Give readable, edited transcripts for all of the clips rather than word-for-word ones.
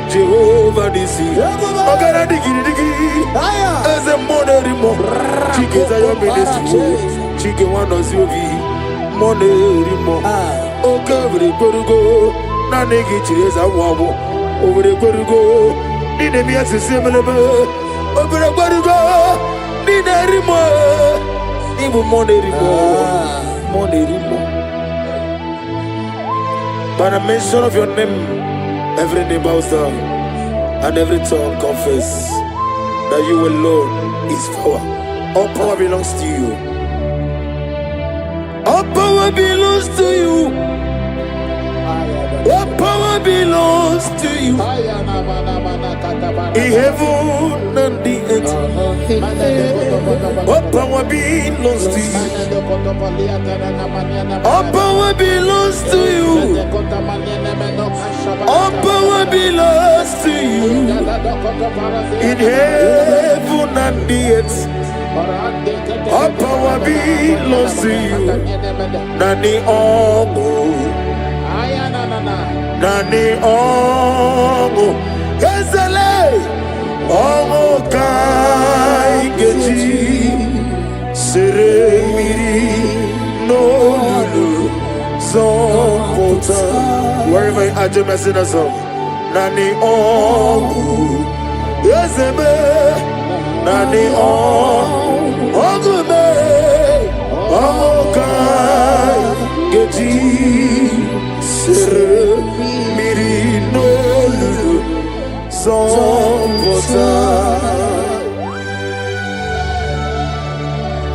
Jehovah Nisi, Ogara digi, as a monerimo, Chike Zayo Ministry, Chike Wanos Yogi, Monerimo, Okavri Korugo, Nanegi Chesa Wabo, over the Korugo, Ninemias similar, over the Korugo, Ninerimo, even Monerimo. By the mention of your name, every knee bows down and every tongue confess that you alone is power. All power belongs to you. All power belongs to you. All power belongs to you. In heaven and the earth. All power belongs to you. All power belongs to you. All power belongs to you. In heaven and the earth. All power belongs to you. Nani Omo. Nani Omo. Ezele. Omo Kai Geji. Sere Miri. No Lulu. Zompota. Wherever you are, just sing a song. Nani Omo. Ezebe. Nani Omo. Ogume. Omo Kai Geji. Sere Miri no Lulu Zompota.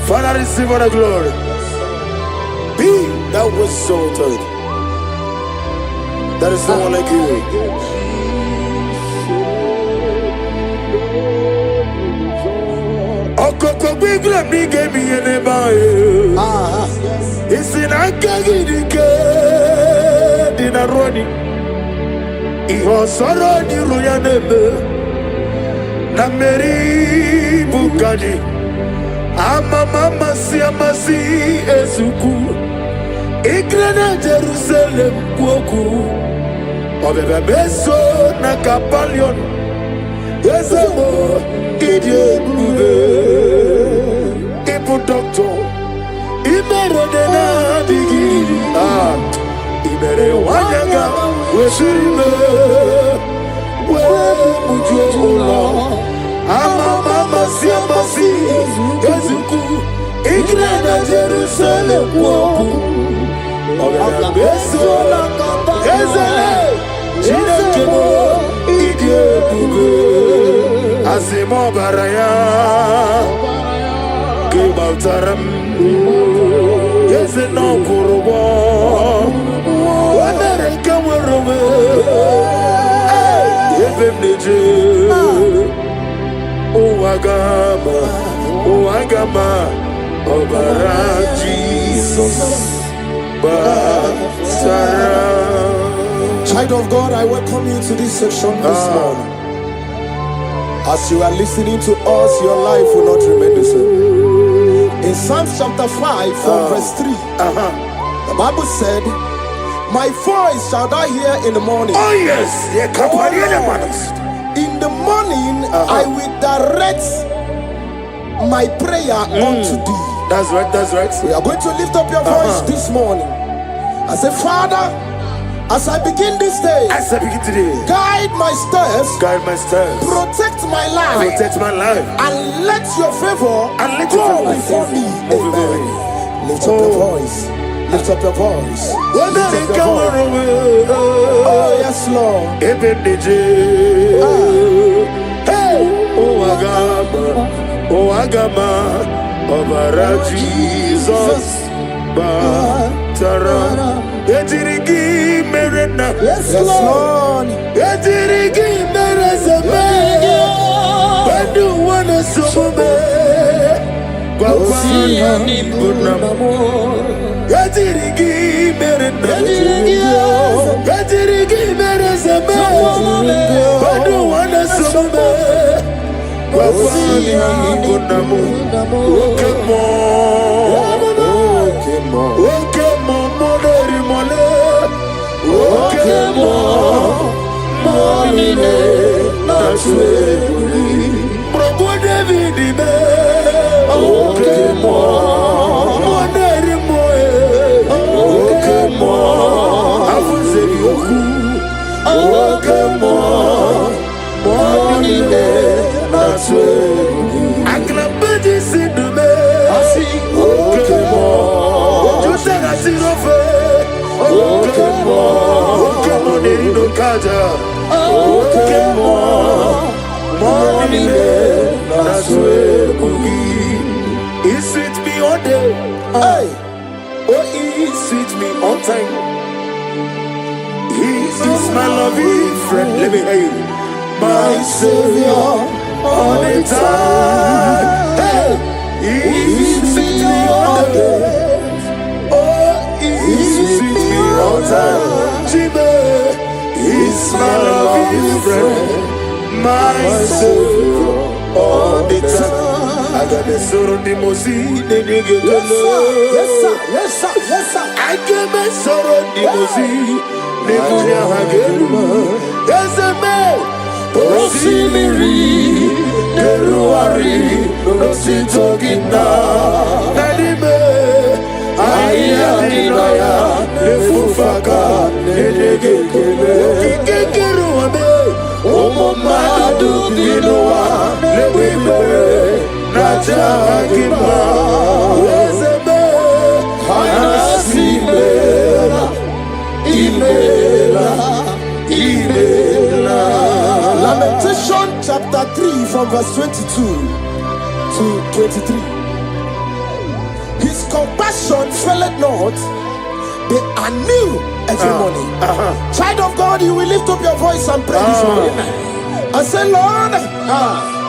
Father, receive all the glory. Be thou exalted. There is no one like you. Okoko bigla mi gave me a bae. It's in Akagidike. Dinaroni, Iho Soroni Ruyanebe, Nameri Bukani, Mama Siamasi Ezuku, Igrana Jerusalem Kuoku, Obebe Beso Nakapalion, Ezemo, Idiot Bube, Ipu Doctor, Imerodena Digi, Ibere Wanyaga, Weshime, Wemujola, Mama Siamasi, Ezuku, Igrana Jerusalem Woku, Obela Besola, Ezele, Jinekemo, Idie Bube, Asimo Baraya, Kibautaram, Yezeno Kurubo. Oh Agama, Obara Jesus, Child of God, I welcome you to this section this morning. As you are listening to us, your life will not remain the same. In Psalms chapter 5, from verse 3, the Bible said, my voice shall thou hear in the morning. Oh yes, in the morning I will direct my prayer unto thee. That's right, that's right. We are going to lift up your voice this morning. I say, Father, as I begin this day, guide my steps, protect my life, and let your favor go before me. Amen. Lift up your voice. Lift up your voice. Lift up your voice. Oh yes, Lord. Hey, oh Agama, Obara Jesus, Batara, Etirigi Merena. Yes, Lord. Etirigi Merezame. When you wanna suffer, He sweet me all day. Hey. Oh, he sweet me all time. He is my loving friend. Let me hear you. My Savior all the time. Hey. He sweet me all day. Oh, he sweet me all time. Jimmy. He's my loving friend, my Savior all the time. I got the sorrow the mozi, the nigga. Yes sir. I got my sorrow the mozi, the nigga. There's a man, Osimiri, the Ruari, no sit talking now. Nadime, I am the lawyer, the Fufaka, the nigga. Oh, my do you know what? Let me be. Najagima, Wezebe, Anasimela, Imela. Lamentation chapter 3 from verse 22 to 23. His compassion faileth not, they are new every morning. Child of God, you will lift up your voice and pray this morning. And say, Lord,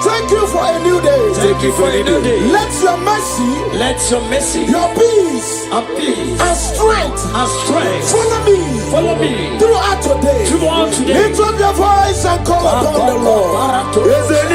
thank you for a new day. Thank you for a new day. Let your mercy, your peace, and strength, follow me throughout today. Lift up your voice and call upon the Lord. Is it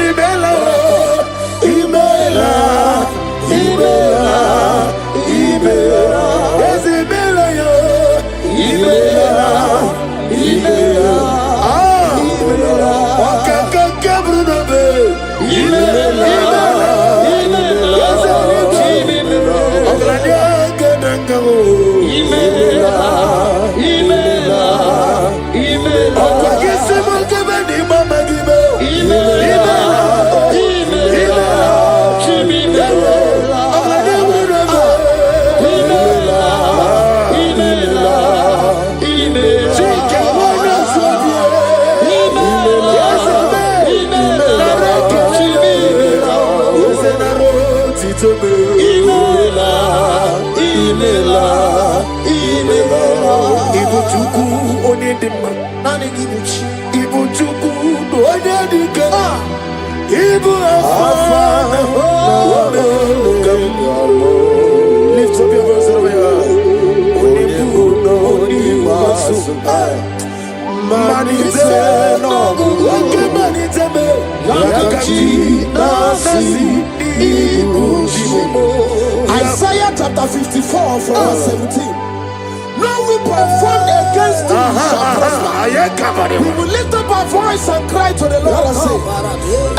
lift up your voice over Isaiah chapter 54 from verse 17. No weapon formed against thee shall prosper. We will lift up our voice and cry to the Lord and say,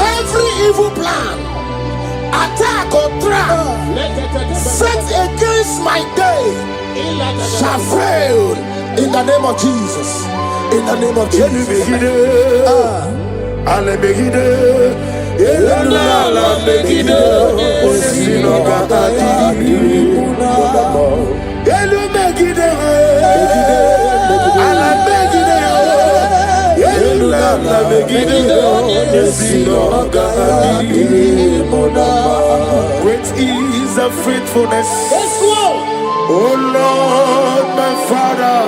every evil plan, attack or trap set against my day shall fail in the name of Jesus. In the name of Jesus. Great is the faithfulness, oh Lord my Father.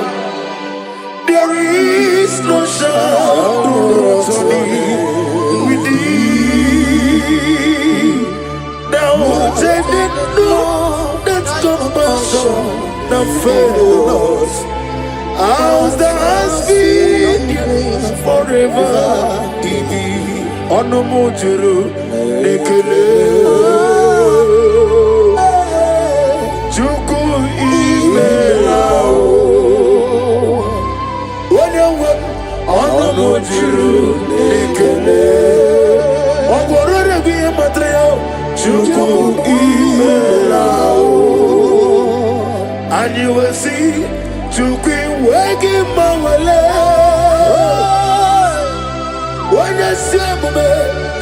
There is no shadow with thee. Thou changest not fail us. Ours that has been forever. Onomojuru nekele. Chuku imela o. Onyewe onomojuru nekele. Ogorore biye matreo. Chuku imela o. And you will see Chuku wegi mawale. When you see me,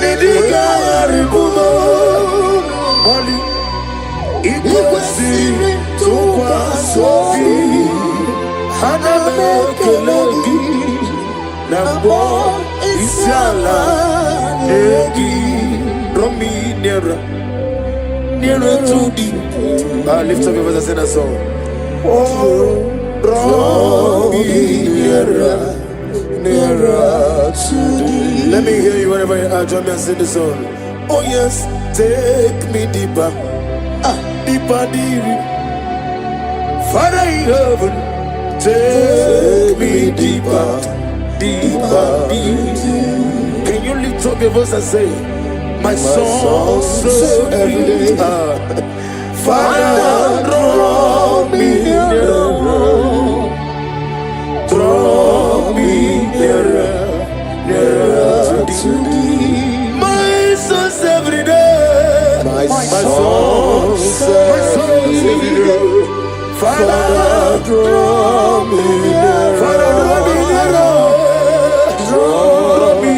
Nidiga Aribumo, Molly, it will see me to Sofi, Haname Kelegi, Nabo, Isiala, Egi, Romi, nearer to thee. Lift up your voice and sing a song. Oh, draw me nearer to thee. Let me hear you whenever you are. Join me and sing the song. Oh yes, take me deeper, deeper, deeper. Father in heaven, take me deeper, deeper, deeper. Can you lift up your voice and say, my soul serves every day. Father, draw me nearer. Draw me nearer to thee. My soul's every day. My soul's every day. Father, draw me nearer. Father, draw me nearer. Draw me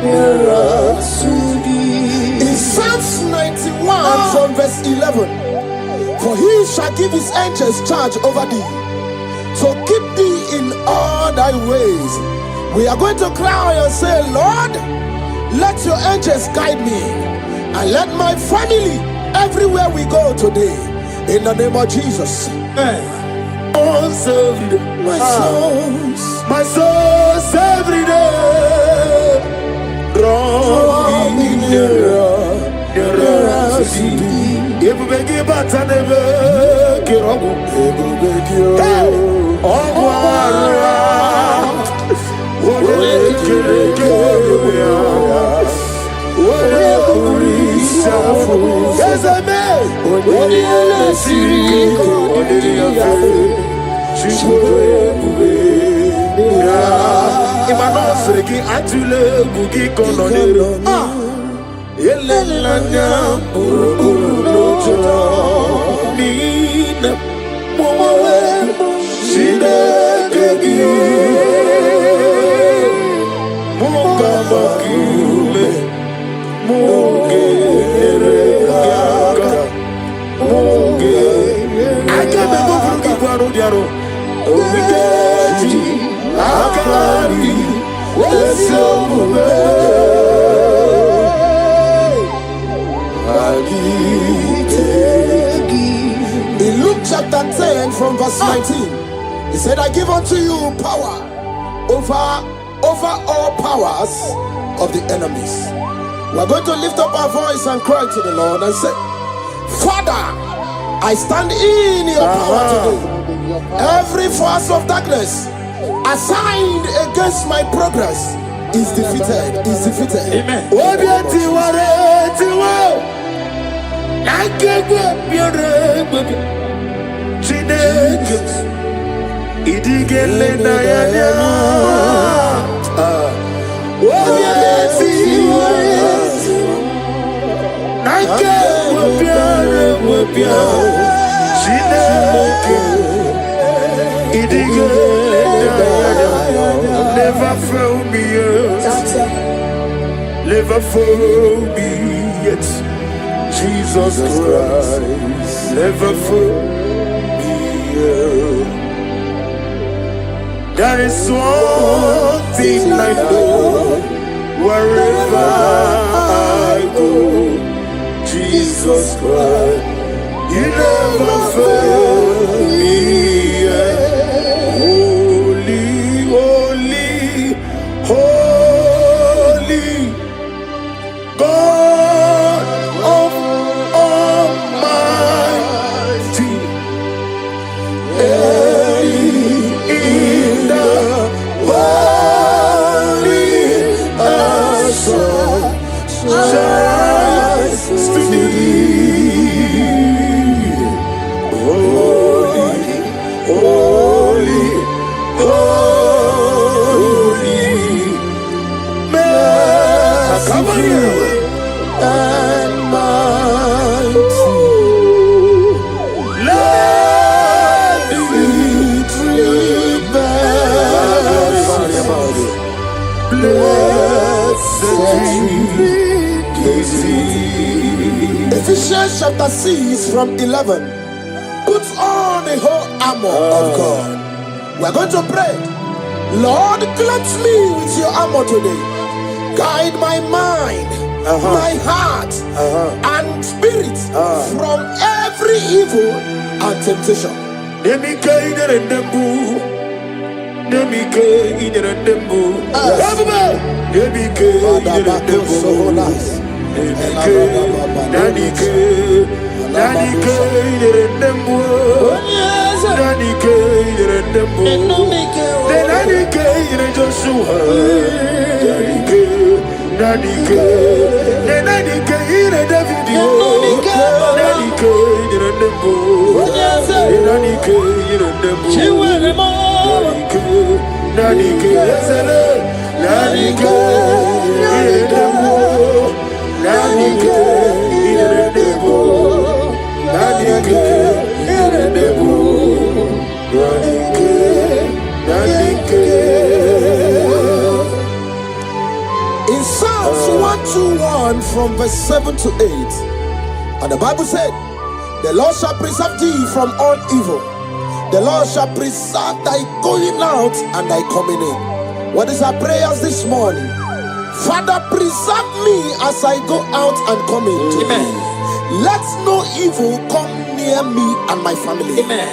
nearer to thee. In Psalms 91 from verse 11, for he shall give his angels charge over thee, so keep thee in all thy ways. We are going to cry and say, Lord, let your angels guide me, and let my family everywhere we go today, in the name of Jesus. My souls every day, draw me nearer to thee. Everybody but I never get up. Yes, I may. In Luke chapter 10 from verse 19, he said, I give unto you power over all powers of the enemies. We are going to lift up our voice and cry to the Lord and say, Father, I stand in your power today. Every force of darkness assigned against my progress is defeated. Amen. Never fail me yet. Never fail me yet. Jesus Christ, never fail me yet. There is one thing I know, wherever I go, Jesus Christ, you never fail me yet. Holy, holy, God of Almighty, Ephesians chapter 6 from 11. Put on the whole armor of God. We're going to pray. Lord, clothe me with your armor today. Guide my mind, my heart, and spirit from every evil and temptation. In Psalms 121 from verse 7 to 8, and the Bible said, the Lord shall preserve thee from all evil. The Lord shall preserve thy going out and thy coming in. What is our prayers this morning? Father, preserve me as I go out and come in today. Let no evil come near me and my family. Amen.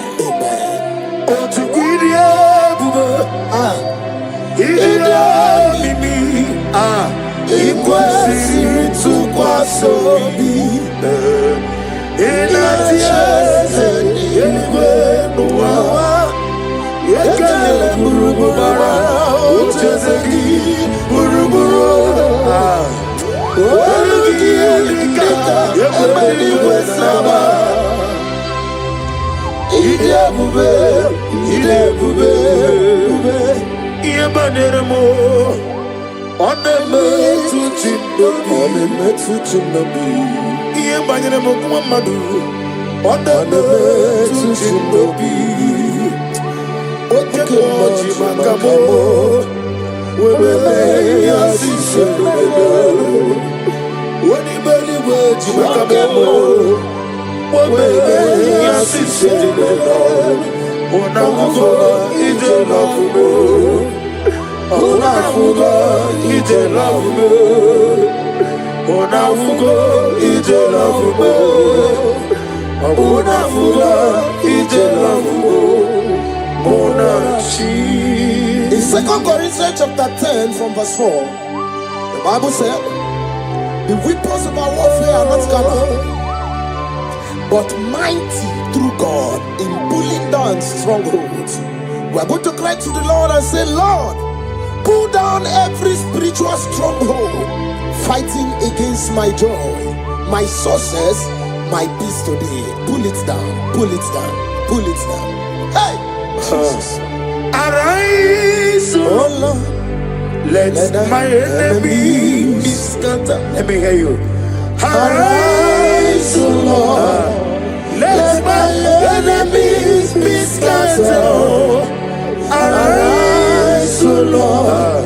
In 2 Corinthians chapter 10 from verse 4, the Bible said, the weapons of our warfare are not carnal, but mighty through God in pulling down strongholds. We are going to cry to the Lord and say, Lord, pull down every spiritual stronghold fighting against my joy, my success, my peace today. Pull it down, pull it down, pull it down. Hey! Jesus. Arise, Oh Lord. let my enemies be scattered. Let me hear you. Arise, O Lord. Let my enemies be scattered. Arise, O Lord.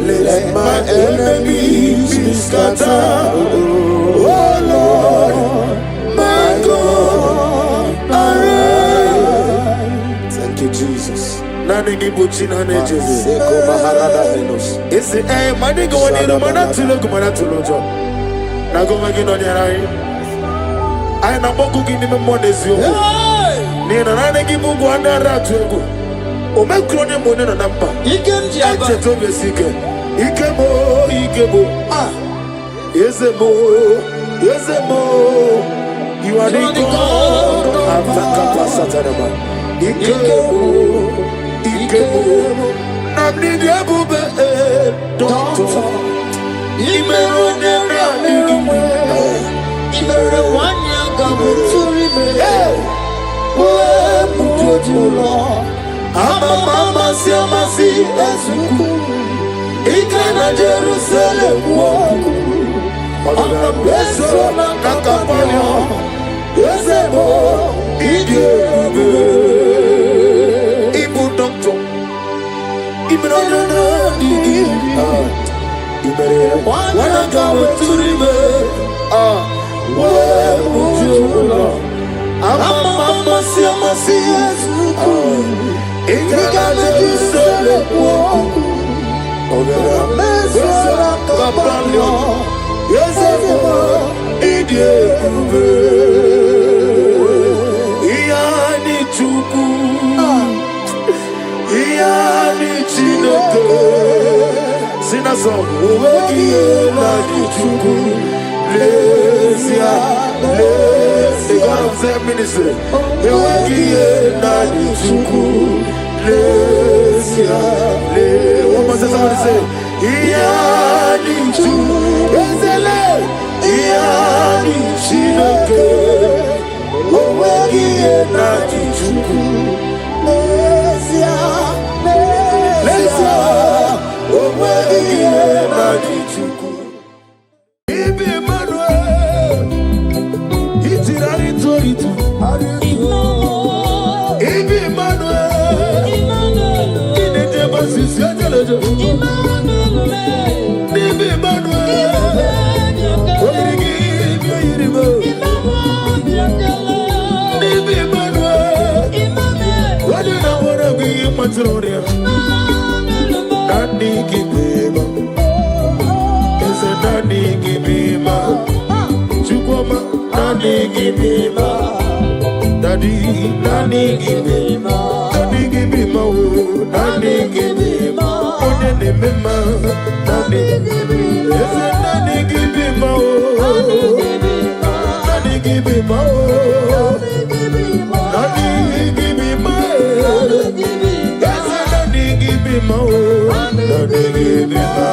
Let my enemies be scattered. Oh Lord, my God, arise. Thank you, Jesus. Nani ni buchina ne Jesus. Ese mani go ni no mana tulo jo. Na go magi no nyara. Ai na boku gi ni me mo desio. Ni na nani gi bugu andara tuego. O me kro ni mo ni na nampa. Ikenji aba. Eche to besike. Ikebo. Yezemo. You are the God of Africa. Ikebo. Nabni diabube. Doctor. Imero nera nirumwe. Imere wanya gamuturi me. Mutujulo. Mama siamasi ezuku. Ikena Jerusalem woku. Ona beso na kakapanyo. Yezemo. Idebe. Ibu doctor. Imero nera nirumwe. Wanna go to the where would you go? I'm the God of their ministry. One more time, somebody say, Daddy, Daddy, give me more. Daddy, give me more. Daddy, give me more. Daddy, give me more. Daddy, give me more. Daddy, give me more. Daddy, give me more. Daddy, give me more. Daddy, give me more. Daddy, give me more.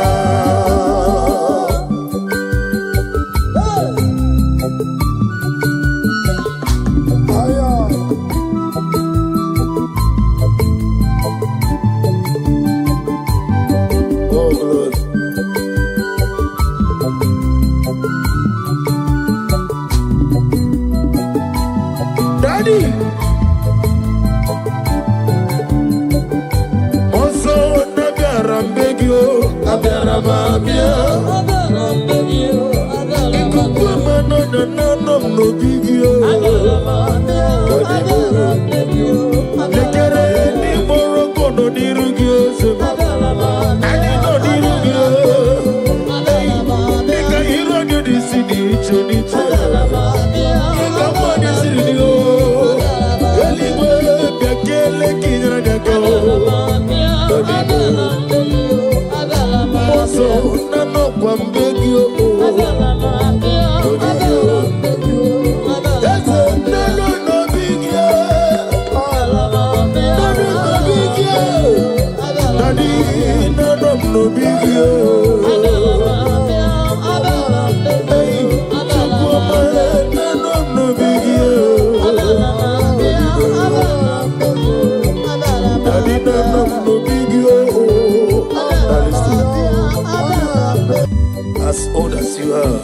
As old as you are,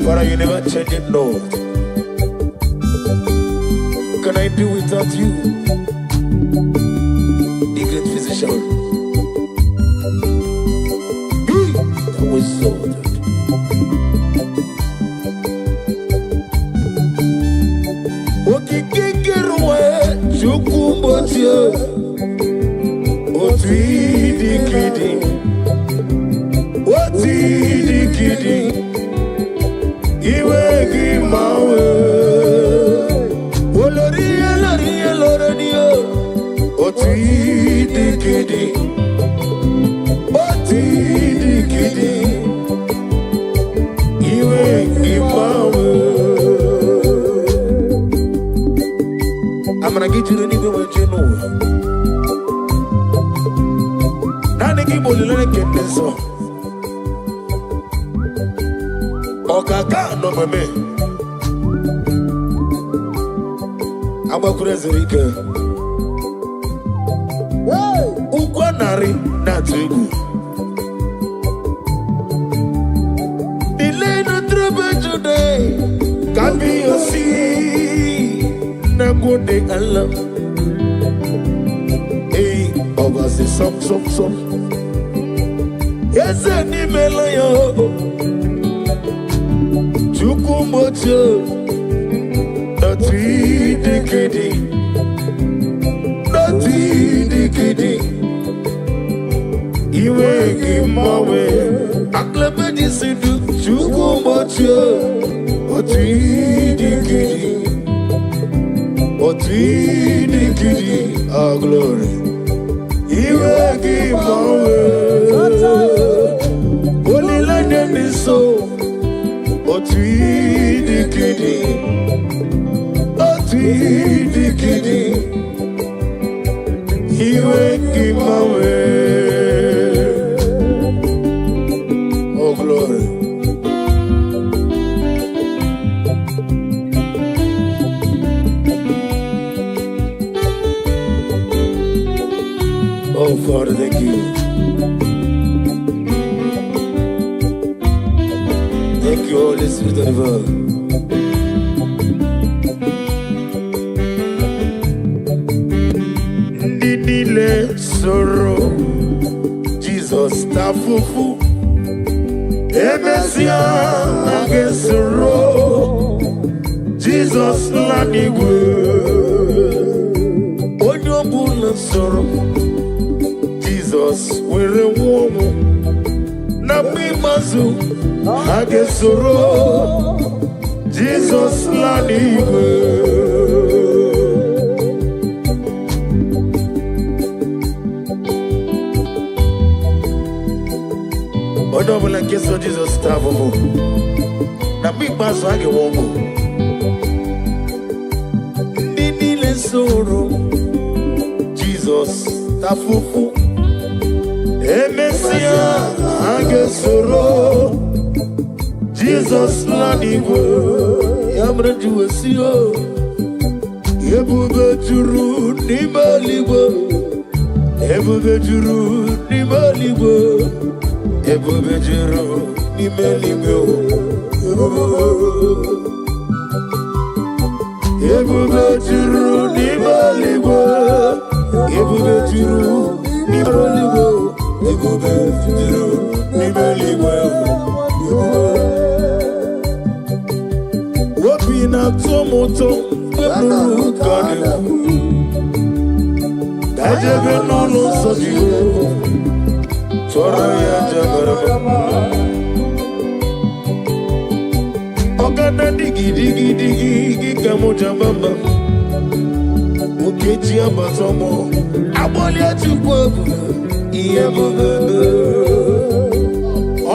Father, you never change it, Lord. Can I do without you, the great physician? That was sorted. I'm gonna get you the nigga what you know. Now they keep on the get this song. Okaka no me. I'm a crazy rica. Ukwanari na tugu. Delay no trouble today. Can be your sea. Na go de Allah. Hey, over the some. Yes, any melayo. Chukumocho. Nati dikidi. Nati dikidi. Iwe gimawe. Aklebedi sindu. Chukumocho. Nati dikidi. Nati dikidi. Our glory. Iwe gimawe. Only like them is so. Otui dikidi. Iwe gimawe. Oh glory. Oh Father, thank you. Thank you, Holy Spirit of God. Ndidile sorrow, Jesus tafufu. Emesia age sorrow, Jesus lanigwe. Onyobula sorrow, Jesus were womo. Nabimazu. Age sorrow, Jesus lanigwe. Odobula keso Jesus tafufu. Na mi baso age womo. Ndidile sorrow, Jesus tafufu. Emesia age sorrow, Jesus lanigwe. Yamra juwesio. Ebube juru ni maligwe. Ebube juru ni maligwe. Ebube juru ni maligwe. Ebube juru ni maligwe. Ebube juru ni maligwe. Ebube juru ni maligwe. Na tomoto pelu kane dajebe nolo sojiwo chora ya jagarama ogana digi kamoja mama okeji abatomo aboli atukwo iye bebe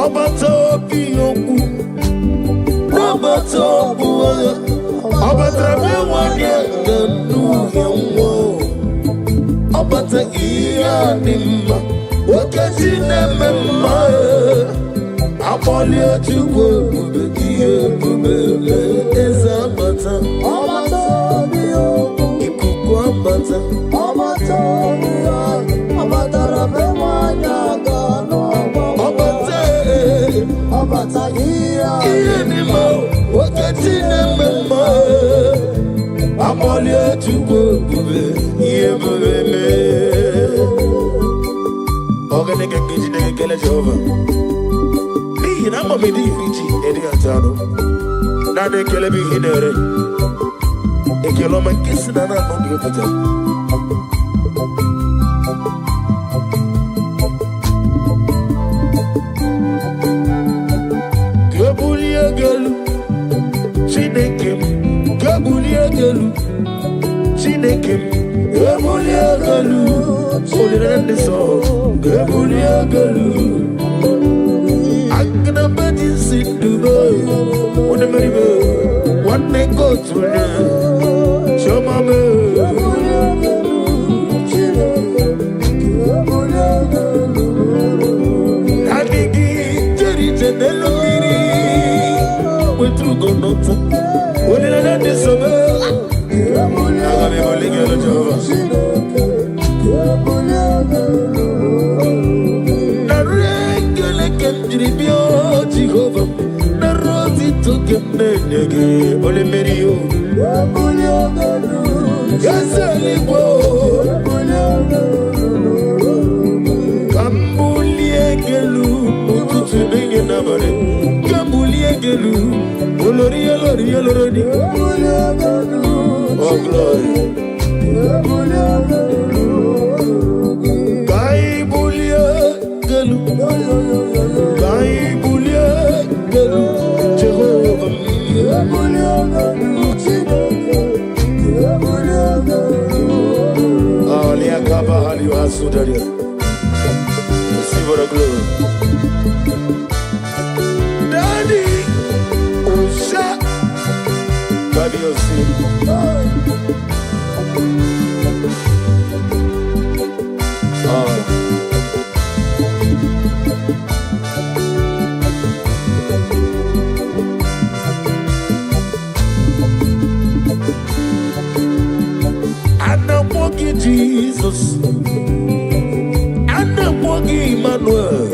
obato biyoku obato buwa Obatrabe wanye ganu yamwo. Obata iya nimma. Wakati nememma. Aboli otukwo bube iye bube eza bata. Obata biyo. Ikuku abata. Obata biyo. Obatrabe wanye ganu. Obata iya nimma. Wakati nememma. Aboli otukwo bube iye bube. Oganeke kiji nege kele Jehovah. Ni na mami di fiti edi atano. Na de kele bi hinere. Ekelo ma kisi na na mami opata. Gabuli agalu. Chinekem. Gabuli agalu. Chinekem. Gabuli agalu. Olirende so. Gabuli agalu. Agna badi sindubo. One maribo. One go to the Shomame. Adigi Jerry Tenelomiri. We through go not. Olirende so. Agame Moligelo Jova. Jehovah, na roti toke menege ole merio. Gazeli bo. Kambuli egelu today nobody. Kambulie gelu, olori. Oh glory. Kai bulie gelu, Jehovah. Aliakaba aliwa sudaria. Receive the glory. Daddy, Osha, Baby Osi. Jesus, Anamogi Emmanuel,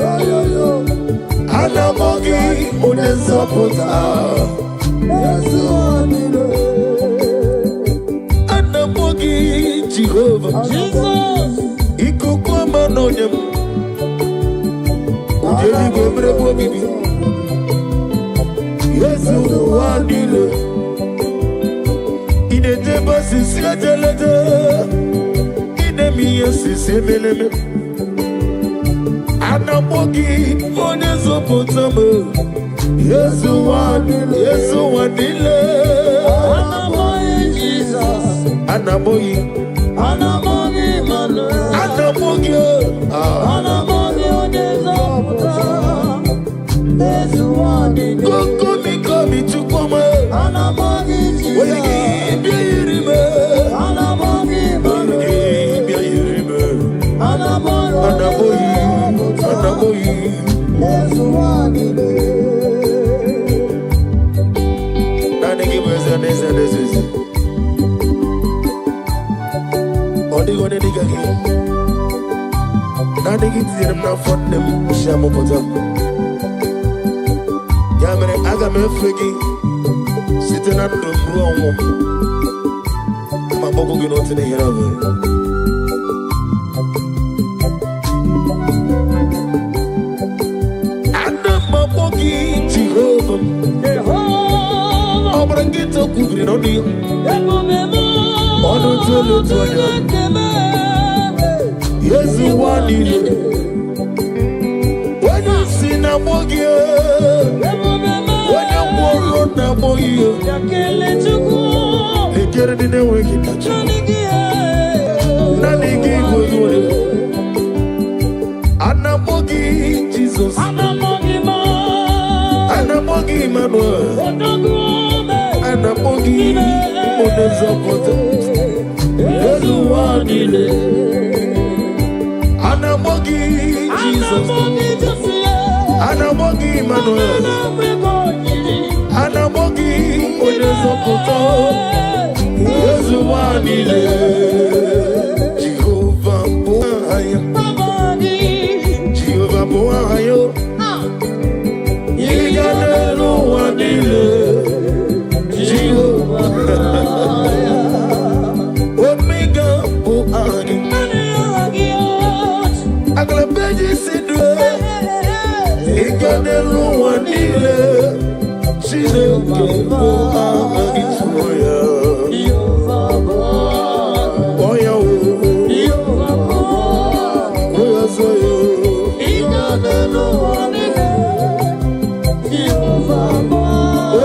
Anamogi Unezapota, Anamogi Jehovah, Jesus, Ikukwa Manonyam, Ujeli Gobrebo Bibi, Yesu Wadile, Inedeba Sisiatelete. Sisibeleme Anamogi Onezopotame Yesu wadile Anamogi Jesus Anamogi Manuel Anamogi Onezopotame Yesu wadile Komi chukome Anamogi Jesus Anamogi Anaboyi, Nani give us an answer. Only nigga. Nani give them now for them. Shamu potam. Yamere agame fegi. Sitting at the wrong. My bobo get out in the hair. Jehovah, I'm gonna get to cooking on you. Yes, you want it. When you see Namogia, when you walk on Namogia, they get it in the wicked. Nanigi was doing Anamogi, Jesus. Anamogi Emmanuel, Anamogi Onezapota, Yesu wadile, Anamogi Jesus, Anamogi Emmanuel, Anamogi Onezapota, Yesu wadile, Jehovah Boahayo, Jehovah Boahayo. Omega, Aglabeji Sidre, Igadelu Wanile, Chideke, Ituya, Oya, Igadelu Wanile,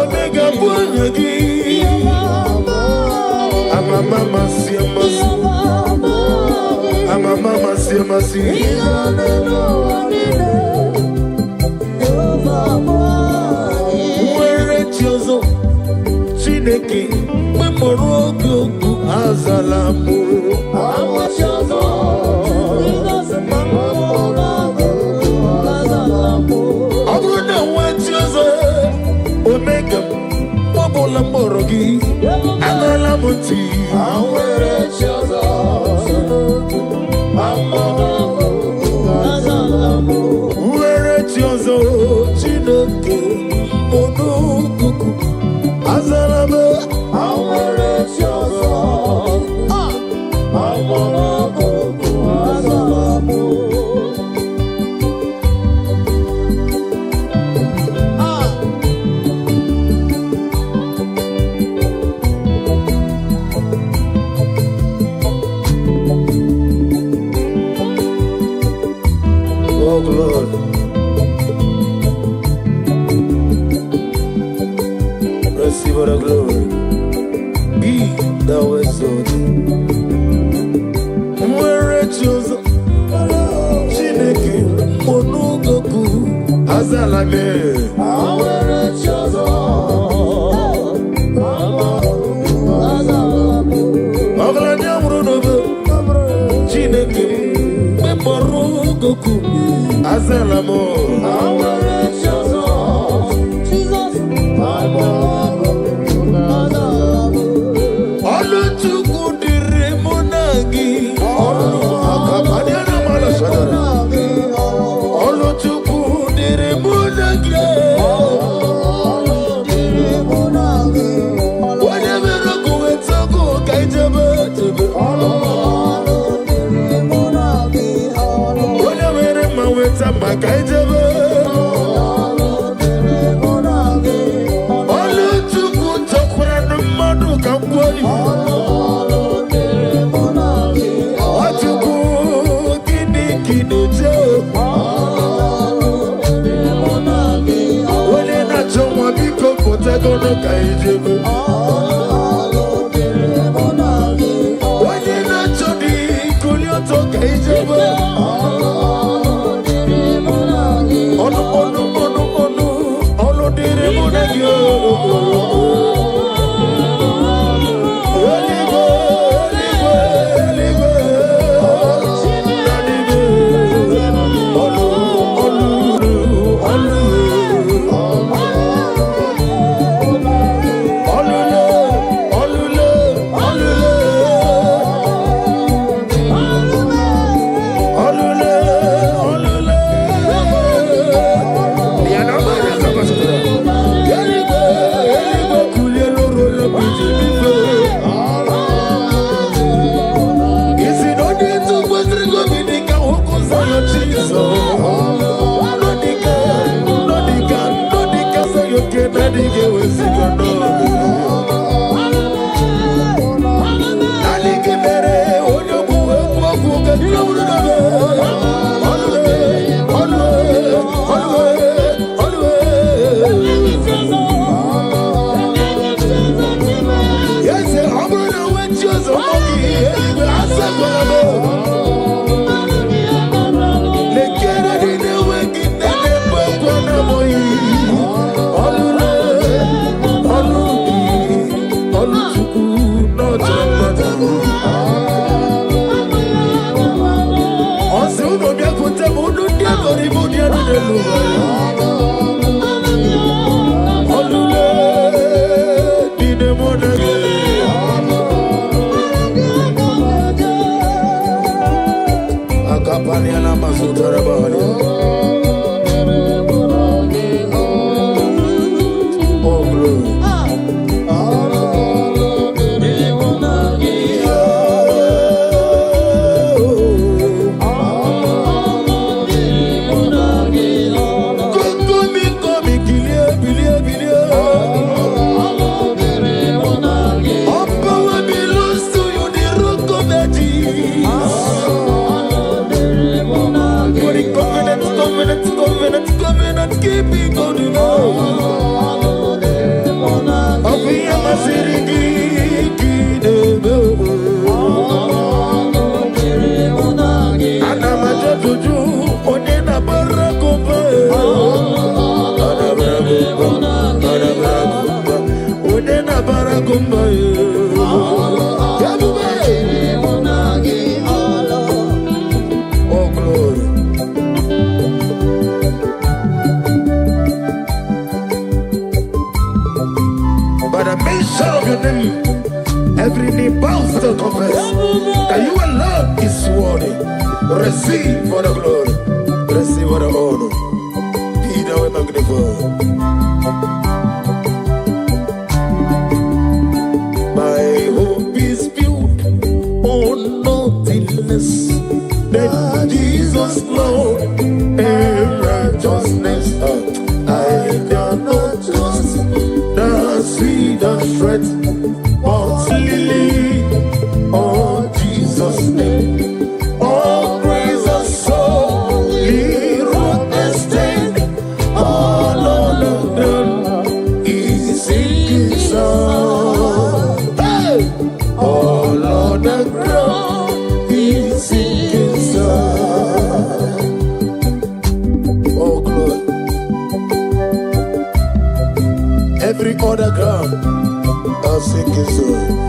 Omega Buanyagi, Mama Siamasi, Mama Siamasi, Where Chozo, Chineke, Memorogo, Azalamu, Awachozo, Abruna Wachozo, Omega, Bobola Morogi, Amalamuti. Receive all the glory. Be thou exalted. Where chosen, Chineke, Onugoku, Azalame. Where chosen, Oglanya Brunobe, Chineke, Memorugoku, Azalamo. Where chosen, Jesus, every knee bows to confess that you alone is worthy. Receive for the glory, receive for the honor. Be thou magnified. My hope is built on nothing less than Jesus' Lord and righteousness. I dare not trust the sweetest threat, but lily on Jesus' name. All praise the soul, he wrote the stain. All on the ground is in his other ground, I'll sing his song.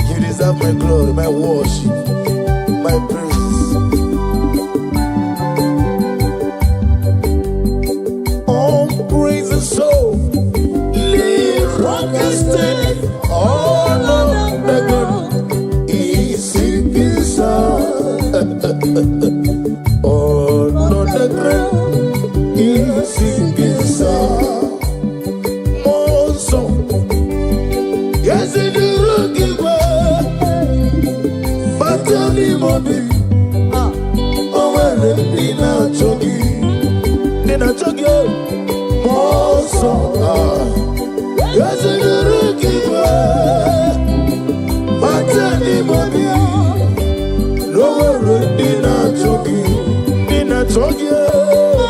You deserve my glory, my worship, my praise. All praise and soul, live rock and stay, all of the ground, is singing song. All of the ground, is singing song. More song, yes, it is looking well, but tell me, mommy, oh, well, in a jogging, more song, yes, it is looking well, but tell me, mommy, no, in a jogging,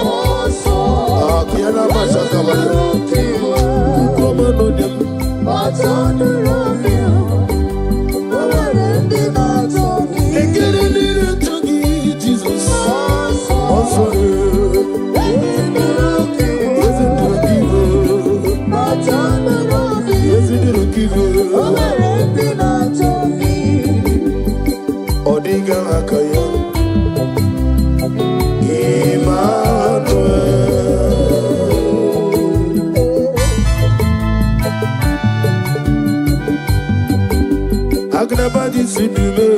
more song, Kiana Masaka, come on, but on the road, Jesus, also, Odiga Akaya, Emmanuel, Agnabadi Sidume,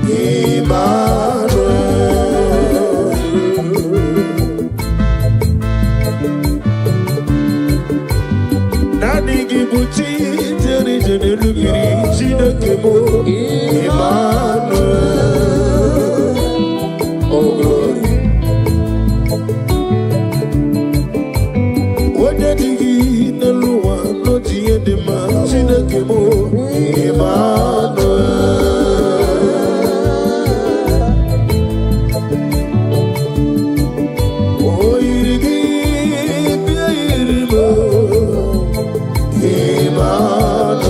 Emmanuel, Nani Gibuchi, Jerry Jenelugiri, Chinakemo, Emmanuel, oh glory. Wanyadigi Nelua, Noti Edema, Chinakemo, Emmanuel. Oh, Irigi, Irimo, Emmanuel.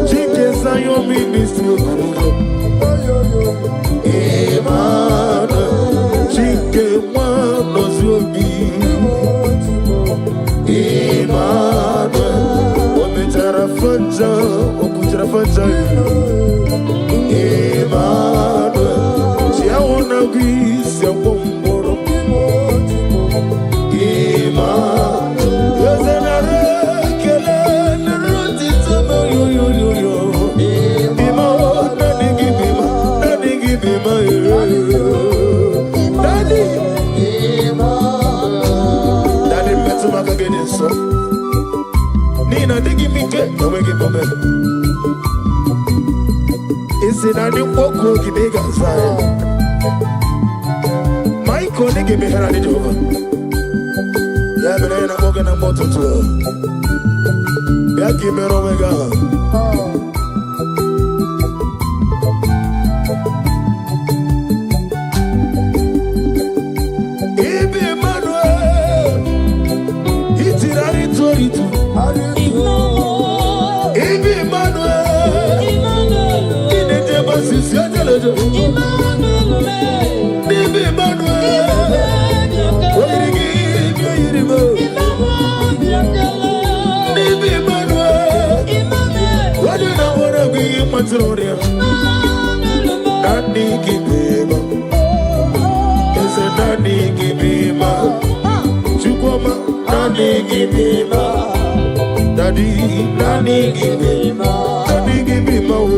Chike Sayo Ministry, Emmanuel. Chike Wano Zobi, Emmanuel. Ometara Fanja, Okutara Fanja, Emmanuel. Chiawana Gris, Yapomboro, Emmanuel. Yozenare, Kele, Ruti, Tamo, yo. Emmanuel, Nani give him, Daddy, Daddy, Metumaka get it so. Nina, they give me get, no make it moment. It's in a new book, they got fire. Michael, they give me her and it over. Yeah, but I'm not going to motor to her. Yeah, give me Omega. Ibi Emmanuel, itirari toritu. Ibi Emmanuel, inete basisi atelejo. Ibi Emmanuel, oyirigi oyirimo. Ibi Emmanuel, wadu na wara gwi matloria. Nani kibeba, ese nani kibeba. Chukwama, nani kibeba. Daddy, nani kibeba. Nani kibeba, oh,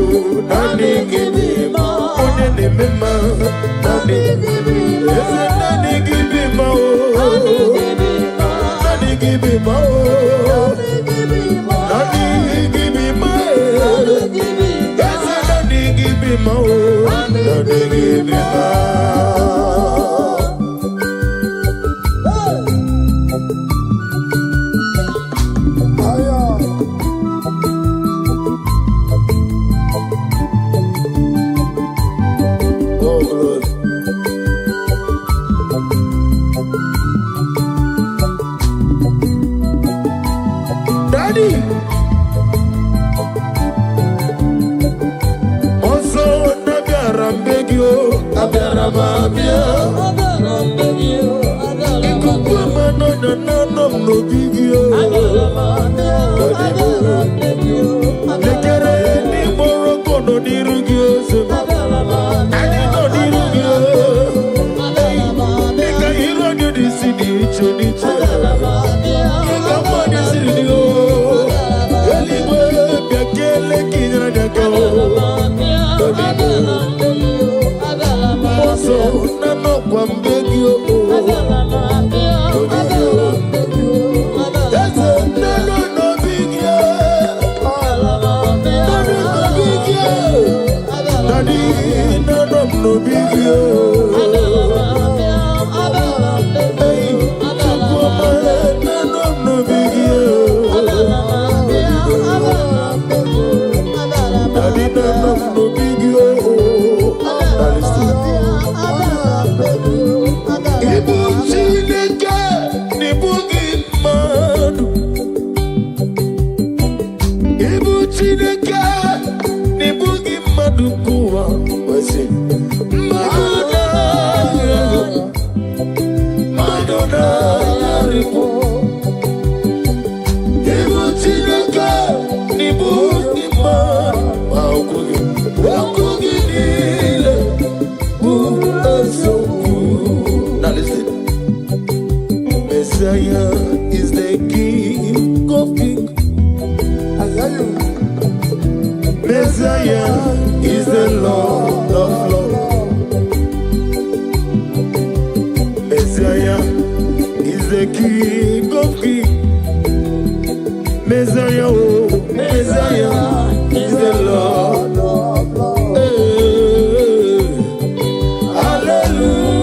nani kibeba. Onene mema, nani kibeba. Ese nani kibeba, oh, nani kibeba, oh, nani kibeba. Ese nani kibeba, oh, nani kibeba. Oh, glory. Daddy, also Nabiarambegio, Abiaramabia, Ikukwama no Messiah is the King of Kings. Messiah is the Lord of Lords. Messiah is the King of Kings. Messiah, oh, Messiah is the Lord of Lords. Hallelujah,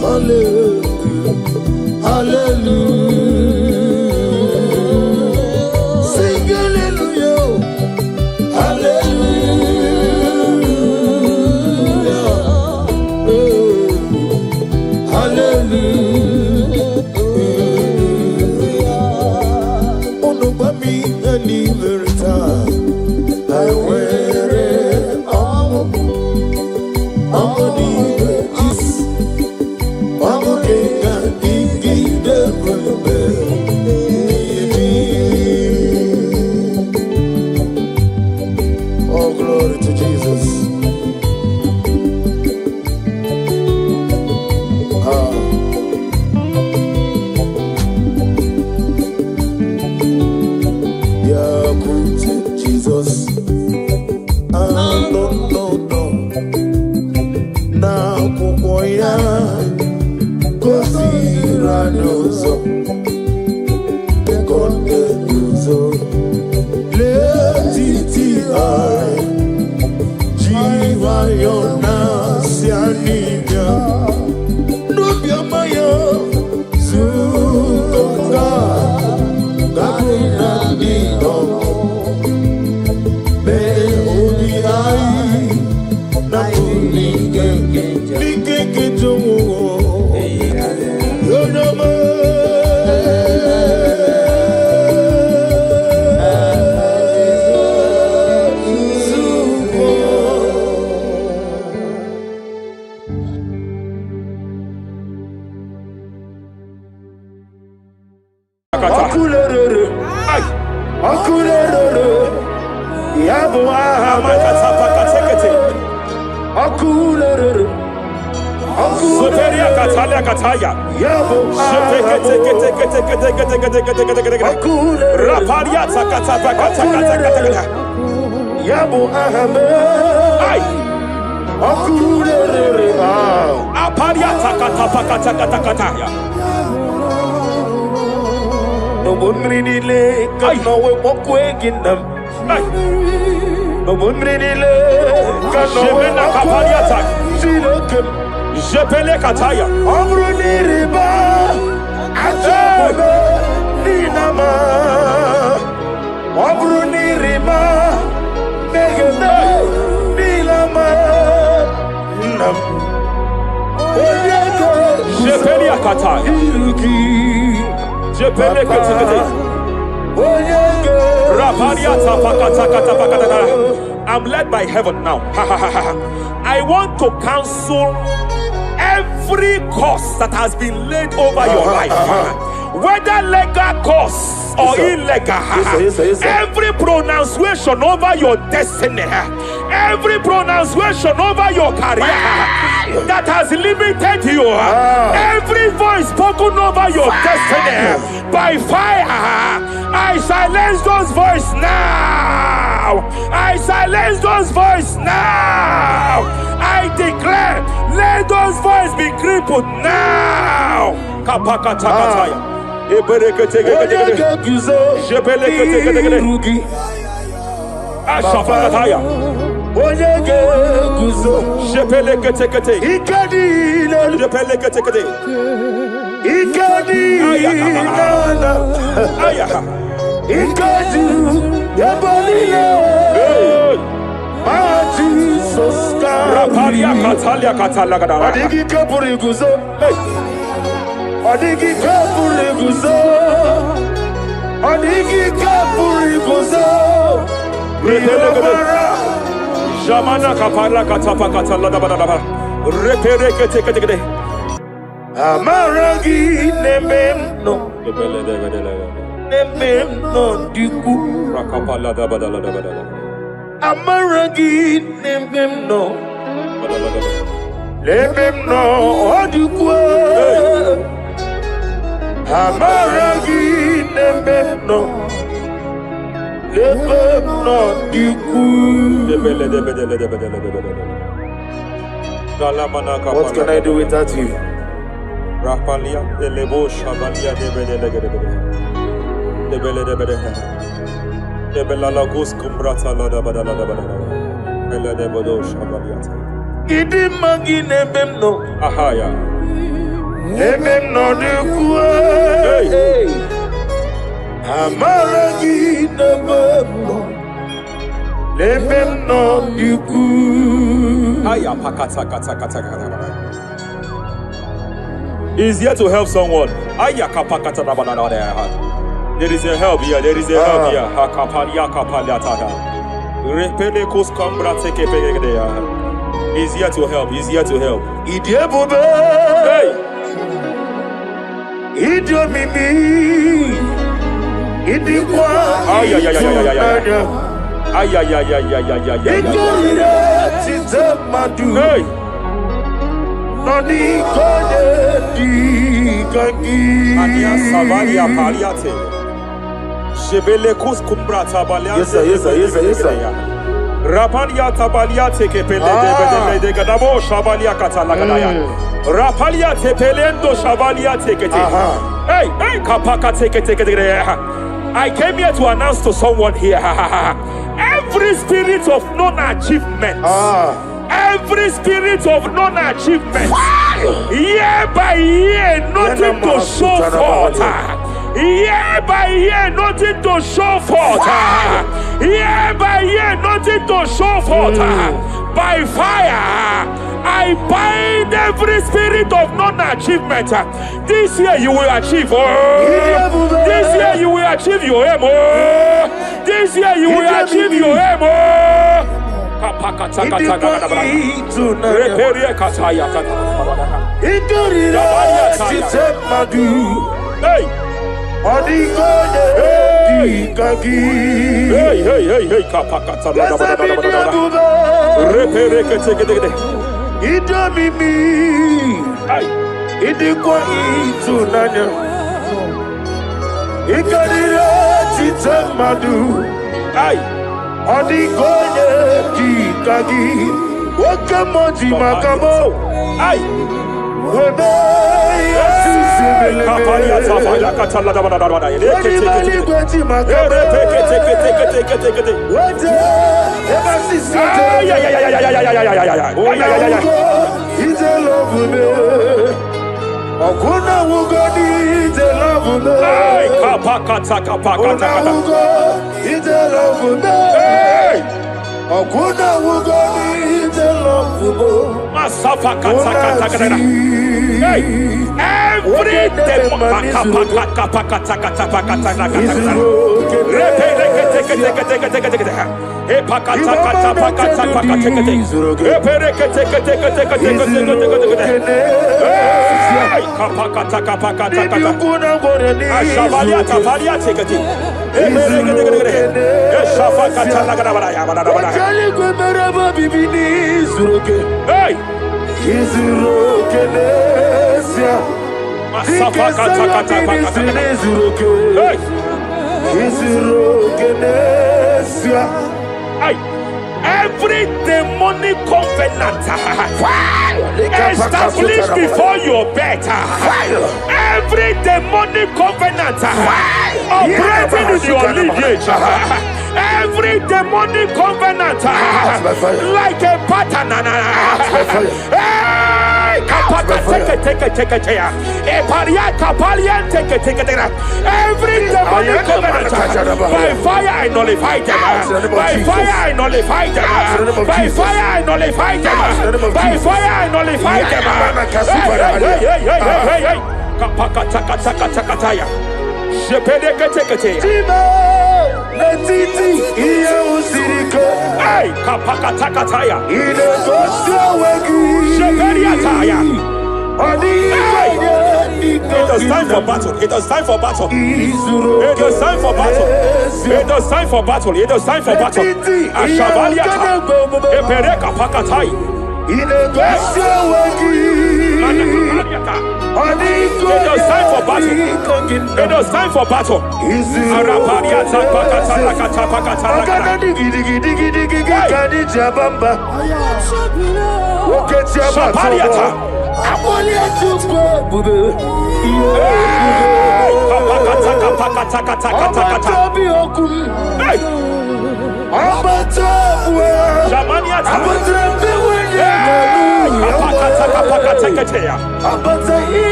hallelujah, hallelujah. Sing hallelujah, hallelujah, hallelujah. Onobami ani verita, I wear it all. Amoni is Amokenga igi de remember. Oh, glory to Jesus. Yeah, good Jesus. No. Now, Kukoya, Kosiranoso, Kondenuso, Letiti-ai, Jiva-yona, Sianivia, Nubia-maya, Zukonga, Gabuna-nino, Me-odi-ai, No one really like no we walk waking them. No one really like no we walk waking. Je pele kataya. Omru ni riba. Ajabu ni nama. Omru ni riba. Negene ni lama. Nam. Je pele kataya. Je pele kataya. I'm led by heaven now. I want to cancel every curse that has been laid over your life, whether legal curse or illegal. Every pronunciation over your destiny, every pronunciation over your career that has limited you, every voice spoken over your destiny by fire, I silence those voices now. I silence those voices now. I declare, let those voices be crippled now. Kapakatakataya. Ashafakataya. Shepelekete. Shepelekete. Rapalia Katalia Katalagadara. Adigi Kapuriguzo. Adigi Kapuriguzo. Adigi Kapuriguzo. Jamana Kapala Katapa Katalada. Reperekete. Amaragi Nememno. Nememno Diku. Rakapala da badala. Amaragi Nememno. Nememno Diku. Amaragi Nememno. Nememno Diku. What can I do without you? Rapalia de Lebo Shabalia de de Belalagos Cumbrata Lada Badala Bella de Bodo Shabaliata. Idi Magine Bemno. Ahaya. Nememno de Kue. Amaragi Nememno. Nememno de Kue. Aya Pakata Kata. He's here to help someone. There is a help here. There is a help here. He's here to help. He's here to help. Hey. Hey. Noni kode di kangi. Ania Savalia Paliate. Shebele kus kumbrata baliate. Yes sir. Rapalia tabalia teke pele de gadabo shabalia katalagadaya. Rapalia tepelendo shabalia teke. Hey, kapaka teke. I came here to announce to someone here. Every spirit of non-achievement. Every spirit of non-achievement, year by year, nothing to show forth. Year by year, nothing to show forth. Year by year, nothing to show forth. By fire, I bind every spirit of non-achievement. This year you will achieve. This year you will achieve your aim. This year you will achieve your aim. Hey, Odigoye Kagi, Wakamoji Makamo, Ay, Webe, Kapalia Safaya Catalada, Okuna Wugodi is a love me. Kapakata. Is a love me. Okuna Wugodi is a love me. Masafa kata. Hey, every demon Hey! Every demonic covenant established before your bed, every demonic covenant operating in your lineage, every demonic covenant like a pattern. Every demonic covenant, by fire I nullify them. By fire I nullify them. By fire I nullify them. By fire I nullify them. It is time for battle. It is time for battle. It is time for battle. It is time for battle. It is time for battle. Ashabaliata. Epereka pakatai. It is time for battle. It is time for battle. Arapariata pakata pakata. Shabaliata.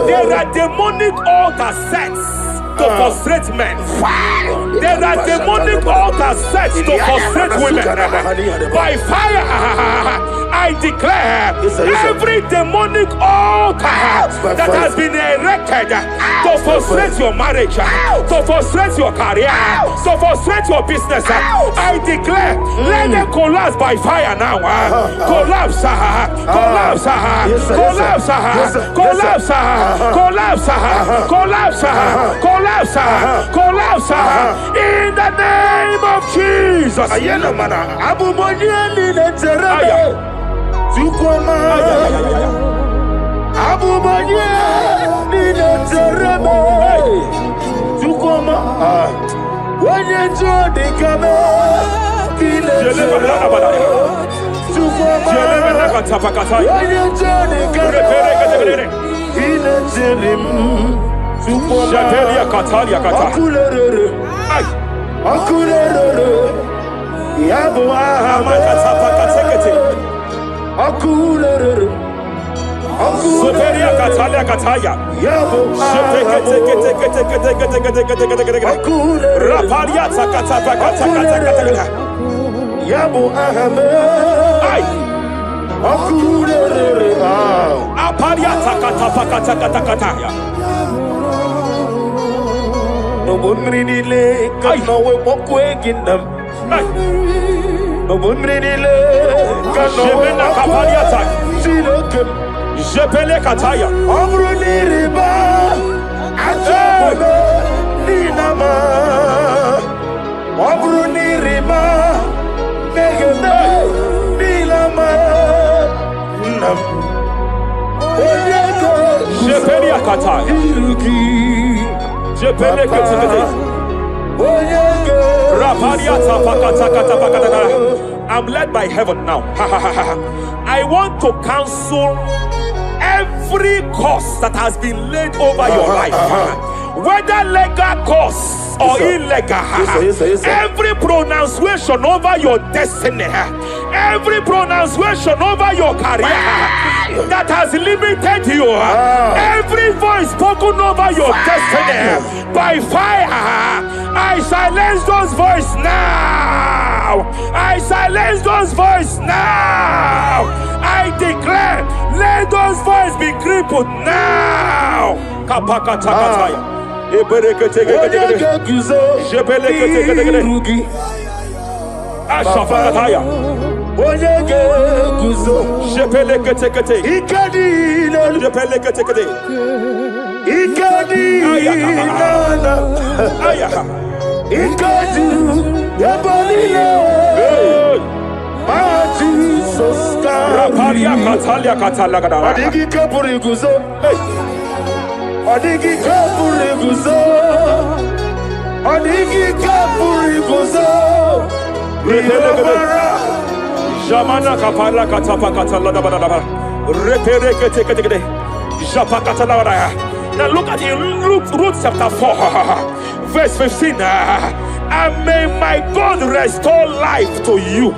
There are demonic altar sets to frustrate men. There are demonic altars set to frustrate women. By fire, I declare every demonic altar that has been erected to frustrate your marriage, to frustrate your career, to frustrate your business, I declare, let them collapse by fire now. Collapse, collapse, collapse, collapse, collapse, collapse, collapse, collapse, in the name of Jesus. Jepele kataya. Amruniriba. Ajabe. Ninama. Amruniriba. Megene. Nilama. Nam. Jepele kataya. Jepele kataya. I'm led by heaven now. I want to cancel every curse that has been laid over your life, whether legal curse or illegal. Every pronunciation over your destiny, every pronunciation over your career that has limited you, every voice spoken over your destiny, by fire, I silence those voices now. I silence those voices now. I declare, let those voices be crippled now. Kapakatakataya. Ashafakataya. Rapalia Catalia Catalagada. Adigi Kapuriguzo. Adigi Kapuriguzo. Adigi Kapuriguzo. Jamana Kapala Katapa Catalada. Repere. Japakatalabada. Now look at it, Ruth chapter 4, verse 15. And may my God restore life to you.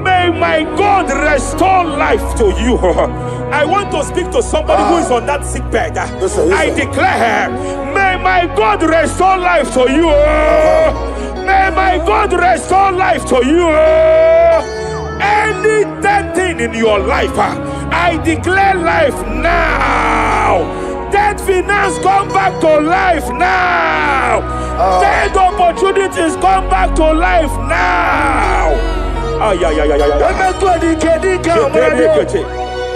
May my God restore life to you. I want to speak to somebody who is on that sick bed. Listen. I declare, may my God restore life to you. May my God restore life to you. Any dead thing in your life, I declare life now. Dead finance come back to life now. Dead opportunities come back to life now.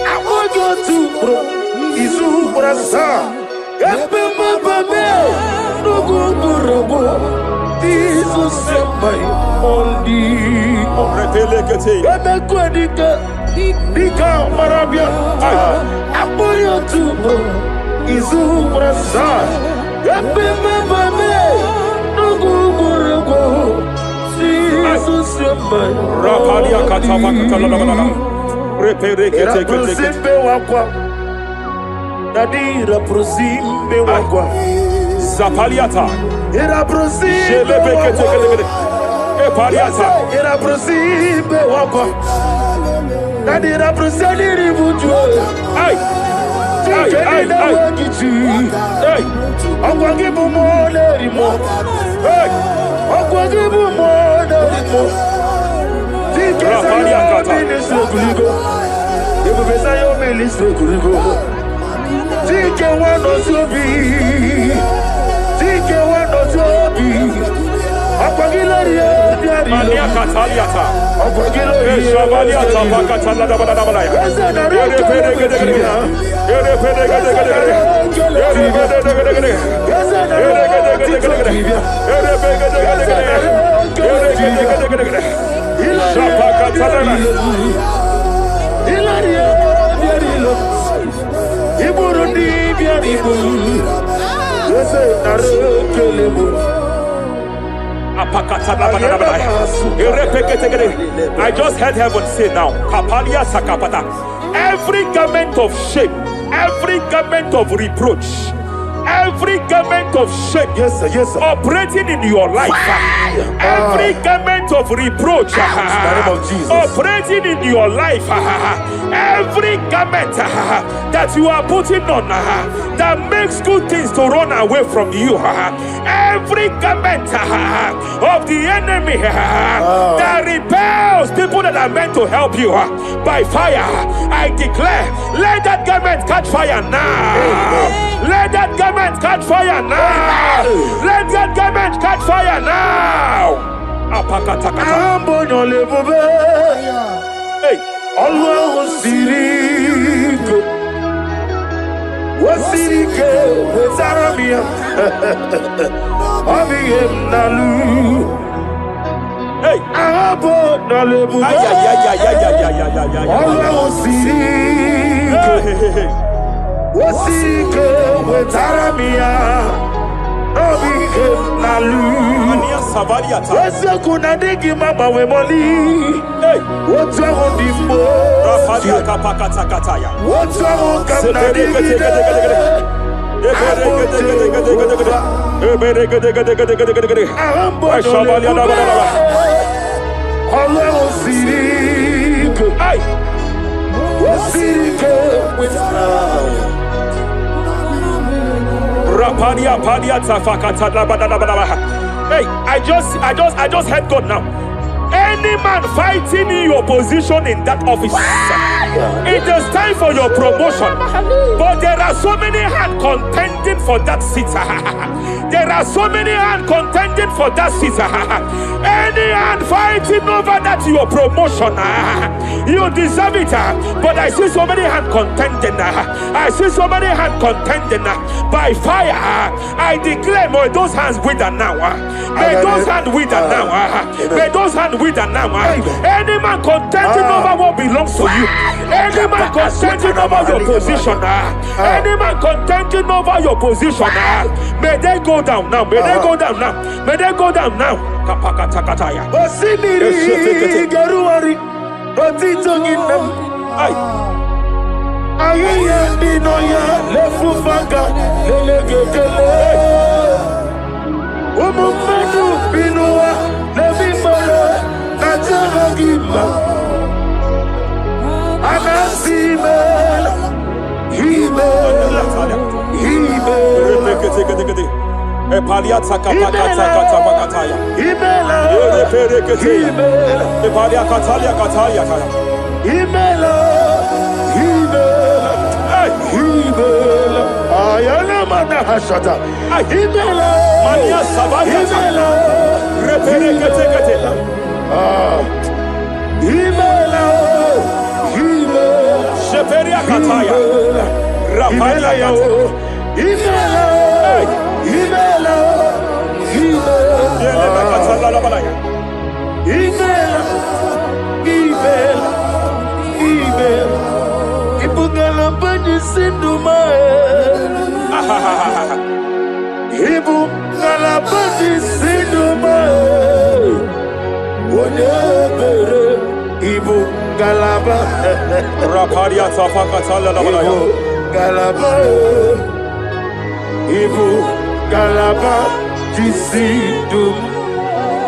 I want you to Zapaliata. Era prosime Epariata. Era prosime wakwa. Nadira prosali ributu. Ay. Akwagibu mole rimo. Akwagibu mole rimo. Rapaliata. Ministre kuligo. Ebo besa yo ministre kuligo. Tike wano sobi. Tike wano sobi. Akwagilaria diari. Mania Cataliata. Akwagilaria. Shabaliata Pacatala Badabaya. I just heard heaven say now, Kapalia Sakapata. Every garment of shame, every garment of reproach, every garment of shame, Yes, sir. operating in your life, every garment of reproach, the name of Jesus. operating in your life, every garment that you are putting on that makes good things to run away from you, every garment of the enemy that repels people that are meant to help you by fire, I declare, let that garment catch fire now. Let that garment catch fire now. Let that garment catch fire now. Hey. Always sirike, wasirike, zaramia, abiyem nalu. Hey, abo nalebu. Always sirike, wasirike, zaramia, abiyem nalu. Wese kuna digi mama we moli. Hey, what's wrong with the Rafalia Kapakata Kataya. what's wrong with Hey, I just heard God now. Any man fighting in your position in that office, it is time for your promotion. But there are so many hands contending for that seat. There are so many hands contending for that seat. Any hand fighting over that your promotion, you deserve it. But I see so many hands contending. I see so many hands contending by fire. I declare, may those hands wither now. May those hands wither now. May those hands wither now. Any man contending over what belongs to you. Any man contending over your position. Any man contending over your position. May they go down now. May they go down now. May they go down now. Kapakatakataya. Osiniri garuari. Otitoginem. Ayeye dinoya lefufanga lelegekele. Umumadu binua levimala najahagima. Anasimela himela himela. Epaliata kapakata pakataya. Himela himela. Epalia katalia katalia kaya. Himela himela himela. Ayana mana hashata. Himela Mania sabaya. himela Reperekete. himela himela. Sheperia kataya. Rapalia kataya. Himela himela himela. Yele bakatala la balaya. Himela himela himela. Ibungala bani sindumae. Ibungala bani sindumae. Wonebere ibungala ba. Rapalia tapakatala la balaya. Galaba, Ibu Galaba, Jisidum,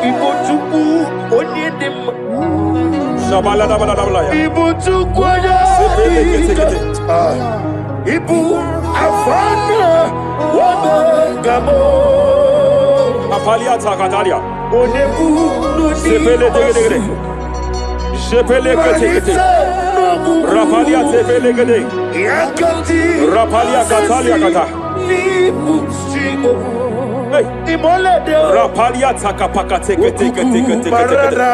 Ibu Tuku, Onyedim, Shabala la balaya. Ibu Tuku, Ibu Afana, Wabagamo, Apalia takatalia. Onebu, Sepele degede. Sepele kete. Rapalia tepele gede. Yakati, Rapalia katalia kata. Ibu Simo, Hey. Imolede, Rapalia takapakate kete. Barada,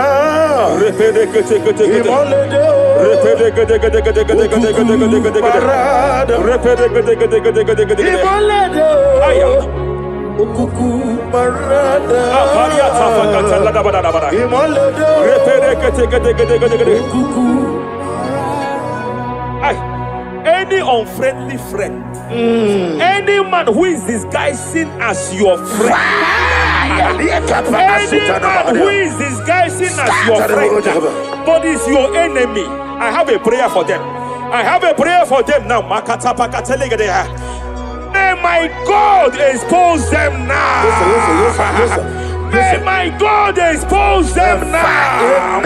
Repede kete. Imolede, Repede kete. Barada, Repede kete. Imolede, Aya. Ukuku Barada, Apalia tapakatala la balaya. Imolede, Repede kete. Ukuku. Any unfriendly friend, any man who is disguising as your friend, any man who is disguising as your friend, but is your enemy, I have a prayer for them. I have a prayer for them now. May my God expose them now. May my God expose them now.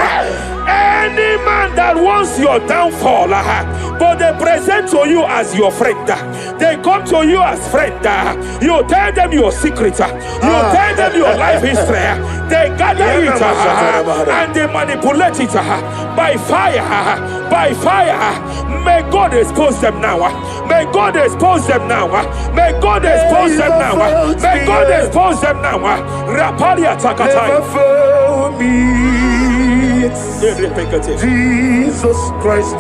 Any man that wants your downfall, but they present to you as your friend, they come to you as friend, you tell them your secret, you tell them your life history, they gather it and they manipulate it by fire. May God expose them now. May God expose them now. May God expose them now. May God expose them now. Rapalia takataya. Jesus Christ,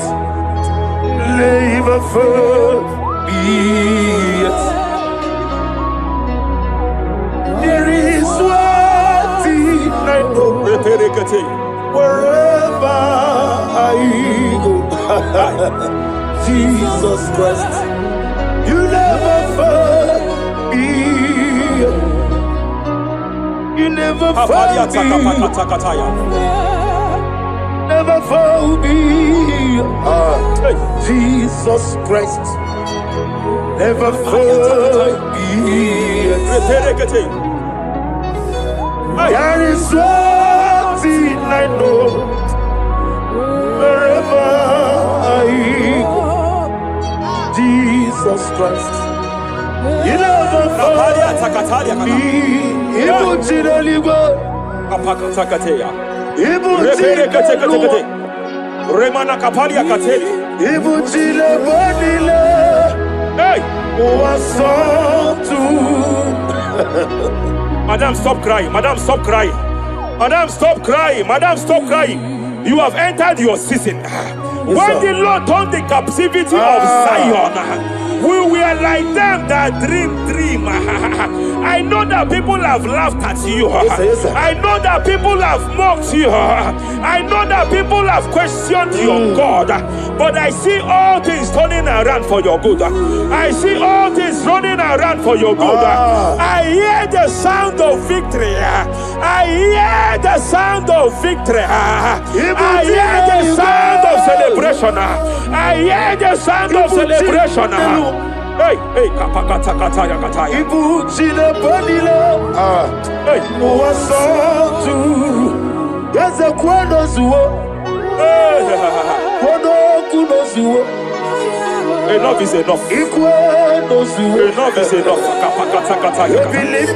never forget. There is one thing I know. Wherever I go, Jesus Christ, you never forget. You never forget. Never found me. Jesus Christ, never found me. There is one thing I know. Wherever I go, Jesus Christ, you never found me. Remana kapalia kateli. Hey! Madam, stop crying. Madam, stop crying. Madam, stop crying. Madam, stop crying. You have entered your season. When the Lord turned the captivity of Zion, we were like them that dream. I know that people have laughed at you. Yes, sir. I know that people have mocked you. I know that people have questioned your God. But I see all things turning around for your good. I see all things running around for your good. I hear the sound of victory. I hear the sound of victory. I hear the sound of celebration. I hear the sound of celebration. Hey, hey, kapakata kataya kataya. Ibu chile panilo. Hey, Muwasotu. Yaza kwano zuo. Kwano kuno zuo. enough is enough. Ikwano zuo. Enough is enough. Kapakata kataya kataya.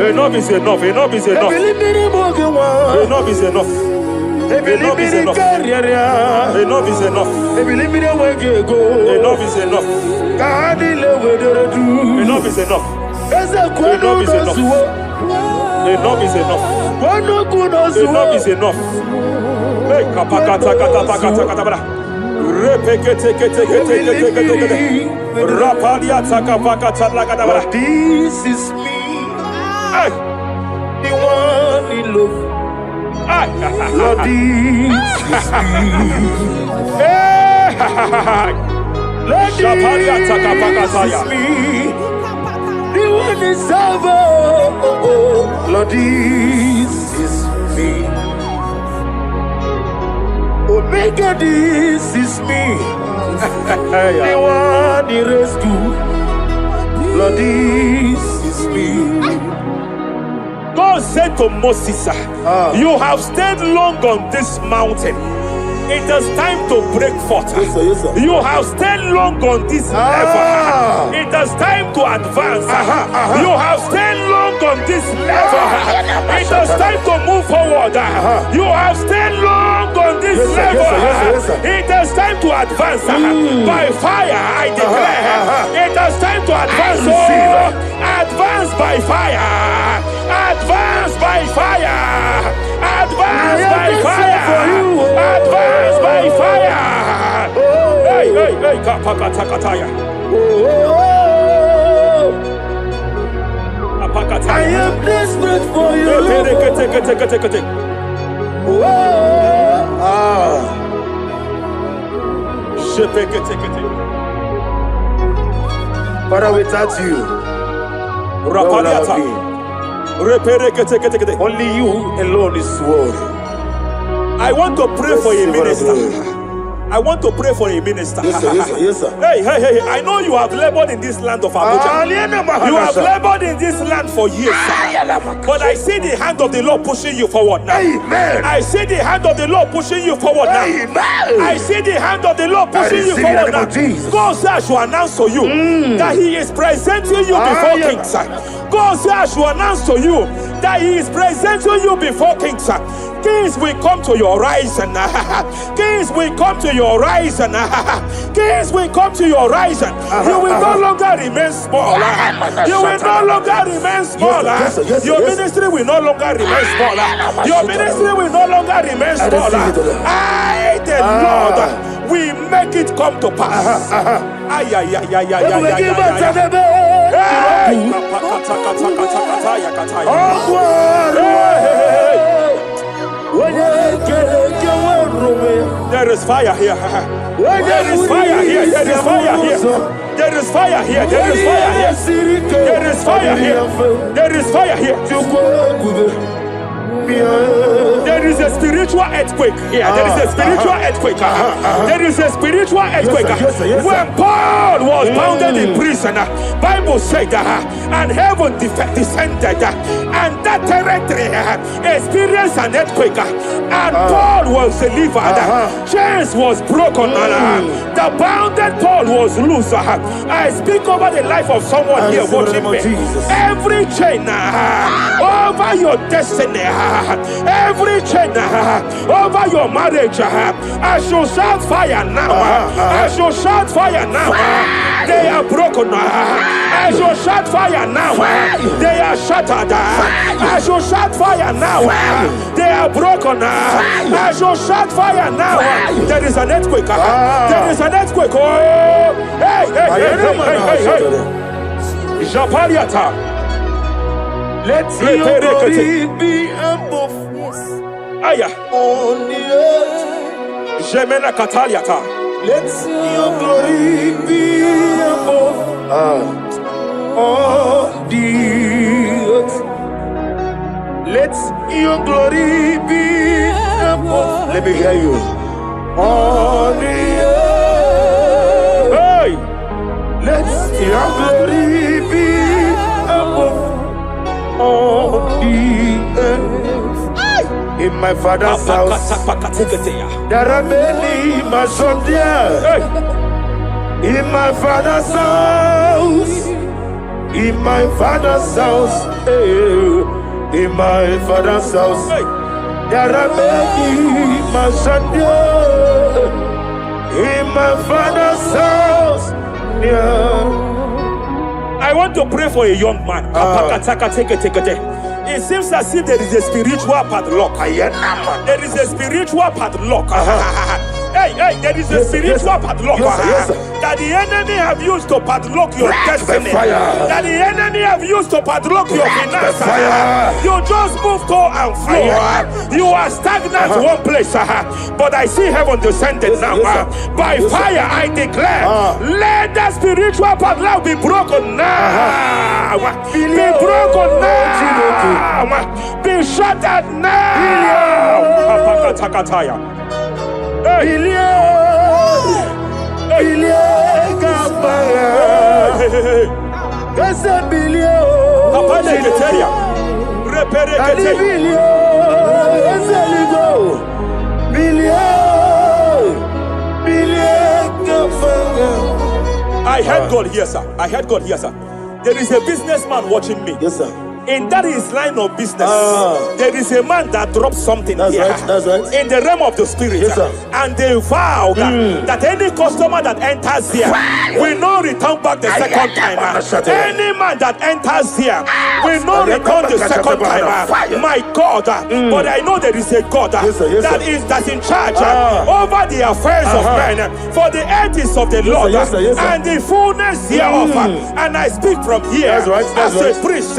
Enough is enough. Enough is enough. Enough is enough. Enough is enough. Enough is enough. Enough is enough. Enough is enough. Enough is enough. Enough is enough. Enough is enough. Hey, kapakata katapakata katabra. Repekete kete kete kete kete kete. Rapalia takapakata lakadabra. This is me. Hey, The one in love. Lord, this is me. hey, Lord, Shapalia this takapakataya. is me. The one is over. Lord, this is me. Omega, this is me. The one in rescue. Lord, this is me. God said to Moses, you have stayed long on this mountain. It is time to break forth. Yes, sir, yes, sir. You have stayed long on this level. It is time to advance. You have stayed long on this level. It is time to move forward. You have stayed long on this Yes, sir, level. yes, sir, yes, sir, yes, sir. It is time to advance. By fire, I declare. It is time to advance. Advance by fire. Advance by fire. Advance by fire. Advance by fire. Hey, hey, hey, kapakatakataya. I am desperate for you. Father, without you, where will I be? Only you alone is worthy. I want to pray for a minister. I want to pray for a minister. Yes, sir, yes, sir, yes, sir. Hey, hey, hey, I know you have labored in this land of Abuja. You have labored in this land for years. But I see the hand of the Lord pushing you forward now. Amen. I see the hand of the Lord pushing you forward now. Amen. I see the hand of the Lord pushing you forward now. God says I should announce to you that He is presenting you before kings. God says I should announce to you that He is presenting you before kings. Kings will come to your rising. Kings will come to your rising. Kings will come to your rising. You will no longer remain small. You will no longer remain small. Your ministry will no longer remain small. Your ministry will no longer remain small. I, the Lord, will make it come to pass. Ay, ay, ay, ay, ay, ay, ay, there is fire here. There is fire here. There is fire here. There is fire here. There is fire here. There is fire here. There is fire here. There is a spiritual earthquake here. There is a spiritual earthquake. There is a spiritual earthquake. When Paul was bounded in prison, Bible said, and heaven descended, and that territory experienced an earthquake, and Paul was delivered. Chains was broken. The bounded Paul was loose. I speak over the life of someone here watching me. Every chain over your destiny, every chain over your marriage, I shall shout fire now. I shall shout fire now. They are broken. I shall shout fire now. They are shattered. I shall shout fire now. They are broken. I shall shout fire now. There is an earthquake. There is an earthquake. Oh, hey, hey, hey, hey, hey, hey. Japaliata. Let your glory be above Aya. on the earth. Jemena Kataliata. Let your glory be above on the earth. Let your glory be above. Let me hear you. On the earth. Hey. Let your glory be above on the earth. In my father's house, there are many mansions there. In my father's house, in my father's house, in my father's house, there are many mansions there. In my father's house, I want to pray for a young man. It seems as if there is a spiritual padlock. There is a spiritual padlock. Hey, there is a spiritual padlock that the enemy have used to padlock your destiny. That the enemy have used to padlock your finances. You just move to and fro. You are stagnant one place, but I see heaven descended now. By fire, I declare, let the spiritual padlock be broken now. Be broken now. Be shattered now. I heard God here, sir. I heard God here, sir. There is a businessman watching me. Yes, sir. In that his line of business, there is a man that drops something here. That's right. In the realm of the spirit. Yes, sir. And they vow that any customer that enters here will not return back the second time. Any man that enters here will not return the second time. My God, but I know there is a God that's in charge over the affairs of men, for the earth is of the Lord and the fullness hereof. And I speak from here as a priest.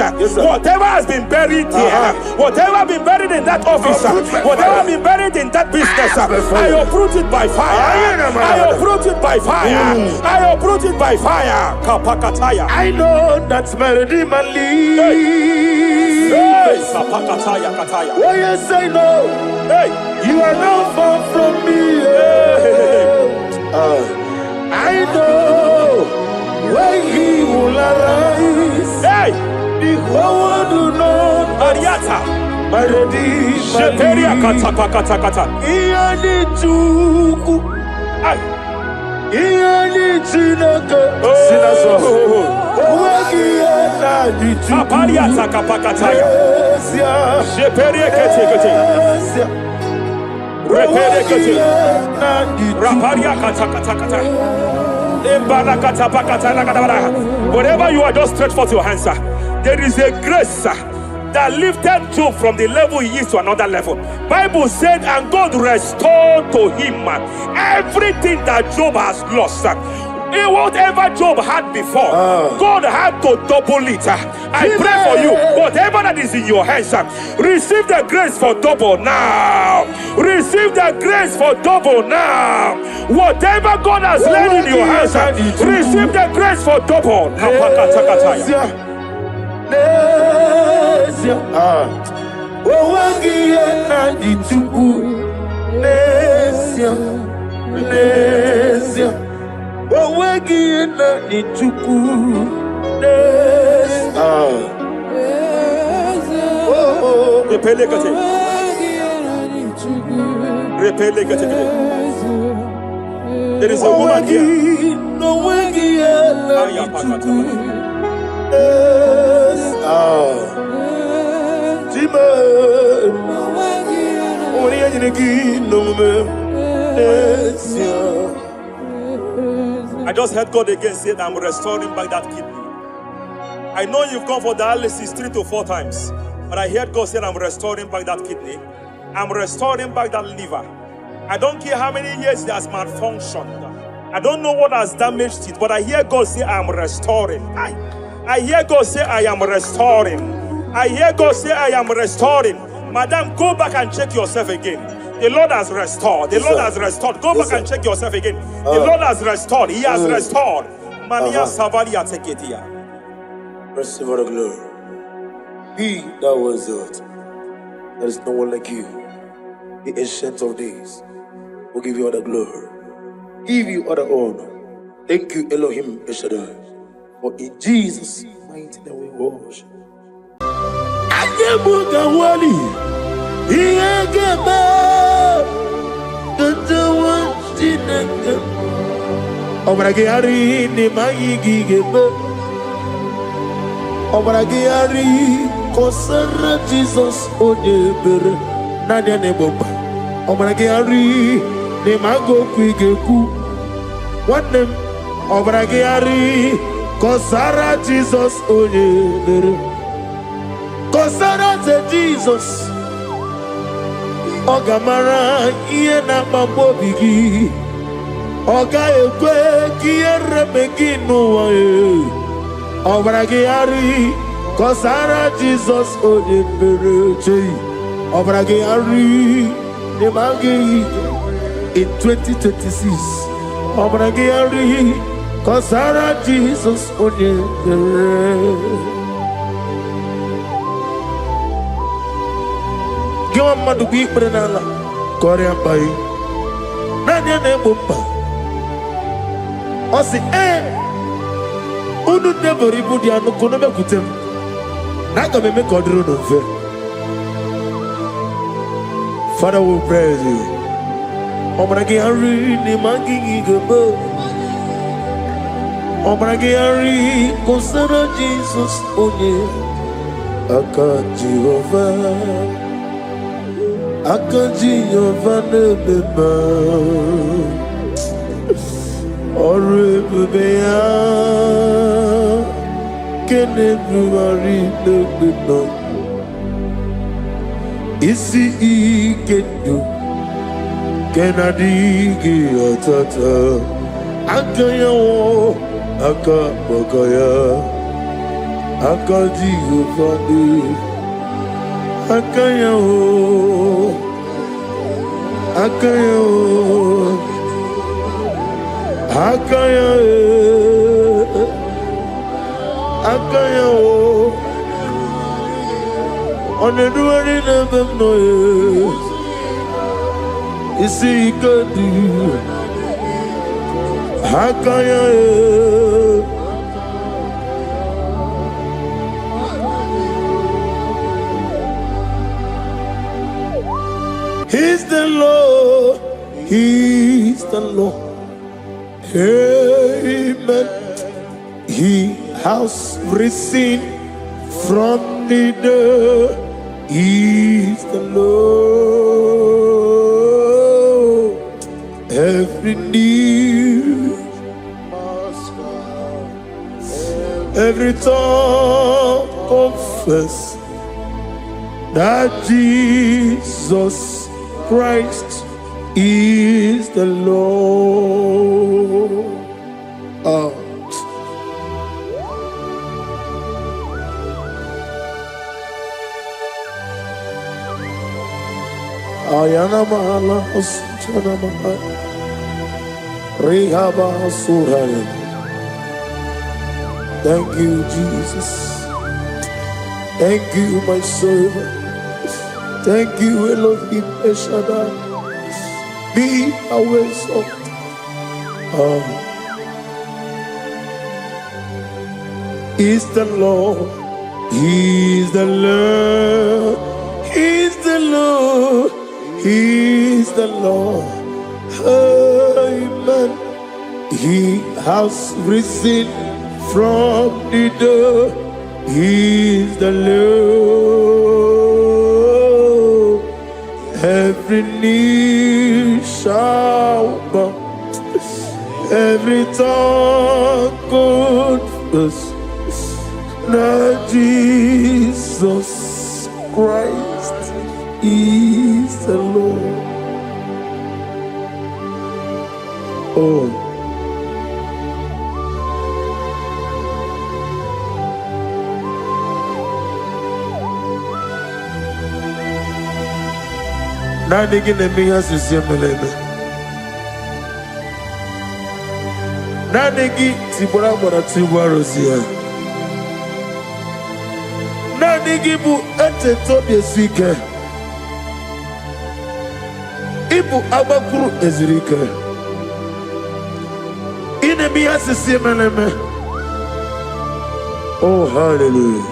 Whatever has been buried here, whatever been buried in that office, whatever been buried in that business, I uproot it by fire. I uproot it by fire. I uproot it by fire. Kapakataya. I know that's melody man leaves. Kapakataya kataya. Oh yes, I know. You are not far from me. I know when he will arise. The whole world do not Ariata. my redeemer. Sheperia kata. Iani chuku. Iani chinaka. Sinaso. Wagiana di chuku. Apariata kapakataya. Sheperia kete. Repere kete. Raparia kata. Wherever you are, just stretch forth your hands, sir. There is a grace that lifted Job from the level he is to another level. Bible said, and God restored to him everything that Job has lost. Whatever Job had before, God had to double it. I pray for you, whatever that is in your hands, receive the grace for double now. Receive the grace for double now. Whatever God has laid in your hands, receive the grace for double. There is a woman here. I just heard God again say that I'm restoring back that kidney. I know you've gone for dialysis 3 to 4 times, but I heard God say I'm restoring back that kidney. I'm restoring back that liver. I don't care how many years it has malfunctioned. I don't know what has damaged it, but I hear God say I'm restoring. I hear God say, I am restoring. I hear God say, I am restoring. Madam, go back and check yourself again. The Lord has restored. The Lord has restored. Go back and check yourself again. The Lord has restored. He has restored. Mania Savalia Teketia. Receive all the glory. He that was it. There is no one like you. The ancient of days will give you all the glory. Give you all the honor. Thank you, Elohim Eshadai. For in Jesus' mighty name we worship. Obragari ni magigi gebe. Obragari kosara Jesus odebere nadia ne bomba. Obragari ni mago kwigeku. Wanem obragari kosara Jesus odebere. Kosara te Jesus. Ogamara iye na mambo bigi. Oga ekwe kiere meginu wae. Obragari kosara Jesus odebere. Obragari ne magi in 2026. Obragari kosara Jesus odebere. Give madu bi prenala Korea bai Nadia ne bomba Osi Unu nebori budi anu kono me kutem Naga me kodro no fe. Father, we praise you. Obragi ari ni mangi gebo Obragi ari kosara Jesus onye Aka Jehovah Akaji Yovanebeba Orebeya Kenebuari Nebeba Isi Ikedu Kenadigi Atata Akayawo Akabakaya Akaji Yovane Akayawo Akayawo Akayawo Akayawo Oneduari nebemnoye Isi ikadu Akayawo He's the Lord, He's the Lord. Amen. He has risen from the dead. He's the Lord. Every knee, every tongue confess that Jesus Christ is the Lord. Ayana mahala osana mahala Rehaba suraya. Thank you, Jesus. Thank you, my servant. Thank you, Elohim Eshadai. Be our exalted. He's the Lord. He's the Lord. He's the Lord. He's the Lord. Amen. He has risen from the dead. He's the Lord. Every knee shall bow, every tongue confess that Jesus Christ is the Lord. Nani gine mi asisi meleme. Nani gi tibora bora tibora sia. Nani gi bu ete tobi sike. Ibu abakuru ezirike. Ine mi asisi meleme. Oh, hallelujah.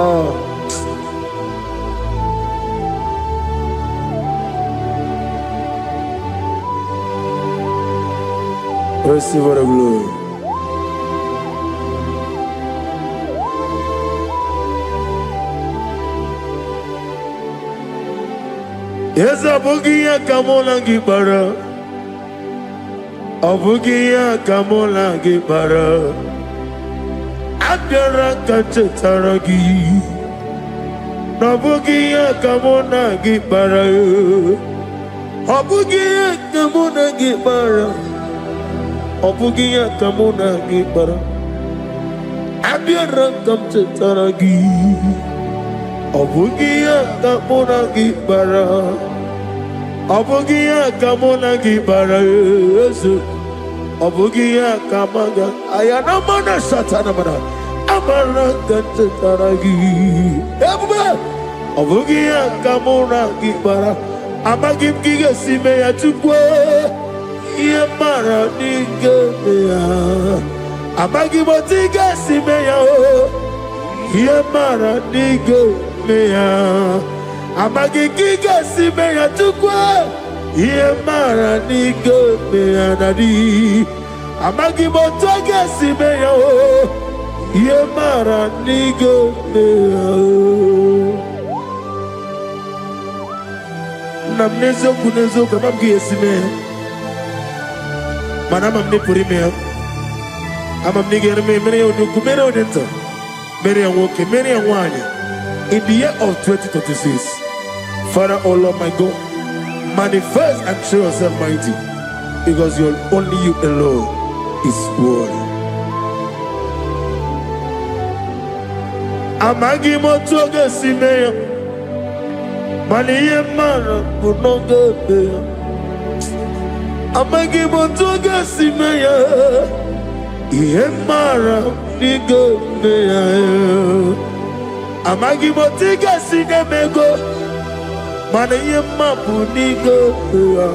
Oh. Receive the glory. Yes, Abugia Kamola Gibara. Abugia Kamola Gibara. Abdara Kachetaragi. Nabugia Kamona Gibara. Abugia Kamona Gibara. Abugia Kamona Gibara. Abdara Kachetaragi. Abugia Kamona Gibara. Abugia Kamona Gibara. Abugia Kamaga. Ayana Mana Satana Mana. Amara Kachetaragi. Abugia Kamona Gibara. Amagim Giga Simeya Tukwe. Yemara Nigemeya. Amagimotiga Simeya. Yemara Nigemeya. Amagigiga Simeya Tukwe. Yemara Nigemeya Nadi. Amagimotoga Simeya. Yemara Nigemeya. Namnezo kunezo kamamgi Yesime. Manama mne purime. Amamni germe mene onuku mene onenta. Mene anwoke mene anwanya. In the year of 2026, Father, oh Lord my God, manifest and show yourself mighty, because only you alone is worthy. Amagi motoga simeya, maniye mara kunoga beya. Amagi motoga simeya, iye mara niga beya. Amagi motiga sinemego, maniye mapu niga beya.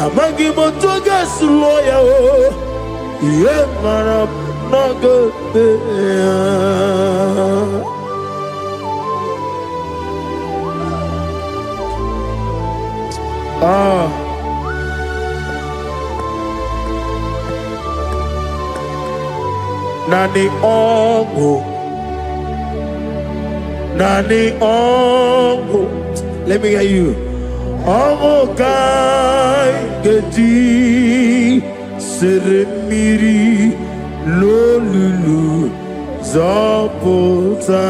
Amagi motoga suloya, iye mara noga beya. Nani ongo, nani ongo. Let me hear you. Ongo kai geti seremiri lolulu zapota.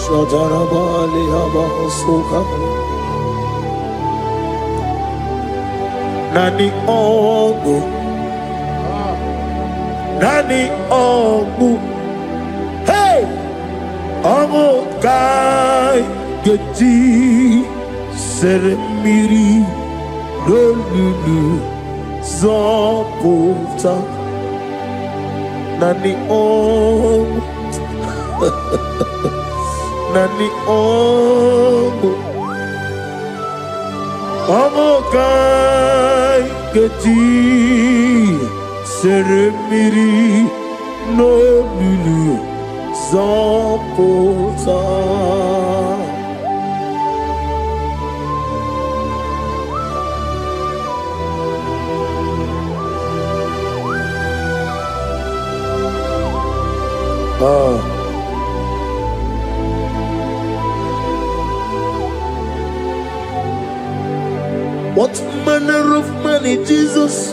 Shadarabali Abasuka Nani Ogu Nani Ogu. Hey! Ogu Kai Geti Seremiri Lolulu Zapota Nani Ogu. Nani ongo, ongo kai geti seremiri no lulu zapota. What manner of money, Jesus?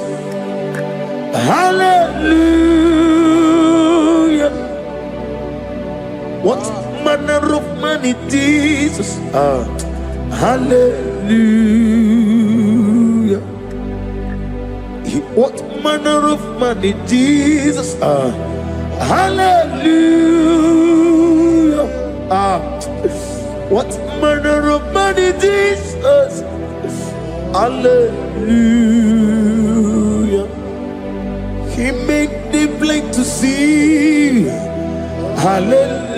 Hallelujah. What manner of money, Jesus? Hallelujah. What manner of man is Jesus? Hallelujah. What manner of man is Jesus? Hallelujah. He made the blind to see. Hallelujah.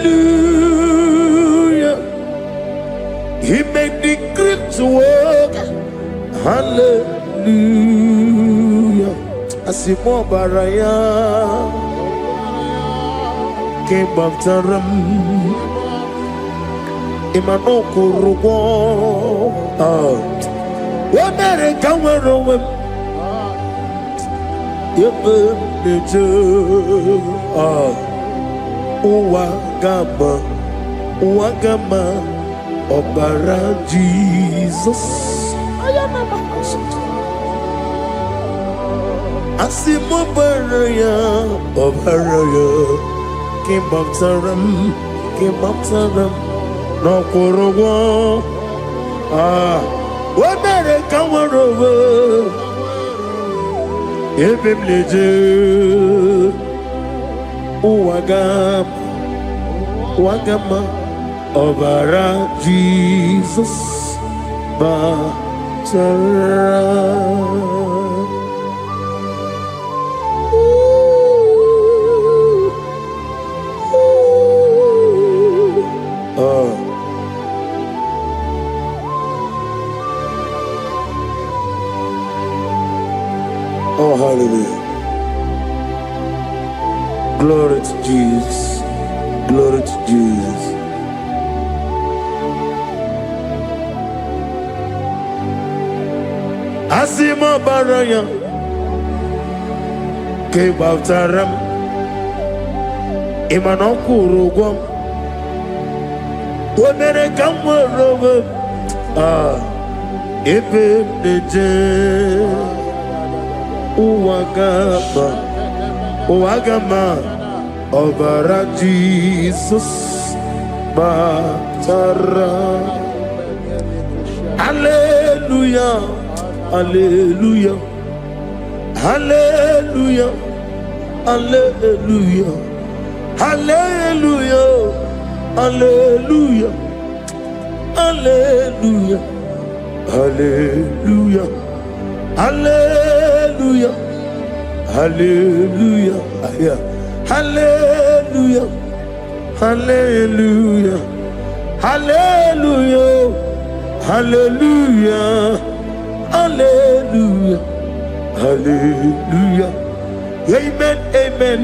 He made the crippled to walk. Hallelujah. Asimo baraya came after him. Imano kurugo. America were Uwagama Obara Jesus. Asimo baraya Obaraya came after him. No kurugo. America were Ebemleje Uwagama Obara Jesus Batara. Oh, hallelujah. Glory to Jesus. Glory to Jesus. Asima baraya came after him. Imanokuru Womere kamwaro Ebeneje Uwagama Obara Jesus Batara. Hallelujah, hallelujah, hallelujah, hallelujah, hallelujah, hallelujah, hallelujah, hallelujah, hallelujah, hallelujah, hallelujah, hallelujah, hallelujah, hallelujah, hallelujah, hallelujah. Amen, amen,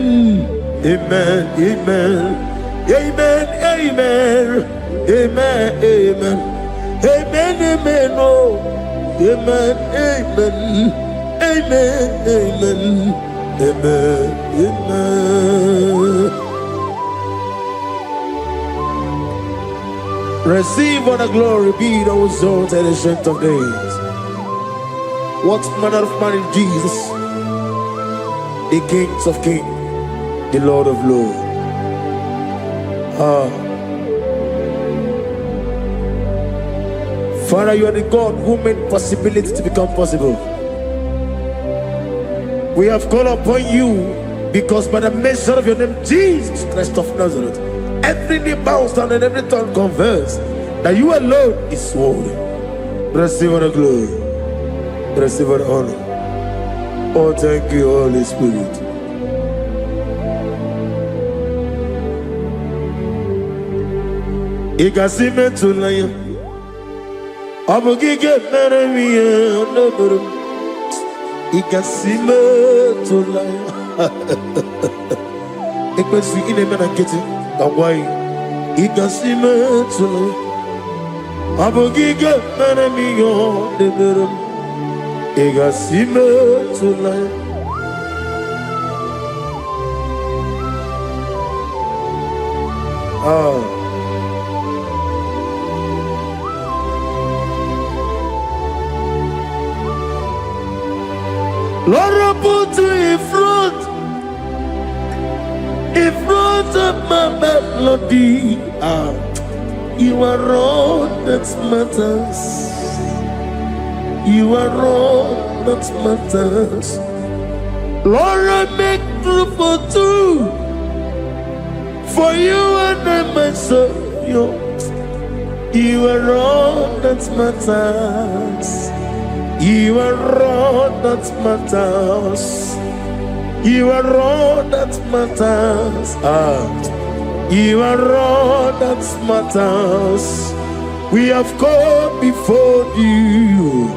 amen, amen, amen, amen, amen, amen, amen, amen, oh, amen, amen, amen, amen, amen, amen. Receive all the glory, be thou exalted in the strength of days. What manner of man is Jesus? The Kings of Kings, the Lord of Lords. Father, you are the God who made possibility to become possible. We have called upon you because by the measure of your name, Jesus Christ of Nazareth, every knee bows down and every tongue confess that you alone is worthy. Receive all the glory. Receive all the honor. Oh, thank you, Holy Spirit. Ikasime tulaya, abugige meremiye onaburu. Ikasime tulaya. Ikwesu inemena kiti kawai. Ikasime tulaya, abugige meremiye onaburu. Ikasime tulaya. Lord, I put you in front of my melody. You are all that matters. You are all that matters. Lord, I make room for two. For you and I myself, you are all that matters. You are all that matters. You are all that matters. You are all that matters. We have come before you.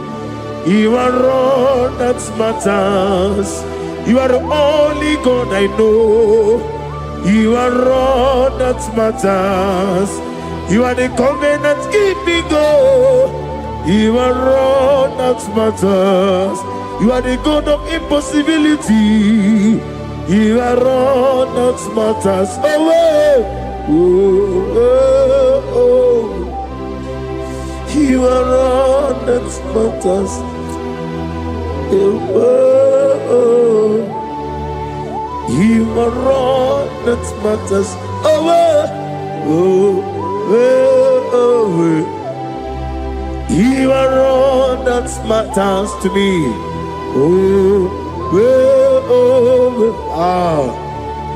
You are all that matters. You are the only God I know. You are all that matters. You are the covenant keeping God. You are all that matters. You are the God of impossibility. You are all that matters. You are all that matters. You are all that matters. You are all that matters to me.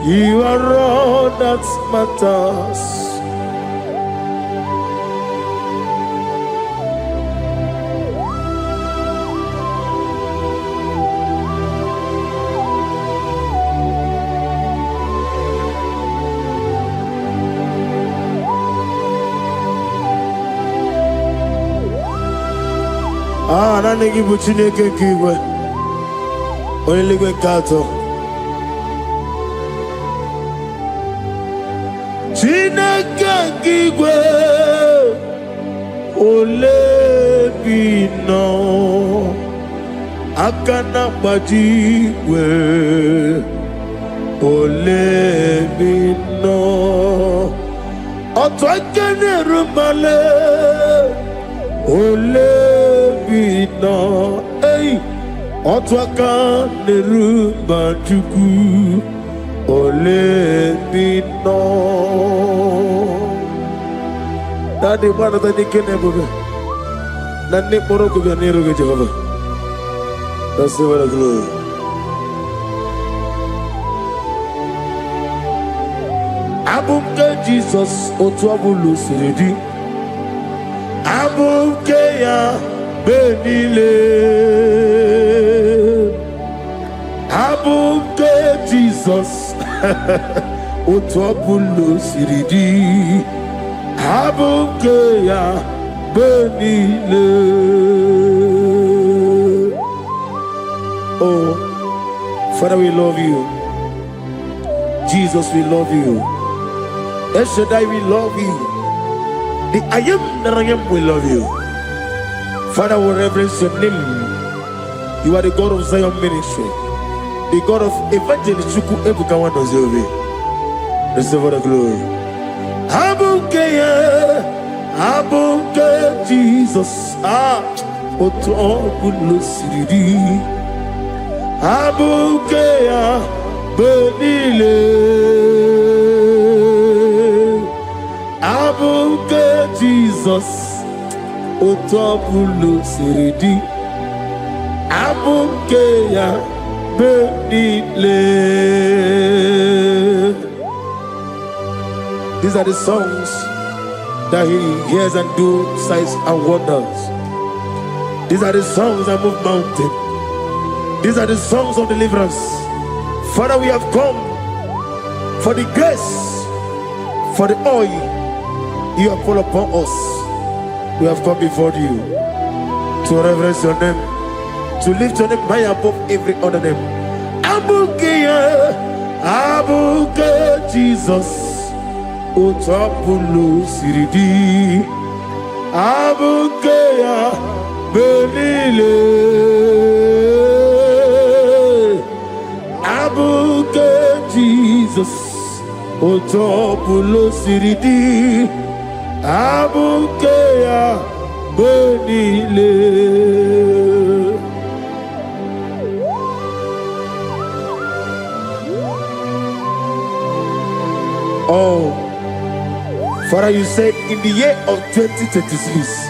You are all that matters. Nani gibu Chineke kigwe Oyeligwe kato Chineke kigwe Olebino Akana bajigwe Olebino Otwakene rumale Olebino, hey, Otwaka nerumba juku, Olebino. Daddy, what are the Nikanebe? Nani Morocco Ganero Jehovah. That's the word of glory. Abumka Jesus, Otwabulu Siridi. Abukeya benile Abuke Jesus Otwabulu siridi Abukeya benile. Oh, Father, we love you. Jesus, we love you. El Shaddai, we love you. The I am that I am will love you. Father, we reverence your name. You are the God of Zion ministry, the God of Evangelist Chuku Ebukawa Nozovi. Receive all the glory. Abuke Jesus. Oto Bulu Siridi. Abuke Benile. Abuke Jesus, Otobulu Siridi, Abuke ya Benile. These are the songs that he hears and do signs and wonders. These are the songs that move mountains. These are the songs of deliverance. Father, we have come for the grace, for the oil you have poured upon us. We have come before you to reverence your name, to lift your name high above every other name. Abuke Jesus, Otapulu Siridi, Abuke Benile, Abuke Jesus, Otapulu Siridi, Abukeya Benile. Oh, Father, you said in the year of 2026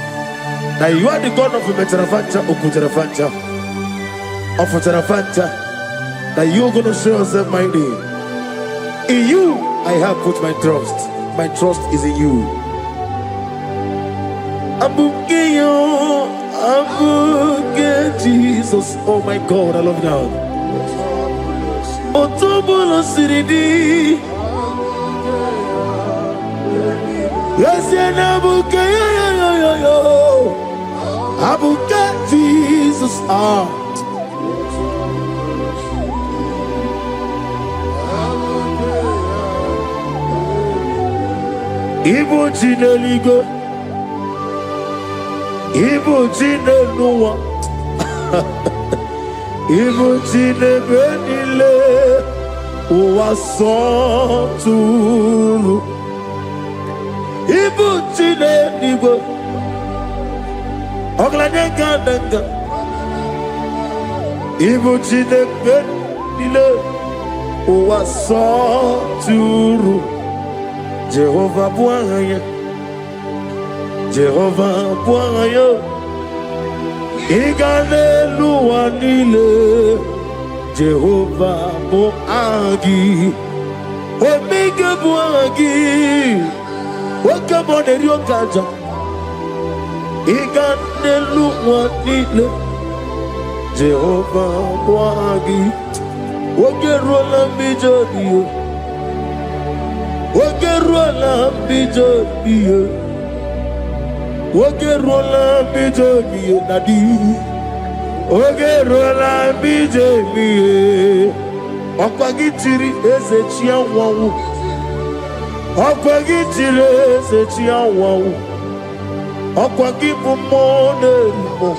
that you are the God of Metarafancha, Okutarafancha, of Tarafancha, that you're going to show yourself mighty. In you, I have put my trust. My trust is in you. Abukeyo, Abuke Jesus. Oh my God, I love you now. Otobulo Siridi. Yes, Abuke, Abuke Jesus. Ibu Chineligo, Ibu Chinenuwa, Ibu Chinebenile, Uwasotulu, Ibu Chineligo, Oglanenga, Ibu Chinebenile, Uwasotulu. Jehovah Bwaya, Jehovah Bwaya, Igale Luanile, Jehovah Boagi, Omega Boagi, Wakabone Ryokaja, Igale Luanile, Jehovah Boagi, Wakerola Mijodio. Wogerola bijobiye, Wogerola bijobiye nadi, Wogerola bijobiye. Okwagitiri ezechi anwawu, Okwagitiri ezechi anwawu, Okwagibu monerimo,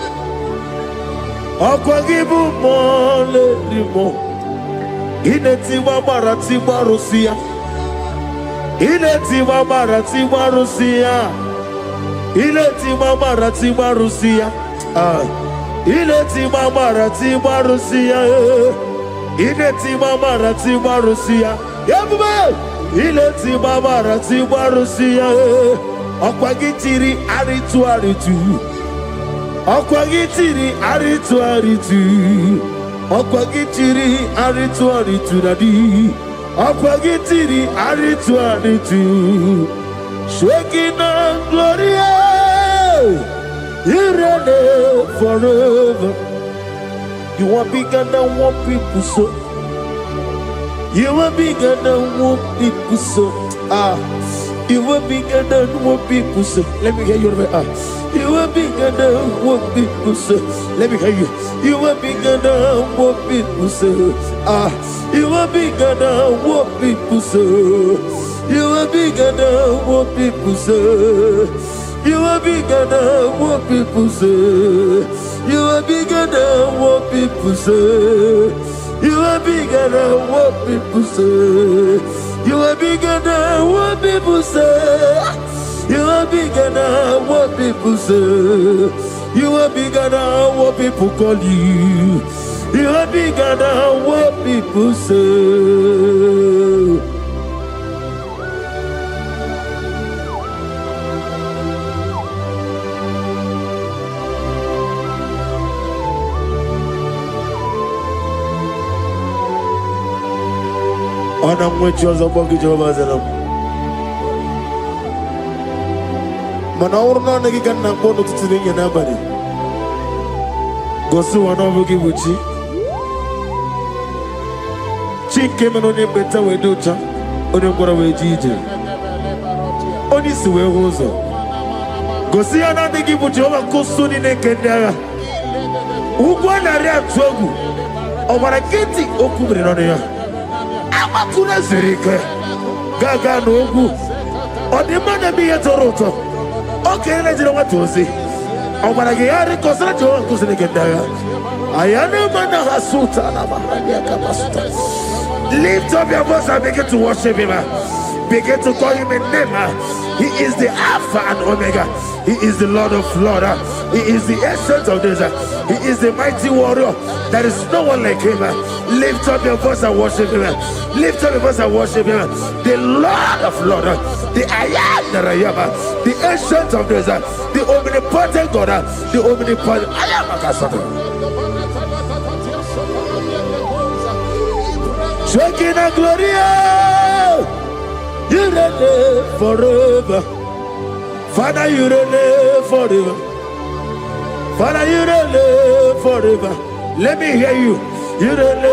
Okwagibu monerimo. Inetiwa maratiwa Rusia. Iletiwa maratiwa Rusia. Iletiwa maratiwa Rusia. Iletiwa maratiwa Rusia. Iletiwa maratiwa Rusia. Yabube. Iletiwa maratiwa Rusia. Okwagitiri aritu. Okwagitiri aritu. Okwagitiri aritu nadi. Akwagitiri aritu. Shaking gloria, you reign forever. You are bigger than what people so. You are bigger than what people so. You are bigger than what people say. Let me hear you. You are bigger than what people say. Let me hear you. You are bigger than what people say. You are bigger than what people say. You are bigger than what people say. You are bigger than what people say. You are bigger than what people say. You are bigger than what people say. You are bigger than what people say. You are bigger than what people say. You are bigger than what people call you. You are bigger than what people say. Ona mwechoza bogi Jehovah Zelam. Mana urno negi kanna bono tutunya nabari. Gosu wana bogi buchi. Chike menone beta wedocha. Oni mkora wejije. Oni siwe hozo. Gosi ana negi buchi oba kusuni nekendara. Ugwa na rea tuogu. Obara keti okumri none ya. Amakuna zirike gaga n'ogwu ọdịmma mi yetoroto oke na-ejiri nwata ozi ọ gwara gị ya rịkọsara Jehova nkụziri gị ndị agha ayana mana ha suta na mahali akapasuta. Lift up your voice and begin to worship him. Begin to call him a name. He is the Alpha and Omega. He is the Lord of Lords. He is the Ancient of Days. He is the mighty warrior. There is no one like him. Lift up your voice and worship him. Lift up your voice and worship him. The Lord of Lords, the I am that I am, the Ancient of Days, the omnipotent God, the omnipotent I am. Shekinah Gloria, you reign forever. Father, you reign forever. Father, you reign forever. Let me hear you. You reign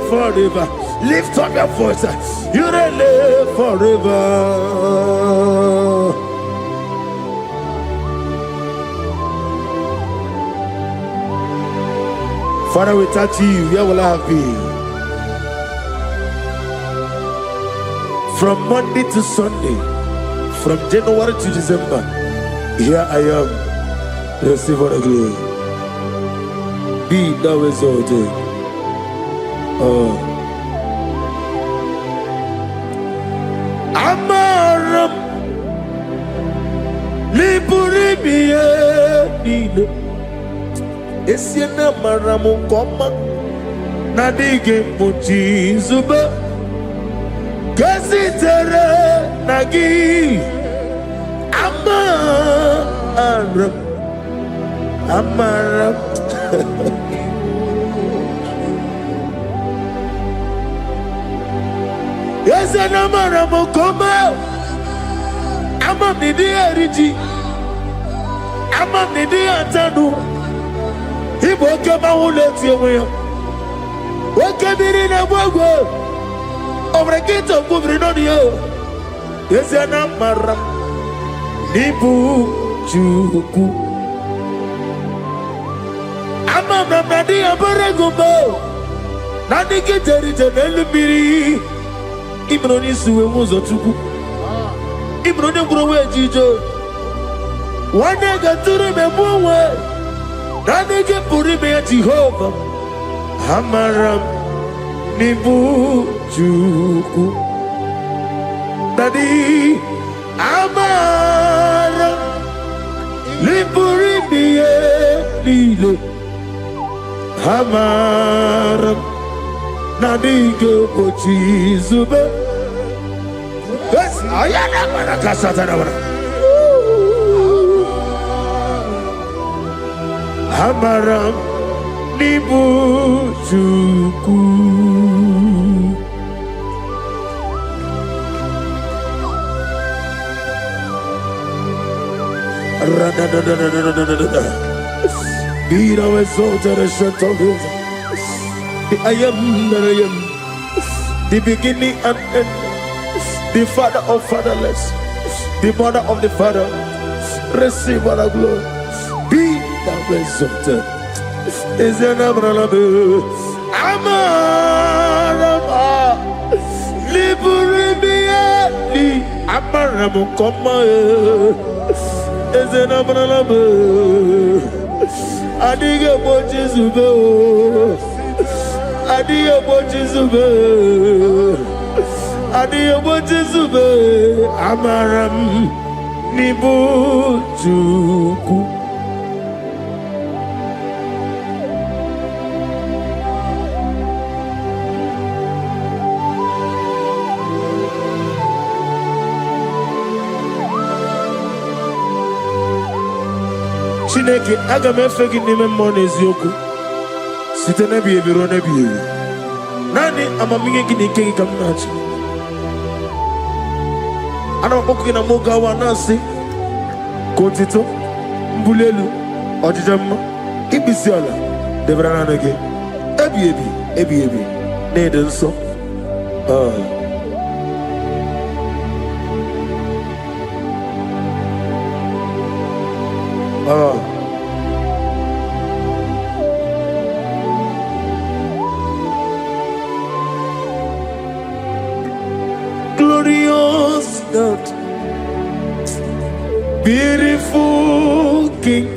forever. Lift up your voice. You reign forever. Father, without you, where will I be? From Monday to Sunday, from January to December, here I am. Receive all the glory. Be thou exalted. Amaram Liburimiye Nino Esiena Maramu Koma Nadige Muchi Zuba Kasitere Nagi Amaram Yes, and Amaram Koma Amam Nidi Eriji Amam Nidi Antanu He woke up my whole way. What can be in a world over a gate of moving on you? Yes, and Amaram Nibu Chuku Amam Nadi Abaragumbo Nadi Kiteri Janelli Ibroni suwe muzo tuku Ibroni kurowe jijo Wane gaturi me muwe Nane ke puri me Jehovah Hamaram Nibu Juku Nadi Amaram Nipuri me Lilo Hamaram Nadige Pochi Zube. Yes, I am a Casatana. Hamaram Nibu Juku. Be thou exalted and shut of his. I am that I am, the beginning and end, the father of fatherless, the mother of the father. Receive all the glory. Be thou exalted. Is an Abraham? Amaram, Liburibi, Amaram, Koma, is an Abraham. I dig a watch is Adiyo Bojizube Amaram Nibu Juku. Chineke aga m efe gị n'ime mmụọ na eziokwu site na ebighị ebi ruo na ebighị ebi. Naanị amamihe gị na ike gị ka m na-achị. Ana m akpọkụ gị na m oge awa na-asị ka otito, mbuli elu, ọjịja mma, ikpisi ala debere naanị gị ebighị ebi ebighị ebi na-ede nsọ. Glorious God, beautiful King,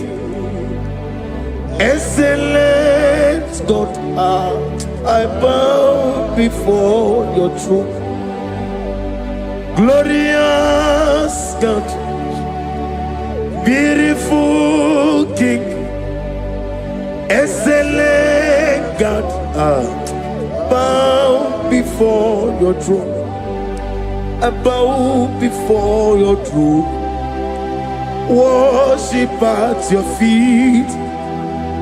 excellent God, I bow before your throne. Glorious God, beautiful King, excellent God, bow before your throne. I bow before your throne, worship at your feet.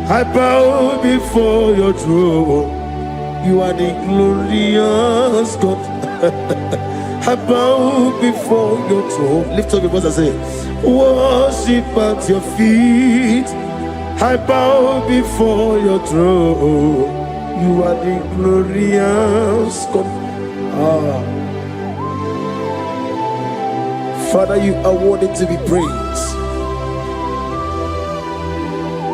I bow before your throne, You are the glorious God. I bow before your throne. Lift up your voice and say, worship at your feet. I bow before your throne. You are the glorious God. Father, you are worthy to be praised.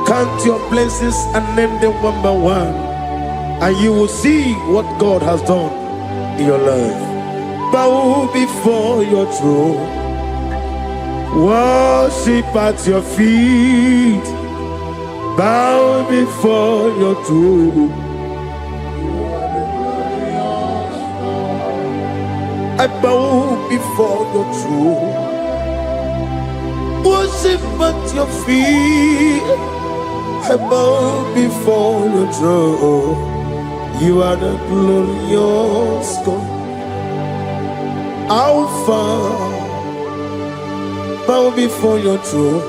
Count your blessings and name them one by one, and you will see what God has done in your life. Bow before your throne, worship at your feet. Bow before your throne. I bow before your throne, worship at your feet. I bow before your throne. You are the glorious God. Alpha, bow before your throne,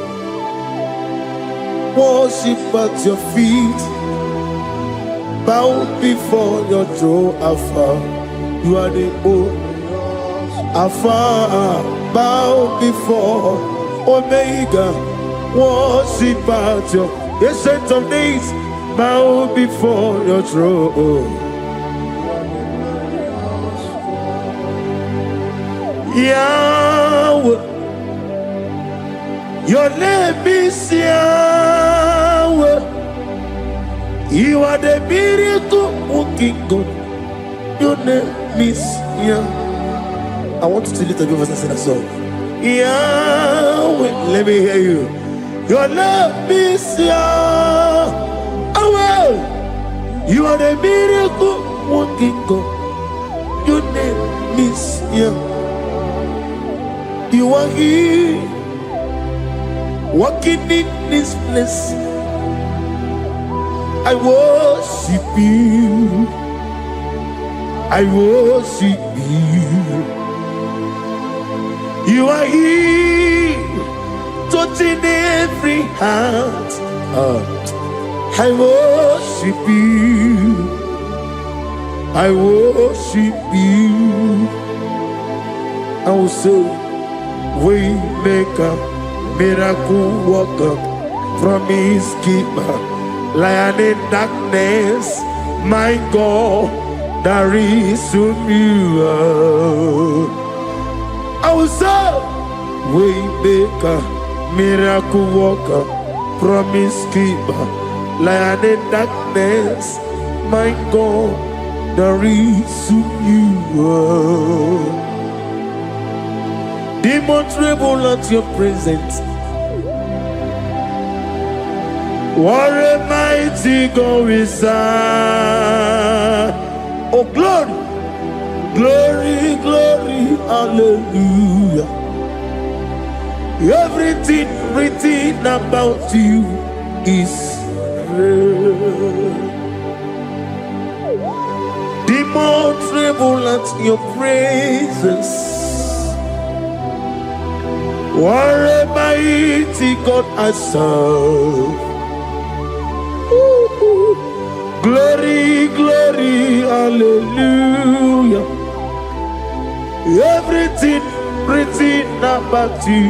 worship at your feet. Bow before your throne, Alpha. You are the old Alpha. Bow before Omega, worship at your Ancient of Days. Bow before your throne. Yahweh, your name is Yahweh. You are the miracle working God. Your name is Yahweh. I want you to lift up your voice and sing a song. Yahweh, let me hear you. Your name is Yahweh. You are the miracle working God. Your name is Yahweh. You are here, walking in this place. I worship you. I worship you. You are here, touching every heart. I worship you. I worship you. I will say, Waymaker, miracle worker, promise keeper, lion in darkness, my God, there is you. I will say, Waymaker, miracle worker, promise keeper, lion in darkness, my God, there is you. Demons tremble at your presence. What a mighty God we serve. Oh, glory, glory, glory, hallelujah. Everything written about you is real. Demons tremble at your presence. What a mighty God I serve. Glory, glory, hallelujah. Everything written about you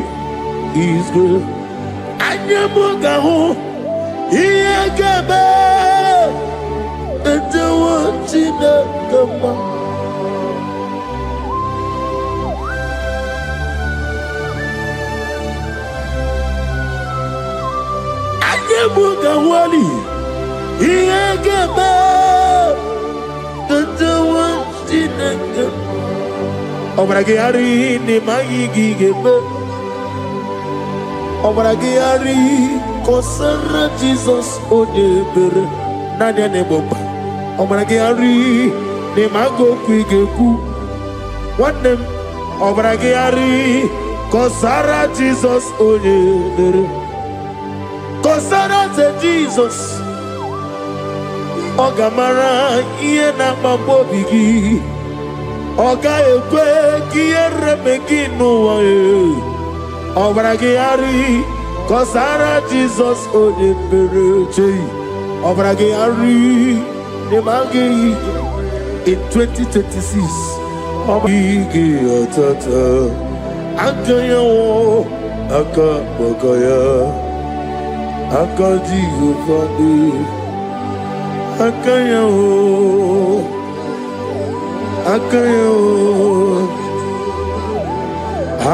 is good. Anyamugaho, Iyagaba, and the one Chinagama. Mugawali, Iyagaba, Katawa, Chinaga, Obragiari, Nimagi Gebe, Obragiari, Kosara Jesus, Odeber, Nadia Neboba, Obragiari, Nimago Quigeku, one name, Obragiari, Kosara Jesus, Odeber. Kosara Jesus, Ogamara, Iena Mambobigi, Oga Ekwe, Kiere Megino, Obragiari, Kosara Jesus, Odebereche, Obragiari, in 2026. Akayawo, Akabakaya, Akaji Ufadi, Akayawo, Akayawo,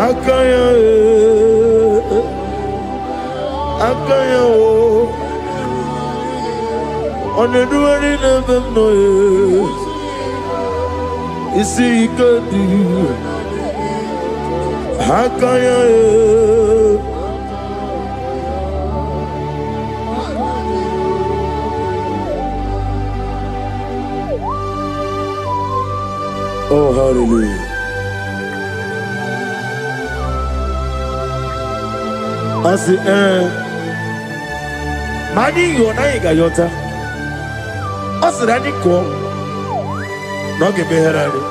Akayawo, Akayawo, on the dwelling of the noise, you see, God. Hakaya, oh hallelujah. As the money you na igayota. As the rani ko, no give me herani.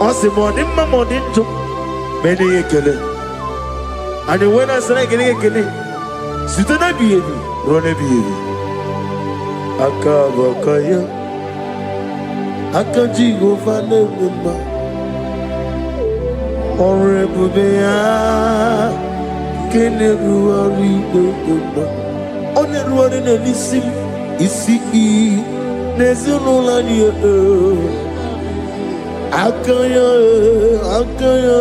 Ose morning to many ekele. And when I say ekele, sitana biyebi, rone biyebi. Akabakaya, akaji govane mama. Orebubea, kene ruari mama. One ruari ne lisim, isi nezululani. Akaya, Akaya,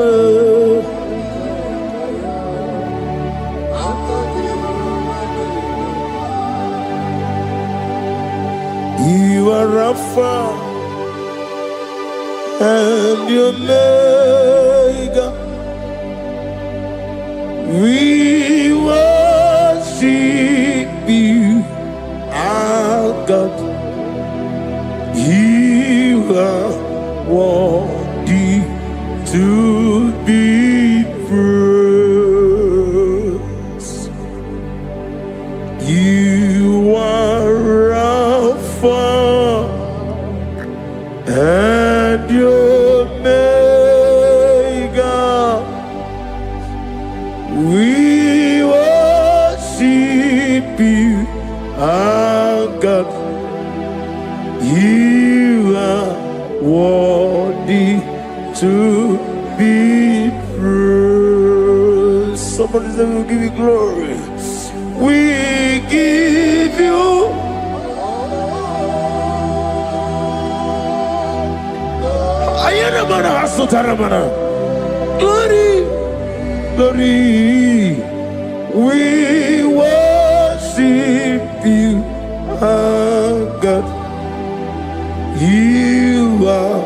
you are Rapha and your Omega. We worship you, our God. You are worthy to be praised. You are Alpha and Omega. We worship you, our God. You are worthy to be praised. Somebody say, we'll give you glory. We give you glory, glory. We worship you, our God. You are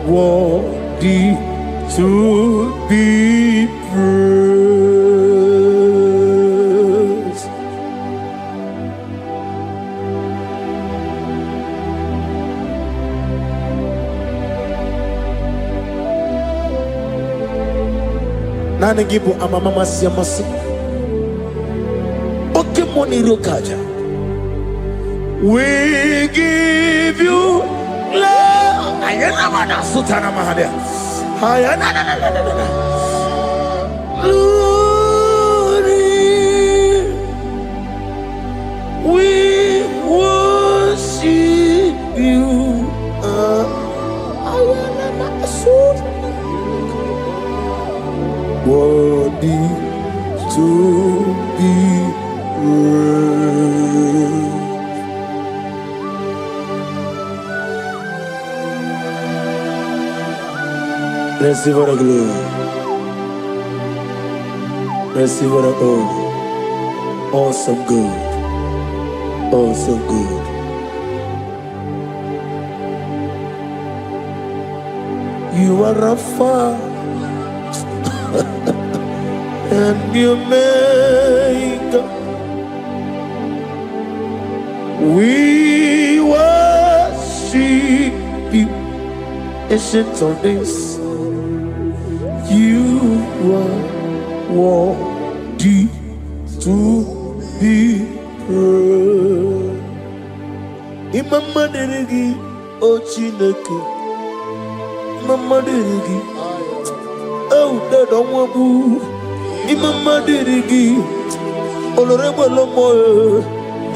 worthy to be praised. Nana gibu amamama siamasi. Oke moni rokaja. We give you love. Ayana mana sutana mahadia. Ayana na. Glory. We worship you. Ayana mana sutana. Worthy to be praised. Receive the glory. Receive the honor. Awesome God. Awesome God. You are Rapha and the Omega. We worship you, ancient of days. You are worthy to be praised. Imama deregi o Chineke. Imama deregi o Dadonwabu. Imama deregi olorebo lomo.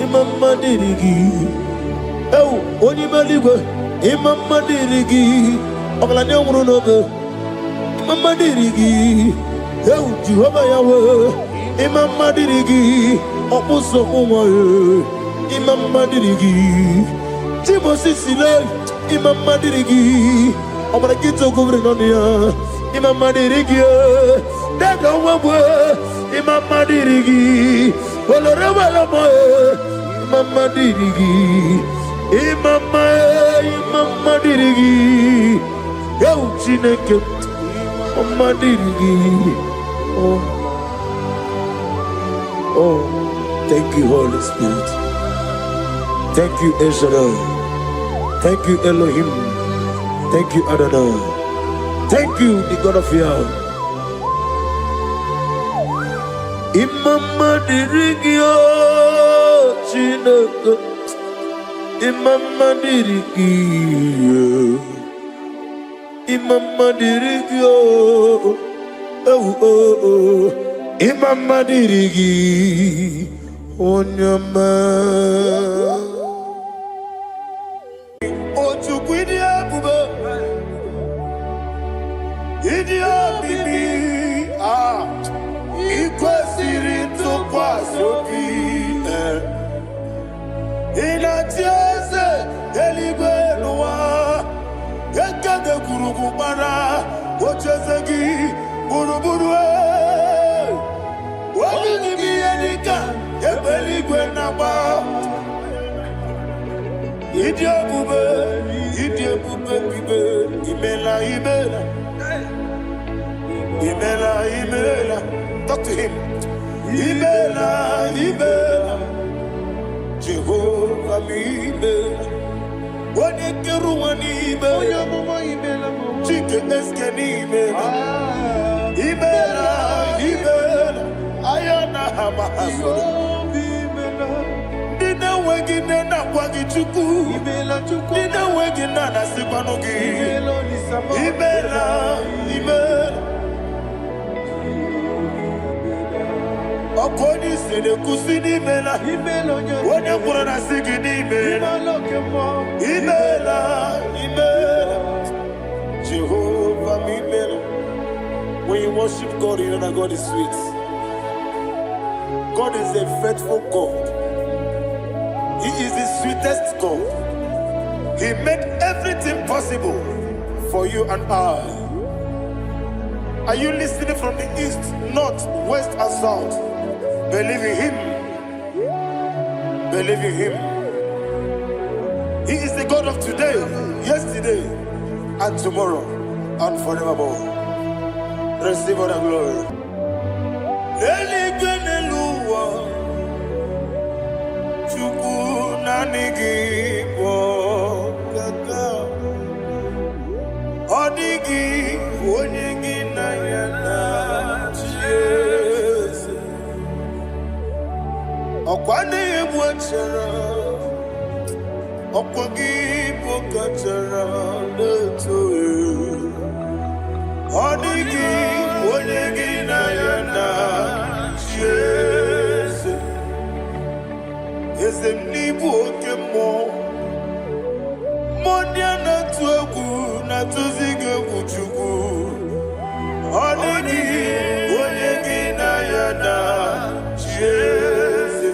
Imama dirigi. Oh, only Maligo. Imama dirigi. Obalanya Murunobe. Imama dirigi. Oh, Jehovah Yahweh. Imama dirigi. Opuso Umaye. Imama dirigi. Timo Sisile. Imama dirigi. Obalakito Kubrinonia. Imama dirigi. Dada Wawe. Imama dirigi. Olorewala moe. Imama dirigi. Imama dirigi. Yo Chineke. Imama dirigi. Oh, thank you, Holy Spirit. Thank you, Ancestral. Thank you, Elohim. Thank you, Adonai. Thank you, the God of Yah. Imama dirigio, Chineke. Imama dirigio. Imama dirigio. Oh. Imama dirigi. Onyama. Otukwidia bube. Idia bibi. Ikwesiri tukwasopi. Inatieze eligwe nuwa. Ekade kurukubara. Ochezegi buruburu. Wabini biyenika. Ebeligwe naba. Idia bube bibe. Imela. Talk to him. Imela. Jehovah Imela. Wanekeru Imela. Chike eske Imela. Ayana Hamahaso. Nina wegine na kwagi chuku. Nina wegine na sikwanogi. Imela. Okoni sede kusini mela. Wone kurana sigini mela. Imela. Jehovah Imela. When you worship God, you know that God is sweet. God is a faithful God. He is the sweetest God. He made everything possible for you and I. Are you listening from the east, north, west, and south? Believe in him. He is the God of today, yesterday, and tomorrow, and forevermore. Receive all the glory. Okwani ebwachara, okwagi pokachara letoe. Odigi onyegi na yana Jesu. Eze mnibu okemo. Monia na tuegu na tuzige kuchugu. Odigi onyegi na yana Jesu.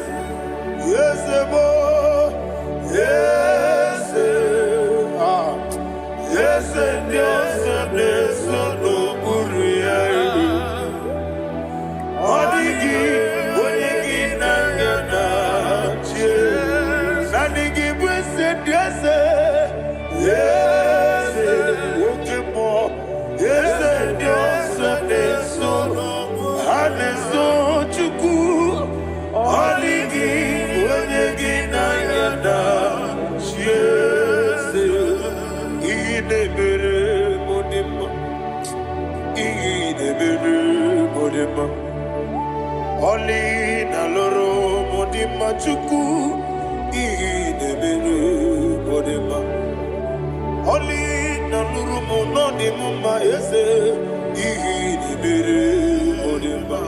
Oli na loro modima chuku idebere modima. Oli na loro monodima ese idebere modima.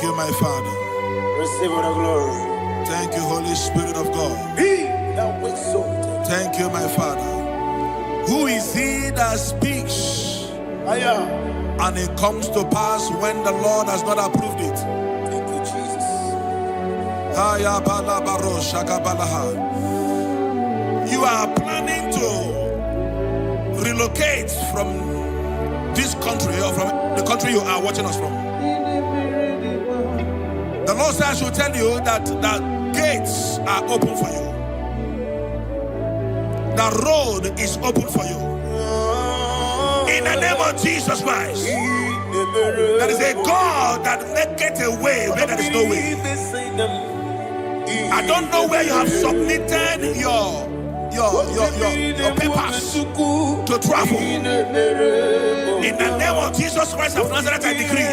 you, my Father. Receive all the glory. Thank you, Holy Spirit of God. Be thou exalted. Thank you, my Father. Who is he that speaks and it comes to pass when the Lord has not approved it? Thank you, Jesus. You are planning to relocate from this country or from the country you are watching us from. The Lord says I should tell you that the gates are open for you. The road is open for you. In the name of Jesus Christ. There is a God that maketh a way where there is no way. I don't know where you have submitted your papers to travel. In the name of Jesus Christ of Nazareth, I decree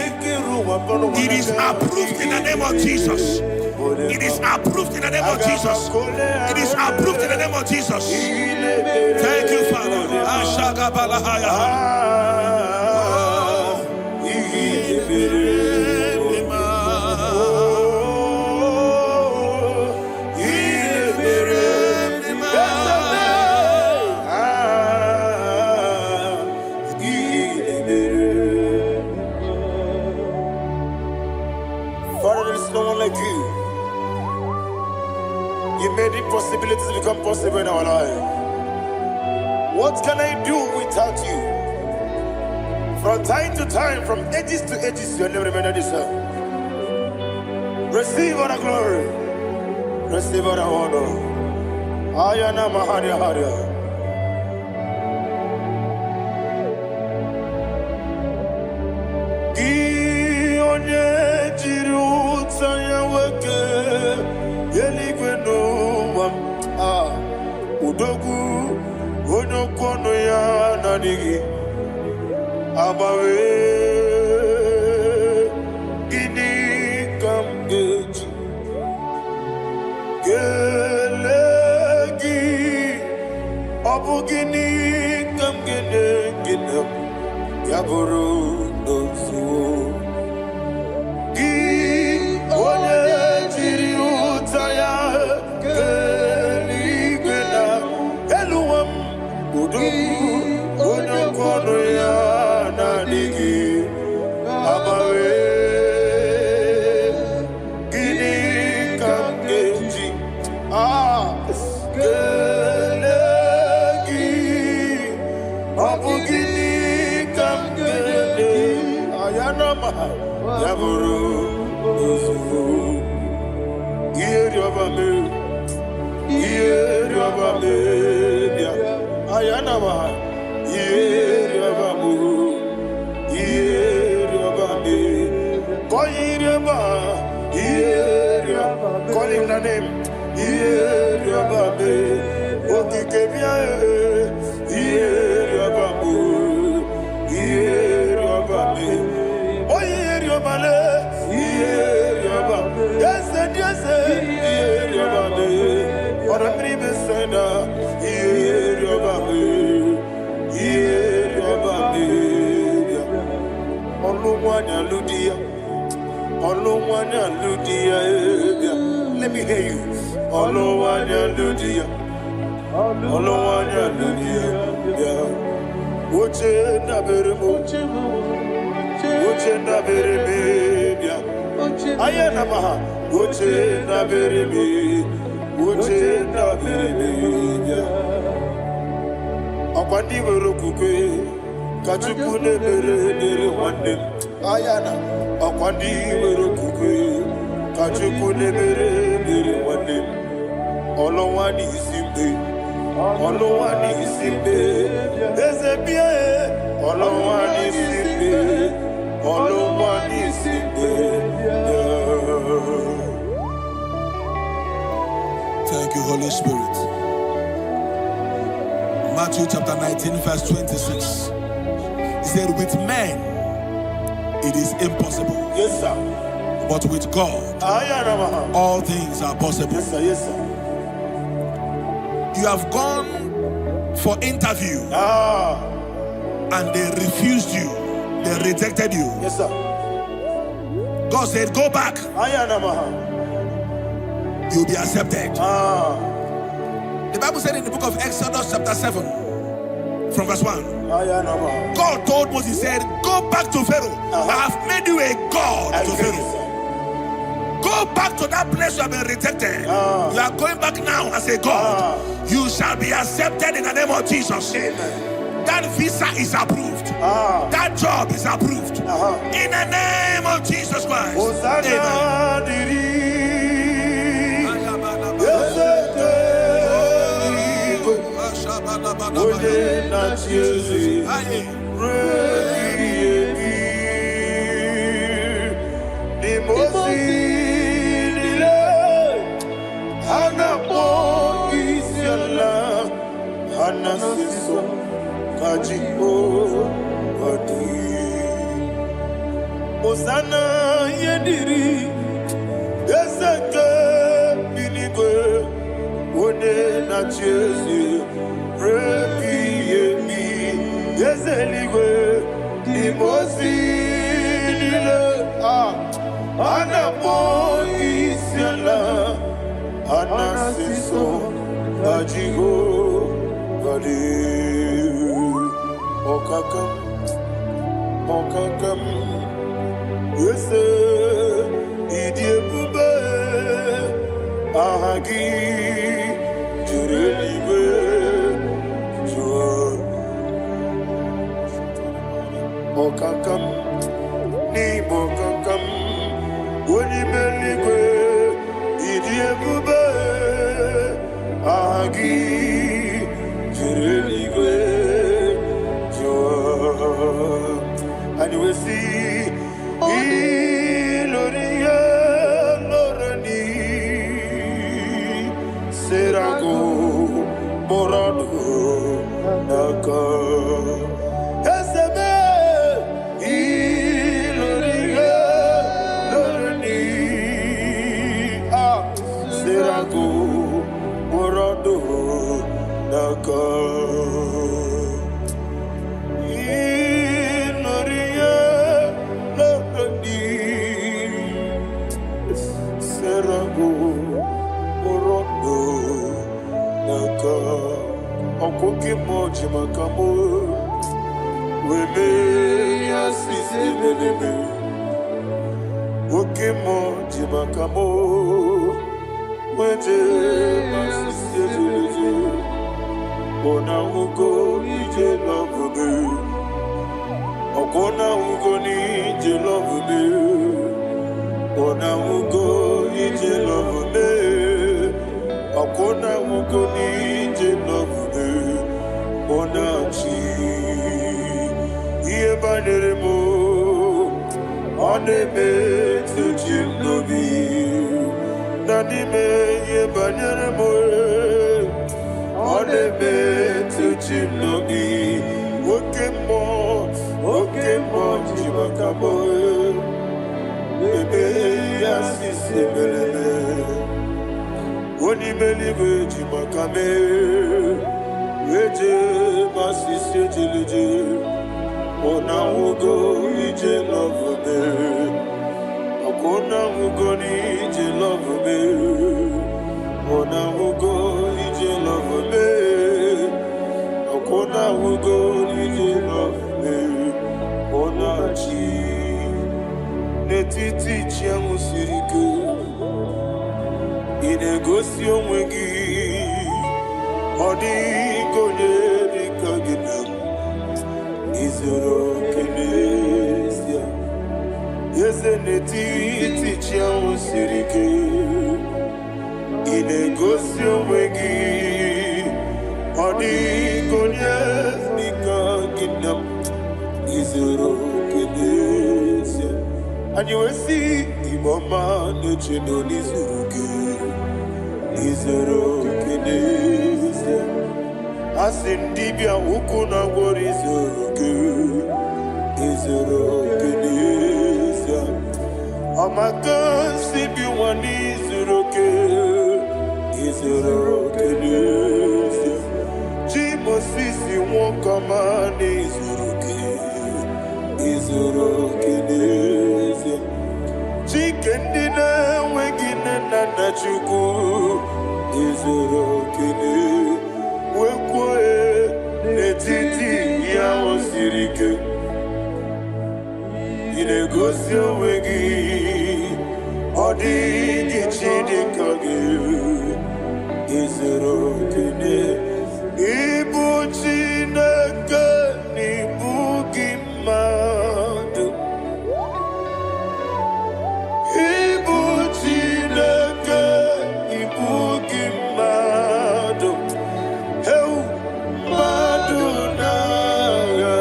it is approved in the name of Jesus. It is approved in the name of Jesus. It is approved in the name of Jesus. Thank you, Father. Father, there is no one like you. You made impossibilities become possible in our life. What can I do without you? From time to time, from ages to ages, you never remain the same. Receive all the glory. Receive all the honor. Ayana Maharia Haria. Udogu onokono ya nadigi abawe gini kamgeji gelegi abu gini kamgene ginam yaburu dosu gi one jiri utaya Onokono ya nadigi abawe gini kamgeji gelegi abu gini kamgene ayanama yaburu uzufu yeri obame bia ayanama yeri obamu yeri obame koyireba yeri call him the name yeri obame okikebia yeri obamu yeri obame oyeri obale yeri obame yes yeri obame ora pribe sena yeri obame yeri obame olumwanya ludia let me hear you olumwanya ludia woche na bereme bia ayana maha woche na bereme bia akwandi werokukwe kachuku ne bere wande ayana akwandi werokukwe kachuku ne bere wande olowani isimbe ezebie olowani isimbe Thank you, Holy Spirit. Matthew chapter 19 verse 26. He said, with men it is impossible. Yes, sir. But with God all things are possible. Yes, sir. Yes, sir. You have gone for interview and they refused you. They rejected you. Yes, sir. God said, go back. You'll be accepted. The Bible said in the book of Exodus chapter 7 from verse 1, God told Moses, he said, go back to Pharaoh. I have made you a God to Pharaoh. Go back to that place you have been rejected. You are going back now as a God. You shall be accepted in the name of Jesus. That visa is approved. That job is approved. In the name of Jesus Christ. Osana yediri ezeke binigwe one na Jesu rebi yemi ezeligwe imosi nile anapo isiala anasiso ajigo gadi okakam Yese idiebube ahagi jurelibe jua okakam ni bokakam wonimeligwe idiebube ahagi jurelibe jua and we see Iloria Lorani Serago Morado Naka Esebe Iloria Lorani Serago Morado Naka Okoke moji makamo weme yasisi meleme Oke moji makamo weje masisi jeleje Ona ugo ije lovebe Okona ugo ni ije lovebe Ona ugo ije lovebe Akona mugoni jelovube onachi Iye baneremo Anebe tujimnobi Nanime iye baneremo Anebe tujimnobi Okemo jimakamo Ebe yasisi melele Oni meliwe jimakame Eje masisi jeleje Ona ugo ije love me Akona ugo ni ije love me Ona ugo ije love me Akona ugo ije love me Ona chi Netiti chiamu sirike Inegosi onwe gị ọ dịghị onye dịka gị na izuru oke n'ezie eze n'etiti chi ahụ siri ike Inegosi onwe gị ọ dịghị onye dịka gị na izuru oke n'ezie anyị wee sị Igbo ọma na-eche na n'izuru gị Izuru keneze Asindibia uku na gwori izuru keneze Amaka sibi wani izuru keneze Jimo sisi wokama ni izuru keneze Chukwu izuru okene wekwe n'etiti ya osiri ike ị na-egosi onwe gị ọ dịghị chi dị ka gị izuru okene ịbụ Chineke n'ịbụ gị mmadụ ịbụ Chineke ịbụ gị mmadụ heu mmadụ n'agha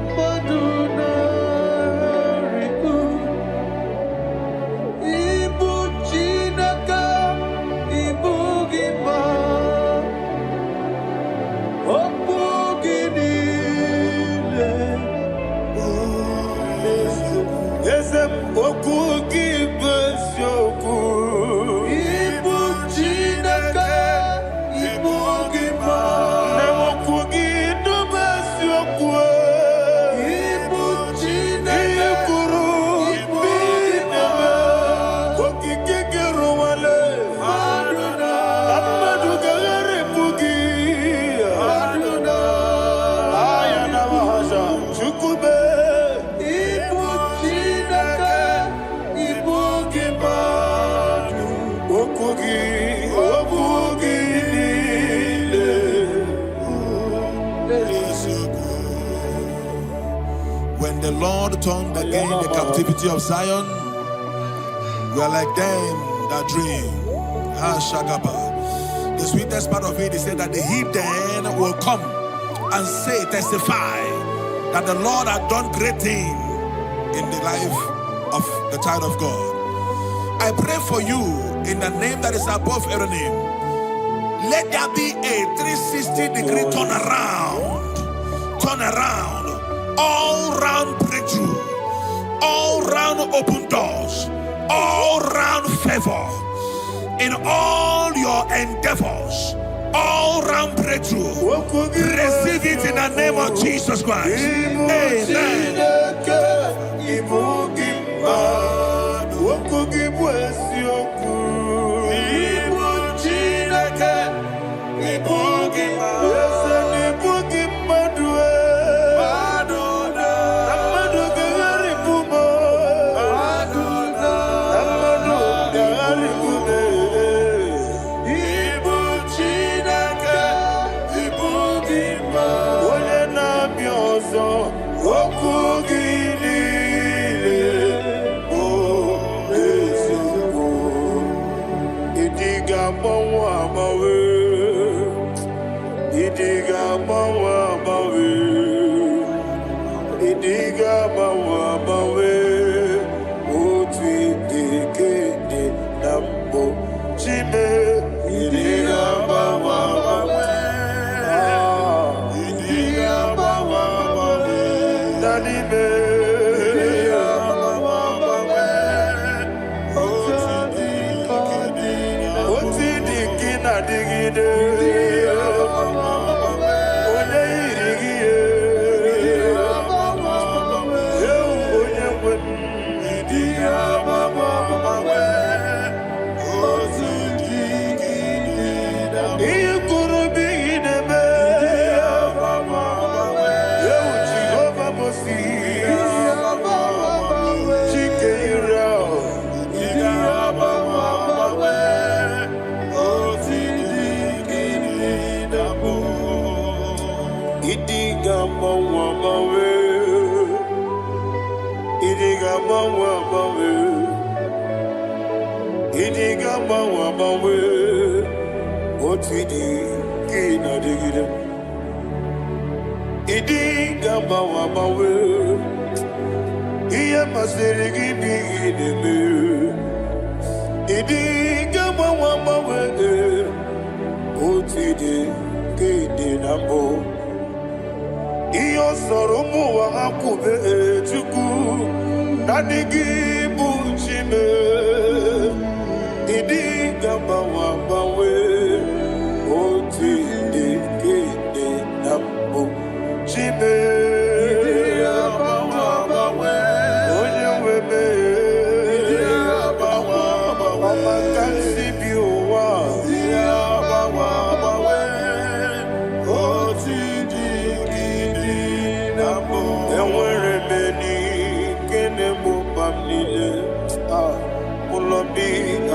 mmadụ n'arịkụ ịbụ Chineke ịbụ gị mmadụ okwu gị niile eze m okwu gị bụ eziokwu ịbụ Chineke ịbụ gị mmadụ na okwu gị dube eziokwu ịbụ Chineke ikwuru ịbụ gị mmadụ okike gị rụwale mmadụ ga-agharịpụ gị aya na mahasha chukwube ịbụ Chineke ịbụ gị mmadụ okwu gị niile When the Lord turned again the captivity of Zion, we are like them that dream. Shagaba. The sweetest part of it is said that the heathen will come and say, testify that the Lord had done great things in the life of the child of God. I pray for you in the name that is above every name. Let there be a 360-degree turn around, all round breakthrough, all round open doors, all round favor in all your endeavors, all round breakthrough. Receive it in the name of Jesus Christ. Amen.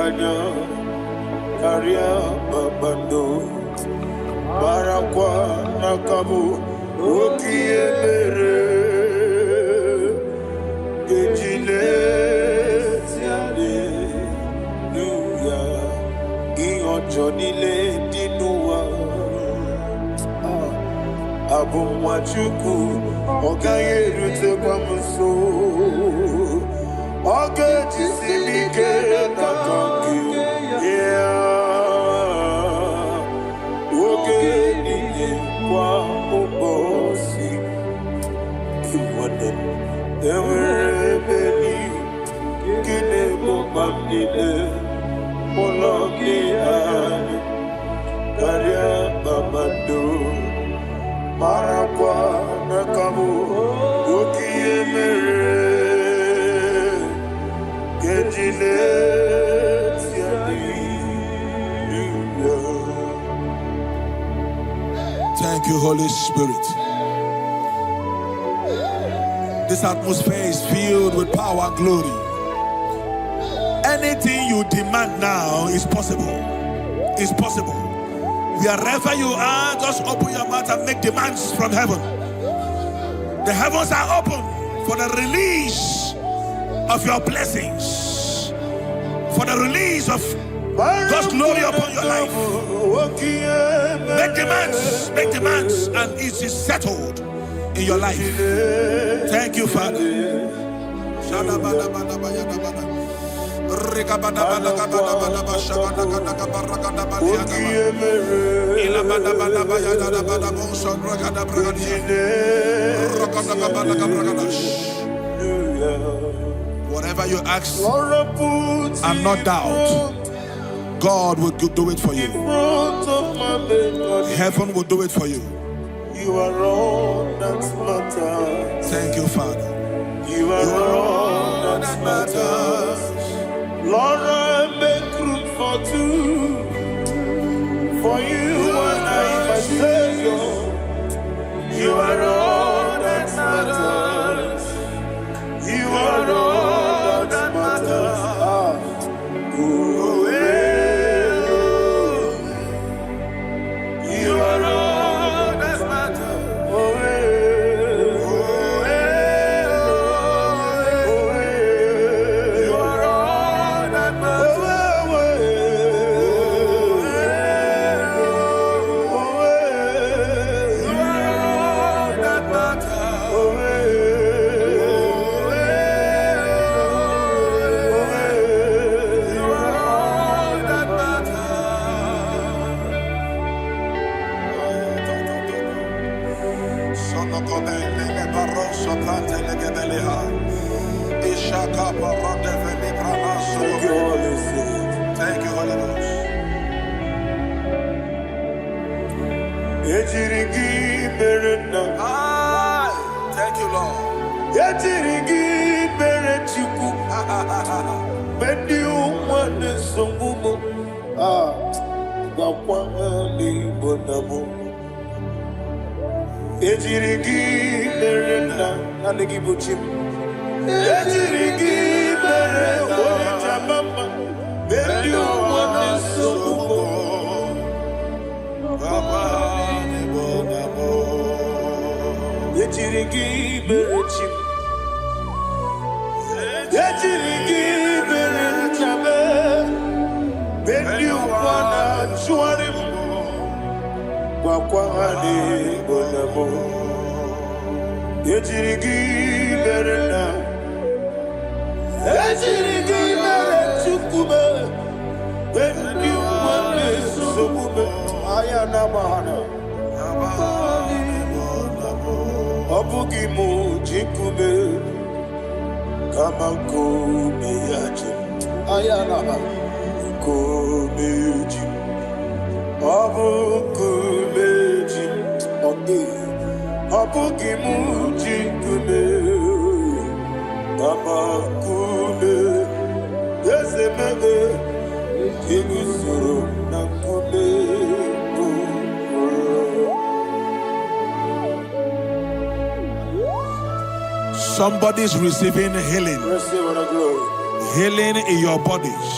kanya karya babando barakwa nakabu okiye mere gejile tiale nuya iyojo nile dinuwa abumwachuku okaye rute kwa muso oge jisimike nakangi oge nile kwa ubosi iwanen eweremeni kine mubamnile mologi ani karya babando marakwa nakabu okiye mere gejile Thank you, Holy Spirit. This atmosphere is filled with power and glory. Anything you demand now is possible. It's possible. Wherever you are, just open your mouth and make demands from heaven. The heavens are open for the release of your blessings, for the release of God's glory upon your life. Make demands, and it is settled in your life. Thank you, Father. Whatever you ask and not doubt, God will do it for you. Heaven will do it for you. You are all that matters. Thank you, Father. You are all that matters. Lord, I make room for two. For you and I myself. You are all that matters. You are all that matters. You are all that matters. You are all that Thank you, Holy Ghost. Thank you, Lord. Somebody's receiving healing. Receive the glory. Healing in your bodies.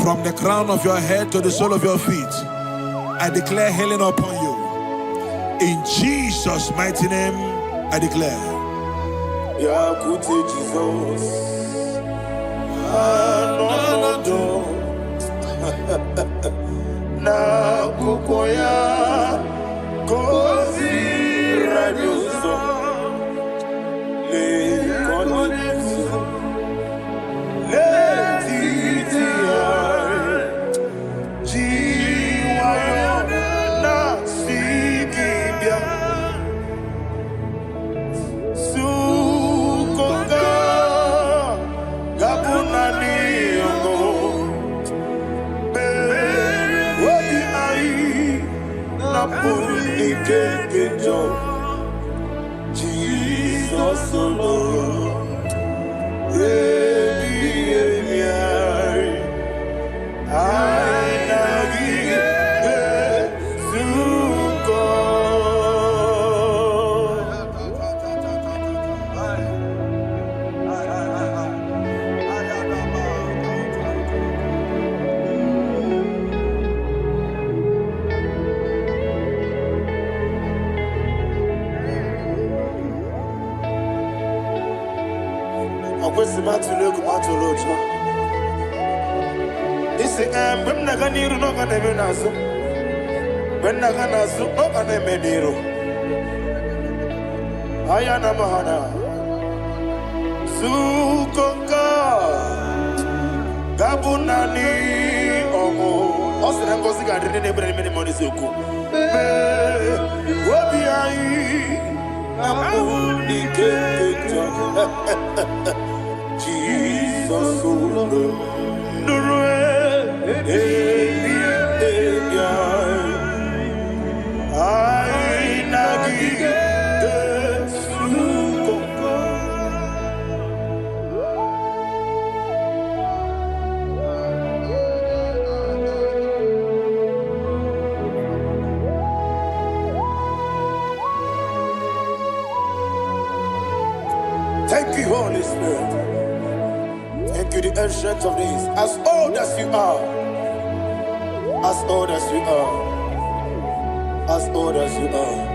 From the crown of your head to the sole of your feet, I declare healing upon you. In Jesus' mighty name, I declare. Jesus. Na kukoya kozi radioso le konesu le titia jiwayo na sikibia sukoka gabuna niongo Jesus alone. When Naganiru no can even answer. When Naganasu no can even Nero. Ayana Mahana Sukonka Gabunani Omo Osina Kosika didn't ever many money Suku. What be I? Jesus, thank you, Holy Spirit. Thank you, the ancient of days. As old as you are, as old as you are, as old as you are.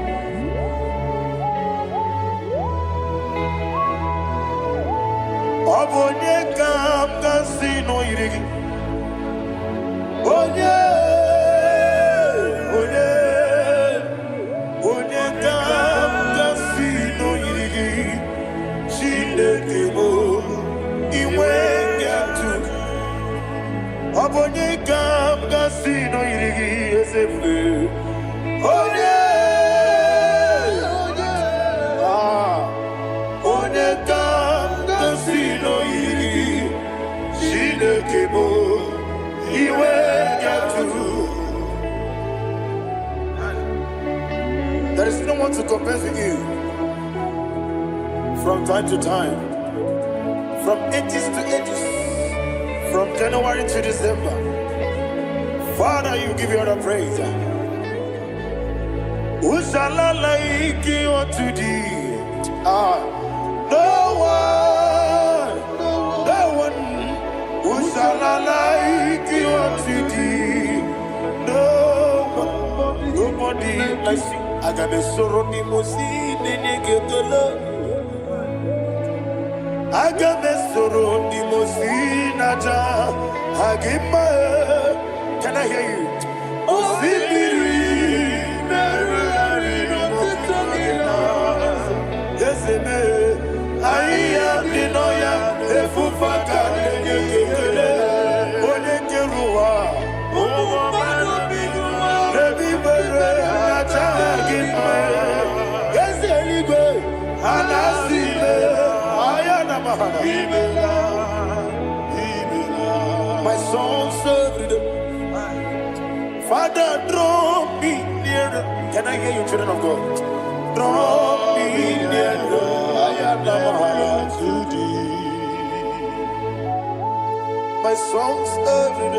Abonye kam kasino irigi. Onye kam kasino irigi. Chinekemo iwe nyatu. Abonye kam kasino irigi esefu. Onye kam kasino irigi. Chinekemo iwe nyatu. There is no one to compare with you. From time to time, from ages to ages, from January to December, Father, you give you all the praise. Who shall I like you unto thee? No one. Who shall I like you unto thee? No one, nobody like you. I got a sorrow, Agamesoro di Mosinaja Hagima. Can I hear you? Osibiri Yes, I am the Noya, the Fufaka, Onekerua, yes, anyway, and I see my soul served. Father, draw me nearer. Can I hear you, children of God? Draw me nearer. I am to thee. My soul served.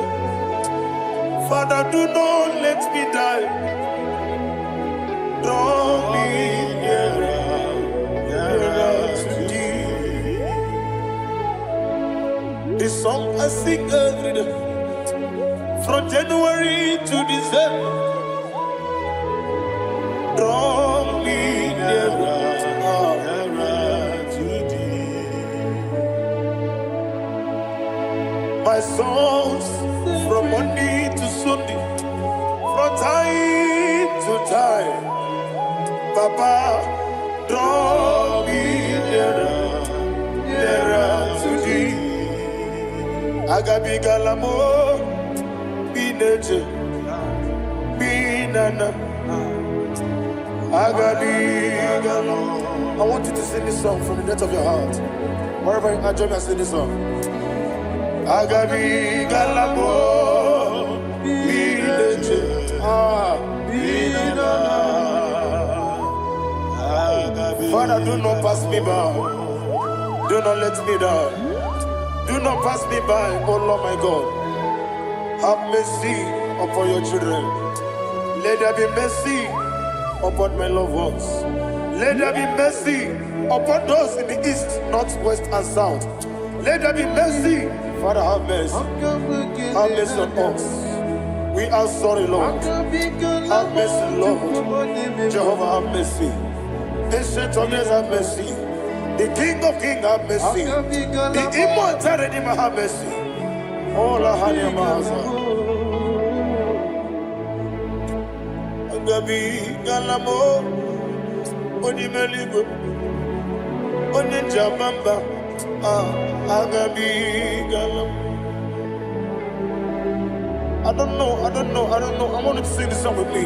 Father, do not let me die. Draw me nearer to thee. The song I sing every day. from January to December. Draw me nearer to thee. My songs from Monday to Sunday, from time to time. Papa, draw me nearer to thee. Agabi galamo, be nature, be nana. Agabi galamo. I want you to sing this song from the depth of your heart. Wherever you are, join me and sing this song. Agabi galamo, be nature, be nana. Father, do not pass me by. Do not let me die. Do not pass me by, oh Lord my God. Have mercy upon your children. Let there be mercy upon my loved ones. Let there be mercy upon those in the east, north, west, and south. Let there be mercy. Father, have mercy. Have mercy on us. We are sorry, Lord. Have mercy, Lord. Jehovah, have mercy. Ancient of days, have mercy. The King of Kings, have mercy. The immortal Redeemer, have mercy. All our honey master. Agabi galamo, oni meligo, oni jamamba. Agabi galamo. I don't know. I want you to sing this song with me.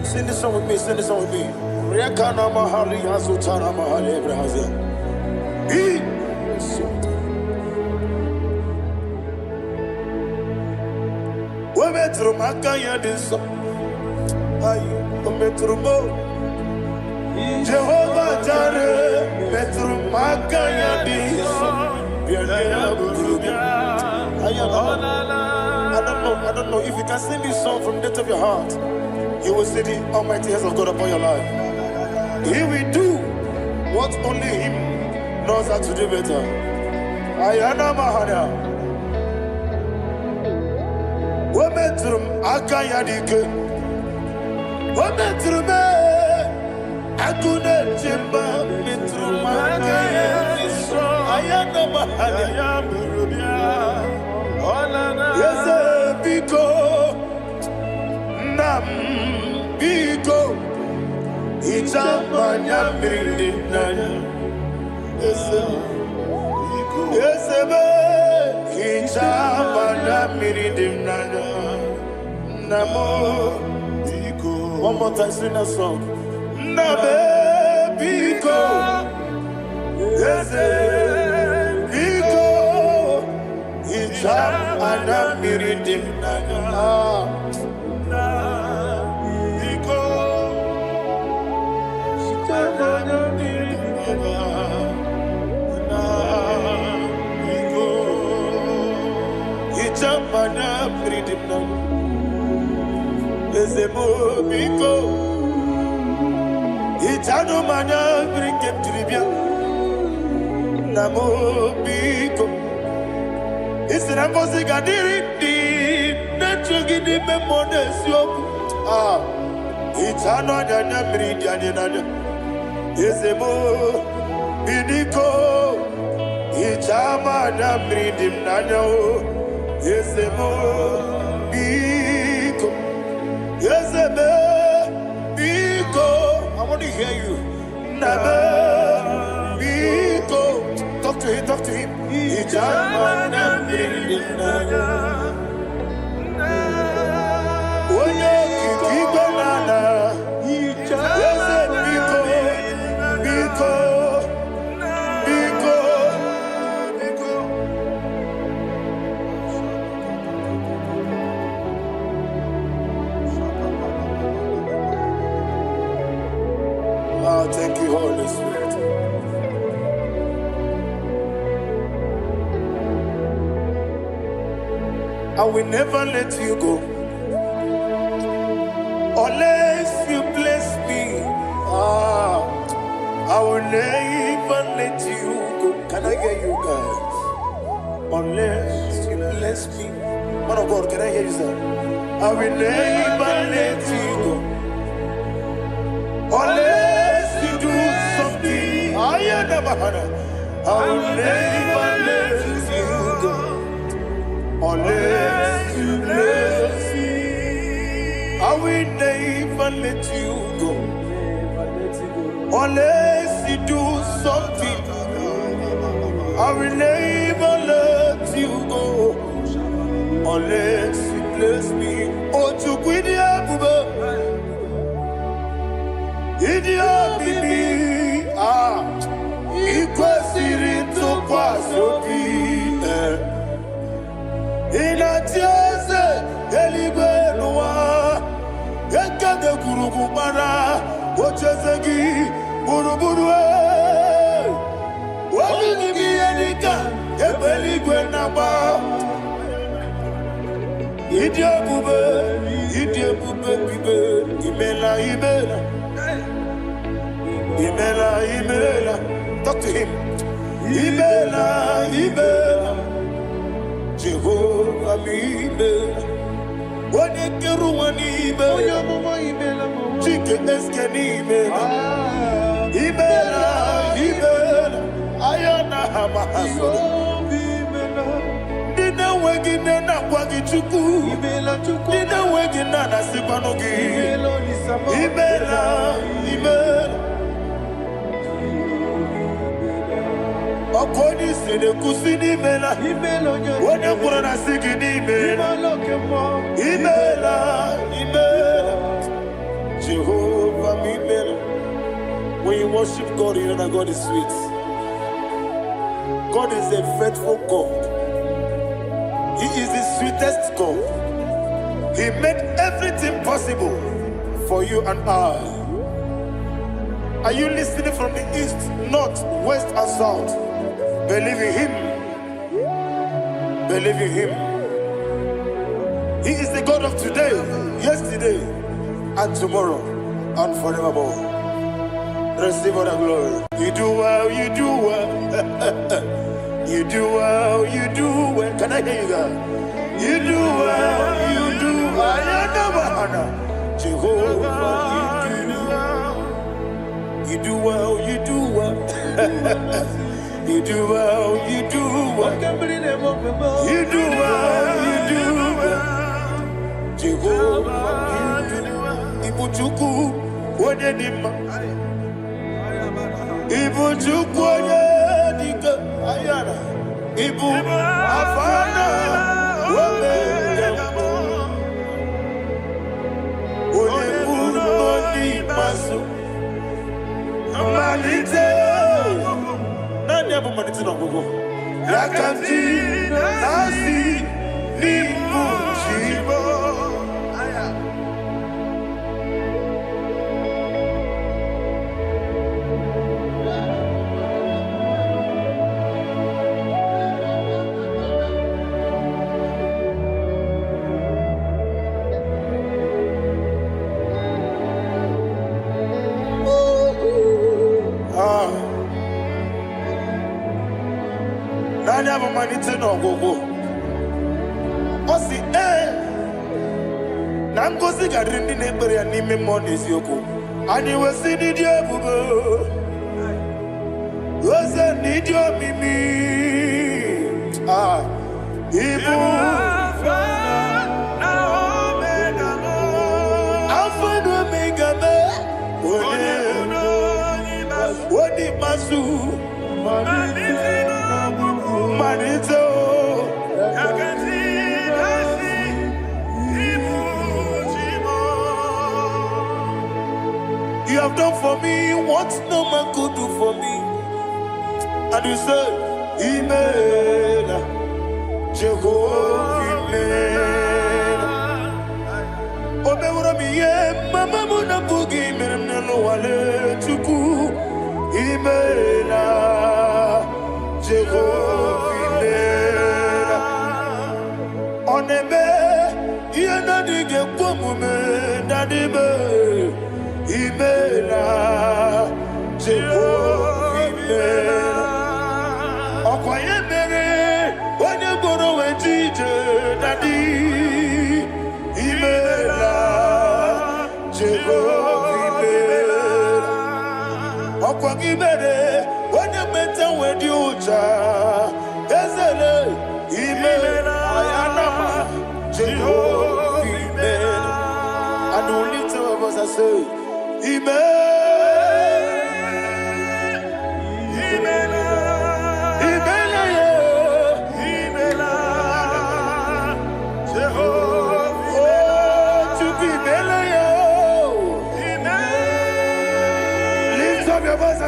Sing this song with me. Sing this song with me. Rekana mahali azutana mahali Ebrahazia. We metro makaya diso. Ayo, we metro mo. Jehovah Jireh, metro makaya diso. I don't know if you can sing this song from the depth of your heart. You will see the almighty hands of God upon your life. He will do what only Him knows how to do better. Ayana Mahana. Wometrum Akayadike. Wometrum Akune Jimba. Metrum Akayadike. Ayana Mahana. Yes, Biko. Nam Biko. Itamanya Mirinaya. Yes, Itamanya Mirinaya. Namo Biko. One more time, sing that song. Nabe Biko. Yes, Biko. Itamanya Mirinaya. Mana freedom now. Ezemo biko. Itano mana bring him to Libya. Namo biko. Isra gadiri di. Nechogi di memones yo. Itano nyanya bring nyanya. Ezemo biko. Itama na bring him nanya. Yesemo biko, yeseme biko. I want to hear you. Nabe biko. Talk to him. Ijamana brinana. Oye kiki banana. Yese biko, biko. Thank you, Holy Spirit. I will never let you go unless you bless me. I will never let you go. Can I hear you guys? Unless you bless me. Man of God, can I hear you say? I will never let you go unless you do something. I will never let you go unless you bless me. I will never let you go unless you do something. I will never let you go unless you bless me. Oh, to quit the bibi. Ah, ikwesiri to kwasopi. Inatieze eligwe noa. Ekade kurukubara. Ochezegi buruburu. Wali mi enika ebeligwe naba. Idia bube bibe. Imela. Talk to him. Imela. Jehovah mi imela. Wani keru wani imela. Chike eske ni imela. Imela. Ayana hama hasoro. Dina wegine na kwagi chuku. Dina wegine na sipanogi. Imela. Okoni sede kusini mela. Wone kurana sigini mela. Imela. Jehovah mi mela. When you worship God, you know that God is sweet. God is a faithful God. He is the sweetest God. He made everything possible for you and I. Are you listening from the east, north, west, and south? Believe in him. He is the God of today, yesterday, and tomorrow, and forevermore. Receive all the glory. You do well. You do well. Can I hear you guys? You do well. Jehovah, you do well. You do well. You do well. Jehovah, Ibuchuku, Wadenima. Ibuchuku, Wadika, Ayana. Ibu, Afana, Wameyamo. Onebu, Oni, Masu. Manite. Nanya bumanite no gogo. Yakanti, Nasi, Nibu, Chibo. Nanya bumanite no gogo. Osi na ngozi gadiri ndị na-ekpere ya n'ime mmụọ na eziokwu. Anyị wesi n'ịdị ebube, oze n'ịdị omimi. Ibu Alpha na Omega me. Oni masu Manito. You have done for me what no man could do for me. And you said, Imela, Jehovah, Imela. Obeura mi ye, mama muna bugi, meremnelo wale tuku. Imela, Jehovah, Imela. Onebe, yena dige kumume, nadibe. Imela, Jehovah, Imela. Okoye mere, onye goro we jije, nadi. Ocha, Ezele, Imela, Ayanama, Jehovah, Imela. And only two of us are saying, Imela.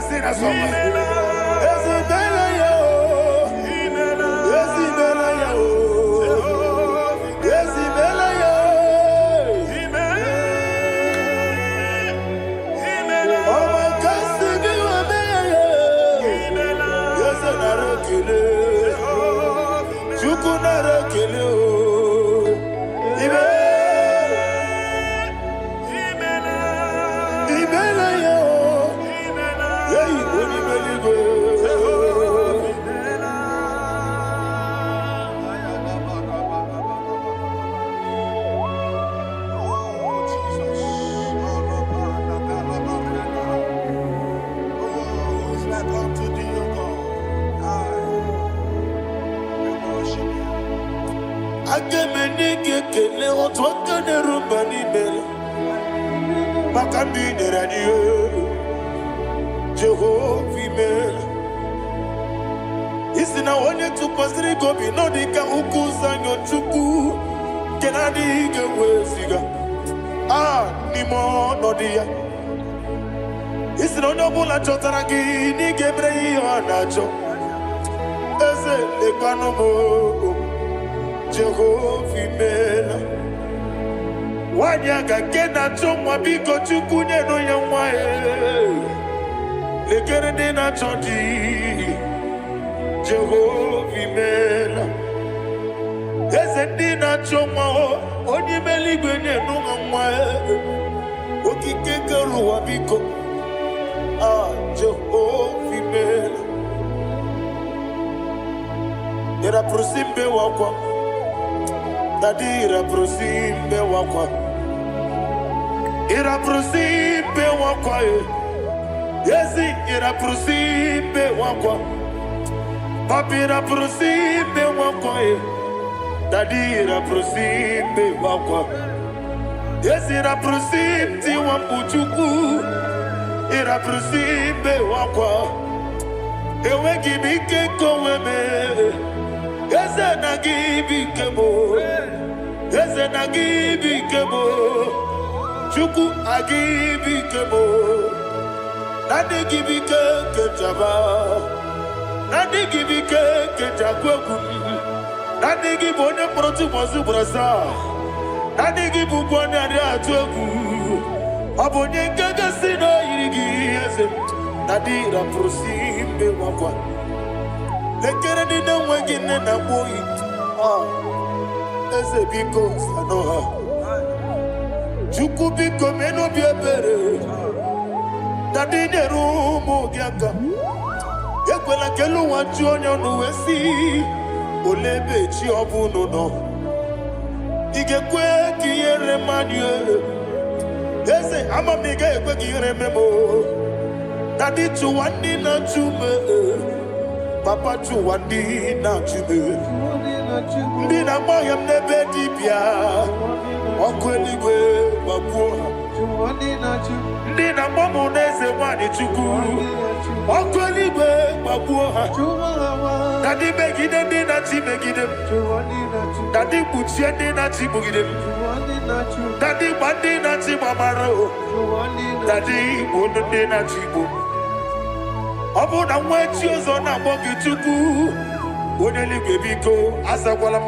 Sing a song. Jehovah, isi na onye tụkwasịrị gị obi n'ọdị ka ukwu zanyo Chukwu nke na-adịghị eweziga n'ime ọnọdụ ya. Isi na onye ọbụla chọtara gị na ị ga-emere ya ihe ọ na-achọ. Eze lekwanụ m, Jehova imela. Nwanyị aga nke na-achọ nwa, biko Chukwu nyenụ ya nwa ya. Lekere ndị na-achọ di, Jehova imela. Eze ndị na-achọ nwa, onye imela igwe nyenụ ha nwa ya. Okike kere ụwa biko, Jehova imela. Ira prosimbe wakwa, Dadi ira prosimbe wakwa, ira prosimbe wakwa, Yesi ira prosimbe wakwa, Papi ira prosimbe wakwa, Dadi ira prosimbe wakwa, Yesi ira prosimti wambuchuku, ira prosimbe wakwa, Ewe gibike koweme. Eze na gibi kemo, Eze na gibi kemo, Chukwu agibi kemo, Nadi gibi kejaba, Nadi gibi kejakwegu, Nadi gibi one protu mozu brasa, Nadi gibi bwane ari atwegu, Abonye kega sino irigi Eze, Nadi ra prosimbe wakwa. Lekere di na wengine na boy, Eze biko sanoha, Chukwu biko meno biebere, Dadi neru mo giaka, Yekwela kelu wanchu onyo nuwesi, Olebe chi obuno no, Igekwe kiyere manye, Eze ama mige ekwe kiyere memo, Dadi chuwandi na chume, Papa chuwandi na chume, Ndi na moyam nebe dibia, Ọkụ eluigwe gbagbuo ha. Ndị na mgbanwe n'eze nwanyị Chukwu, Ọkụ eluigwe gbagbuo ha. Dadi megide ndị na-achị megide m, Dadi kpuchie ndị na-achị gbugide m, Dadi gba ndị na-achị gbamara o, Dadi gbuo ndị na-achị igbo. Ọ bụ na nwa echi ọzọ na-akpọ gị Chukwu, onye eluigwe biko azakwala m.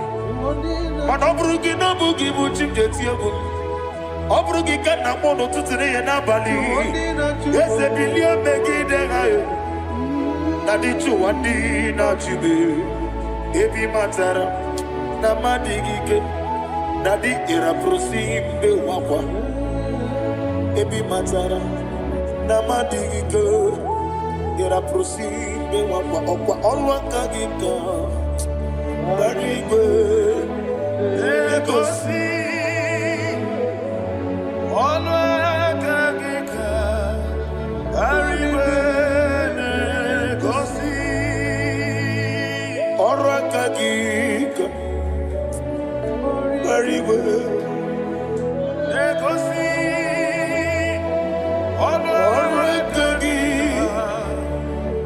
Mana ọ bụrụ gị na ọ bụ gị bụ chi m ga-eti egwu m, ọ bụrụ gị ka nna m n'ụtụtụ na ihe n'abalị, Eze bilie megide ha ya. Dadi chụwa ndị na-achị m, ebe ị matara na mmadụ gị ike. Dadi ịrapụrụsi mbe wakwa, ebe ị matara na mmadụ gị ike. Ịrapụrụsi mbe wakwa, ọkwa ọrụ aka gị ka gbara igwe egosi. Ọnụ aka gị ka, ariwe na-egosi. akagika Marigwe Negosi Akagika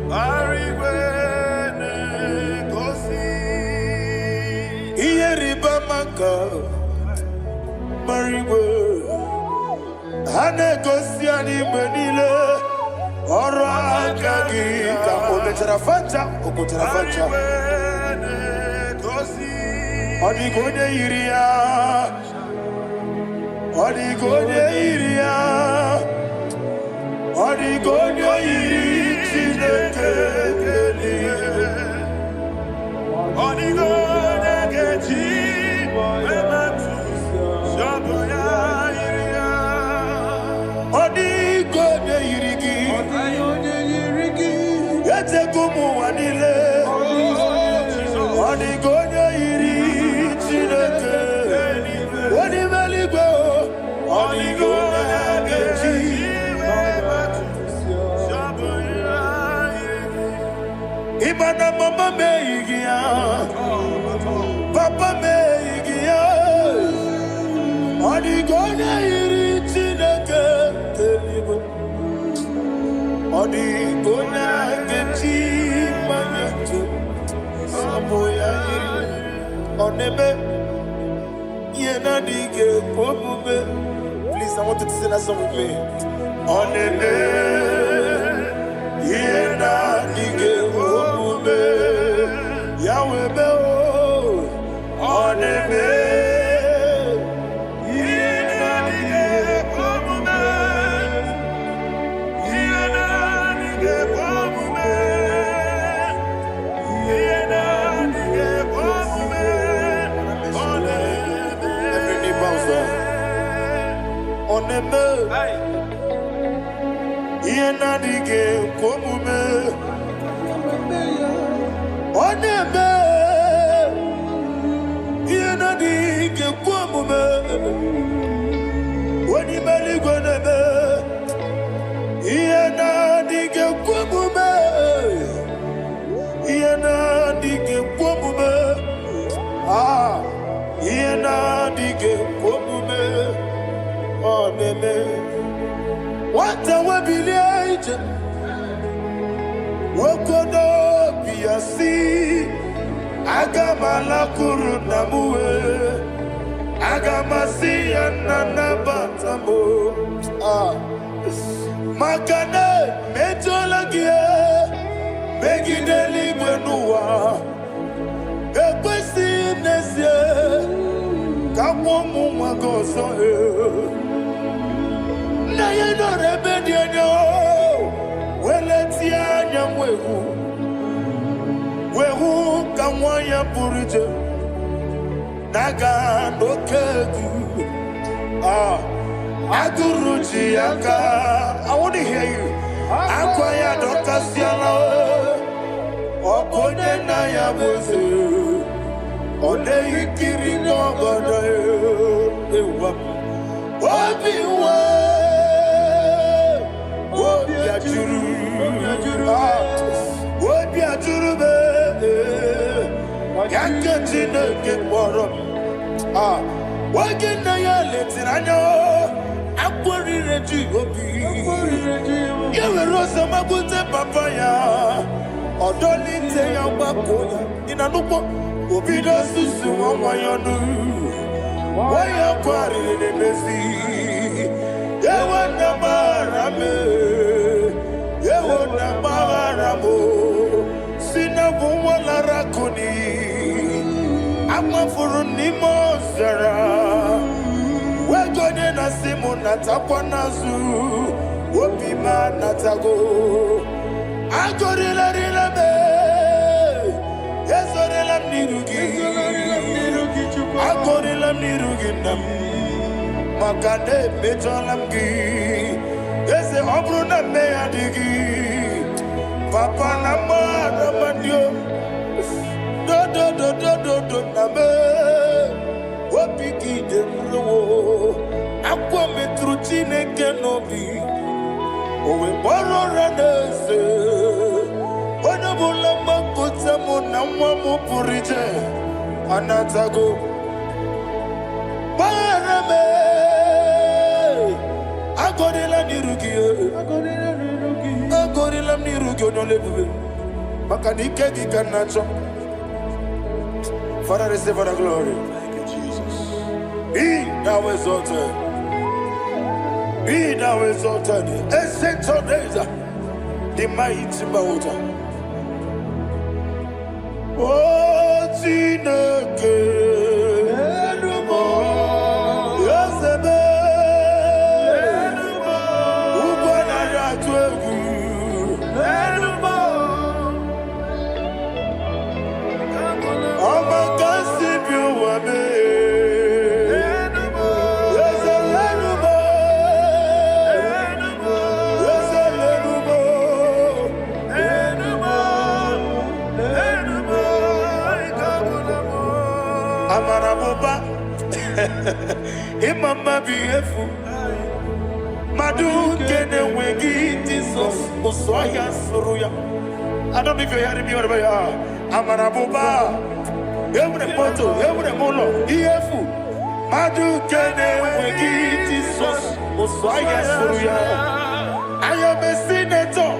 Marigwe Negosi Iyeriba maka Marigwe Hanegosi animenile Oro akagika Okoterafanja Odigode iria Odigode iri Chineke Odigode geji Ematu Shaboya iria Odigode irigi Etekumu wanile Odigode iri Chineke Odimeligwe Odigode geji Ibana mama meigia Papa meigia Odigode iri Chineke Odigode geji Manyetu Samoya iri Onebe Yena dige Pomube. Please, I want you to sing that song with me. Onebe Yena dige Pomube. Yahweh be Onebe Yena dige Pomube. Yena dige Pomube. Yena dige Pomube. Every knee bows down. Onebe Yena dige Pomube. Onebe Yena dige Pomube. Onimeligwe nebe Yena dige Pomube. Yena dige Pomube. Ah Yena dige Pomube. Onebe Wata wabileje Wokodo biyasi Agamala kurunamuwe Agamasi yananabatamo Makane metolagie Megideli gwenuwa Ekwesi nesie Kamwomu magoso Na yeno rebedienyo Weletia nyamwehu Wehu kamwanya purije Naga nokegu Aguruji yaka I want to hear you Akwaya dokasiala Okonye na ya boze One ikiri nogoda Ewa Obiwa Obiajuru Obiajuru be Yakajine kekwarom Wagina ya letiranya Akwari reji obi Yewe rosa magute papaya Odolite ya wakoya Inanupo Obido susu wawayonu Waya kwari nebezi Yewe namarame Yewe namaramo Sina buwala rakuni Ama furuni mozara Wegone na simu natakwa nazu Wopima natago Agorila rila me Yezorila nirugi Agorila nirugi nam Makane metolamgi Yeze obruna me adigi Papa nama namandio Do name Wapiki demlo Akwa metru chineke nobi Owe boro ranese Wana bula makota mona Nwa mupurije anatago Barame Agorila nirugi Agorila nirugi onolebube Makanike gikanacho Father, receive the glory. Thank you, Jesus. Be thou exalted. Be thou exalted. Ancient of days, the mighty mountain. Oh, Chineke. Yosebe. Ugwana yatwegu. Amaraboba, Imama beautiful. Madu kene wegi Jesus, Oswaya Suruya. I don't know if you're hearing me wherever you are. Amaraboba, Every photo, every molo, beautiful. Madu kene wegi Jesus, Oswaya Suruya. I am a senator.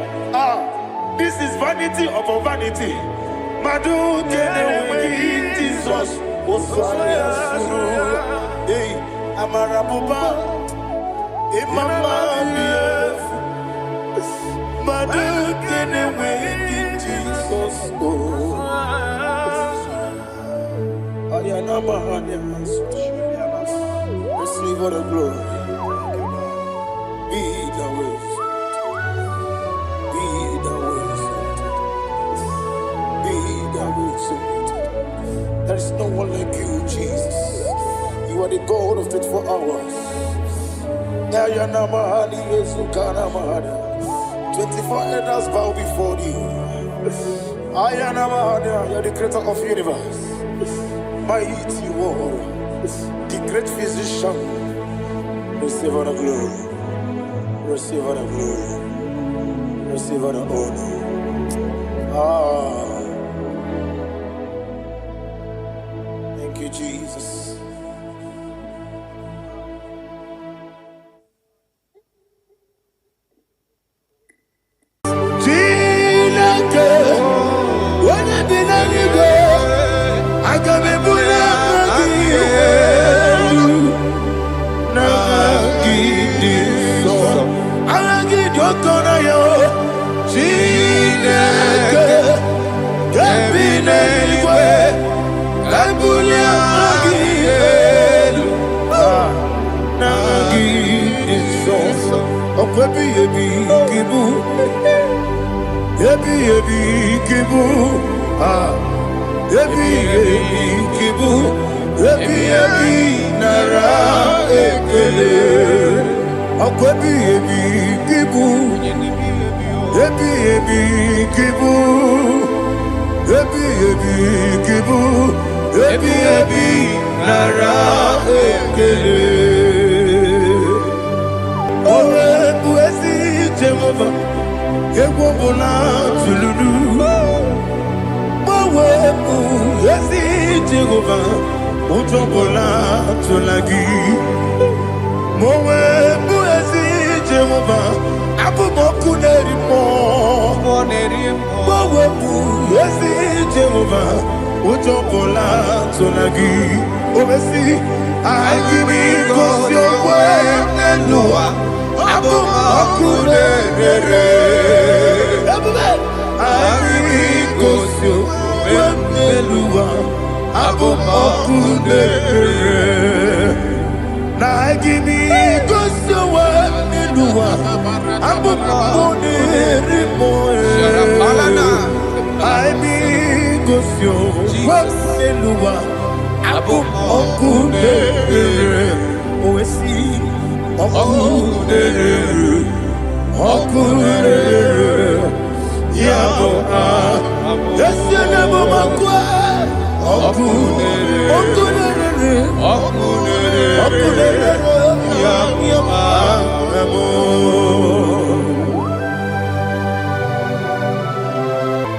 This is vanity upon vanity. Madu kene wegi Jesus. Hey, Amarabuba, Imama, Madu kene wegi Jesus. Ayanama, receive all the glory. Be the way. Be the way. Be the way. There is no one like you, Jesus. You are the God of 24 hours. 24 elders bow before you. You are the creator of the universe. Mighty warrior, the great physician. Receive all the glory. Receive all the glory. Receive all the honor. Thank you, Jesus.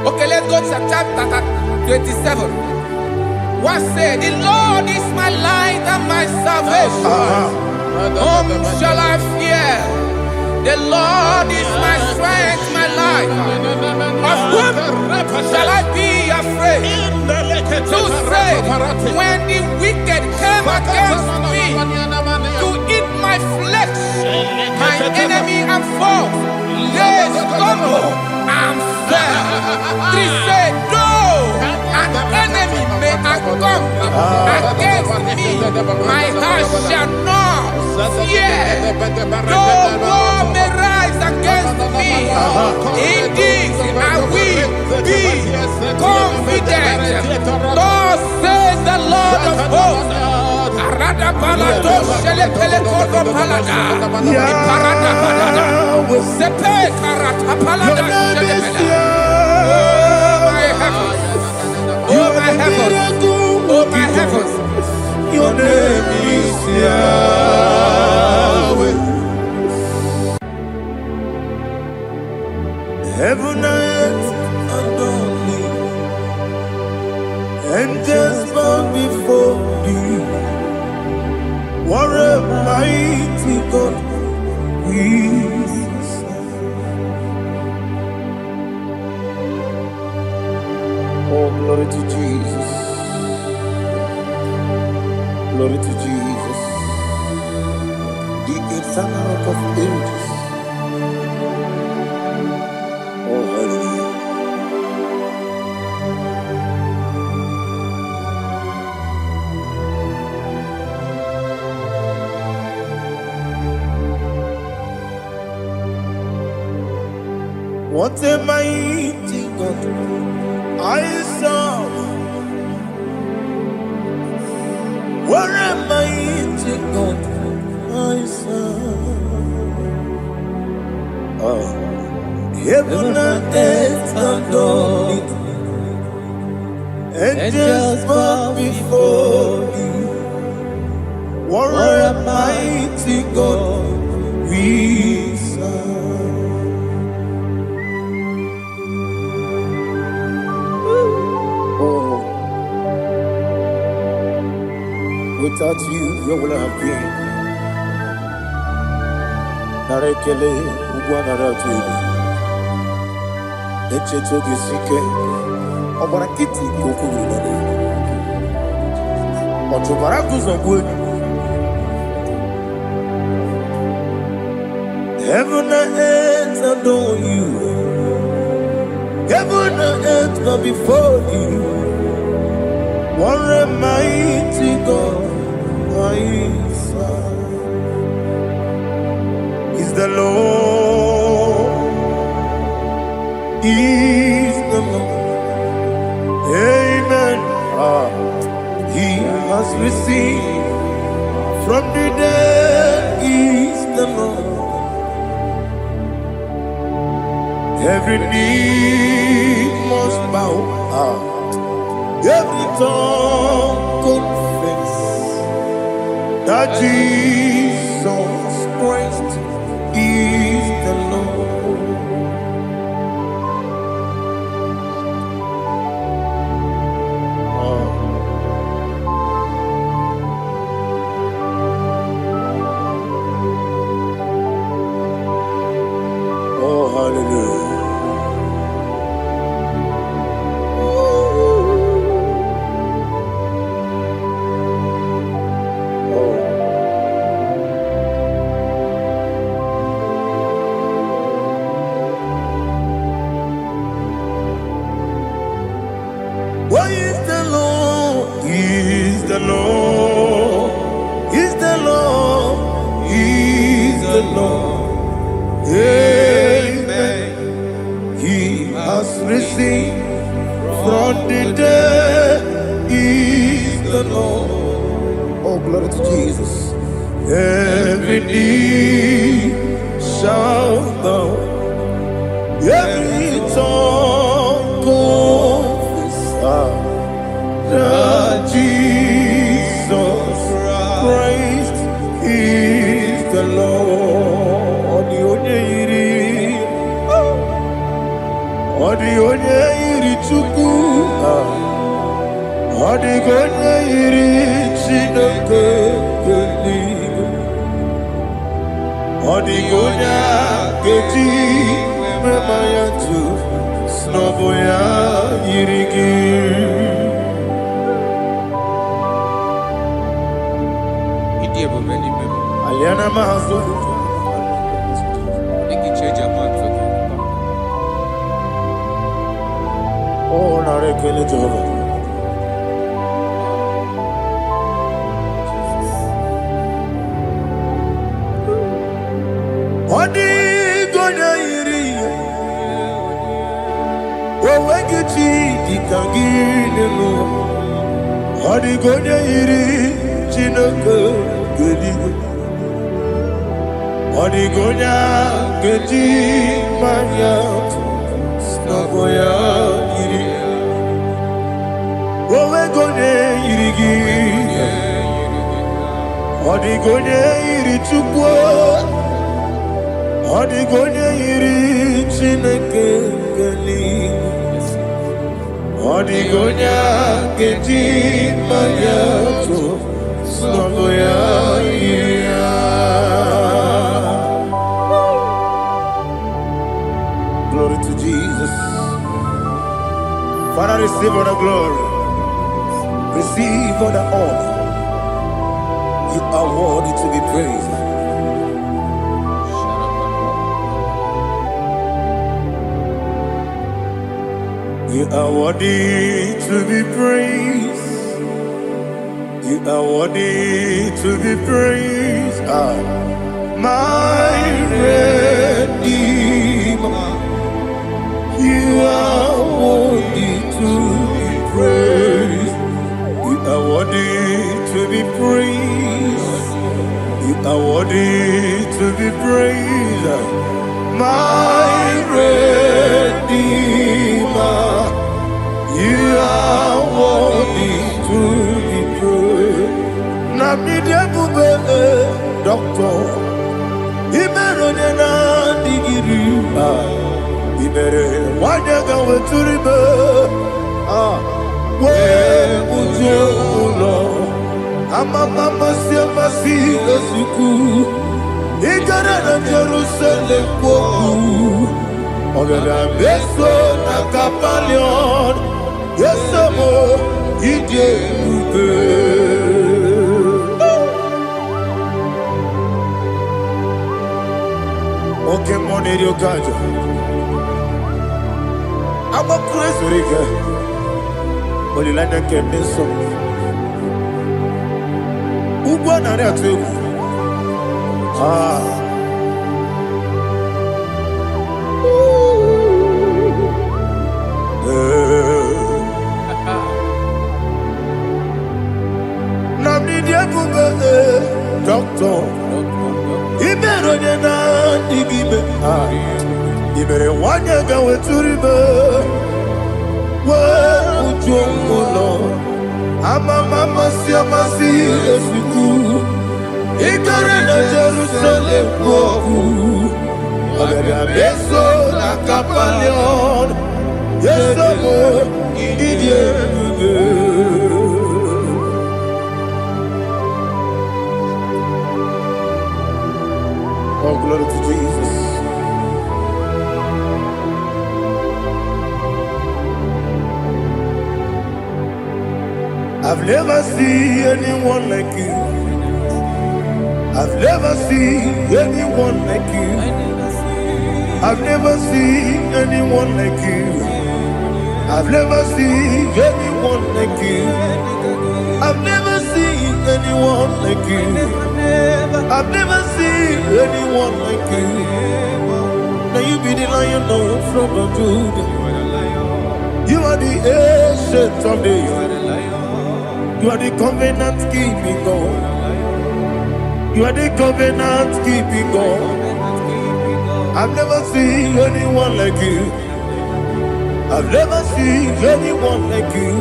Okay, let's go chapter 27. What said, the Lord is my light and my salvation. Whom shall I fear? The Lord is my strength, my life. Of whom shall I be afraid? To say, when the wicked came against me to eat my flesh, my enemy and foe, they stumble and fell. Three say, though an enemy may come against me, my heart shall not fear. Though war may rise against me, in this I will be confident. Thus says the Lord of hosts. Arada palado shele pele kodo palada. Iparada palada. Sepe karata palada shele pele. Oh my heavens. Oh my heavens. Oh my heavens. Your name is Yahweh. Heaven and earth adore me, angels bow before thee. What a mighty God we serve. Oh, glory to Jesus. Glory to Jesus. The eternal rock of ages. Oh, hallelujah. What a mighty God I serve. What a mighty God I serve. Oh. Heaven and earth adore it. Angels bow before you. What a mighty God we serve. Oh, without you, where would I have been? Narekele, Ugwanaratu. Echetogizike, Obarakiti, Kokuru. Otobarakus of wood. Heaven and earth adore you. Heaven and earth bow before you. What a mighty God I serve. Is the Lord. Is the Lord. Amen. He has received from the dead. Is the Lord. Every knee must bow. Every tongue confess that Jesus Christ is the Lord. Oh, hallelujah. Why is the Lord? Is the Lord? Is the Lord? Is the Lord? Amen. He has risen from the dead. Is the Lord? Oh, glory to Jesus. Every knee shall bow. Every tongue confess that Jesus Christ is the Lord. The only Chukwu Odigonya iri Chineke eluigwe. Odigonya keji memaya tu snoboya iri gị. Aliana mazo. Oh, na rekele Jehovah. Odigonya iri owegichi ikagilelo. Odigonya iri Chineke eluigwe. Odigonya keji manya snoboya iri. Owegonya iri gị. Odigonya iri Chukwu. Odigonya iri Chineke eluigwe. Odigonya keji manya snoboya iri. Glory to Jesus. Father, receive all the glory. Receive all the honor. You are worthy to be praised. You are worthy to be praised. You are worthy to be praised. My Redeemer. You are worthy to be praised. You are worthy to be praised. You are worthy to be praised. My Redeemer. You are worthy to be praised. Namidebube Doctor Imeronena Digiri. Ibere wanyaga weturibe we ujo ulo amama masi esuku igara na Jerusalem kwoku ogada beso na kapalion yesomo ije ube. Okay, money yo gajo. I'm a crazy rigger. Only like that can be so. Who won on that too? Doctor, he better than that. He better one year go to river. Where would you go, Lord? Mama, see, as we go. He got in Jerusalem, go. Beso na kapalion. Yes, oh, glory to Jesus. I've never seen anyone like you. I've never seen anyone like you. I've never seen anyone like you. I've never seen anyone like you. I've never seen anyone like you. I've never seen anyone like you. Now you be the Lion from the Judah. You are the ancient of days. You are the covenant keeping God. You are the covenant keeping God. I've never seen anyone like you. I've never seen anyone like you.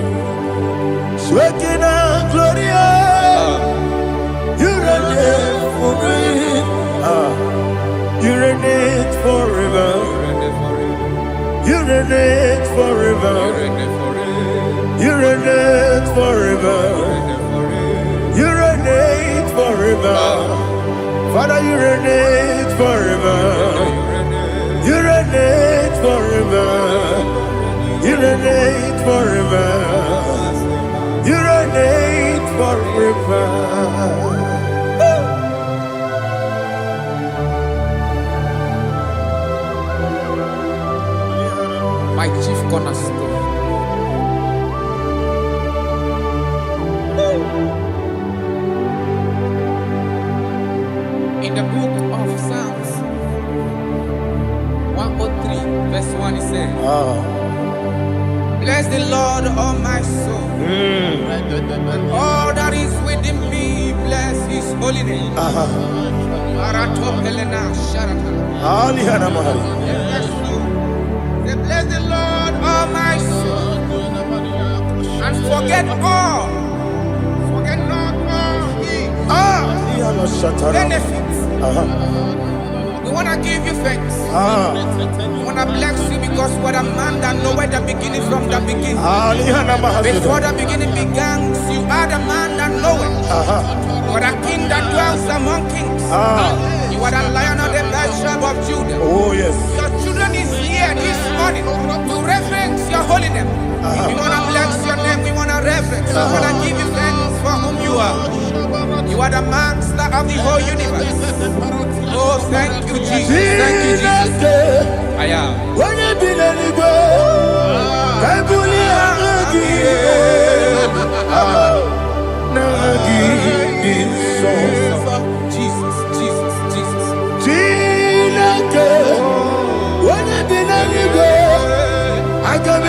Sweating and glorious. You reign forever. You reign forever. You reign forever. You reign forever. Father, you reign forever. You reign forever. You reign forever. You reign forever. My chief cornerstone. In the book of Psalms 103, verse 1, it says, bless the Lord, all my soul, and all that is within me, bless his holy name. Bless the Lord, all my soul, and forget not all his benefits. We want to give you thanks. We want to bless you because what a man that know where the beginning from the beginning. Before the beginning began, you are the man that know it. You are the king that dwells among kings. You are the lion of the tribe of Judah. Oh yes. Your children is here this morning to reverence your holy name. We want to bless your name. We want to reverence. We want to give you thanks for whom you are. You are the master of the whole universe. Oh, thank you, Jesus. Thank you, Jesus. I am. Jesus, Jesus, Jesus. I can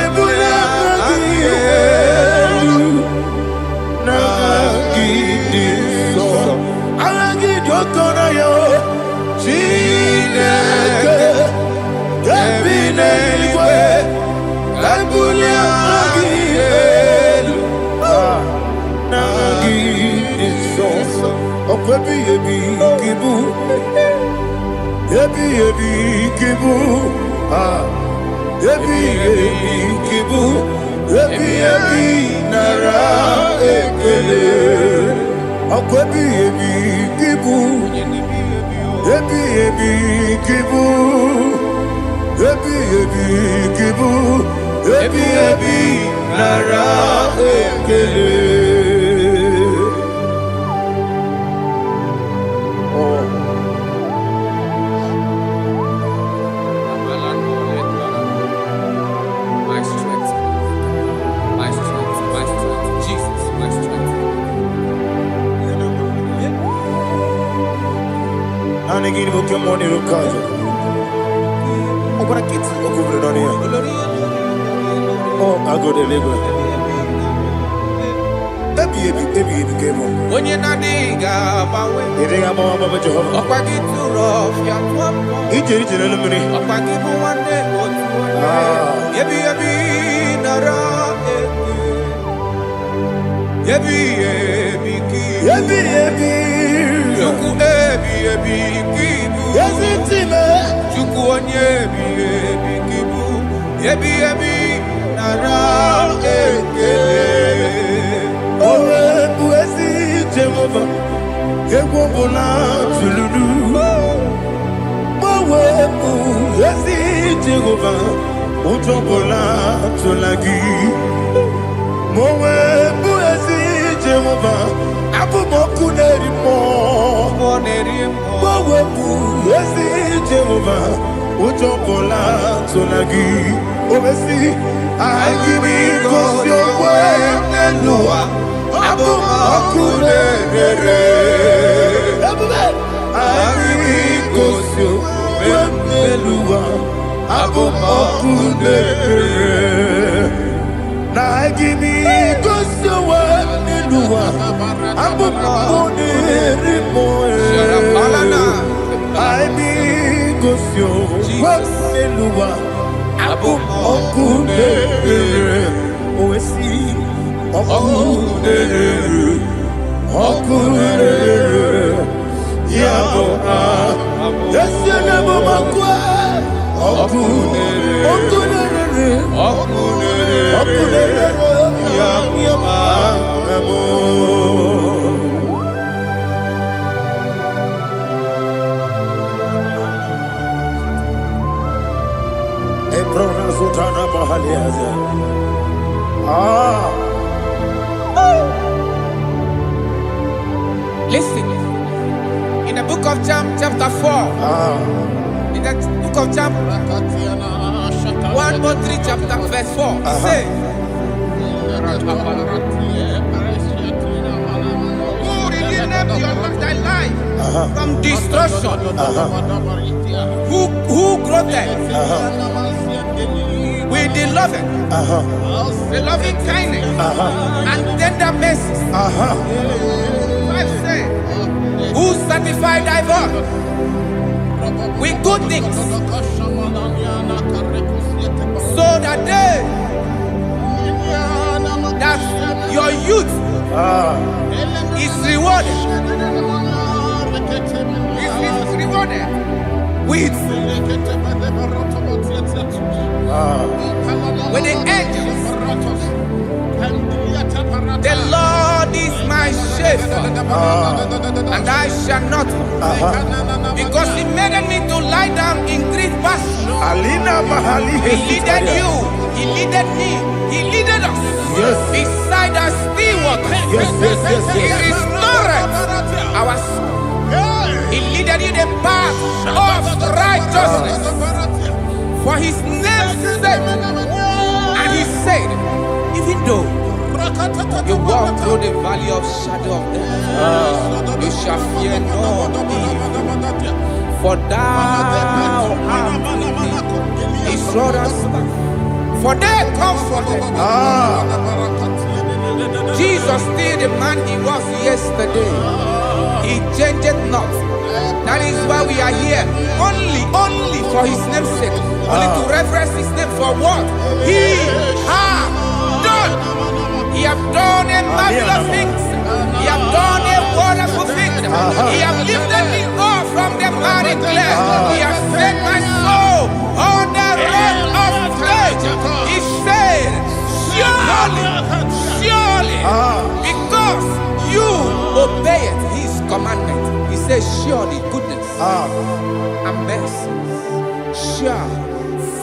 My strength, my strength, my strength, Jesus, my strength. Oh, I go to Deliverance. When you're not digging, You think I'm on Baba Jehovah? up I get too rough, you're one. He did it in the minute. Up I give you one day, go to one day. Yebi, nara, yebi, Chuku, kibu. Yes, it's him. Chuku, kibu. Yebi, nara, Jehovah, Yegobola Tuludu. Mowebu, Yesi Jehovah, Utobola Tulagi. Mowebu, Yesi Jehovah, Abu Moku Nerimo. Mowebu, Yesi Jehovah, Utobola Tulagi. Obesi, I give me cause your way, Nelua. Abu Makunere, Agibigosio, Wemelua, Abu Makunere, Nagibigosio, Wemelua, Abu Makunere, Agibigosio, Wemelua, Abu Makunere, Oesi. Okunere, Yabo, yes, you never makwa. Okunere, Yabo. Listen, in the book of John, chapter 4, in the book of John 1:3, chapter verse 4, it says, who redeemed thy life from destruction, who growth with the loving kindness and tender mercies. Who satisfy thy voice with good things, so that your youth is rewarded. Is rewarded with the angels. The Lord is my shepherd, and I shall not, because He made me to lie down in green pastures. He leaded you, He leaded me, He leaded us beside the still waters. He restored our soul. He leaded you the path of righteousness for His name's sake. And He said, even though you walk through the valley of shadow of death, you shall fear no evil, for thou art with me. His rod and staff, for they comforted. Jesus still the man He was yesterday. He changed not. That is why we are here, only for His name's sake, only to reverence His name for what He has done. He have done a marvelous things. He have done a wonderful thing. He have lifted me up from the miry clay. He has set my soul on the rock of faith. He said, surely, because you obeyed His commandment. He says, surely goodness and mercy shall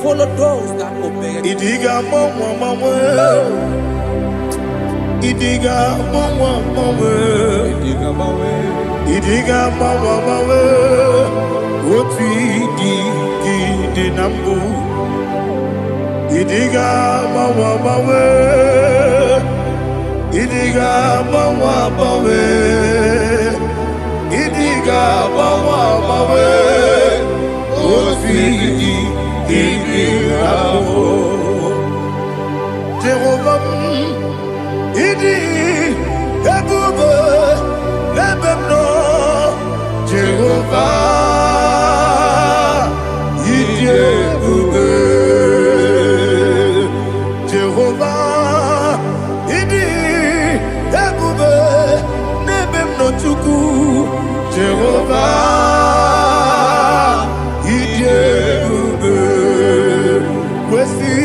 follow those that obey it. Idiga mawe, oti di nambu. Idiga mawe, idiga mawe, idiga mawe, oti di nambu. Jehovah. Idi ebube lebemno Jehovah. Idi ebube Jehovah. Idi ebube lebemno chuku Jehovah. Idi ebube kwesi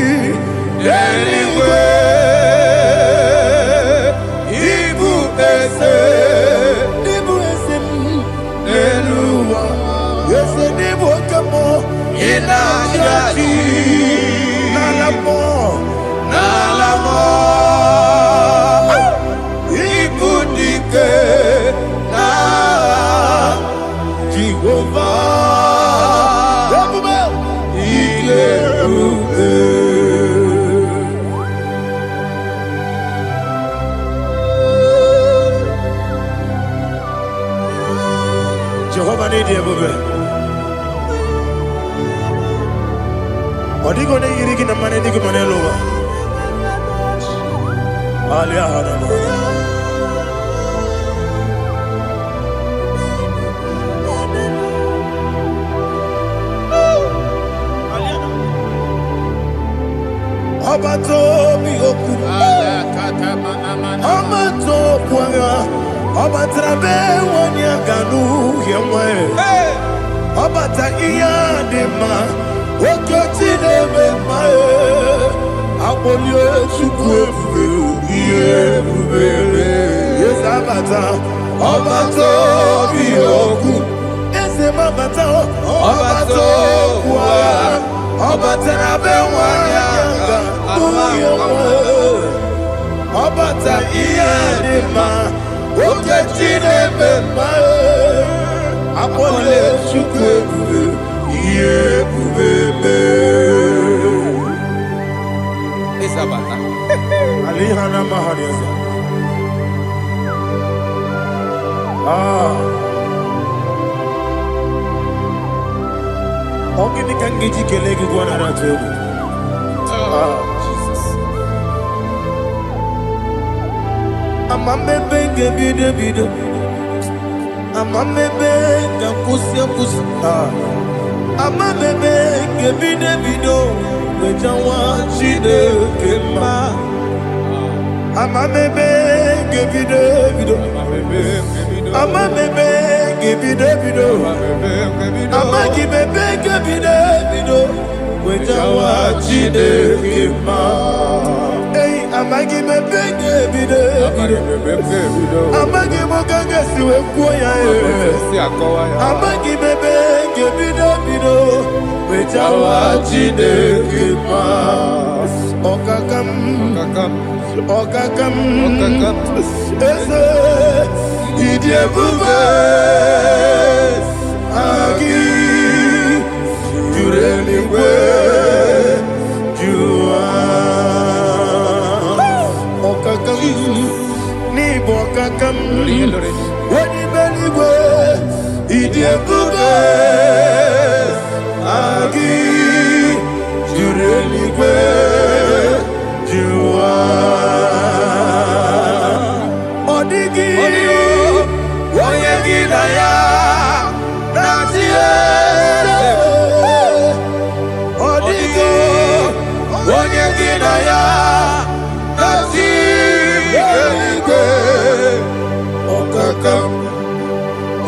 anyway. Nalamo, ibudike na Jehovah, Jehovah need you. Odigo ne yirigi na mane digo manelowa. Alia hadama. Abato bi oku. Abato kwanga. Abatrabe wanya ganu yemwe. Abata iya dema. Okoti nebe mae, apolio chukwu ebube, yesabata, obato biyoku, esemabata, obato kwa, obata na be wanyanga. Ọbata ihe dị mma, oke Chineke mma, akpọle Chukwu ebube, ihe ebube mee. Isabata. Alihana Mahariaza. Ogini kangiji kelegi gwana ratu. Amamebe ngebido bido, amamebe ngakusia kusi, amamebe ngebido bido, wejawa Chineke mma. Amamebe ngebido bido, amamebe ngebido bido, amagibebe ngebido bido, wejawa Chineke mma. Amagi me benge bide, amagi mo ganga siwe kuya amagi me benge bide bido, wejawa Chineke mma. Okakam, eze idiebube, agi jureligwe jua. Ni bokakam wani beligwe idiebube agi jureligwe jua. Odigi onye gida ya natie. Odigi onye gida ya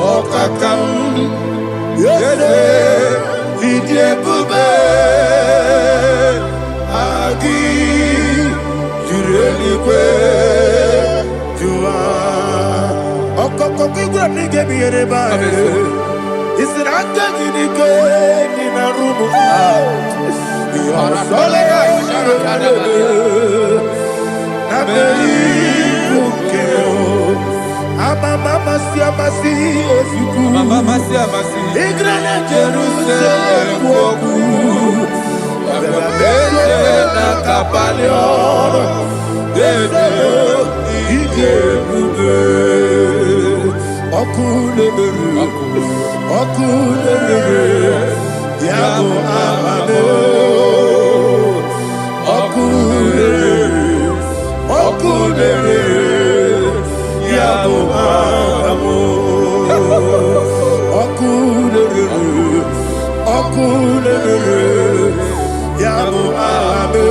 Okakam, yede, idiebube, agi, jureligwe, jua. Okokokigura nige biyereba, isiraka ginike nina rumu. Yarasolega sharakadaba, nabeli ukeo. Mama siamasi osuku, mama siamasi. Igrane Jerusalem woku, ababele na kapalion, dede igebube. Okulebere, yabo amamo. Okulebere. Yabo amo, okulere, yabo amo,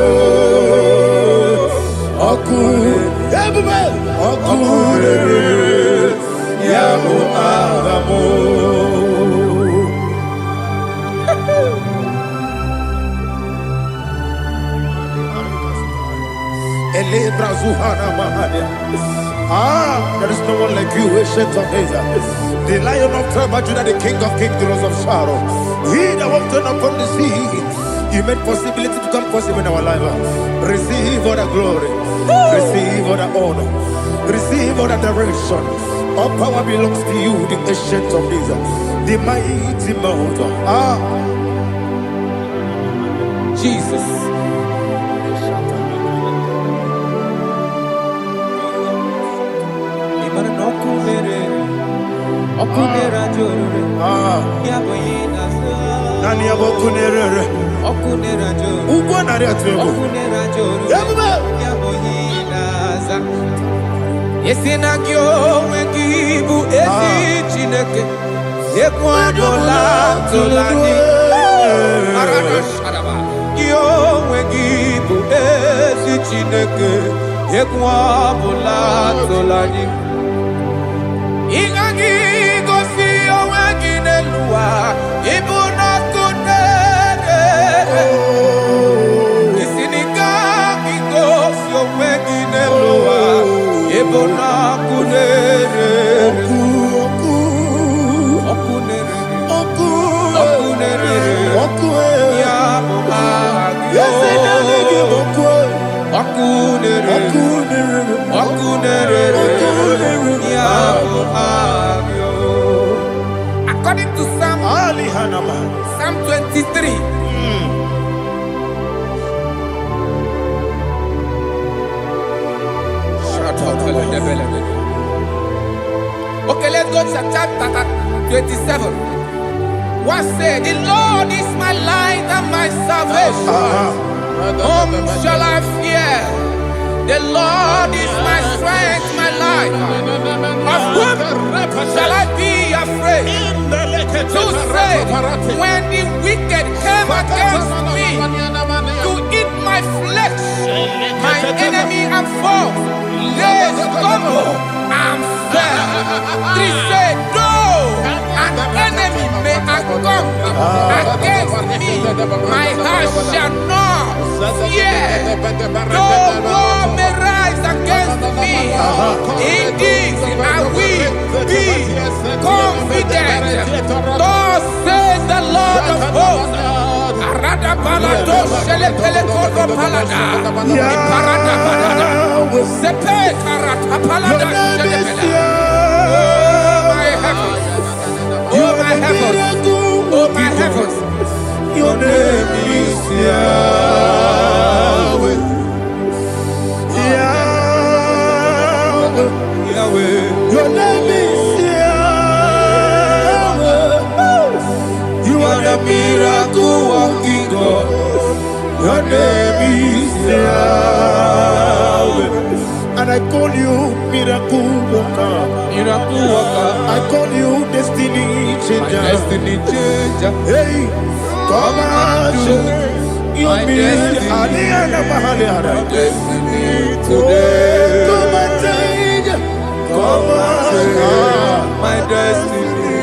okulere, yabo amo. Ele brazuhana mahania. There is no one like you, ancient of days. The Lion of tribe of Judah, the King of kings, the Rose of Sharon. He that walked upon the sea. You made possibility to come possible in our life. Receive all the glory. Receive all the honor. Receive all the direction. All power belongs to you, the ancient of days. The mighty mountain. Jesus. Okunera jorore, yaboyina sa. Nani abokunera? Okunera jorore. Ugbo nari atwego. Okunera jorore, yaboyina sa. Yesina kyo wengibu esi Chineke, ekwadola tolani. Arana sharaba. Kyo wengibu esi Chineke, ekwadola tolani. Ingagi gosi owegi nelua ibuna kunere. Isinika gosi owegi nelua ibuna kunere. Okunere. Ya According to Psalm 23. Okay, let's go to chapter 27. What said? The Lord is my light and my salvation. Whom shall I fear? The Lord is my strength, my life. Of whom shall I be afraid? To say, when the wicked came against me to eat my flesh, my enemy and foe, they stumble and fell. 3 said, though an enemy may come against me, my heart shall not fear. Though war may rise against me, in this I will be confident. Thus says the Lord of hosts. Arada balado shele pele kodo palada. Iparada balada. Sepe karata palada shele pele. Oh my heavens. Oh my heavens. Oh my heavens. Your name is Yahweh. Yahweh. Yahweh. Your name is Yahweh. You are the miracle working God. Your name is Yahweh. And I call you miracle worker. Miracle worker. I call you destiny changer. Destiny changer. Hey, come on, you mean Aliana Mahaliana. Destiny today. Come and change. Come on, my destiny.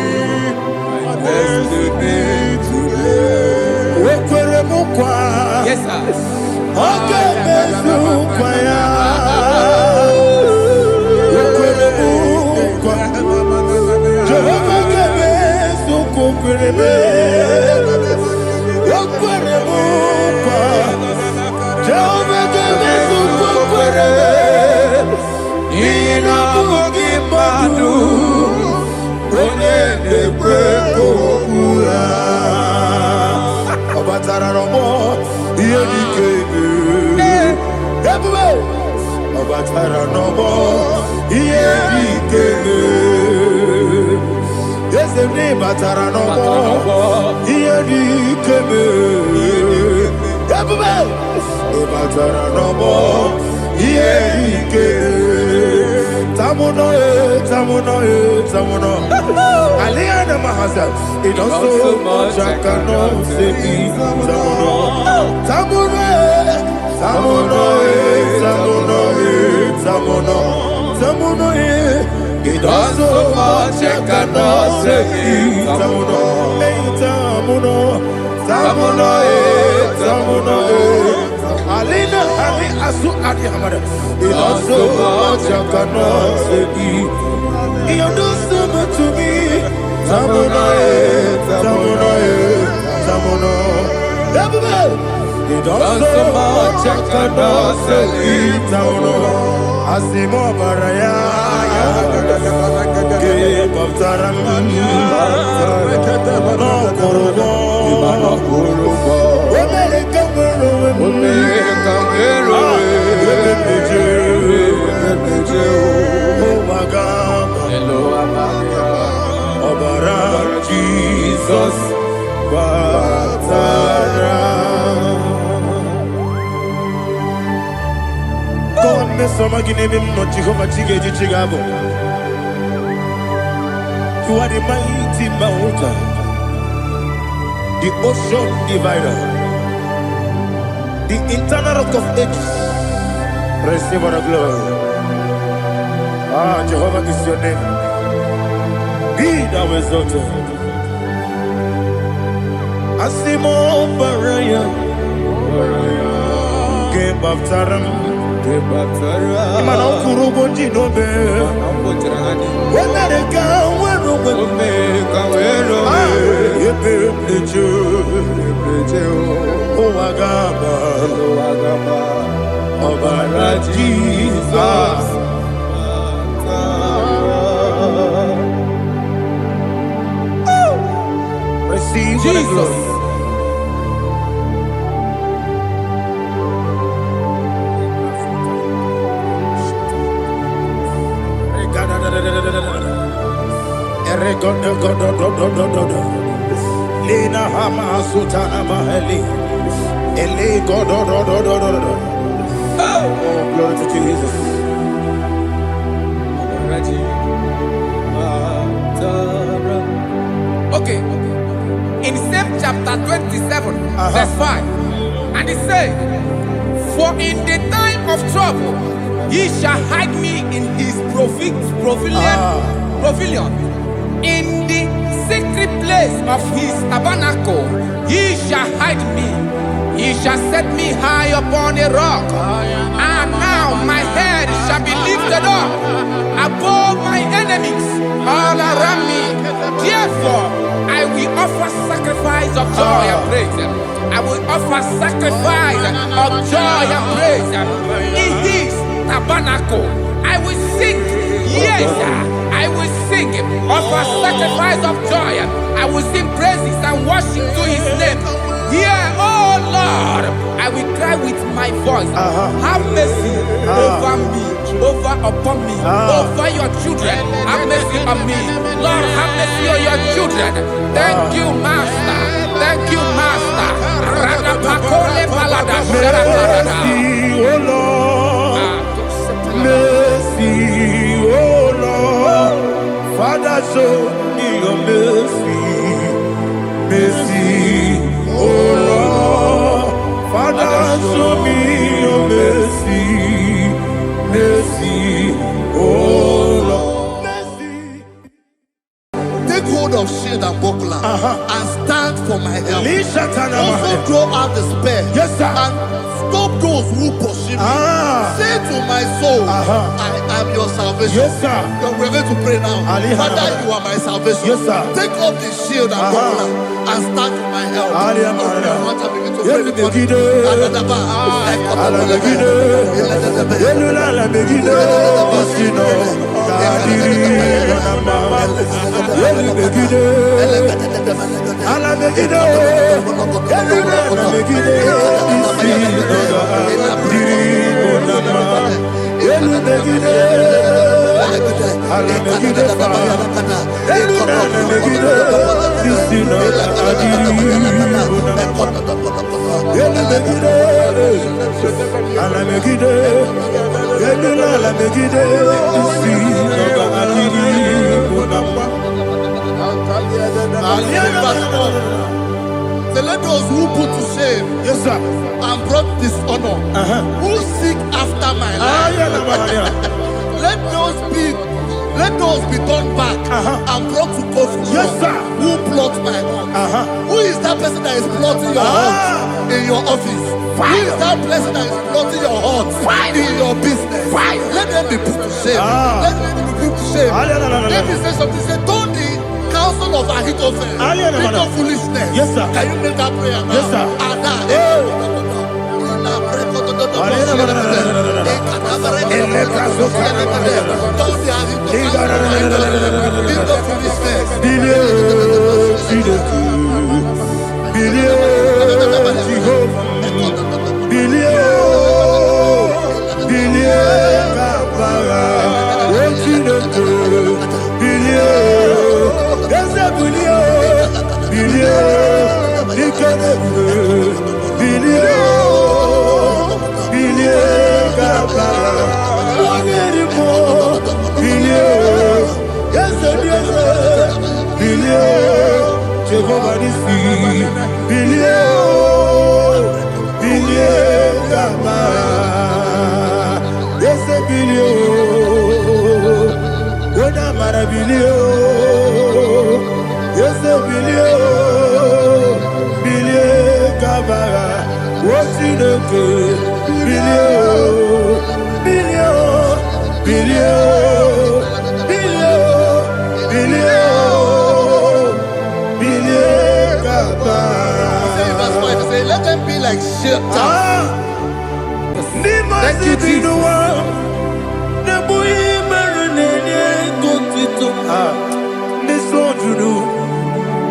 My destiny today. Yes, sir. Okay, Aliana Mahasa, it also much I cannot say. Tamuno, it also much I cannot say. Tamuno, Alina, Ali Asu Adi Hamada, it also much I cannot say. You do so much to me. Tamuno. You do so much I cannot say. Tamuno. Asimo Baraya. Keep up Taram. No Kurubo. Jesus, Batara. God, me some give him not Jehovah Chigabo. You are the mighty mountain, the ocean divider, the internal rock of ages. Receive our glory. Ah, Jehovah is your name. Be thou exalted. Asimo Baraya, Game of Taram, Imano Kurubo Jinobe, America, Ọbara Jesus. Receive the glory. Lina Hama Sutana Mahali. Ele Godo. Oh, glory to Jesus. Okay. In same chapter 27, verse 5, and it says, "For in the time of trouble, he shall hide me in his pavilion. In the secret place of his tabernacle, he shall hide me. He shall set me high upon a rock. And now my head shall be lifted up above my enemies all around me. Therefore, I will offer sacrifice of joy and praise. I will offer sacrifice of joy and praise in his tabernacle. I will sing, yes, I will sing, offer sacrifice of joy. I will sing praises and worship to his name. Hear, oh Lord, I will cry with my voice. Have mercy over me, upon me, over your children. Have mercy on me. Lord, have mercy on your children. Thank you, Master. Thank you, Master. Mercy, oh Lord. Mercy, oh Lord. Father, show me your mercy. Mercy, oh Lord. Father, show me your mercy. Mercy, oh Lord. Mercy. Take hold of shield and buckler and stand for my help. Also throw out despair. Yes, sir. And stop those who pursue me. Say to my soul, I am your salvation. Yes, sir. We're going to pray now. Father, you are my salvation. Yes, sir. Take off the shield and buckler and stand for my help. So let those who put to shame, yes, sir, and brought dishonor, who seek after my life, let those be turned back and brought to confusion. Yes, sir. Who plot my heart? Who is that person that is plotting your heart in your office? Who is that person that is plotting your heart in your business? Let them be put to shame. Let them be put to shame. Let me say something. Say, don't the counsel of Ahithophel think of foolishness. Yes, sir. Can you make that prayer now? Yes, sir. Let them be like shelter. Let Thank you, Jesus. The boy marinade go to this one to do.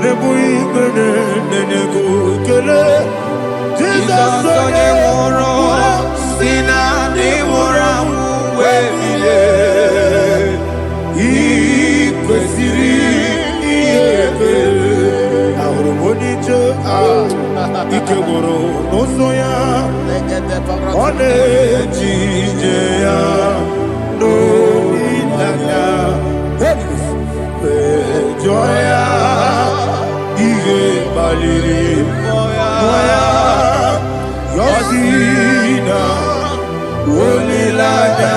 The boy marinade go kele. Jesus onye moro sina ni mora webile. Ikwesiri iebe. Ahurumoniche ike goro nosoya. One jijeya no ilaga. Joya ige baliri moya yosina olilaga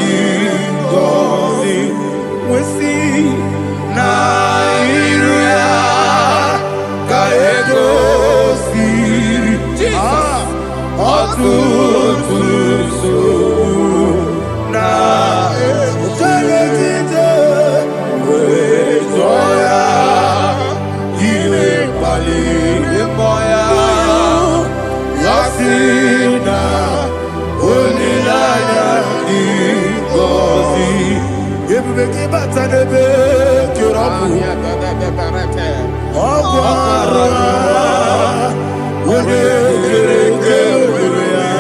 ingozi wesi na iruya kaego siri Jesus otutuso na ejegete wejoya ile baliri moya yosina olilaga ingozi ebubeke batanebe kirabu ọkwara onye kereke ya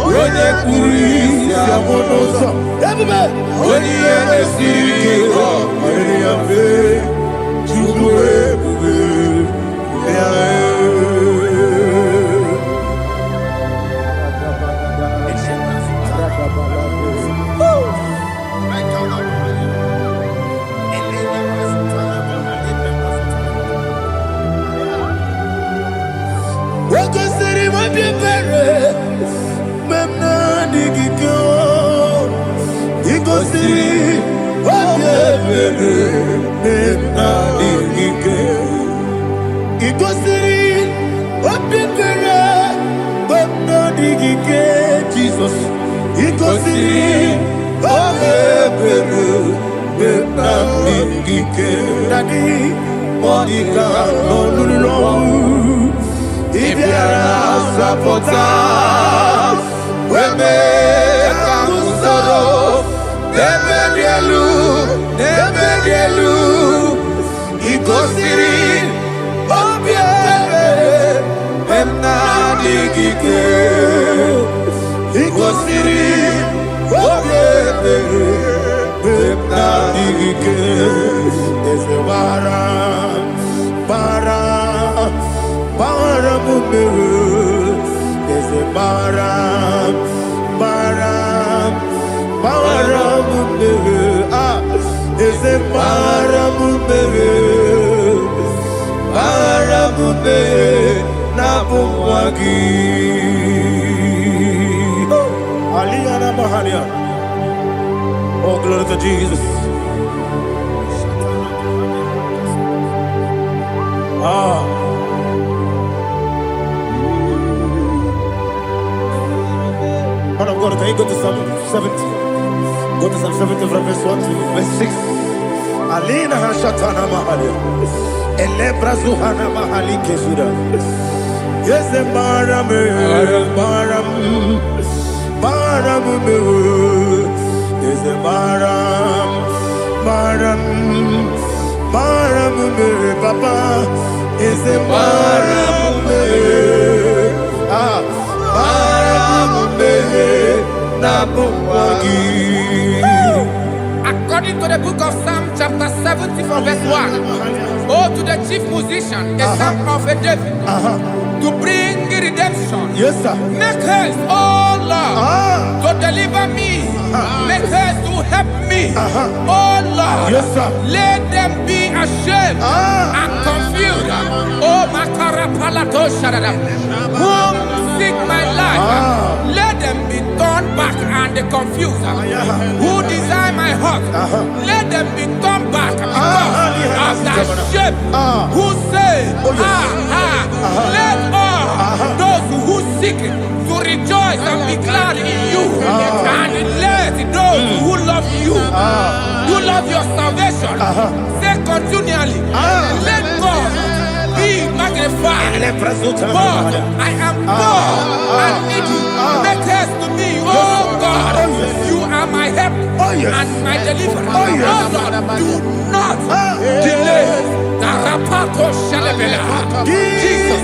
onye kpuru isi amụ n'ụzọ ebube onye ihe na-esiri ike ọrịrị ya mfe chukwu ebube ya Wakosiri mabibere memna digiko ikosiri mabibere memna digike ikosiri mabibere memna digike Jesus ikosiri mabibere memna digike dadi monica no lulu Ibiara sapota weme kamusoro nebedielu ikosiri obiebe emna digike ikosiri obiebe emna digike ezebara Baramumere, there's a baramumere, there's a baramumere, Nabuwagi. Aliyana Mahalia. Oh, glory to Jesus. Man of God, can you go to Psalm 70? Go to Psalm 70 from verse 1 to verse 6. Alina Hashatana Mahalia. Elebrazuhana Mahali Kesuda. Yes, the Baram. Yes, the Baram. Papa. Yes, the Baram. According to the book of Psalm chapter 70 from verse 1, oh, to the chief musician, a son of a David, to bring redemption. Yes, sir. Make haste, oh Lord, to deliver me. Make haste to help me. Oh Lord, yes, sir. Let them be ashamed and confused. Oh, Makara Palato Shadada, whom seek my life, let them be turned back and confused. Who desire my heart, let them be turned back because of that shape. Who say, let all those who seek to rejoice and be glad in you, and let those who love you, who love your salvation, say continually, let God be magnified. God, I am poor and needy. Make haste to me, oh You are my help and my deliverer. Oh Lord, do not delay. Jesus.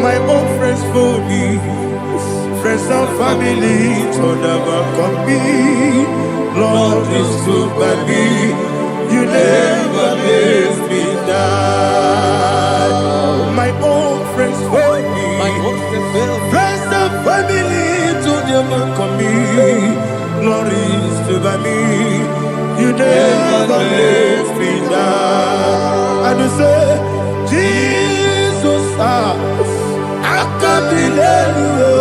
My own friends for me, friends and family, told never come me. Lord is good by me, you never let me die. My own friends for me, friends and family, told never come me. Lord is good by me, you never let me die. And you say, Jesus, I can't believe you.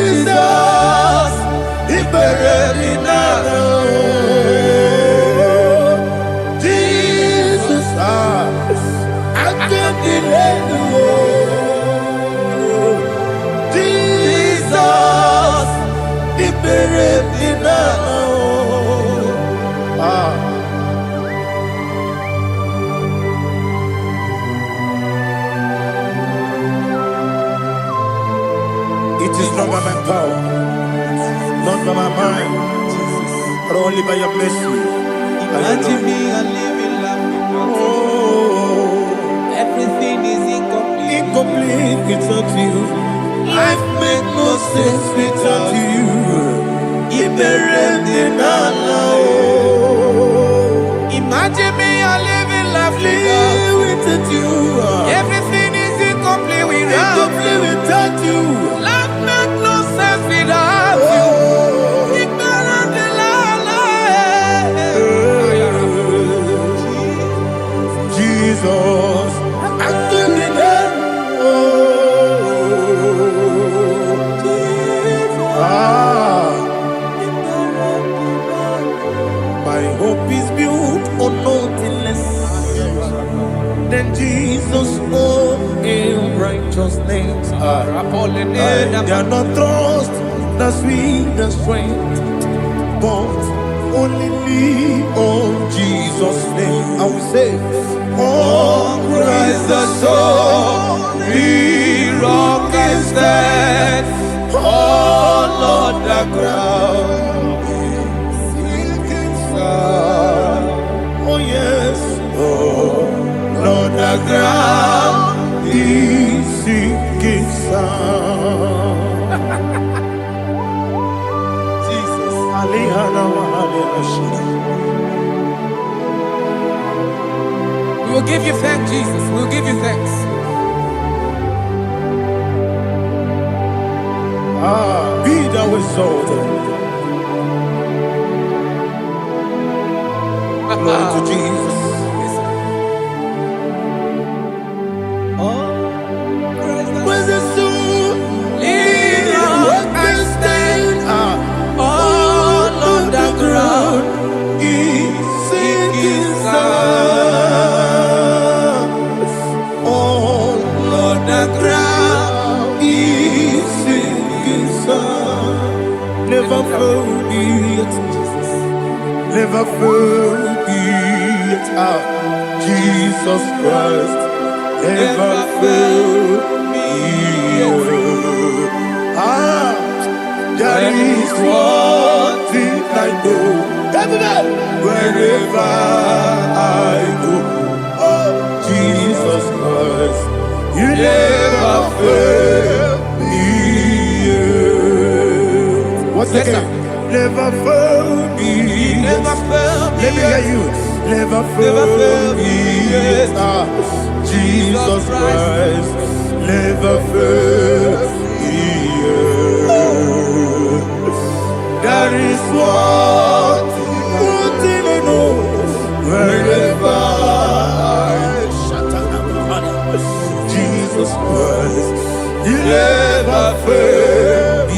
Jesus, He buried me now. Jesus, I can't believe you. Jesus, He buried me now. It is not by my power, not by my mind, but only by your mercy. Imagine me a living life without you. Everything is incomplete. Incomplete without you. Life makes no sense without you. Imagine me a living life without you. Everything is incomplete without you. Life makes no sense without you. Jesus, I give you my hope is built on nothing less than Jesus' own in righteousness. I cannot trust the sweetest strength, but only lean on Jesus' name. I will say, oh, Christ the soul, the rock is dead. Oh, Lord, the ground We'll give you thanks, Jesus. We'll give you thanks. Be thou exalted. Glory to Jesus. When the soul can stand all on the ground, is sinking sound. All on the ground is sinking sound. Never forget, never forget, Jesus Christ. Never fail me. There is one thing I know. Wherever I go, Jesus Christ, you never fail me. Once again, never fail me. Never fail me. Let me hear you. Never fail me. Jesus Christ, never fail me. There is one thing I know. Wherever Jesus Christ, you never fail me.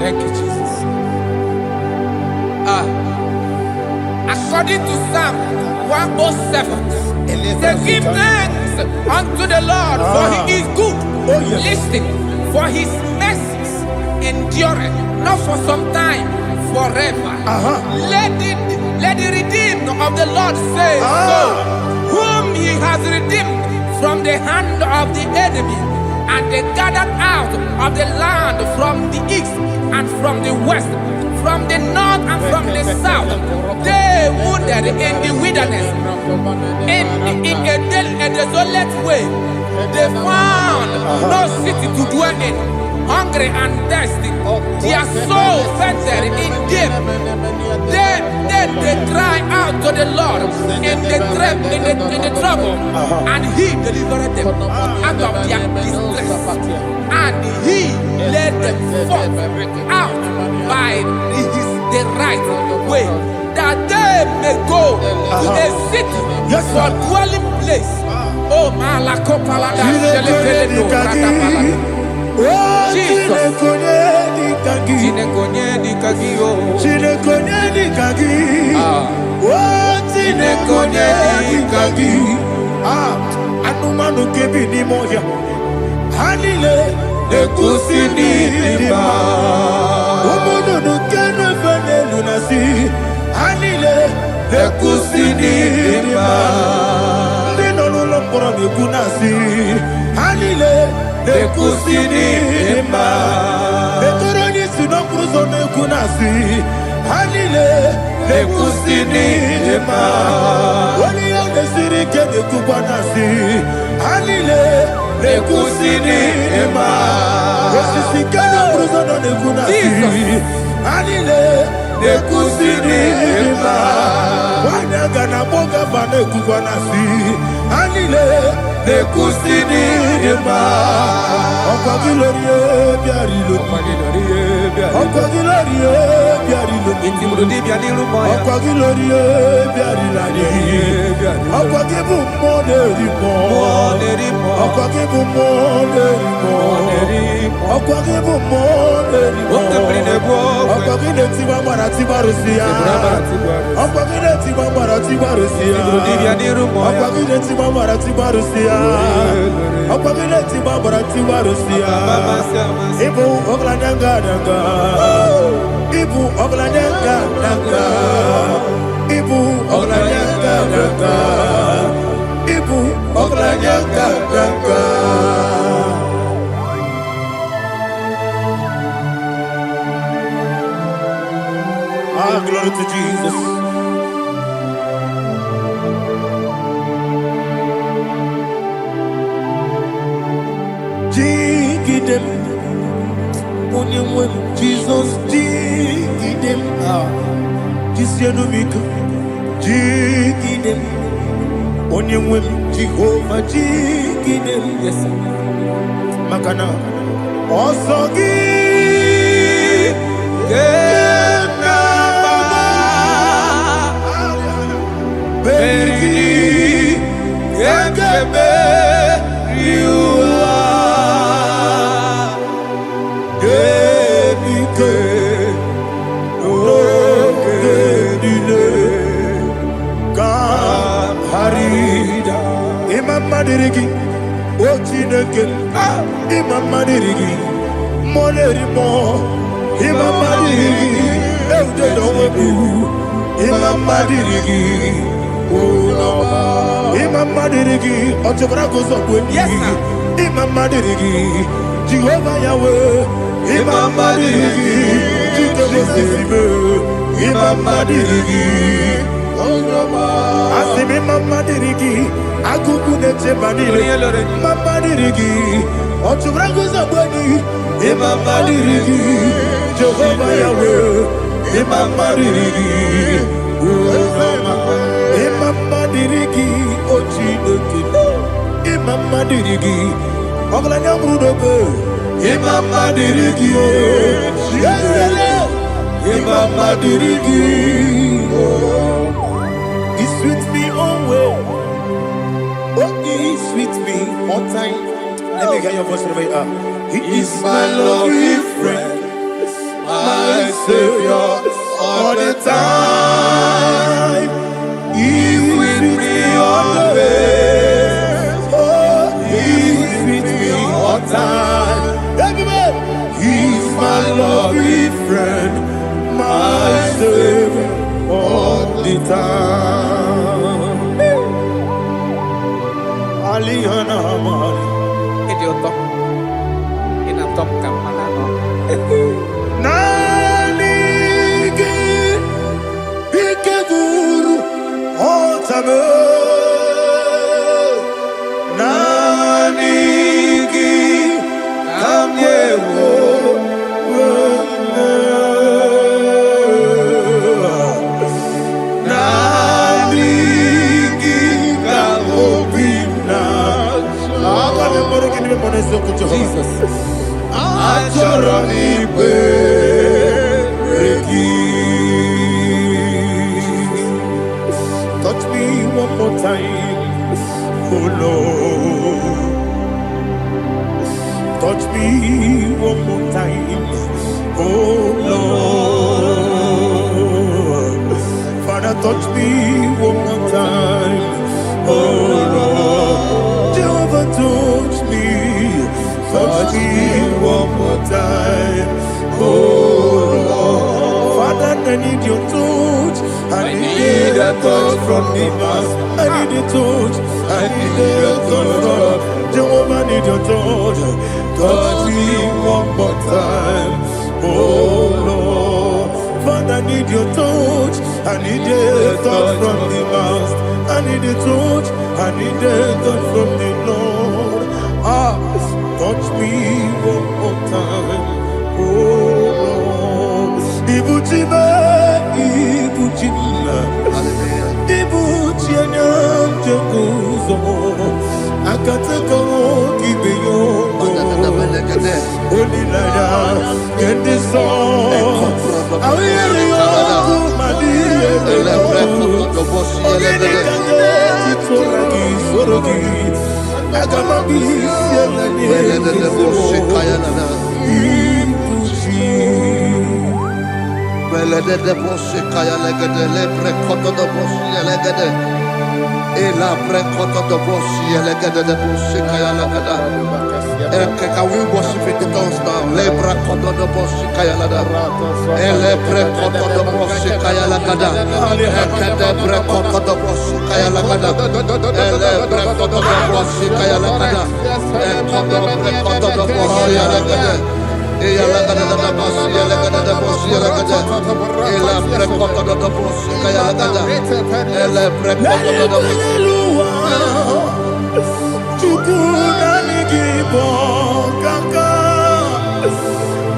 Thank you, Jesus. According to Psalm 107, say, give thanks unto the Lord, for he is good. Listen, for his mercies endureth, not for some time, forever. Let the redeemed of the Lord say so, whom he has redeemed from the hand of the enemy, and they gathered out of the land from the east and from the west, from the north and from the south. They wandered in the wilderness, in a desolate way. They found no city to dwell in, hungry and thirsty. Their soul fainted in deep. They cry out to the Lord in the trouble, and he delivered them out of their distress, and he led them forth out by the right way, that they may go to a city for dwelling place. Oh, Malakopalada, Jesus. Anumanu kebi ni moja. Hanile ekusini lima. Omono no keno fene lunasi. Hanile ekusini lima. Lino lulo poro ni kunasi. Hanile ekusini lima. Etoroni sino kruzo ne kunasi. Hanile ekusini lima. Wani yone siri kene kubanasi. Hanile ekusini lima. Esisi kene kruzo ne kunasi. Hanile ekusini lima. Wanaga na boga vane kubanasi. Hanile ekusini lima. Okwa gilorie biarilo. Okwa gilorie biarilo. Okwa gilorie biarilani. Okwa gibu moderimo. Okwa gibu moderimo. Okwa gibu moderimo. Okwa gile tiba marati barusia. Okwa gile tiba marati barusia. Okwa gile tiba marati barusia. Okwa gile tiba marati barusia. Ibu ogladanga danga. Ibu ogladanga danga. Ibu oglanya gagaka. Ibu oglanya gagaka. Ah, glory to Jesus. Jigidem, Jesus, jigidem, Jisianumika, jigidem, Onyemwem, Jehovah, jigidem, yes, Makana, Osogi, Berigi, Yakebe, Madirigi, Ochineke, Imam Madirigi, Molerimo, Imam Madirigi, Eudedobu, Imam Madirigi, Imam Madirigi, Ochobragos of Imam Madirigi, Jehovah Yahweh, Imam Madirigi, Imam Madirigi, Asimi Mama Dirigi, Agubune Chebanile, Mama Dirigi, Ochubragus Abani, Mama Dirigi, Jehovah Yahweh, Mama Dirigi, Mama Dirigi, Ochineke, Mama Dirigi, Oglanya Brudobe, Mama Dirigi, Mama Dirigi, He's with me always. Oh, he's with me all time. Let me get your voice right up. He is my lovely friend, my Savior all the time. He's with me always. Oh, he's with me all time. Everybody, he's my lovely friend, my Savior all the time. Alihana Mari. Idioto. Inatom kamanano. Nanigi Ikeguru Otame. Nanigi Kamyewo. Jesus. Touch me one more time, oh Lord. Touch me one more time, oh Lord. Father, touch me one more time, oh Lord. Jehovah, touch me. Touch me one more time, oh Lord. Father, I need your touch. I need a touch from the Master. I need a touch. I need a touch from Jehovah. I need your touch. Touch me one more time, oh Lord. Father, I need your touch. I need a touch from the Master. I need a touch. I need a touch from the Lord. Touch me one more time, oh Lord. Ibuchima, Ibuchima, Ibuchina, Jaguzo. Akatako, Gibeyo, Olilaya, get this song. I will you, Madia, Can we worship in the tongues now? Lebra koto do boshi kaya lada. Elebre koto do boshi kaya lada. lagada. Ekede brekokodo boshi kaya lagada. Ele brekokodo boshi kaya lagada. Ekodo brekokodo boshi lagada. Eya lagada boshi lagada boshi lagada. Ele brekokodo boshi kaya lagada. Ele brekokodo boshi. Chukuna nigibo kaka.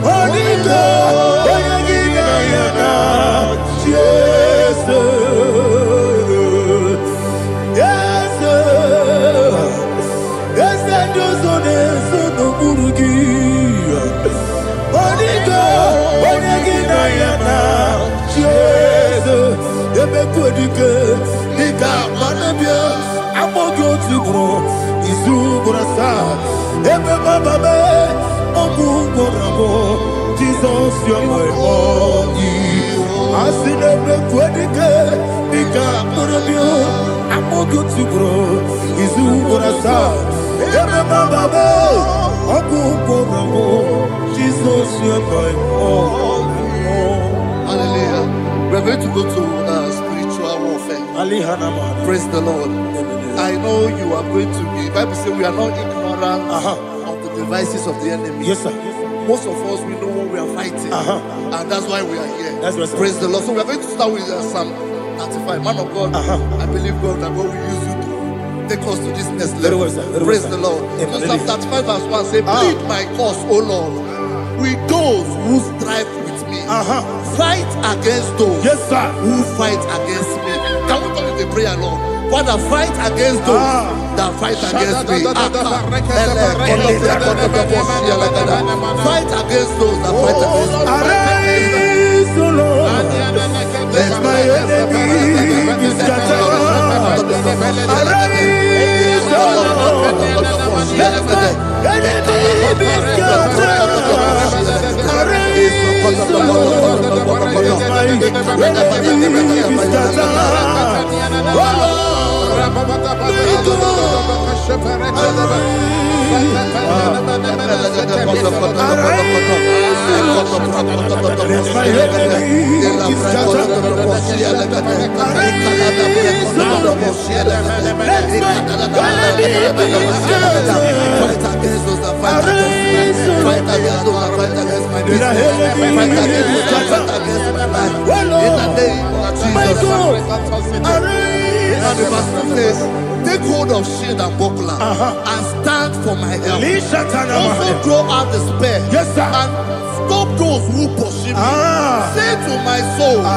Onigo oyagina yana Jesus. Yes, yes, dozone sono burugi. Onigo oyagina yana Jesus. Ebe kodike nika manabia amogo tibro izu brasa. Ebe bababe ogu borabo. Jesus, you're my all. I see them kwedike nika manabia amogo tibro izu brasa. Ebe bababe ogu borabo. Jesus, you're my all. Hallelujah. We're going to go to spiritual warfare. Praise the Lord. I know you are going to be. Bible says we are not ignorant of the devices of the enemy. Yes, sir. Most of us, we know what we are fighting. And that's why we are here. That's right, sir. Praise the Lord. So we are going to start with Psalm 35. Man of God, I believe God that God will use you to take us to this next level. Very well, sir. Very Praise well, the sir. Lord. Amen. So Psalm 35 verse 1 says, plead my cause, O Lord, with those who strive with me. Fight against those Yes, sir. who fight against me. Can we turn to the prayer, Lord? Father, fight against those that fight against me. Fight against those that fight against me. Arise, O Lord. Let my enemy be scattered. Arise, O Lord. Let my enemy be scattered. Arise, O Lord. Let my enemy be scattered. Oh Lord. And the verse says, take hold of shield and buckler and stand for my help. Also draw out the spear and stop those who pursue me. Say to my soul, I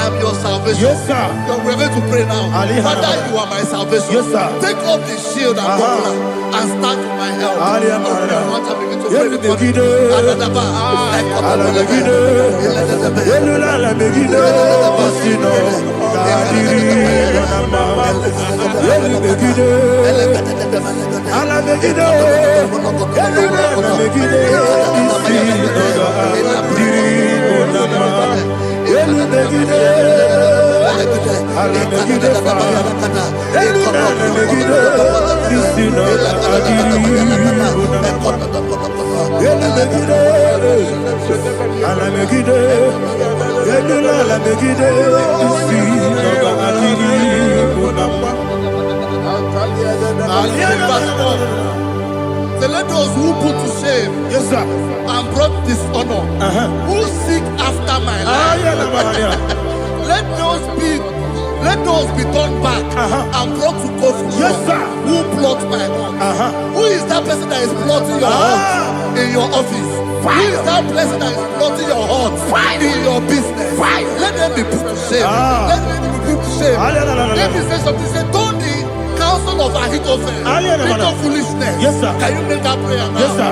am your salvation. Yes, sir. We're going to pray now. Father, you are my salvation. Yes, sir. Take off the shield and buckler and stand for my help. So let those who put to shame, yes, sir, and brought dishonor, who seek after my life, let those be turned back and brought to confusion. Yes, sir. Who plot my heart? Who is that person that is plotting your heart in your office? Who is that person that is plotting your heart in your business? Let them be put to shame. Let them be put to shame. Let me say something. Say, don't the counsel of Ahithophel think of foolishness. Yes, sir. Can you make that prayer now? Yes, sir.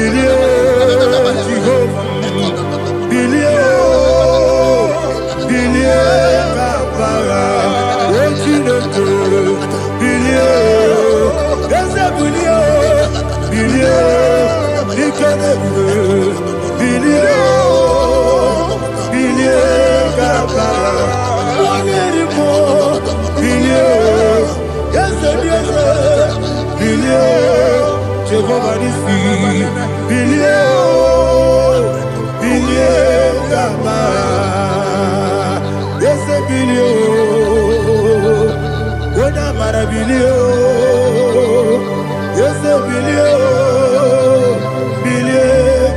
Billion, Jehovah Nissi, Bilio, Gama, yes, Bilio, Wona Marabilio, yes, Bilio,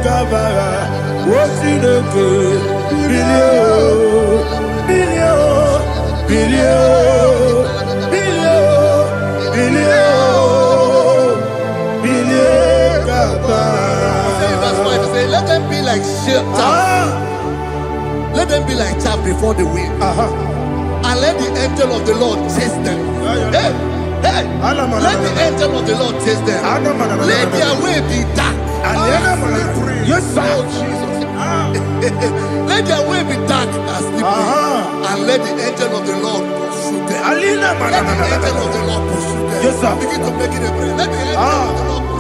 Gama, what's in the good, Bilio, let them be like chaff. Let them be like chaff before the wind. And let the angel of the Lord chase them. Hey, let the angel of the Lord chase them. Let their way be dark. Yes, sir. Let their way be dark as slippery. And let the angel of the Lord pursue them. Let the angel of the Lord pursue them. Yes, sir. Begin to make it a prayer. Let the angel of the Lord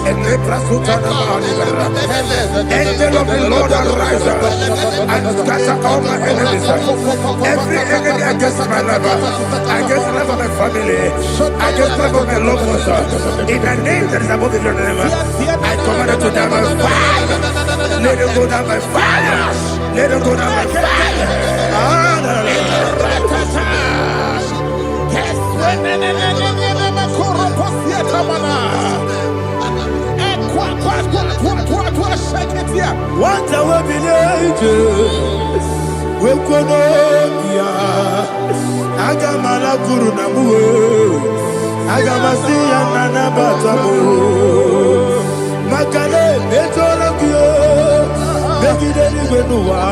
Angel of the Lord arise and scatter all my enemies. Every enemy against my life, against the life of my family, against the life of my loved ones, in the name that is above the name, I command it to die by fire. Let it go down by fire. Let it go down by fire. What I will be ages, we could Agamala Guru Namu, Agamasi and Nanabatamu, Makale, Betorabio, Begideni Benua,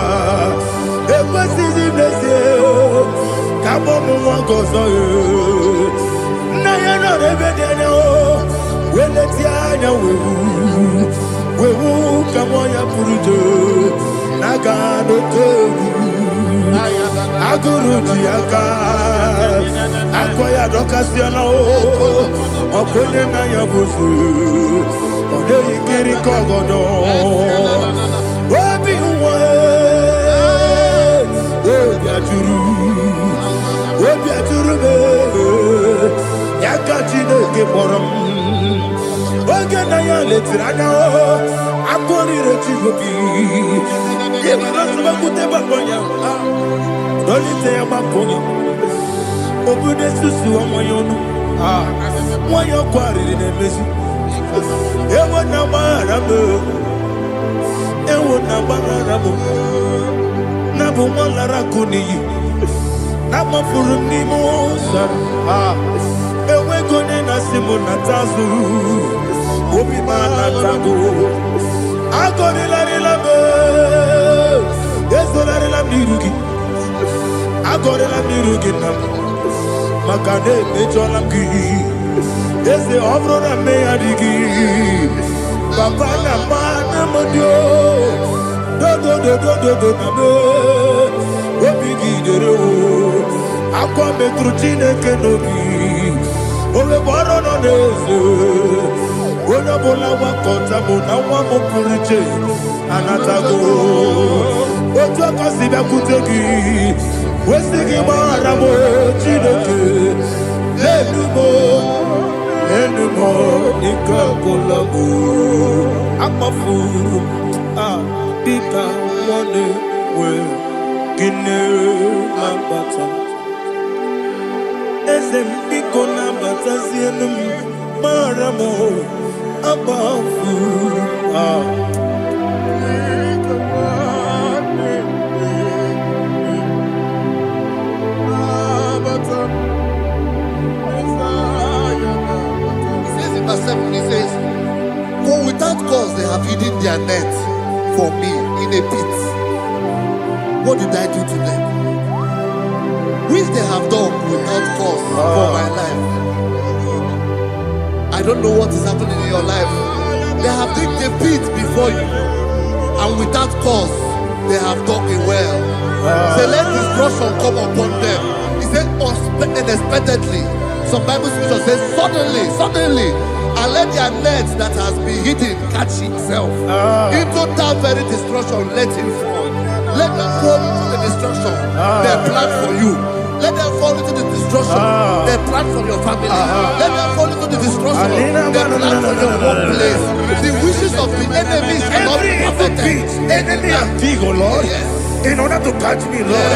Equasi Blessio, Kabomu Gozo, Nayana Rebedeno, Weletia, we will come on your Purujo, Nagano Tobu, Aguru Tiaga, Akoya Docasiano, Okonena Yabusu, Odei Kiri Kogodo, Obi Obiaturu, Yakatino Keporum. Oganaya letrana akoni rechigobi yebana subakute bakonya dolite bakonya obude susu omoyonu moyo kwari nemezi ewo na marabo na bu molara kuni na mafuru ni mosa ewe gone na simona tazu Obi manatago, agori la rilame, ezo la rilamnirugi, agori la mirugi nam, makane mejolamgi, eze obro na meadigi, papa na mana modio, do na me, obi gidero, akwa metrutine kenobi, ole boro no neze. Bona bola wakota bona wamo puriche anatago ojo kasiba kutegi wesigi marabo chideke lenumo ikakolabu amafuru bika one we gine mabata ezem biko na bata zienum maramo above He says, for without cause they have hidden their net for me in a pit. What did I do to them? Which they have done without cause for my life. I don't know what is happening in your life. They have digged a pit before you, and without cause, they have dug a well. Say, let destruction come upon them. He said, unexpectedly. Some Bible scripture says, suddenly, and let their net that has been hidden catch itself. Into that very destruction, let him fall. Let them fall into the destruction they plan for you. Let them fall into the destruction they plan plan from your family. Let them fall into the destruction. The plan from your workplace. The wishes of the enemies cannot be perfected. Enemy and thing, oh Lord. In order to catch me, Lord,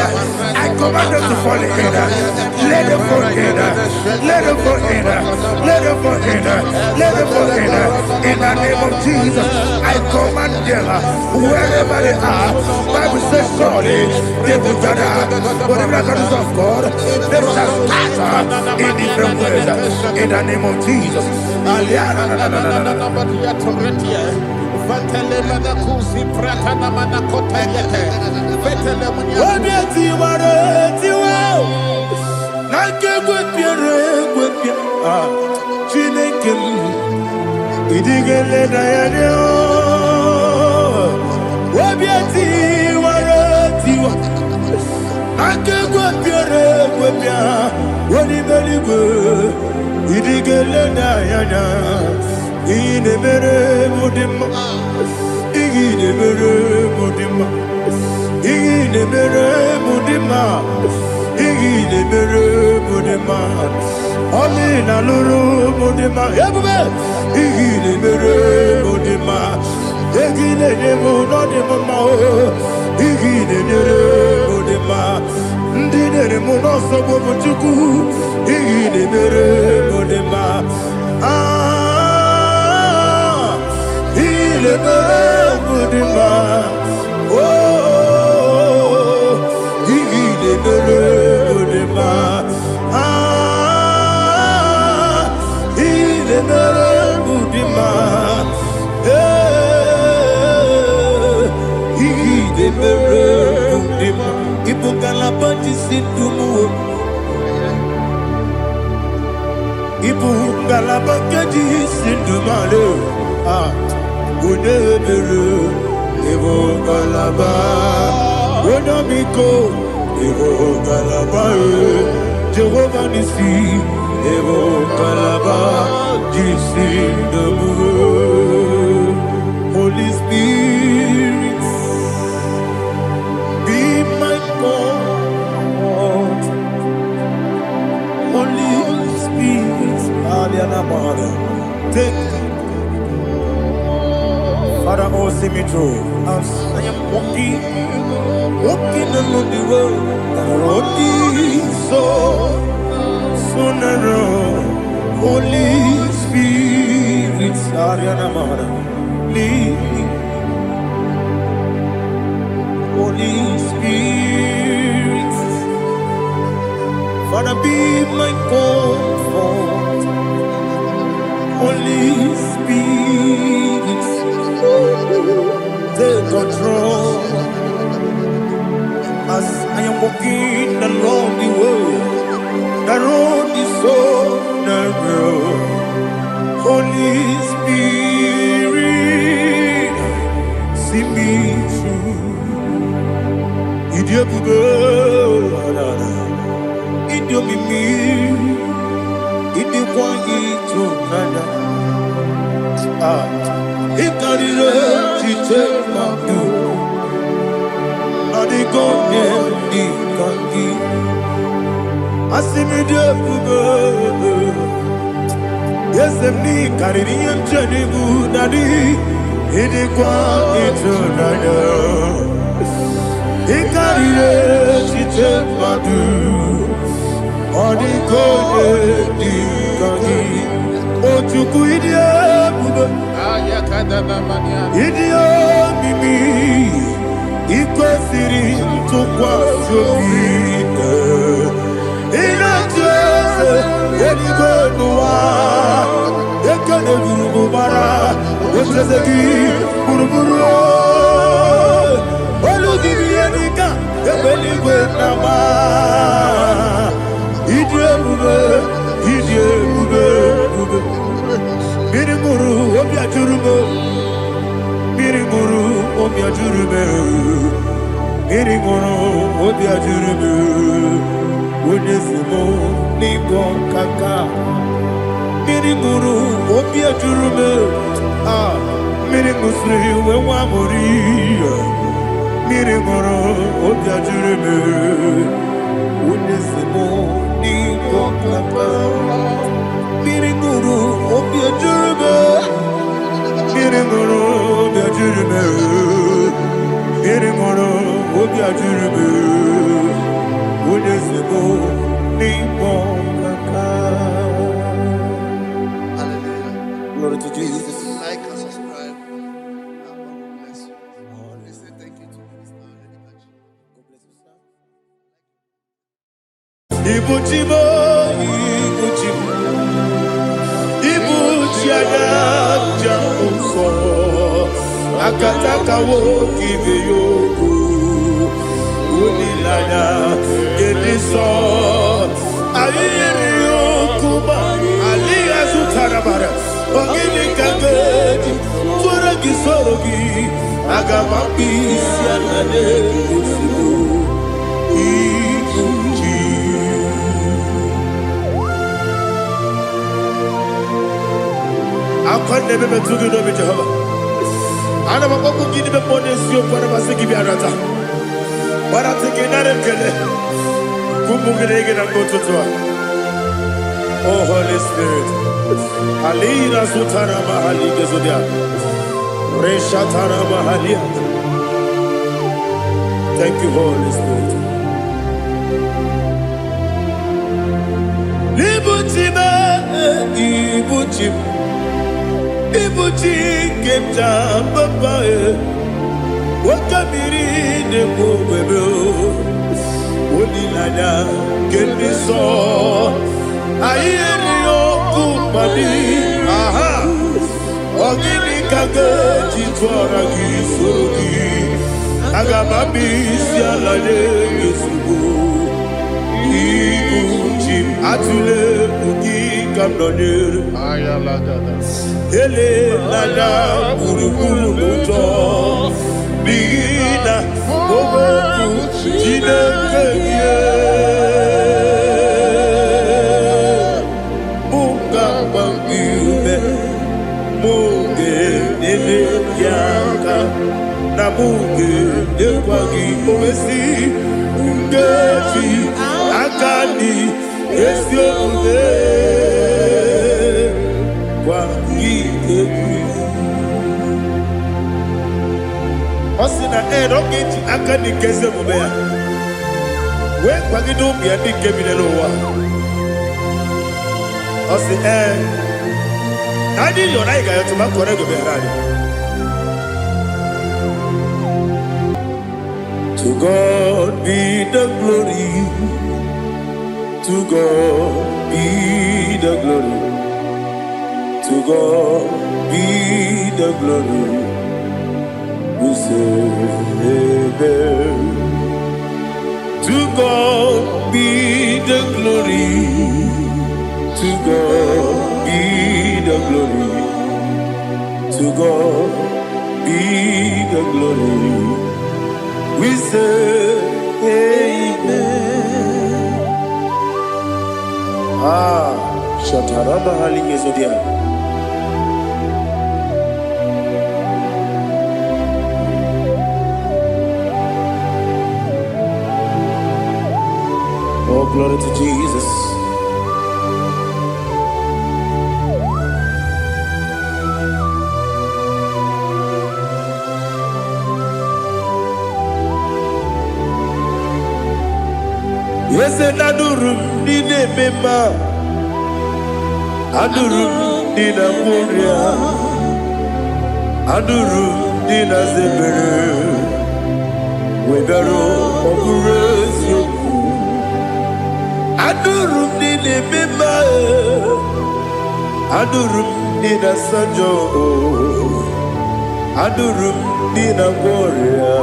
I command them to fall in. Let them fall in. Let them fall in. Let them fall in. Let them fall in. In the name of Jesus, I command them wherever they are. Bible says surely they will gather. But the miracles of God, they shall scatter in different ways. In the name of Jesus. Amina luru modema ebube igile mere modema egile demo no demo ma igile mere modema ndine mo no so bo chuku igile mere modema igile mere modema igile mere modema Jehovah Nissi, Evo Kalaba, Holy Spirit, be my God. Holy Spirit, take Father, oh, see me through. I am walking along the road, the road is so narrow. Holy Spirit, lead me. Holy Spirit, Father, be my comfort. Holy Spirit, take control as I am walking along the way. The road is so narrow. Holy Spirit, see me through. Idiopube, Idiomimi, Idikwanito Nana. Ikarire, Chichemadu. Adigonye, Ikangi. Asimidiyopube. Yes, me carrying Jenny Budadi, Idikwanito Nana. Ikarire, Chichemadu. Otuku idia mimi ikwesiri tukwa sobi inatese eligwenua ekene gurubara otezegi guruburu olugibi enika ebeligwe nama Idiebube, Miriguru, Obiajurume, Miriguru, Obiajurume, Miriguru, Obiajurume, Unesimo, Nigo Kaka, Miriguru, Obiajurume, Mirigusri, Wewamori, Miriguru, Obiajurume, Unesimo, Nigo Kaka. Glory to Jesus. Like and subscribe. God bless you. Please say thank you to Mr. Lady. Ibuchibo, Ibuchibo, Ibuchiada, Jamuso, Akataka wo kiveyoku, Unilaya, Gediso, Ayiriyokuba, Aliya Zutarabara, Ogini Kagedi, Furagi Sorogi, Agamapi, Sianade, Ibuchi. I can't never to do with Jehovah. I never go to give them money, so whatever I give you another. But I think another killer. Kumugregin and go to Tua. Oh, Holy Spirit. Alina Sutana Mahali Gezodia. Reshatana Mahalia. Thank you, Holy Spirit. Libutime, Ibuchim. Ibuchi kemta papa wakabiri de bobebe onilanya kemiso ayeri okupadi aha ogini kage titwara gisogi agamabi sialale yesugo Ibuchi atule uki kamdonere ayalagada Ele nana kurukuru luto Bigina Ogo Jine kenye Munga bangiume Munge nene yaka Na munge nekwagi omesi Ungeji akani Esyo ude Osina roketi akani keze mubea we kwagido bia ni kebile lowa osi nani yona iga yoto makore go be radi To God be the glory, to God be the glory, to God be the glory. We say amen. To God be the glory, to God be the glory, to God be the glory. We say amen. Shataraba Halinge Zodia. Oh, glory to Jesus. Yes, and Adurum Nina Mema Adurum Nina Muria Adurum Nina Zebere Webero Operation Adurum Nina Mema Adurum Nina Sanjo Adurum Nina Muria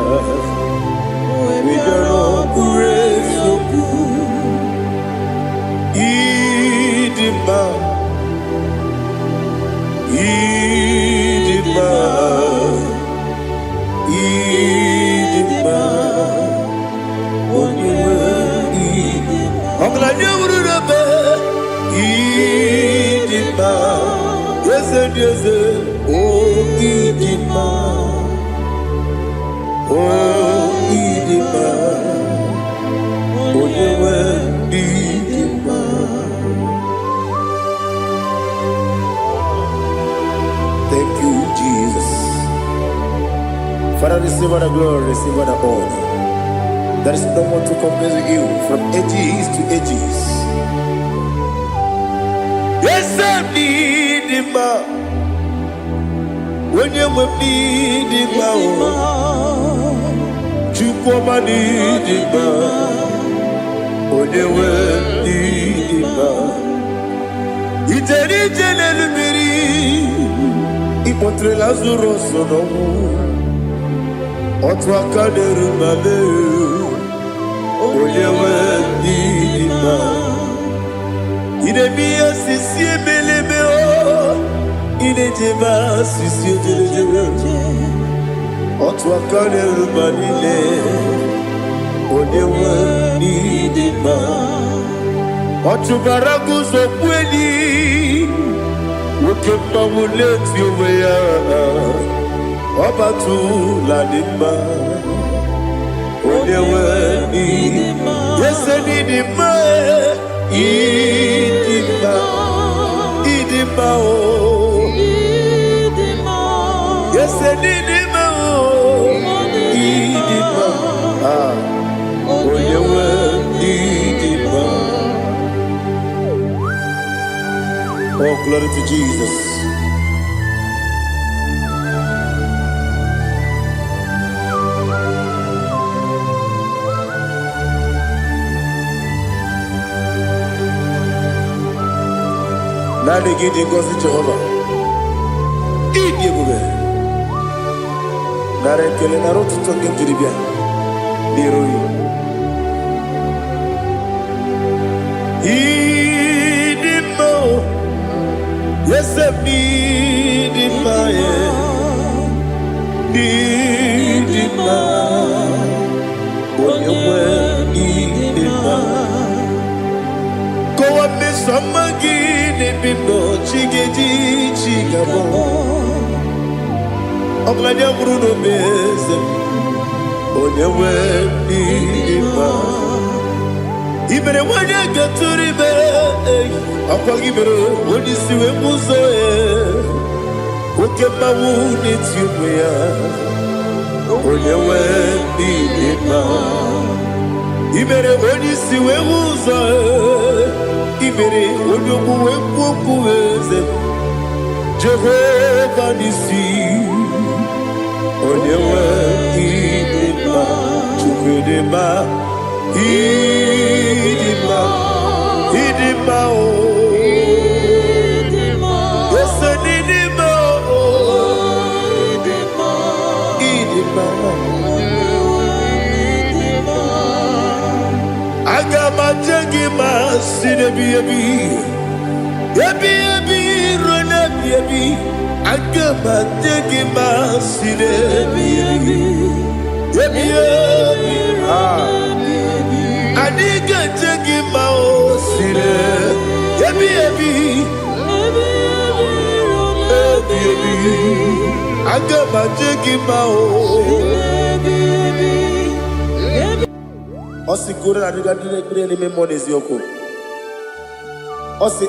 Webero Operation Idima, Idima, Idima, I'm glad you would have Idima, yes, oh Idima, oh Idima, oh Idima. Thank you, Jesus. Father, receive all the glory, receive all the honor. There is no one to compare with you from ages to ages. Yes, I need him. When you need him, Chukoma need him. When you need him, Italian Miri, Ipotrela Zuro Sonomu, Otwaka de Rumale. Il est bien si belebe il est débat si en toi quand le manile on est ni débat en tu baragus au pueli ou que pas voulait tu voya en batou la débat. Yes, I need him. Yes, I need him. Oh, glory to Jesus. Now they give the gospel to Jehovah. Eat the bube. Now they kill an arrow to talk into the beer. Eat him more. Yes, I need him more. Need him more. When you need him more. Go up with some again. Bindo chigedi chigabo Oglanya Bruno Beze Onyewe Nima Ibere wanya gaturibe Akwa gibere Wodi siwe muzoe Oke mawu netiumya Onyewe Nima Ibere wodi siwe muzoe Ibere onyoku wekuku weze Jehovah nisi Onyewe idima Chukwedema Idima Idima o Yese nidima o Idima Agama jengima sinebi Yebi rona yebi Agama jengima sinebi Yebi Adiga jengima o sine Yebi Agama jengima o Osi kura adiga dire ni memoni ziyoko Osi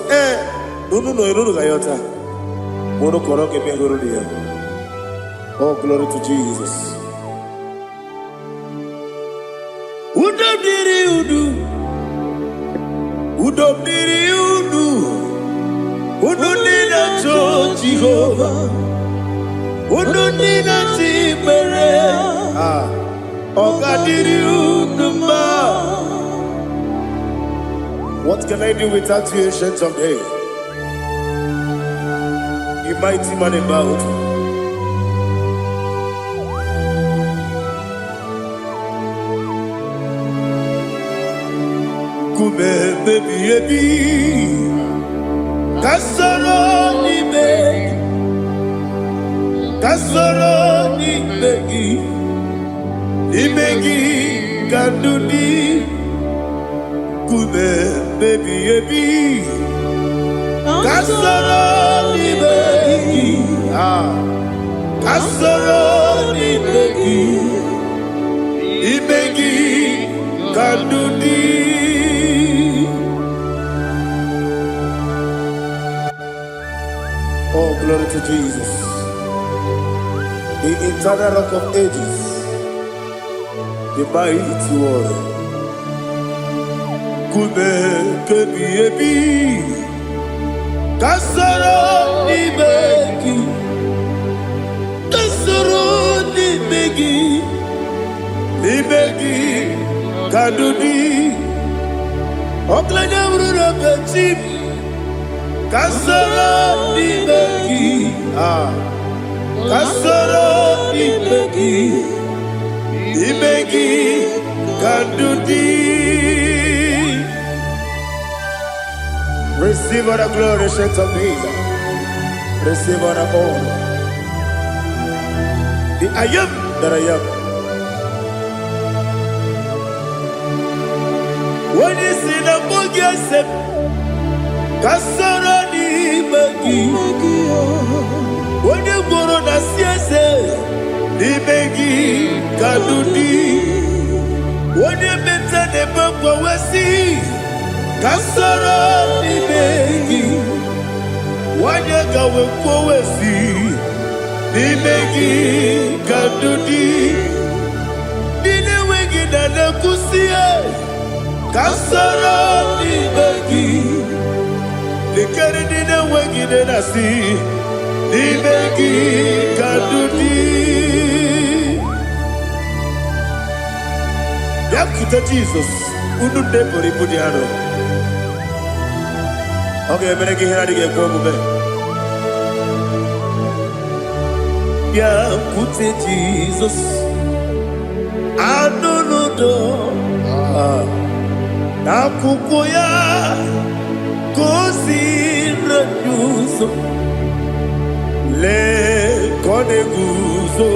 nunu no iruru gayota Mono koroke mehuru diya. Oh, glory to Jesus. Udom diri udu Udu nina cho Jehovah Udu nina chibere Oga diri udu ma. What can I do without you, ancient of days? You mighty man about. Kume baby Kasoro ni begi kanduni Kume baby Kasoro ni begi ibegi kanduni. Oh, glory to Jesus, the eternal rock of ages, the mighty one. Kume kebi ebi, kasara ni megi, kasara ni megi, kadudi, oklanya urura bechim, kasara ni megi, kasara ni megi, kadudi. Receive all the glory, shake of Jesus. Receive all the honor. The I am that I am. When you see the book, you say, Kasara ni megi. When you go to the siese, ni megi kadudi. When you meet the book, we see. Kasara ni megi, wanyaka wekowesi ni megi kadudi. Dine wengi na kusie, kasara ni megi. Likari dine wengi na si, ni megi kadudi. Yakuta Jesus, ununde poripudiano. Okay, I'm going to get a problem. Yeah, put it Jesus. I don't know. Nakukoya, kosi renyuso, le kone guzo,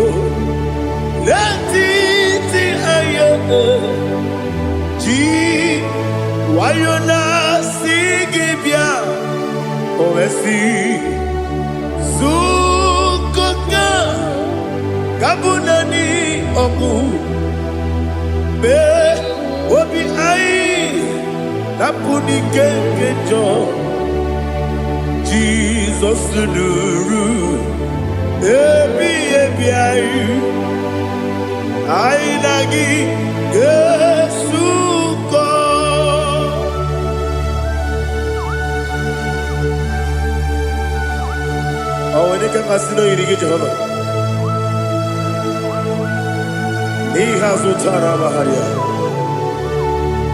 le titi aye, ji wayona. Ovesi Sukoka Kabunani Oku Be Obi Ai Napuni Kenkejo Jesus Nuru Ebi Ai Nagi Yesuko. Oh, when you can casino, you get Jehovah. He has Utara Maharia.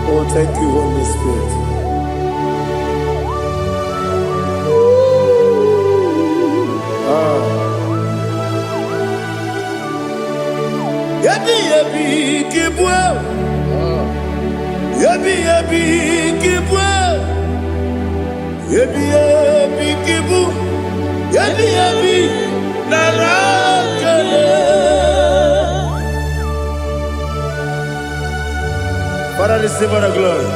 Oh, thank you, Holy Spirit. Yabi Kibwa. Yabi Kibwa. Yabi Kibu. Yabi Narakale. Father, receive all the glory.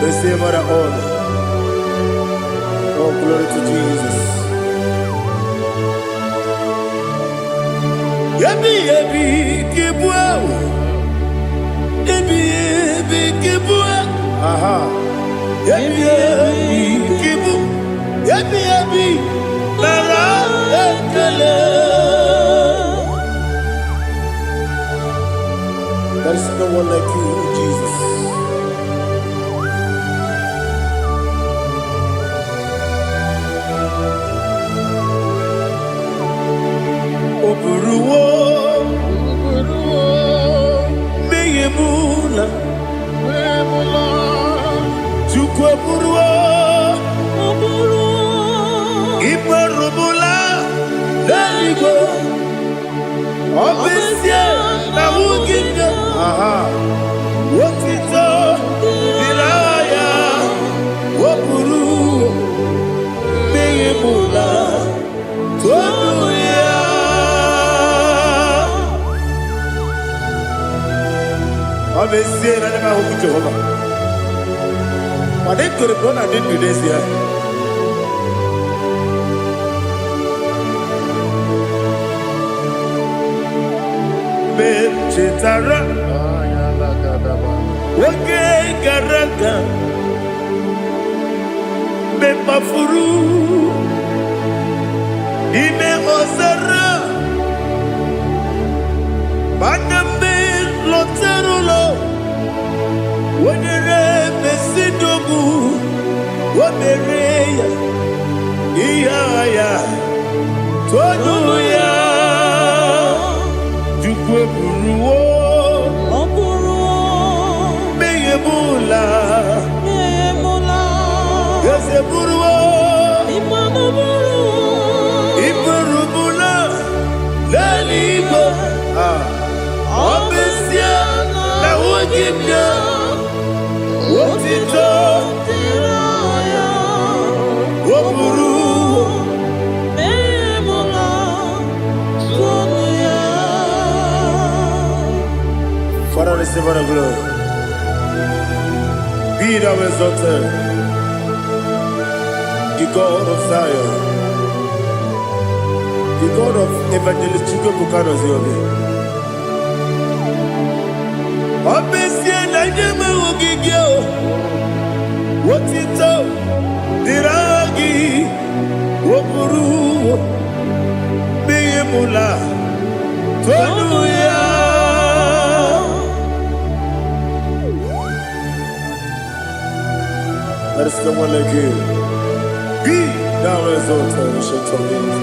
Receive all the honor. Oh, glory to Jesus. Yabi Kibwa. Yabi Kibwa. Aha. Yabi Kibu. Yabi Narakale. There is no one like you, Jesus. Oburuwo, Meyemula, Chukwaburuwo, Ibarubula, Leligo, Obesia, Nawugina, Wotito, Dilaya, Woburu, Meyemula, Tobuya. Obesia, Nana Jehovah. But they could have done, I didn't do this here. Chitara, Wake Garaka, Bemafuru, Ime Osara, Banambe. Osidogu, Womereya, Iyaya, Tonuya, Jukweburuwo, Meyemula, Yeseburuwo, Iburubula, Lelibo, Obesia, Nawogimya, Wotito, Woburu, Father, receive our glory. Be thou exalted, the God of Zion, the God of Evangelist Chukwu Bukanos Yobe. Obesia na nyama ogigio, wotito, diragi, woburu, beyemula, tonuya. There is no one like you. Be thou exalted, ancient of days.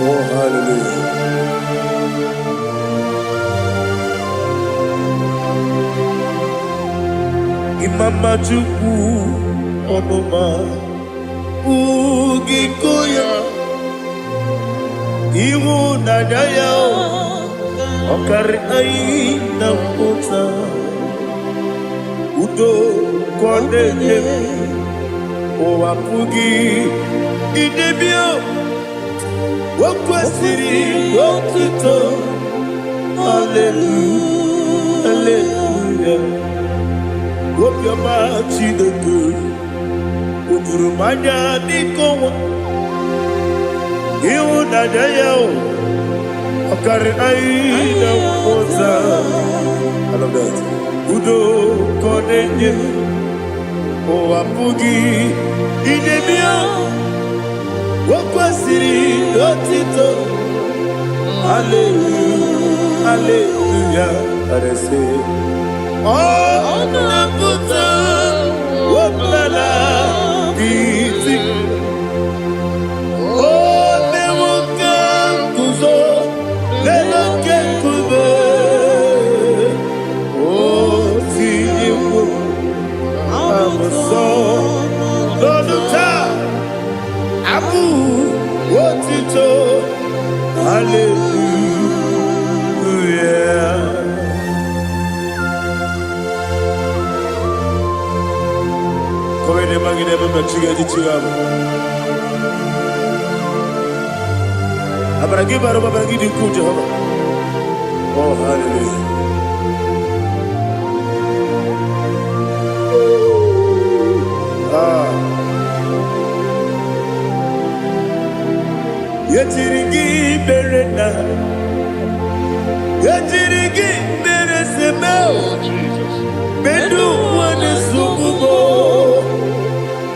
Oh, hallelujah. Imama Chukwu Onoma Ugikoya Iwu Nadaya Okari Aina Mota Udo Kwanene Owapugi Idebio Wakwasiri Wakito Hallelujah Hallelujah Whoop your mouth, see the good. Udurumanya Nikowa. You Nadaya. Okari Aina Mota. I love that. Udo Konenye. Owapugi Idebio. Wakwasiri Wakito. Hallelujah, hallelujah. And I say, oh, Nabuta, Wapala, Piti. Oh, Newoka, Kuzo, Newoka, Kuzo. Oh, Tiwo, I'm a son, Lord of time. Abu, what it all? Hallelujah. Come in, Maggie, never met you. I'm going to give her a good job. Oh, hallelujah. Yetirigi berena, yetirigi beresebel. Bedu wane sububo,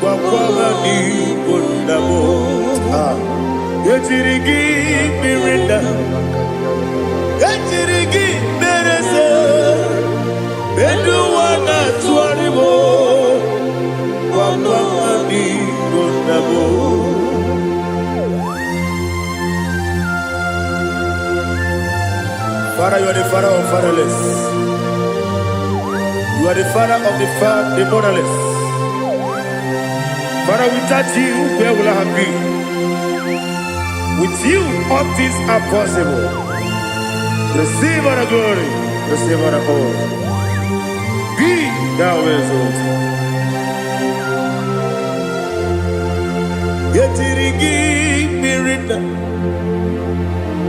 wakwama ni bundabo. Yetirigi berena, yetirigi berese. Bedu wana tuaribo, wakwama ni bundabo. Father, you are the father of fatherless. You are the father of the motherless. Father, without you, where will I have been? With you, all things are possible. Receive our glory, receive our honor. Be thou exalted. Yetirigi mirina,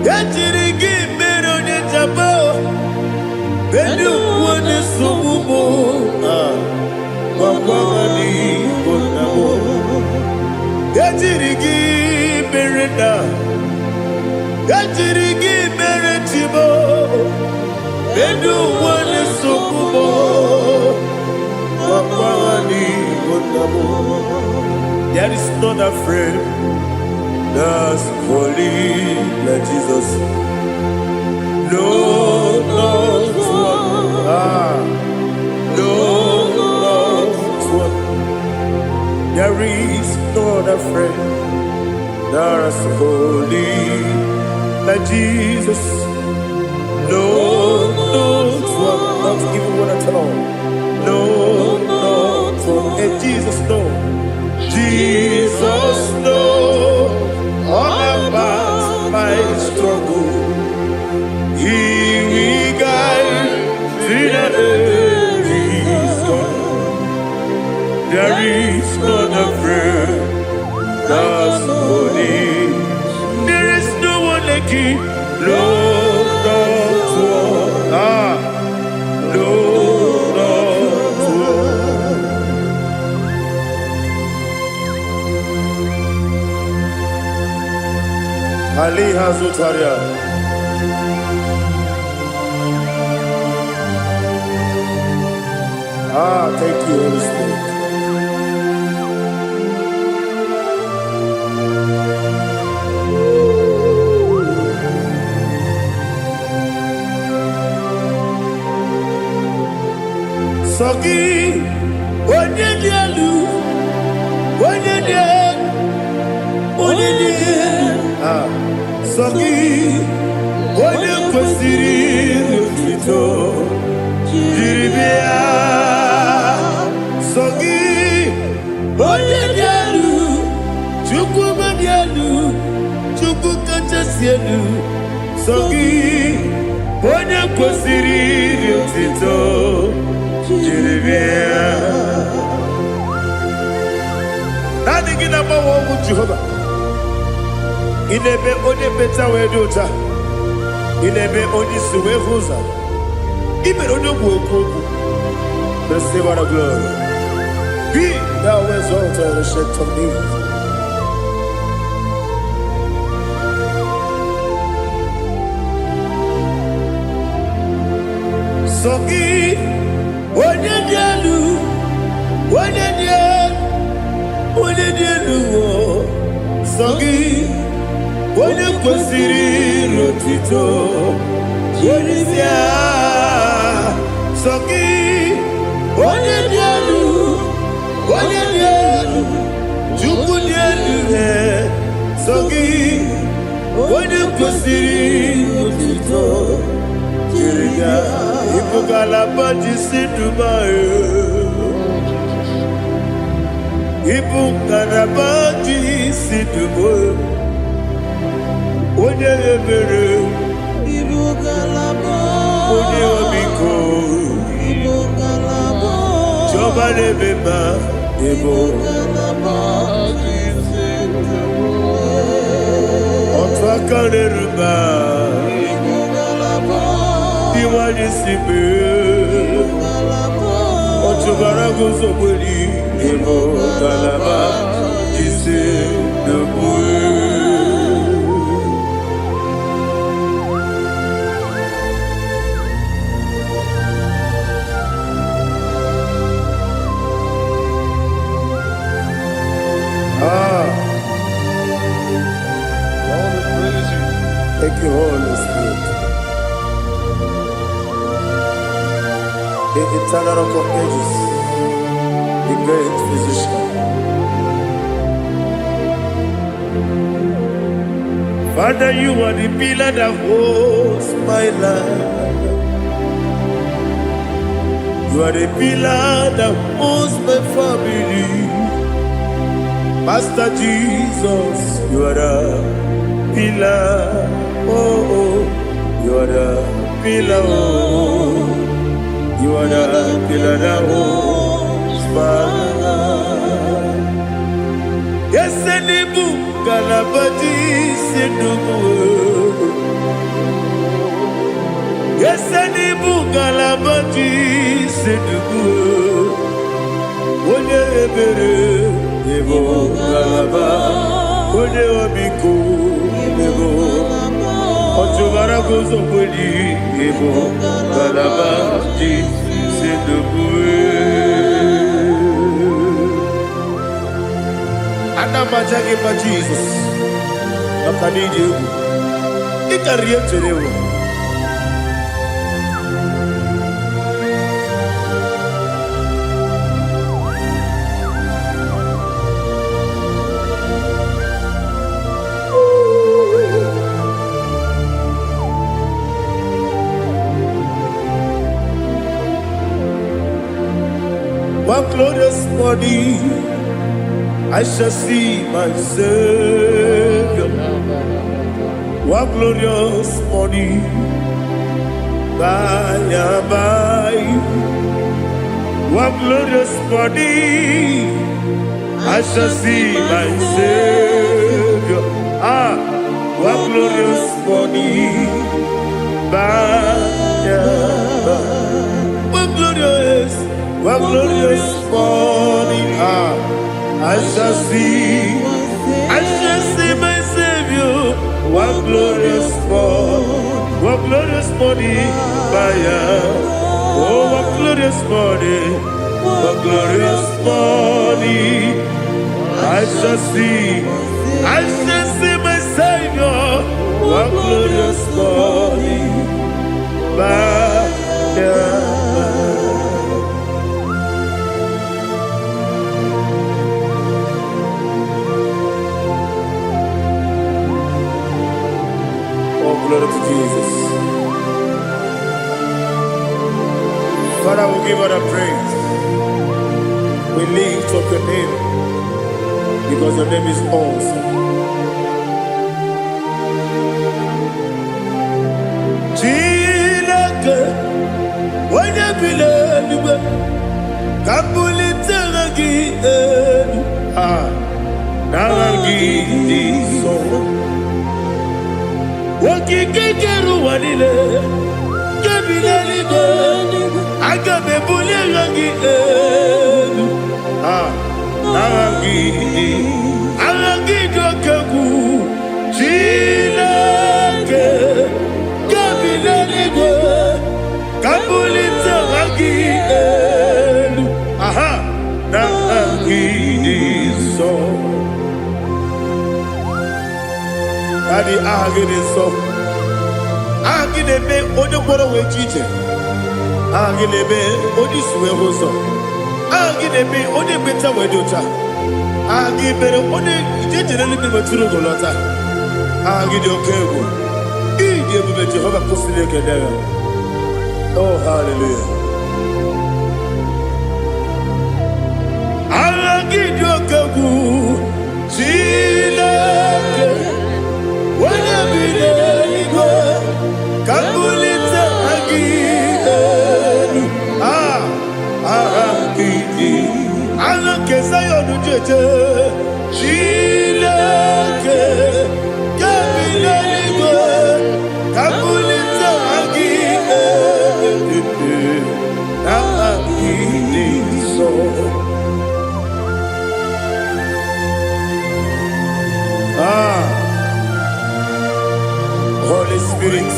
yetirigi mironye jabo. Bedu wane sububo, wakwani bonamo. Yetirigi mirina, yetirigi miretibo. Bedu wane sububo, wakwani bonamo. There is none afraid that's holy like Jesus. No, not one. No, not one. There is none afraid that's holy like Jesus. No, not one. Not even one at all. No, not one. And Jesus, no. Jesus knows all about my struggle. He will guide me that is gone. There is none afraid that's holy. There is no one like Him. No, not one. No, not one. Ali Hazutaria. Thank you, Holy Spirit. Sogi, onye dielu, onye dielu, onye dielu. Sogi, onye kwesịrị otuto, jiri bịa. Sogi, onye dielu, Chukwu dielu, Chukwu kachasị elu. Sogi, onye kwesịrị otuto, jiri bịa. Naanị gị na-agbanwe ọgwụ Jehova. Ị na-eme onye mmecha wee dị ụcha. Ị na-eme onye isi wee hụ ụzọ. Ị mere onye ogwu okwu okwu. Receive all the glory. Be thou exalted and shake from me. Sogi, onye dị elu, onye dị elu, onye dị elu. Sogi, onye kwesịrị otuto, jiri bịa. Sogi, onye dị elu, onye dị elu, Chukwu dị elu. Sogi, onye kwesịrị otuto, jiri bịa. Ibu galaba jisi Dubai. Ibu galaba jisi Dubai. Onye ebere. Ibu galaba. Onye omiko. Ibu galaba. Jọba lebeba. Ibu galaba jisi Dubai. Otu aka n'eruba. Ibu galaba. Iwani sibe. Ochubara guzobuli. Ibu galaba jisi Dubai. Thank you, Holy Spirit. The eternal rock of ages, the great physician. Father, you are the pillar that holds my life. You are the pillar that holds my family. Master Jesus, you are the pillar. Oh, you are the pillar. Oh, you are the pillar that holds my life. Yes, any book, Galabati, Sidubu. Yes, any book, Galabati, Sidubu. One ebere, Ebo Galaba, One Obiku, Ebo. Ochubara gozo boli, Ebo Galaba, Sidubu. Anamajaga by Jesus. Makanidi. Ikaria Terewa. One glorious body, I shall see my Savior. One glorious body, by and by. One glorious body, I shall see my Savior. One glorious body, by and by. One glorious body, I shall see my Savior. One glorious body, oh, one glorious body, I shall see my Savior. One glorious body, glory to Jesus. Father, we give you the praise. We lift up your name because your name is awesome. Chilaka, when you believe, Kabuli Telagi, Nagi, so. Wakikeru wanile Kebilalibe Agabe bulirangi Arangi dokeku Chilake Kebilalibe Kabulita rangi Nangi so Adi agide so agide be odo gboro we jije agide be odi suwe hoso agide be odi beta we dota agide be odi jejere ni be turu golota agide okego ide be Jehovah kusile kedera. Oh hallelujah. Agide okego chile when you believe, Kabulita again. Alake sayo nujeje, Chilake, Kabulita, Kabulita again. So. Holy Spirit,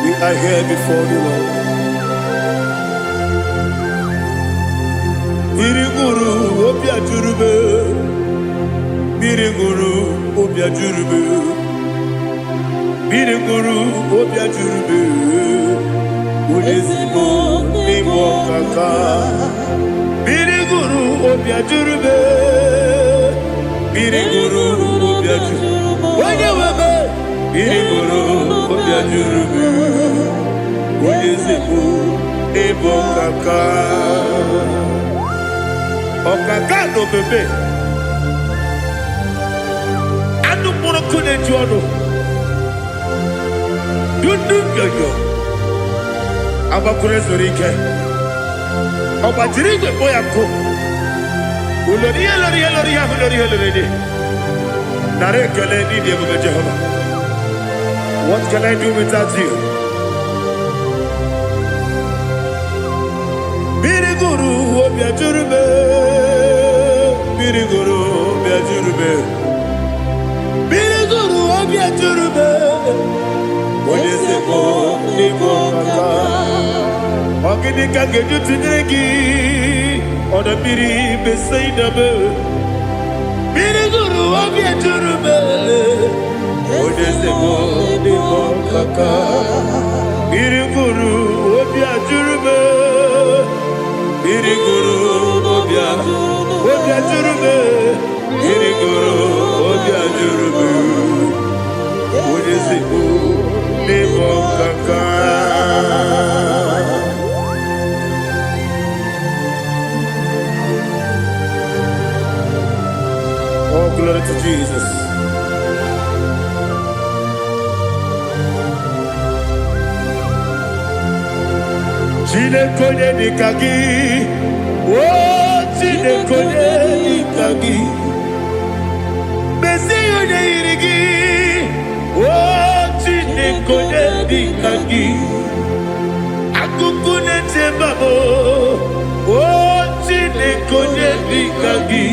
we are here before you, Lord. Biriguru obia jurube, Biriguru obia jurube, Biriguru obia jurube, Ulezimo nimo kaka, Biriguru obia jurube, Biriguru obia jurube, Wanyawebe. Biriguru obia jurube, Ulezimo nimo kaka. Okaka no bebe anu mono kune jono dundu yoyo abakure zorike obajiri gbe boya ko ulori nare kele ni de bebe Jehovah. What can I do without you? Biriguru obia jurube, Biriguru obia jurube, Biriguru obia jurube. Olezemo nimo kaka, ogini kangeju tinegi, oda biri besaida be. jurube Odezebo Nimo Kaka Biriguru Obia jurube Biriguru Obia jurube Biriguru Obia jurube Odezebo Nimo Kaka. Oh, glory to Jesus. Chinekonye nikagi, oh chinekonye nikagi, Mesiyo ne irigi, oh chinekonye nikagi, Akukune chembabo, oh chinekonye nikagi.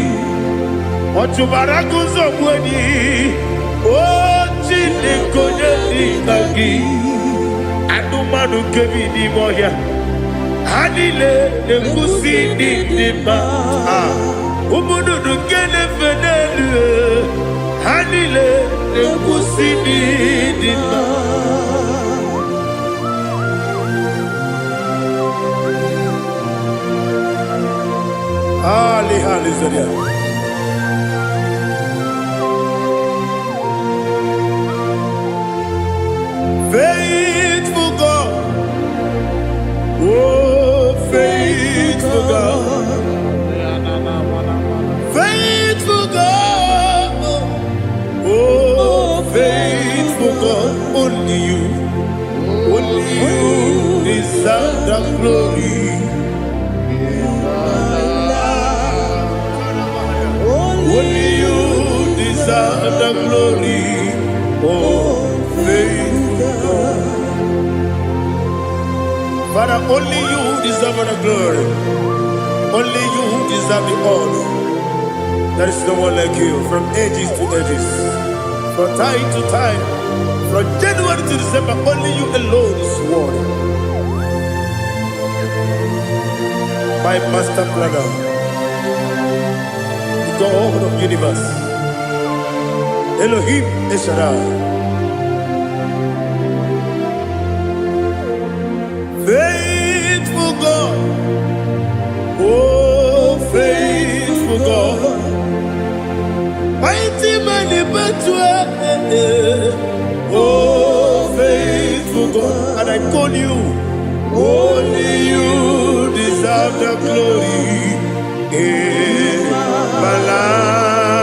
Ochubarakuzo mweni, oh chinekonye nikagi, Anumanu kebi ni moya, Hanile nekusi ni nima, Umudu nukene fenelu, Hanile nekusi ni nima. Hallelujah. Faithful God, oh faithful God, faithful God, oh faithful God, only you deserve the glory. Only you deserve the glory, oh faithful God. Father, only you deserve the glory. Only you deserve the honor. There is no one like you from ages to ages, from time to time, from January to December. Only you alone is worthy. My master planner, the God of the universe, Elohim Eshadai. Faithful God, oh faithful God, mighty man in battle, oh faithful God, and I call you, only you deserve the glory in my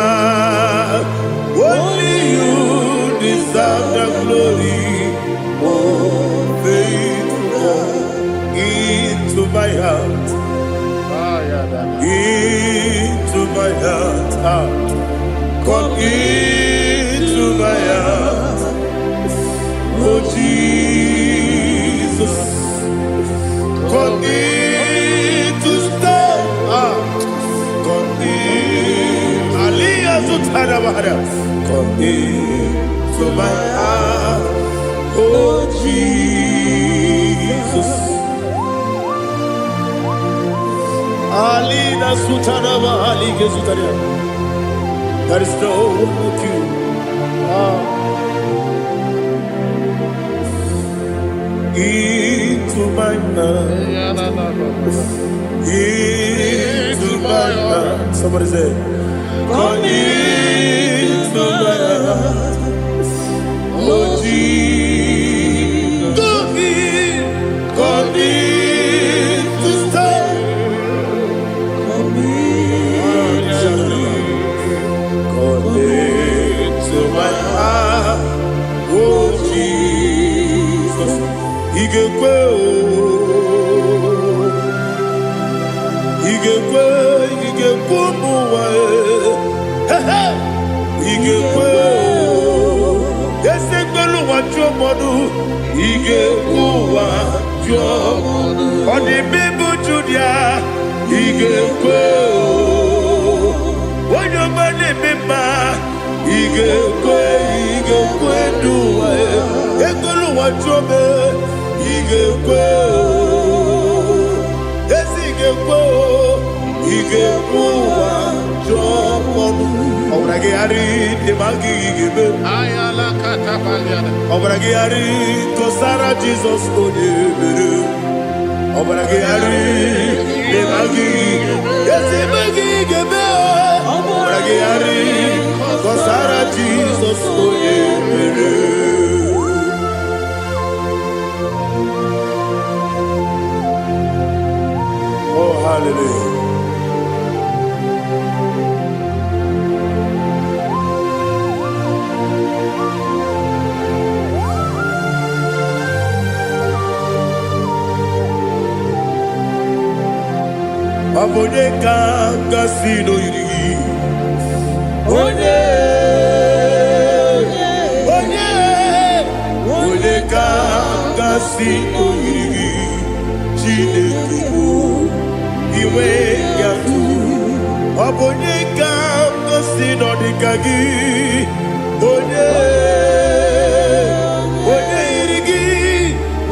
life, only you deserve the glory, oh faithful God. Into my heart, into my heart, come into my heart, oh Jesus, come in to stay, come in, Aliyah Zutanabara, come into my heart, oh Jesus. Alina Sutanaba Ali Gezutaria. There is no one like you. Into my heart. Into my heart. Somebody say, come into my heart. Oh Jesus. Come in to stay. To my heart, oh Jesus, Igekwe, muwa, Igekwe, Yesekelu wachomodu, Igekwe wachomodu, Odi bibu Judia, Igekwe, Wanyomane mema. Igekwe duwa, Ekolu wachobe, Igekwe, Igekwe wachomodu. Obragiari de Magigebe. Ayala Katapaliada. Obragiari Kosara Jesus Onyebere. Obragiari de Magigebe. Yes, Magigebe. Obragiari Kosara Jesus Onyebere. Oh, hallelujah. Abonye kanga sino yiri. Onye kanga sino yiri. Chineke o iwe yatu. Abonye kanga sino dikagi. Onye yiri.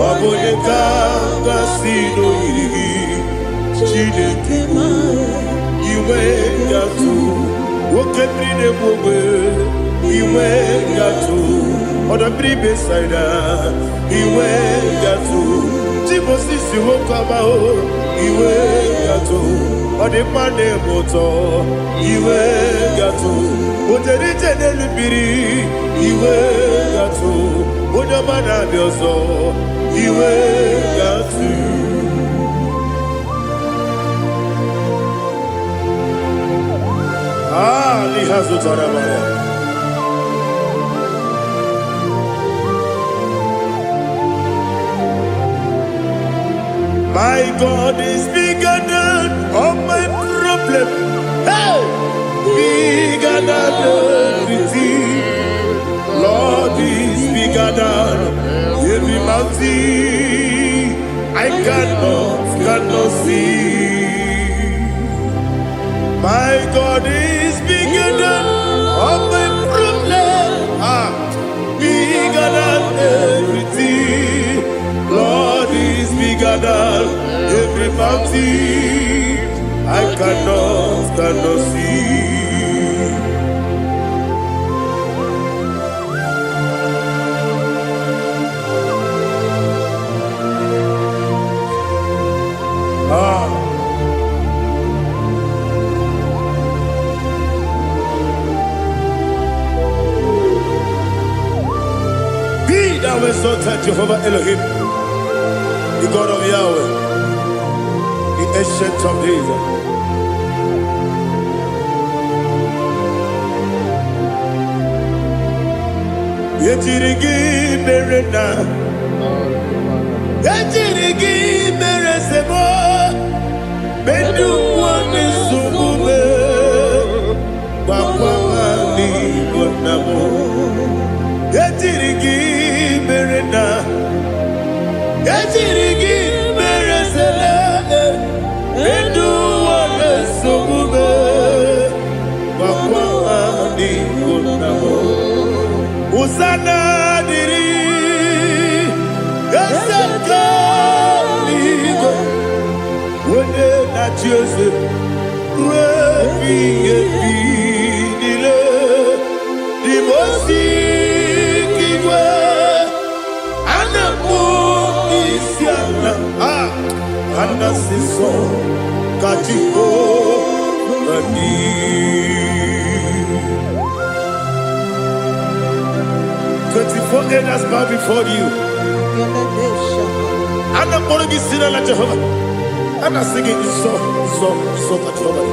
Abonye kanga sino yiri. Chineke iwe yatu. Wokemri ne mwe iwe yatu. Odabri besaida iwe yatu. Timosisi wokama o iwe yatu. Odimane moto iwe yatu. Oterite nelubiri iwe yatu. Onyamana bioso iwe yatu. My God is bigger than all my problem. Hey! Bigger than everything. Lord is bigger than every mountain I cannot see. My God is bigger than all my problems. Bigger than everything. Lord is bigger than every mountain I cannot see. Thou exalted Jehovah Elohim, the God of Yahweh, the ancient of days. Yetirigi merena, yetirigi meresemo, bendu wani sumube, bapa wani bonamo. Yetirigi merena, yetirigi meresele, bendu wani sumube, bapa wani bonamo. Usana diri, yasaka ligo, wende na Jose, webi nile, dimosi kigwe, anamu isiana, anasiso kachiko bani. 24 elders bow before you. And I'm going to be singing like Jehovah. And I'm singing this song like Jehovah.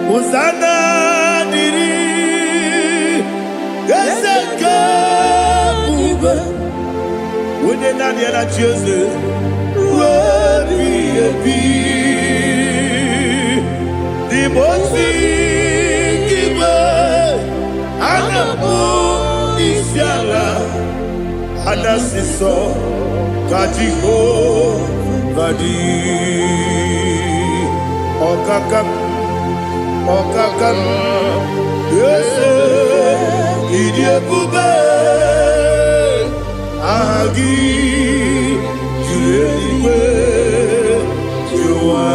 Hosanna diri, yeseka bube. Wende na diana Jose, webi di mosi kiwe, anamu isiala, anasiso kajiho badi, okakam, yes. Idiebube Agi Jueligwe Jua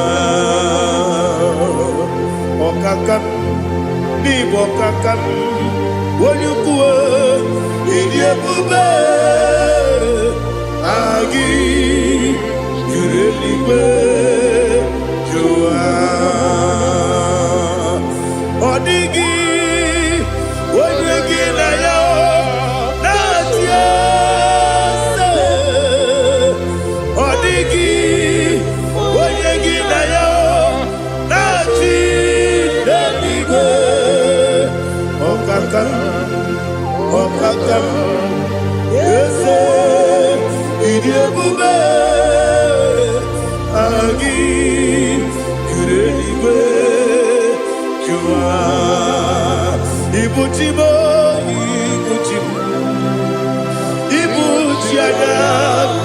Okakam Bibo Kakam Wonyukwe Idiebube Agi Jueligwe Jua Odigi Wonyegi na yo Okakam, yes, Idiebube, Agi, Jureligwe, Jua, Ibuchimo, Ibuchiana,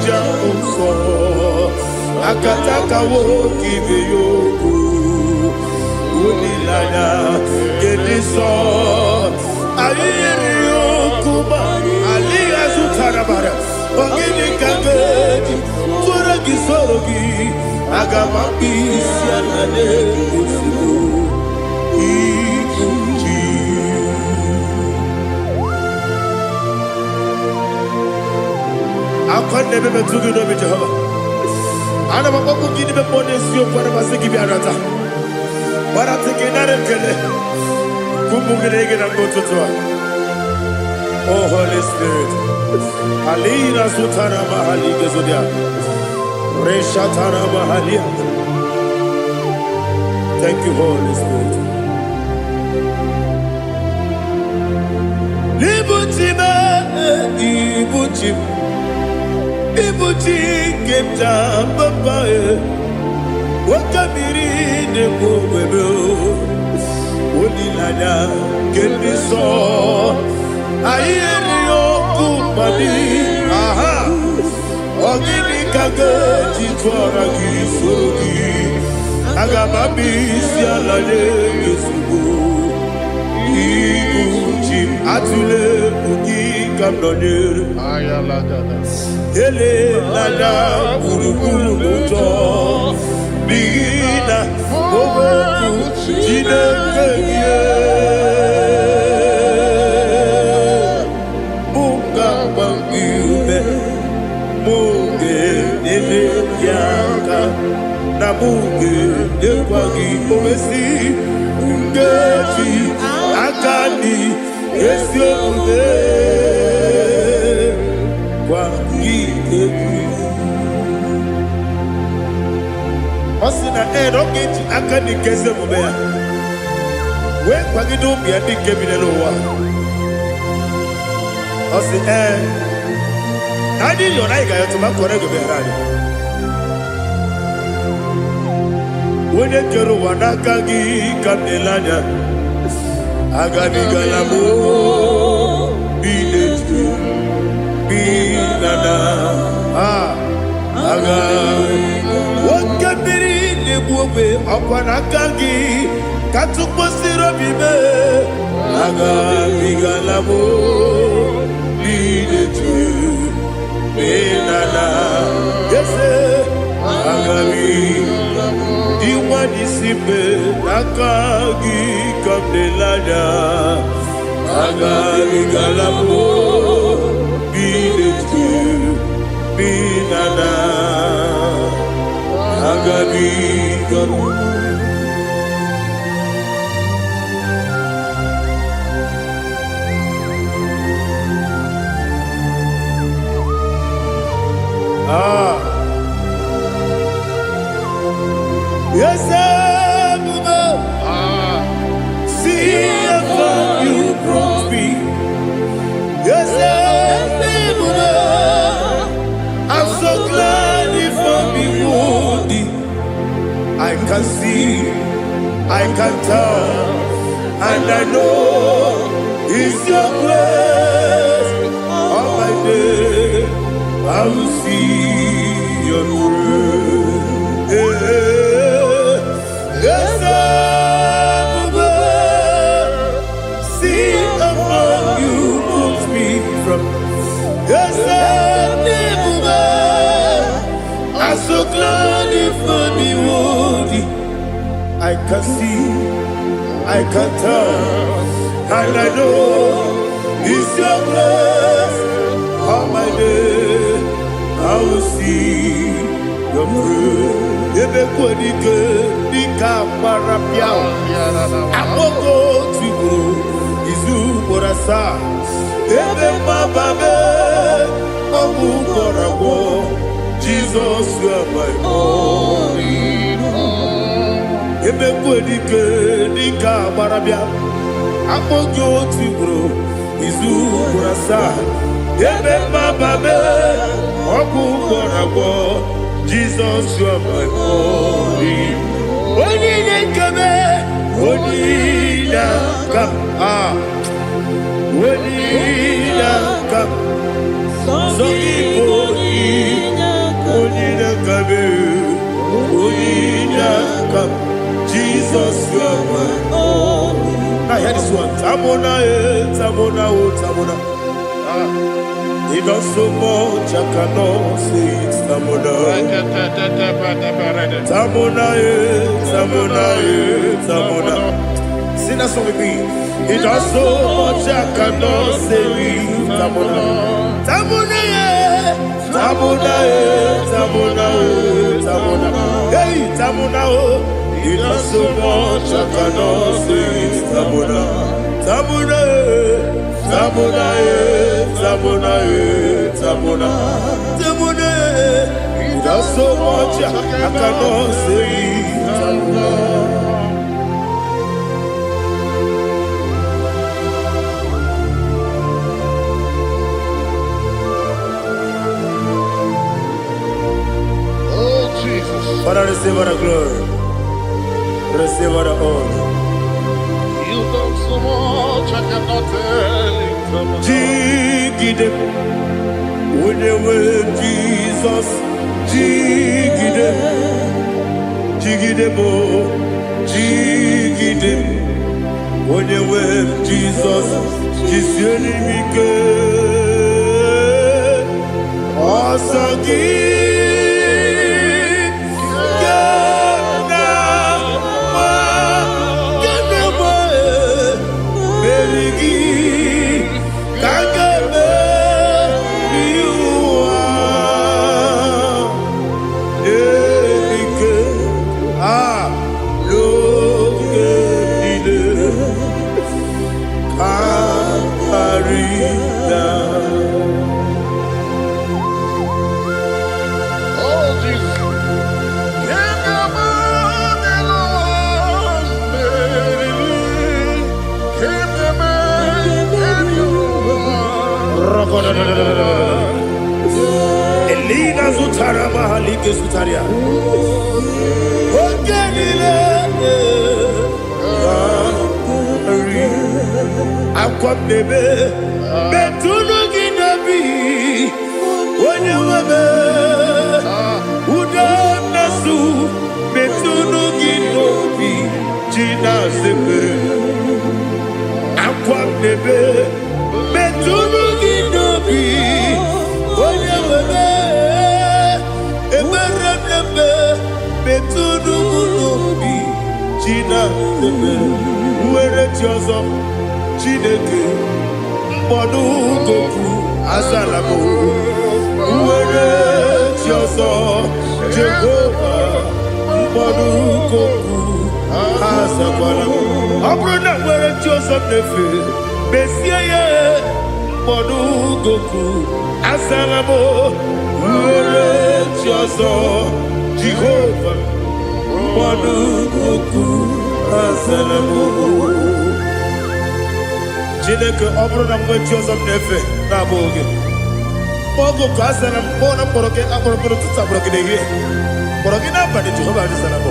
Jamuso, Akataka woki beyoku, Unilana, Gediso, Aliyeriyokuba, Aliyazutarabara, Ogini Kagedi, Turagi Sorogi, Agamambi, Sianane, Usugu, Ikuji. Akon nebe betugi no Jehovah. Ana makoku gini be monesio para masiki bi arata. Para tekenare kele. Kumugirege na gototoa. Oh Holy Spirit. Alina sutara mahali gezodia. Reshatara mahalia. Thank you, Holy Spirit. Libutima, Ibutim. Ibuti kemta papae. Wakamiri ne mwebeo. Onilada kendiso. Ayeri okumani. Aha. Ogini kage jitwara kisogi. Agamami sialade yesugo. Ibutim atule ugi kamdonere. Ayalagada. Ele lada buruburu muto. Bigina oboku jinekeye. Munga bangiube. Munge nene yaka. Na munge nekwagi omesi. Ngeji akani esi omude. Osina rocket akani keze mubea. We kwagido bia dike binelo wa. Osi nadi yona iga yoto makore go berani. Wene kero wanakagi kandelanya. Agani galamo binetu. Binana aga wakabiri nebuwe akwanakagi katukposiro bibe aga bigalamo binetu binana yese aga bigalamo diwani sibe akagi kamdelanya aga bigalamo Binana Agabi Garu Yes, see how you brought me. Yes, I'm so glad you found me worthy. I can see, I can tell, and I know it's your grace. All my day, I will see your grace. Yes, I'm see among you. so glad if I behold thee. I can see, I can tell, and I know it's your grace. All my day I will see your praise. Ebe kwenike nika marapia. Amoko twigo izu borasa. Ebe mababe omu borabo. Jesus, you are my only hope. Ebe kwenike nika marapia. Amoko twigo izu borasa. Ebe mababe omu borabo. Jesus, you are my only. Only come, only come, only come. So only come, only come. Jesus, you are my only. I hear this one. Tamona, tamona, tamona. He does so much, I cannot say it. Tamona, Tamona, Tamona, Tamona. Sing that song with me. He does so much, I cannot say it. Tamona, Tamona, Tamona, Tamona, Tamona. Hey, Tamona, he does so much, I cannot say it. Tamona, Tamona. Tamona, Tamona, Tamona, Tamona. He does so much, I cannot say Tamona. Oh, Jesus. Father, receive all the glory. Receive all the honor. You done so much, I cannot tell it. Jigide, when you were Jesus, Jigide, Jigide mo, Jigide, when you were Jesus, Jisienimike, Osagi. Elina Zutara Mahalike Zutaria. Ogenile Akwabebe Betunu Ginabi Wanyewebe Udanasu Betunu Ginobi Jina Sebe Akwabebe Betunu Ginobi Wanyewebe Eberebe Betunu Ginobi Jina Sebe Uwere Tiozo Chineke Mbodu Goku Azalamo Uwere Tiozo Jehovah Mbodu Goku Azakwalamo Abrona Uwere Tiozo Nefe Mesiye Mbodu Goku Azalamo Uwere Tiozo Jehovah Mbodu Goku Azalamo Chineke ọ bụrụ na mgbe Joseph na-efe na-abụ oge ogo ka asara mbọ na mkpọrọ gị akpọrọ tutu akpọrọ gị n'ehihie mkpọrọ gị n'abalị Jehova adịzara mbọ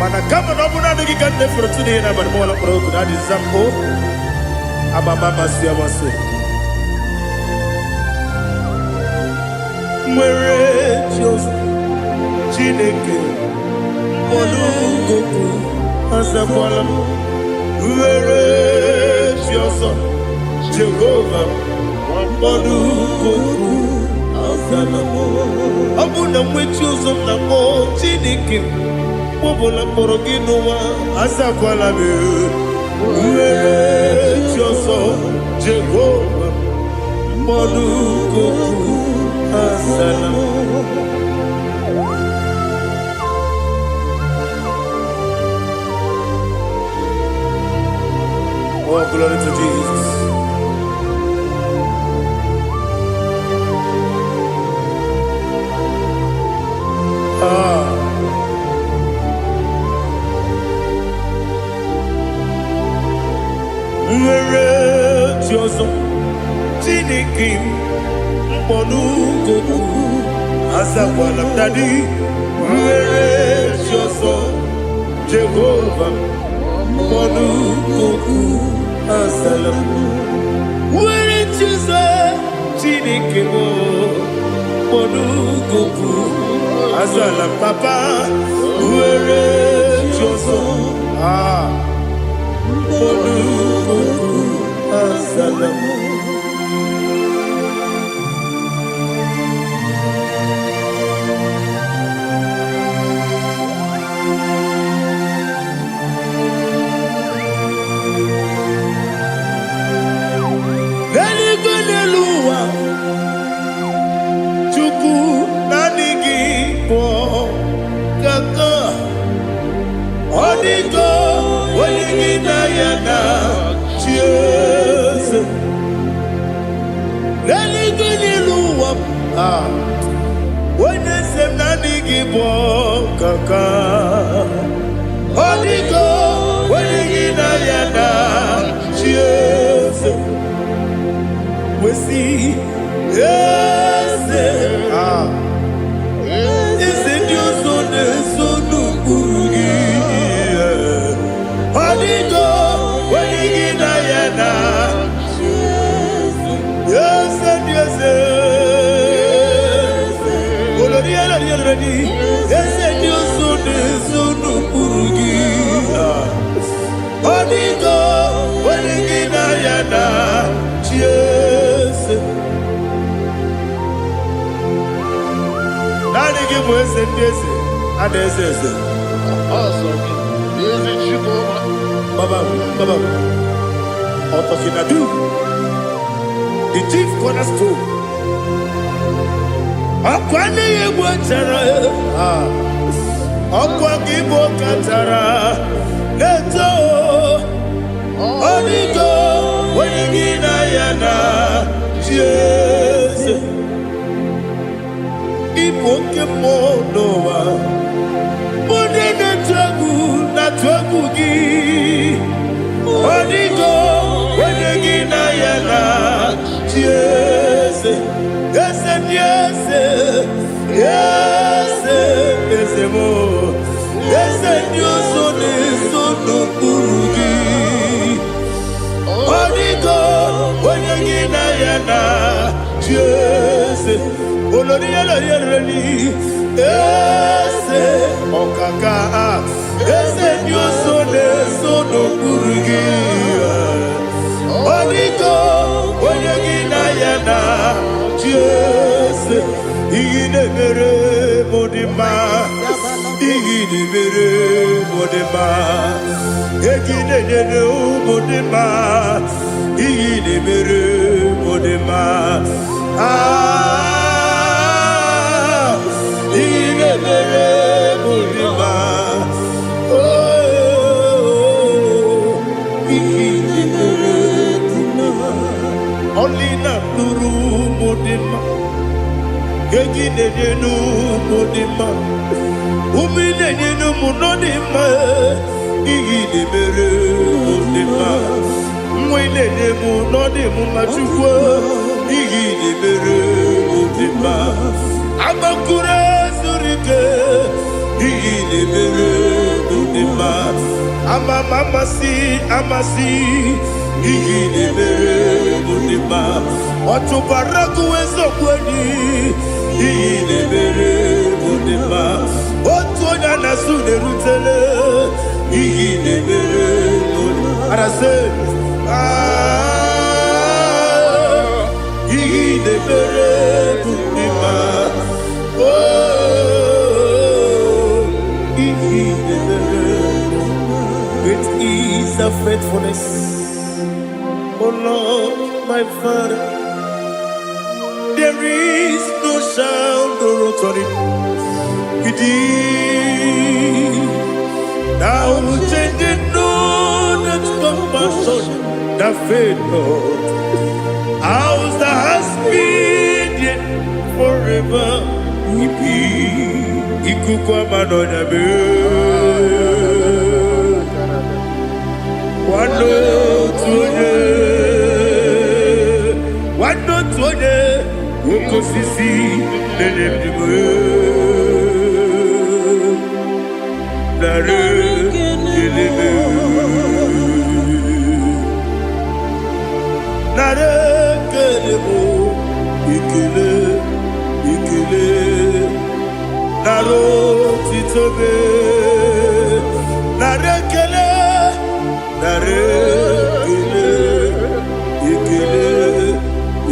mana kama na ọ bụ naanị gị ka nne fere otu n'ihe n'abalị mụ ọla mkpọrọ ogu na adịza mbụ amama amasị amasị nwere Joseph Chineke mkpọrọ ogu azakwala m Where is your son, Jehovah? Mbodu Goku Abuna mwechi uzom na mo Chineke Bobola porogi noa Asakwala me Uere Chioso Jehovah Monu Goku Asalam. Oh, glory to Jesus. Where Joseph Chineke Mbonu Goku Asakwala Daddy. Where Joseph Jehovah Mbonu Goku Asalam. Where Joseph Chineke Mbonu Goku Asalam Papa. Where Joseph Asalam. Neligunelua Chuku nanigi po kaka Onigo Wenigina yana Cheers Neligunelua Wenesem nanigi po kaka Onigo Wenigina yana Cheers we see, yes, is it your son, son of Burugi? Hadigo, when you get Diana, yes, and yes, already, yes, and your son of Burugi. Hadigo, when you get Diana, yes. Nani give us a daisy, and there's a awesome. Baba, Otokinadu, the chief cornerstone. Akwani Yebutara, Akwagibo Katara, Neto, Onigo, Wenigina Yana, Jesus. Ipokemo Noah, Monene Tragu, Natwagugi, Onigo, Wenigina Yana, Jesus. Yes, and yes, yes, yes, more. Yes, and your son is so no Burugi. Onigo, when you get Diana, Jesus, Olonia, yes, Okaka, yes, and your son is so no Burugi. Onigo, when you get Diana, Jesus, he never Modima, he never Modima. Egine no modema, igine mere modema. Igine mere modema. Oh, igine mere modema. Only na nuru modema. Egine no modema. Umine no monodema. Igide mere modema, mwine nemu nodemu machukwa. Igide mere modema, amakure surike. Igide mere modema, amasi. Igide mere modema, otubaraku weso kwani. Igide mere modema, otuonya nasude rutele. Igide mere modema, arase. Igide mere modema, Lord, my Father. There is no sound or authority. Now changing no that compassion, that faith, Lord. Ours that has been yet forever. Ikukwa manonya be. Wano tuonye, woko sisi nenemdiwe. Nare kelebe, nare kelebo, ikele, naro titobe, nare kele,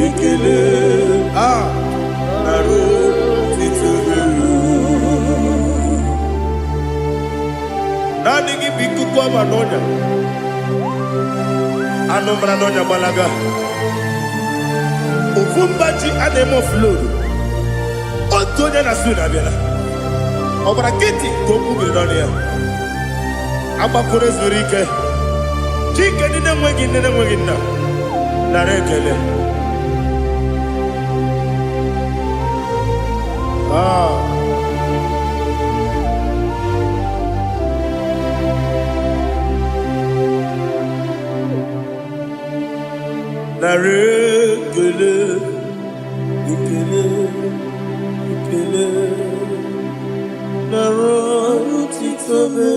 ikele, naro titobe. Nani gibiku kwa manonya, anomra nonya balaga. Ufumbaji anemo flood. Otonya na suna biela. Obra kiti koku bidonia. Abakure zurike. Chike nene mwegi na. Narekele. Narekele. Ikele. Narotitobe.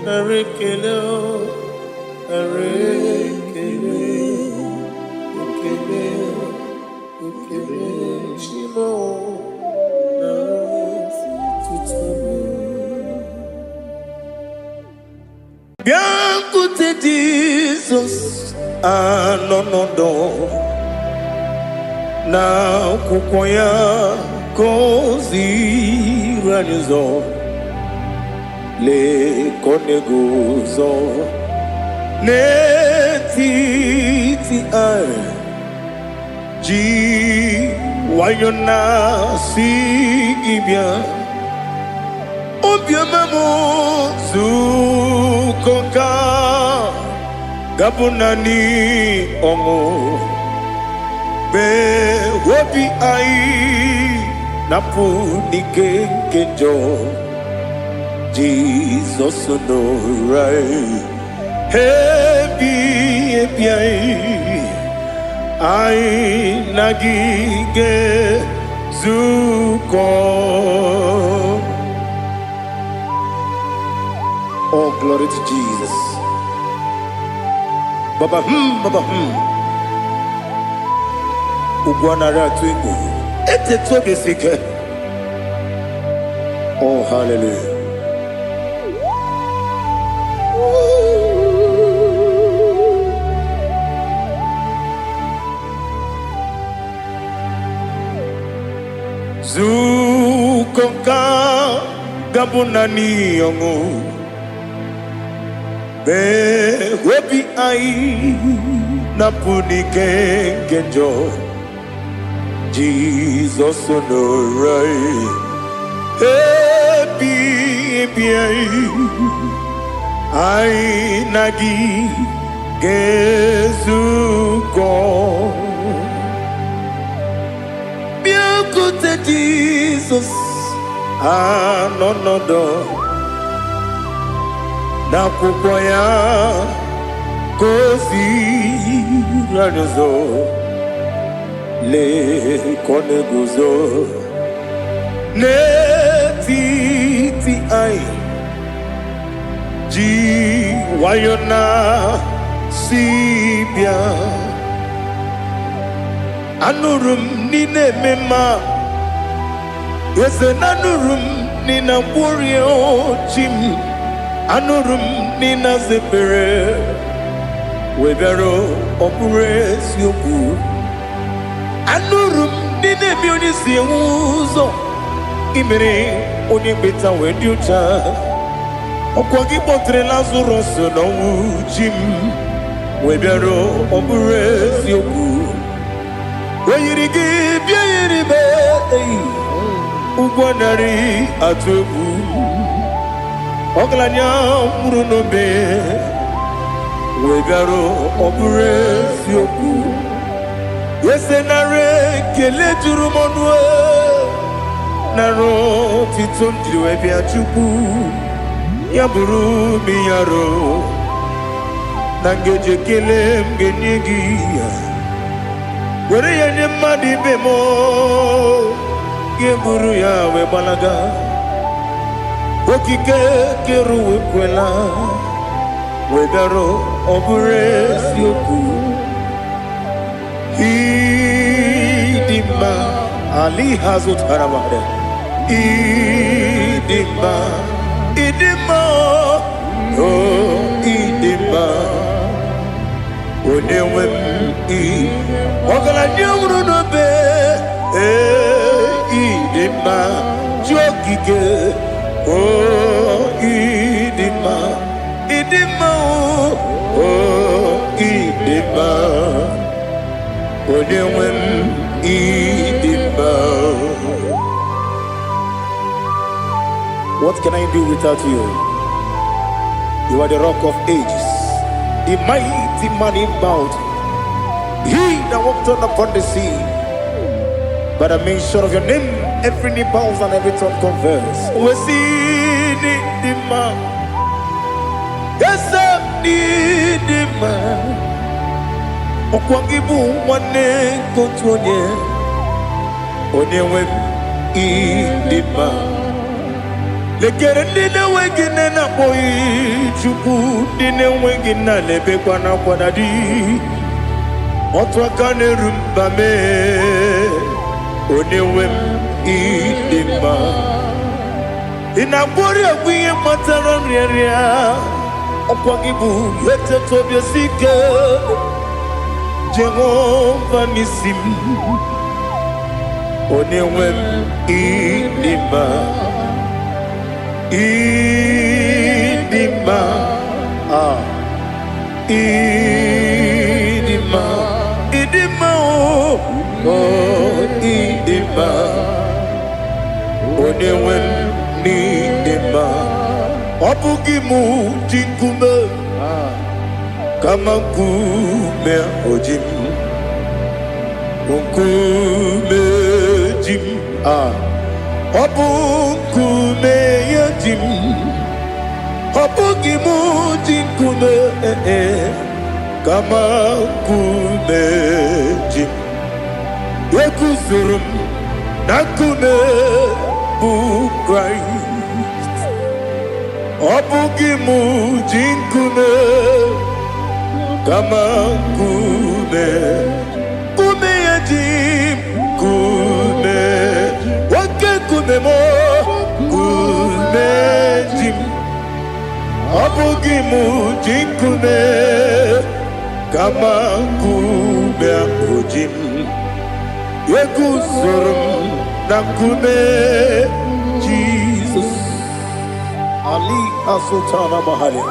Narekele. Shimo. Narotitobe. Biancote Jesus. No. Na kukwaya kozi ranizo le koneguzo netiti ai ji wayona sigibia obiamamu zukoka gabunani omo be wobi ai napu nikenjo Jesus no right hebi ai nagige zuko. Oh, glory to Jesus. Baba Ugwanara twingu. Ete toge sike. Oh, hallelujah. Zukonka gabunani yongu. Be webi ai napuni kenjo. Jesus no right. Happy ai nagi gezuko. Biancote Jesus. No. Na kukwaya kozi ranizo le koneguzo netiti ai ji wayona sibia anurum nine mema wese nanurum nina burio chim anurum nina zepere webero opures yoku anurum nine bionisi uzo imere onye beta wediucha okwa gi botre Lazarus no wujim Webero obures yoku. Weyirigi biayiribe. Ugwanari atubu. Oglanya murunobe. Webero obures yoku. Yesenare kele jurumonwe. Naro titondiri webia chupu. Yaburu miyaro. Nangeje kele mgenyegi. Were ya nyemadi bemo. Yeburu ya webalaga. Okike keru wekwela. Webero obures yoku. Idima Ali Hazut Haramade. Idima oh Idima Onewem Ogala nyamru no be Idima Jokike oh Idima oh Idima Onewem Idima. What can I do without you? You are the rock of ages, the mighty man in mountain. He that walked on upon the sea. By the mention of your name, every knee bows and every tongue confess. We see the man. Yes, I need the man. Okwangibu wane kotonye. Onewem idima. Lekere ndine wengine na boyi chuku ndine wengine lebe kwa na kwa nadi. Otwakane rumbame. Onewem idima. Inabori agwiye matara nriya. Okwangibu yete tobye sike. Jehovah Nisim. Onewem idima. Idima. Idima. Idima. Oh, idima. Onewem idima. Obugimu jinkume. Kama kume ojim. Kume jim. Obukume yajim. Obugimu jinkume. Kama kume jim. Yekuzurum nakume bukrai. Obugimu jinkume. Kama kume. Kume yajim. Kume. Wake kume mo. Kume jim. Obugimu jinkume. Kama kume ojim. Yekuzurum nakume Jesus. Ali Asutana Mahali.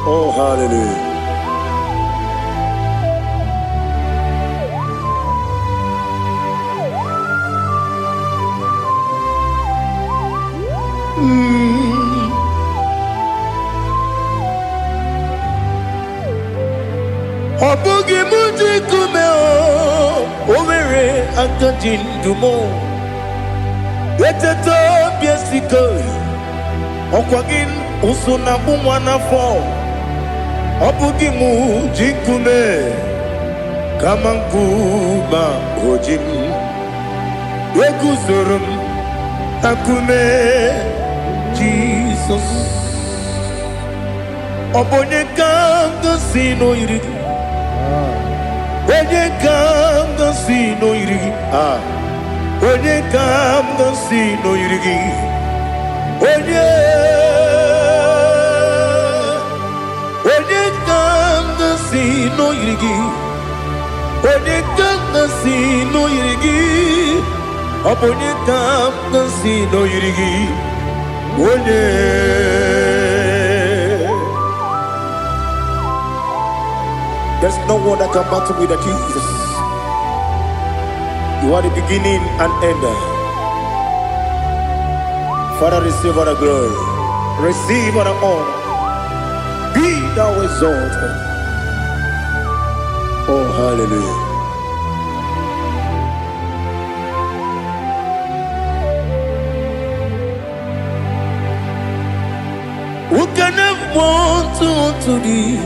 Oh, hallelujah. Obugi muji kumeo, overe akajin dumo. Yeteto biesiko, okwagin usuna bumwana fo. Obugi muji kume, kamankuba ojim. Yeguzurum akume Jesus. Obonye kanga sino irigi. Onye kanga sino irigi. Onye kanga sino irigi. Onye kanga sino irigi. Onye kanga sino irigi. Obonye kam kasi no yirigi. Onye. There's no one that can battle with Jesus. You are the beginning and end. Father, receive all the glory. Receive all the honor. Be thou exalted. Oh, hallelujah. Who can have one to thee?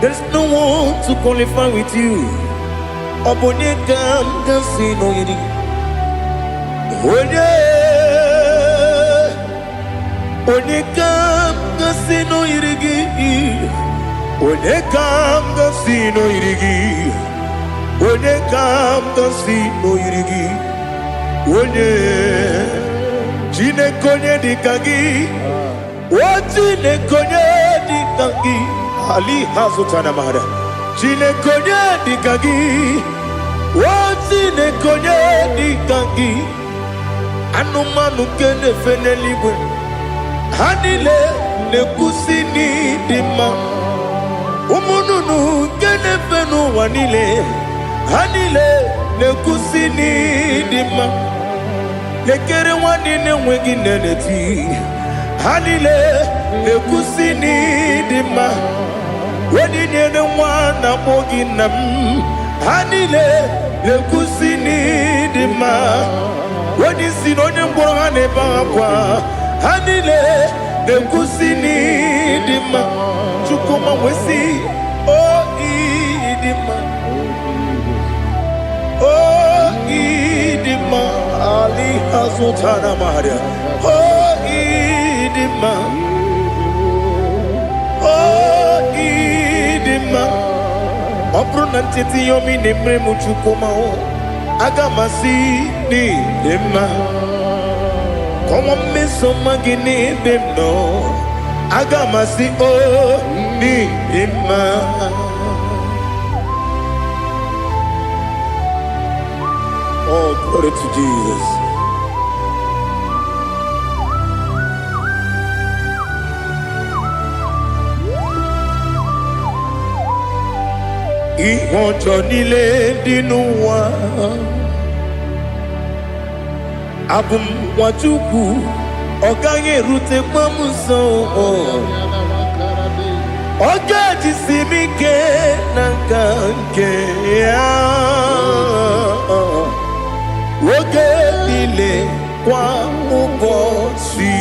There's no one to qualify with you. Obonye kam kasi no yiri. Onye kam kasi no yirigi. Onye kam kasi no yirigi. Onye kam kasi no yirigi. Onye Chinekonye dikagi. Chinekonye dikagi. Ali hazutana mahada. Chinekonye dikagi. Chinekonye dikagi. Anumanu kene feneligwe. Hanile nekusini dima. Umununu kene fenu wanile. Hanile nekusini dima. Lekere wanine wengi neneti. Hanile nekusini dima. Wedine ne wana moginam. Hanile nekusini dima. Wedi sinonye mborane bakwa. Hanile nekusini dima. Chukuma wesi oh idima. Oh idima. Ali hazutana maharia. Oh idima. Oh idima. Opronantiti yomi nemre muchukuma o. Agamasi ni dima. Como me somagini demno. Agamasi o ni dima. Oh, glory to Jesus. Iwọjọ nílé dínú wa. Abum Wachukwu ọ̀gá yẹn rute pọ́nmùsọ. Ọjọ́ ti sinmi ké na kanke ya. Oge nílé kwa ụbọchị.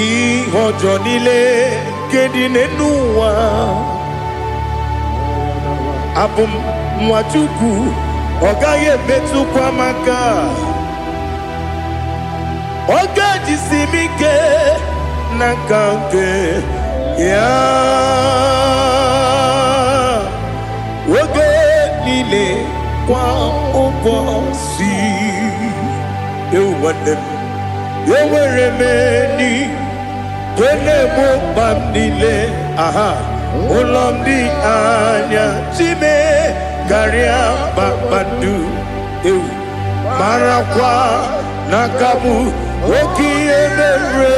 Iwọjọ nílé kedị n'enu ụwa. Abum Wachukwu ọ̀gá yẹn metụkwa maka. Ọ̀gá ji sinmi ké na kanke ya. Oge niile kwa ụbọchị. Ewuwadem ewere m eni kene mụ mkpa m niile. Aha ụlọ m dị anya chime karịa kpakpando. Ewu marakwa n'aka m oke ihe mere.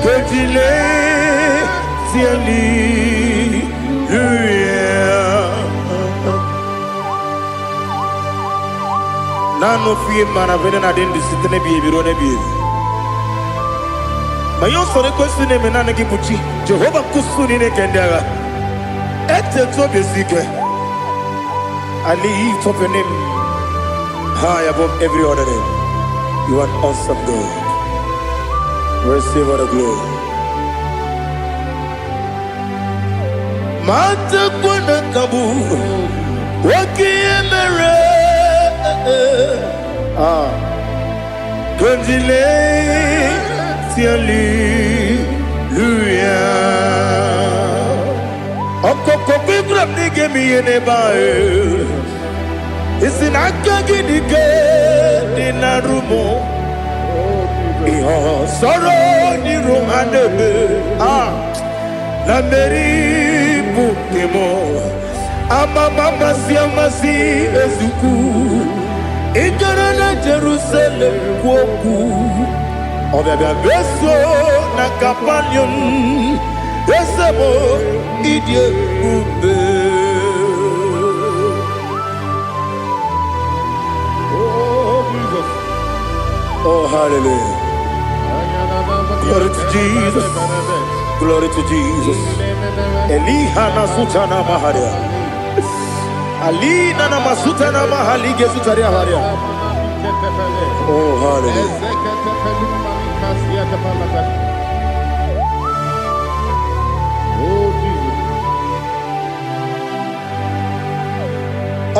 Kejile tieli Nano fie mana vene na den disite ne biye biro ne biye. Ma yo sore kwesi ne mena ne kipuchi. Jehova kusuni ne kendaga. Ete to besike. I lift up your name high above every other name. You are awesome God. Receive all the glory. Mata kwena kabu. Waki emere. Konjile tiali luya. Okoko pigrap ni gemi yene bae. Isinaka gidike dinarumo. Iho soro ni rumandebe. La meri bukemo. Amama siamasi ezuku. Ijarana Jerusalem kwoku. Obebia beso na kapanion. Esemo idie ube. Oh, Jesus. Oh, hallelujah. Glory to Jesus. Glory to Jesus. Elihana sutana maharia. Alina na masutana mahali gesutaria haria. Oh, hallelujah. Oh, Jesus.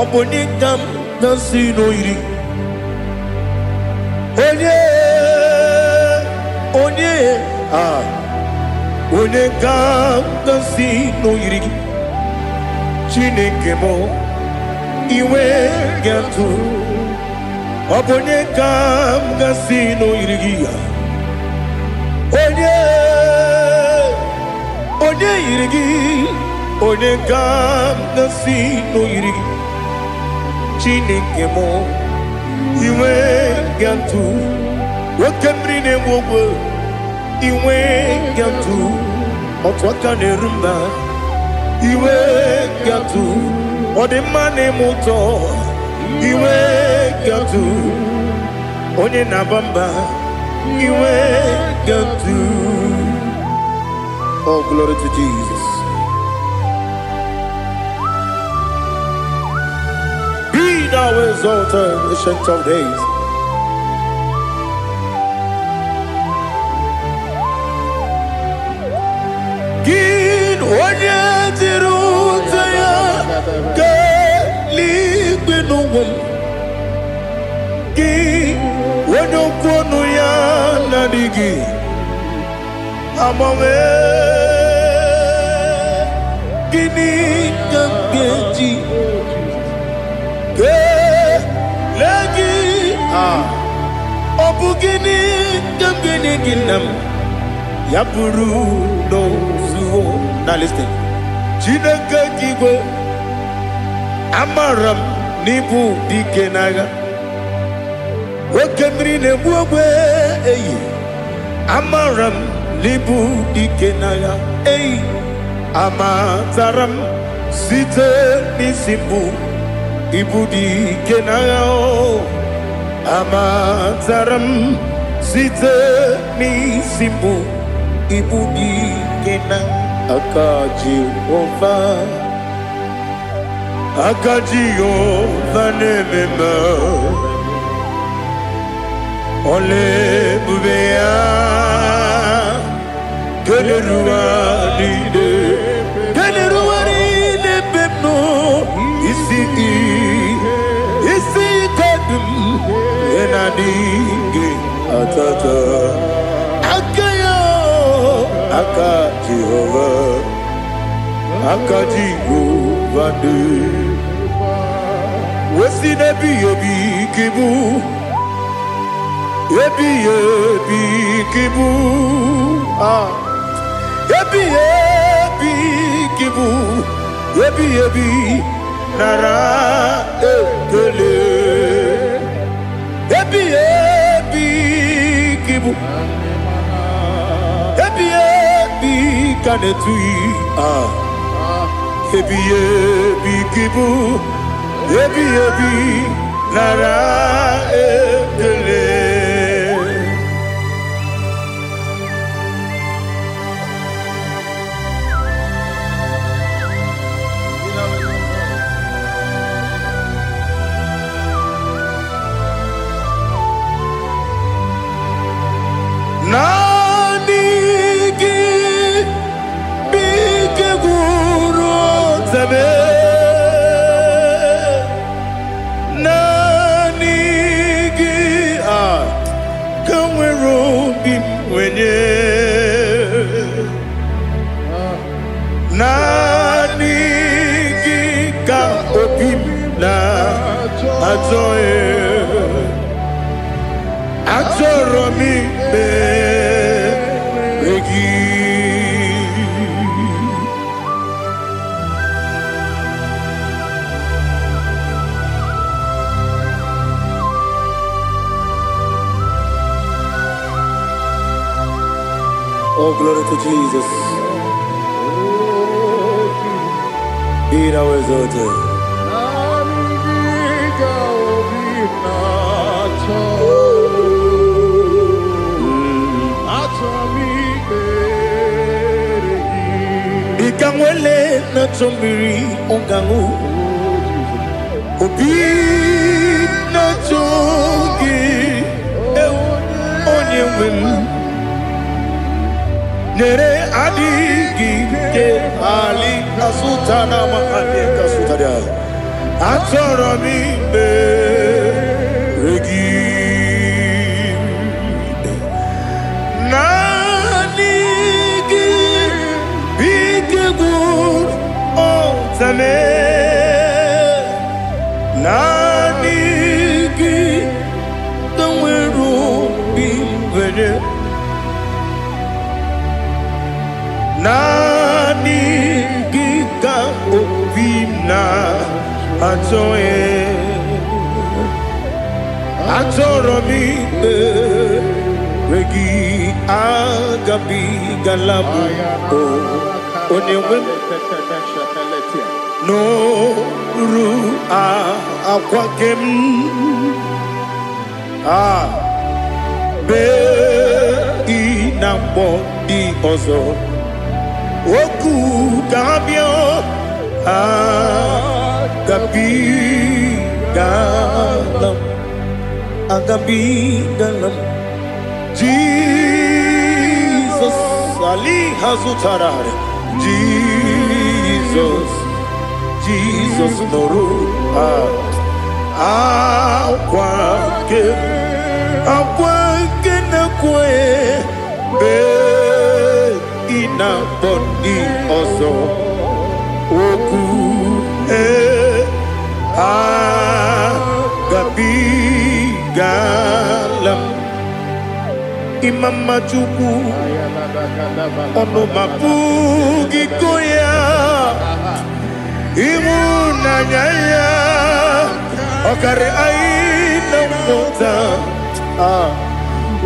Obonikam nasino iri. Onye kam nasino iri. Chineke mo iwe gatu. Onye kam nasino iri. Onye iri. Onye kam nasino iri. Chineke mo iwe gatu. Wakemri ne mwogo iwe gatu. Otwaka ne rumba iwe gatu. Odemane moto iwe gatu. Onye nabamba iwe gatu. Oh, glory to Jesus. Be thou exalted, ancient of days. Gin onye tiruta ya ke ligbe n'ụwa. Gin onye kwonu ya na-adịghị agbanwe. Gịnị ka m ga-eji kelee gị? Ọ bụ gịnị ka m ga-enye gị nna m? Ya bụrụ n'ozuo. Now listen. Chineke igwe amara m n'ibu dike n'agha. Oke mmiri na-egbu ogwe eyi. Amara m n'ibu dike n'agha. Eyi. Amatara m site n'isi mbụ ibu dike n'agha. Amatara m site n'isi mbụ ibu dike n'agha. Aka Jehova na-ememe. Ole ebube ya keleruwa niile bepno isi kadum enadinge atata. Aka Jehova de wesi nebi ebi kibu ebi kibu ebi kibu ebi nara ekele ebi kibu ebi kanetui ebi kibu ebi nara ekele. Oh, glory to Jesus. Be thou exalted. Ikangwele na chombiri ongangu Obi na chogi onye wim Nere adigi ke ali asuta na mahali kasuta Atoro mi be regi Nanigi bige gur otame Nanigi tanweru bimvene Nanigi ka obina Atoe Atoro mi Regi agabi galabu Onewe No ru akwakem Be inambo di ozo Oku gabio Agabi galam Jesus Ali Hazutarare Jesus Noru Akwake na kwe Be ina bodi ozo Oku Agabi galam Imam Majuku Ono mapugi koya Imuna nyaya Okare aina mota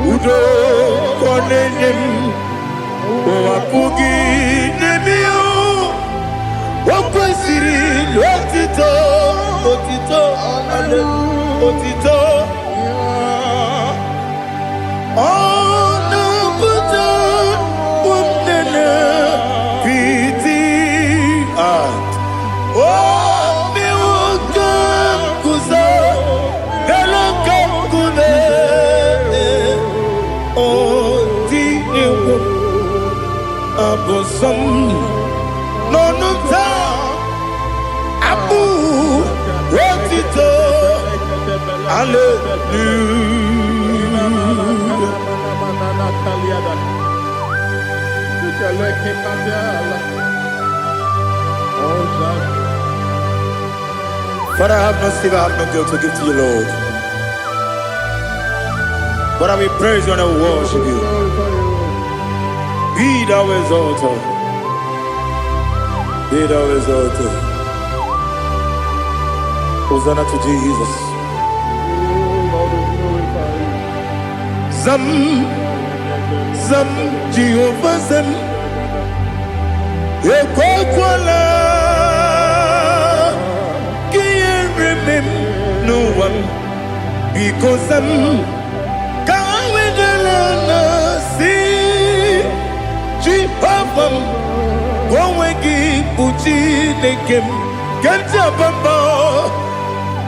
Udo konenyem Wapugi nemio Wakwesiri Otito Otito Ono puto Umnene Piti Miwoka Kuza Galaka Kude Odinewo Abosom Nonunta Abu Otito Hallelujah. Father, I have no sin, I have no guilt to give to you, Lord. But I will praise you and I will worship you. Be thou exalted. Be thou exalted. Hosanna to Jesus. Zam Jehovah Zam Ekwakwala Can't remember no one Because Zam Kawedalana See Jehovah Gwawegi Puchi Nekem Kantabamba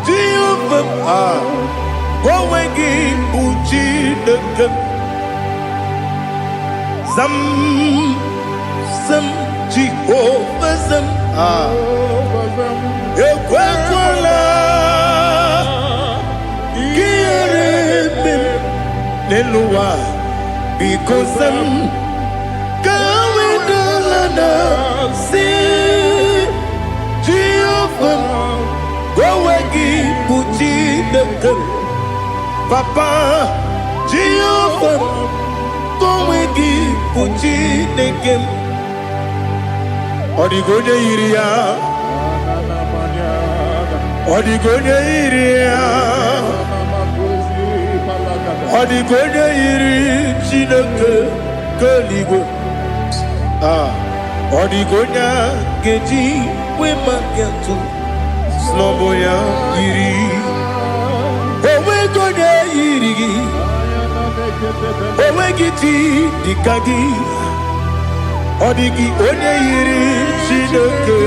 Jehovah Gwawegi Puchi Nekem Zam Jehovah Zam Ekwakwala Kieremim Neluwa Because Zam Kawedalana Si Jehovah Gwawegi Puchi Nekem Papa Jehovah Gwawegi Puchi Nekem Odigonye iria Odigonye iria Odigonye iri Chineke Keligo Odigonya geji we magetu snoboya yiri owe gonya yiri owe giti dikagi odigi onye yiri Chineke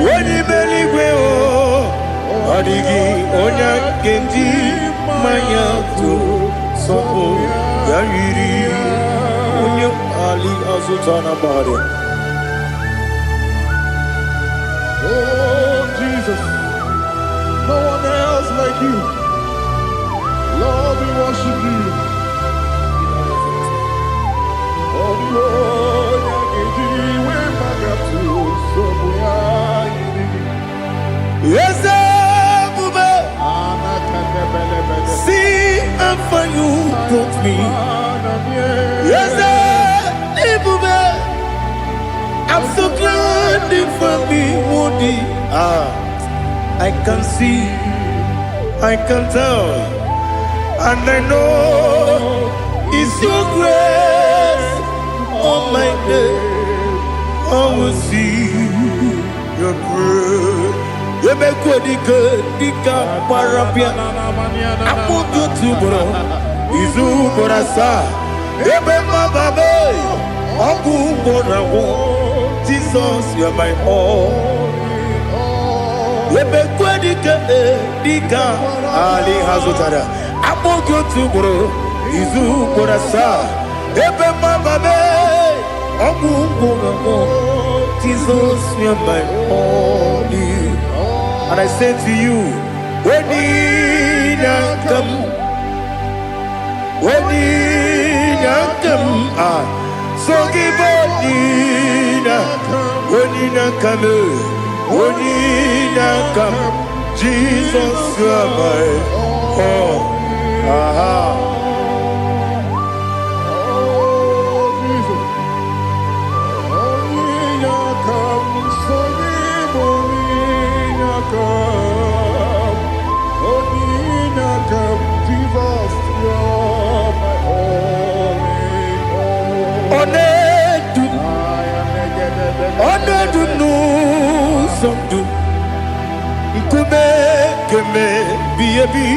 woni meligwe o odigi onya geji mayatu sobo ya yiri onye ali azutana bare. Oh, Jesus, no one else like you. Lord, we worship you. Oh, Lord, yes, see how far you brought me. Yes, I'm so glad you found me, Woody. I can see, I can tell, and I know it's your grace. Oh my God, I will see your grace. You make what you could, Dika Parapia. I'm going to bro. Izu Borasa. You make my baby. Ogu Borawo. Jesus, you're my all. You make what you could, Dika Ali Hazutara. I'm going to bro. Izu Borasa. You make my baby. Ogu Borawo. Jesus, you're my all. And I say to you, when you come, so give when you come, Jesus, you are my all. Onedu no somdu Nkube keme biyebi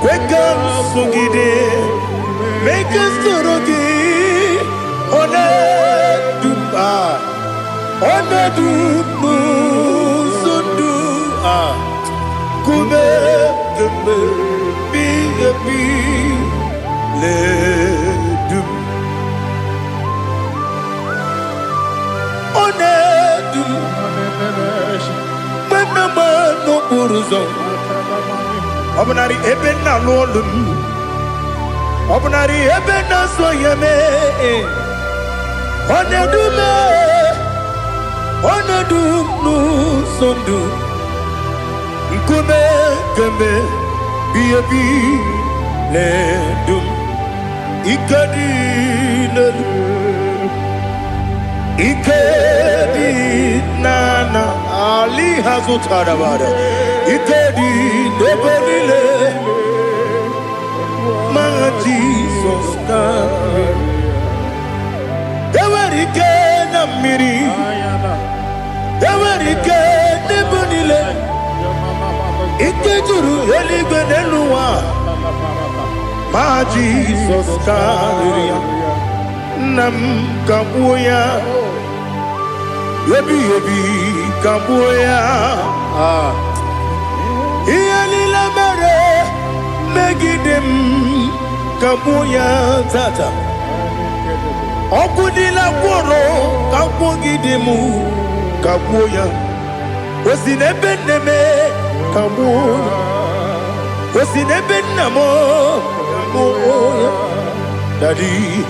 Kweka sungide Meke sorogi Onedu Onedu no somdu Nkube keme biyebi Ledu Onedu Menama no buruzo Obnari ebena lolum Obnari ebena soyeme Onedu me Onedu no sondu Nkume keme biyebi ledum Ikadi ledu Ikedi nana Ali hazutara bada Ikedi nebelile Ma Jesus kame Ewerike na miri Ewerike nebelile Ikejuru eligwe nenuwa Ma Jesus kame Nam kabuya Yebi kabuya Iyali la mere Megidem kabuya tata Okudila kworo Kabugidemu kabuya Osinebeneme kabuya Osinebenamo kabuya Daddy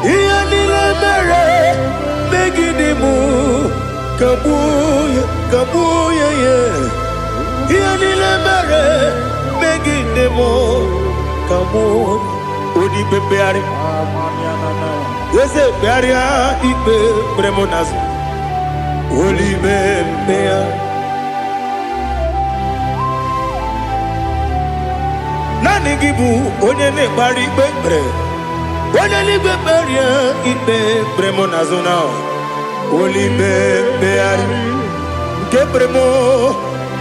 Iyali la mere Megidemu kabuya kabuya yeah Iyali la mere Megidemu kabuya Odi bebeari Yese bearia ibe bremonas Oli bebea Nani gibu onye ne bari bebre Oneligwe beria ibe bremo nazuna. Olibe beari ke bremo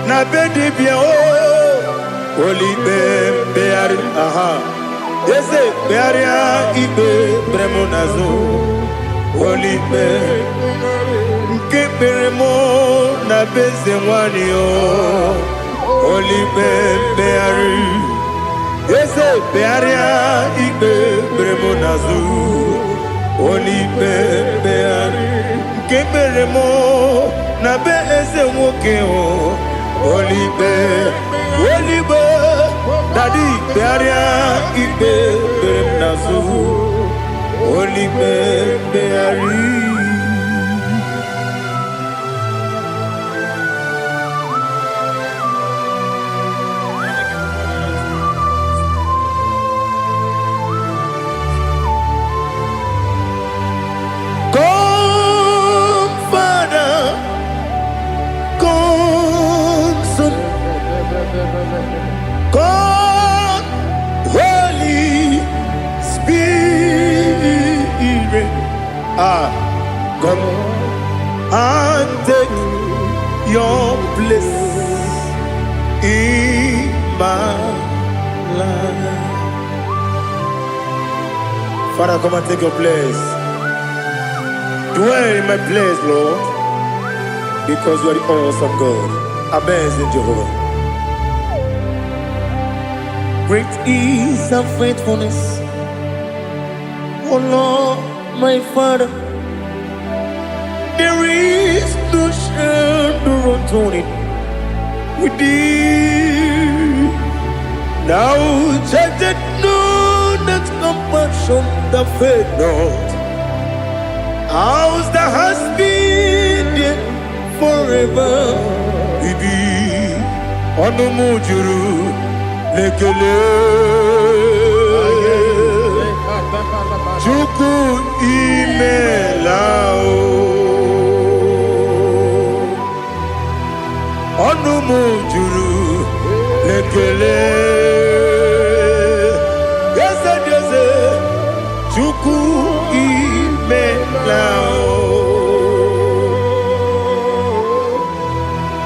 na bedi bia o. Olibe beari aha. Yese bearia ibe bremo nazu. Olibe ke bremo na bezewani o. Olibe beari. Yese bearia ibe bremo nazu. Olibe beari ke bremo na bezewoke o. Olibe Daddy bearia ibe bremo nazu. Olibe beari. God, Holy Spirit, come and take your place in my life. Father, come and take your place. Dwell in my place, Lord, because you are the awesome God. Amazing Jehovah. Great is thy faithfulness, O Lord, my Father. There is no shadow unto it with thee. Thou judgest know that compassion that faith not. Ours that has been there forever. Ibi onumujuru. Lekele Chuku imelao Onumujuru Lekele Yese Chuku imelao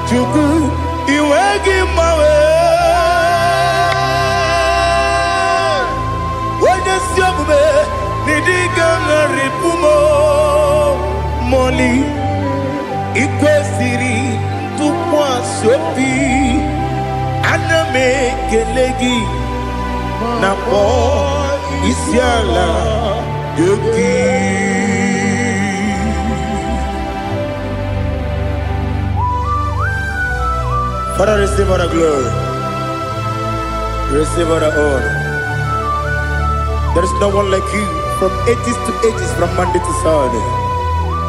Chuku iwegi mawe Moli ikwesiri tukwasopi aname kelegi na po isiala yogi. Father, receive all the glory, receive all the honor. There is no one like you. From ages to ages, from Monday to Sunday,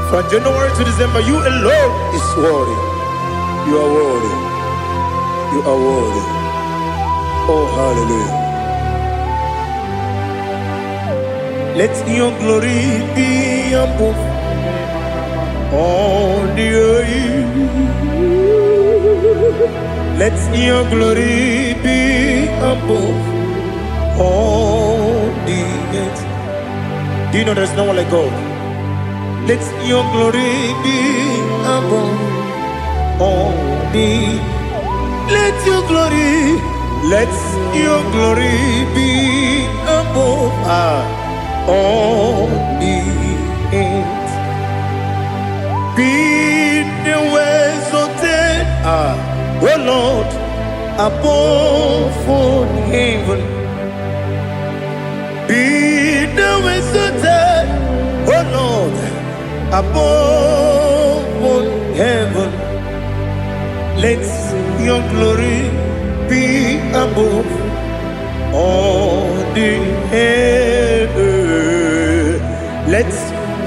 from January to December, you alone is worthy. You are worthy. You are worthy. Oh, hallelujah. Let your glory be above all the earth. Let your glory be above all the earth. Do you know there's no one like God? Let your glory be above all the. Let your glory be above all the earth. Be the exalted, oh Lord, above all heaven. Be the exalted, oh Lord, above all heaven. Let your glory be above all the earth. Let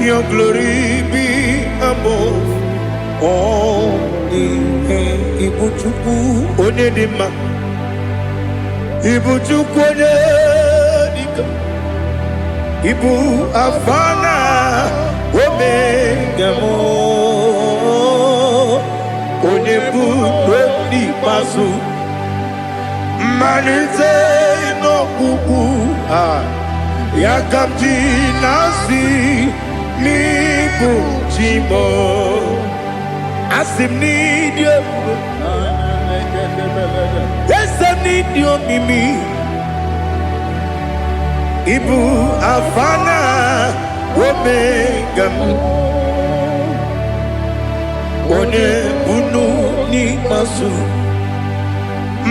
your glory be above all the earth. Ibuchuku onedima, Ibuchuku onedika. Ibu afana omega mo onebu rodi pasu manite no kuku Yakamji nasi nibu jimo asim nidio esem nidio mimi ibu afana omega one bunu ni masu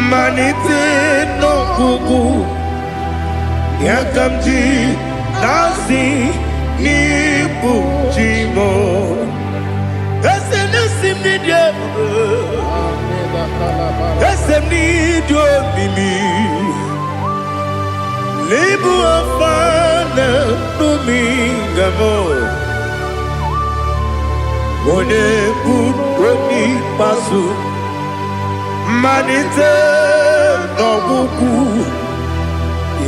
manite no gugu Yakamji nasi nibu jimo esem nasim nidio esem nidio mimi Libu afana numingamo One buroni pasu Manite no buku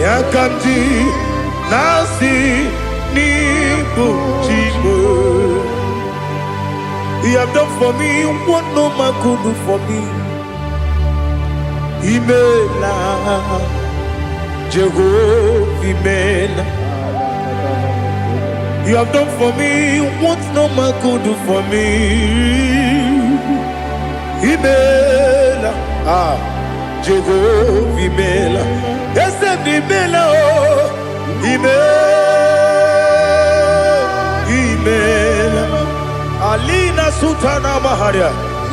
Yakamji nasi nibu jimo You have done for me what no man could do for me Imela Jehovah, you have done for me what no man could do for me. Imela, Jehovah, Imela, yes, Imela, Imela, Alina Sutana Maharia,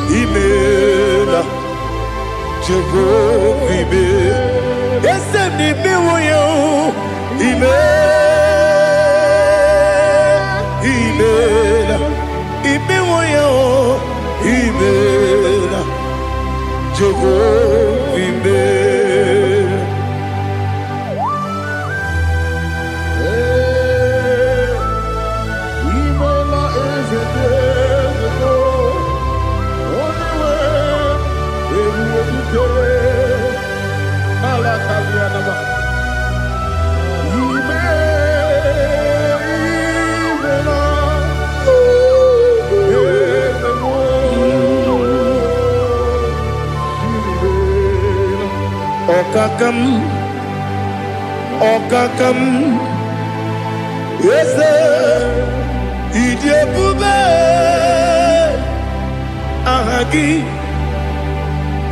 Imela, Jehovah, Imela. Esem ni miwoyo imela imiwoyo imela Jehovah imela Imela is a desert only way Alakalianaba. Okakam, yes, Idiabube, Ahagi,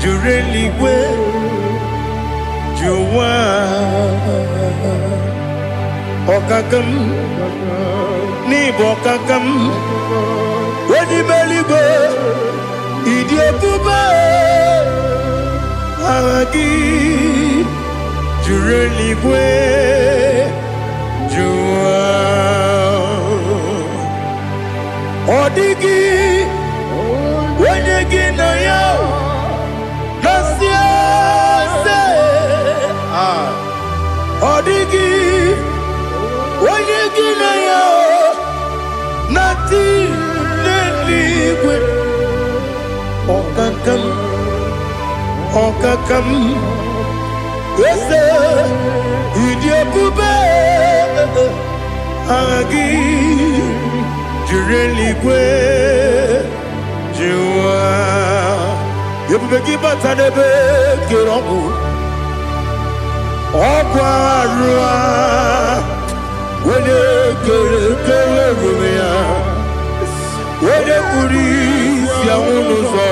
Jureligwe. Juwa Okakam Ni Bokakam Wedi Beligwe Idiebuba Agi Jureligwe Juwa Odigi Wenyegi na yo Nasia Odigi Oyegi na yo Nati Neligwe Okakam Okakam Ese Idiabube Agi Jureligwe Juwa Yebubeki batanebe Kirongu Okwarua Wede kere rumia Wede kurisi ya unuzo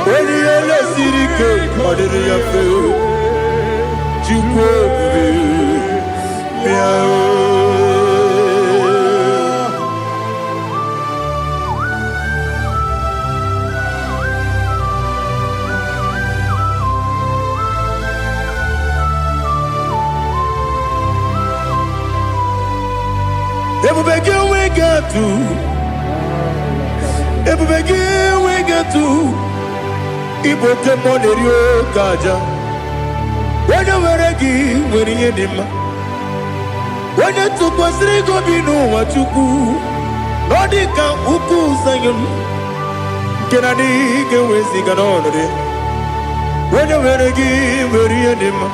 Wede ele sirike Madere ya feo Chukwe Miao Ebubege we get to Iboke monerio kaja Wene weregi wene yedima Wene tukwa srigo binu wachuku Nodika uku zayon Kenani gewezi kanonore Wene weregi wene yedima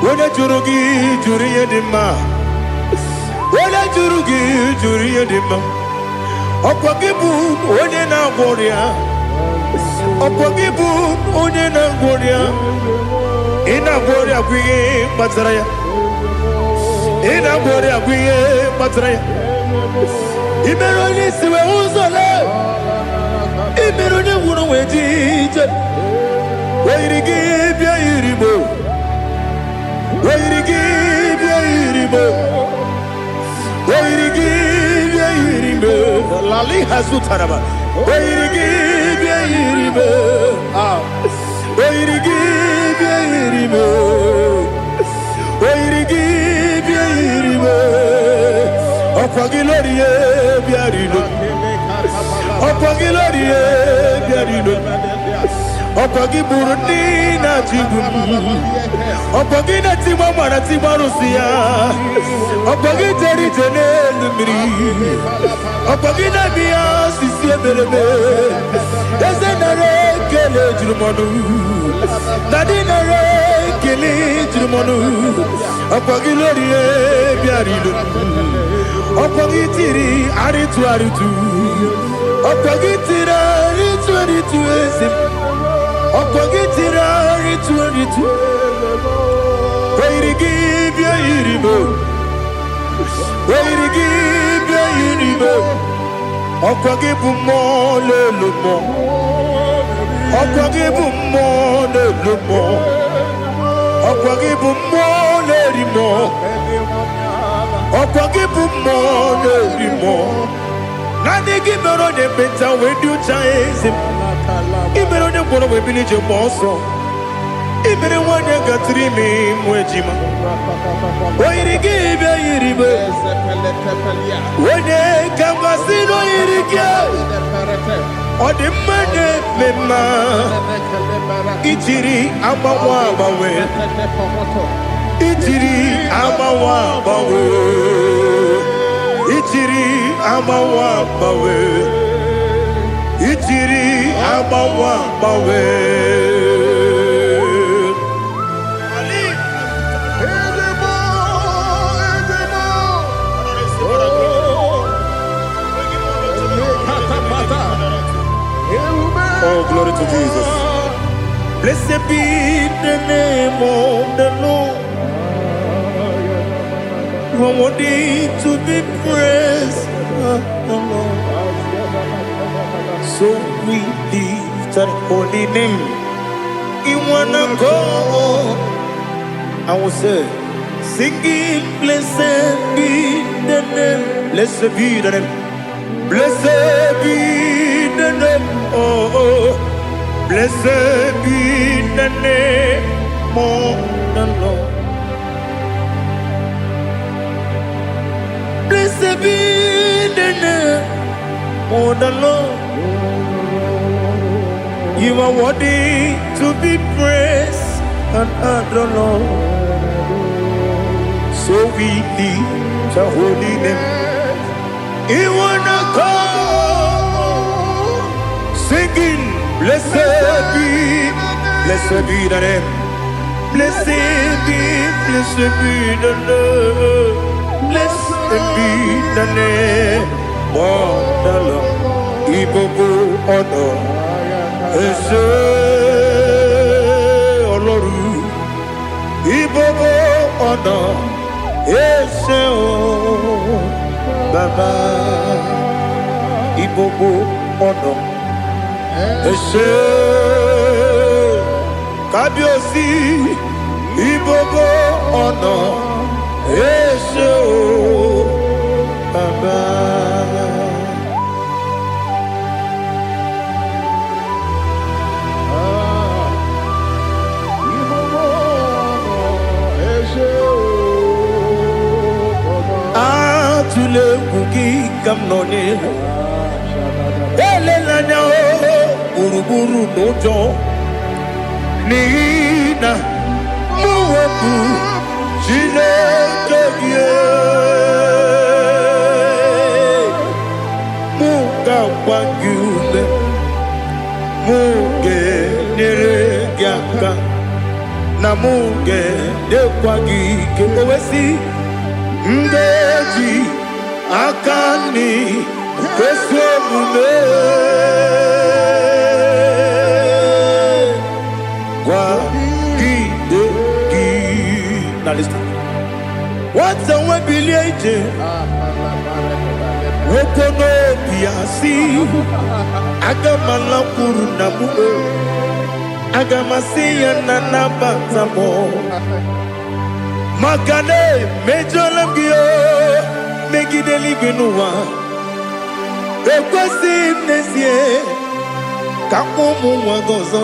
Wene churugi juri yedima Wene churugi juri yedima Okwagibu onye na gworia Okwagibu onye na gworia Ina gworia kwiye kpatara ya Ina bore agwiye matre. Imero ni siwe uzole. Imero ni wunu wejije. Wairigi bia iribo. Wairigi bia iribo. Wairigi bia iribo. Lali hazutaraba. Wairigi bia iribo. Wairigi bia iribo. Wairigi bia iribo. Opagiloriye bia iribo. Opagiloriye bia iribo. Opagi Burundi na Jibu. Opagi na Tima Mara Tima Rusia. Opagi Teri Tene Lumiri. Opagi na Bia Sisi Belebe. Ezenare Kele Jumonu. Nadinare Kele Jumonu. Opagi Lorie Biarido. Opagi Tiri Aritu Aritu. Opagi Tira Aritu Aritu Esim. Opagitira ritu. Wairigi bia iribo. Wairigi bia iribo. Opagibu mo le lumo. Opagibu mo le lumo. Opagibu mo le rimo. Opagibu mo le rimo. Nani gibero ne beta wedu chaizim. Ibero ne kono we bilije moso. Ibere wane gatrimi mwejima. Wairigi bia iribe. Wene kamasino irige. Ode mane mema. Ichiri amawa bawe. Ichiri amawa bawe. Ichiri amawa bawe. Ichiri amawa bawe. Oh, glory to Jesus. Blessed be the name of the Lord. You are worthy to be praised. So we lift our holy name. You wanna go? I will say, singing, blessed be the name. Blessed be the name. Blessed be the name. Oh, blessed be the name of the Lord. Blessed be the name of the Lord. You are worthy to be praised and adored. So we lift your holy name. You wanna come singing, blessed be the name. Blessed be the Lord. Blessed be the name of the Lord. Ibobo honor. Ese Oloru. Ibobo honor. Ese o Baba. Ibobo honor. Ese Kabiosi. Ibobo honor. Ese o Baba. Atule kuki kamnoni. Elelanya o buruburu nojo. Nina muweku Chineke ye. Muga wanyume. Muge neregiaka. Na muge dekwagi kewesi. Ndeji akani kwesomume kwa kideki. Now listen. What's a webility? Wokono piasi. Agamala kurunamu. Agamasiya nanabantamo. Makane mejolamgio. Megideli genua. Ekwesi nesie. Kamumu wagozo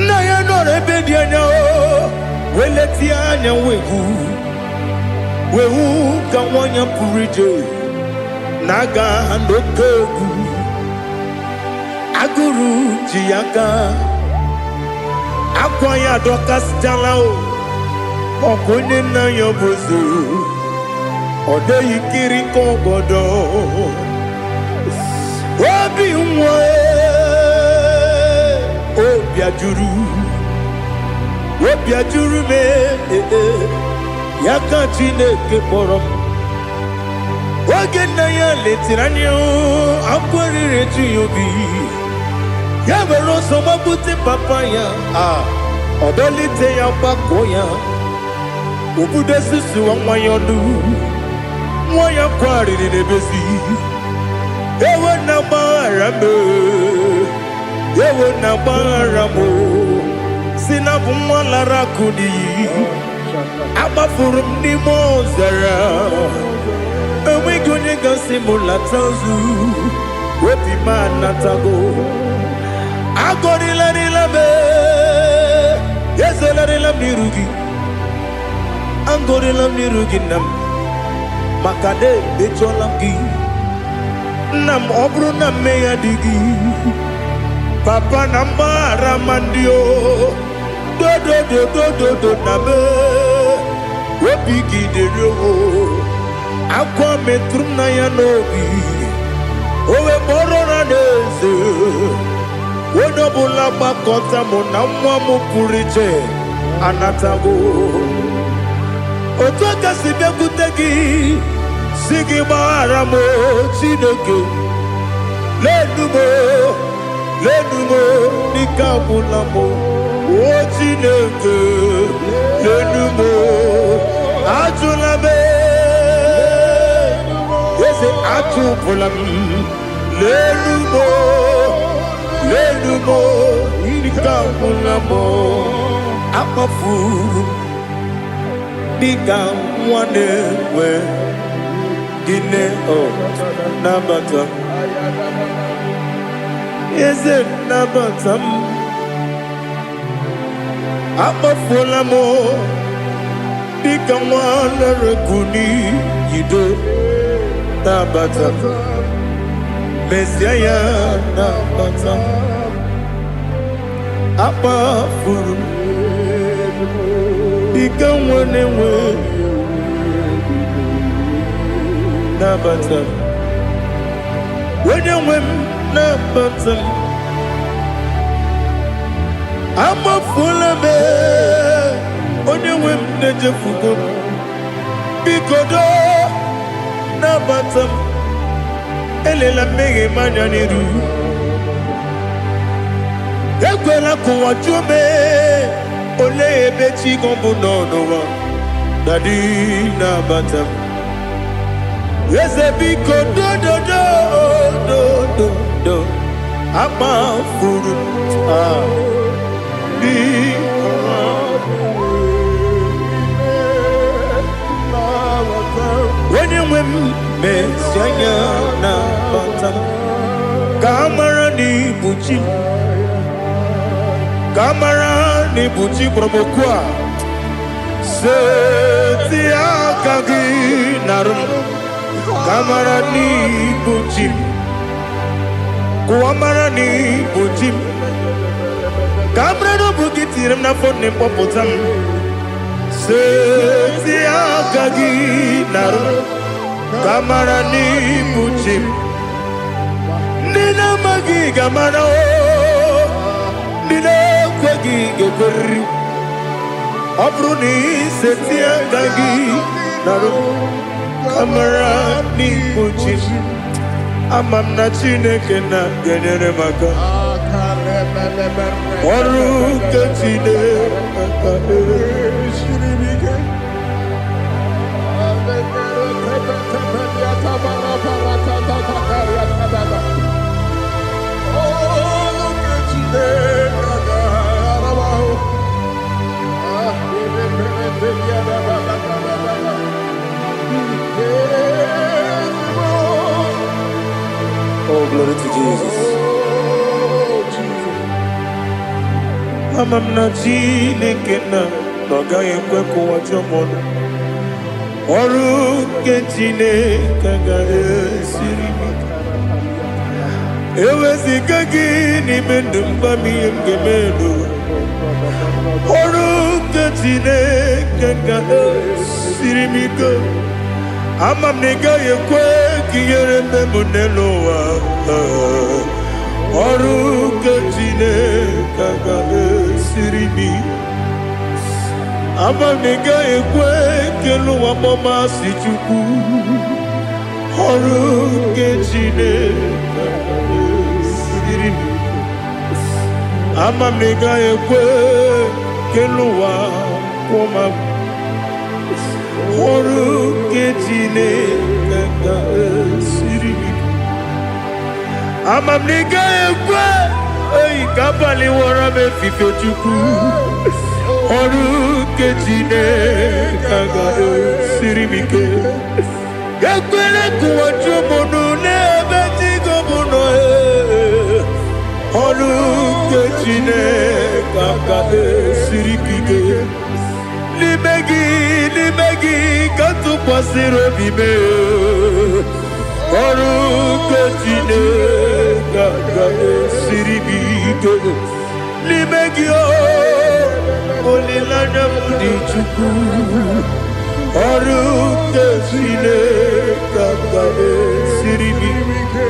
na ya no rebedi anya o weleti anya wehu ka wonya purije naga ndokogu aguru jiaka akwa ya dokas jala o okonye na yo bozu ode yikiri kogodo obi nwe obiajuru me yaka Chineke kpọrọ m oge nna ya letiri anya akwarịrị etu ya obi ya were ọsọ gbapute papa ya ọdọlite ya gbakọ ya obodo susu nwa ya ọnụ nwa ya kwarịrị n'ebezi ewe na gbaghara m ewe na gbaghara m si na bụ nwa lara kudi agbafuru m n'ime ọzara enweghị onye gasị m lata ozu obi m anatago agọrịlarịla m ezelarịla m n'iru gị agọrịla m n'iru gị nna m maka na emejọla m gị nna m ọ bụrụ na mmehie adịghị papa na mgbaghara ma ndị o dodododododo na me obi gị dere o akwa metụrụ m na ya n'obi o wee kpọrọ na n'eze onye ọbụla gbakọta mụ na nwa m pụrụ iche anatago otu aka si bịakwute gị si gị gbaghara m Chineke lenumo n'ike agwụla m o Chineke lenumo ajụla m eze atụpụla m lenumo n'ike agwụla m akpafuru dịka nwa na-enwe gịnị nabata eze nabata m akpafuola m dịka nwa na-erekuni yido nabata mesia ya nabata akpafuru dịka nwa na-enwe nabata onye nwe m nabata m amafuola m onye nwe m na-ejefugo m biko do nabata m elela mmehie m anya n'iru ekwela ka ụwa jụọ m olee ebe chi gọ bụ n'ụwa dadi nabata m eze biko do akpafuru onye nwe m mesi anya na bata ka amara n'ibu chi ka amara n'ibu chi kpọrọ m okwu a seti aka gị narụ m kamara n'ibu chi m kụwamara n'ibu chi m ka amara n'obu gị tiri m n'afọ na mkpọpụta m seti aka gị narụ kamara n'ibu chi m ndị na-amaghị ga-amara o ndị na-ekweghị ga-ekweriri ọ bụrụ na iseti aka gị narụ kamara n'ibu chi m ama m na Chineke na-enyere m aka ọrụ nke Chineke Oh, glory to Jesus. Amam na Chineke na n'ọgaghị ekwe ka ụwa jọọ m ọnụ. Ọrụ nke Chineke ga-esiri m ike. Eweziga gị n'ime ndụ m, gwa m ihe m ga-eme n'ụwa. Ọrụ nke Chineke ga-esiri m ike. Ama m na ị gaghị ekwe ka ihere mee m n'elu ụwa. Ọrụ nke Chineke ga-esiri m ike. Ama m na ị gaghị ekwe ka elu ụwa gbamasị Chukwu. Ọrụ nke Chineke ga-esiri m ike. Ama m na ị gaghị ekwe ka elu ụwa kwụọ m. Ọrụ nke Chineke ga-esiri m ike. Ama m na ị gaghị ekwe ka abalị wara m efife Chukwu. Ọrụ nke Chineke ga-esiri m ike. Ekwela ka ụwa jụọ m ọnụ n'ebe Chigo m nọ. Ọrụ nke Chineke ga-esiri m ike. N'ime gị ka tụkwasịrị obi m. Ọrụ nke Chineke ga-esiri m ike. N'ime gị olileanya m dị Chukwu. Ọrụ nke Chineke ga-esiri m ike.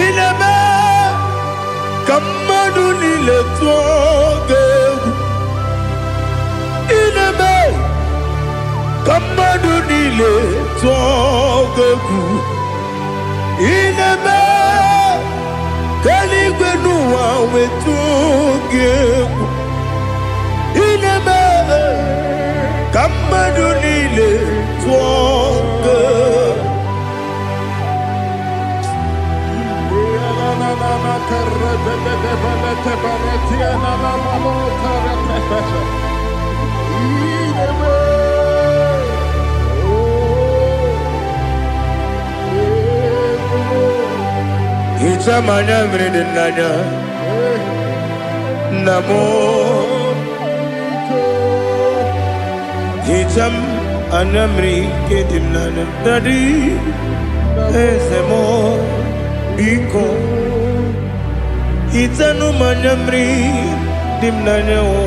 Ineme ka mmadụ niile tụọ gị egwu. Ineme ka mmadụ niile tụọ gị egwu. Ineme ka eluigwe n'ụwa wee tụọ gị egwu. Ineme ka mmadụ niile tụọ gị egwu. Ichamanya mrede nanya namo. Icham anamri kedim nanya dadi ezemo biko. Itanu manyamri dimnanya o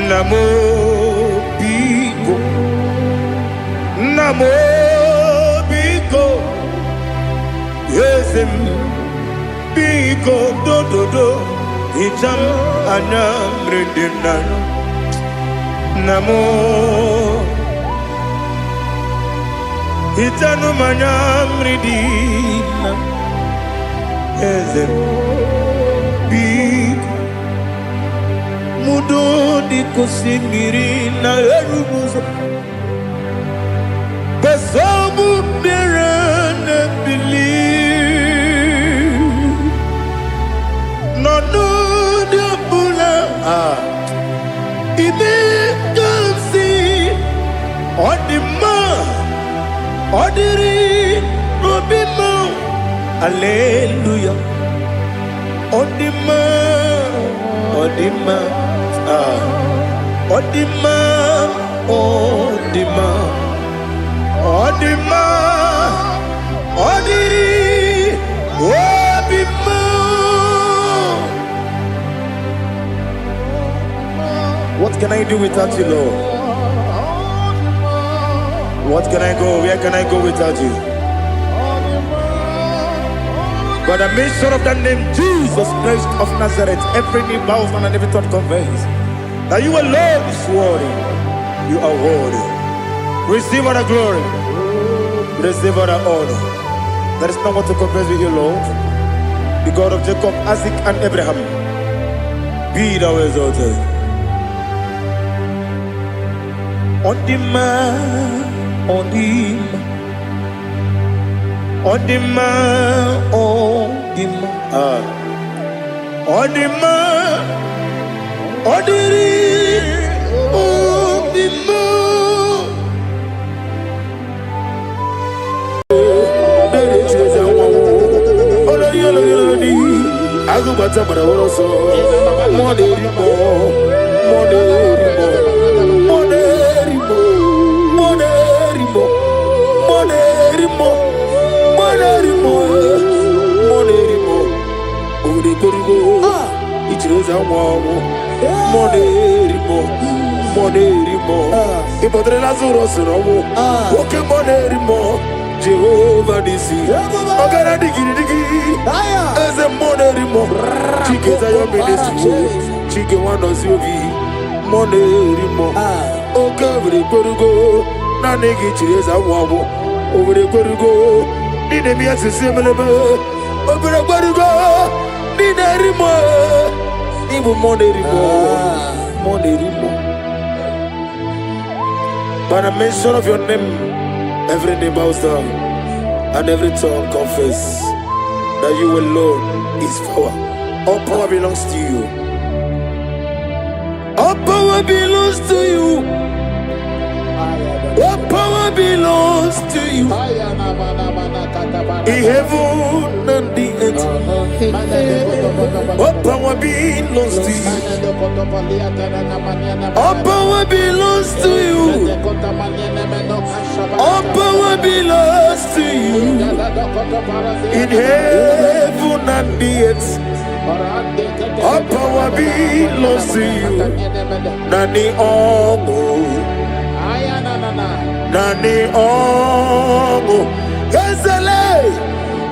namo biko. Namo biko. Yesem biko do do do. Icham anamri dimnanya namo. Itanu manyamri dimnanya Yesem biko. Mudo di kusingiri na erumuzo. Besobu mirane believe. No di bula. Ibe kamsi. Odima. Odiri. Obima. Hallelujah. Odima. Odima. Odima. Odima. Odima. Odiri. Obima. What can I do without you, Lord? What can I go? Where can I go without you? By the mention of that name, Jesus Christ of Nazareth, every knee bows down and every tongue confesses that you alone is worthy. You are worthy. Receive all the glory. Receive all the honor. There is no one to compare with you, Lord. The God of Jacob, Isaac, and Abraham. Be thou exalted. On the man, on the man, on the man, on the man, on the man, on the Jehovah Nisi, Ogana digi digi, as a monerimo, Chike Zayo Ministry, Chike Wanos Yovi, Monerimo, Okavri Korugo, Nanegi Chireza Wabo, over the Korugo, Ninemi as a similar, over the Korugo, Ninerimo, even Monerimo. By the mention of your name, every knee bows down and every tongue confess that you alone is power. All power belongs to you. All power belongs to you. All power belongs to you. In heaven and the earth. All power belongs to you. All power belongs to you. All power belongs to you. In heaven and the earth. All power belongs to you. Nani Omo. Nani Omo. Ezele.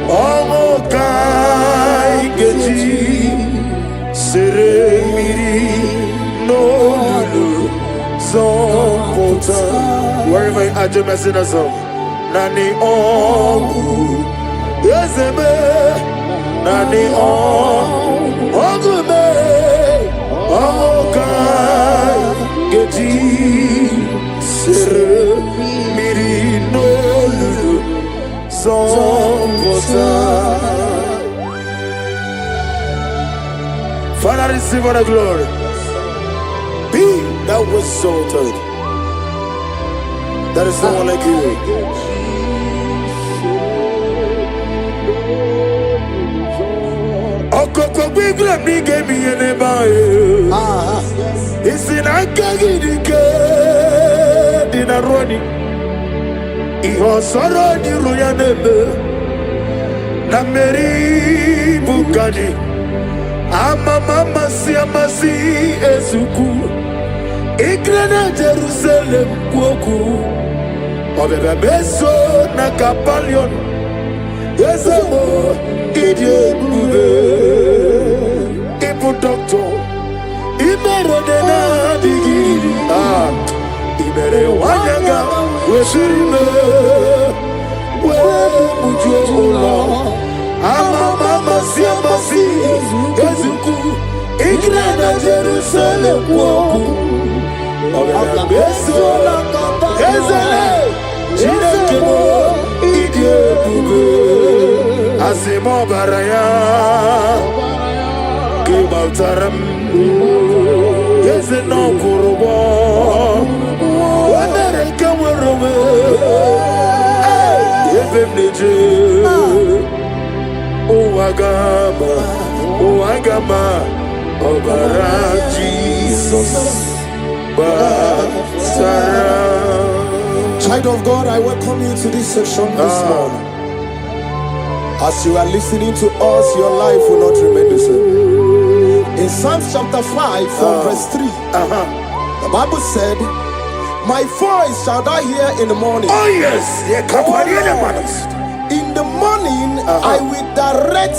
Omo Kai Geji. Sere Miri. No Lulu. Zompota. Wherever you are, just messing us up. Nani Omo. Ezeme. Nani Omo. Ogume. Omokai. Geji. Sere Miri. No Lulu. Zompota. Father, receive all the glory. Be thou exalted. There is no one like you. Okoko gbigre mi ge mi ene ba e. Isi na gagi dike di na roni. Iho soro di roya nebe. Na meri bukani. Ama mama si amasi ezuku. Igrena Jerusalem kwoku. Obebe beso na kapalion. Yezemo idye bube. Ipu doctor. Imere dena digiri. Imere wanyaga. Weshirime. We mujo ola. Ama mama si amasi ezuku. Igrena Jerusalem kwoku. Obebe beso na kapalion. Chinekemo idye bube. Asimo baraya Kibautaram Yeze no kurubo Wamereke werowe Yebem neje Uwagama Obara Jesus Batara. Child of God, I welcome you to this section this morning. As you are listening to us, your life will not remain the same. In Psalms chapter 5 from verse 3, the Bible said, my voice shall thou hear in the morning. Oh yes, in the morning I will direct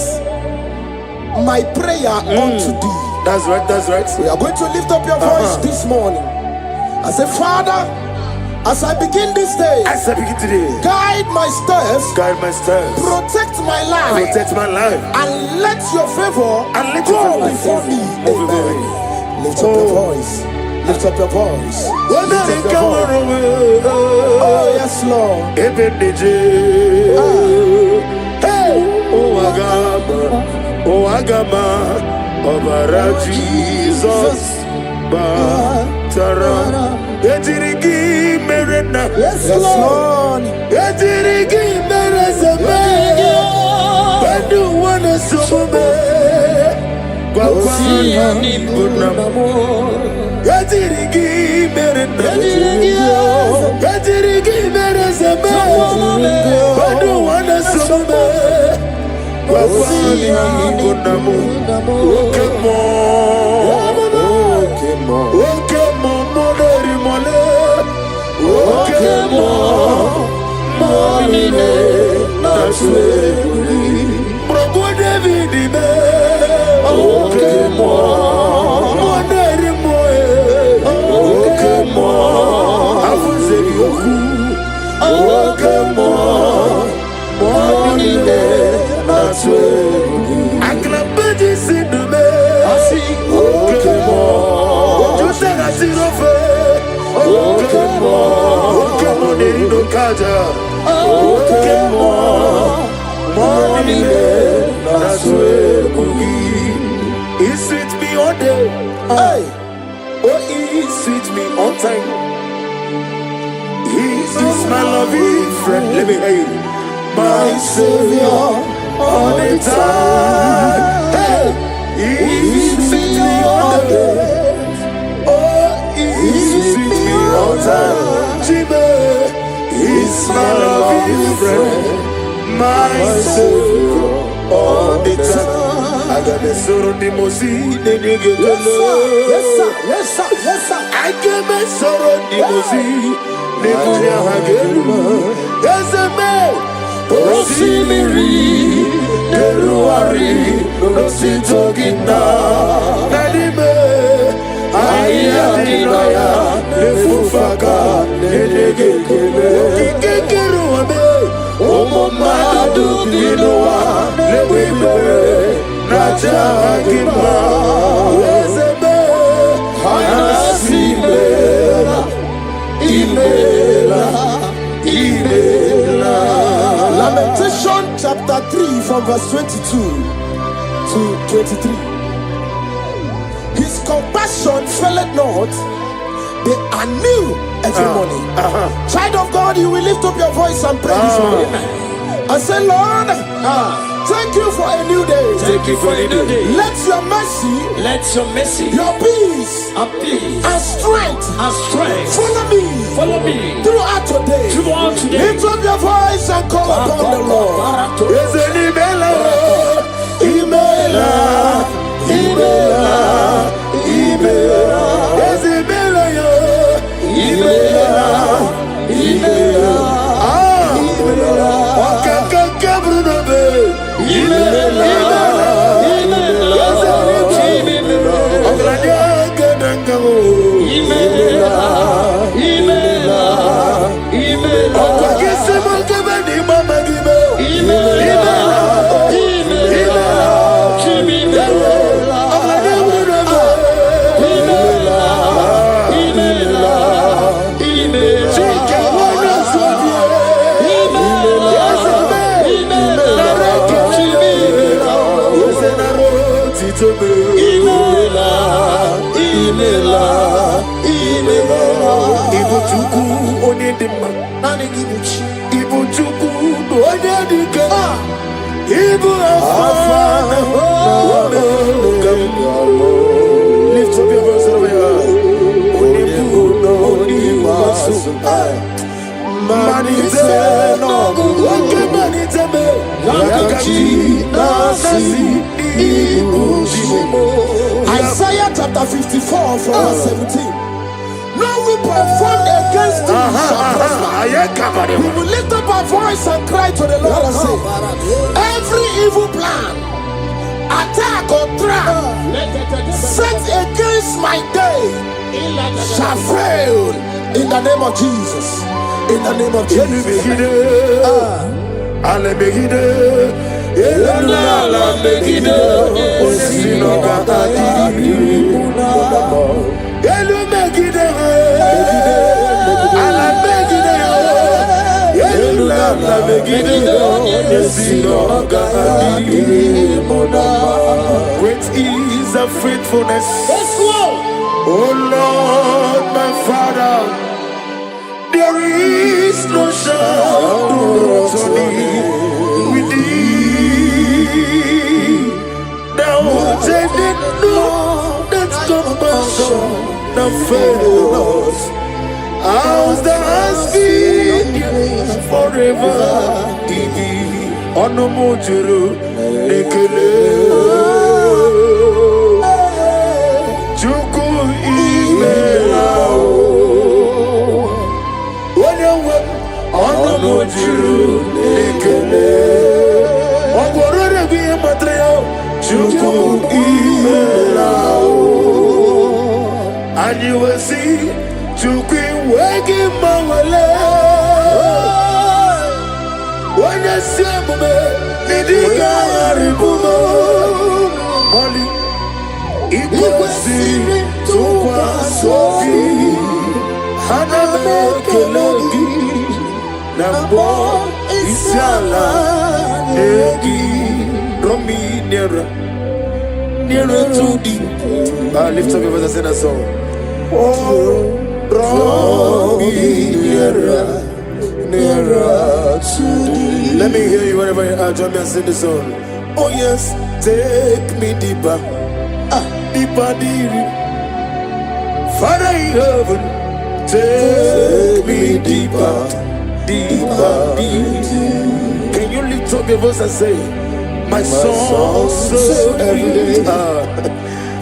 my prayer unto thee. That's right, that's right. We are going to lift up your voice this morning. I say, Father, As I begin this day, guide my steps, protect my life, and let your favor go before me. Amen. Lift up your voice. Lift up your voice. Lift up your voice. Oh yes, Lord. Hey, oh Agama, Obara Jesus, Batara, Etirigi Merena, Yes, Lord. Etirigi Merezame, Bandu Wana Sumbe, Gwagwani Bunamo, Etirigi Merena, Etirigi Merezame, Bandu Wana Sumbe. He sweet me all day. Hey. Oh, he sweet me on time. He is my loving friend. Let me hear you. My Savior all the time. Hey. He sweet me all day. Oh, he sweet me all time. Jimmy, he's my loving friend. My Savior all the time. I got the sorrow the most in the nigga. Yes, sir. Yes, sir. Yes, sir. I get my sorrow the most in the nigga. Yes, man. Rosimiri, Neruari, Rosito Gina, Nadime, Ayadinaya, Nefufaka, Nedegekele, Kikeruame, Omomadu Dinoa, Lewibere, Naja Gima, Wezebe, Anasimela, Imela, Imela. Lamentation chapter 3 from verse 22 to 23. His compassion faileth not, they are new every morning. Child of God, you will lift up your voice and pray this morning. And say, Lord, thank you for a new day. Thank you for a new day. Let your mercy, your peace, and strength, follow me throughout today. Lift up your voice and call upon the Lord. Lift up your voice over here. Isaiah chapter 54 from verse 17. No weapon formed against thee shall prosper. We will lift up our voice and cry to the Lord and say, every evil plan, attack or trap set against my day shall fail in the name of Jesus. In the name of Jesus. Great is the faithfulness. Oh Lord, my Father, there is no shadow with thee. Thou didn't know that compassion that fails. As thou hast been forever in thee. Onomojuru nekele. Chuku imela. Onomojuru nekele. Ogorore biye matreo. Chuku imela. And you will see Chuku wegi mawale. When you see me, Nidiga Ribumo, Molly, Iguasi, Tukwa Sofi, Haname Kelegi, Nambo, Isiala, Negi, Romi, nearer to thee. Lift up your voice and sing a song. Oh, draw me nearer. Nearer to thee. Let me hear you wherever you are. Join me and sing the song. Oh yes, take me deeper, deeper, deeper. Father in heaven, take me deeper, deeper, deeper. Can you lift up your voice and say, my soul so every day.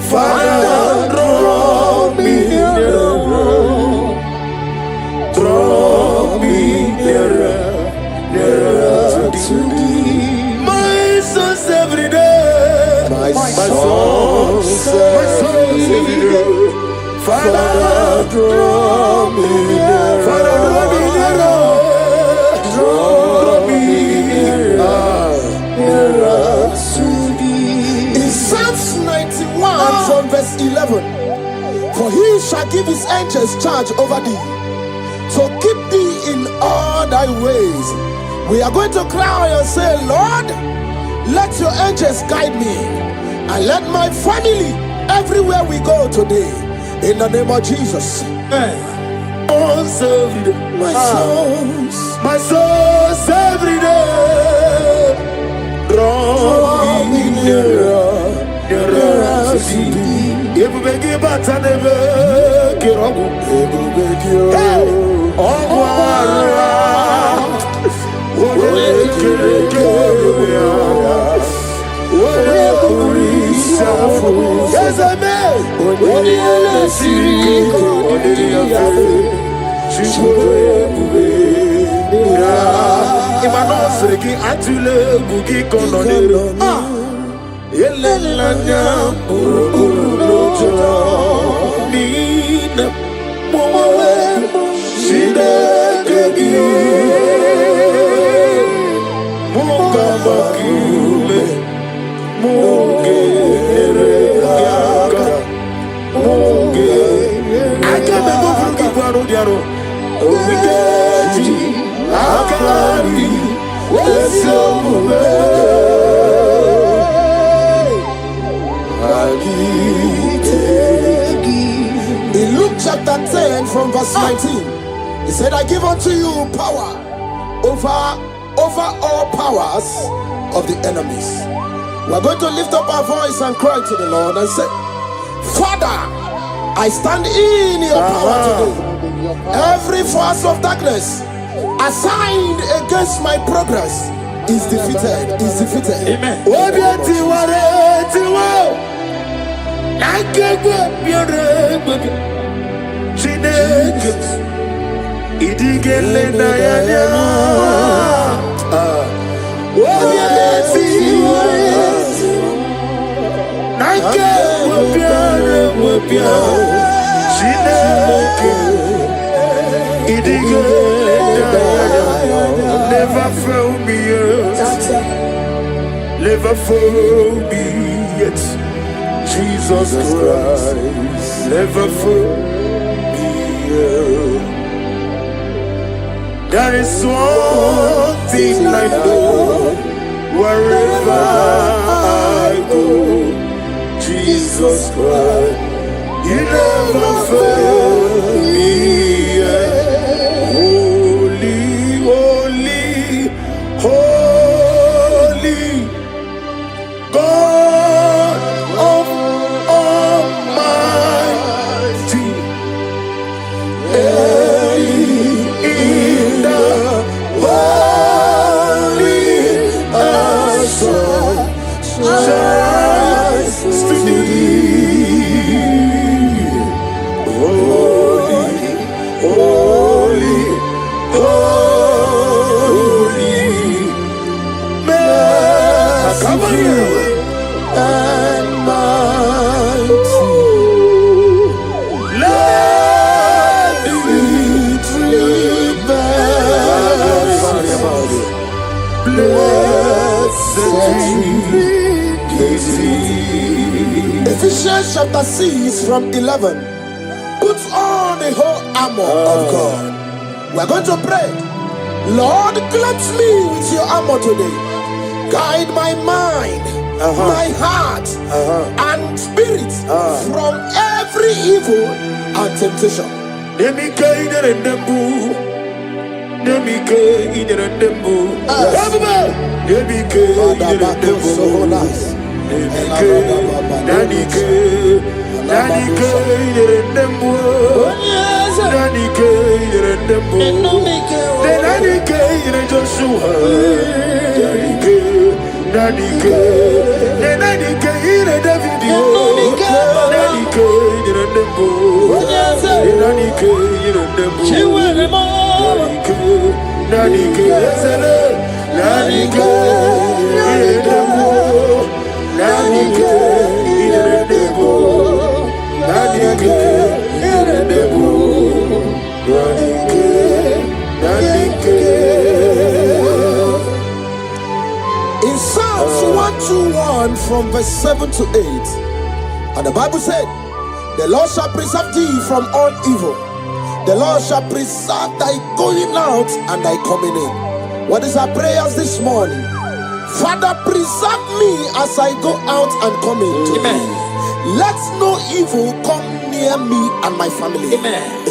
Father, draw me nearer. Draw me nearer, nearer to thee. My souls every day. My souls every day. Father, draw me nearer. Father, draw me nearer. Draw me nearer to thee. In Psalms 91 from verse 11, for he shall give his angels charge over thee, to keep thee in all thy ways. We are going to cry and say, Lord, let your angels guide me, and let my family everywhere we go today, in the name of Jesus. My souls every day. Draw me nearer, nearer to thee. If we give back and never get on, yes, I may. In Luke chapter 10 from verse 19, he said, I give unto you power over all powers of the enemies. We're going to lift up our voice and cry to the Lord and say, Father, I stand in your power today. Every force of darkness assigned against my progress is defeated. Amen. She Never fail me yet. Never fail me yet. Jesus Christ. Never fail me yet. That is one thing I know. Wherever I go, Jesus Christ, He never failed me yet. Holy, holy, holy, God of Almighty, in the holy shines to thee. Holy, holy, holy, merciful and mighty. Let the victory Ephesians chapter 6 from 11. Put on the whole armor of God. We are going to pray. Lord, cleanse me with your armor today. Guide my mind, my heart, and spirit from every evil and temptation. Let me guide in the moon. Let me guide in the moon. Let me guide in the moon. In Psalms 121 from verse 7 to 8, and the Bible said, the Lord shall preserve thee from all evil. The Lord shall preserve thy going out and thy coming in. What is our prayers this morning? Father, preserve me as I go out and come in today. Let no evil come near me and my family. Amen.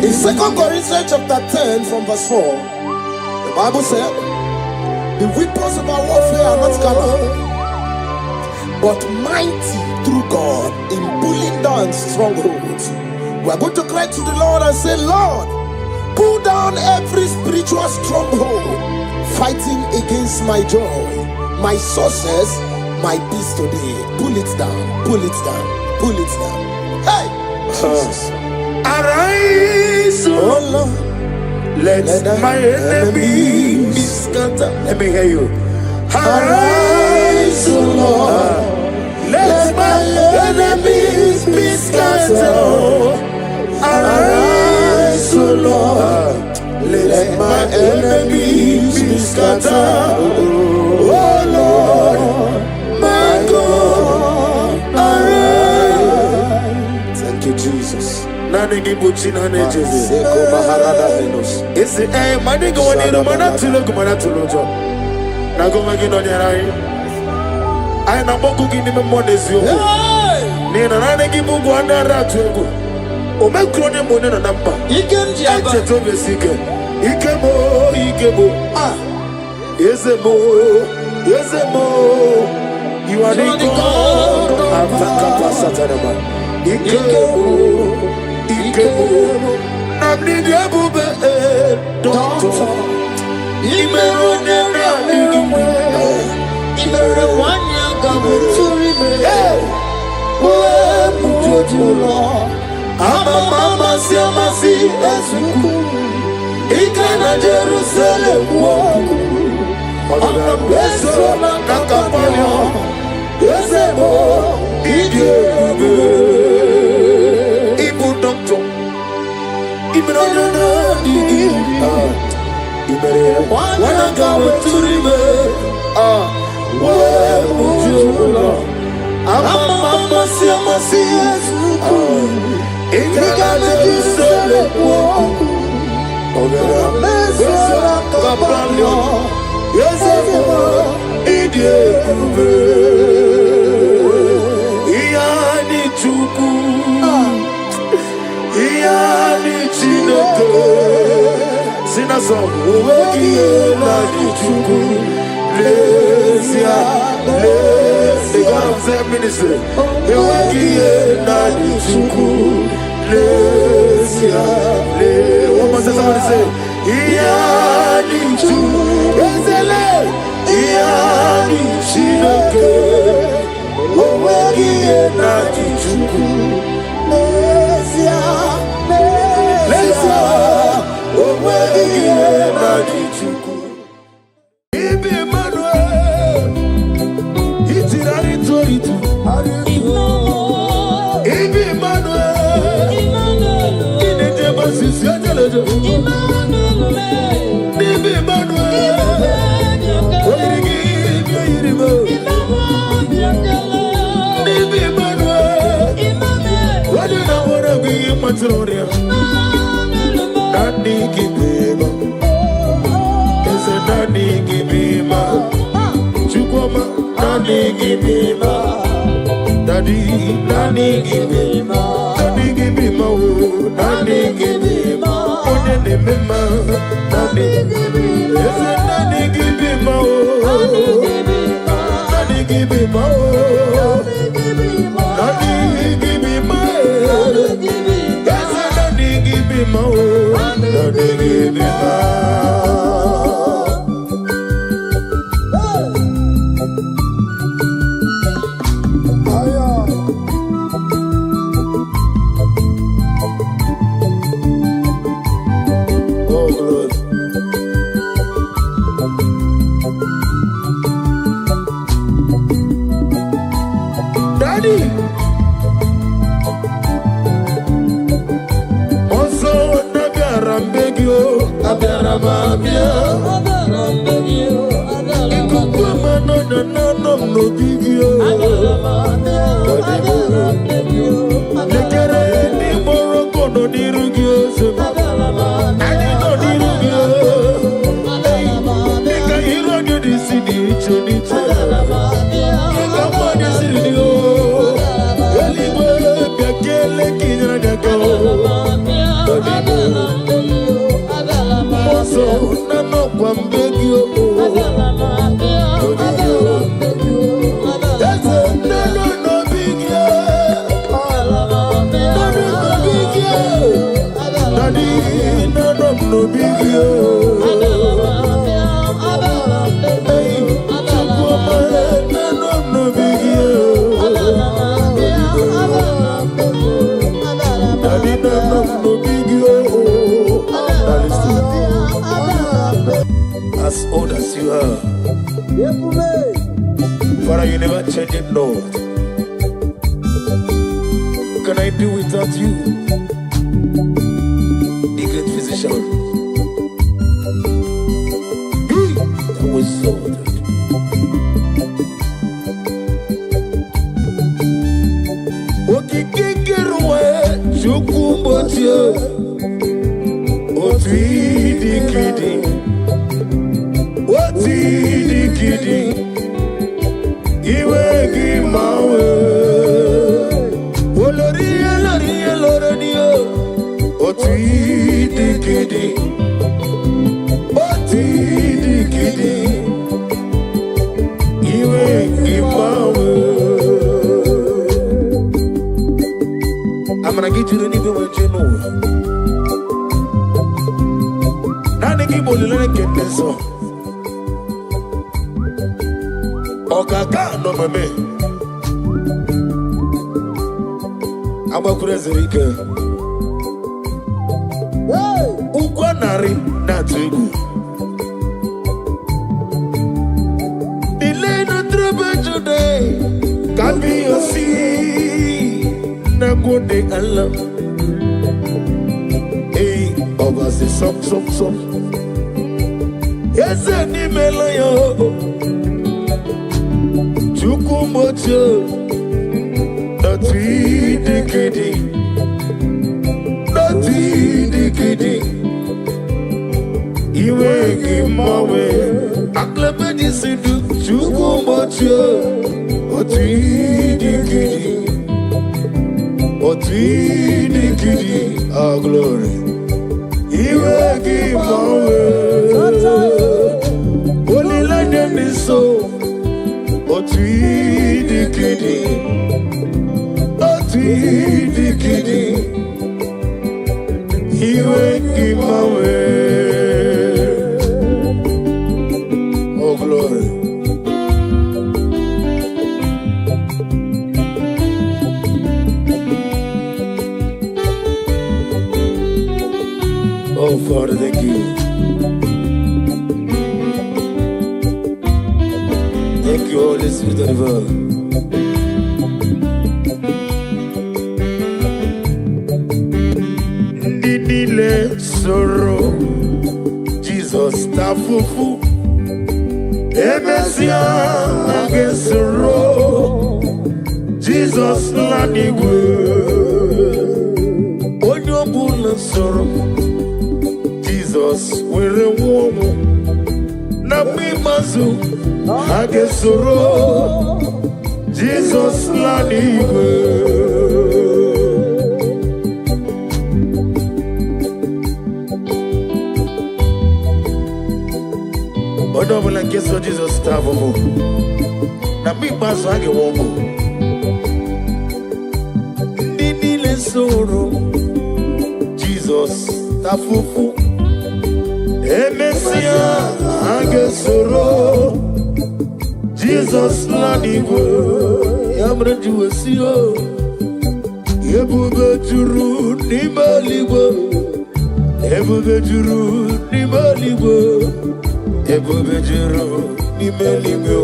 In 2 Corinthians chapter 10 from verse 4, the Bible said, the weapons of our warfare are not carnal, but mighty through God in pulling down strongholds. We are going to cry to the Lord and say, Lord, pull down every spiritual stronghold fighting against my joy, my success, my peace today. Pull it down, pull it down, pull it down. Hey, Jesus. Arise, oh Lord, let my enemy be scattered. Let me hear you. Arise, oh Lord, let my enemies be scattered. scatter. Oh Lord, my God, arise. Thank you, Jesus. Nani gibuchina nejezi. Isi mani go wani no mana tulo jo. Na go magi no nyarai. Ai na boku gini me monezi o. Ni na nani gibu go na ratu ego. O me krone mo ne na namba. Ikem ji aba. Eche to besike. Ikemo. Ah. Yezemo. You are the God. Afaka pasatanaba. Ikemo. Namni diabube doctor. Imerone naniwe. Imere wanya gabuturime. Uwe mujojula. Mama si ezuku. Ikana Jerusalem woku. Ona beso na kakapanya. Yezemo idiebe. Ibu doctor. Imerone naniwe. Wana gabuturime. Uwe mujojula. Mama si ezuku. Ikana Jerusalem woku. Iyani chuku, iyani chineke. Sina song, iyani chuku. The God of Zen ministry. Iyani chuku. One more time, somebody say, Iyani chuku. Iyani chineke. Iyani chuku. Iyani chuku. Ibi Emmanuel. Itirari toritu. Ibi Emmanuel. Inejeba sisi ajelejo. Ibi Emmanuel. Oyirigi oyiribo. Ibi Emmanuel. Wadi na wona bi matroria. Nani kibema. Ese nani kibema. Chukwama nani kibema. Daddy, nani kibema. Nani kibema o. Nani kibema. One ne mema. Nani kibema. Ese nani kibema o. Nani kibema o. Nani kibema. Ese nani kibema o. Nani kibema. Daddy, also nagarambegyo, agarababia, ikukuma no bigyo, lekere ni moroko no dirugyo, ani no dirugyo, nika hiro nyo disidi icho. As old as you are, Father, you never change it, Lord. Can I do without you, the great physician? sorted. Okikikiruwe chukumbotie otidikidi otidikidi iwe gimawe oloriye loriye loreniyo otidikidi otidikidi iwe gimawe. I'm gonna get you the nigga with you know. Now they keep on get this song. Okaka no meme. I'm a crazy rika. Ukwanari na tugu. Delay no trouble today. Can be your seed. Na good day Allah. Hey, over the some. Yes, any melayo. Chukumocho. Not dikidi. Not dikidi. Iwe gimawe. Aklebedi sidu. Chukumocho. Not dikidi. Otidikidi, our glory. Iwe gimawe. Only let them be so. Otidikidi. Otidikidi. Iwe gimawe. Oh glory. Oh, Father, thank you. Thank you, Holy Spirit of God. Didile sorrow, Jesus tafufu. Emesia agesoro, Jesus lanigwe. Onyobuna sorrow. Jesus, we're a woman. Nabi mazu, hagesoro. Jesus, lanigwe. Odo bula keso Jesus tavo mo. Nabi mazu hage woman. Nini le soro. Jesus, tafufu. Emesia agesoro Jesus lanigwe yamre juwesio ebube juru nimaligwe ebube juru nimaligwe ebube juru nimaligwe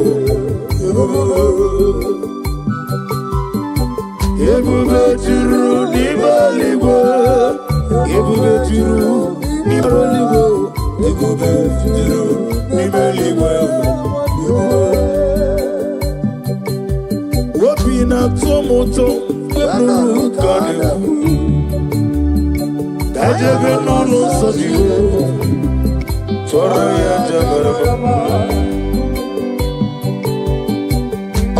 ebube juru nimaligwe ebube juru nimaligwe ebube juru nimaligwe wapina tomoto eburu kane tajebe nono sodiyo tora ya jabarama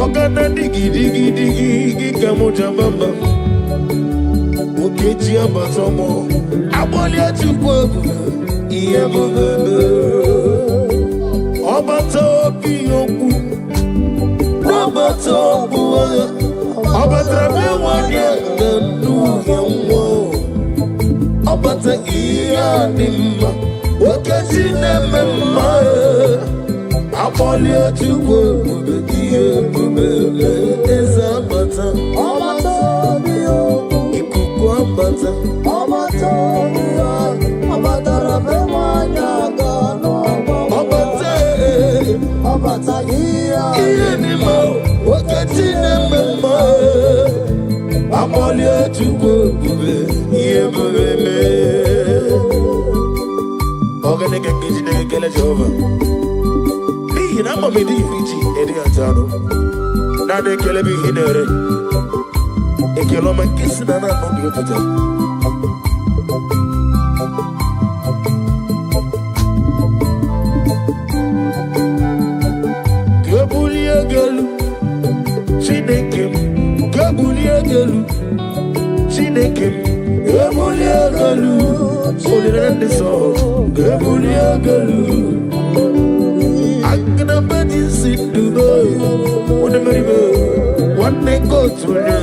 ogana digi kamoja mama okeji abatomo aboli atukwo iye bebe obato bi oku robato buwa obatra be wanye ndu yewo obata iya nimma okeji nemma aboli atukwo iye bebe ezabata obato bi oku ikuku abata obato bi obatara be wanye gano obata iya nimma okeji nemma aboli atukwo iye bebe Jehovah. ama me di iji edi atano. Na de kele bi hinere. Ekelo ma kisi na no bi pata. Gabulia gelu. Chinekem. Gabulia gelu. Chinekem. Gabulia gelu. Olirende so. Gabulia gelu. Agna bedi sindugo. One meribe. One go to le.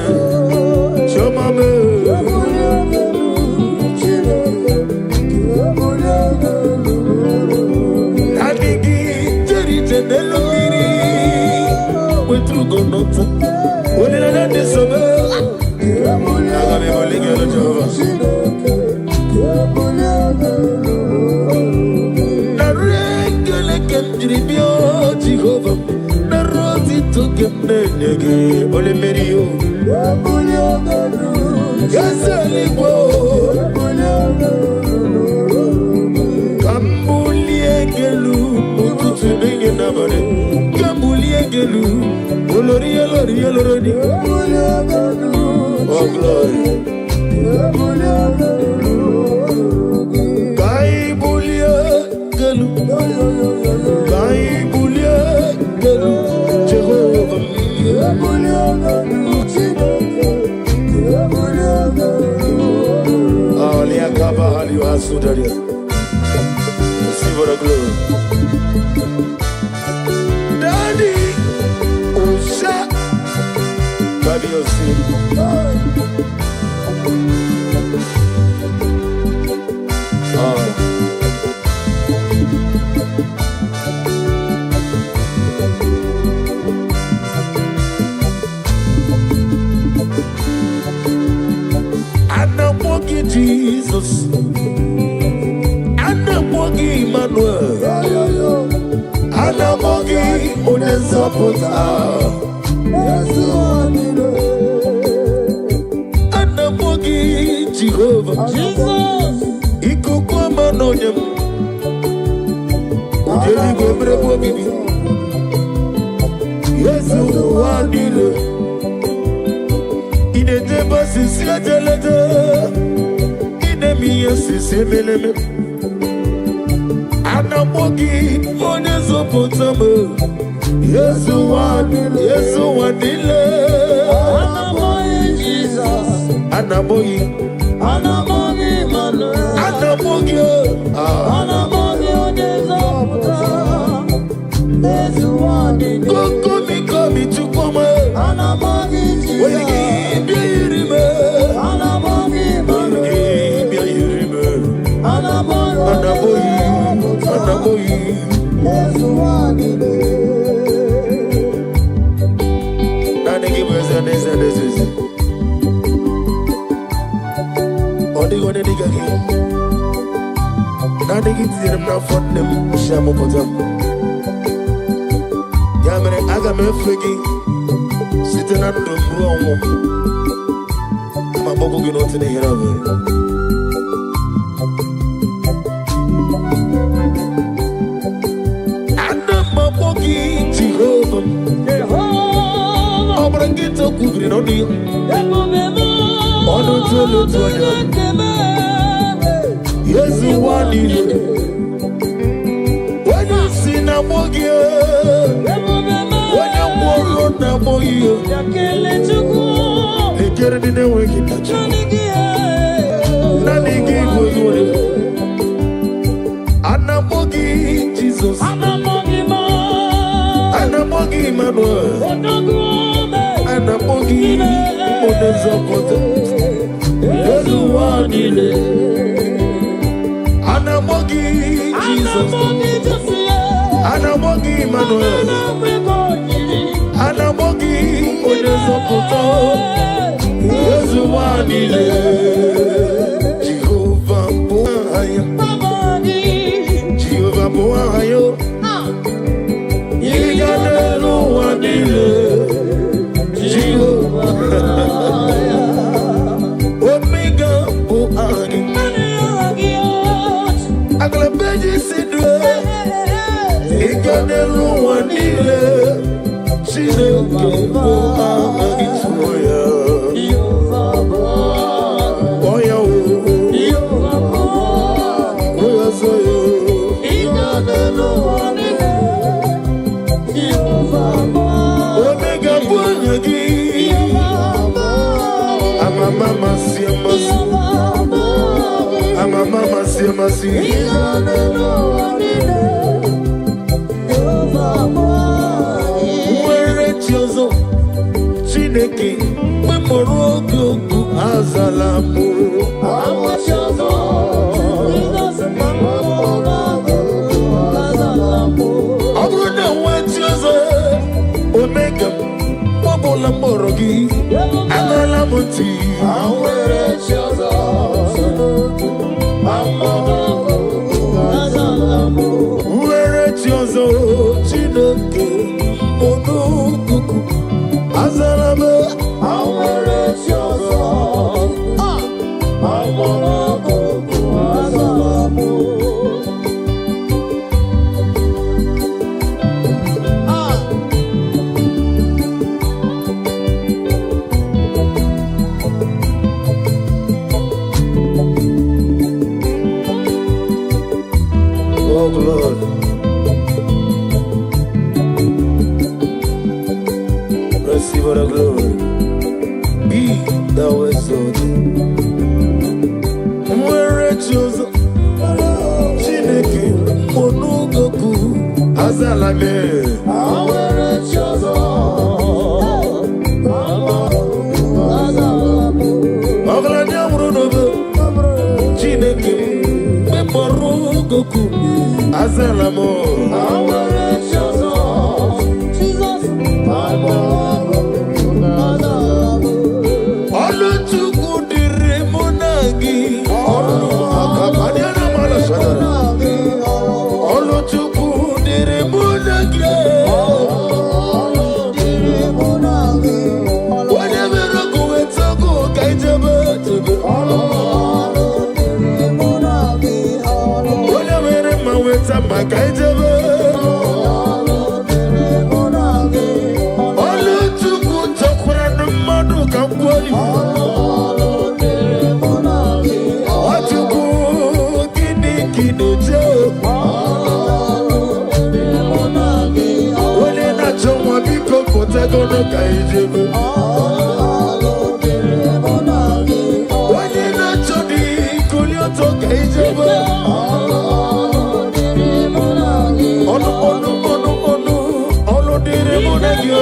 Chomame. Adigi jeri tenelomiri. Wetru go nota. Olirende so. Agame boligelo Jehovah. Jehovah, na roti to kemnege, ole merio. Gazaligbo, kambulie gelu, ututu nenge nabare. Kambulie gelu, olori olori. Oh glory. Kai bulie gelu. Jehovah, Aliakaba Aliwa Sudaria. Receive the glory. Daddy, Usha, Baby Osin. Jesus, Anamogi Emmanuel, Anamogi Onezapota, Anamogi Jehovah, Jesus, Ikukwa Manonyam, Ujeli Gwebrebo Bibi, Yesu Wadile, Inedeba Sisia Jelede. Semeleme Anamogi Onezopotame Yesu wadile Anamogi Jesus Anamogi Manuel Anamogi Onezopotame Yesu wadile Komi chukome Anamogi Jesus Anamogi Anaboyi, Nani give us an answer. Odi gone diga gi. Nani give them now for them. Shamu potam. Yamere agame flegi. Sitting on the wrong. Mabogo gi not in the hero. Jehovah, Obrangito kubri no dio. Ono tolo tolo. Yesu wadile. Wanya sina mogie. Wanya mworo na moyo. Lekere dine weki tacho. Nanigi wozore. Anamogi Jesus. Anamogi Emmanuel. Anamogi Onezapota. Yesu wadile. Anamogi Jesus. Anamogi Emmanuel. Anamogi Onezapota. Yesu wadile. Jehovah Boahaya. Jehovah Boahayo. Yigadelo wadile. Omega Boahani. Aglabeji Sidre. Iganelu wanile Chineke bụ aha ituo ya Oya Oya soyo Iganelu wanile Omega bụ aha gị Amama siamasi Amama siamasi Nwere chiozo Chineke Memoro ogogo azala mụ Ọ bụrụ na nwe chiozo Omega Mọbụla mọrọ gị Agala m ntị Nwere chiozo Chineke Onukuku Azala m Nwere chiozo Onukuku Azala m Oh Lord, receive the glory. Be thou exalted. Nwere chiozo Chineke Onugoku Azala me. Nwere chiozo Oglanya murunogo Chineke Onugoku Azala mo. Nwere chiozo Jesus Oluchukwu dịrị mụ na gị Oluchukwu dịrị mụ na gị Onye mere ọkụ weta ọkụ ka ijebe Onye mere mma weta mma ka ijebe Oluchukwu chọkwara na mmadụ ka mkweli Nwachukwu gịnị je Onye na-achọ nwa biko pụtagono ka ijebe Onye na-achọ dị kuli ọtọ ka ijebe Ọnụ dịrị mụ na gị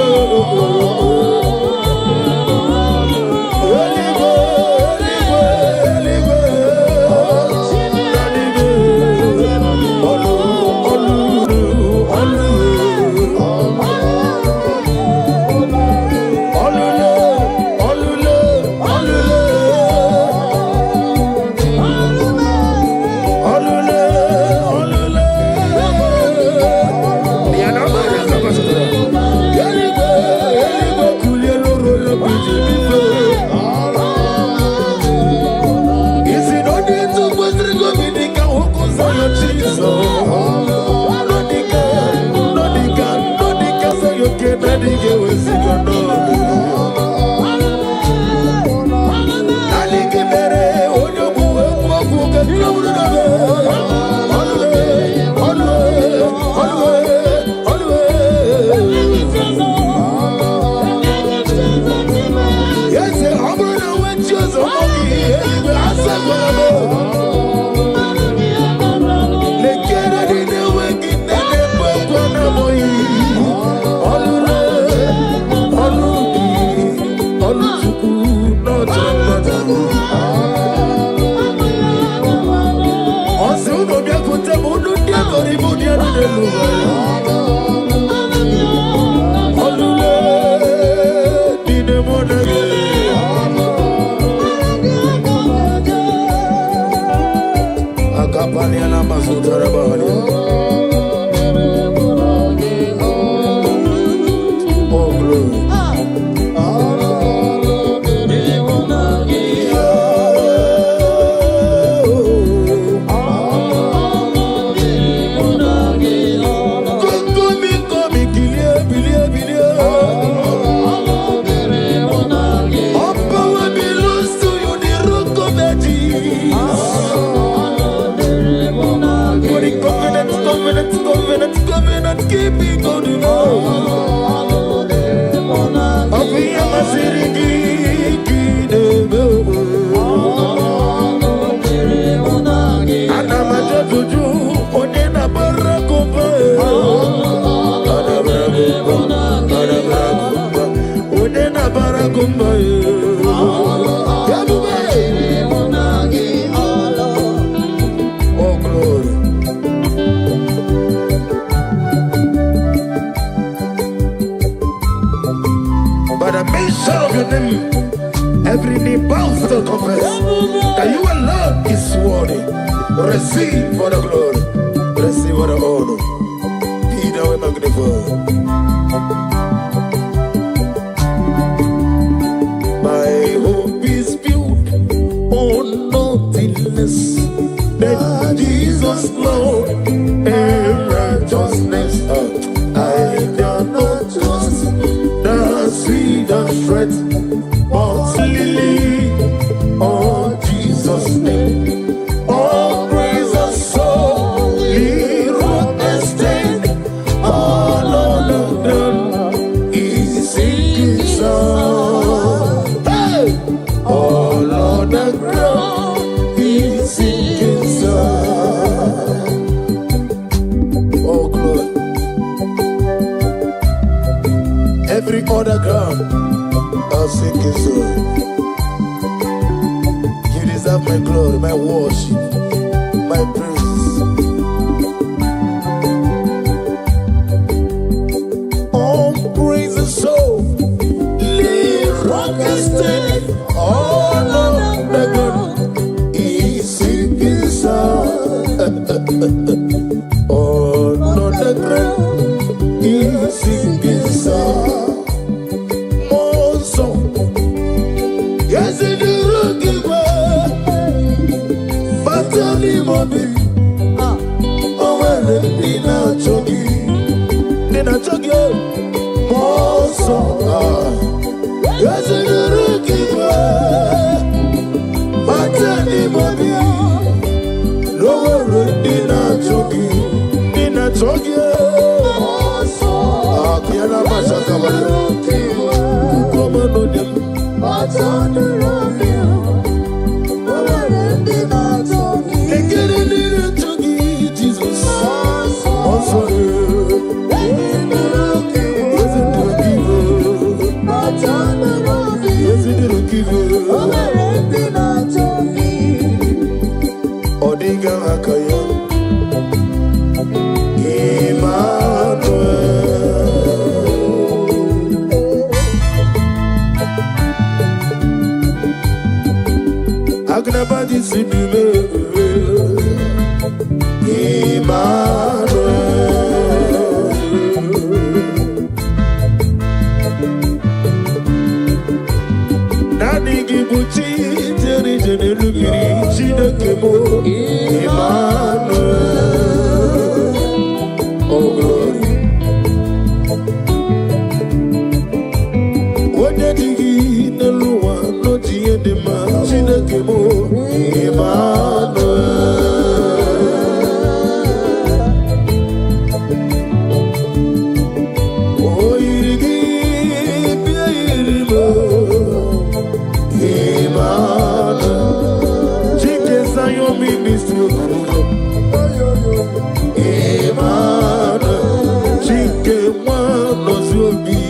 For the covenant keeping God. Every knee bows to confess that you alone is worthy. Receive for the glory, receive for the honor. Be thou magnified. My hope is built on nothingness, that Jesus' Lord and righteousness. I cannot trust the seed of strength. Lily, oh Jesus' name, oh praise the soul, rock and stand, all on the ground is sinking sun. Hey! All on the ground is sinking sun. Oh glory. Every other ground sinking soul. You deserve my glory, my worship, my praise. Oh, praise the soul, live rock and stand, all on the ground is sinking soul. All on the ground is sinking soul. Yes, it is looking well, but only mommy. Oh, well, they not joking. More so. Yes, it is looking well, but only mommy. No, they not joking. They not joking. More so. Kiana Masaka, come on, what's on the road, they get a little chunky, Jesus. Also, what's on the road, yes, it didn't give you. Odiga Akaya, Emmanuel. Agnabadi Sidume Emmanuel. Nani Gibuchi Teri Jenelugiri Chinakemo Emmanuel. Oh glory. What did he Nelua Noti and the man Chinakemo Emmanuel. Oh, Irigi Pierimo Emmanuel. Chike Sayo Ministry Emmanuel. Chike Wano Zobi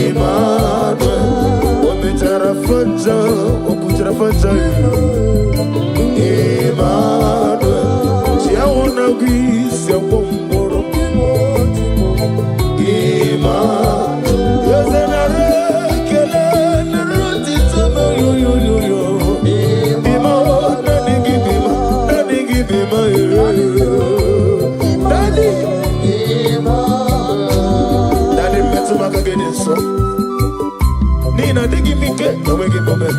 Emmanuel. Omechara Fanja Okuchara Fanja Emmanuel. Chiawana Gwisi Awomboro Emmanuel. Yosenare Kele Neroti Tama Yo Bima Nani Gibima Daddy Daddy Metumaka Gede So Nina Digi Mike Nawegi Bobe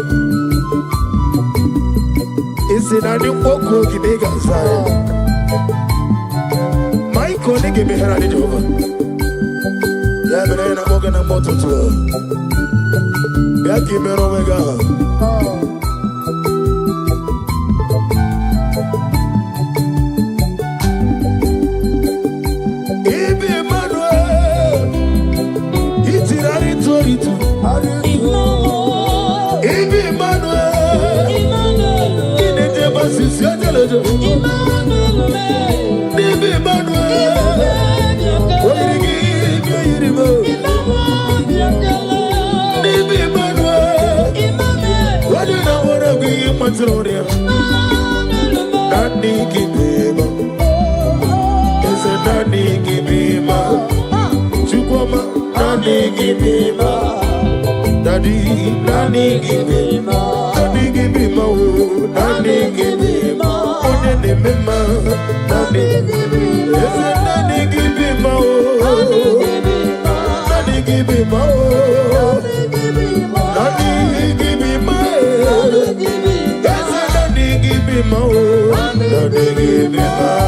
Isi Nani Woko Gidega Zaya Maiko Nigi Mihera Ni Jehova Yabena Moga na Moto Tua Yaki Mero Mega Daddy, Daddy, give me more. Daddy, give me more. Daddy, give me more. Daddy, give me more. Daddy, give me more. Daddy, give me more. Daddy, give me more. Daddy, give me more. Daddy, give me more. Daddy, give me more.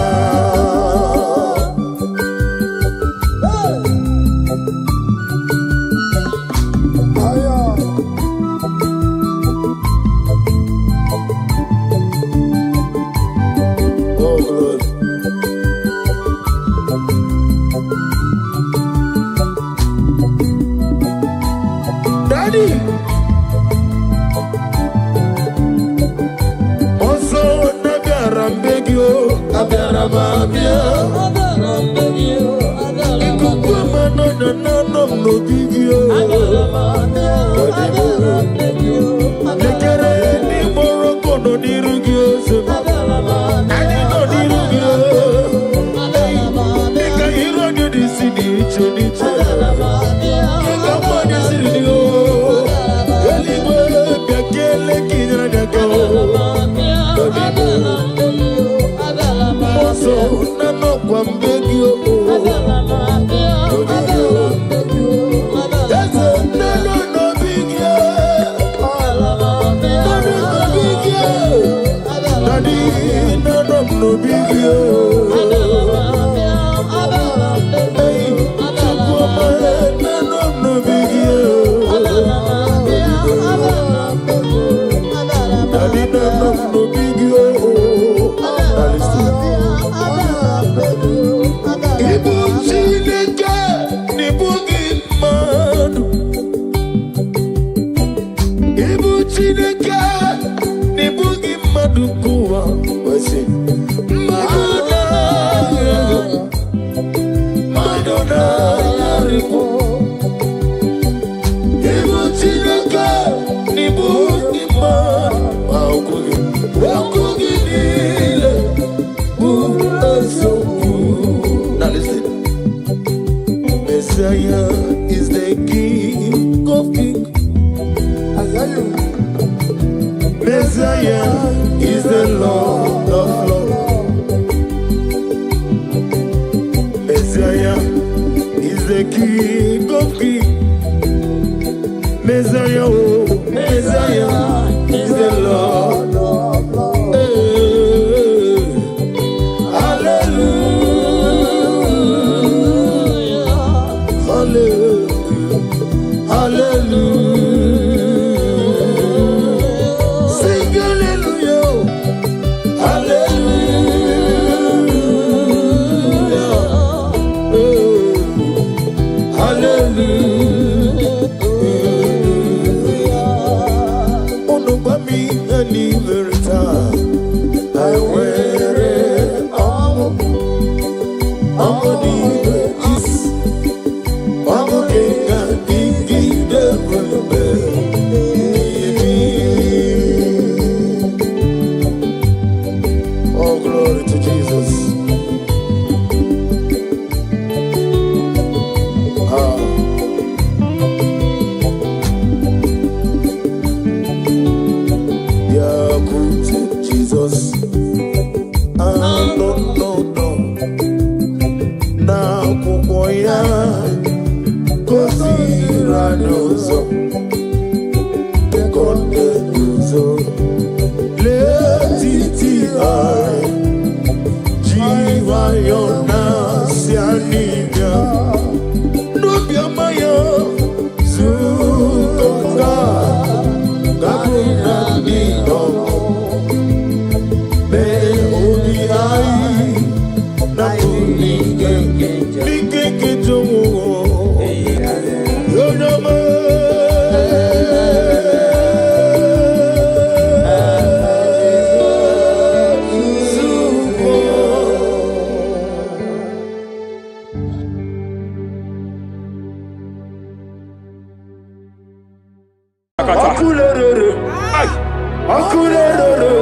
Akurere.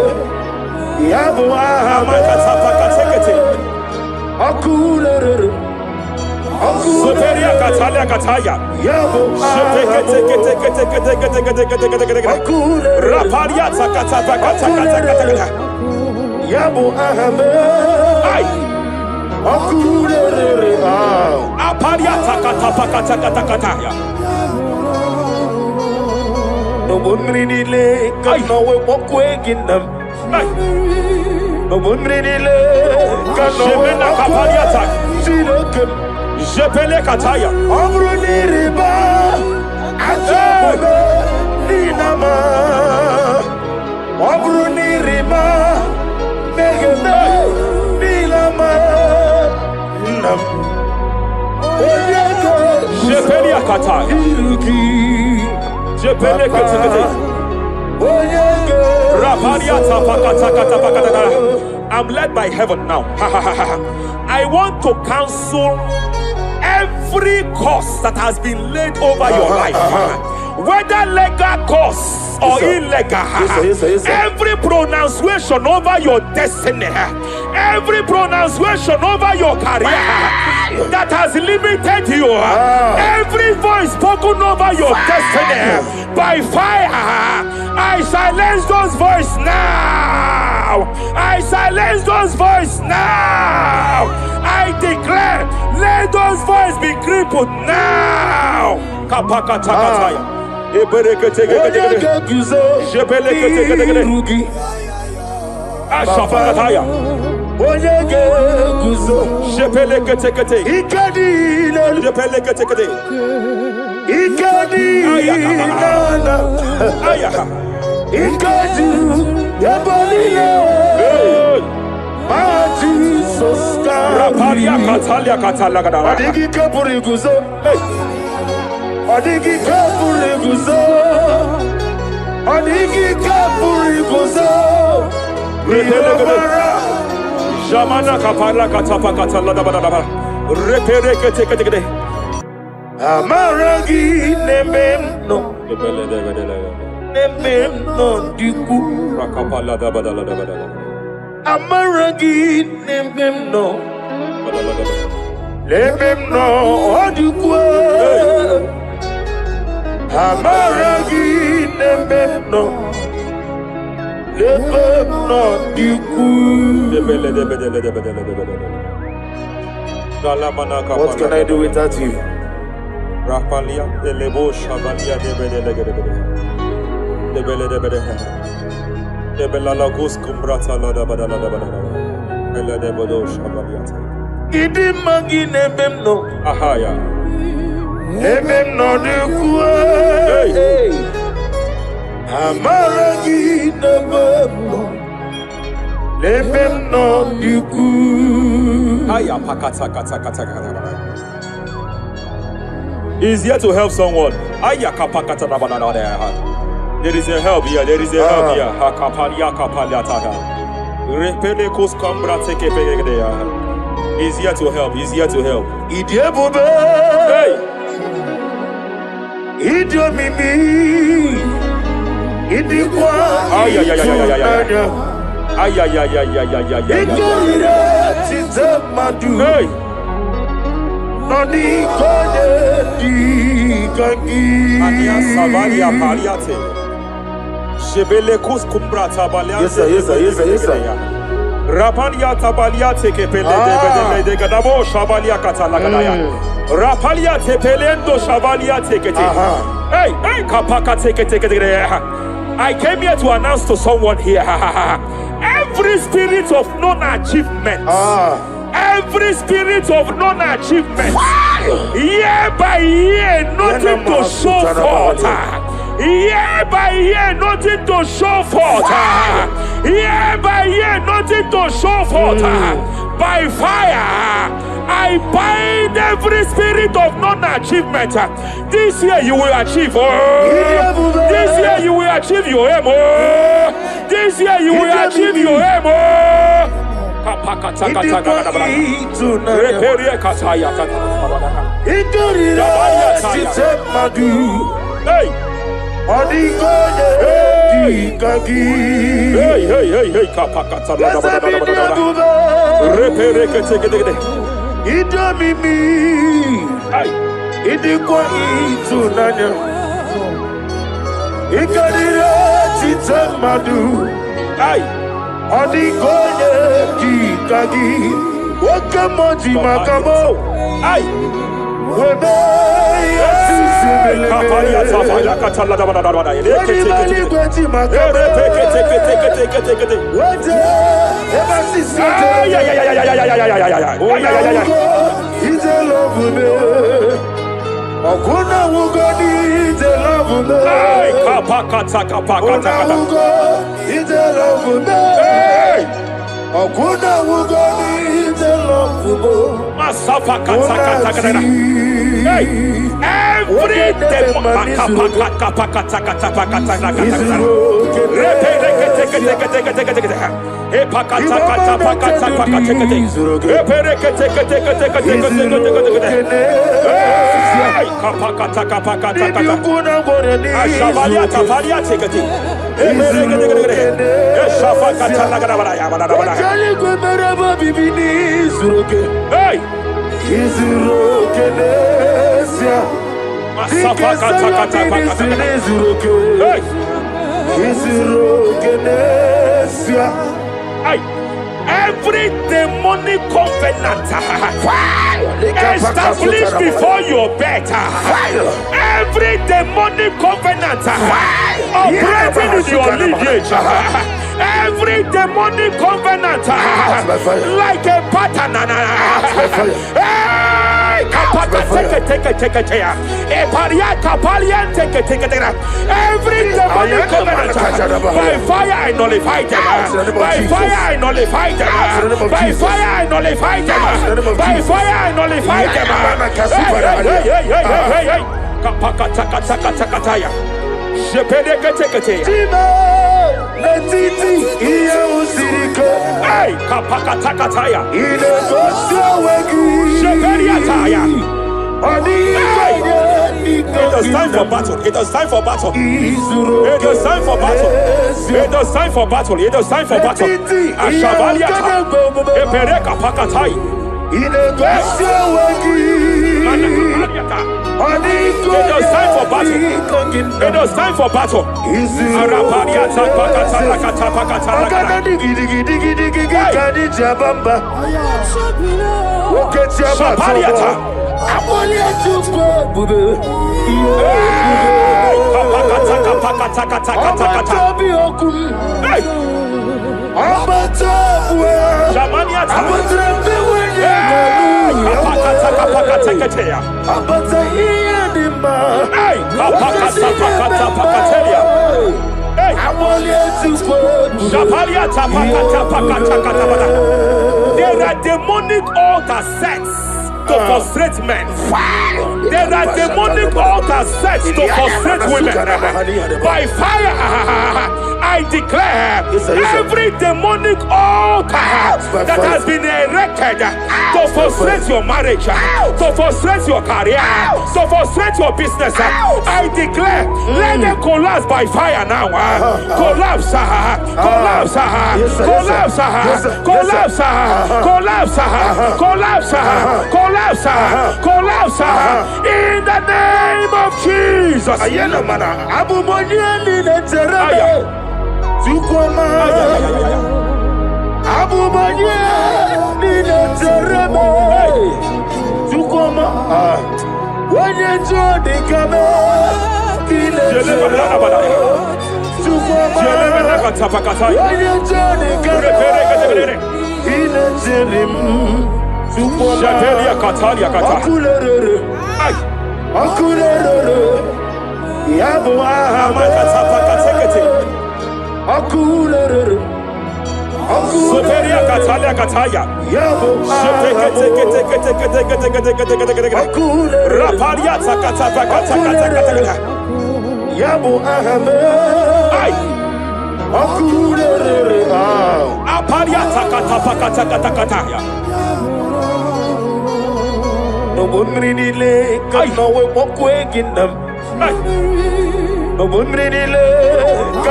Yabu Amakatapakatekete. Akurere. Soperia Katalia Kataya. Yabu Raparia Takatapakatakata. Yabu Ahame. Ay. Akurere. Aparia Takatapakatakata. No one really lay, cause no one walk waking them. No one really lay, cause no one walk waking. Jepele Kataya. Abruni riba, ajabe, ninama. Abruni riba, megene, nilama. Nam. Jepele Kataya. Jepele Kataya. I'm led by heaven now. I want to cancel every curse that has been laid over your life, whether legal curse or illegal. Every pronunciation over your destiny, every pronunciation over your career that has limited you, every voice spoken over your destiny by fire, I silence those voices now. I silence those voices now. I declare, let those voices be crippled now. Kapakatakataya. Ashafakataya. Jepeleketekete. Jepeleketekete. Rapalia Katalia Katalaga. Adigi kapuri guzo. Adigi kapuri guzo. Adigi kapuri guzo. Jamana Kapala Katapa Katala. Repereketekete. Amaragi nememno. Nememno diku. Rakapala Dabadala. Amaragi nememno. Nememno diku. Amaragi nememno. Nememno diku. What can I do without you? Rapalia de Lebo Shabalia de Bede de Belalagos Cumbrata Lada Badala Bella de Bodo Shabaliata. Idi magi nememno. Ahaya. Nememno diku. Amaragi nememno. Nememno diku. Aya pakata. He's here to help someone. Aya kapakata. There is a help here. Hakapalia kapaliata. Repelekos kambrate kepegedea. He's here to help. Idiabube. Hey. Idiomimi. Idikwa. Ay. Ikorira tizamadu. Hey. Noni kone di kangi. Ania Savalia Paliate. Shebelekus Kumbrata Balia. Yes, sir. Rapalia Tabalia Tekepele de Gadabo Shabalia Catalagadaya. Rapalia Tepelendo Shabalia Tekete. Hey, Kapaka Tekete. I came here to announce to someone here. Every spirit of non-achievement. Every spirit of non-achievement. Year by year, nothing to show forth. Year by year, nothing to show forth. Year by year, nothing to show forth. By fire, I bind every spirit of non-achievement. This year you will achieve. This year you will achieve your aim. This year you will achieve your aim. Hey. kagi. Hey, kapakata. Idomimi. Idikwa itunanya. Ikarira chitamadu. Adigoye kagi. Wakamoji makamo. Webe yasisi every demonic covenant established before your bed, every demonic covenant operating in your lineage, every demonic covenant like a pattern. Every demonic covenant, by fire I nullify them. By fire I nullify them. By fire I nullify them. By fire I nullify It was time for battle. It was time for battle. It was time for battle. It was time for battle. It was time for battle. Ashabaliata. Epereka pakatai. It was time for battle. It was time for battle. Arapariata pakata lakata pakata lakata. Shabaliata. There are demonic altar sets to frustrate men. There are demonic altars set to frustrate women. By fire, I declare every demonic altar that has been erected to frustrate your marriage, to frustrate your career, to frustrate your business, I declare, let them collapse by fire now. Collapse, collapse, collapse, collapse, collapse, collapse, collapse, collapse, in the name of Jesus.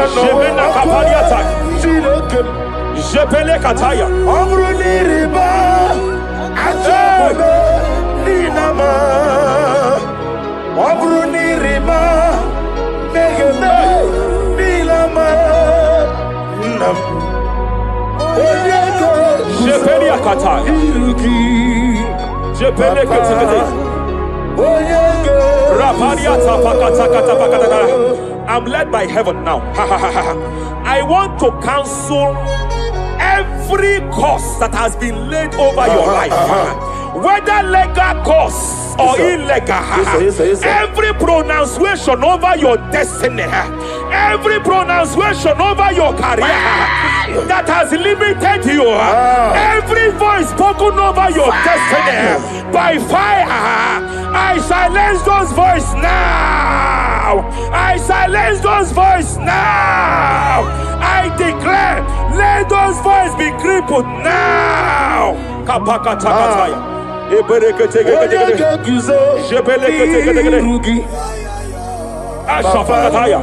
Jemena kapaliata. Jepele kataya. Obruniriba. Ajabe. Ninama. Obruniriba. Megeme. Nilama. Nam. Jepele kataya. Jepele kataya. I'm led by heaven now. I want to cancel every curse that has been laid over your life, whether legal curse or illegal. Every pronunciation over your destiny, every pronunciation over your career that has limited you, every voice spoken over your destiny by fire, I silence those voices now. I silence those voices now. I declare, let those voices be crippled now. Kapakatakataya. Ashafakataya.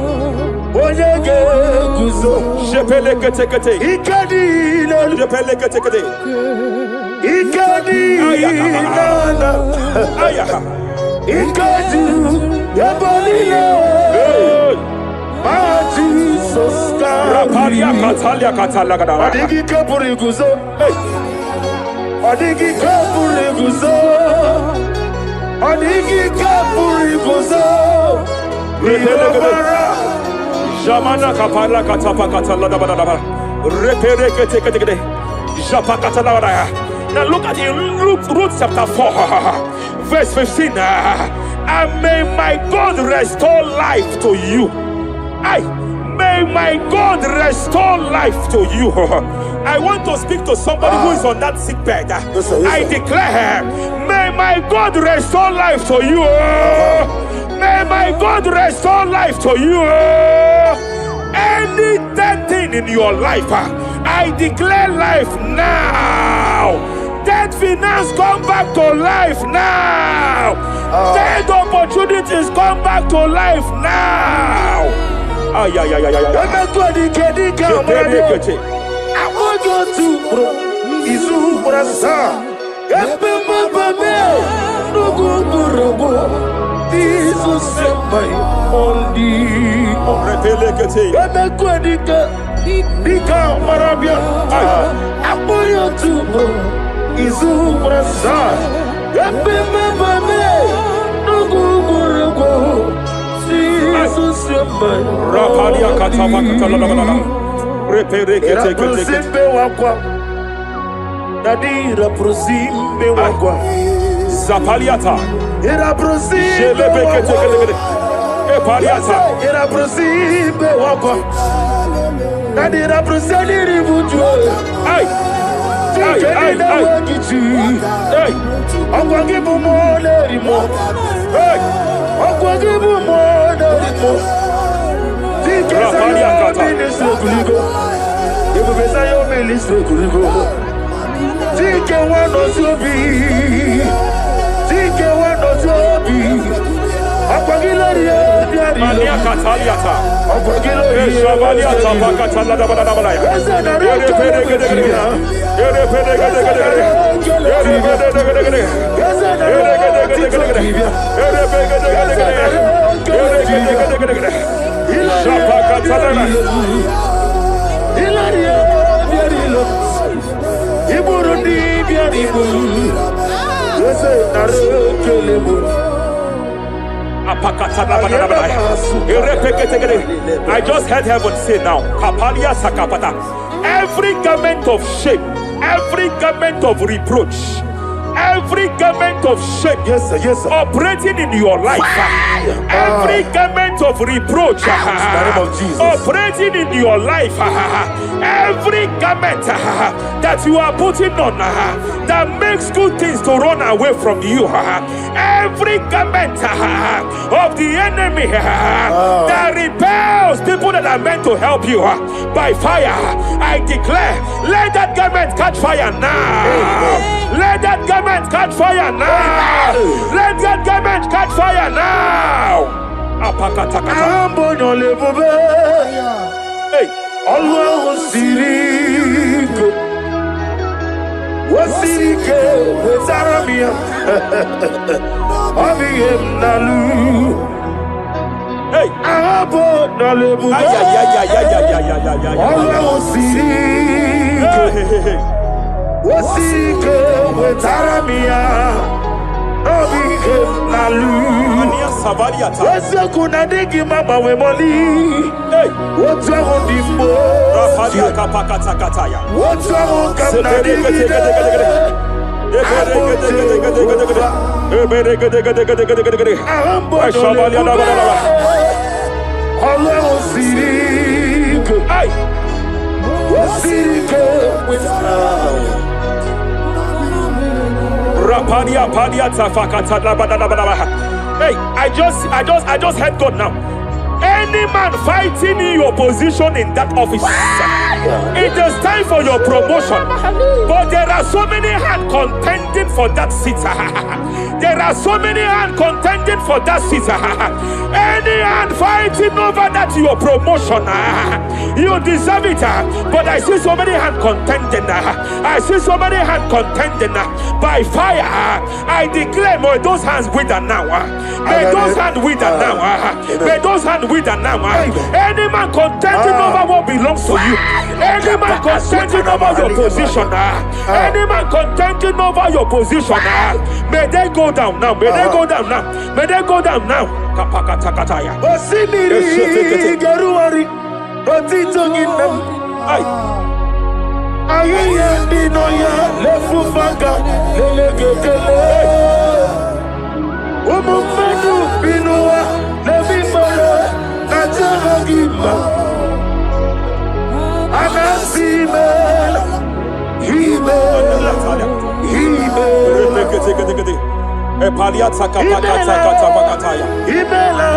Rapalia Katalia Katalagada. Adigi kapuriguzo. Adigi kapuriguzo. Adigi kapuriguzo. Jamana kapala katapa katalada badaba. Repere kete. Japa katalada. Now look at it, Ruth chapter 4, verse 15. And may my God restore life to you. May my God restore life to you. I want to speak to somebody who is on that sick bed. I declare, may my God restore life to you. May my God restore life to you. Any dead thing in your life, I declare life now. Dead finance come back to life now. Dead opportunities come back to life now. I want you to Izu Brasa. Jesus Semai Ondi Repelekete Dika Marabia Apoyo Tubo Izu Brasa Repelekete Nugu Jesus Semai Rapalia Katama Katalana Repelekete Simbe Wakwa Nadira Prosimbe Wakwa Zapaliata Era Prosimbe Jelebekete Epaliata Era Prosimbe Wakwa Nadira Prosali Buju Ay Okwagibu Mole Rimo Okwagibu Mole Rimo Rapalia Kata Ministro Kuligo Ibu Besayo Ministro Kuligo Tike Wano Sobi Tike Wano Sobi Akwagilo Riari Mania Kataliata Akwagilo Shabaliata Pakatalada Badabaya I just heard heaven say now, Kapalia Sakapata. Every garment of shame, every garment of reproach, every garment of shame operating in your life, every garment of reproach operating in your life, every garment that you are putting on that makes good things to run away from you, every garment of the enemy that repels people that are meant to help you by fire, I declare, let that garment catch fire now. Let that garment catch fire now. Let that garment catch fire now. Hey. Allah Sirike. Wasirike Wezaramia. Abiyem Nalu. Hey. Abo Nalebu. Ay. Allah Sirike. Wasirike Wezaramia. Abiyem Nalu. Wese kuna digi mama we moli. Hey. What's wrong dimbo? Rapalia kapakata kataya. What's wrong kamna digi? Allah Sirike. Ay. Wasirike Wezaramia. Rapalia palia tafakata labadabadaba. Hey, I just heard God now. Any man fighting in your position in that office, it is time for your promotion. But there are so many hands contending for that seat. There are so many hands contending for that seat. Any hand fighting over that your promotion, you deserve it. But I see so many hands contending. I see so many hands contending by fire. I declare, may those hands wither now. May those hands wither now. May those hands wither now. Any man contending over what belongs to you. Any man contending over your position. Any man contending over your position. May they go down now. May they go down now. May they go down now. Kapakatakataya. Osimiri Geruari. Otitonginem. Ay. Ayaya Dinoya Lefufaka Lelegekele. Umumedu Binua Levimara Najahagima. Anasimela Himela Epalia takapakataya. Himela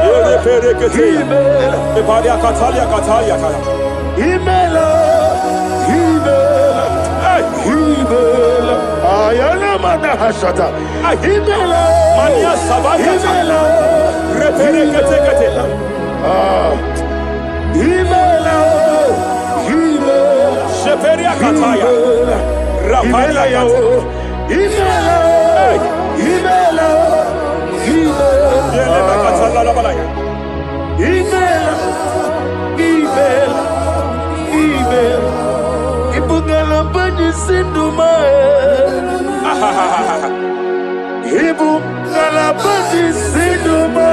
Epalia katalia kataya. Himela Himela Ayana Manahashata Himela Mania Sabaya Himela Reperekete. Himela Sheperia kataya. Rapalia kataya. Himela Ibugala Bani Sinduma Ibugala Bani Sinduma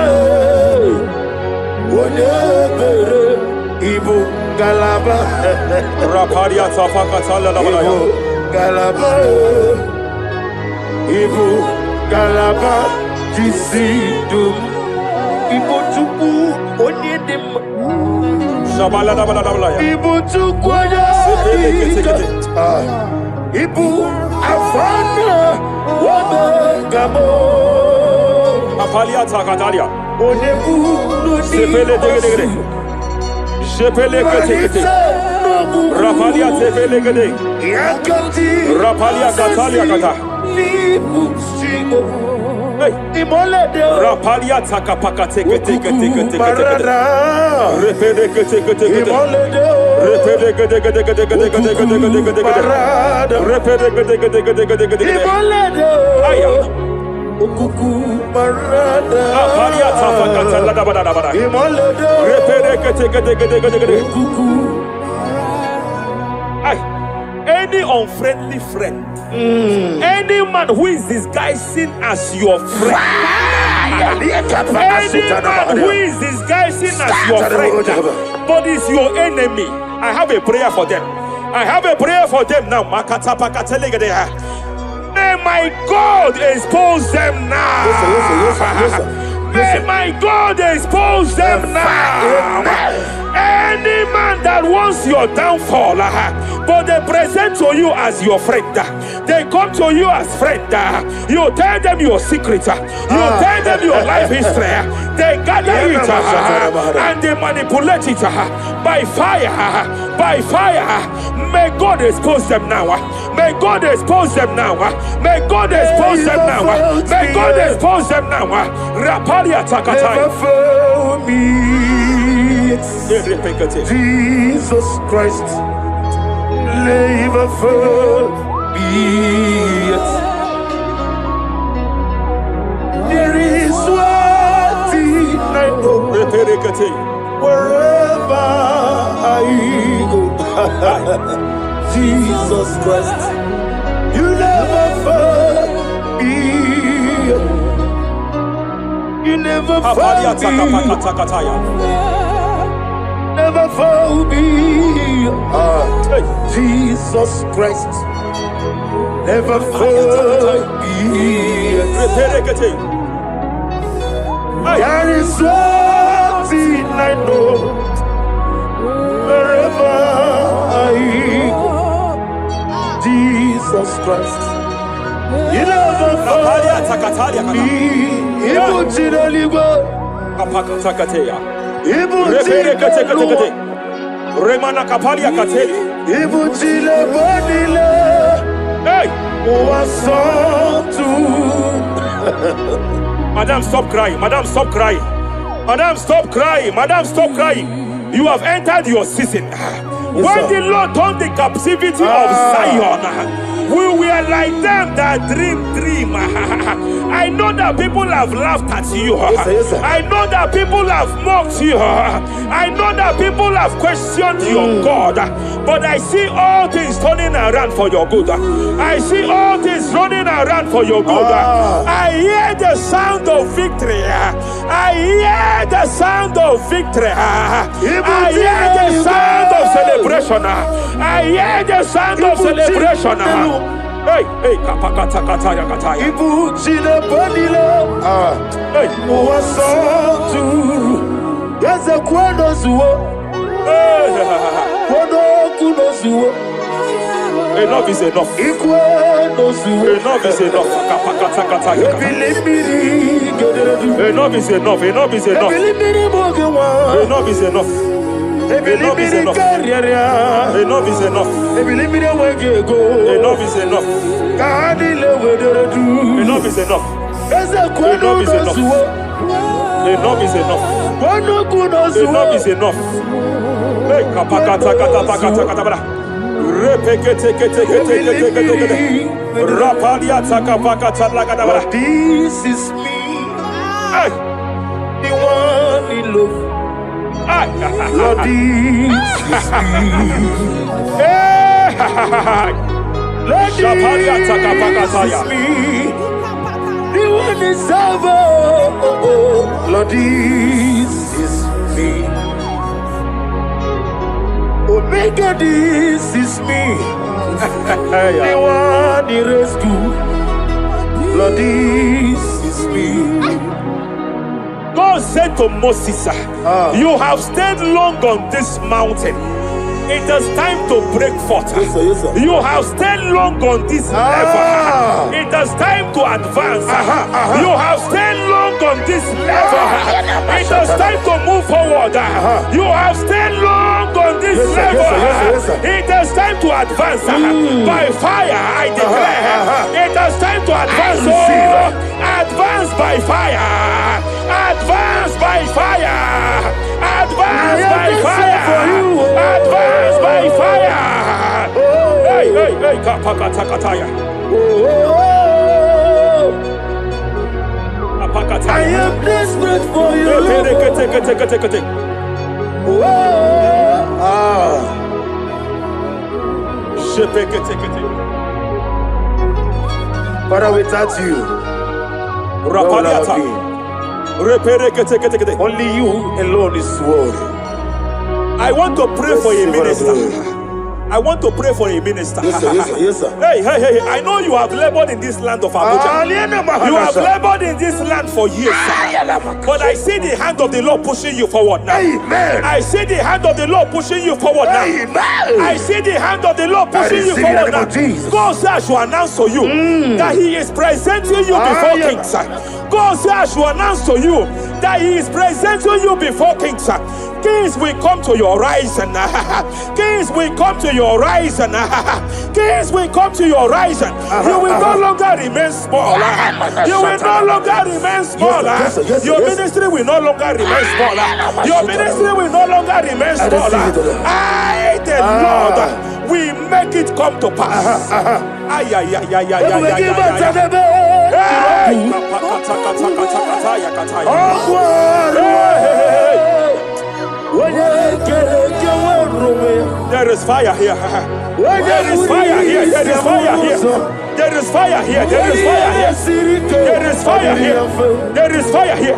Wonebere Ibugalaba Rapalia tafakatala labalaya. Galaba Ibugalaba Jisidum Ibutuku Onyedim Shabala labalaya. Ibutuku Ibu Afana Wabagamo Apalia takatalia. Onebu Sepele degede. Sepele kete. Rapalia sepele gede. Yakati Rapalia katalia kata. Nibusigo Hey. Imolede Rapalia takapakate kete. Barada Repede kete. Imolede Repede kete. Barada Repede kete. Imolede Aya. Ukuku Barada Apalia tafakatala labadabada. Imolede Repede kete. Ukuku Ay. Any unfriendly friend, any man who is disguising as your friend, any man who is disguising as your friend, but is your enemy, I have a prayer for them. I have a prayer for them now. May my God expose them now. May my God expose them now. Any man that wants your downfall, but they present to you as your friend, they come to you as friend, you tell them your secret, you tell them your life history, they gather it and they manipulate it by fire, by fire. May God expose them now. May God expose them now. May God expose them now. May God expose them now. Rapalia takataya. Never fail me. Jesus Christ, never forget. There is one thing I know, wherever I go. Jesus Christ, you never forget. You never forget. Never forget. Jesus Christ, never forget. There is one thing I know, wherever I go. Jesus Christ, you never forget. Remana kapalia kateli. Hey! Madam, stop crying. Madam, stop crying. Madam, stop crying. Madam, stop crying. You have entered your season. When the Lord turned the captivity of Zion, we were like them that dream. I know that people have laughed at you. I know that people have mocked you. I know that people have questioned your God. But I see all things turning around for your good. I see all things running around for your good. I hear the sound of victory. I hear the sound of victory. I hear the sound of celebration. I hear the sound of celebration. Hey, hey, kapakata kataya kataya. Ibu chile bonile. Hey, Muwasotu. Yeze kwendo zuo. Kwendo kuno zuo. Enough is enough. Ikwendo zuo. Enough is enough. Kapakata kataya. Ebilimiri gederedu. Enough is enough. Enough is enough. Ebilimiri mogewa. Enough is enough. Enough is enough. Enough is enough. Enough is enough. Enough is enough. Enough is enough. Enough is enough. Enough is enough. Hey, kapakata katapakata katabara. Repekete kete kete kete kete. Rapalia takapakata lagadabara. This is me. Hey, The one in love. Lord, this is me. Lord, this is me. The one is over. Lord, this is me. Omega, this is me. The one in rescue. Lord, this is me. God said to Moses, you have stayed long on this mountain. It is time to break forth. Yes, sir, yes, sir. You have stayed long on this level. It is time to advance. You have stayed long on this level. It is time to move forward. You have stayed long on this level. Yes, sir. It is time to advance. By fire, I declare. It is time to advance. Advance by fire. Advance by fire. Advance by fire. Advance by fire. Hey, hey, hey, kapakatakataya. I am desperate for you. Father, without you, where would I be? Only you alone is worthy. I want to pray for a minister. I want to pray for a minister. Yes, sir, yes, sir, yes, sir. Hey, hey, hey, I know you have labored in this land of Abuja. You have labored in this land for years. But I see the hand of the Lord pushing you forward now. Amen. I see the hand of the Lord pushing you forward now. Amen. I see the hand of the Lord pushing you forward now. God says I should announce to you that He is presenting you before kings. God says I should announce to you that He is presenting you before kings. Kings will come to your horizon. Kings will come to your horizon. Kings will come to your horizon. You will no longer remain small. You will no longer remain small. Your ministry will no longer remain small. Your ministry will no longer remain small. I, the Lord, will make it come to pass. There is fire here. There is fire here. There is fire here. There is fire here. There is fire here. There is fire here. There is fire here.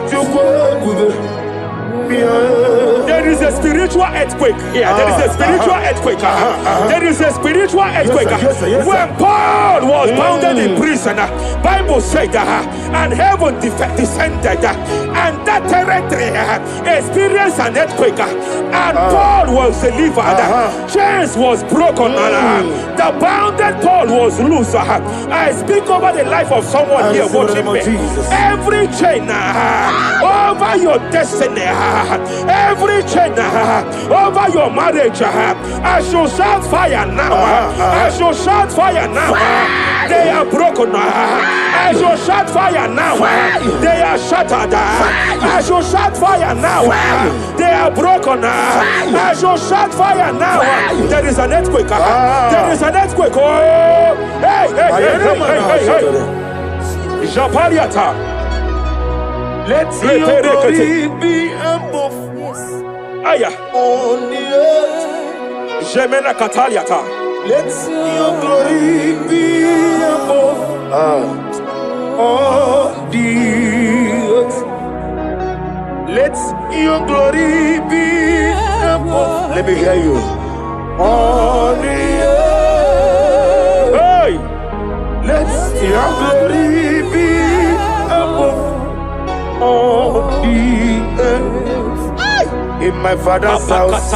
There is a spiritual earthquake here. There is a spiritual earthquake. There is a spiritual earthquake. When Paul was bounded in prison, Bible said, and heaven descended, and that territory experienced an earthquake, and Paul was delivered. Chains was broken. The bounded Paul was loose. I speak over the life of someone here watching me. Every chain over your destiny, every chain over your marriage, I shall shout fire now. I shall shout fire now. They are broken. I shall shout fire now. They are shattered. I shall shout fire now. They are broken. I shall shout fire now. There is an earthquake. There is an earthquake. Oh, hey, hey, hey, hey, hey, hey. Japariata. Let your glory be above Aya. on the earth. Jemena Kataliata. Let your glory be above on the earth. Let your glory be above. Let me hear you. On the earth. Hey. Let your glory be above on the earth. In my father's house,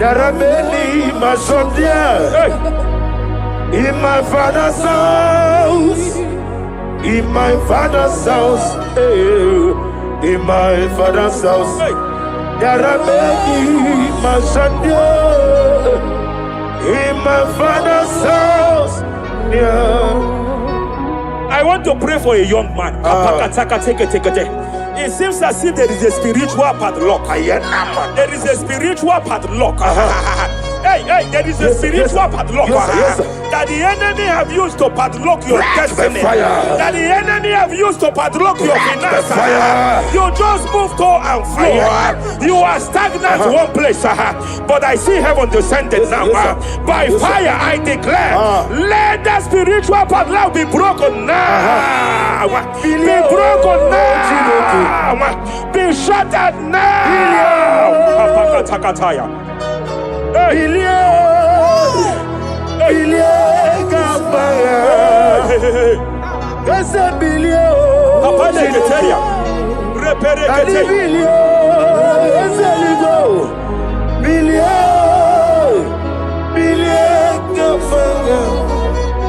there are many mansions there. In my father's house, in my father's house, in my father's house, there are many mansions there. In my father's house, I want to pray for a young man. It seems as if there is a spiritual padlock. There is a spiritual padlock. Hey, there is a spiritual padlock that the enemy have used to padlock your destiny. That the enemy have used to padlock your finances. You just move to and fro. You are stagnant one place, but I see heaven descended now. By fire, I declare, let the spiritual padlock be broken now. Be broken now. Be shattered now.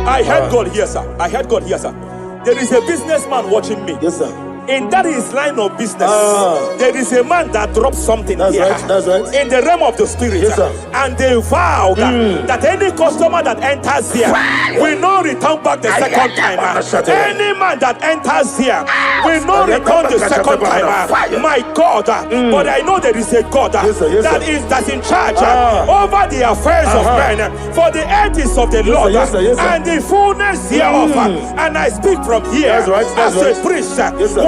I heard God here, sir. I heard God here, sir. There is a businessman watching me. Yes, sir. In that his line of business, there is a man that drops something That's here. right, that's right. In the realm of the spirit. Yes, sir. And they vow that any customer that enters here will not return back the second time. Any man that enters here will not return the second time. My God, but I know there is a God that's in charge over the affairs of men, for the earth is of the Lord and the fullness hereof. And I speak from here as a priest.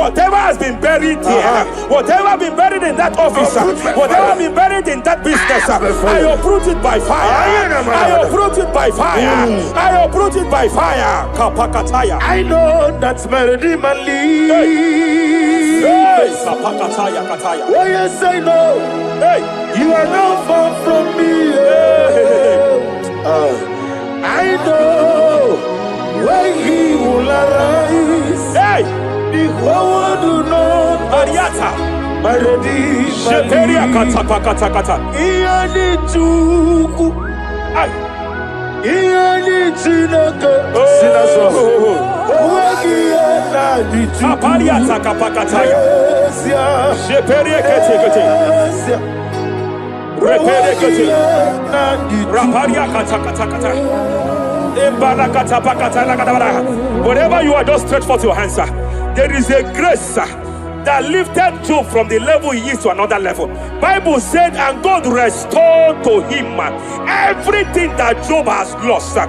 Whatever has been buried here, whatever been buried in that office, whatever been buried in that business, I uproot it by fire. I uproot it by fire. I uproot it by fire. Kapakataya. I know that's my Redeemer lives. Hey, Kapakataya Kataya. Oh yes, I know. Hey, You are not far from me. I know when He will arise. hey, The whole world do not Ariata. my Redeemer Sheperia lives. Katapakatakata. He had it to Hey, Iyani chineke. Sing that song. Kapalia takapakataya. Sheperie kete kete. Repere kete. Raparia katakata. Wherever you are, just stretch forth your hands, sir. There is a grace, sir, that lifted Job from the level he is to another level. Bible said, and God restored to him everything that Job has lost, sir.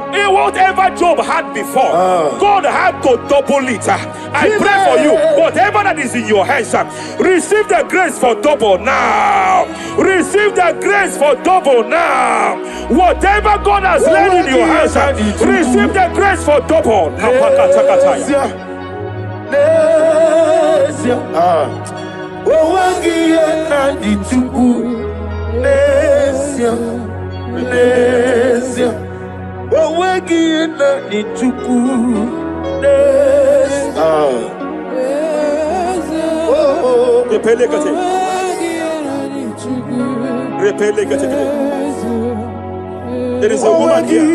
Whatever Job had before, God had to double it. I pray for you, whatever that is in your hands, receive the grace for double now. Receive the grace for double now. Whatever God has laid in your hands, receive the grace for double. There is a woman here.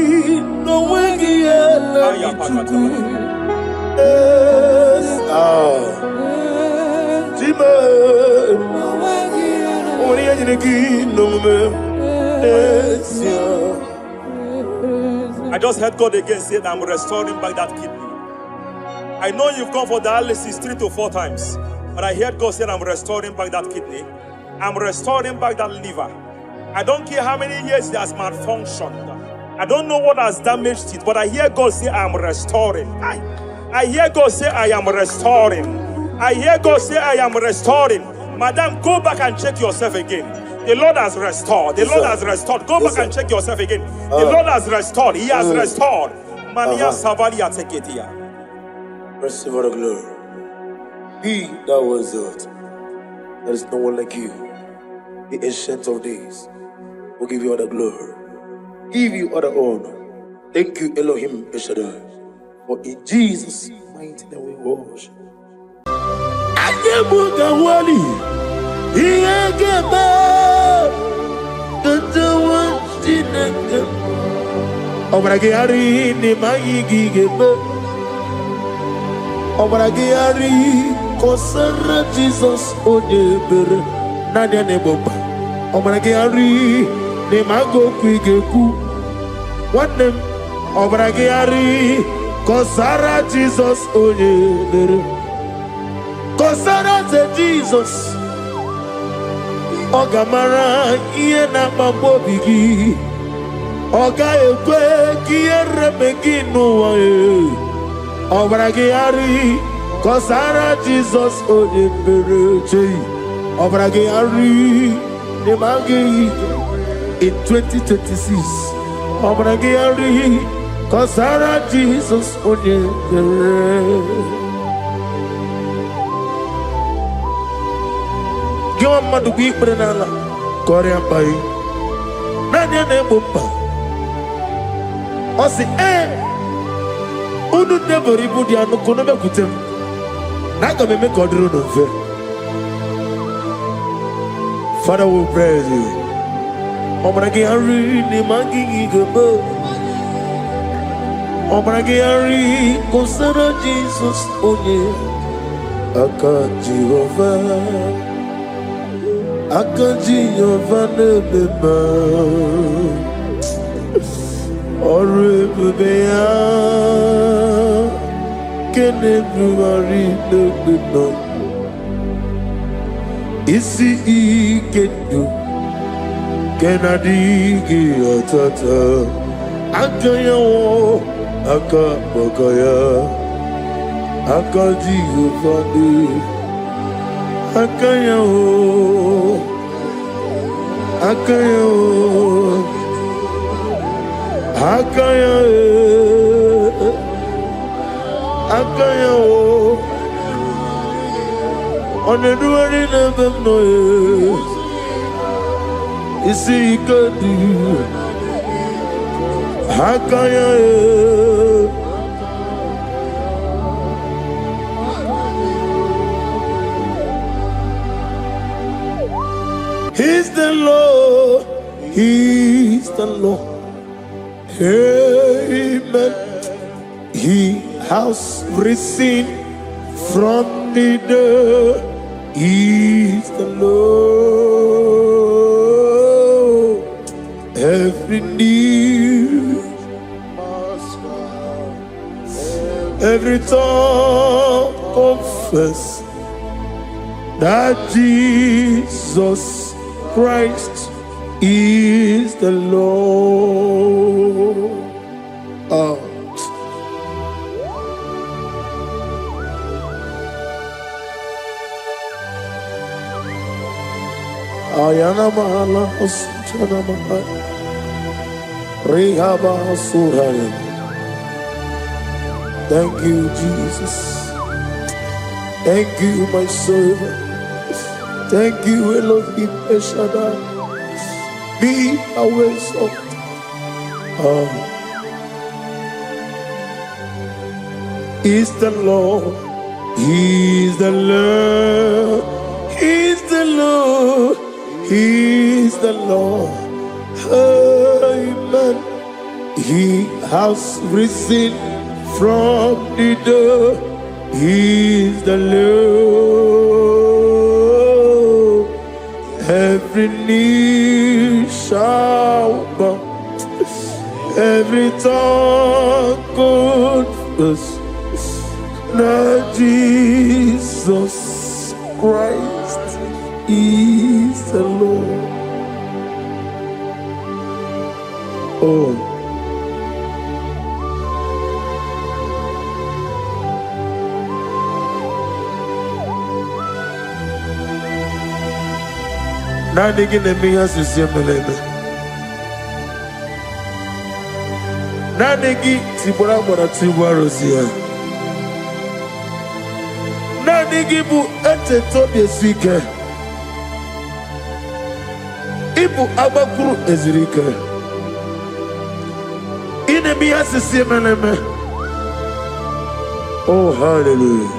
I just heard God again say that I'm restoring back that kidney. I know you've gone for dialysis 3 to 4 times, but I heard God say I'm restoring back that kidney. I'm restoring back that liver. I don't care how many years it has malfunctioned. I don't know what has damaged it, but I hear God say I'm restoring. I hear God say I am restoring. I hear God say I am restoring. Madam, go back and check yourself again. The Lord has restored. The Lord has restored. Go back and check yourself again. The Lord has restored. He has restored. Mania Savalia Teketia. Receive all the glory. He that was it. There is no one like you. The ancient of days will give you all the glory. Give you all the honor. Thank you, Elohim Eshadai. For in Jesus' mighty name we worship. Kosara Jesus Odebere Nadia Neboba Omaragiari Nemago Kwigeku What name Omaragiari Kosara Jesus Odebere Kosara te Jesus Ogamara Iena Mambobigi Oga Ekwe Kiere Megino Wae Omaragiari Kosara Jesus Odebere Obragiari Nemagi in 2026 Obragiari Kosara Jesus Odebere. Give madu big brenala Korean bai Nanya Nebumba Osi Unu never ribudi anu konobe kutem Naga me make order no fair. Father will praise you. Obragi Hari ni mangi gebo. Obragi Hari Kosara Jesus onye. Aka Jehovah nebeba. Ore bebeya. Can everybody know? Isi ikendo can I dig atata akaya wo akabakaya akaji ufade akaya wo akaya on the door in the no is he could do Hakaya He's the Lord Amen. He has risen from the dead. He is the Lord. Every knee, every tongue confess that Jesus Christ is the Lord. Ayana mahala oschana mahala rehaba suraya. Thank you, Jesus. Thank you, my servant. Thank you, Elohim Eshadai. Be our salt. Is the Lord. He is the Lord. He is the Lord. He is the Lord. Amen. He has risen from the dead. He is the Lord. Every knee shall bow, every tongue confess that Jesus Christ is the Lord. Oh. Nani gine miya sisemeleme. Nani gi tibora bora tibora sia. Nani gi bu ete tobi sike. Ibu abakuru ezirike. Ine miya sisemeleme. Oh, hallelujah.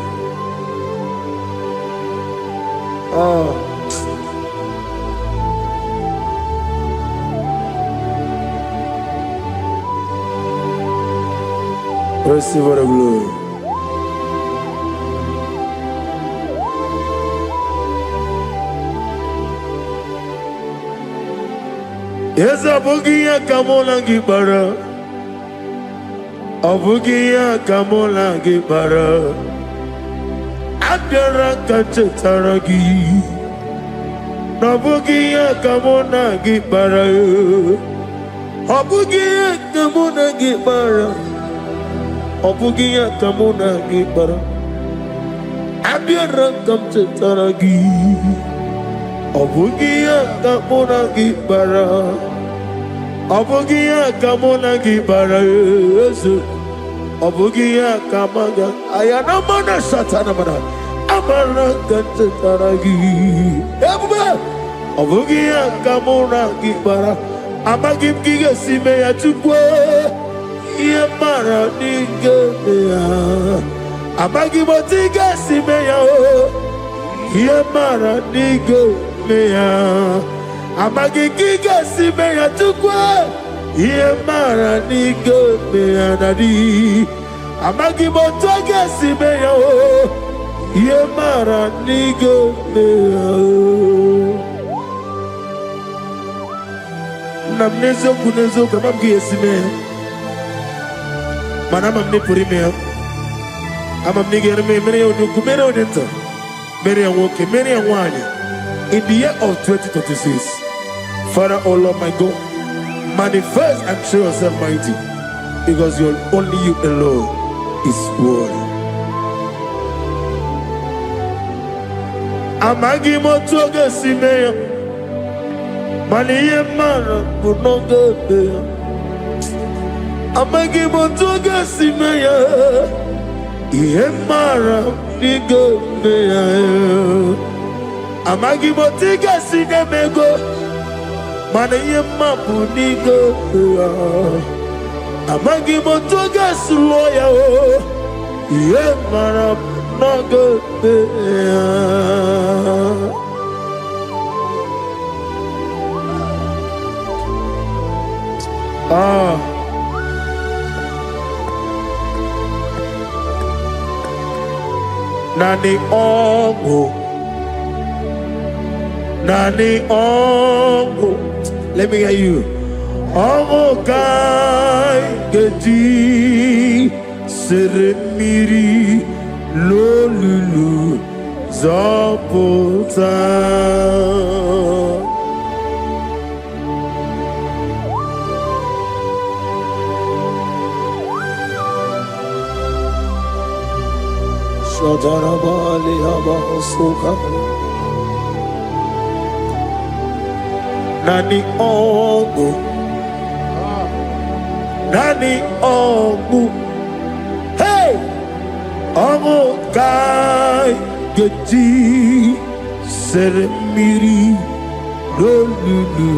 Oh. Receive the glory. Yes, Abugia Kamola Gibara. Abugia Kamola Gibara. Abdara Kachetaragi. Nabugia Kamona Gibara. Abugia Kamona Gibara. Obugia kamuna gibara, abiyara kamchetaragi. Obugia kamuna gibara, obugia kamuna gibara. Obugia kamaga, ayana mana satana mana, amara kamchetaragi. Obugia kamuna gibara, amagim giga sime ya chukwe. Yemara nigeya, amagi motiga simeya o. Yemara nigeya, amagi giga simeya tukwa. Yemara nigeya nadi, amagi motiga simeya o. Yemara nigeya. Namnezo kunezo kamamgi simeya. Manama mne purimeo, ama mnigere me mene onuku mene onenta, mene awoke mene awanya. In the year of 2026, Father, oh Lord my God, manifest and show yourself mighty, because only you alone is worthy. Amagi motoga simeya, maniye mara bunoga beya. Amagi motoga simeya, ihemara nigo meya. Amagi motiga sinemego, mana yemapu nigo meya. Amagi motoga suloya o, ihemara nigo meya. Nani ongo. Nani ongo. Let me hear you. Ongo kai gedi seremiri lolulu zapota. Shadarabali Abahosuka. Nani ongo. Nani ongo. Hey! Ongo kai geti seremiri lolulu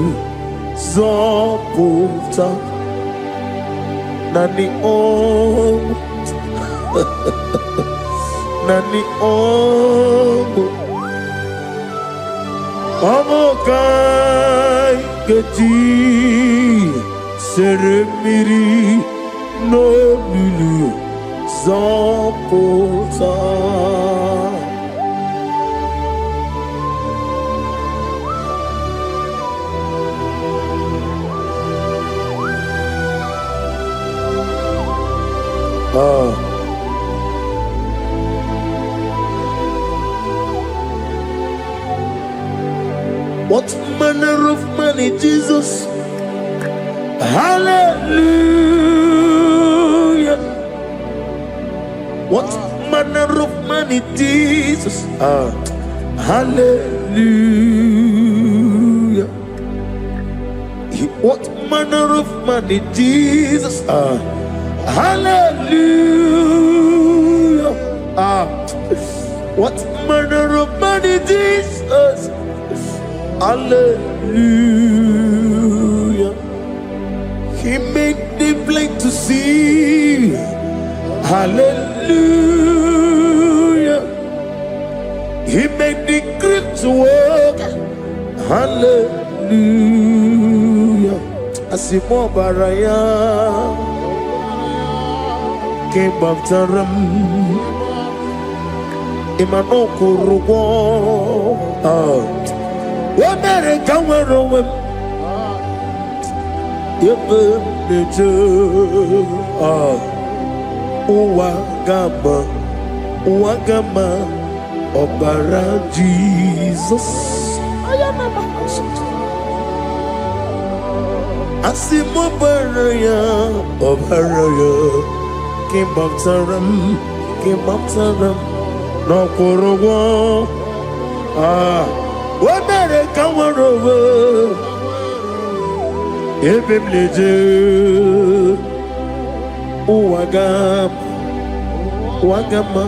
zapota. Nani ongo. Nani ongo. Ongo kai geti seremiri no lulu zapota. What manner of money, Jesus? Hallelujah. What manner of money, Jesus? Hallelujah. What manner of money, Jesus? Hallelujah. What manner of money, Jesus? Hallelujah. He made the blind to see. Hallelujah. He made the crippled to walk. Hallelujah. Asimo baraya came after him. Imano kurugo. Wamere kawero wem. Yebe neje. Uwagama. Uwagama. Obara Jesus. Asimo baraya. Obaraya. Came after him. Came after him. No kurugo. Wamere kawarowe Ebim leje Uwagama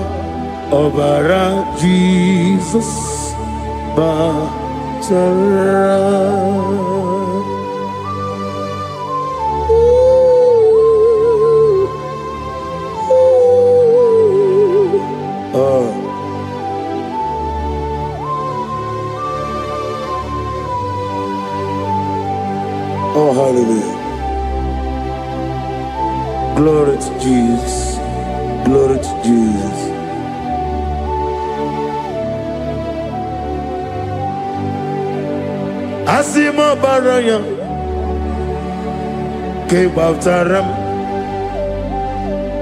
Obara Jesus Batara. Oh, hallelujah. Glory to Jesus. Glory to Jesus. Asimo baraya ke baftaram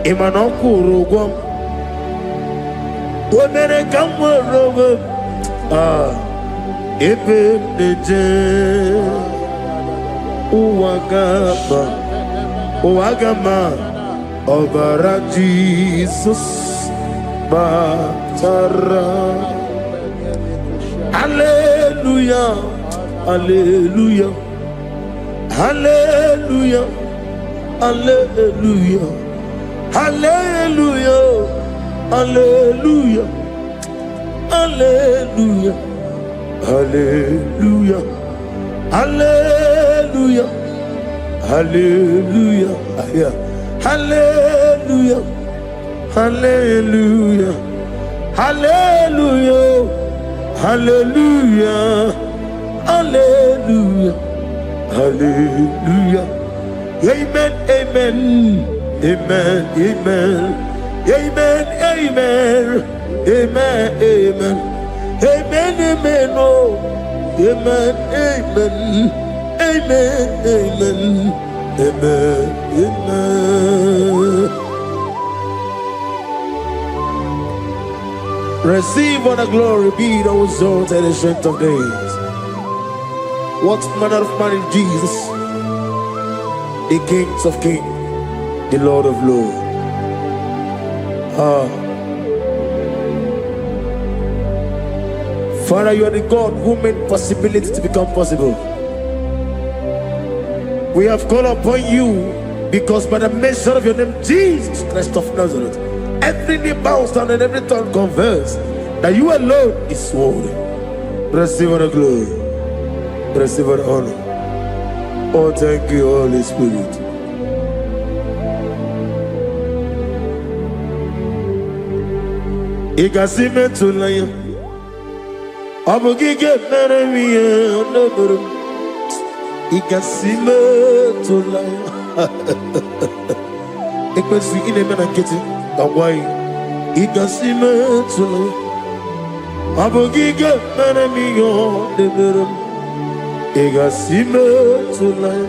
imano kurugom wonere kamorowe ebe neje Uwagama Obara Jesus Batara. Hallelujah. Hallelujah. Hallelujah. Hallelujah. Hallelujah. Hallelujah. Hallelujah. Hallelujah. Hallelujah. Hallelujah. Hallelujah. Hallelujah. Hallelujah. Hallelujah. Hallelujah. Hallelujah. Amen. Amen. Amen. Amen. Amen, amen, amen, amen, amen, amen, oh, amen, amen, amen, amen, amen, amen. Receive all the glory, be thou exalted in the strength of days. What manner of man is Jesus? The King of kings, the Lord of lords. Father, you are the God who made possibility to become possible. We have called upon you because by the mention of your name, Jesus Christ of Nazareth, every knee bows down and every tongue confesses that you alone is worthy. Receive the glory, receive the honor. Oh, thank you, Holy Spirit. Igasime tulaya, abugige meremiye onoburum. Igasime tulaya. Ekwensu inemena kiti kawai. Igasime tulaya, abugige meremiye onoburum. Igasime tulaya.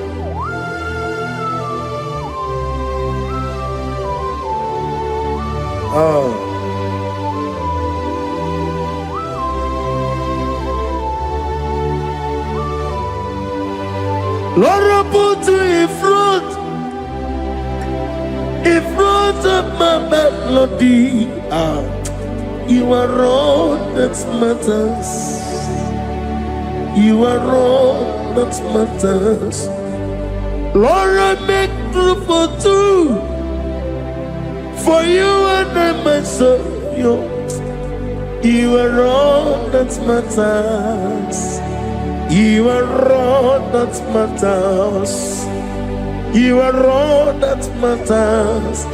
Lord, I put you in front of my melody. You are all that matters. You are all that matters. Lord, I make room for two, for you and I myself. You are all that matters. You are all that matters. You are all that matters.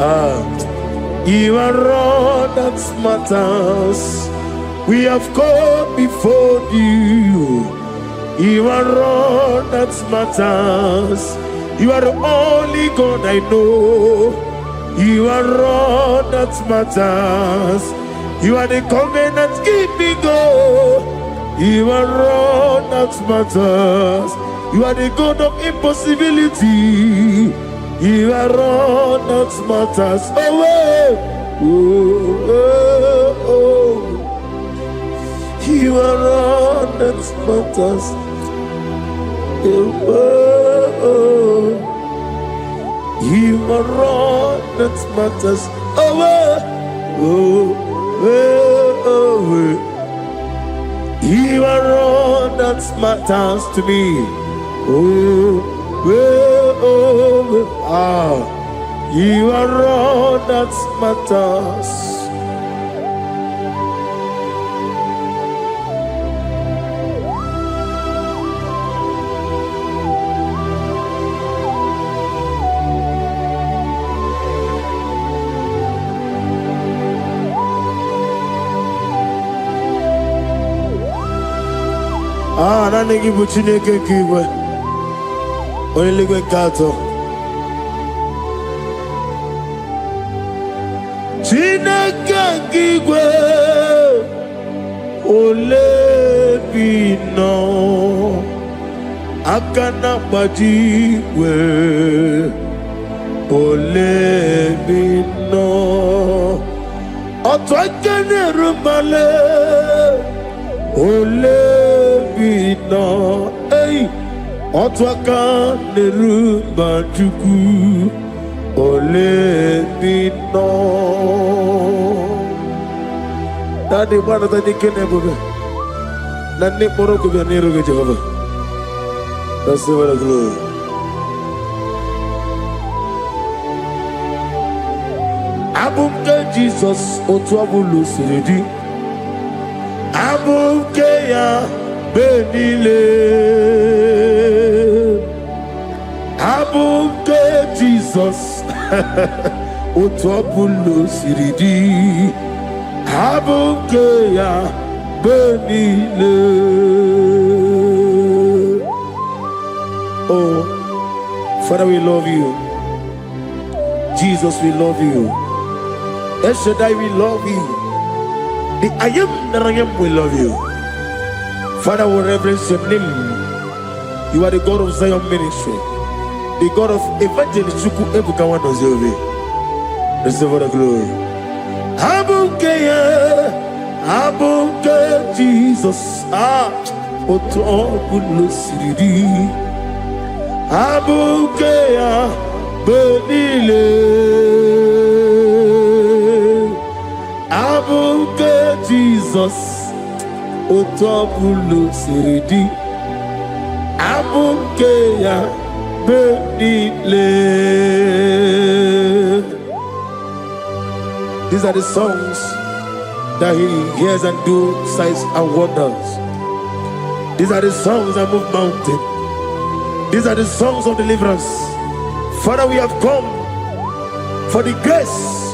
You are all that matters. We have come before you. You are all that matters. You are the only God I know. You are all that matters. You are the covenant keeping God. You are all that matters. You are the God of impossibility. You are all that matters. Oh, oh, oh, oh. You are all that matters. Oh, oh. You are all that matters. Oh, oh, oh, oh. You are all that matters to me. Oh, oh, oh, you are all that matters. Nani gibu Chineke kigwe Oyeligwe kato Chineke kigwe Olebino Akana bajiwe Olebino Otwakene rumale Olebino, hey, Otwaka nerumba juku, Olebino. Daddy, what are the Keneboga? Nani Moroko Nero Jehovah. That's the word of glory. Abunga Jesus, Otwabulu Siridi. Abukeya benile Abuke Jesus Utwapulu siridi Abukeya benile. Oh, Father, we love you. Jesus, we love you. El Shaddai, we love you. The I am that I am, we love you. Father, we reverence your name. You are the God of Zion ministry, the God of Evangelist Chuku Ebukawan Ozobe. Receive all the glory. Abuke Jesus, Otobulo Siridi. Abuke Benile. Abuke Jesus, Otobulo Siridi. Abuke Benile. These are the songs that he hears and do signs and wonders. These are the songs that move mountain. These are the songs of deliverance. Father, we have come for the grace,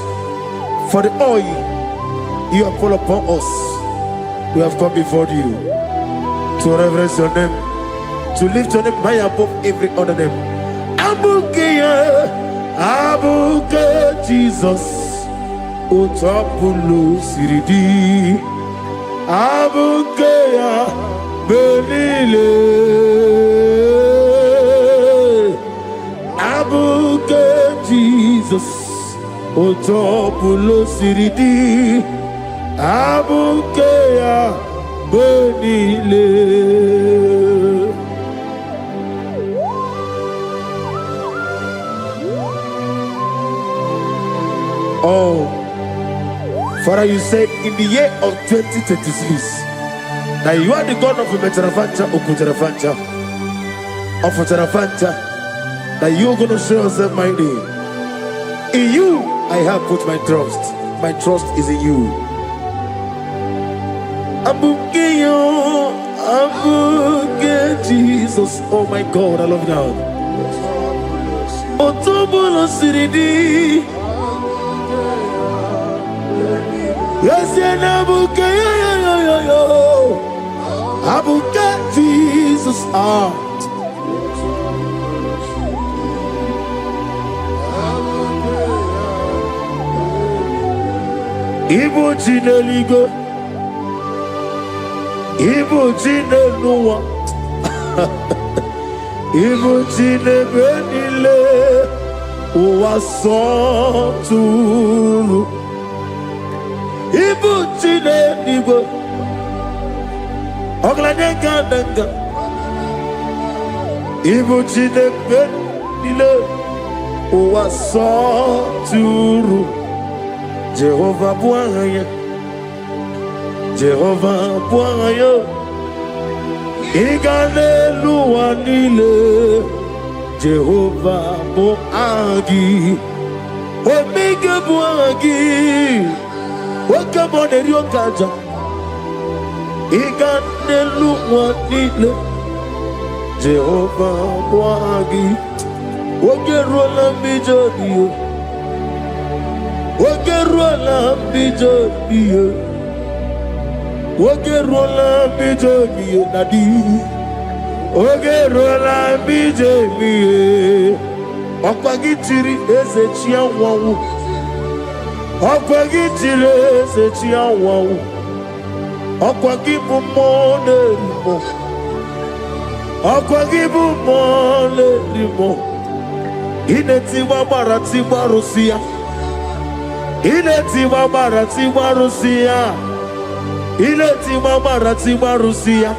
for the oil you have poured upon us. We have come before you to reverence your name, to lift your name high above every other name. Abuke Jesus. Otapulo Siridi. Abukeya Benile. Abuke Jesus. Otapulo Siridi. Abukeya Benile. Oh, Father, you said in the year of 2026 that you are the God of Metarafancha, Okutarafancha, of Otarafancha, that you are going to show yourself mighty. In you, I have put my trust. My trust is in you. Abukeyo, Abuke Jesus. Oh my God, I love you now. Otobulo Siridi. Yes, Abuke, Abuke Jesus. Ibo Jineligo, Ibo Jineluwa, Ibo Jinebenile, Uwasoturu. Ibu chine nibo, oglanenga nenga. Ibu chine benile, uwasoturu. Jehovah buaya, Jehovah buaya. Igane luanile, Jehovah buagi. Omega buagi. Welcome on the Rio Kaja. Iganelu wanile. Jehovah wagi. Ogerola bijodiyo. Ogerola bijodiyo. Ogerola bijodiyo nadi. Ogerola bijodiyo. Okwagitiri ezechia wawu. Okwagitire ezechia wawu. Okwagibu monerimo. Okwagibu monerimo. Inetiwa baratiwa Rusia. Inetiwa baratiwa Rusia. Inetiwa baratiwa Rusia.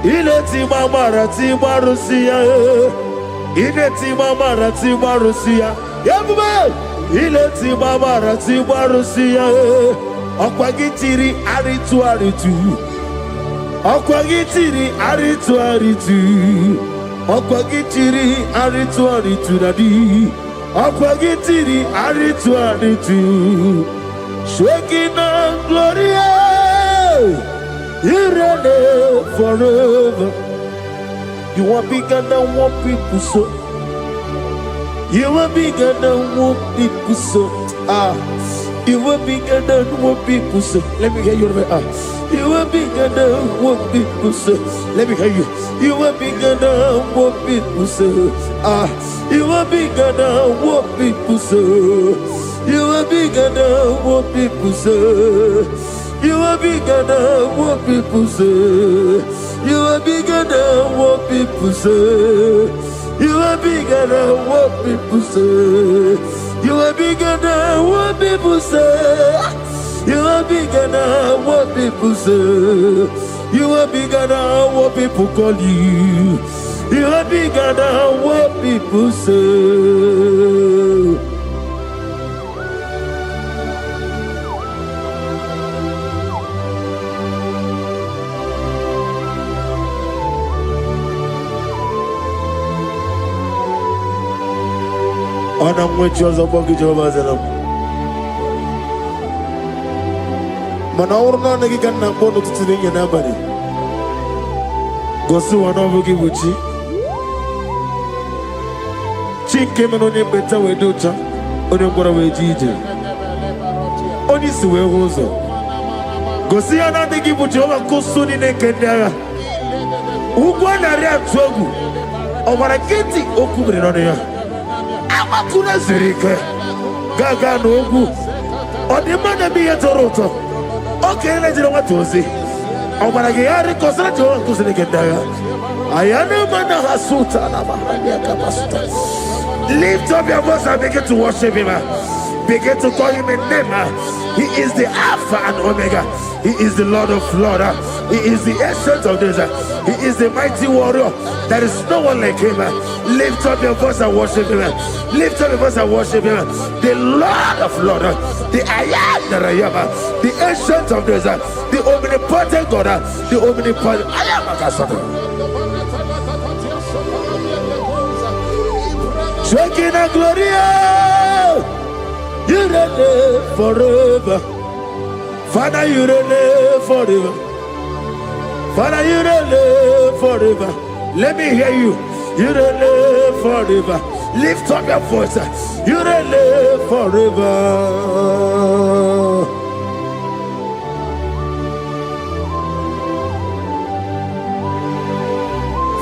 Inetiwa baratiwa Rusia. Inetiwa baratiwa Rusia. Yabuba. Inetiwa baratiwa Rusia. Okwagitiri aritu aritu. Okwagitiri aritu aritu. Okwagitiri aritu aritu nadi. Okwagitiri aritu aritu. Shekinah gloria. You reign forever. You are bigger than what people so. You are bigger than what people so. You are bigger than what people say. Let me hear you. You are bigger than what people say. Let me hear you. You are bigger than what people say. You are bigger than what people say. You are bigger than what people say. You are bigger than what people say. You are bigger than what people say. You are bigger than what people say. You are bigger than what people say. You are bigger than what people say. You are bigger than what people call you. You are bigger than what people say. Ana mwecho za bogi Jehova zena. Mana urna nagi kanna bono tutsirinye nabari. Gosi wana bogi buchi. Chike menonye beta wedocha. Onye ngora wejije. Oni siwe hozo. Gosi ana nagi buchi owa kusuni nekendaya. Ugwa na ria twogu. Omara kiti okubire none ya. Amakuna zirike gaga n'ogwu ọdịmma bi ya tọrọ ụtọ oke na-ejiri nwata ozi ọ gwara gị ya rịkọsara Jehova nkụziri gị ndị agha aya na-ema na ha suta na mahania kapasita. Lift up your voice and begin to worship him. Begin to call him a name. He is the Alpha and Omega. He is the Lord of Lords. He is the Ancient of Days. He is the mighty warrior. There is no one like him. Lift up your voice and worship him. Lift up your voice and worship him. The Lord of Lords, the I am that I am, the Ancient of Days, the omnipotent God, the omnipotent I am a Kasata. Shekinah Gloria, you reign forever. Father, you reign forever. Father, you reign forever. Let me hear you. You reign forever. Lift up your voice. You reign forever.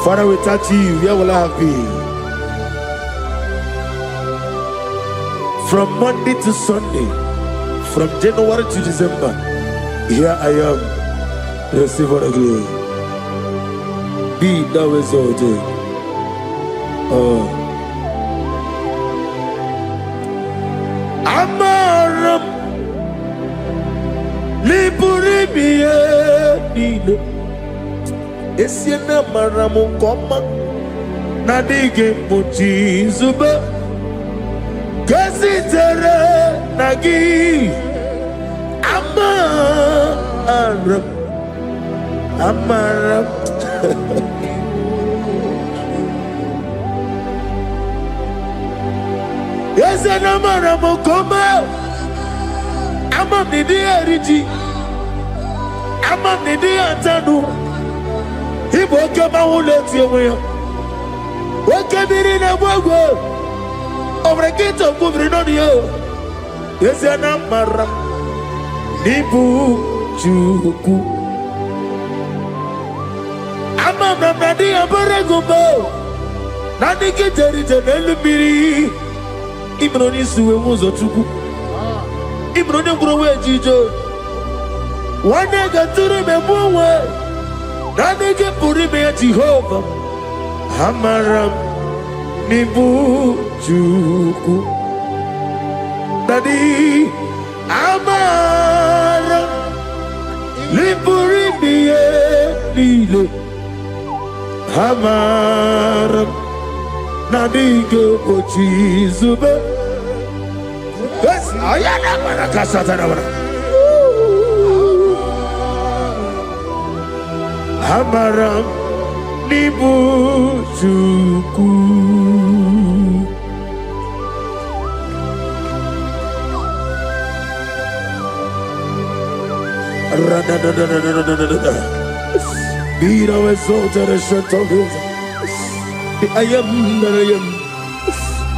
Father, we touch you. Where will I have been? From Monday to Sunday, from January to December, here I am. Receive all the glory. Be thou exalted. Amaram Liburibie Nino Esiena Maramu Koma Nadige Muchi Zuba Kasitere Nagi Amaram Yes, and Amaram Koma Amam Nidi Ariji Amam Nidi Antanu He woke up my whole let you away. Woke up in a wago over a gate of moving on you. Yes, and Amaram Nibu Juku Amam Nadi Abaragumbo Nadi Kitari Janelubiri Ibroni Suwe Mozotuku Ibroni Browe Jijo One day got to remember Nadi Purime Jehovah Hamaram Nibu Juku Nadi Amaram Nipurime Nile Hamaram Nadiga Pochi Zuba. Yes, I am a Kasatana. Hamaram Nibu Juku. Be thou exalted and shut of his. I am that I am,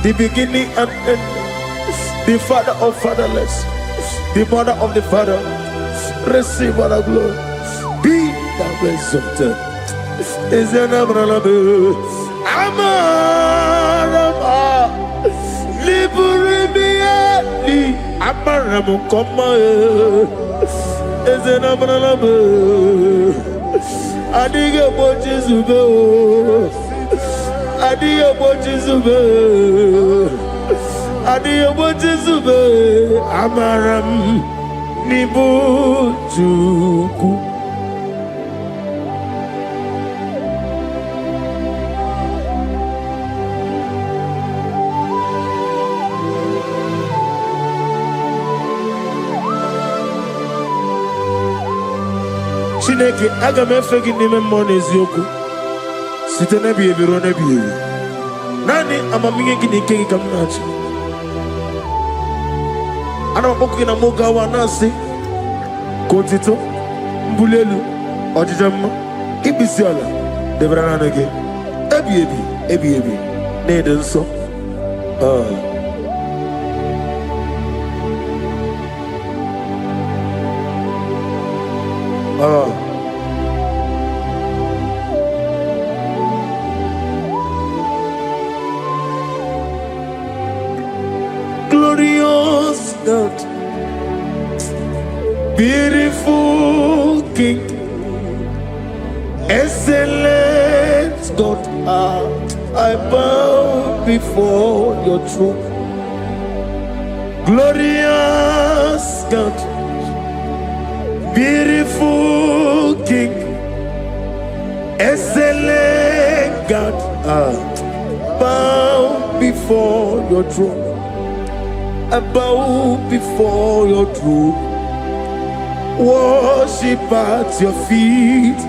the beginning and end, the father of fatherless, the mother of the father. Receive all the glory. Be thou exalted. Is your name Amarama Liburibia Holy, Abraham, come is an Abraham. I dig a watches of I dig a watches of I dig a watches of Abraham Nibu Juku. Chineke aga m efe gị n'ime mmụọ na eziokwu site n'ebi ebi ruo n'ebi ebi. Naanị amamihe gị na ike gị ka m na-achị. Ana m akpọkụ gị na mụ gawa na-asị ka otito, mbuli elu, ọjịja mma, ịkpịsị ala debere naanị gị ebi ebi ebi ebi na-ede nsọ. Glorious God, beautiful King, excellent God, I bow before your throne. Glorious God, beautiful King, excellent God, bow before your throne. I bow before your throne, worship at your feet.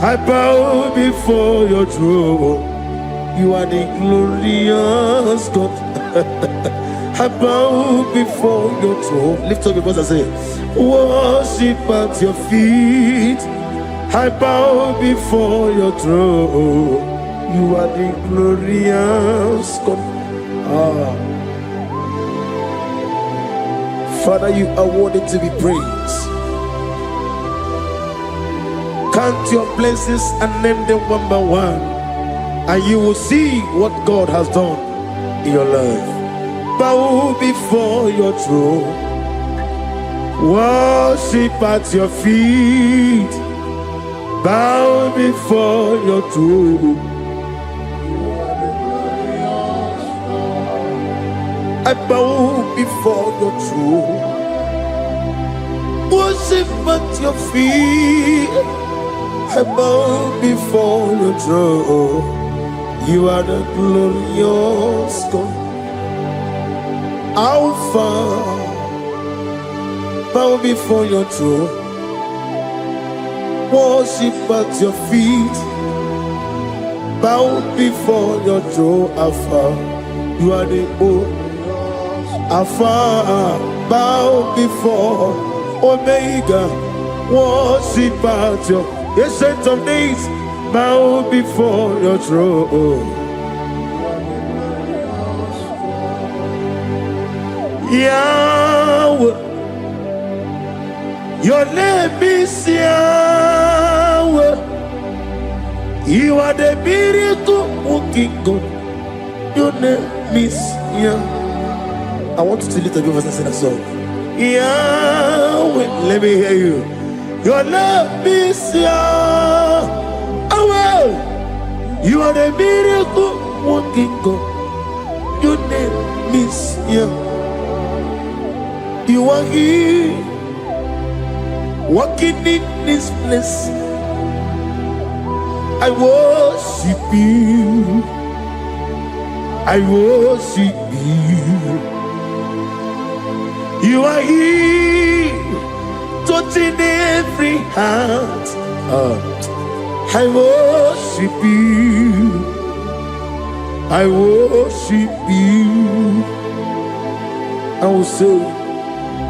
I bow before your throne. You are the glorious God. I bow before your throne. Lift up your voice and say, worship at your feet. I bow before your throne. You are the glorious God. Father, you are worthy to be praised. Count your blessings and name them one by one, and you will see what God has done in your life. Bow before your throne, worship at your feet. Bow before your throne. I bow before your throne, worship at your feet. I bow before your throne. You are the glorious God, Alpha. Bow before your throne, worship at your feet. Bow before your throne, Alpha. You are the old Alpha, bow before Omega, worship at your ancient of days, bow before your throne. Yahweh, your name is Yahweh. You are the miracle working God. Your name is Yahweh. I want you to lift up your voice and sing a song. Yahweh, let me hear you. Your love is Yahweh. You are the miracle working God. Your name is Yahweh. You are here, walking in this place. I worship you. I worship you. You are here, touching every heart. I worship you. I worship you. I will say,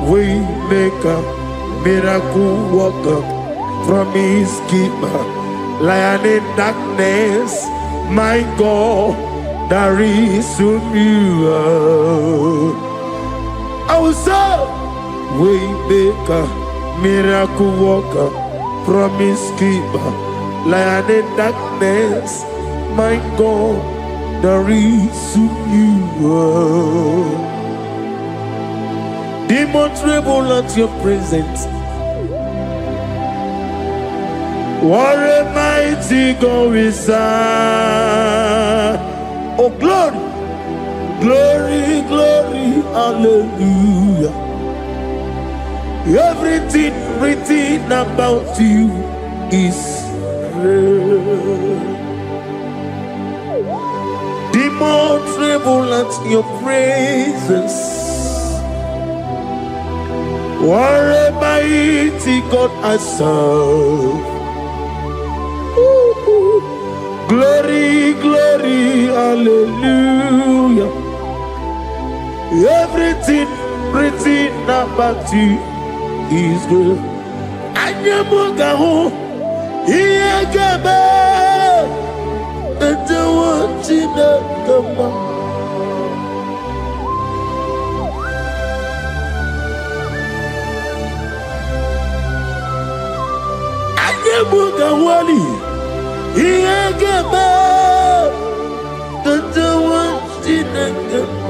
Waymaker, miracle worker, promise keeper, lion in darkness, my God, there is you. I will say, Waymaker, miracle worker, promise keeper, lion in darkness, my God, there is you. Demons tremble at your presence. What a mighty God we serve. Oh, glory, glory, glory, hallelujah. Everything written about you is real. Demons tremble at your presence. What a mighty God I serve. Glory, glory, hallelujah. Everything written about you is good. Anyamugaho, Iyagaba, and the watching of the man. Anyamugawali, Iyagaba, and the watching of the man.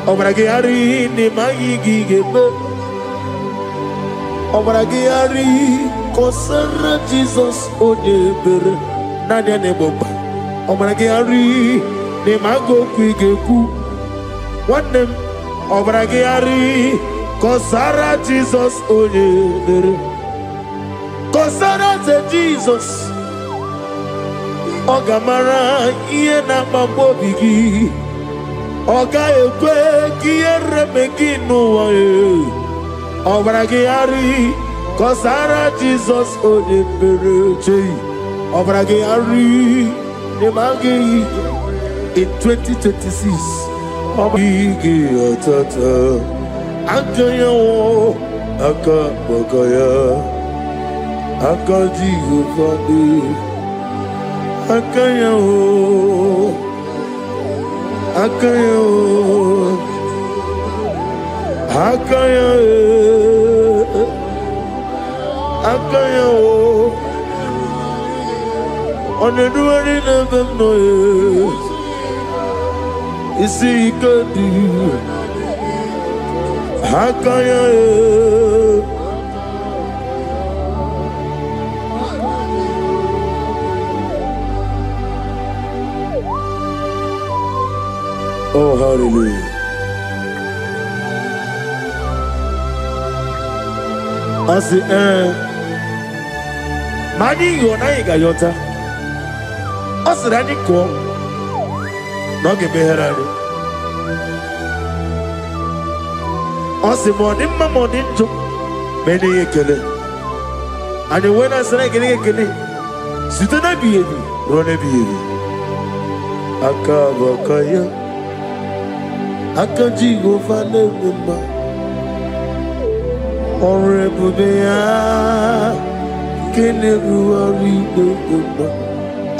Obragari ni magigi gebe. Obragari kosara Jesus onyebere nanya neboba. Obragari ni mago kwigeku. Wanem obragari kosara Jesus onyebere. Kosara ze Jesus. Ogamara iye na mambo bigi. Oga ekwe kiyere meginu wae. Obragari kosara Jesus onyebere. Obragari ni magi in 2026. Obragi atata akanya wo akabakaya akaji ufadi akanya wo akanya wo akanya akanya wo oneduwari nebemno isi ikadi akanya oh hallelujah. Asi mani yona igayota asirani ko noge beherani asi moni njo meni yekele ani wena sira yekele sitona biyebi rone biyebi akabakaya akaji go fane mma orebubea keneruari dogo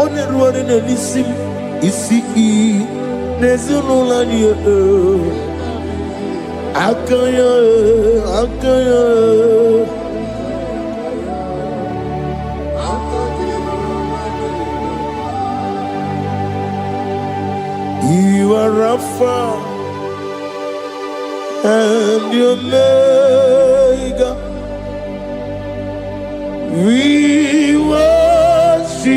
oneruari nelisim isi nezunulani akaya you are Alpha and Omega. We worship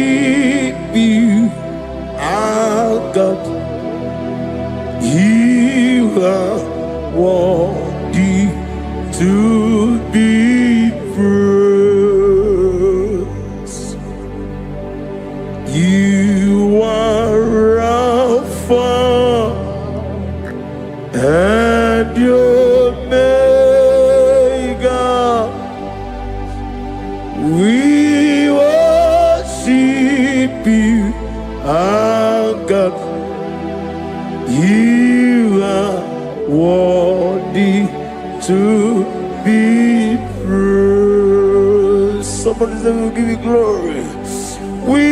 you, our God. You are worthy to be praised. You are Alpha and Omega. We worship you, our God. You are worthy to be praised. Somebody say we'll give you glory. We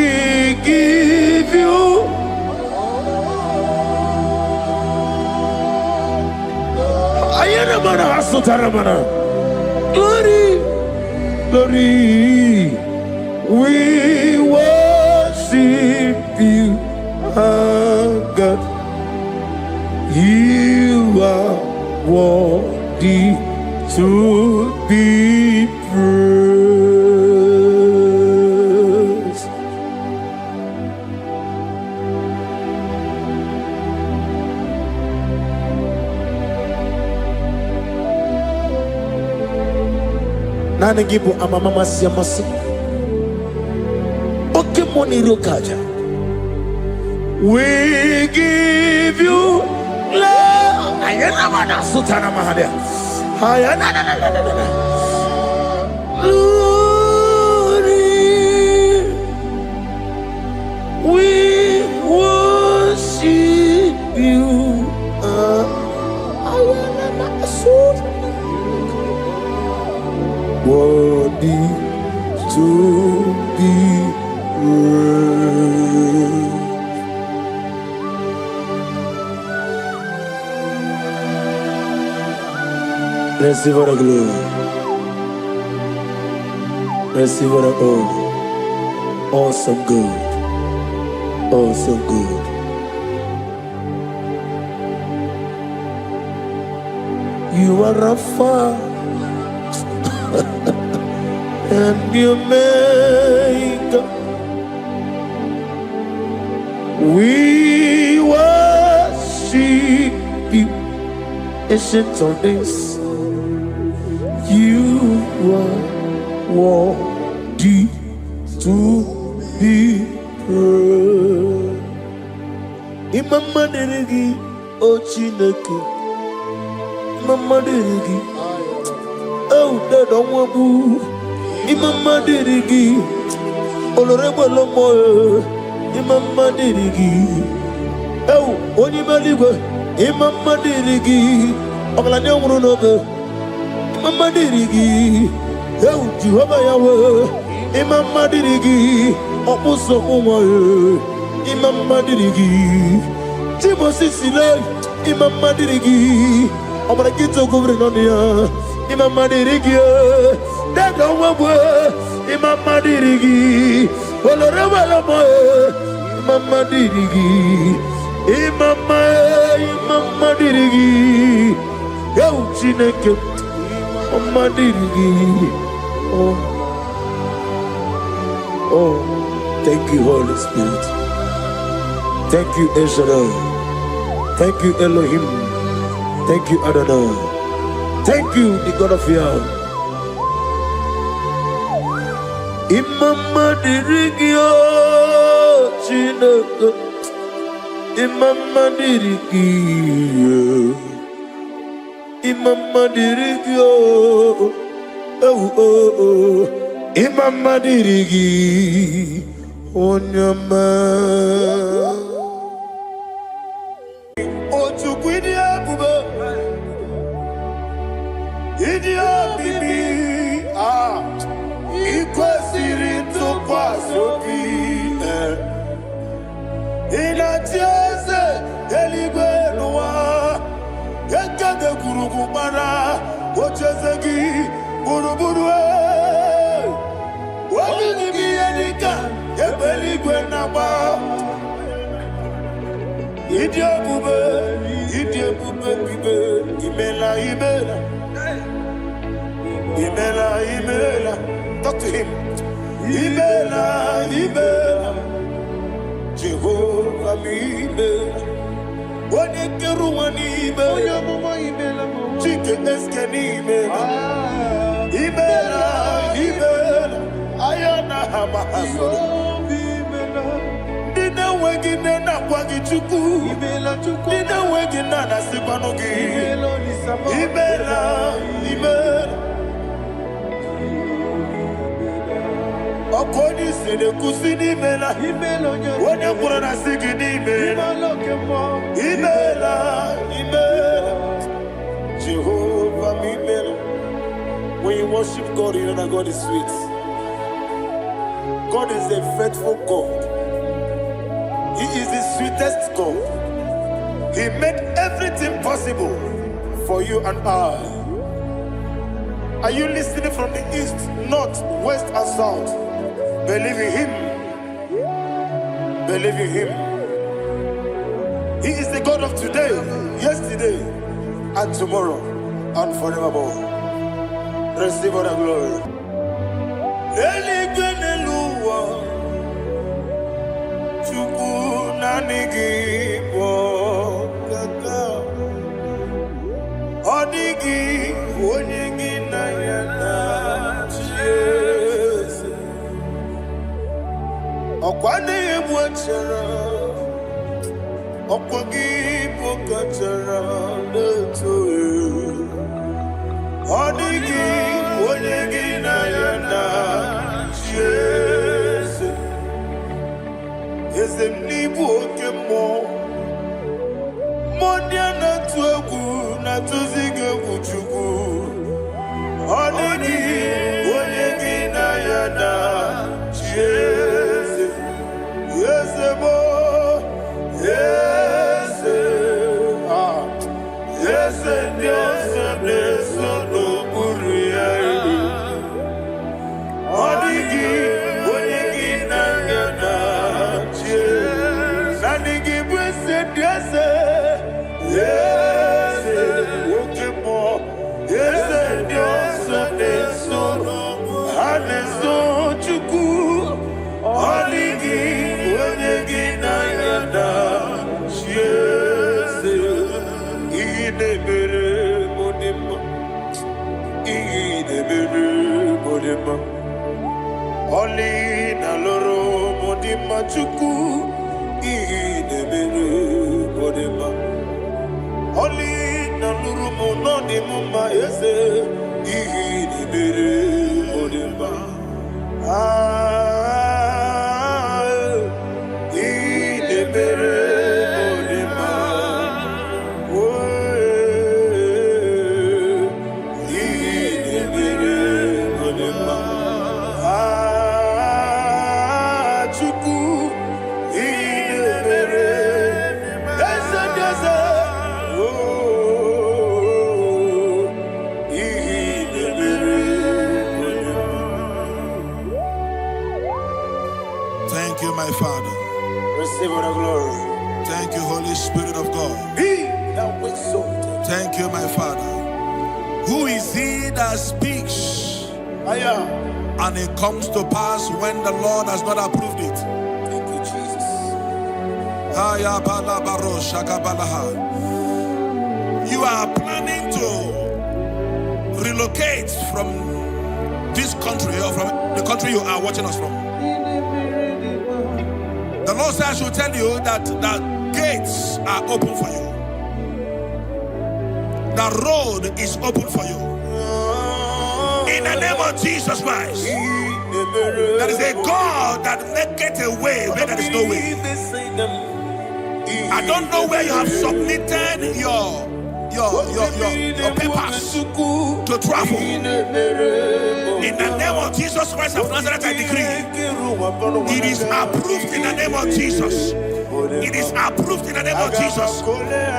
give you glory, glory. We worship you, our God. You are worthy worthy to be praised. Nana gibu amamama siyamasi. Oke moni rokaja. We give you love. Ayana mana sutana mahalia. Ayana na. Glory. We worship you. Ayana mana sutana. Worthy to be praised. Receive the glory. Receive the honor. Awesome God. Awesome God. You are Rapha. And you make we worship you, ancient of days. You are worthy to be praised. Imama deregi o Chineke, Imama deregi o Dadonwabu. Imama dirigi, olorebo lomo. Imama dirigi, oh, onimaligwe. Imama dirigi, oglanya umurunobe. Imama dirigi, oh, Jehovah Yahweh. Imama dirigi, opuso umoye. Imama dirigi, Timosi sile. Imama dirigi, obragito gouverneur. Imama dirigi. Dada wawe, Imama dirigi, oloreba lomo, Imama dirigi, Imama dirigi, yo Chineke, Imama dirigi, oh, thank you Holy Spirit, thank you Ancestral, thank you Elohim, thank you Adonai, thank you the God of Yah. Imama dirigi o Chineke, Imama dirigi, Imama dirigi o, oh, Imama dirigi, Onyama. Otukwidi abube, idia bibi, ikwesiri ntụkwasị ịna-etieze eluigwe n'ụwa ekede kwurugwu gbara ocheeze gị gburugburu obibi gị ihe dịka ebe eluigwe na-agba ịdị ebube bibe imela talk to him. Imela, Jehovah Imela. Wanekeru wani Imela. Chike eskeni Imela. Imela. Ayana hamahaso. Dina wegine na kwagi chuku. Dina wegine na sipanogi. Imela. Okoni sede kusini mela. Wone kurana sigini mela. Imela. Jehovah Imela. When you worship God, you know that God is sweet. God is a faithful God. He is the sweetest God. He made everything possible for you and I. Are you listening from the east, north, west, and south? Believe in him. Believe in him. He is the God of today, yesterday, and tomorrow. and forevermore. Receive all the glory. Eligwenelua, Chukwu nanigi bokaka, odigi onyegi na yana Jesu. Okwane ebwachara, okwagi bokachara letoe. Odigi onyegi na yana Jesu. Ezem nibu okemo, modia na tuegu na tuzige kuchugu. Odigi onyegi na yana Jesu. Yesemo, Yese, Yese Dios Neso no Buria. Odigi onyegi na yana Jesu. Nanigi bwese Yese, Yese Okemo, Yese Dios Neso Haneso Chuku. Odigi onyegi na yana Jesu. Idebere modima, idebere modima. Oli na loro modima chuku. Idebere modima. Oli na loro monodima ese. Idebere modima. Idebere modima. Thank you, my Father. Receive all the glory. Thank you, Holy Spirit of God. He that was exalted. Thank you, my Father. Who is he that speaks and it comes to pass when the Lord has not approved it? Thank you, Jesus. You are planning to relocate from this country or from the country you are watching us from. The Lord says I should tell you that the gates are open for you. The road is open for you. In the name of Jesus Christ. There is a God that maketh a way where there is no way. I don't know where you have submitted your papers to travel. In the name of Jesus Christ of Nazareth, I decree it is approved in the name of Jesus. It is approved in the name of Jesus.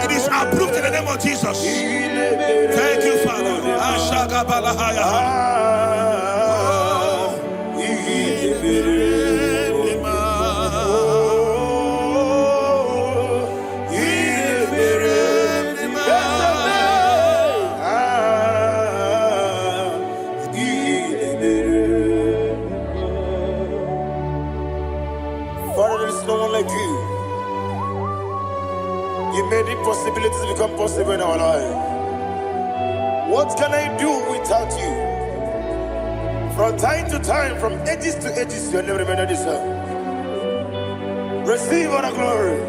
It is approved in the name of Jesus. Thank you, Father. Father, there is no one like you. You made impossibilities become possible in our life. What can I do without you? From time to time, from ages to ages, you have never remembered this. Receive all the glory.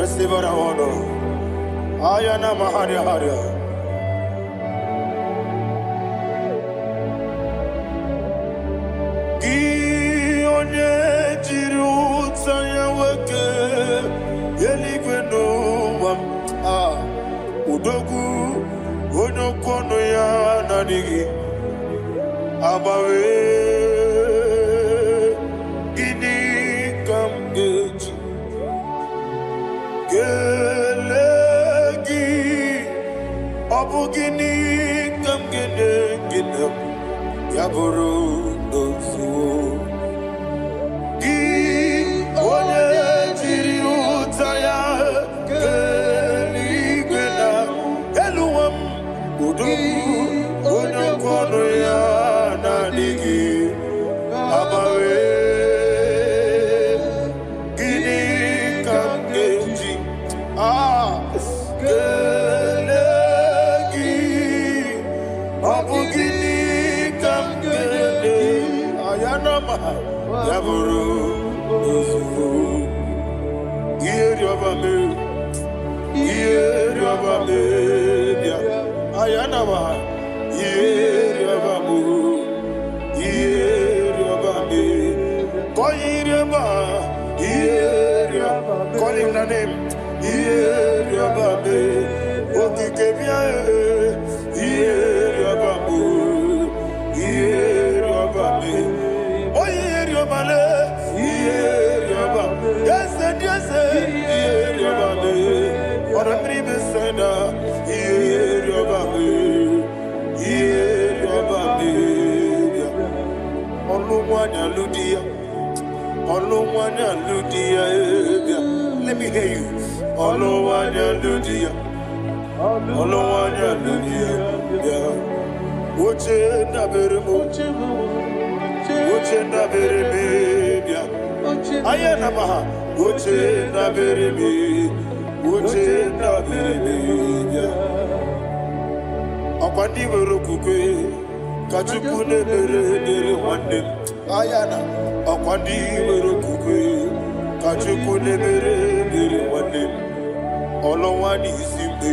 Receive all the honor. Ayana Maharia Haria. Udogu onokono ya nadigi abawe gini kamgeji gelegi abu gini kamgene ginam yaburu dosuo gi onye jiri utaya onyokono ya nadigi abawe gini kamgeji kelegi abu gini kamgele ayanama yaburu ozufu iyeriobame bia ayanama iyeriobame koyiriaba call him the name iyeriobame okikebia iyeriobame oyeriobale iyeriobame yes iyeriobame orabri besenda iyeriobame Olumwanya ludia let me hear you Olumwanya ludia Oche na bereme bia ayana maha oche na bereme bia Akwandi werokukwe Kachuku nebere wande ayana akwandi werokukwe Kachuku nebere wande Olowani isimbe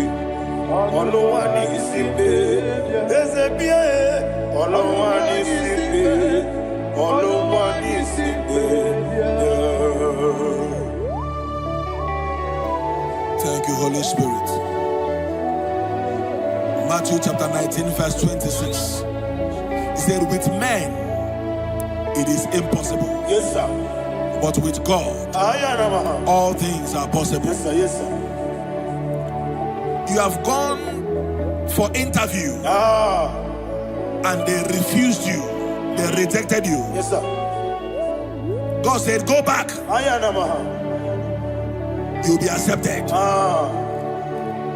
Ezebie Olowani isimbe Thank you, Holy Spirit. Matthew chapter 19, verse 26. He said, with men it is impossible. Yes, sir. But with God, all things are possible. Yes, sir. Yes, sir. You have gone for interview and they refused you. They rejected you. Yes, sir. God said, go back. You'll be accepted.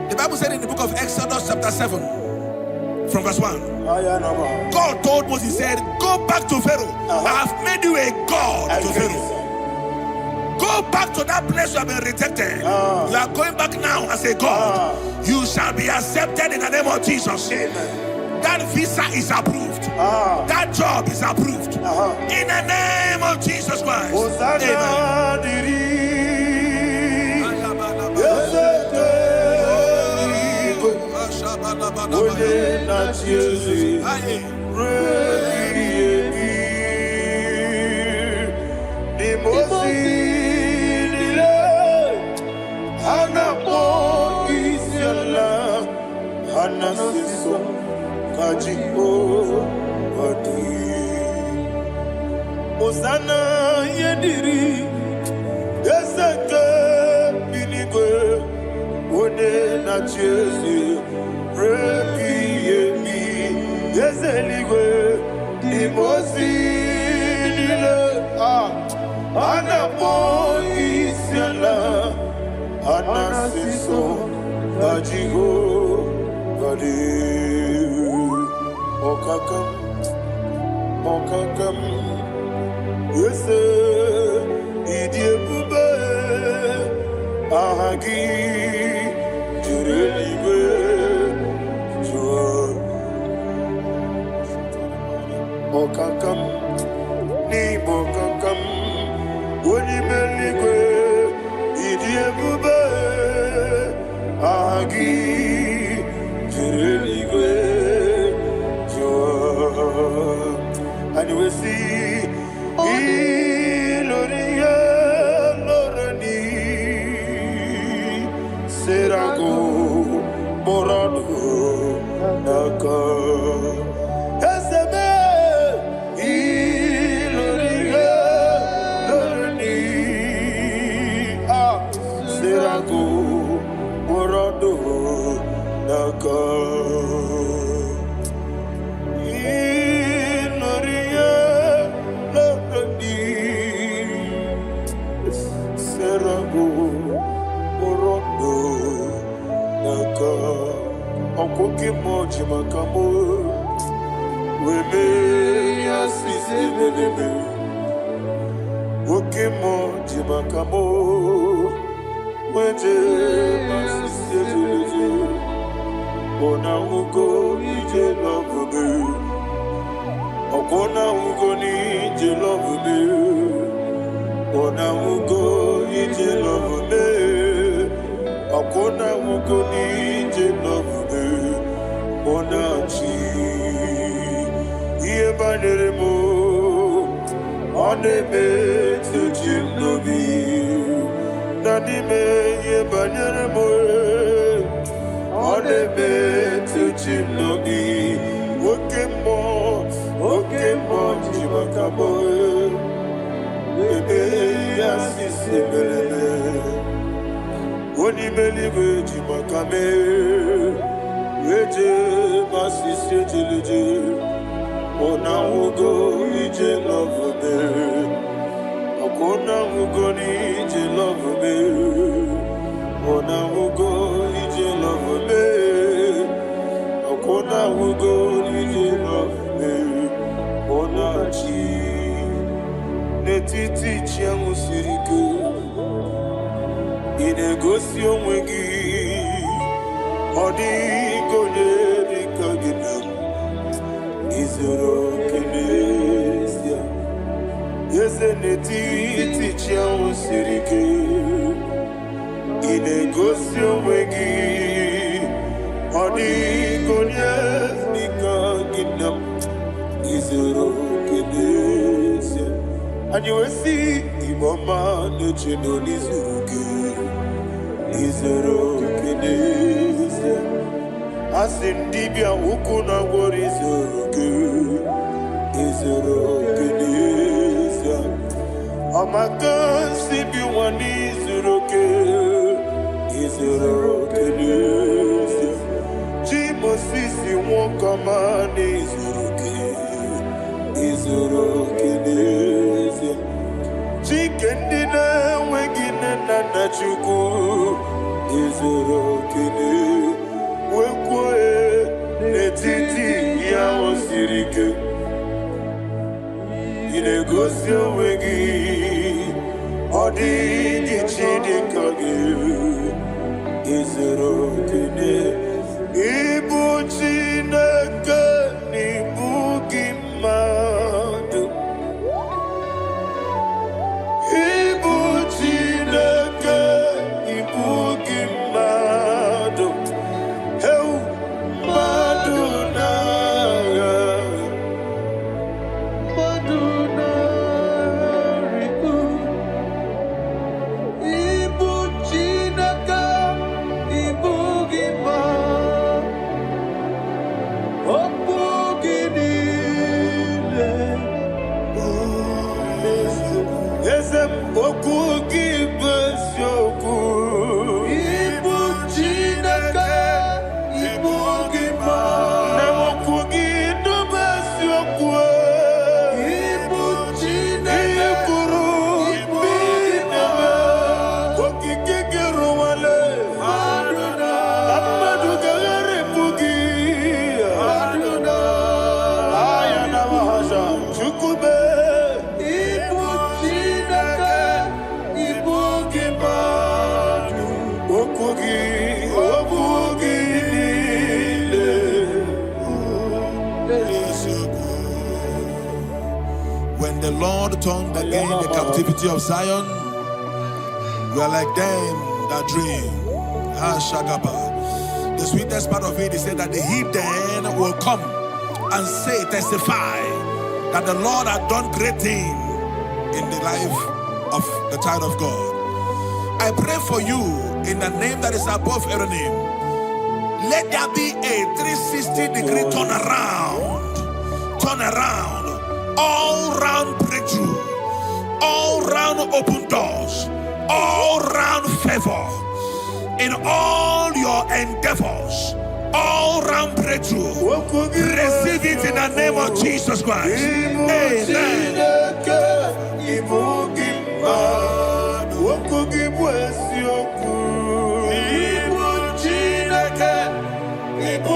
The Bible said in the book of Exodus chapter 7 from verse 1, God told Moses, he said, go back to Pharaoh. I have made you a God to Pharaoh. Go back to that place you have been rejected. You are going back now as a God. You shall be accepted in the name of Jesus. That visa is approved. That job is approved. In the name of Jesus Christ. Amen. Osana yediri Yeseke binigwe One na chezi Repi yemi Yeseligwe Imosi nile Anapo isyala Anasiso Ajigo Gadi Okakam Yese idiebube ahagi jurelibe jua okakam ni bokakam wonimeligwe idiebube ahagi jurelibe jua and we see Iloria Lorani Serago Morado Naka Esebe Iloria Lorani Serago Morado Naka Okoke moji makamo. Weme yasisi belebe. Oke moji makamo. Weje masisi belebe. Ona ugo ije love me. Okona ugo ni ije love me. Ona ugo ije love me. Okona ugo ni ije love me. Ona chi iye banere mo. One me tuji nobi. Nani me iye banere mo. One me tuji nobi. Oke mo jimakabo. Bebe yasisi belebe. Oni believe jimakame. Weje masisi jilije. Ona ugo ije love me. Akona ugo ni ije love me. Ona ugo ije love me. Akona ugo ije love me. Ona chi netiti chiamu siriku. Inegosi onwe gị. Ọ dịghị onye dịka gị na m. Izuru kenesia. Eze n'etiti chiamu siri ike. Ị na-egosi onwe gị. Ọ dịghị onye dịka gị na m. Izuru kenesia. Anyị wee sị Igbo ọma na-eche na onye zuru gị. Izuru kenesia. Asị ndị bịa ukwu na gwọrọ izuru gị. Izuru kenesia. Amaka si bi nwa n'izuru gị. Izuru kenesia. Chi Mosisi nwokọma n'izuru gị. Izuru kenesia. Chike ndị na-enweghị nne na nna Chukwu. Izuru kenesia. Wekwe n'etiti ya o siri ike. Ị na-egosi onwe gị. Ọ dịghị chi dịka gị. Izuru kenesia. Ịbụ Chineke na ịbụ gị mmadụ. Ịbụ Chineke ịbụ gị mmadụ. When the Lord turned again the captivity of Zion, we are like them that dream. The sweetest part of it is said that the heathen will come and say, testify that the Lord had done great things in the life of the child of God. I pray for you in the name that is above every name. Let there be a 360-degree turn around, all round breakthrough, all round open doors, all round favor in all your endeavors, all round breakthrough. Receive it in the name of Jesus Christ. Amen. Ibu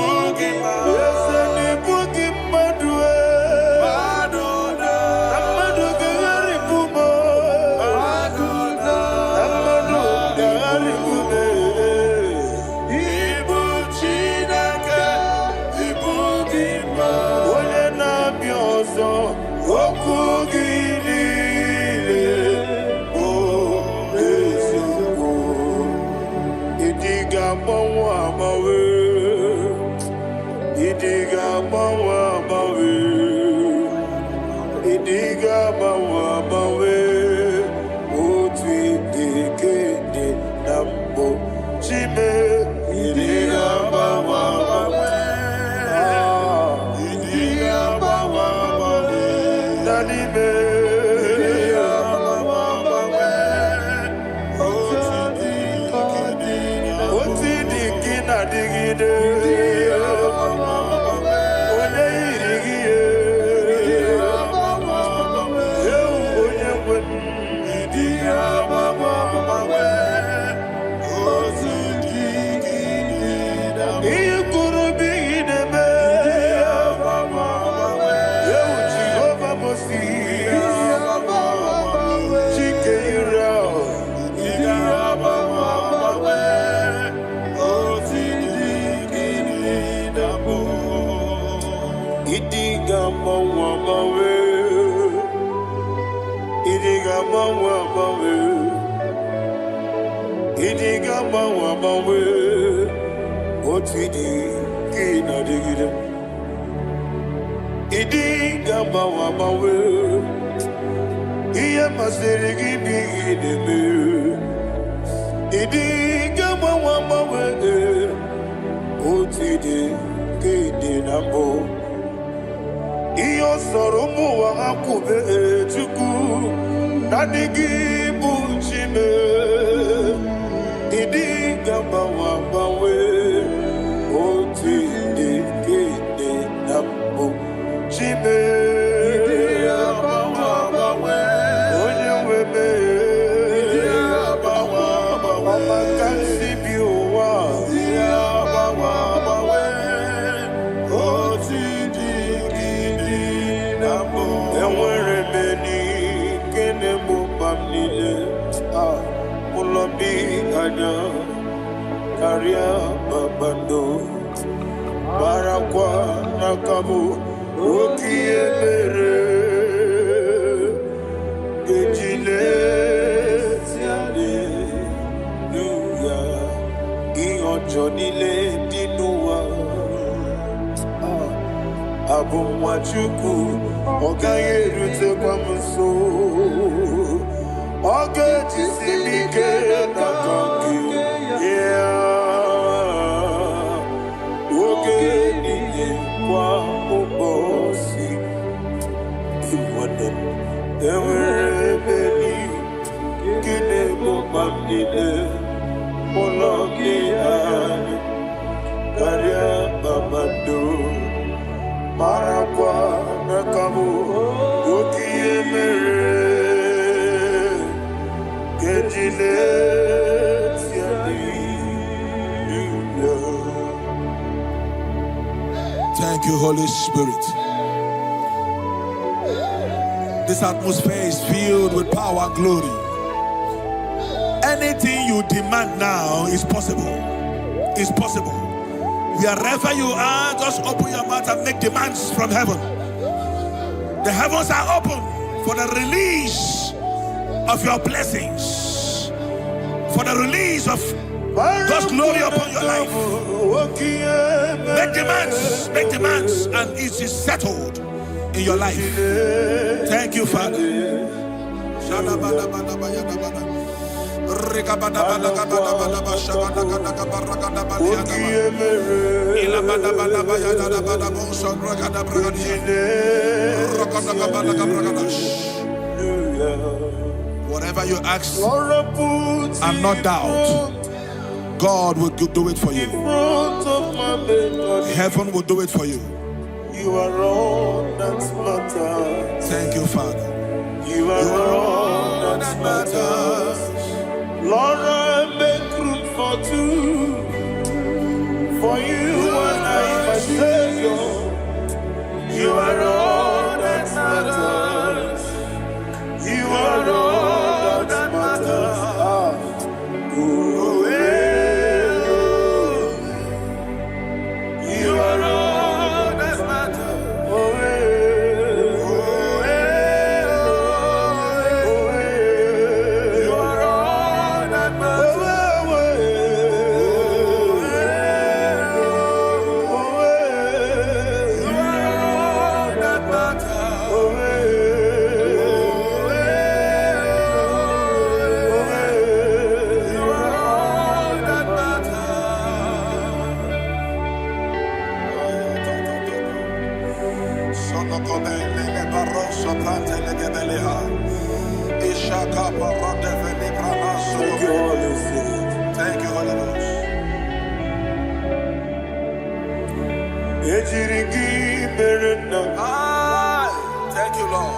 Thank you, Holy Spirit. This atmosphere is filled with power and glory. Anything you demand now is possible. It's possible. Wherever you are, just open your mouth and make demands from heaven. The heavens are open for the release of your blessings, for the release of God's glory upon your life. Make demands, and it is settled in your life. Thank you, Father. Whatever you ask and not doubt, God will do it for you. Heaven will do it for you. You are all that matters. Thank you, Father. You are all that matters. Lord, I make room for two. For you and I, my Savior. You are all that matters. You are all that matters. You are all that matters. You are all that matters. Thank you, Holy Spirit. Thank you, Holy Ghost. Thank you, Lord.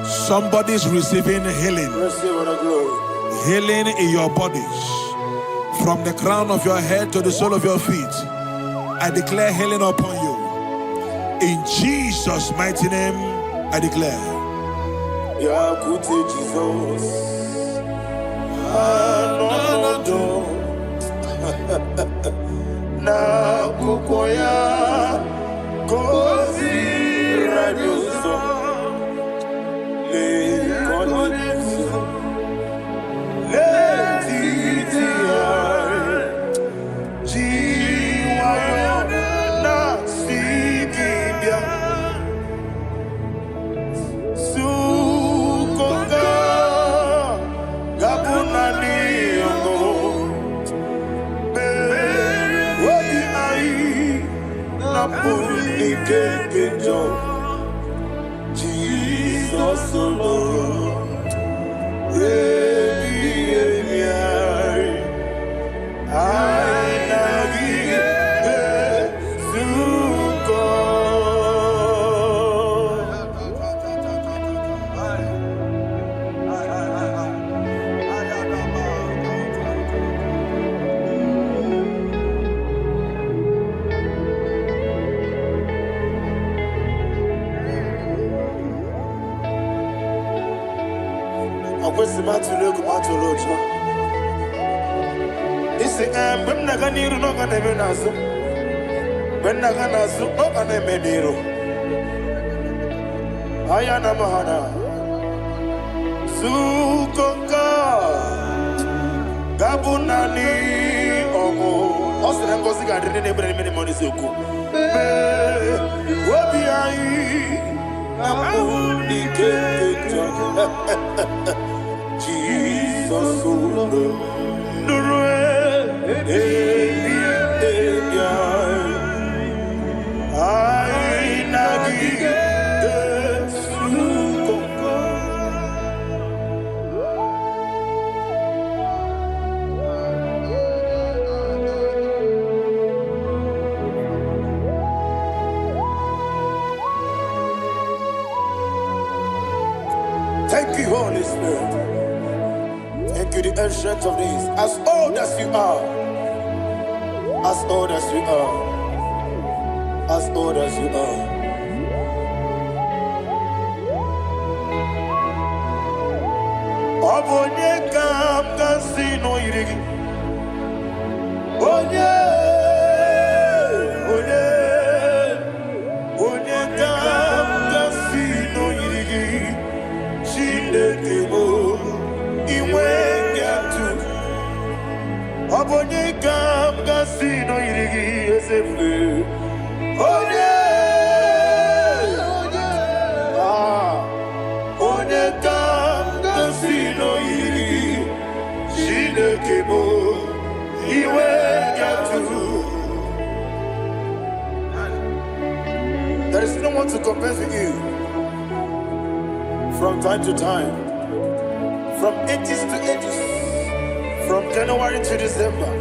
Somebody's receiving healing. Healing in your bodies. From the crown of your head to the sole of your feet. I declare healing upon you. In Jesus' mighty name, I declare. Jesus. Na kukoya kozi radioso le konesu le titiare jiwayo na sikibia sukoka gabunani yongo Jesus alone. Gabunani omo osere ngozi ga dine ne bere mini money soku obi ai abuni kejo Jesus nurwe ai nagi Thank you, Holy Spirit. Thank you, the ancient of days. As old as you are, as old as you are, as old as you are. Obonye kam kasino irigi. Onye kam kasino irigi. Chinekemo iwe gatu Abonye kam kasino irigi esefe There is no one to compare with you. From time to time, from ages to ages, from January to December,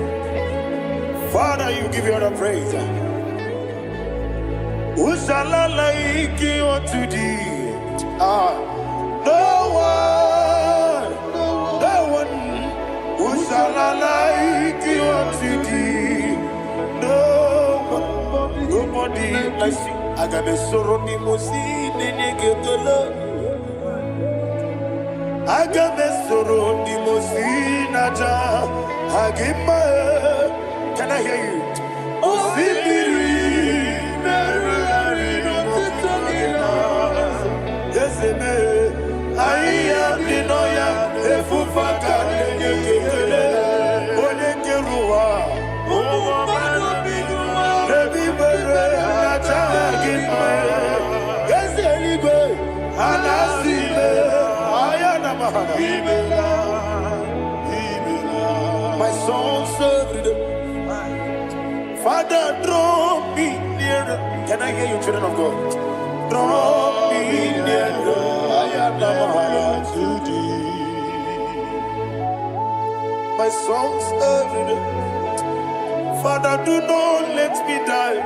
Father, you give your praise. Who shall I like you unto thee? No one. Who shall I like you unto thee? No one. Nobody like you. I got a sorrow ni mosi nene getolo. I got a sorrow ni mosi naja. Agima, can I hear you? Oh, Sibiri, Merari, yes, I am the Noya, the Fufaka, the Gekele, Onekerua, my soul served. Father, draw me nearer. Can I hear you, children of God? Draw me nearer. I am to thee. My soul served. Father, do not let me die.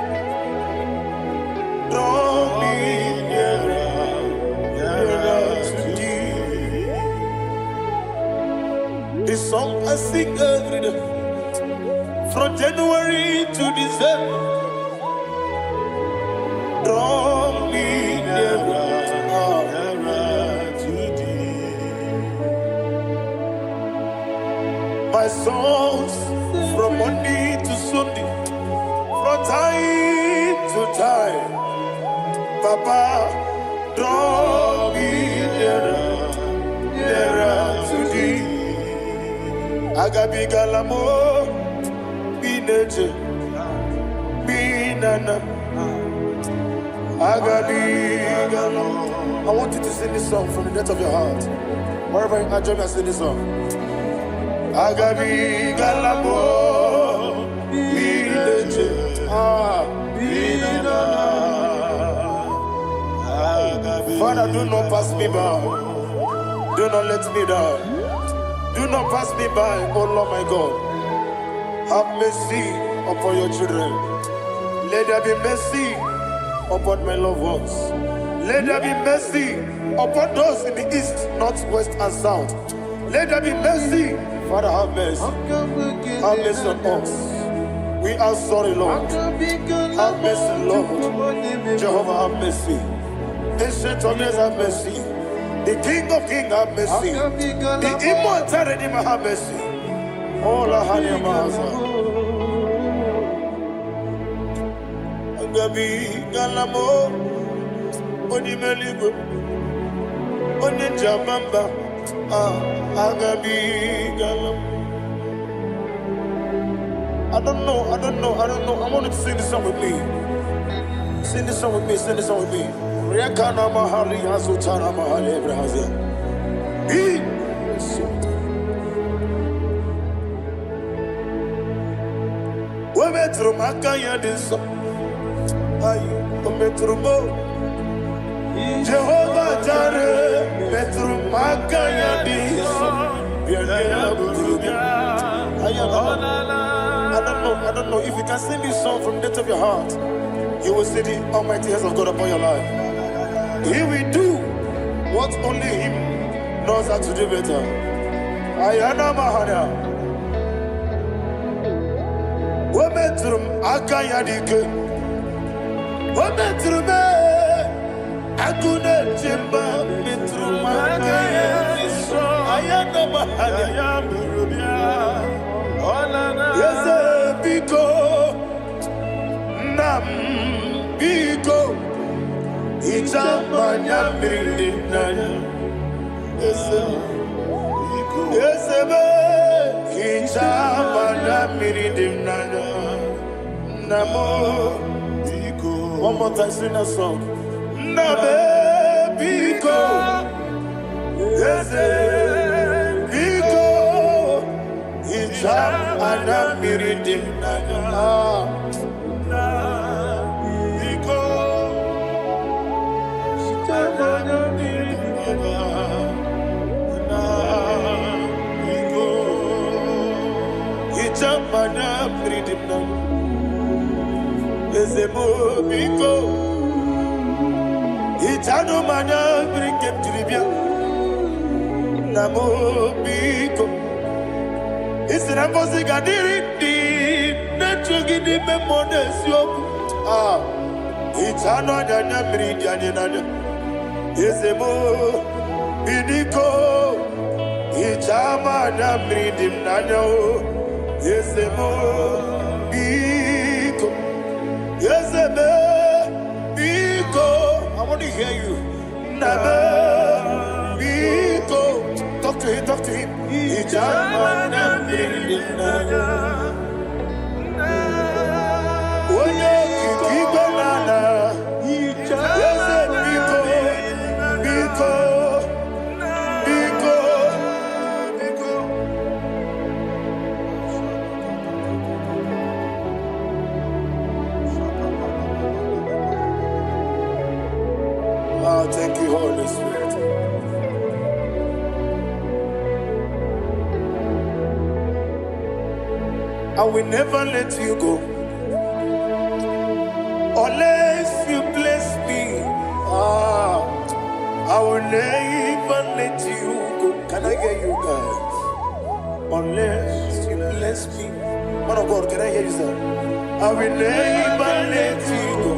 Draw me nearer to thee. This song I sing every day, from January to December. Draw me nearer to thee. My songs from Monday to Sunday, from time to time. Papa, draw me nearer to thee. Agabi galamo, bineje, binana. Agabi galamo. I want you to sing this song from the depth of your heart. Wherever you are, join me, sing this song. Agabi galamo, bineje, binana. Father, do not pass me by. Do not let me die. Do not pass me by, oh Lord my God. Have mercy upon your children. Let there be mercy upon my loved ones. Let there be mercy upon those in the east, north, west, and south. Let there be mercy. Father, have mercy. Have mercy on us. We are sorry, Lord. Have mercy, Lord. Jehovah, have mercy. Ancient of days, have mercy. The King of Kings, have mercy. The immortal Redeemer, have mercy. Oh, la Hanyamaza. Agabi Galamo, Onimeligo, Onijabamba, Agabi Galamo. I don't know. I want you to sing this song with me. Sing this song with me. Riakana mahali azutana mahali Brazil. Metro makaya diso. Ayo, metro mo. Jehovah Jireh, metro makaya diso. I don't know if you can sing this song from the depth of your heart. You will see the almighty hands of God upon your life. He will do what only Him knows how to do better. Ayana Mahana. Wometrum Akayadike. Wometrum Akune Jimba Metrum Akayadike. Ayana Mahana. Yes, Biko Nam Biko. Ichamanya mirinaya, esebe. Ichamanya mirinaya, namo. One more time, sing that song. Nabe biko, ese biko. Itano mana bring him to the bill. Namo biko. It's an amazing identity. Natural giddy memories. Itano dana bring yanina. Is a mo bidiko. Itama na bring him nano. Is a mo biko. Yes, a biko. I want to hear you. Biko. Talk to him, talk to him. Oh, thank you, Holy Spirit. I will never let you go unless you bless me. I will never let you go. Can I hear you guys? Unless you bless me. Man of God, can I hear you, sir? I will never let you go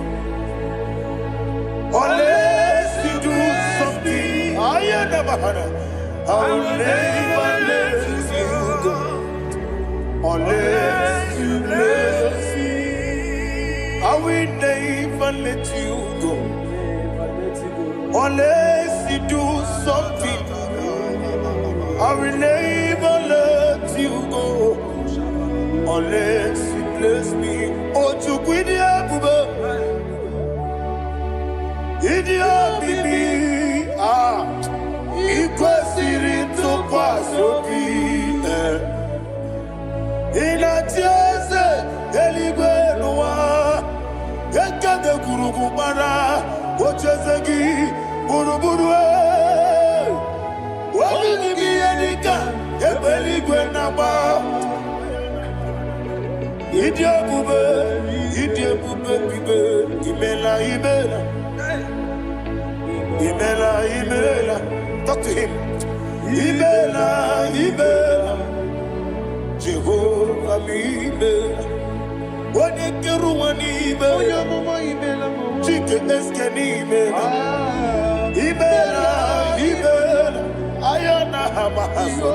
unless you do something. I will never let you go unless you bless me. I will never let you go unless you do something. I will never let you go unless you bless me. Oh, to Guidia Buba, Idia Bibi, Equasiri to Quasopi. Inatiese Eligwe Noa Ekade Kurubara Ochezegi Buruburu Wabini Bienika Ebeligwe Naba Idia Bube Bibe Imela Talk to him. Imela Jehovah Mibela Wanekeru Wanibela Chike Eskenibela Ibela Ayana Hamahaso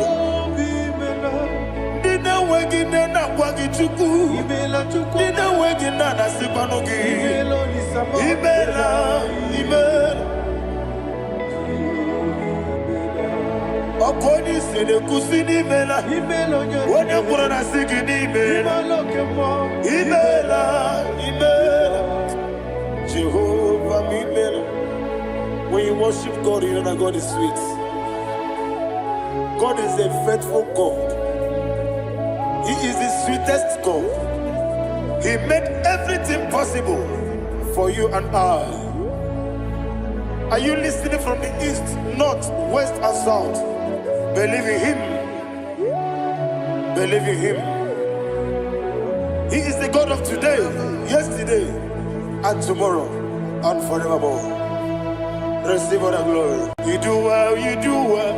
Dina Wegina Nakwagi Chuku Dina Wegina Nasipanogi Ibela Okoni sede kusini mela Wone kurana sigini mela Imela Jehovah Mimela. When you worship God, you know that God is sweet. God is a faithful God. He is the sweetest God. He made everything possible for you and I. Are you listening from the east, north, west, and south? Believe in Him. Believe in Him. He is the God of today, yesterday, and tomorrow, and forevermore. Receive all the glory. You do well, you do well.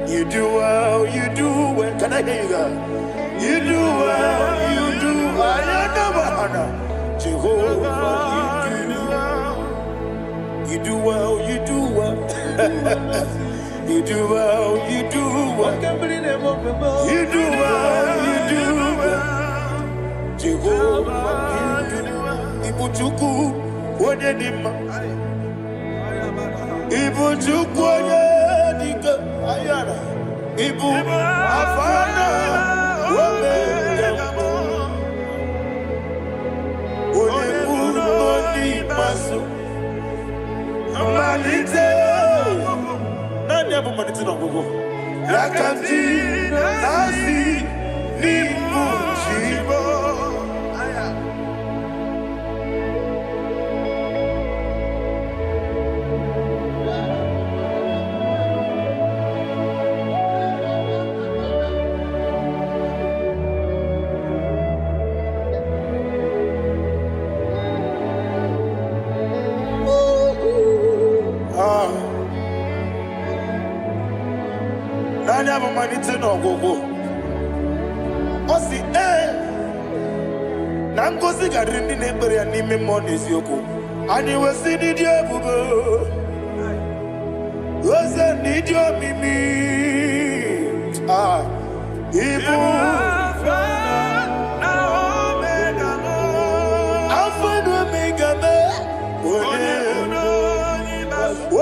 You do well, you do well. Can I hear you guys? You do well, you do well. Jehovah, you do well, you do well. You do well, you do well. You do well, you do well. Jehovah, you do well. Ibuchuku, Wodedima. Ibuchuku, Wodedika. Ayana. Ibu, Afana. Wodedima. Wodedima, Wodedima. Amalite. Nani abu maniti na gogo. Yakanti nasi Nanya bumanite no gogo. Osi na ngozi gadiri ndị na-ekpere ya n'ime mmụọ n'eziokwu. Anyị wesi n'ịdị ebube. Oze n'ịdị omimi. Ibu Alpha and Omega me.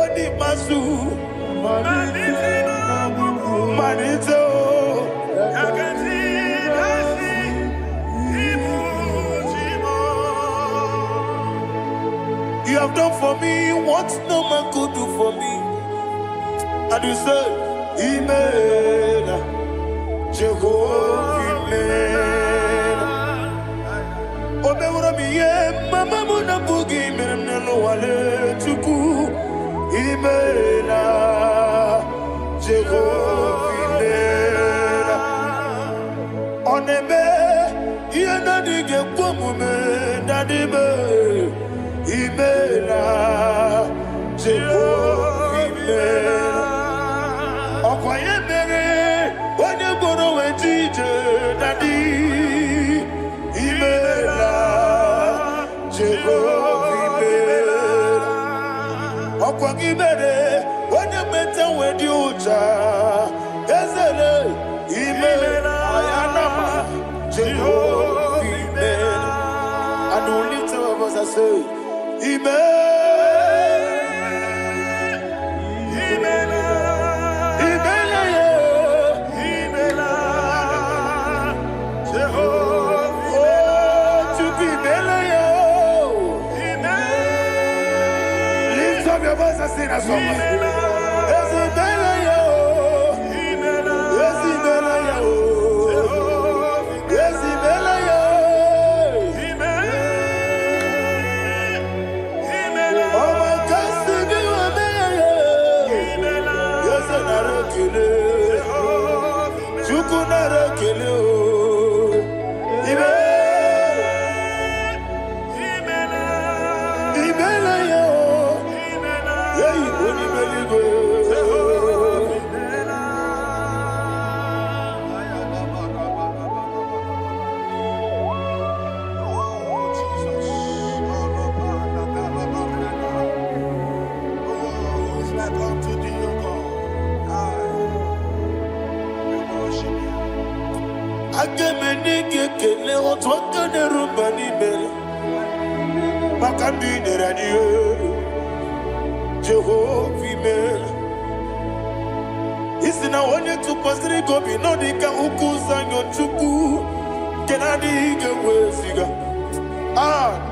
Odi masu. Manito. You have done for me what no man could do for me. And you say, Amen. Jehovah, Amen. Omewura mi ye, mama muna bugi mene no wale tuku. Amen. Jehovah, Amen. Onebe, ye na dige kwamume na dibe. Imela Jehovah Imela Okwaye mere Onye gboro wejije Nadi Imela Jehovah Imela Okwaye mere Onye meta wedi uja Ezele Imela Ayanama Jehovah Imela And we lift our voice and say Lift up your voice and sing a song. Kele otwaka ne rumba ni mele Makambi ne radio Jehovah mele Isina wanye tupasiri gobi Nodika ukuza nyochuku Kenadi gewesiga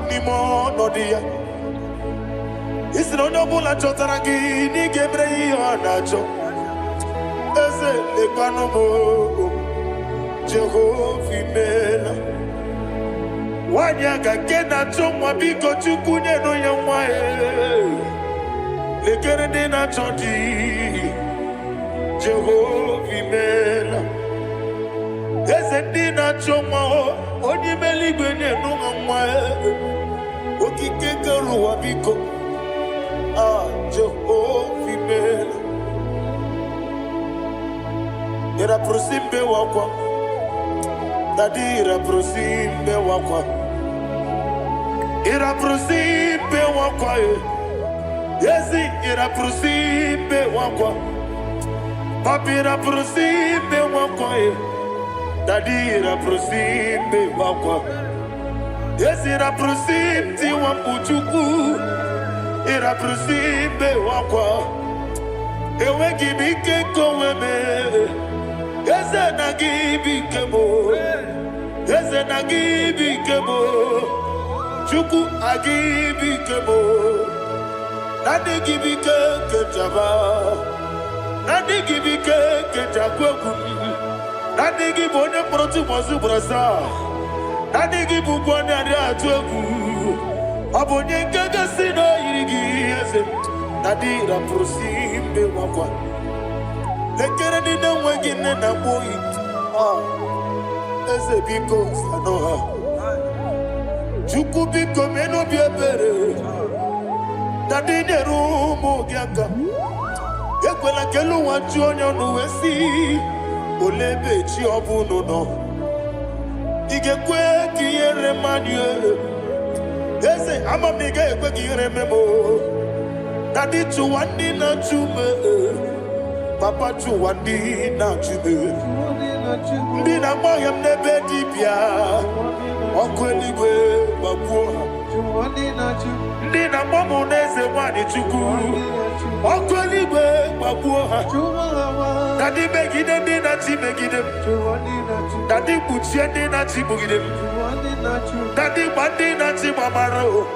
Nimo nodia Isina onyobula chotaragi Ni gebrei anacho Eze lekanomo Jehovah Imela Wanyaga kena chomwa biko chukunye no yamwa Lekere de na chondi Jehovah Imela Eze na chomwa Onye meligwe ne no yamwa Okike keruwa biko Jehovah Imela Era prosimbe wakwa Dadira prosimbe wakwa Ira prosimbe wakwa Yesi ira prosimbe wakwa Papira prosimbe wakwa Dadira prosimbe wakwa Yesi ira prosimti wambuchuku Ira prosimbe wakwa Ewe gibike koweme Eze na gibi kemo Eze na gibi kemo Chuku agibi kemo Nadi gibi kejaba Nadi gibi kejakwegu Nani give one protu mazu brasa. Nani give one area jogu. Abonye gaga sino irigi ese. Nadi raprosimbe wakwa. Lekere ni na wengine na boy. Ese biko sanoha. Chuku biko meno biebere. Nadi nerumo gyaka. Ekwela kelu wanchu onyo nuwesi. Olebe chi obuno no. Igekwe kiyere manye. Eze amamiga ekwe kiyere memo. Daddy chuwandi na chume. Papa chuwandi na chume. Ndi na moyem nebe dibia. Okweligwe babuha. Ndi na momu neze wani chuku. Okweligwe babuha. Daddy begide ndi na chi begide. Daddy buchie ndi na chi bugide. Daddy bandi na chi mamaro.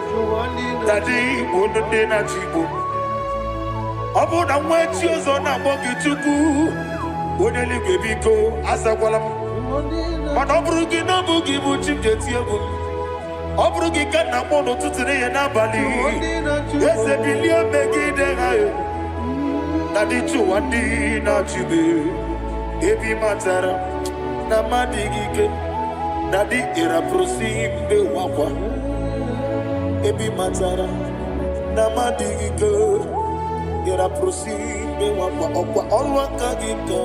Daddy bunu ndi na chi bu. Obu na mwechi ozo na mogi chuku. Oneligwe biko asakwala. Mana oburu gi na bugi buchim jeti ebu. Oburu gi ka na mono tutire ye na bali. Ese bilio begide hayo. Nadi chuwandi na chibe. Ebi matara na madigike. Nadi iraprosimbe wakwa. Ebi matara na madigike. Iraprosimbe wakwa. Okwa olwaka gika.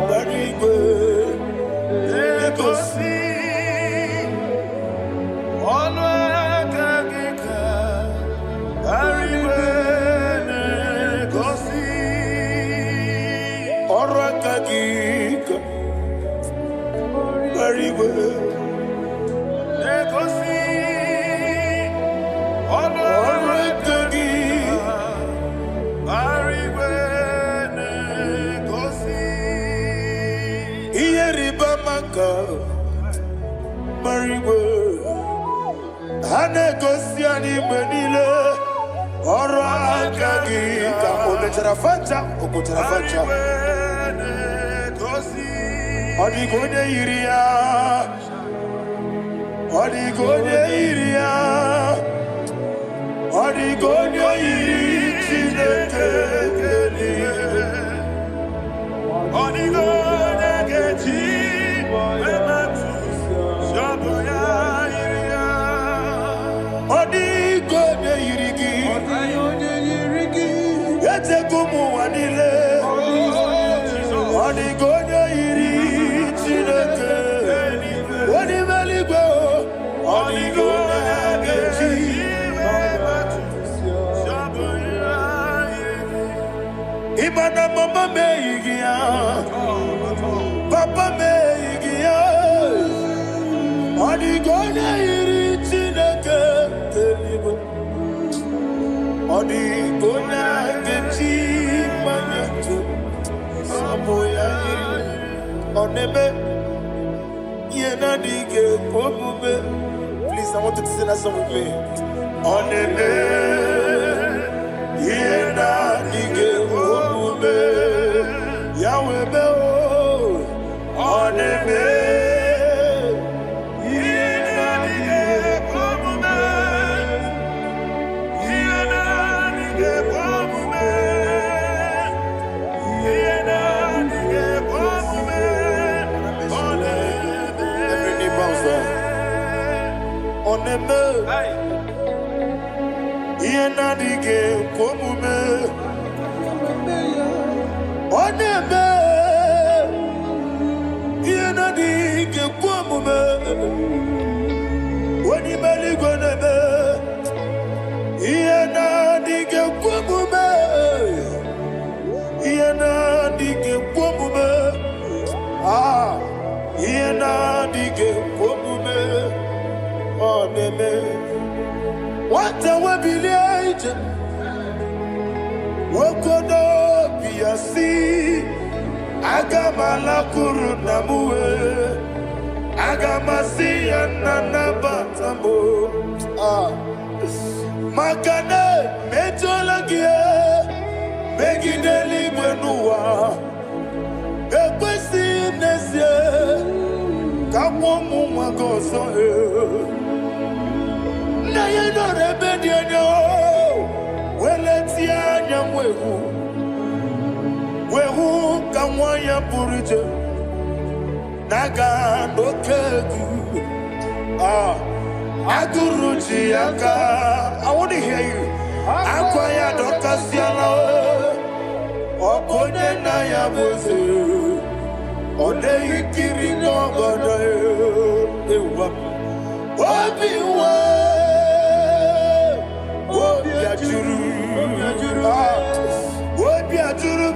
Barigwe Legosi olwaka gika. Barigwe Legosi olwaka gika. Barigwe Legosi olwaka gika. Barigwe Legosi Iyeriba maka Barigwe Hanegosi animenile Oro akagika Ometarafanta Okotarafanta Odigonye iria Odigonye iria Odigonye iri Chineke Odigonye gechi Wematu Shoboya iria Odigonye irigi Yete kumu wanile Odigonye iri Chineke Odimeligwe Odigonye gechi Wematu Shoboya iria Imana mama meigia Papa meigia Odigonye iri Chineke Elibo Odigonye gechi Manyetu Samoya iri Oneme Yena dige Kobume. Please, I want you to sing that song with me. Oneme Yena dige Kobume. Yahweh Beo Oneme Yena dige Kobume. Yena dige Kobume. Yena dige Kobume. Oneme Every knee bows down. Oneme Yena dige Kobume. Oneme Yena dige Kobume. Onimeligwe neme Yena dige Kobume. Yena dige Kobume. Yena dige Kobume. Oneme Wata wabiliaje Wokodo biasi Agamala kuruna muwe Agamasi yanana batambo Makane metolagie Megideli mwenua Ekwesi Akwomu Magoso, Nayano Rebediano, Weletia Yamwehu, Wehu Kamwaya Purite, Naga no Kegu, Aguruji Aka, I want to hear you. Akwaya Dokasiano, Okone Nayabuzu. Ode ikiri n'obodo ewa obi ajuru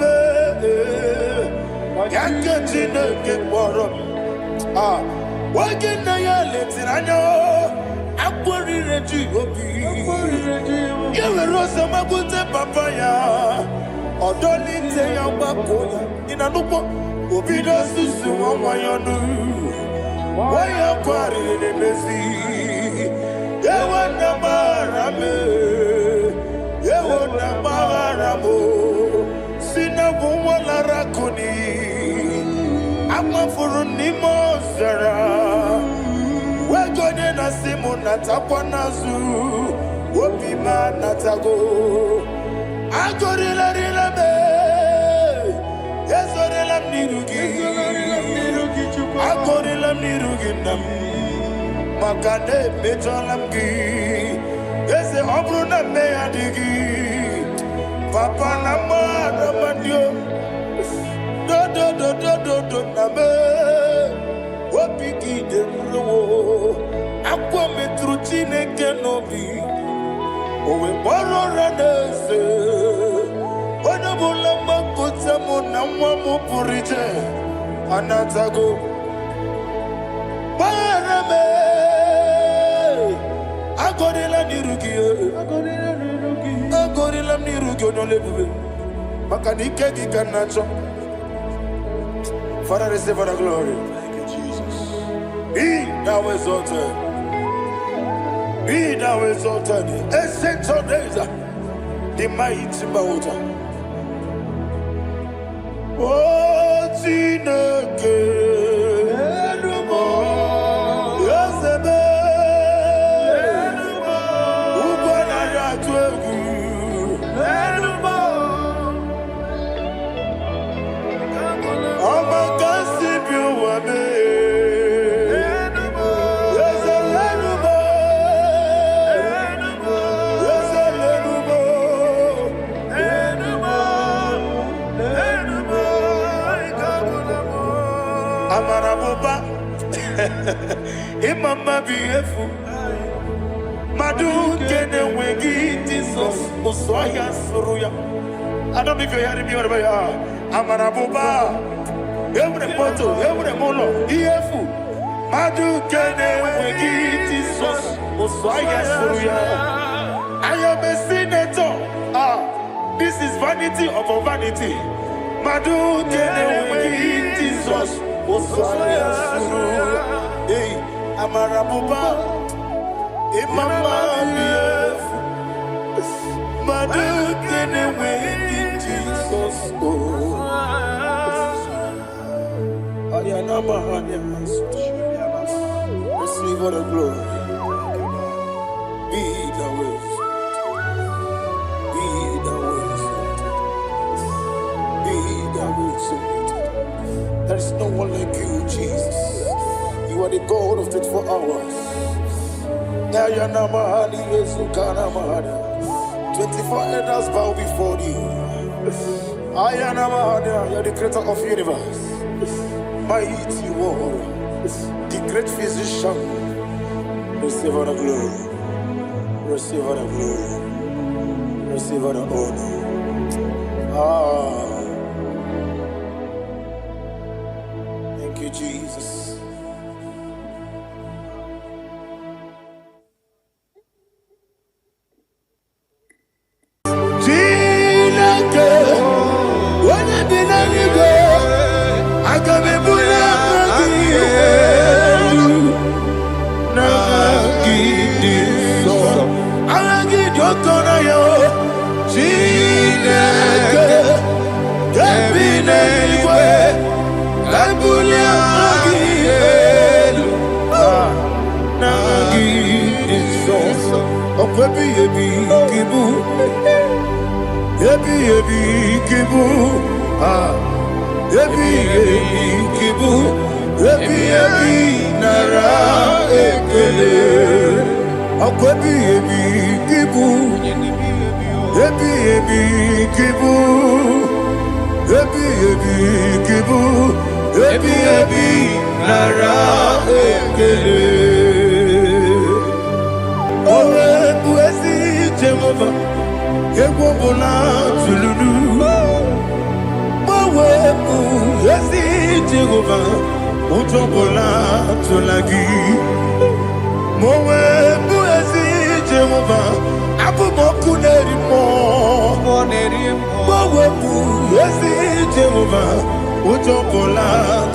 be yake Chineke kpọrọ oge na ya letiri anya akpọrire ji obi ya were ọsọ magbute papa ya ọdọlite ya gbapụ ya ịnanụkpọ Obido susu mwayonu Waya kwari nemezi Yewa namarame Yewa namaramo Sina wumwala rakuni Amafuru ni mozara Wegone na simu natapwa nazu Wopima natago Agorila rilame Ezorilam nirugi Agorilam nirugi nam Makane mejolam gi Eze obru na meyadigi Papa nama namandio Do name Wapiki demro Akwa metru Chineke nobi Owe boro ranese Wanabulamba kutamu na mwamu purite Anatago Barame Agorila nirugi Agorila nirugi Onolebube Makanike gikanacho Father, receive the glory. Thank you, Jesus. Be thou exalted. Be thou exalted. Ancient of days, the mighty mountain. Oh, Chineke, Enumo, Yosebe, Enumo, Ubana Yatwegu, Enumo, Amakasibu Wabe, Enumo, Yosebe, Enumo, Enumo, Yosebe, Enumo, Enumo. Amaraboba, Imama Biefu, Madu Kene Wegi, Jesus, Osoya Suruya. I don't know if you're hearing me wherever you are. Amaraboba, every photo, every mono, Biefu, Madu Kene Wegi, Jesus, Osoya Suruya. I am a senator. This is vanity of a vanity. Madu Kene Wegi, Jesus. Hey, Amarabuba, Imama Bief, Madu Kenewe, Jesus. Receive all the glory. Be the way. Be the way. Be the way. There is no one like you, Jesus. You are the God of 24 hours. 24 elders bow before you. You are the creator of the universe. Mighty warrior, the great physician. Receive all the glory. Receive all the glory. Receive all the honor. Thank you, Jesus. Okwebi ebi kibu. Ebi ebi kibu. Ah. Ebi ebi kibu. Ebi ebi nara ekele. Okwebi ebi kibu. Ebi ebi kibu. Ebi ebi kibu. Ebi ebi nara ekele. Owe buezi Jehovah. Egwobona tululu. Owe buezi Jehovah. Ujobola tulagi. Mowe buezi Jehovah. Abu moku nerimo. Mowe buezi Jehovah. Ujobola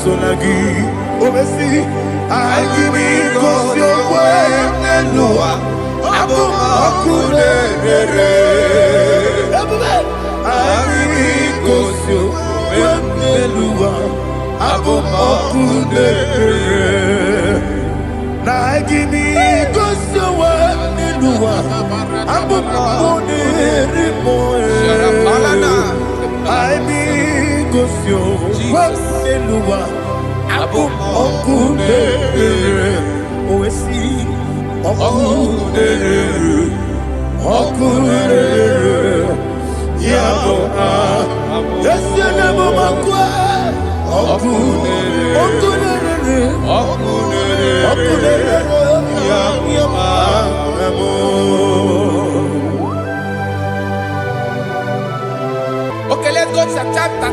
tulagi. Obesi. I give you cause your way Nelua. Abu moku nerere. I give you cause your way Nelua. Abu moku nerere. Na give me cause your way Nelua. Abu moku nerimo. I be cause your way Nelua. Abu okudere, oesi okudere, okudere, yabo yesi nebo makwe, okudere, okudere, okudere, yabo. Okay, let's go to chapter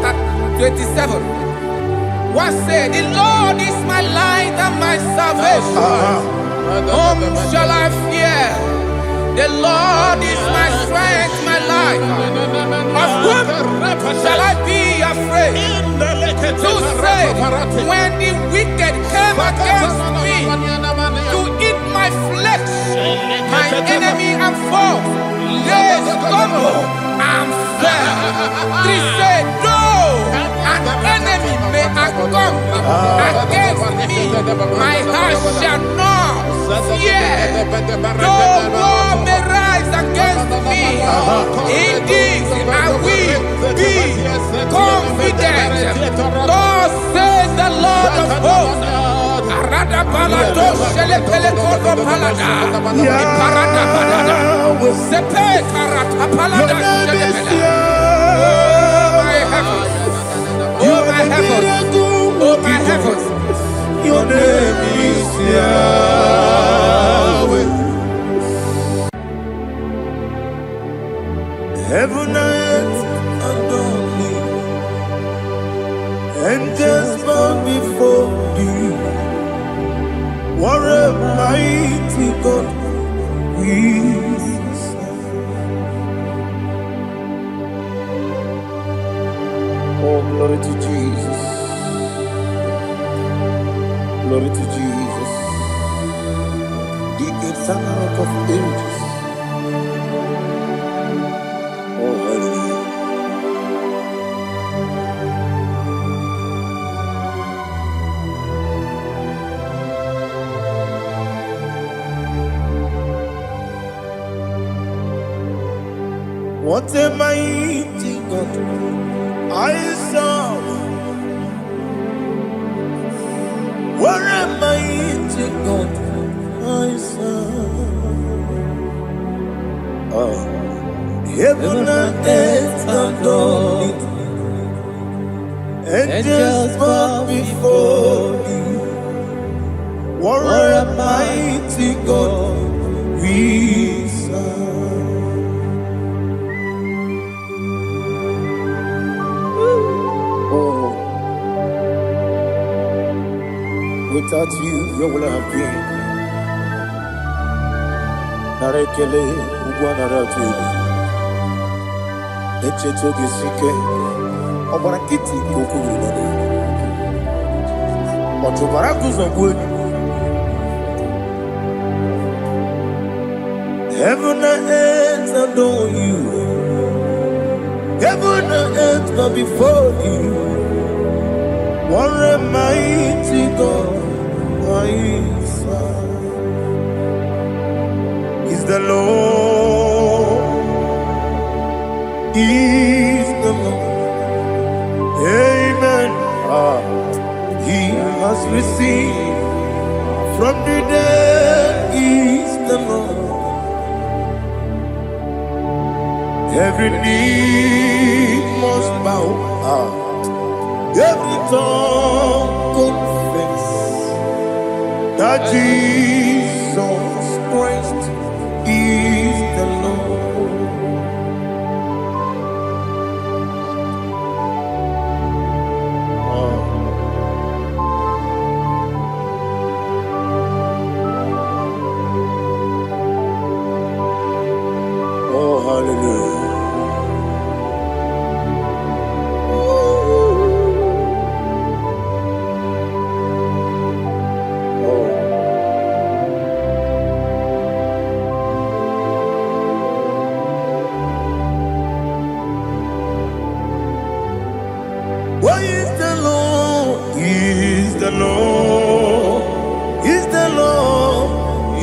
27. What said, the Lord is my light and my salvation. Whom shall I fear? The Lord is my strength, my life. Of whom shall I be afraid? Who said, when the wicked came against me to eat my flesh, my enemy and foe, they stumble and fell. They said, no, an enemy may come against me, my heart shall not fear. No war may rise against me. Indeed, I will be confident. Thus says the Lord of hosts. Oh my heavens, oh my heavens, your name is Yahweh. Heaven and earth adore me, angels bow before thee. What a mighty God we serve. Oh, glory to Jesus. Glory to Jesus. The eternal rock of ages. Oh, hallelujah. What a mighty God I serve. What a mighty God I serve. Oh. Heaven and earth adore it. Angels bow before thee. What a mighty God we serve. Without you, where will I have been? Narekele, Ugwanaratu. Echetoge Sike, Obarakiti, Kokuru. Otobarakus of wood. Heaven and earth adore you. Heaven and earth bow before you. What a mighty God I serve. Is the Lord. Is the Lord. Amen. He has received from the dead. Is the Lord. Every knee must bow. Every tongue confess that Jesus Christ is the Lord. Oh, hallelujah. Why is the Lord? Is the Lord? Is the Lord?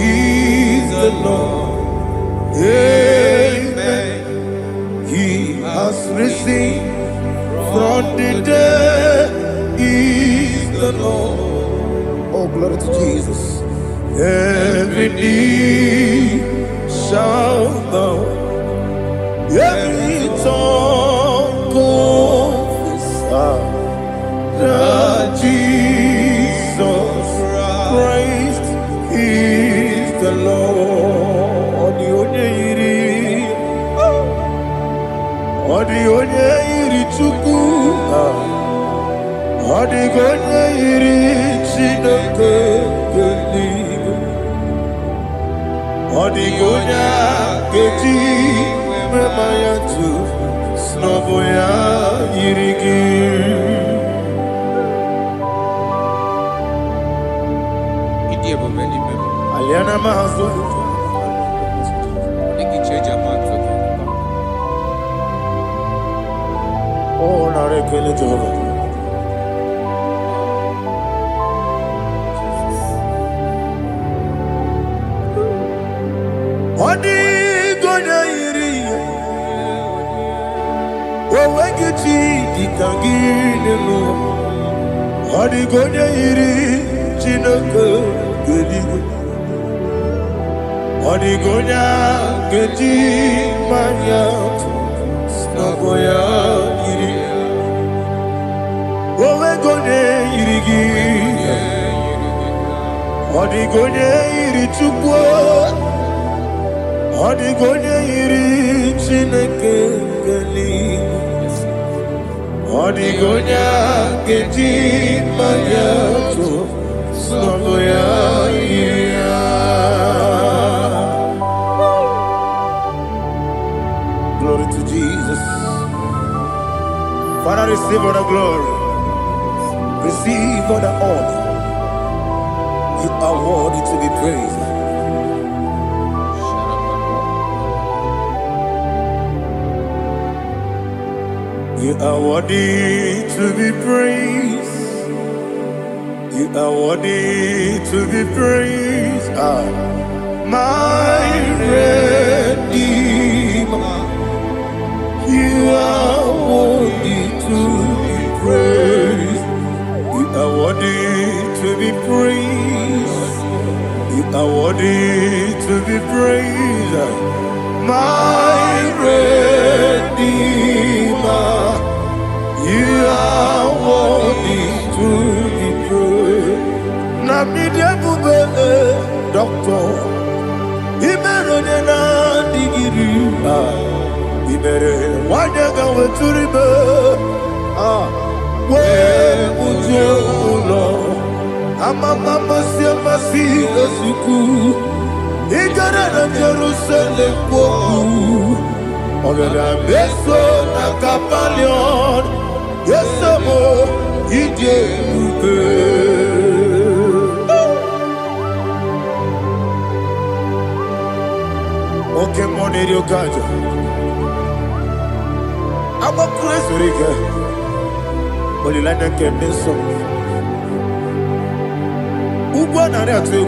Is the Lord? Amen. He has risen from the dead. Is the Lord. Oh, glory to Jesus. Every knee shall bow. Every tongue confess that Jesus Christ is the Lord. The onye yiri Chukwu, the onye yiri Chineke eluigwe, the onye keji mema ya tu snobo ya yiri gị. Aliana mahazo. Oh, narekele Jehovah. Odi gonya iri. Wewe gichi dikangile lo. Odi gonya iri Chineke eluigwe. Odi gonya keji manya snobo ya iri. Wewe gonya iri gi. Odi gonya iri Chukwu. Odi gonya iri Chineke eluigwe. Odi gonya keji manya snobo ya iri. Glory to Jesus. Father, receive all the glory. Receive all the honor. You are worthy to be praised. You are worthy to be praised. You are worthy to be praised. My Redeemer. You are worthy to be praised. You are worthy to be praised. You are worthy to be praised. My Redeemer. You are worthy to be praised. Namibia bube doctor. Imerone na digiri. Ibere wanyaga weturibe we uje ulo amama masi esuku igara na Jerusalem kwoku ogara beso na kapalion yesemo ije ube oke moneri okaja Aba Christ Rika Olilanya Kemeso Ugwa Nare Atu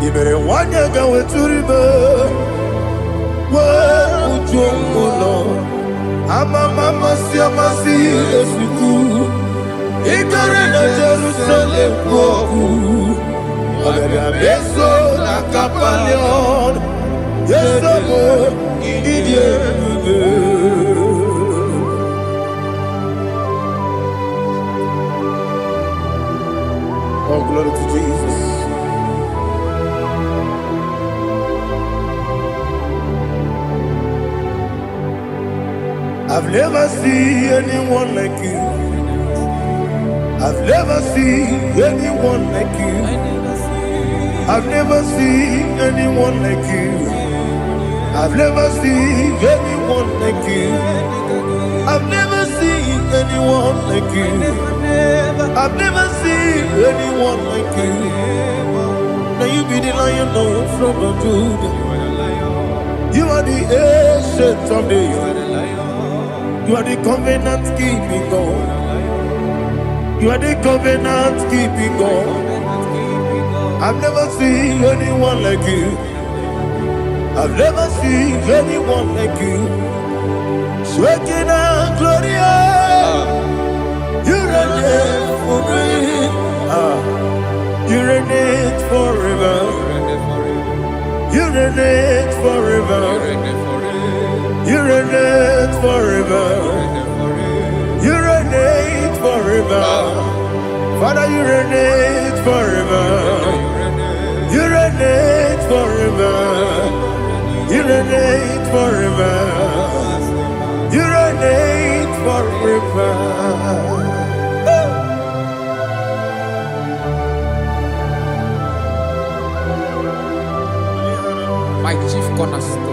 Ibere wanya ga weturibe. Ujomulo. Mama siamasi esuku. Igare na Jerusalem koku. Abebe beso na kapalion. Yeso mo idie. Oh, glory to Jesus. I've never seen anyone like you. I've never seen anyone like you. I've never seen anyone like you. I've never seen anyone like you. I've never seen anyone like you. I've never seen anyone like you. Now you be the Lion from the Judah. You are the ancient of days. You are the covenant keeping God. You are the covenant keeping God. I've never seen anyone like you. I've never seen anyone like you. Shaking and glorious. You reign for me. You reign forever. You reign forever. You reign forever. You reign forever. Father, you reign forever. You reign forever. You reign forever. You reign forever. My chief cornerstone.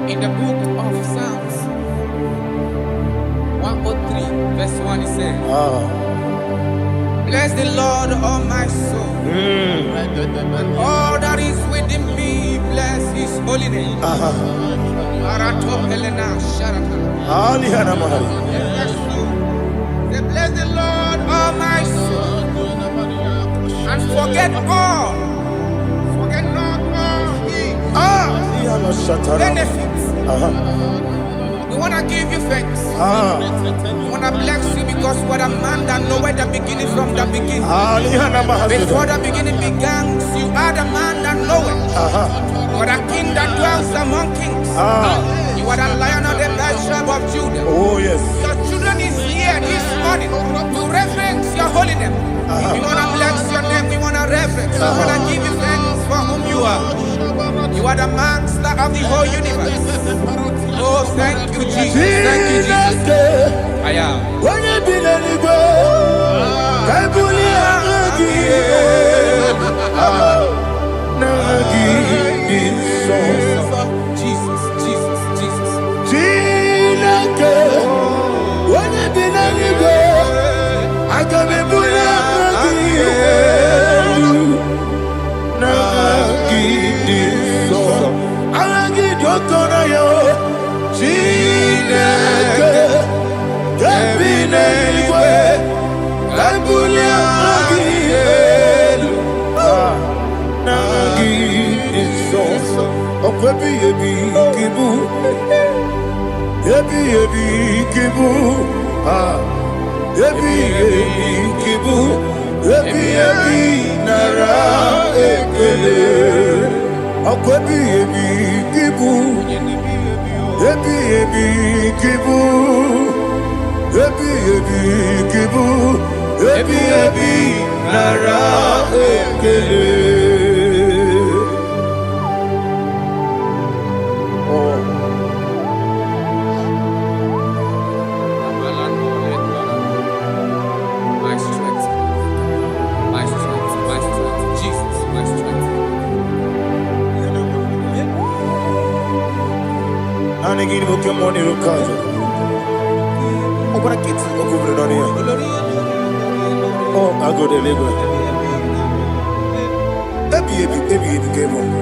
In the book of Psalms 103, verse 1, it says, bless the Lord, all my soul, and all that is within me, bless his holy name. Say, bless the Lord, all my soul, and forget not all his benefits. We want to give you thanks. We want to bless you because what a man that knoweth the beginning from the beginning. Before the beginning began, you are the man that knoweth. What a king that dwells among kings. You are the Lion of the tribe of Judah. Oh yes. Your children is here this morning to reverence your holy name. We want to bless your name. We want to reverence. We want to give you thanks for whom you are. You are the master of the whole universe. Oh, thank you, Jesus. Thank you, Jesus. I am. When you be the go, I Jesus, Jesus, Jesus. When you be the go, I can be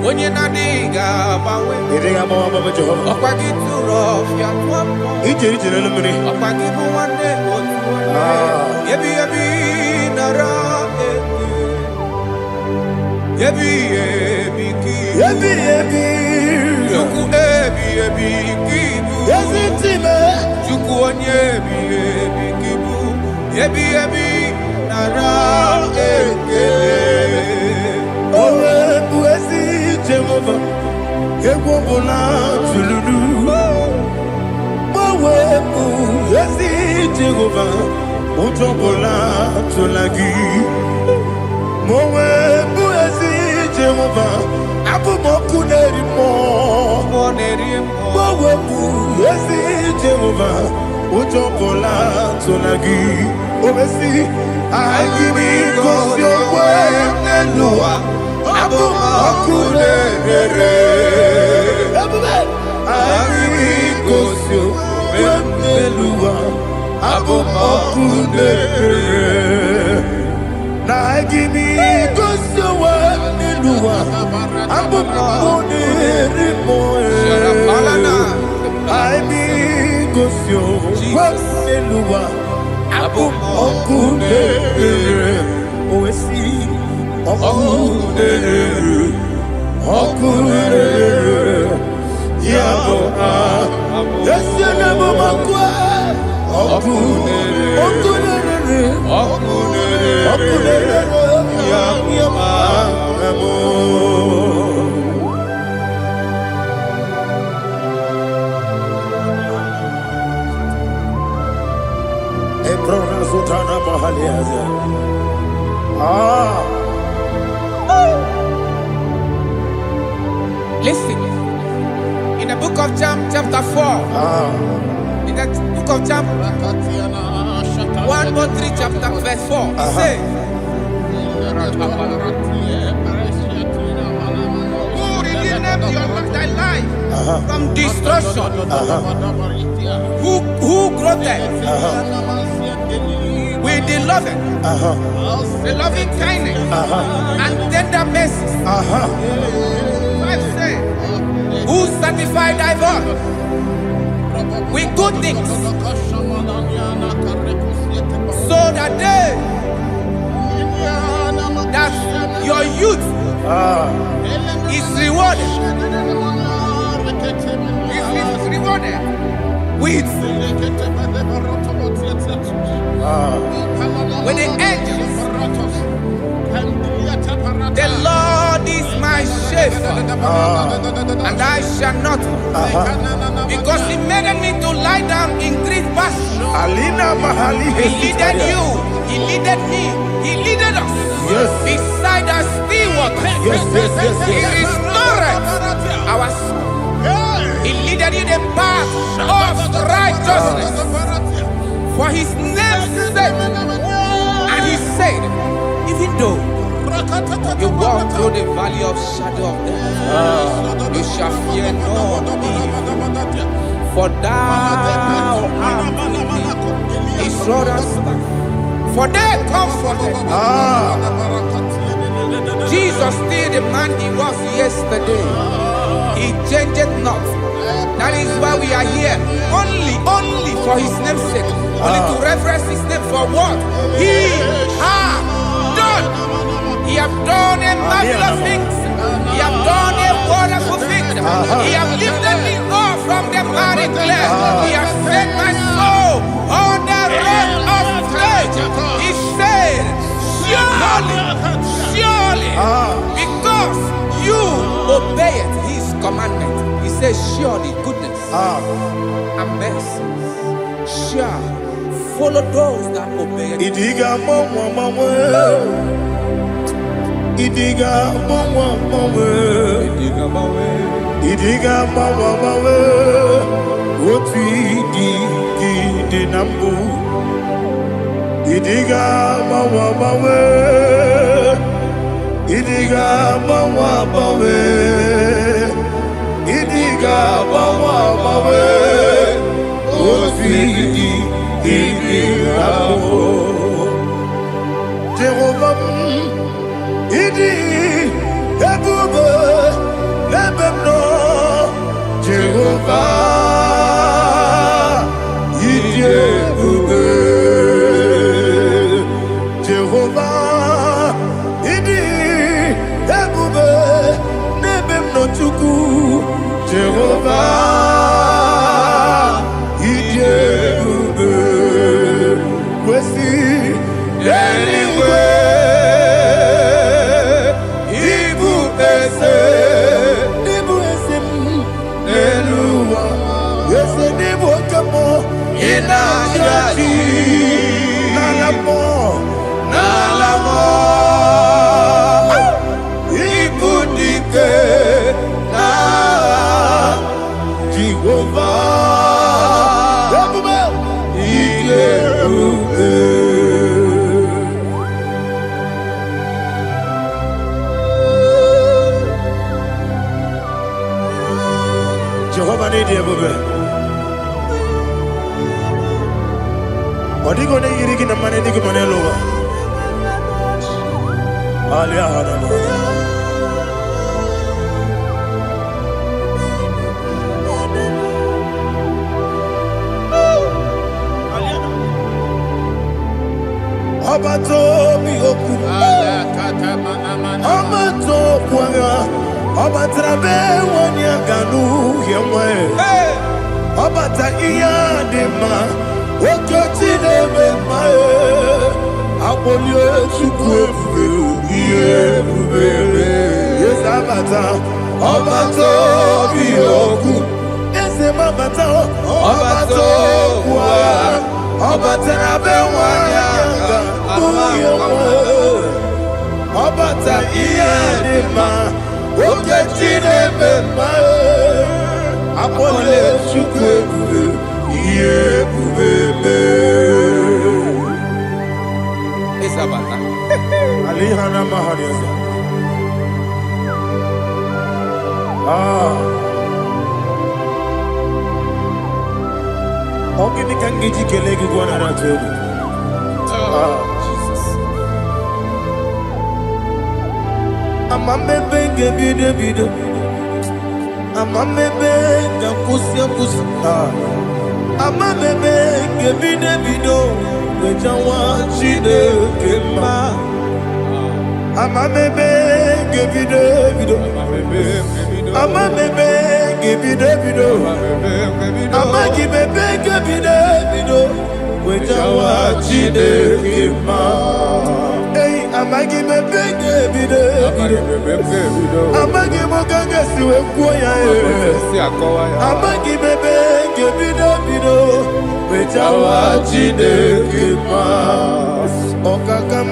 Onye nadiga bawe. Okwagi turo fia tuapo. Okwagi buwane otuwane. Yebi nara eke. Yebi ki. Juku kibu. Juku onye kibu. Yebi nara eke. Jehovah, Ewobola Tululu, Mawebu, Yesi Jehovah, Utobola Tulagi, Mawebu, Yesi Jehovah, Abumoku Nerimo, Mawebu, Yesi Jehovah, Utobola Tulagi, Obesi, I give you cause your way, Nelua. Abumakunere, Arigosio, Melua, Abumakunere. Nagini Gosio, Melua, Abumakunere, Arigosio, Melua, Abumakunere. Oesi. Okunere, Yabo, Yesenebo Makwa, Okunere, Yabo, Ebrona Sultana Mahaliaza. Listen, in the book of John, chapter 4, in the book of John 1:3, chapter verse 4, it says, who redeemed thy life from destruction, who groweth with the loving kindness and tender mercies. Who satisfied thy voice with good things, so that your youth is rewarded. Is rewarded with the angels. The Lord is my shepherd, and I shall not want, because He made me to lie down in green pastures. He leaded you, He leaded me, He leaded us beside the still waters. He restored our soul. He leaded you the path of righteousness for His name's sake. And He said, even though you walk through the valley of shadow of death, you shall fear no evil, for thou art with me. His rod and staff, for they comforted. Jesus still the man He was yesterday. He changed not. That is why we are here, only for His name's sake, only to reverence His name for what He has done. He has done a marvelous things. He has done a wonderful thing. He has lifted me up from the miry clay. He has set my soul on the road of faith. He said, surely, because you obeyed His commandment. He says, surely goodness and mercy shall follow those that obey it. Idiga mawe, oti di nambu. Idiga mawe, idiga mawe, idiga mawe, oti di nambu. Jehovah, idi. na chachi nalamo ibudike na Jehovah Jehovah need you, baby. What are you going to get in the money? You can lower. Abato mi oku, Abato kwanga, Abatrabe wanya ganu yemwe, Abata iya dema, Okoti nebe mae, Abolio chukwe iye bubele, Yes Abata, Abato mi oku, Ese mabata, Abato kwa, Abatrabe wanya Obata iyadima okechine bema apole chukwe iye bubebe Isabata alihana mahariza Ogini kangiji kelegi gwana ratugu Amamebe gebido Amamebe gakusi Amamebe gebido Wejawa chide kema Amamebe gebido Amamebe gebido Amagibebe gebido Wejawa chide kema Amagi mebege bido Amagi mogange siwe kuya Amagi mebege bido Wejawa chide kima Okakam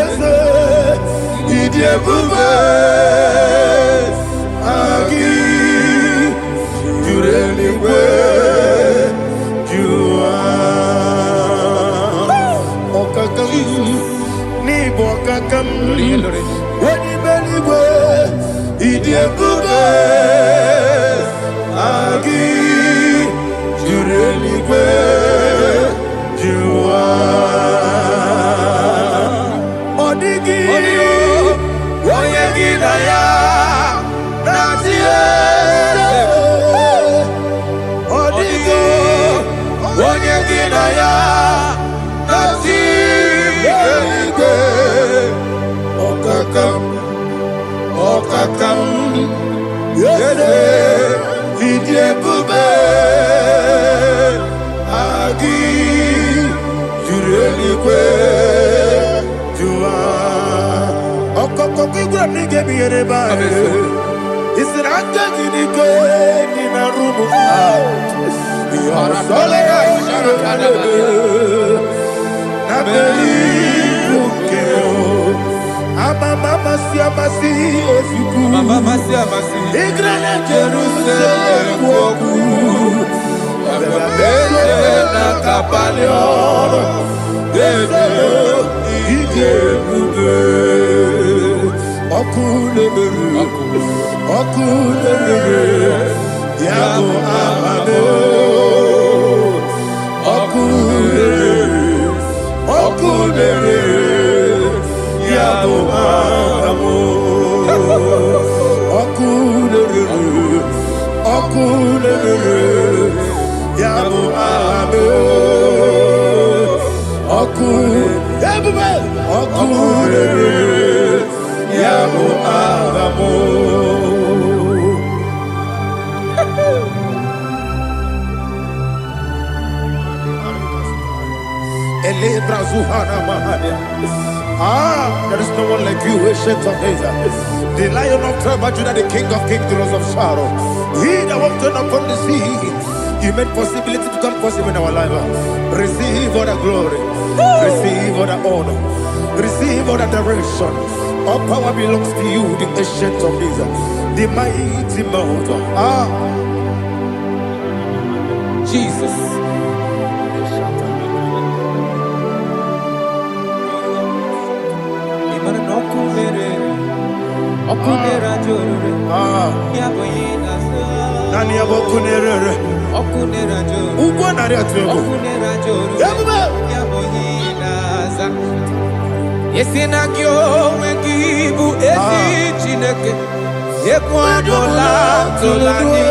Eze Idie bube Agi Jureli kwe Ni bokakam Wadi beligwe Idie bube Agi Jureligwe Jua Odigi Oyegi daya Natie Odigi Oyegi daya Okakam Yede Idie bube Agi Jureligwe Jua Okokokigura nige miyereba Isiranga ginike Nina rumu Yosolega Sharakadaba Nabeli Bukeo Mama siamasi ofiku Mama siamasi Igrana Jerusalem woku Bebe na kapalion Bebe ije bube Okule Yabo amame Okule Yabo amo Okule Yabo amo Okule Yabo amo Ele brazuhana mahania There is no one like you, ancient of days. The Lion of tribe of Judah, the King of kings, the Rose of Sharon. He that walked upon the sea. You made possibility to come possible in our life. Receive all the glory. Receive all the honor. Receive all the direction. All power belongs to you, the ancient of days, the mighty mountain. Jesus. Nani abokunerere. Ugbo nari atuego. Yesina kyo wengibu ezi chineke. Yekwa bola tolani.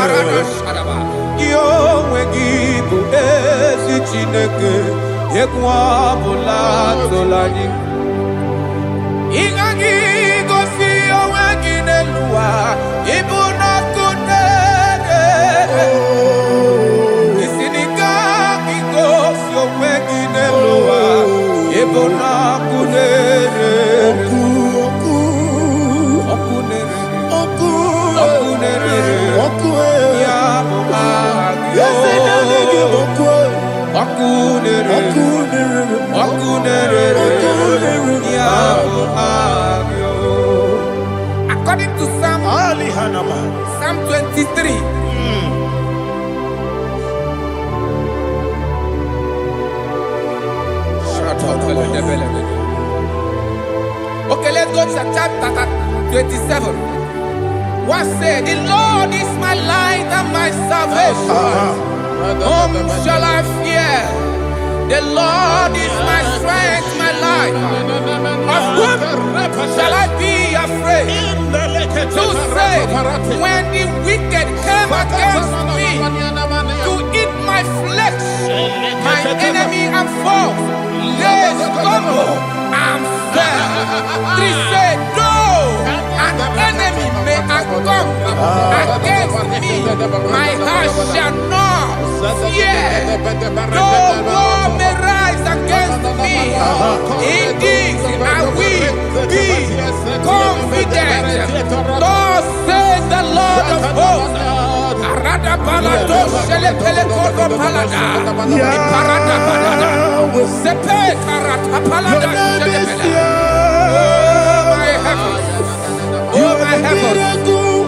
Arana sharaba. Kyo wengibu ezi chineke. Yekwa bola tolani. Ingagi gosi owegine luwa. Ibuna kunere. Isinika gosi owegine luwa. Ibuna kunere. Okunere. Yabo agyo. Okunere. Yabo agyo. According to Psalm 23. Okay, let's go to chapter 27. What said? The Lord is my light and my salvation. Whom shall I fear? The Lord is my strength, my life. Of whom shall I be afraid? To say, when the wicked came against me to eat my flesh, my enemy and foe, they stumble and fell. They said, though an enemy may come against me, my heart shall not fear. Though war may rise against me, in this I will be confident. Thus says the Lord of hosts. Arada palado shele pele kodo palada. Iparada palada. Sepe karata palada shele pele. Oh my heavens. Oh my heavens.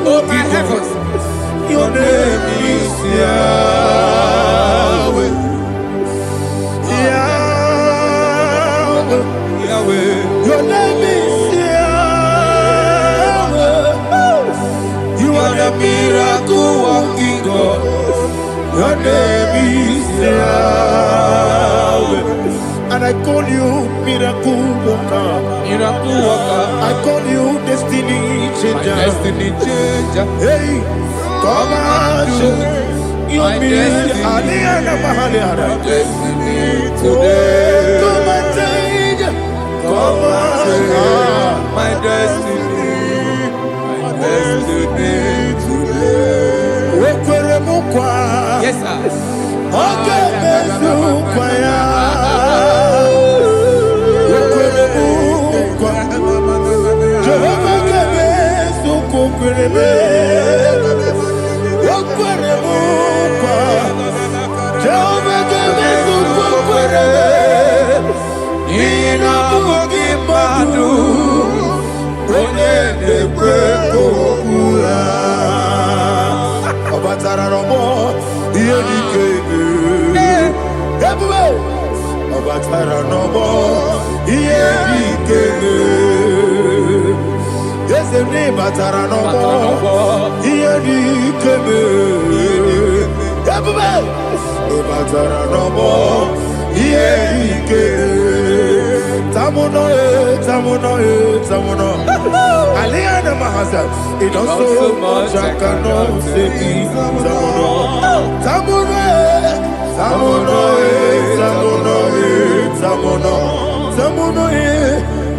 Oh my heavens. Your name is Yahweh. Yahweh. Yahweh. Your name is Yahweh. You are the miracle working God. Your name is Yahweh. And I call you miracle worker. Miracle worker. I call you destiny changer. Destiny changer. Hey, come on, your destiny. Destiny today. Come and change. Come on, my destiny. My destiny today. Yes, sir. Okay,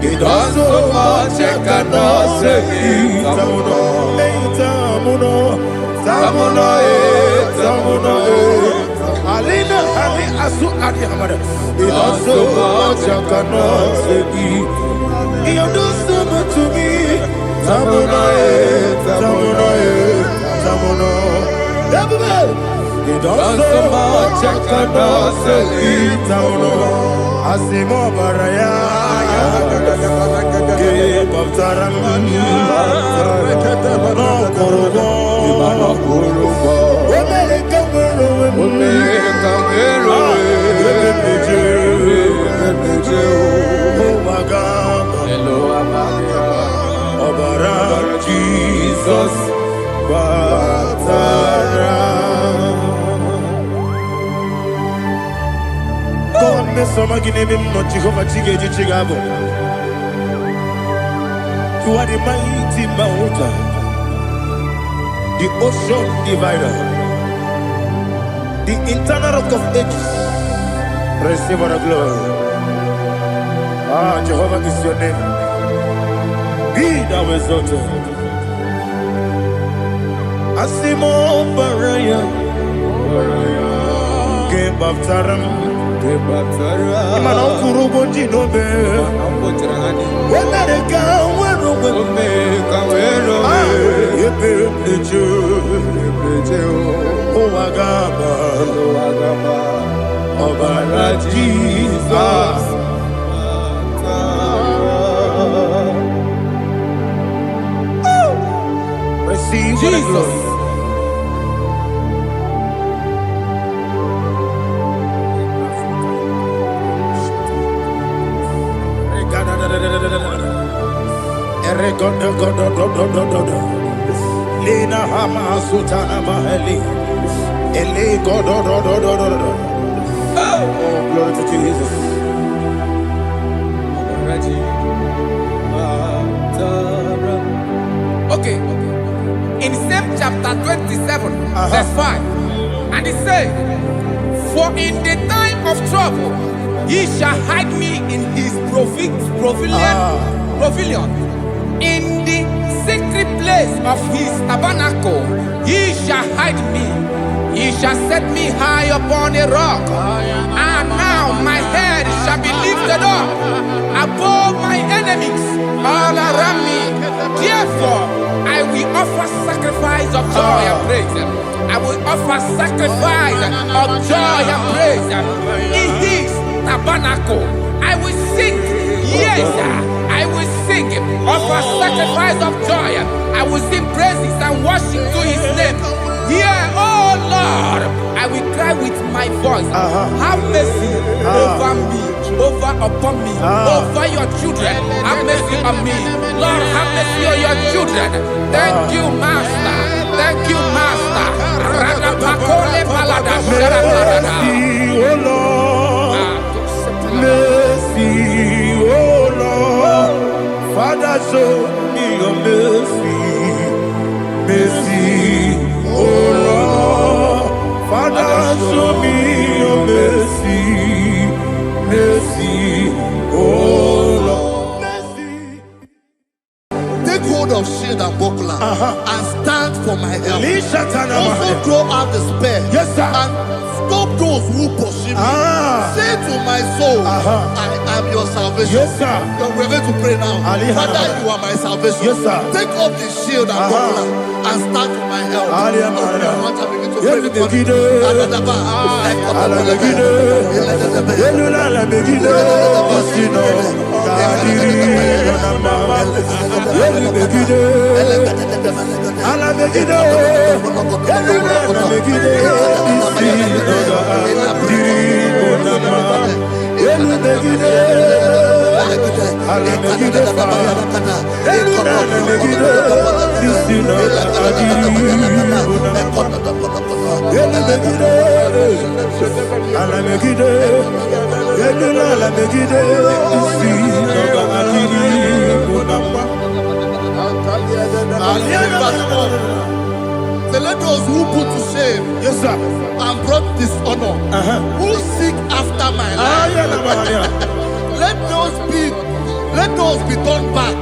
it does so much I cannot say. It does so much I cannot say. He does so much I cannot say. He does so much to me. Tamunoe, Tamunoe, Tamunoe. He does so much I cannot say. Tamunoe. Asimo Baraya, Give up Taram, no Korobo, Jesus, you are the mighty mountain, the ocean divider, the internal rock of ages. Receive our glory. Jehovah is your name. Be thou exalted. Asimo Baraya, Game of Taram. Imano kurubo jinobe. When they go, Jesus. Receive Jesus. Lina Hama Sutana Maheli. Ele God. Oh, glory to Jesus. Okay. In same chapter 27, verse 5, and it says, "For in the time of trouble, he shall hide me in his pavilion. In the secret place of his tabernacle, he shall hide me. He shall set me high upon a rock. And now my head shall be lifted up above my enemies all around me. Therefore, I will offer sacrifice of joy and praise. I will offer sacrifice of joy and praise. In his tabernacle, I will sing. Yes, I will sing. Offer sacrifice of joy. I will sing praises and worship to his name. Here, oh Lord, I will cry with my voice. Have mercy over me, upon me, over your children. Have mercy on me. Lord, have mercy on your children. Thank you, Master. Thank you, Master. Mercy, oh Lord. Mercy, oh Lord. Father, show me your mercy. Mercy, oh Lord. Father, show me your mercy. Mercy, oh Lord. Mercy. Take hold of shield and buckler and stand for my help. Also throw out despair. Yes, sir. And stop those who pursue me. Say to my soul, I am your salvation. Yes, sir. We're going to pray now. Father, you are my salvation. Yes, sir. Take up the shield and buckler and stand for my help. Say, let those who put to shame, Yes, sir. and brought dishonor, who seek after my life, let those be turned back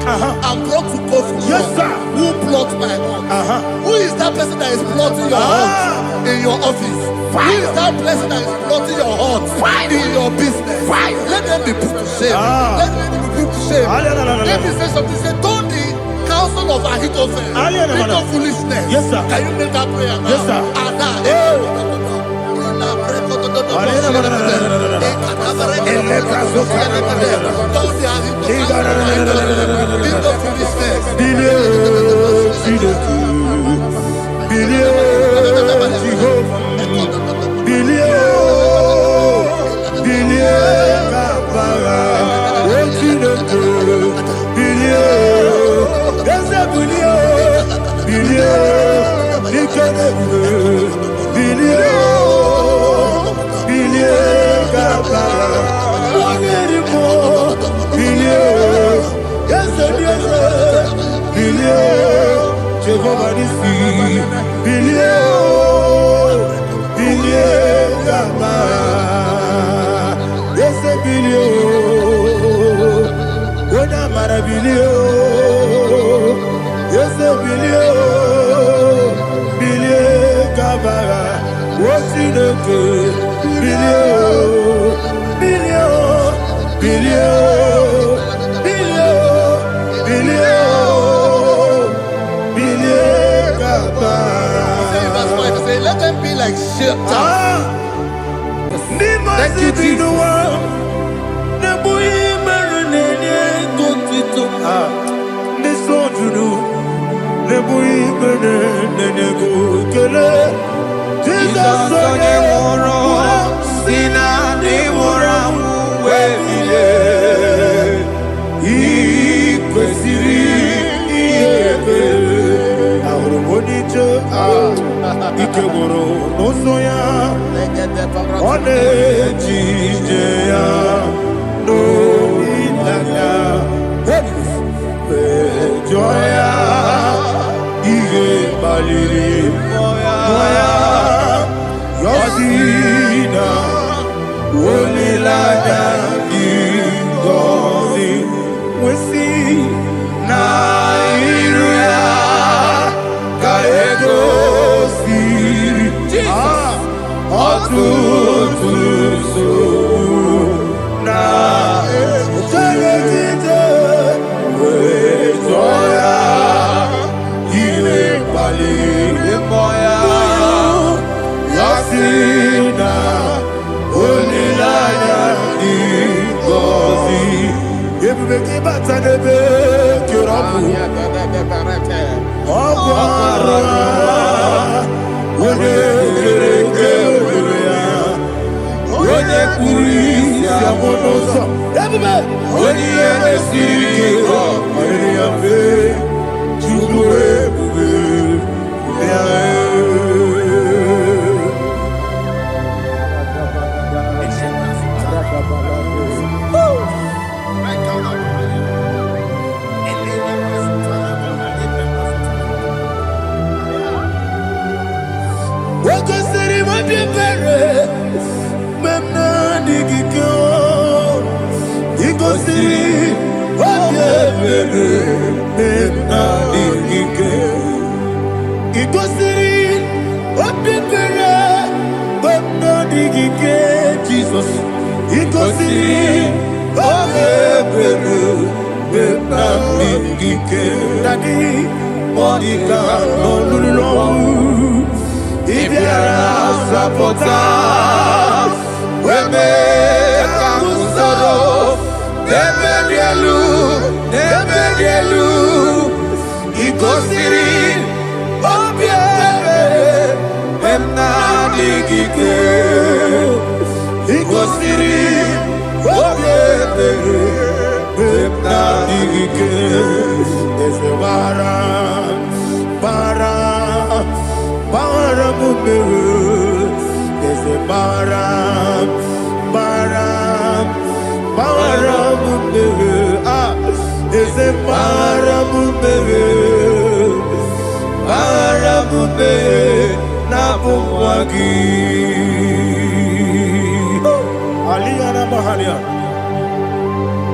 and brought to confusion. Yes, sir. Who plot my hurt? Who is that person that is plotting your hurt in your office? Who is that blessing that is flooding your heart in your business? Let them be put to shame. Let them be put to shame. Let me say something. Say, don't the counsel of Ahithophel bring no foolishness. Yes, sir. Can you make that prayer now? Yes, sir. Let them be like shelter. Thank you, Jesus.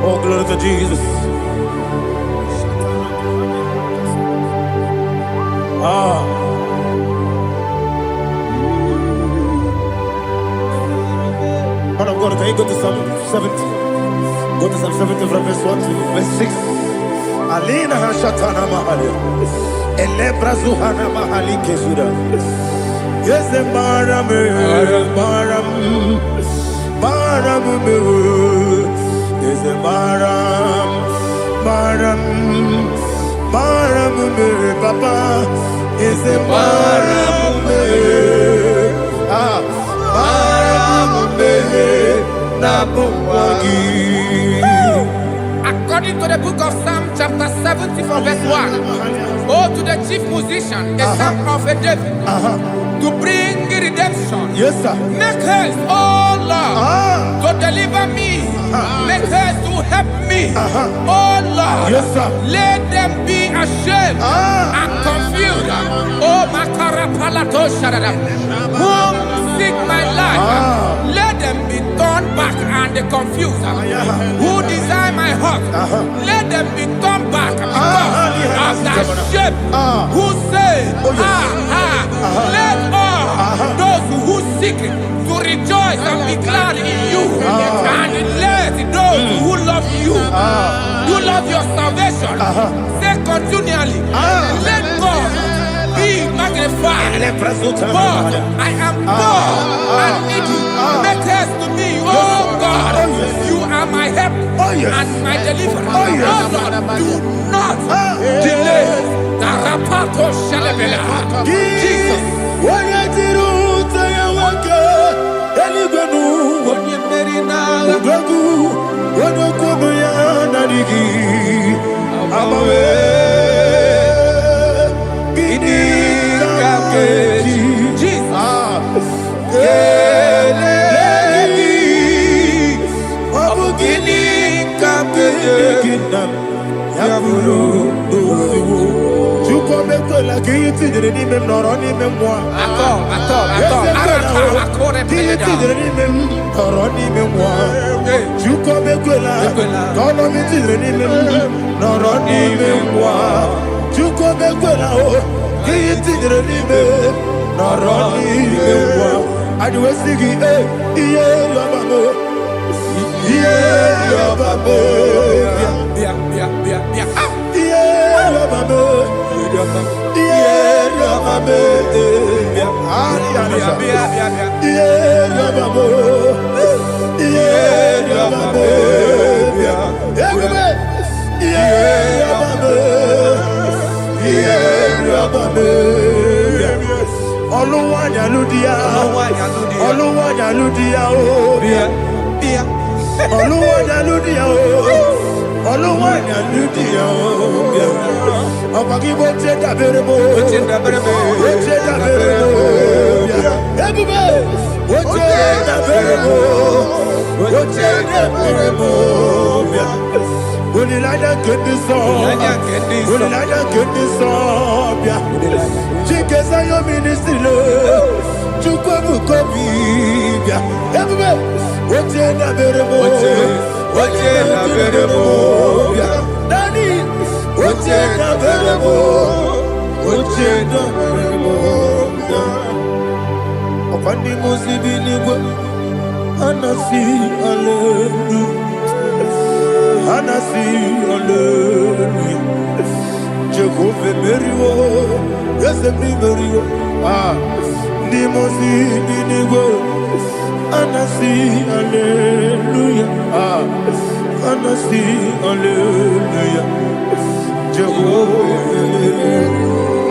Oh, glory to Jesus. Man of God, can you go to Psalm 70? Go to Psalm 70 from verse 1 to verse 6. Alina Hashatana Mahalia. Elebra Zuhana Mahali Kesuda. Yes, the Maram, yes, the Maram, Papa, is the Maram, According to the book of Psalm chapter 70 from verse 1, oh, to the chief musician, a psalm of a David, to bring redemption. Yes, sir. Make haste, oh Lord, to deliver me. Make haste to help me. Oh Lord, yes, sir. Let them be ashamed and confused. Oh Makarapalato Shadada, who seek my life, let them be turned back and confused. Who desire my heart, let them be turned back because of that shape. Who say, let all those who seek to rejoice and be glad in you, and let those who love you, who love your salvation, say continually, let God be magnified. God, I am poor and needy. Make haste to me, oh God. You are my help and my deliverer. Oh Lord, do not delay. Tarapato Shalabela. Jesus.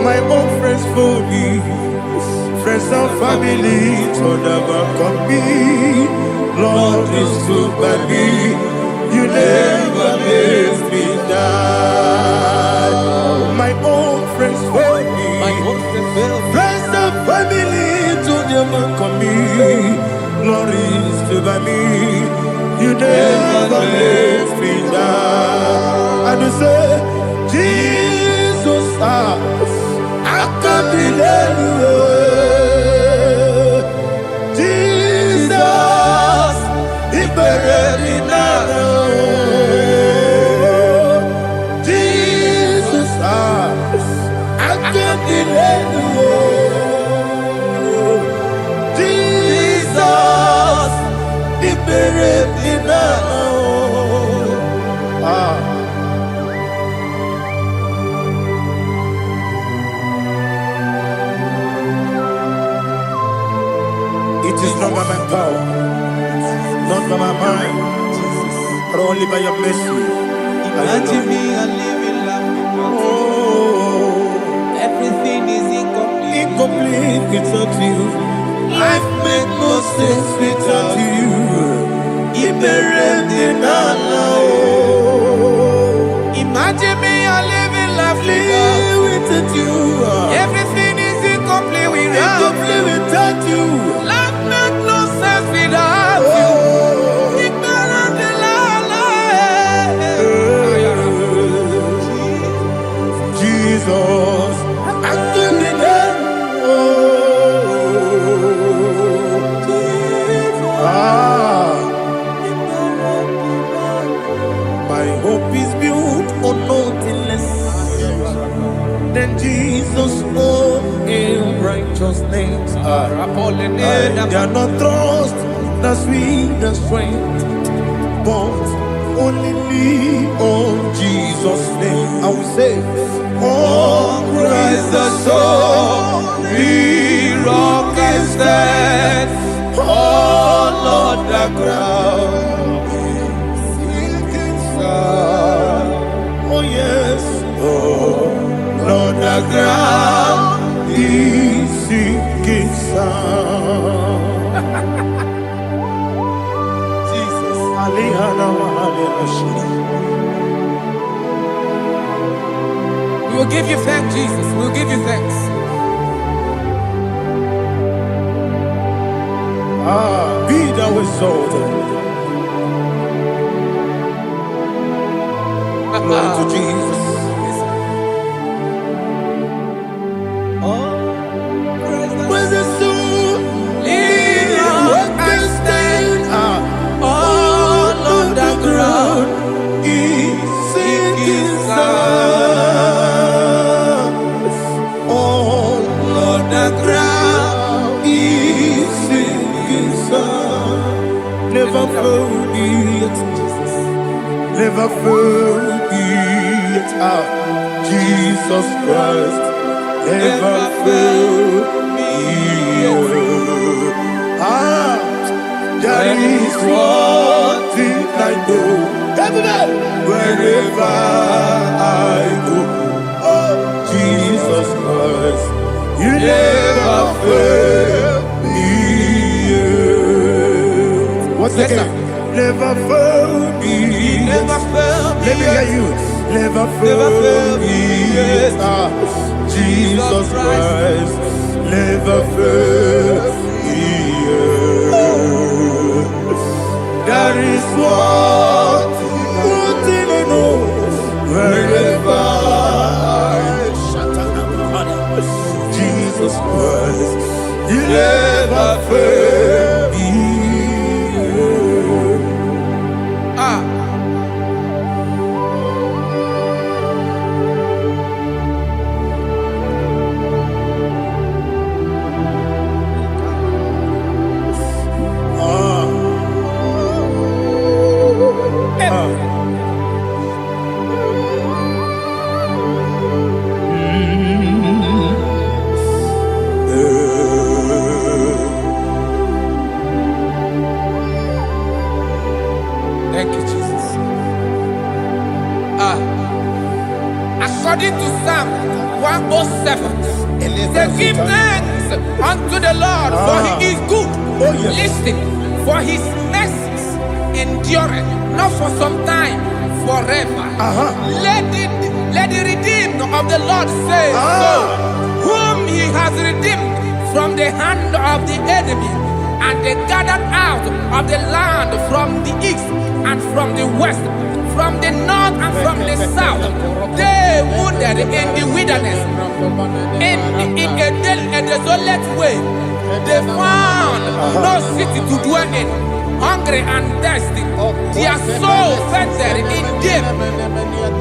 My own friends for me, friends and family to never come me. Lord is good by me, you never let me die. My own friends for me, friends and family to never come me. Lord is good by me, you never let me die. And you say, Jesus, I can't believe you. Jesus, He buried in Jesus, I can't believe you. Jesus, He It is not by my power, not by my mind, but only by your mercy. Imagine me a living life. Everything is incomplete. Incomplete without you. Life makes no sense without you. Imagine me a living life without you. Everything is incomplete without you. Life makes no sense without you. Jesus, my hope is built on nothing less than Jesus' own righteousness. I cannot trust the sweetest strength, but only lean on Jesus' name. I will say, on Christ the solid rock I stand. All on the ground is sinking sand. Oh yes, all on the ground is sinking sand. Jesus, we will give you thanks, Jesus. We will give you thanks. Be thou exalted. Glory to Jesus. Where's the soul? I stand all on the ground. Is sinking sand. All on the ground is sinking sand. Never forget, never forget, Jesus Christ. Never forget. There is one thing I know. Wherever I go, oh Jesus Christ, you never fail me. What's the name? Never fail me. Never fail me. Let me hear you. Never fail me. Jesus Christ, never fail me. There is one thing I know. Wherever Jesus Christ, you never fail me. Thank you, Jesus. According to Psalm 107, they give thanks unto the Lord, for he is good. Listen, for his mercies endureth, not for some time, forever. Let the redeemed of the Lord say so, whom he has redeemed from the hand of the enemy, and they gathered out of the land from the east and from the west, from the north and from the south. They wandered in the wilderness, in a desolate way. They found no city to dwell in, hungry and thirsty. Their soul fainted in death.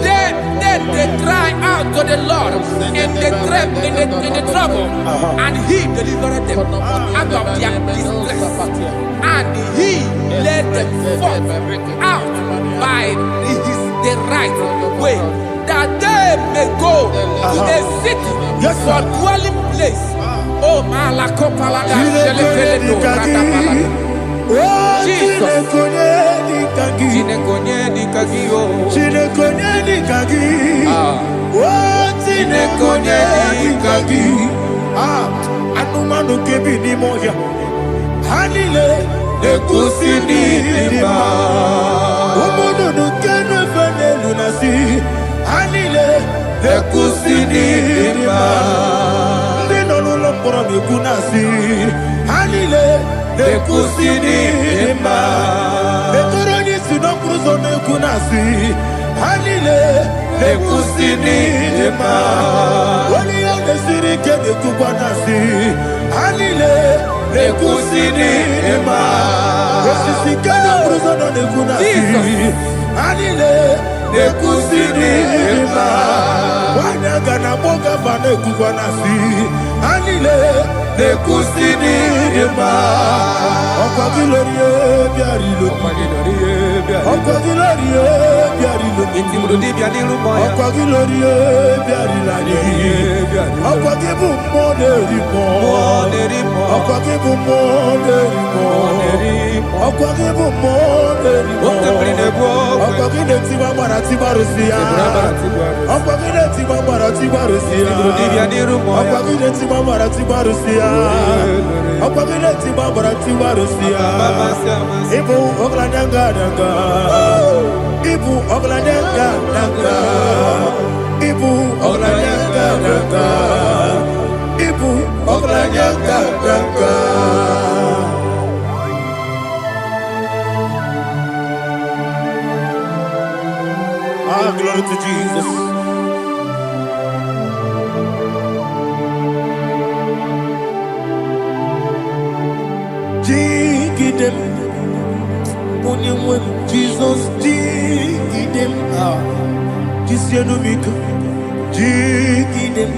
They cry out to the Lord in the trouble, and he delivered them out of their distress. And he led them forth out by the right way, that they may go to a city for dwelling place. Oh, Malakopalada, Jesus. Anumanu kebi ni moya Hanile Nekusini lima Umudu nukene fene lunasi Hanile Nekusini lima Ndino nulambura mikunasi Hanile Nekusini lima Netoroni sinokruzo nekunasi Hanile Nekusini lima Wali yane sirike nekubanasi Hanile Nekusini lima Wesisikana bruzono nekunasi Hanile Nekusini lima Wanyaga na boga vane kubanasi Hanile Nekusini lima Okwa gilorie biarilo Okwa gilorie biarilo Okwa gilorie biarilani Okwa gibu monerimo Okwa gibu monerimo Okwa gibu monerimo Okwa gineti mamara tibarusia Okwa gineti mamara tibarusia Okwa gineti mamara tibarusia Okwa gineti mamara tibarusia Ibu oglanyanga danga Ibu oglanyanga danga Ibu oglanyanga danga Ibu oglanyanga danga Ah, glory to Jesus. Jigidem Onyewen Jesus Jigidem Jisienumika Jigidem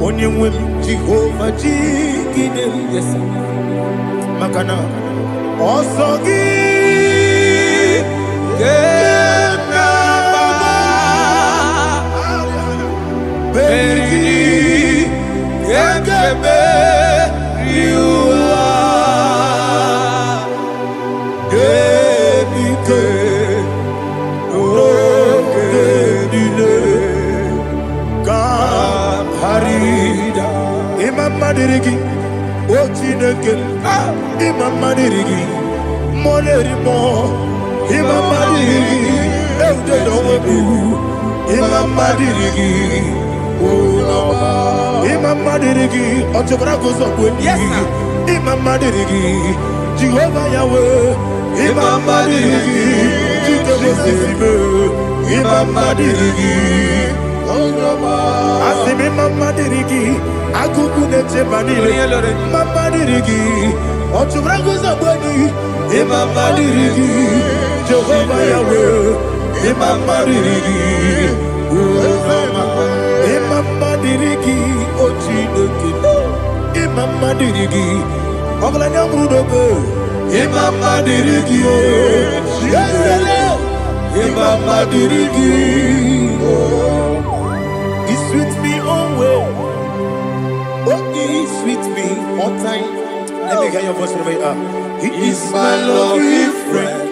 Onyewen Jehovah Jigidem Yes Makana Osogi Genaba Beri Gekebe Riua Gebike Nogedile Kamharida Imam Madirigi Ochineke Imam Madirigi Molerimo Imam Madirigi Eudedowebu Imam Madirigi Imam Madirigi Ochobrakozokweni Imam Madirigi Jehovah Yahweh Imam Madirigi Jitobosisime Imam Madirigi Asim Imam Madirigi Akukunete Manile Imam Madirigi Ochobrakozokweni Imam Madirigi Jehovah Yahweh Imam Madirigi Imam Madirigi Ochineke Imam Madirigi Oglanya Mudobe Imam Madirigi Yesele Imam Madirigi He sweet me away He sweet me all time. Let me hear your voice from here. He is my lovely friend,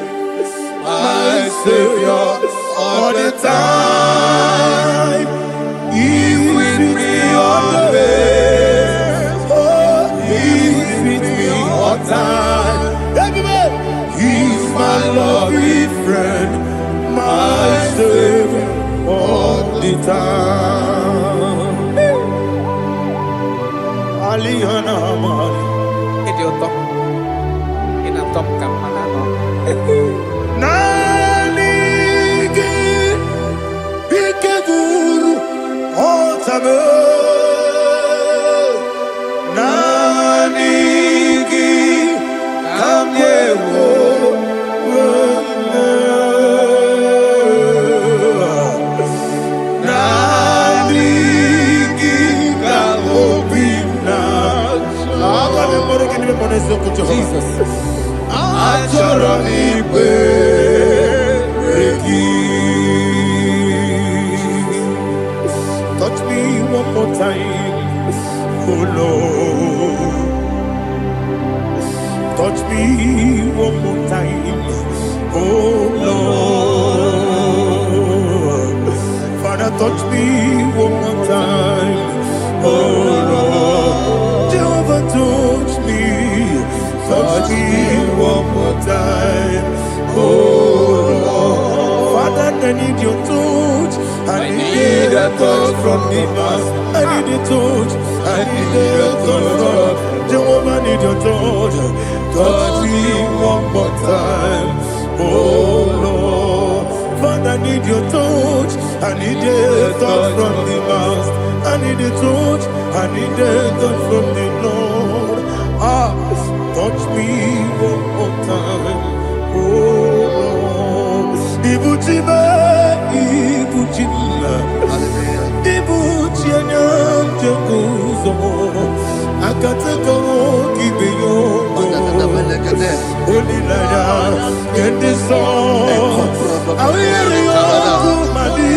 my Savior all the time. He with me always. Oh, He with me all time. Everybody, He's my lovely friend, my Savior all the time. Aliyana Mari. Nanigi Ikeguru Otame Nanigi Kamyewo Nanigi Kamobina Jesus achọrọ m ikpere gị. Touch me one more time, oh Lord. Touch me one more time, oh Lord. Father, touch me one more time, oh Lord. Jehovah, touch me one more time, oh Lord. Father, I need your touch. I need a touch from the Master. I need a touch. I need a touch from Jehovah. I need your touch. Touch me one more time, oh Lord. Father, I need your touch. I need a touch from the Master. I need a touch. I need a touch from the Lord. Touch me one more time, oh Lord. Ibuchima, Ibuchima, Ibuchina, Jaguzo, Akatako, Gibeyo, Olilaya, get this song. I will hear you, Madi,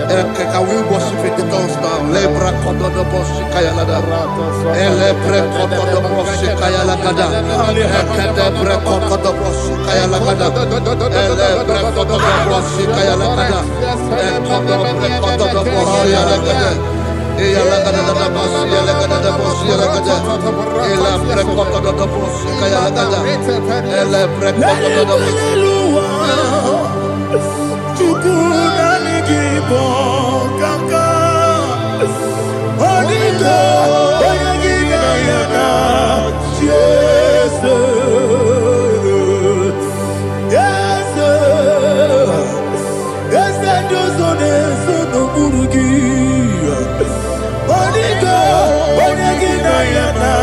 Can we worship in the tongues now? Lebra koto do boshi kaya lada. Elebre koto do boshi kaya lada. Ekede bre koto do boshi kaya lada. Elebre koto do boshi kaya lada. Ekodo bre koto do boshi lada. Eya lada da boshi lada da boshi lada. Elebre koto do boshi kaya lada. Elebre koto do boshi. Gibo kaka Onigo Oyagina yana Jesus Yes Yes Dozone Sono Burugi Onigo Oyagina yana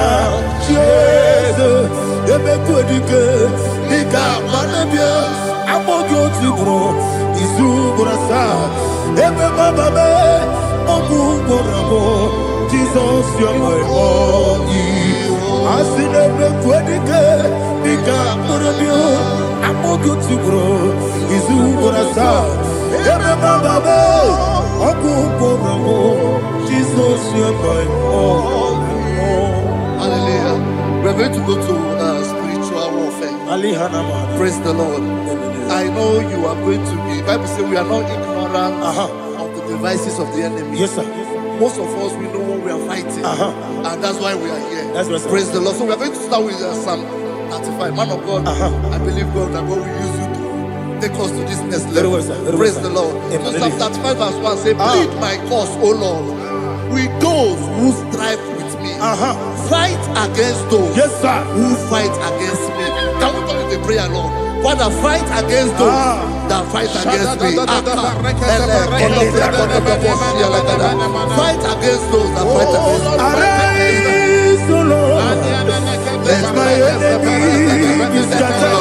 Jesus Ebe Kodike Nika Manabia Amogo Tibro Izubrasa, Ebe Bababe, Oguborabo, Jesus, you're my boy. Asinebe Kwedike, Nika Morabio, Amogo Tibro, Izubrasa, Ebe Bababe, Oguborabo, Jesus, you're my boy. Hallelujah. We're going to go to spiritual warfare. Praise the Lord. I know you are going to be. The Bible says we are not ignorant of the devices of the enemy. Yes, sir. Most of us, we know what we are fighting. And that's why we are here. That's right, sir. Praise the Lord. So we are going to start with Psalm 35. Man of God, I believe God that God will use you to take us to this next level. Very well, sir. Very Praise well, the Lord. Amen. So Psalm 35 verse 1 say, plead my cause, O Lord, with those who strive with me. Fight against those who fight against me. Can we turn the prayer, Lord? Father, fight against those that fight against me. Fight against those that fight against me. Arise, O Lord. Let my enemy be scattered.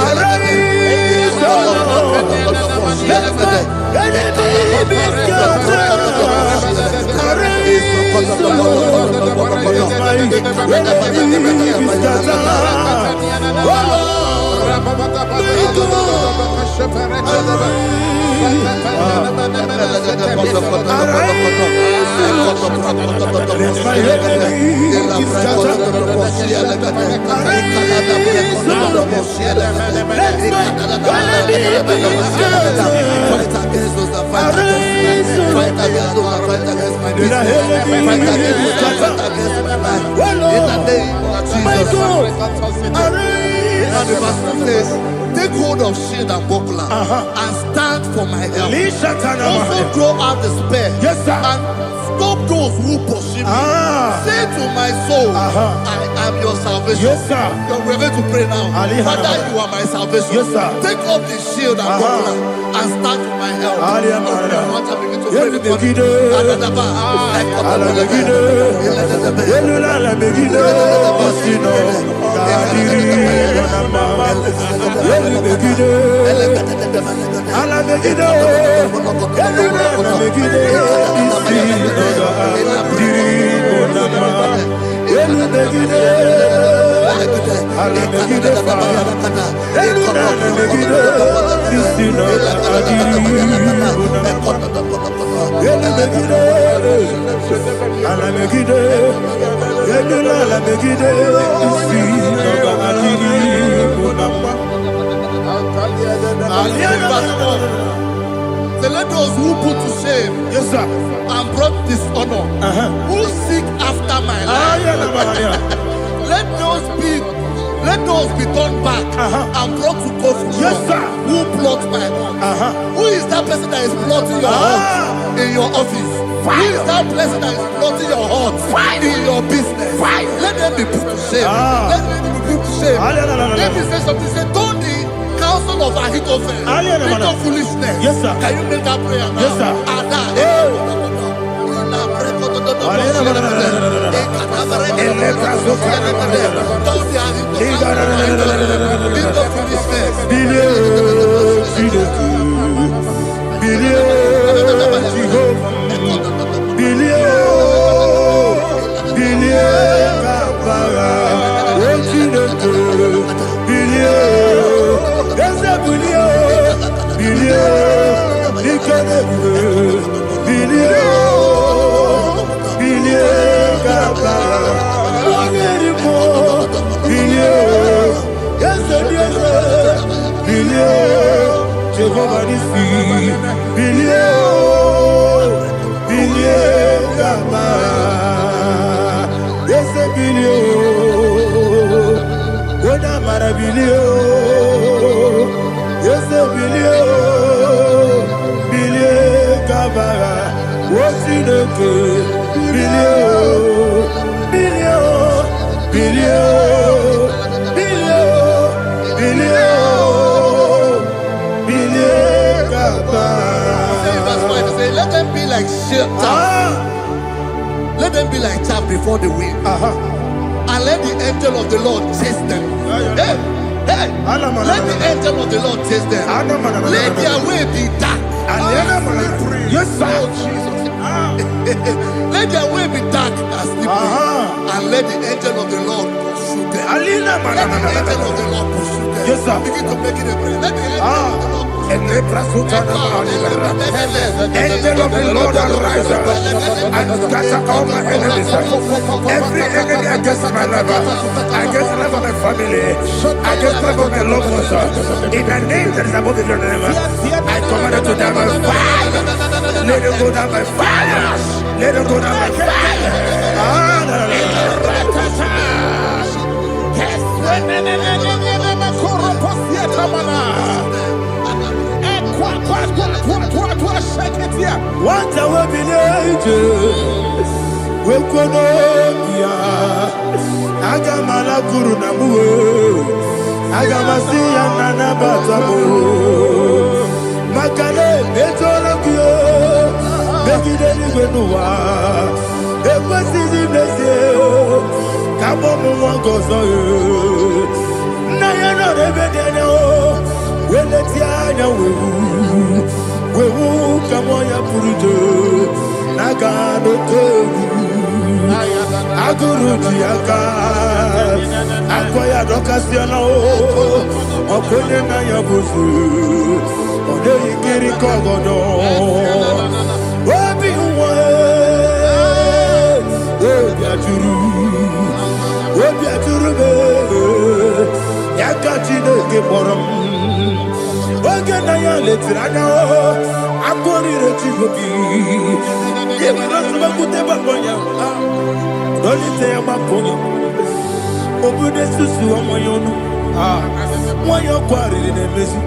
Arise, O Lord. Let my enemy be scattered. Arise, O Lord. Let my enemy be scattered. Oh Lord. And the verse 2 says, take hold of shield and buckler and stand for my help. Also throw out the spear and stop those those who pursue me. Say to my soul, I am your salvation. Yes, sir. We're going to pray now. Father, you are my salvation. Yes, sir. Take off the shield and buckler and stand to my help. So let those who put to shame, yes, sir, and brought dishonor, who seek after my life, let those be turned back and brought to confusion. Yes, sir. Who plot my heart? Who is that person that is plotting your heart in your office? Who is that person that is plotting your heart in your business? Let them be put to shame. Let them be put to shame. Let me say something. Say, don't the counsel of Ahithophel into foolishness. Yes, sir. Can you make that prayer now? Yes, sir. Let them be like chaff. Let them be like chaff before the wind. And let the angel of the Lord chase them. Hey, let the angel of the Lord chase them. Let their way be dark. Yes, sir. Let their way be dark and slippery. And let the angel of the Lord pursue them. Let the angel of the Lord pursue them. Yes, sir. Begin to make it a prayer. Let the angel of the Lord Angel of the Lord arise and scatter all my enemies. Every enemy against my life, against the life of my family, against the life of my loved ones. In the name that is above the name, I command it to die by fire. Let it go down by fire. Let it go down by fire. What I will be angels, we could be Agamala Guru Namu, Agamasia Nana Batamu, Makale, Betolakio, Begideni Benua, Equasisi Blessio, Kabomu Wangozo, Nayana Rebedeno, Weletiana we will come on your Purujo, Nagano Togu, Aguru Tiaka, Aquaya Docasiano, Okonena Yabusu, Ode Kiri Kogodo, Obi Obiaturu, Yakachino Giborum. Oganaya letrana akori retigobi yebara subakute bakonya dolite amakonya obude susu omoyono moyo kwari nemezi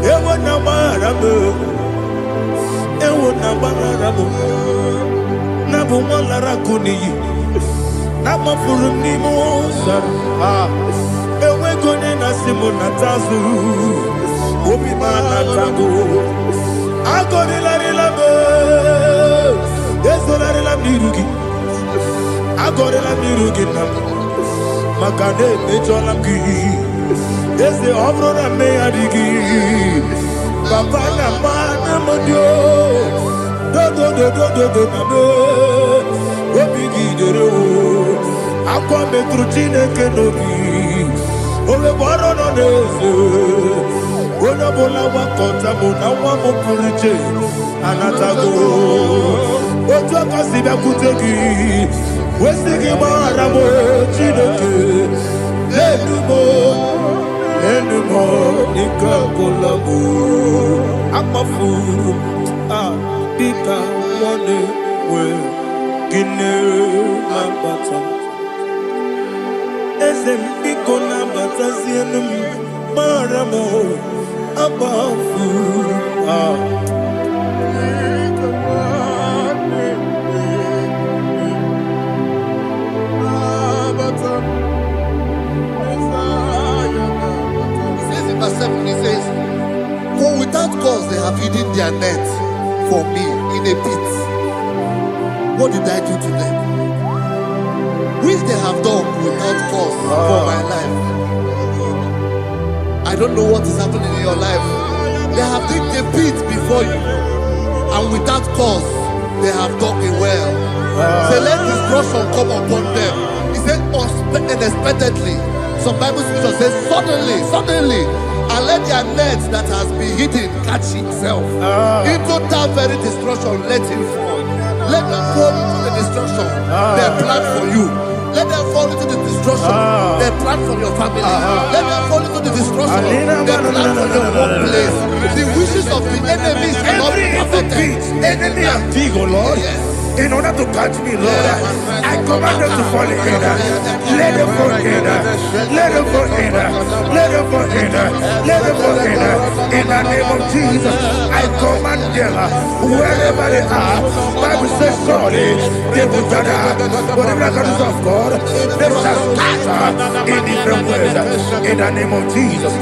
ewo na marabo funiyi. Nama furumi mosa. Ewe gone na simu natazu. Obi mana tago. Agone la rilabo. Yeso la rilamnirugi. Agone la mirugi nam. Makane mecholamgi. Yese obro na me adigi. Papa na mana modio. Do na me. Obigi dero. Akwa metrutine kenobi. Ole boro no neze. Ona bola wakota mona wamo puriche. Anatago. Ojo kasiba kutegi. Wesigi maramo chineke. Lenumo nikakolamu. Akmafu. Bika one we. Gine mabata. Ezembiko na batazienum maramo abafu. He says in verse 7, he says, for without cause they have hidden their net for me in a pit. What did I do to them? Which they have done without cause for my life. I don't know what is happening in your life. They have digged a pit before you, and without cause they have dug it well. Say, let destruction come upon them. He said, unexpectedly. Some Bible scripture says, suddenly, and let their nets that has been hidden catch itself. Into that very destruction, let it fall. Let them fall into the destruction they plan for you. Let them fall into the destruction they plan for your family. Let them fall into the destruction they plan for your workplace. The wishes of the enemies cannot be perfected. Enemy of thee, O Lord. Yes. In order to catch me, Lord, I command them to fall in. Let them fall in. Let them fall in. Let them fall in. Let them fall in. In the name of Jesus, I command them wherever they are. Bible says surely they will gather. Whatever the comes of God, they shall scatter in different ways. In the name of Jesus.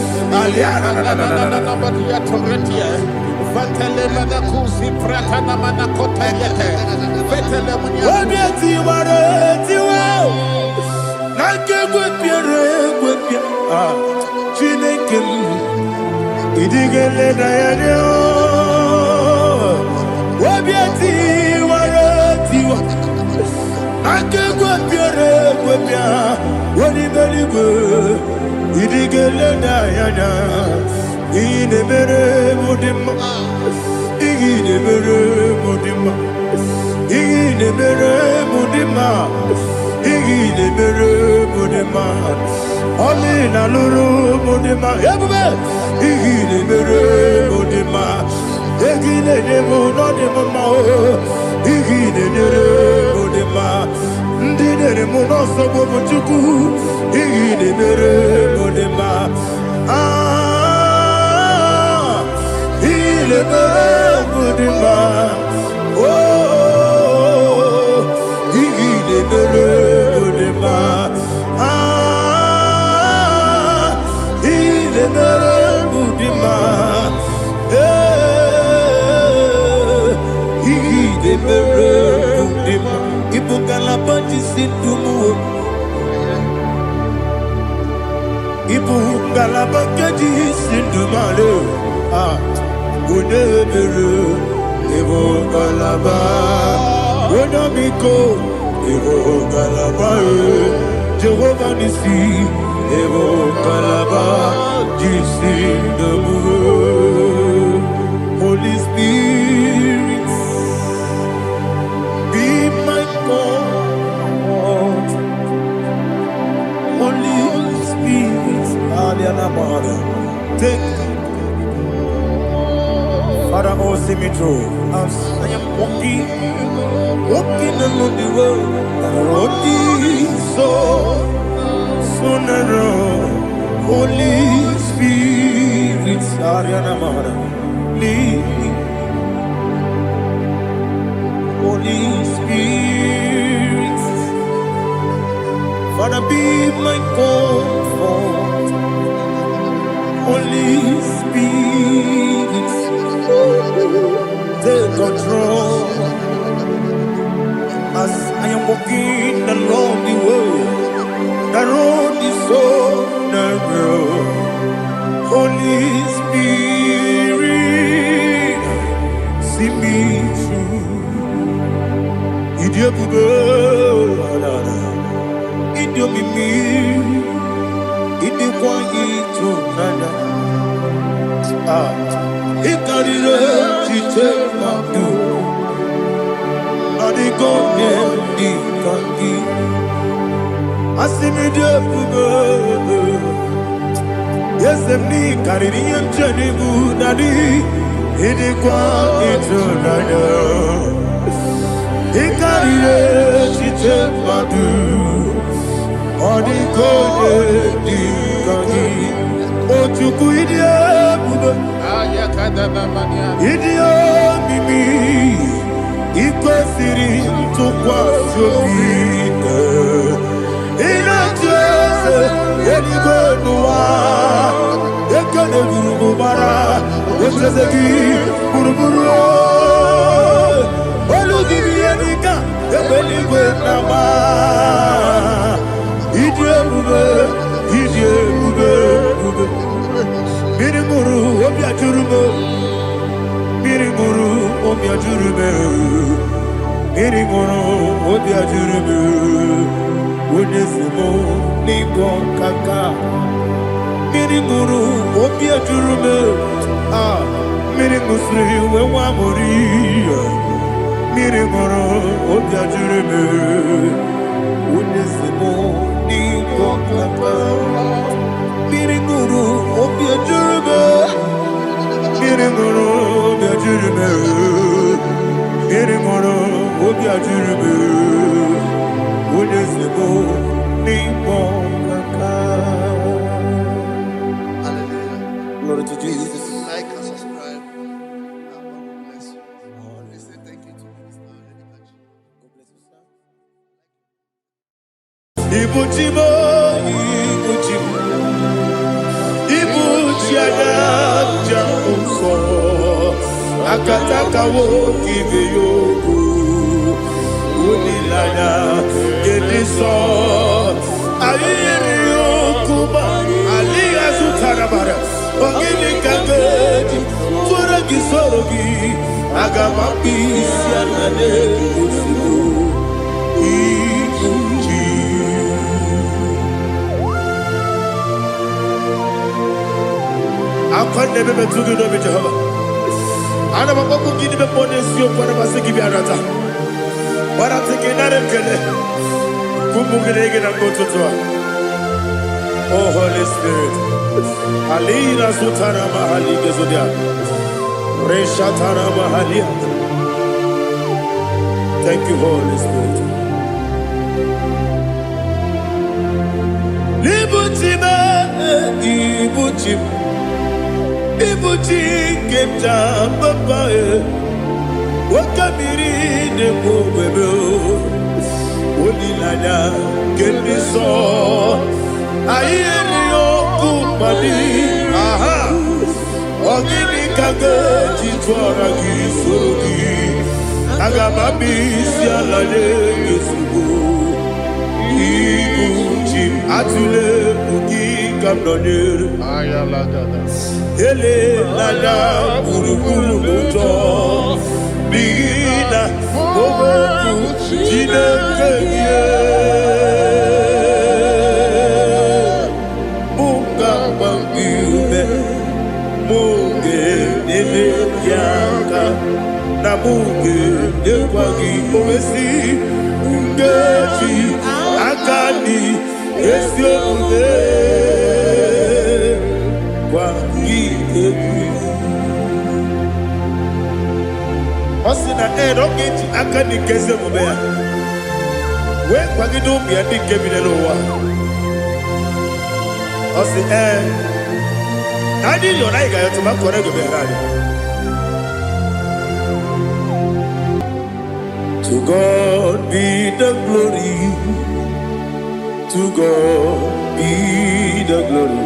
Olina luru modema ebube igile mere modema egile demo no demo ma igile dere modema ndine mo no so bo chuku igile mere modema ile mere modema igile mere modema Jehovah Nissi, Evo Kalaba, Jisi Damu, Holy Spirit, be my God. Holy Spirit, Alianamada, take. Father, oh, see me through. As I am walking along the road, so narrow. Holy Spirit, Ariana lead me. Holy Spirit, wanna be my comfort. Holy Spirit, take control as I am walking along the way. The road is so narrow. Holy Spirit, see me through. Idiabube, Idiomimi, Idikwaitu nana. Ikarire chitemaku, Adigone dikangi. Asimidiabube. Yes, me carry him Jenibu Nadi, Idikwa Itunada. He carried it, she took my do. On the code, the Kagi. Oh, to Kuidia, Idia Mimi, Ikosiri, to Quasovina. In a church, any good noir. Bara, what's the key? Buruburu, Olugibianica, the belly with Nama. Idiabube, Mirimuru, Obia Jurube, Mirimuru, Obia Jurube, Mirimuru, Obia Jurube, Unesimo, Nigo Kaka. Mirimuru, Obia Jurube, Mirimusri, Wamuri, Mirimuru, Obia Jurube, Unesimo, Nigo Kaka. Mirimuru, Obia Jurube, Mirimuru, Obia Jurube, Mirimuru, Obia Jurube, Unesimo, Nigo Kaka. Glory to Jesus. Like and subscribe. God bless you. Let's say thank you to Minister Edikachi. God bless you, sir. Ibuchimo, Ibuchimo, Ibuchiana, Jamuso, Akataka wo kiveyoku, Unilana, Gediso, Ayiriyokuba, Aliya Zutarabara. Ogini kageti, tura gisorogi, agamapi sianane kusimu, Ibuchi. Akwane bebe tugi no Jehova. Ana mababu gini be ponesio para basiki biarata. Para tekenare kele, kumugirege na kototwa. Oh Holy Spirit. Alina sutara mahali gezodia. Reshatara mahali. Thank you, Holy Spirit. Libuchima, Ibuchim, Ibuchim kemja papae. Wakamiri ne mubebe. Olilada kendiso. Ayeri okupadi. Aha. Ogini kage chitwara kisorogi. Agamabi sialade kesubu. Ibuchi atule ugi kamdonir. Ele lada buruburu moto. Bigina oboku jinekeye. Munga bangiube. Munge nene yaka. Na munge nekwagi omesi. Ngeji akani esiode. Kwagi ebi. Osina erogeji akani keze mubea. We kwagi dumbi andi kebile lowa. Osi nadi yona iga yotuma kore go berani. To God be the glory. To God be the glory.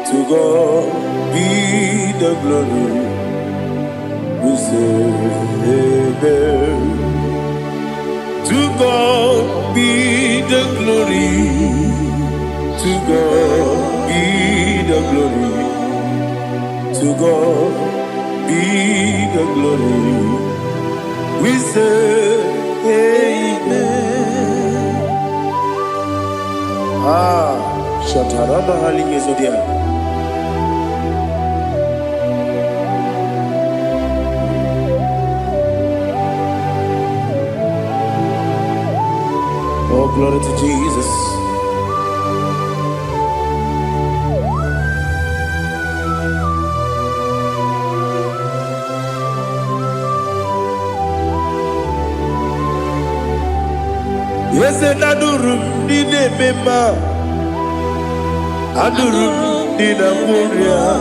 To God be the glory. We say amen. To God be the glory. To God be the glory. To God be the glory. We say amen. Shataraba Halingezodia. Oh, glory to Jesus. Yes, and Adurum did a member. Adurum did a warrior.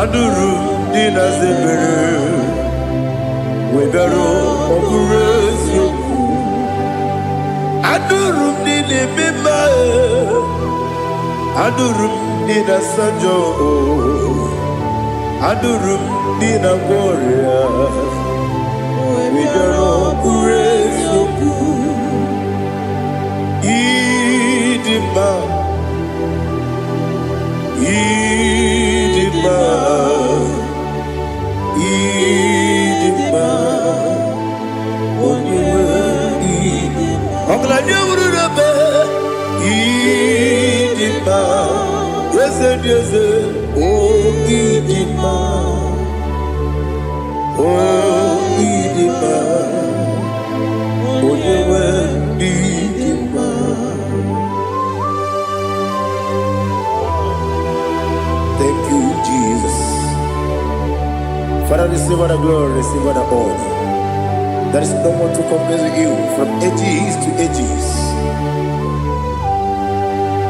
Adurum did a zebra. We better operate you. Adurum did a member. Adurum did a sanjo. Adurum did a warrior. We better operate you. Idima, Idima, Idima, Idima, yes, yes, oh, Idima, oh, Idima, oh, Idima. Thank you, Jesus. Father, receive all the glory, receive all the honor. There is no one to compare with you from ages to ages.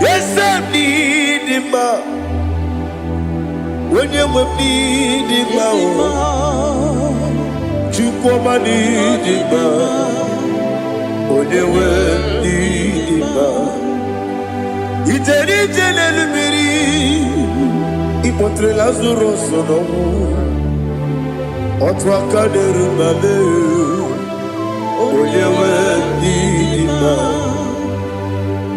Yes, I need him. When you need him, you come and need him. When you need him, it's a little bit. Ipotre Lazaro sono Otwa kaderu mame Oyewe dima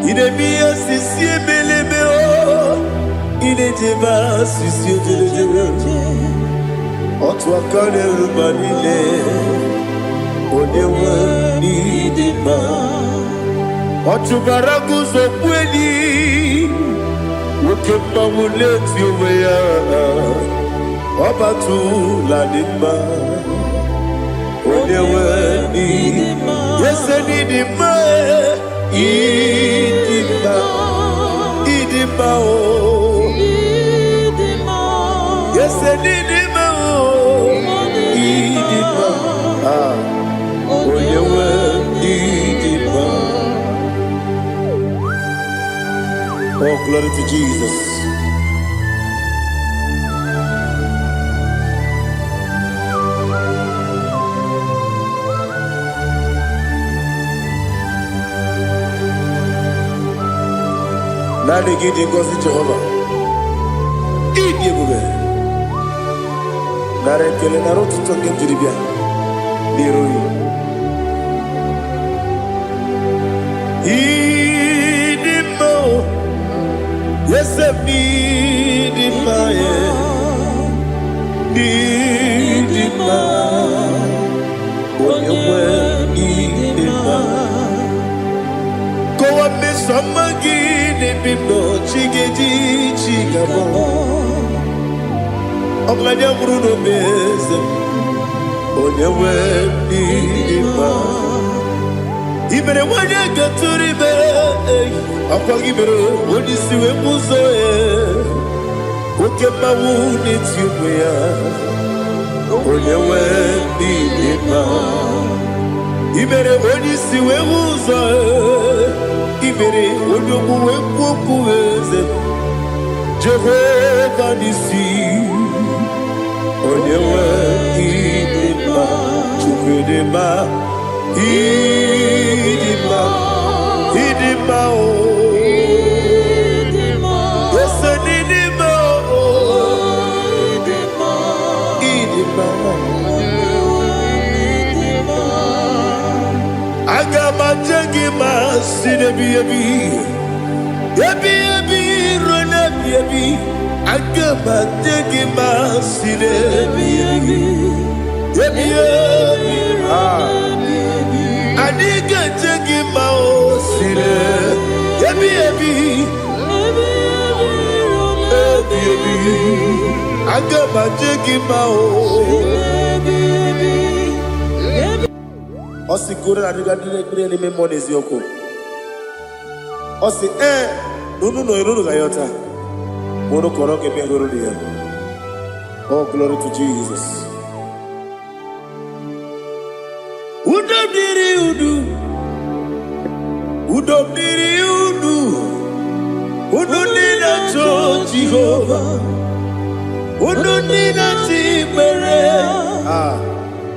Ine miya sisi belebe o Ine jeba sisi jele Otwa kaderu manile Oyewe dima Otubaragu zokweni Ukemba muleti uweya Wabatu la dima Onewe nidima Yese nidima Idima Idima o Yese nidima o Idima Onewe nidima. Oh, glory to Jesus. Nani gidi ngozi Jehovah. Idi ebube. Nare kele naro tutonge jiribia. Niroi. Idi mo. Yes, I need it, my need it, my when you need it, my go up, Miss Samagin, if you know Chiggy Chigabo. I'm glad you're Bruno Miss when you need it, my even when you get to the bed. Apagibero, when you see a muso, okay, my wound it's you, when you went in even when you see a muso, even when you go, Jehovah, you see, when you went in Chukudema, sinebi ebi. Ebi ebi rona ebi. Agama tegi ma sinebi ebi. Ebi ebi. Adiga tegi ma o sine. Ebi ebi. Ebi ebi. Agama tegi ma o. Osi kura adiga dire ni me monezi yoko. Osi nunu gayota. Mono koroke me guru dia. Oh, glory to Jesus. Udom diri udu. Udom diri udu. Udu nina to Jehovah. Udu nina timere.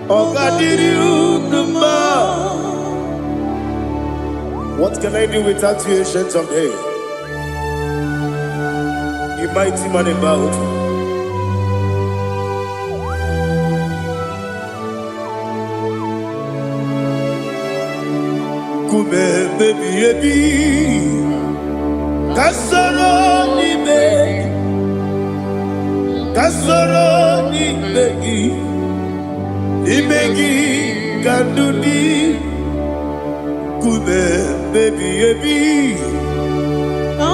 Oga diri udu ma. What can I do without you, ancient of days? You mighty man in battle. Kume baby ebi. Kasoro ni begi. Kasoro ni begi. Ni begi kanduni. Kume baby ebi.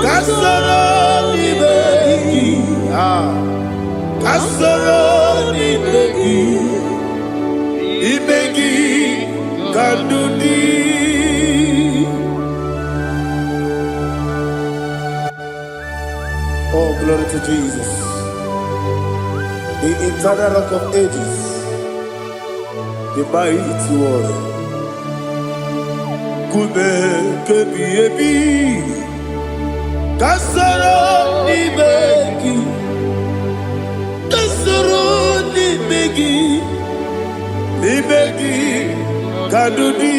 Kasoro ni begi. Kasoro ni begi. Ni begi kanduni. Oh, glory to Jesus. The eternal rock of ages. The mighty one. Kume kebi ebi. Kasoro ni begi. Kasoro ni begi. Ni begi kadudi.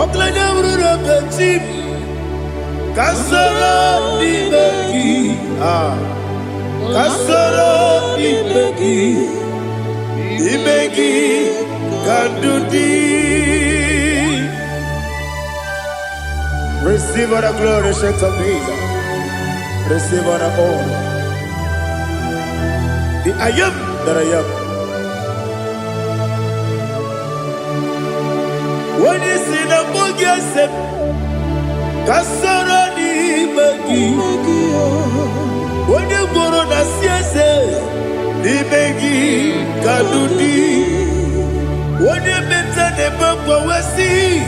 Oklanya urura bechim. Kasoro ni begi. Kasoro ni begi. Ni begi kadudi. Receive all the glory, strength of Jesus. Receive all the honor. The I am that I am. When you see the book, you say, Kasoro ni begi. When you go on the siese, ni begi kadudi. When you meet the book, we see.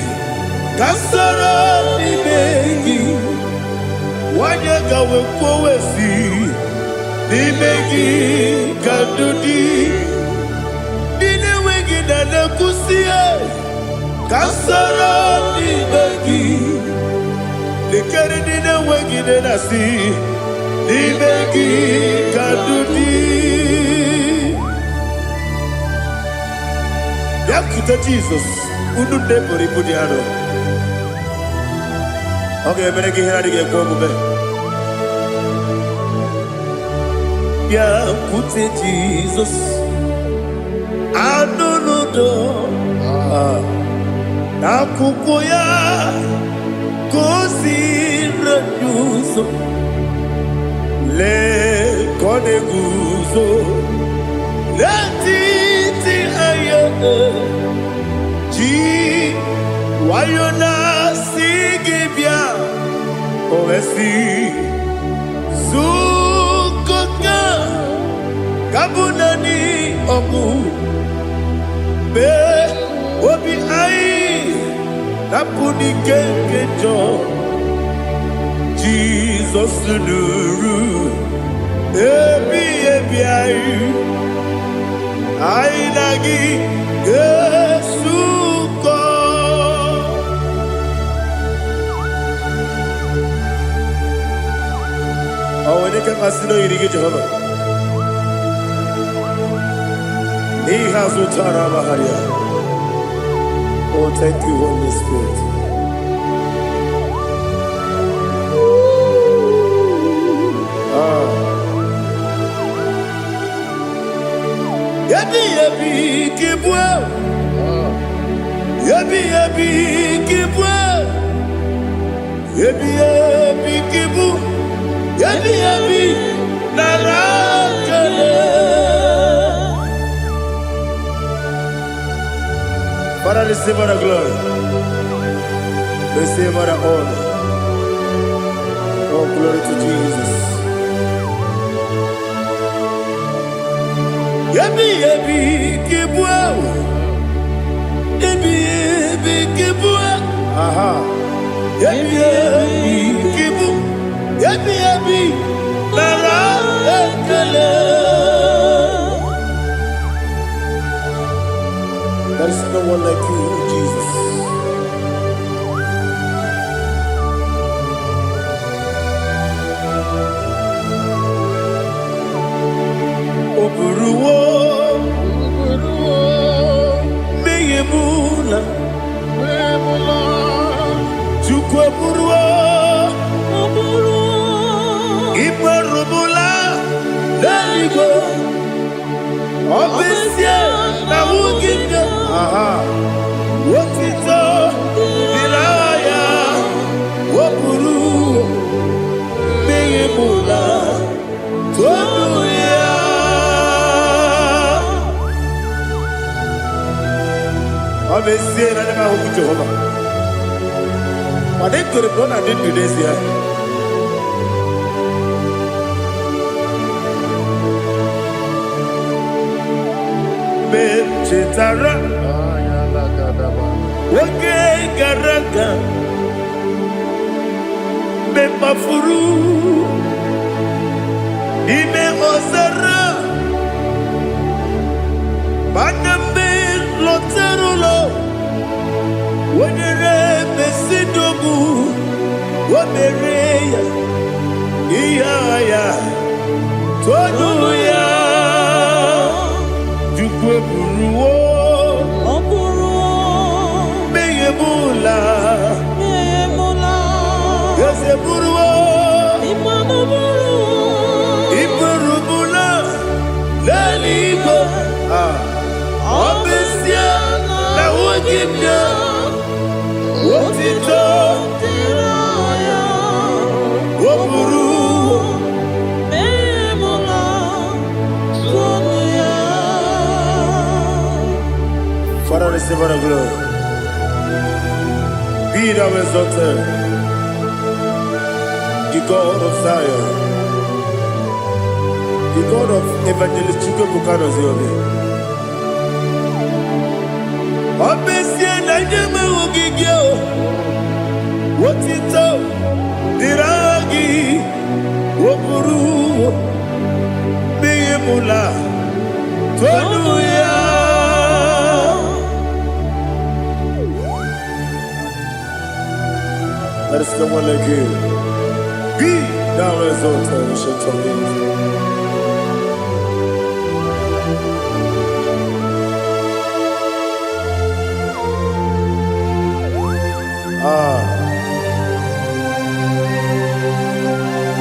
Kasoro ni begi. Wanyaga we kwesi. Ni begi kadudi. Dine wegi na nakusie. Kasoro ni begi. Likari dine wegi na nasi. Ni begi kadudi. Yakuta Jesus. Unu depori pudiano. Okay, I'm going to get go back. Yeah, put it Jesus. I don't know. Nakukoya kosi reduso le koneguzo le titi aye ji wayona sigibia oesi sukoka kabunani oku be obi ai napuni kekejo Jesus nuru ebi ai ai nagi Yesuko awene kasino yirige Jehova ni hazutara baharia. Oh, thank you, Holy Spirit. Yabi kibwe. Yabi kibwe. Ebi ebi kibu, ebi ebi narakele. Father, receive all the glory. Receive all the honor. Oh, glory to Jesus. Ebi ebi kibu, ebi ebi kibu. Aha. Ebi ebi kibu, ebi ebi nara ekele. There is no one like you, Jesus. Oburuwo, meyemula, Chukwu oburuwo, imerubula, leligo, obesie na wugide. Aha, wotito, diraya, oburuwo, meyemula, toduya. Obesie na nema huku Jehovah. But they could have done I did this year. Chetara, Wake Garaka, Bepafuru, Ime Osara, Banambe Loterulo, Wenere Mesidobu, Wabereya, Iyaya, Toduya. Buruwo, meyemula, yose buruwo, iburubula, leligo, obesia na wogibya, wotito, woburuwo. Father, receive all the glory. Be thou exalted, the God of Zion, the God of Evangelist Chike Bukano Ziobe. Obesie na nyeme ugigyo, wotito, diragi, woburu, biyemula, toduya. There is no one like you. Be thou exalted, ancient of days.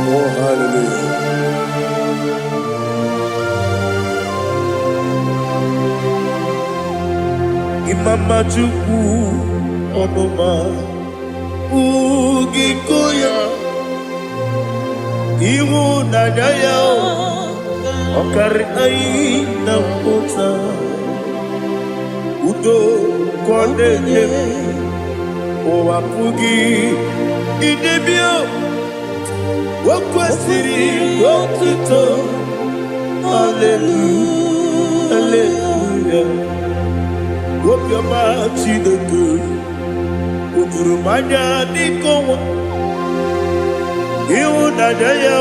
Oh, hallelujah. Imama Chukwu Onoma Ugikoya Iwu Nadaya Okari Aina Kota Udo Kondeye Owapugi Idebio Wakwasiri Wakito Hallelujah Hallelujah Wopioma Chineke Udurumanya Nikowa Iwu Nadaya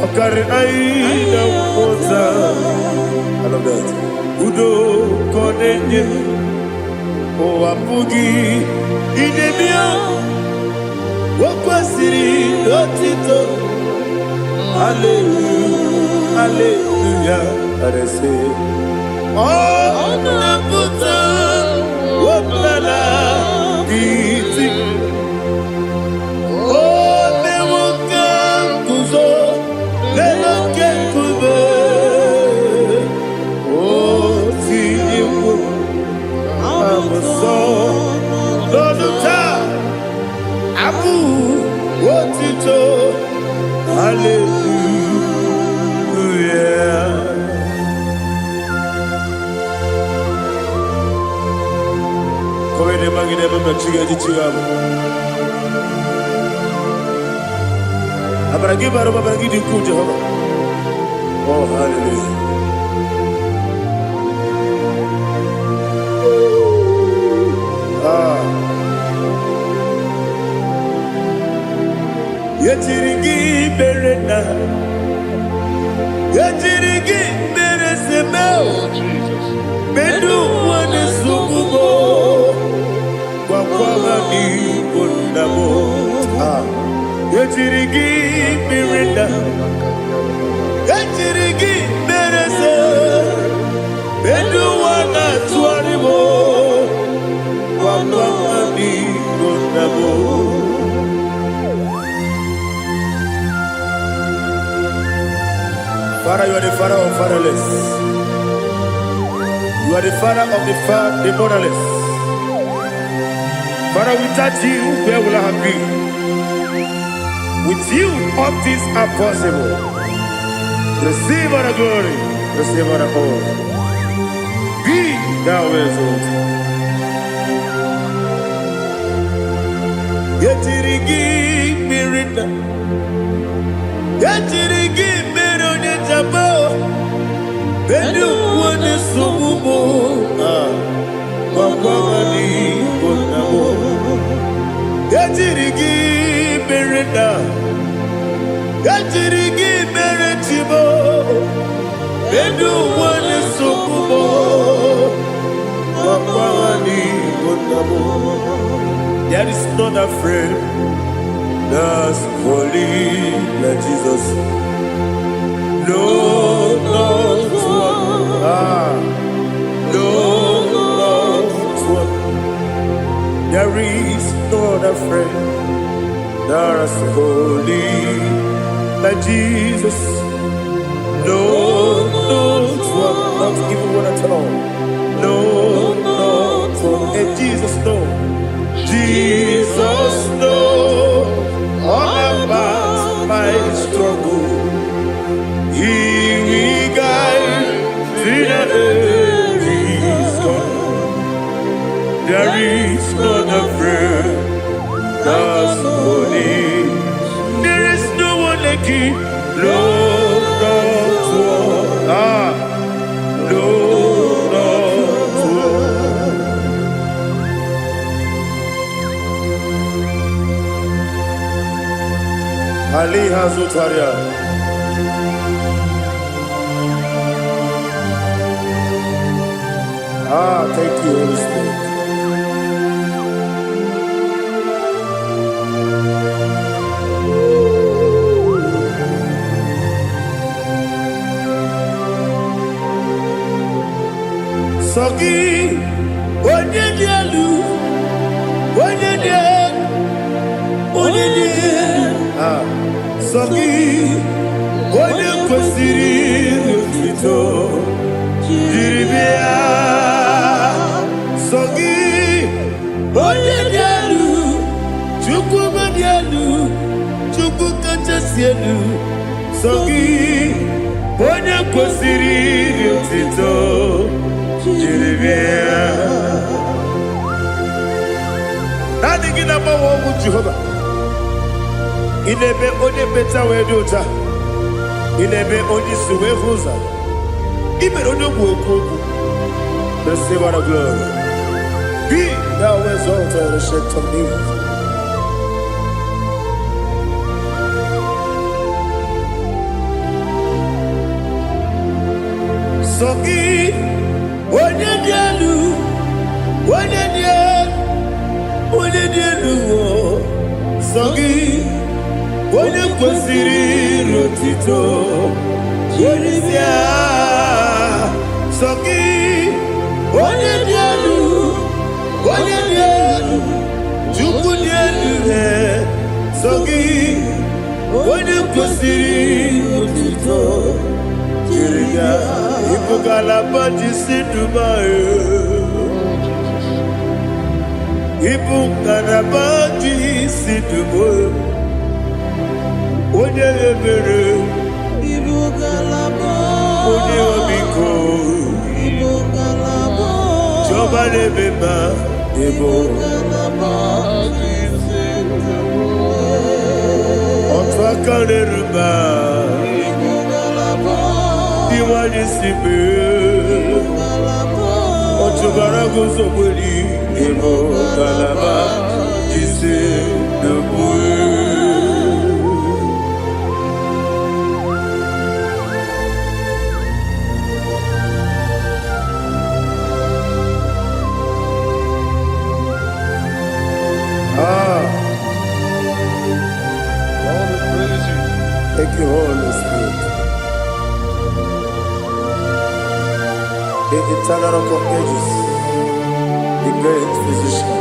Okari Aina Kota I love that Udo Kondeye Owapugi Idebio Wakwasiri Otito Hallelujah Hallelujah I say Oh Nabuta Wapala Iti Oh Mewoka Kuzo Leloke Kube Oh Tiyiwu I'm a son Lord of time Abu Oh, hallelujah. Yetirigi berena, yetirigi beresemo, bedu wane sukubo, kwa ni kundamo. Yetirigi berena, yetirigi berese, bedu wana tuaribo, kwa ni kundamo. Father, you are the father of fatherless. You are the father of the motherless. Father, without you, where will I have been? With you, all things are possible. Receive all the glory, receive all the honor. Be thou exalted. Yetirigi mirina, yetirigi. Bedu wane subumo, wawani bonamo. Yatirigi berenda, yatirigi beretimo. Bedu wane subumo, wawani bonamo. There is not a friend that's holy like Jesus. No, not one. No, not one. There is no other friend that is holy like Jesus. No, not one. Not even one at all. No, not one. And Jesus knows. Jesus knows all about my struggle. He will guide through the days gone. There is not a friend that's holy. There is no one like you. No, not one. No, not one. Ali Hazutaria. Thank you, Holy Spirit. Sogi, onye dialu, onye dialu, onye dialu. Sogi, onye kwesiri n'otito, jiribia. Sogi, onye dialu, chukwu dialu, chukwu kachasielu. Sogi, onye kwesiri n'otito, jiribia. Nani gina mawa mu Jehovah. Inebe onye beta wedota. Inebe onye suwe huza. Ibe onye buokoku. Receive our glory. Be thou exalted, the shade of me. Sogi, onye dialu, onye dialu, onye dialu. Sogi, onye kwesiri n'otito, jiribia. Sogi, onye dialu, chukwu dialu. Sogi, onye kwesiri n'otito, jiribia. Ipukalapa jisidubae, ipukalapa jisidubae. Onye ebere, onye omiko, Jọba lebeba Ebo Otwakalerba Iwani Sibe Otubaragozo Weli Ebo Galaba Jise Debue. Thank you, Holy Spirit. The eternal rock of ages, the great physician.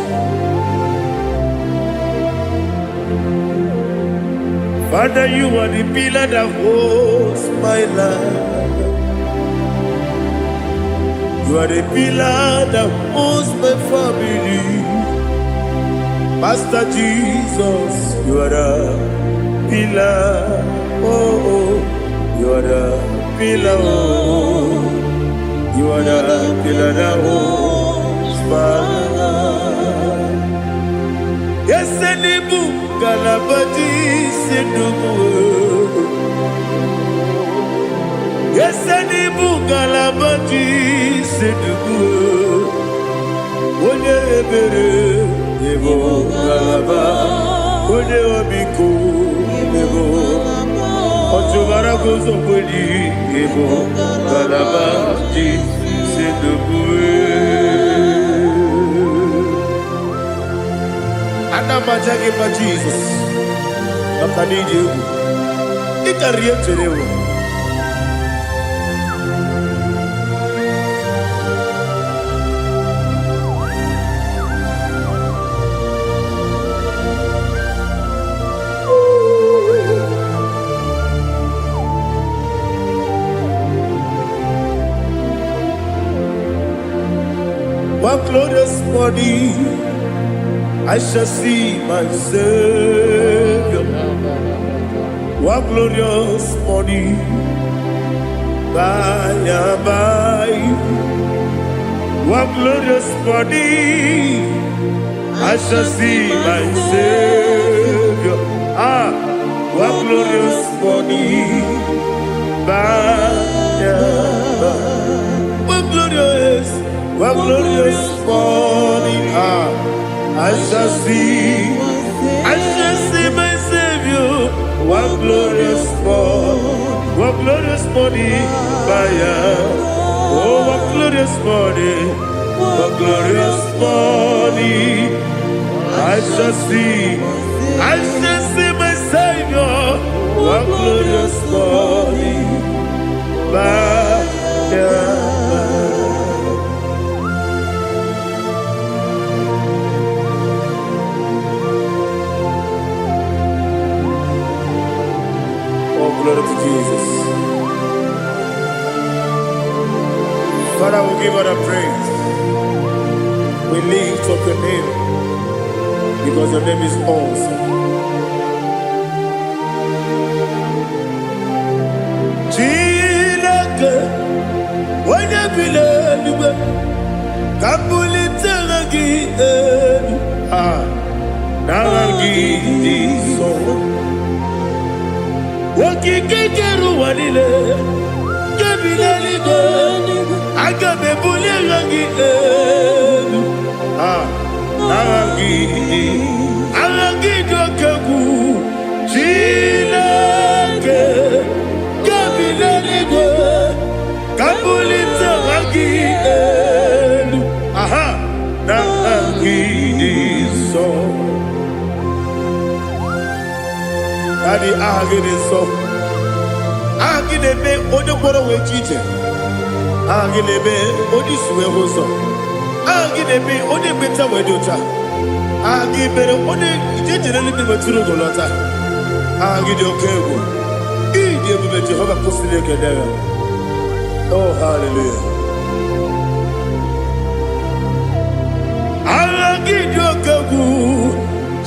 Father, you are the pillar that holds my life. You are the pillar that holds my family. Master Jesus, you are the pillar. Oh, you are the pillar. Oh, you are the pillar that holds my life. Yes, any book, Galabadi, Sidubu. Yes, any book, Galabadi, Sidubu. Onye ebere, Ebo Galaba, Onye Obiko, Ebo. Otubara gozo boli ebo galaba ji sedubue. Adama jage pa Jesus. Makaniji ubu. Ikariye cherewo. One glorious morning, I shall see my Savior. One glorious morning, by and by. One glorious morning, I shall see my Savior. One glorious morning, by and by. One glorious morning, I shall see my Savior. One glorious morning, oh, one glorious morning, I shall see my Savior. One glorious morning, glory to Jesus. Father, we give all the praise. We lift up your name because your name is awesome. Chilake, when you believe, Kabuli Telagi, Naragi, so. Wakikeru wanile Kebilaligo Agabe bulirangi Aragi dokagu Chilake Kebilaligo Kabulita ragi Naragi so Daddy, agide so. Agide be odokoro we chiche. Agide be odisuwe hoso. Agide be ode beta we docha. Agide be ode ijejere ni be turu golota. Agide okego. Ide be Jehovah kusile kedera. Oh, hallelujah. Agide okego.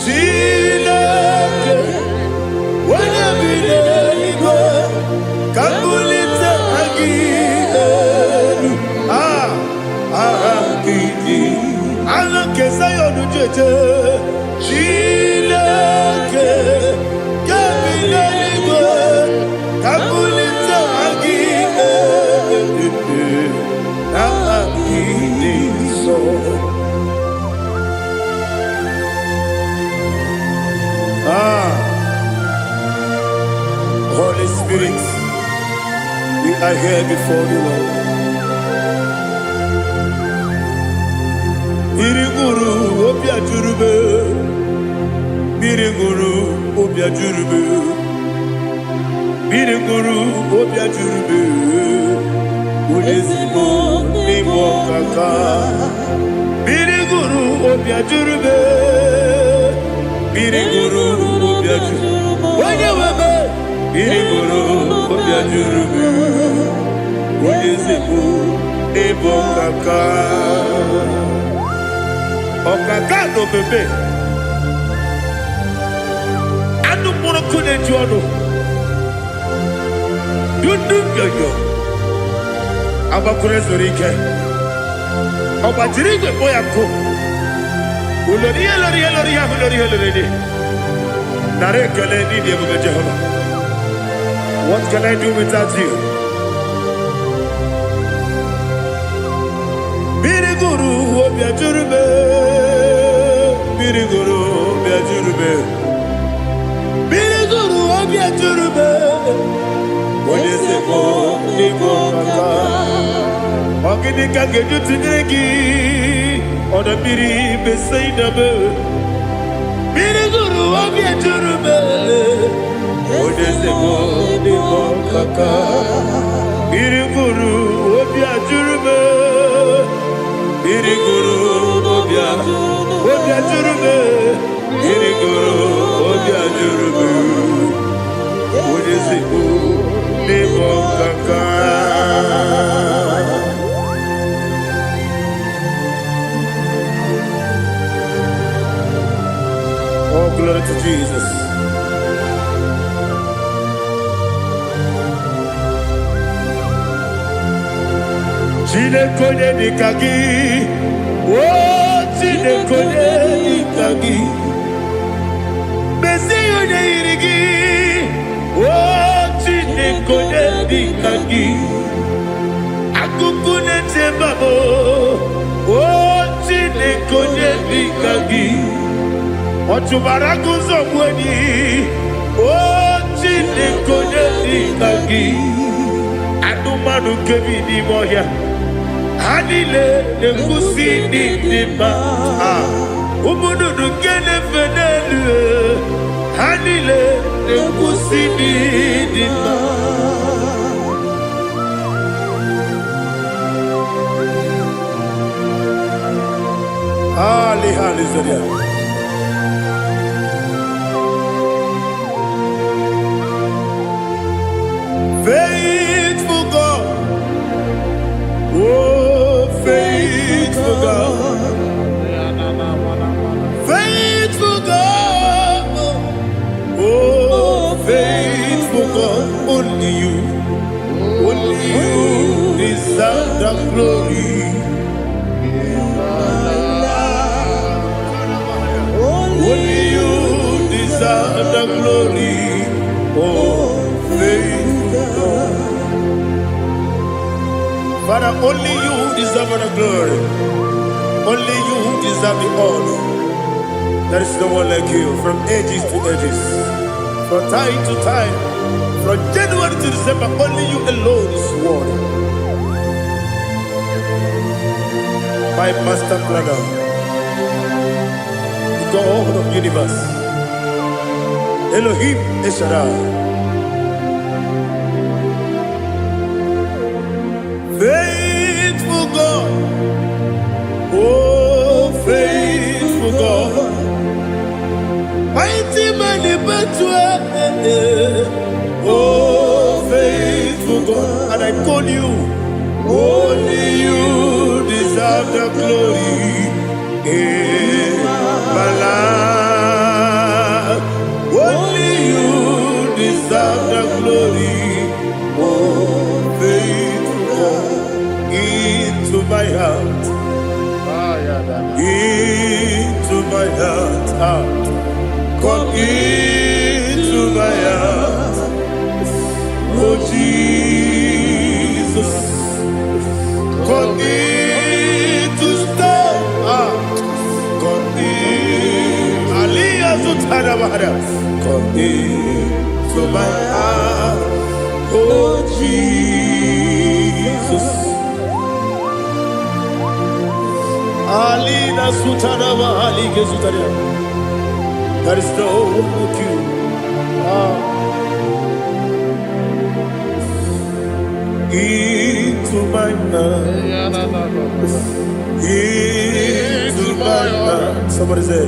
Chilake. Kabulita agide, agide, agakeza jeje Chineke Kabilaligwe Kabulita Agi Agi Holy Spirit, we are here before you, Lord. Biriguru obia jurube, biriguru obia jurube, biriguru obia jurube, ulezimo nibo kaka, biriguru obia jurube, biriguru obia jurube, wanyewebe, biriguru obia jurube, ulezimo nibo kaka. Okakado bebe anu muro kune jono dundu yoyo abakure zorike obajiri gbe boya ko ulori nare kele ni de bebe Jehovah. What can I do without you? Biriguru obia jurube, biriguru obia jurube, biriguru obia jurube. Oneseko nibo kaka, ogini kageju tinegi, ona biri besaidabe. Biriguru obia jurube, oneseko nibo kaka, biriguru obia jurube. Biriguru obia jurube, biriguru obia jurube, onezibu nibo kaka. Oh, glory to Jesus. Chinekonye nikagi, oh chinekonye nikagi, Mesiyo ne irigi, oh chinekonye nikagi, Akukune tembabo, oh chinekonye nikagi, Ochubaraku zomweni, oh chinekonye nikagi, Adumanu kevini moya. Hanile ne kusini nima, umudu nukene fenelu. Hanile ne kusini nima. Ali zodia. Faithful God, oh faithful God, faithful God, oh faithful God, only you deserve the glory. Only you deserve the glory, oh faithful God. Father, only you deserve the glory. Only you deserve the honor. There is no one like you from ages to ages, from time to time, from January to December. Only you alone is worthy. My master planner, the God of the universe, Elohim Eshadai. Faithful God, oh faithful God, mighty man in battle, oh faithful God, and I call you, only you deserve the glory in my life, only you deserve the glory, oh faithful God. Into my heart, into Come into my heart, oh Jesus. Come in to stay. Come in. Aliyah Zutadabada. Come in to my heart, oh Jesus. Alina Sutadaba Alige Zutaria. There is no one like you. Into my heart, into my heart. Somebody say,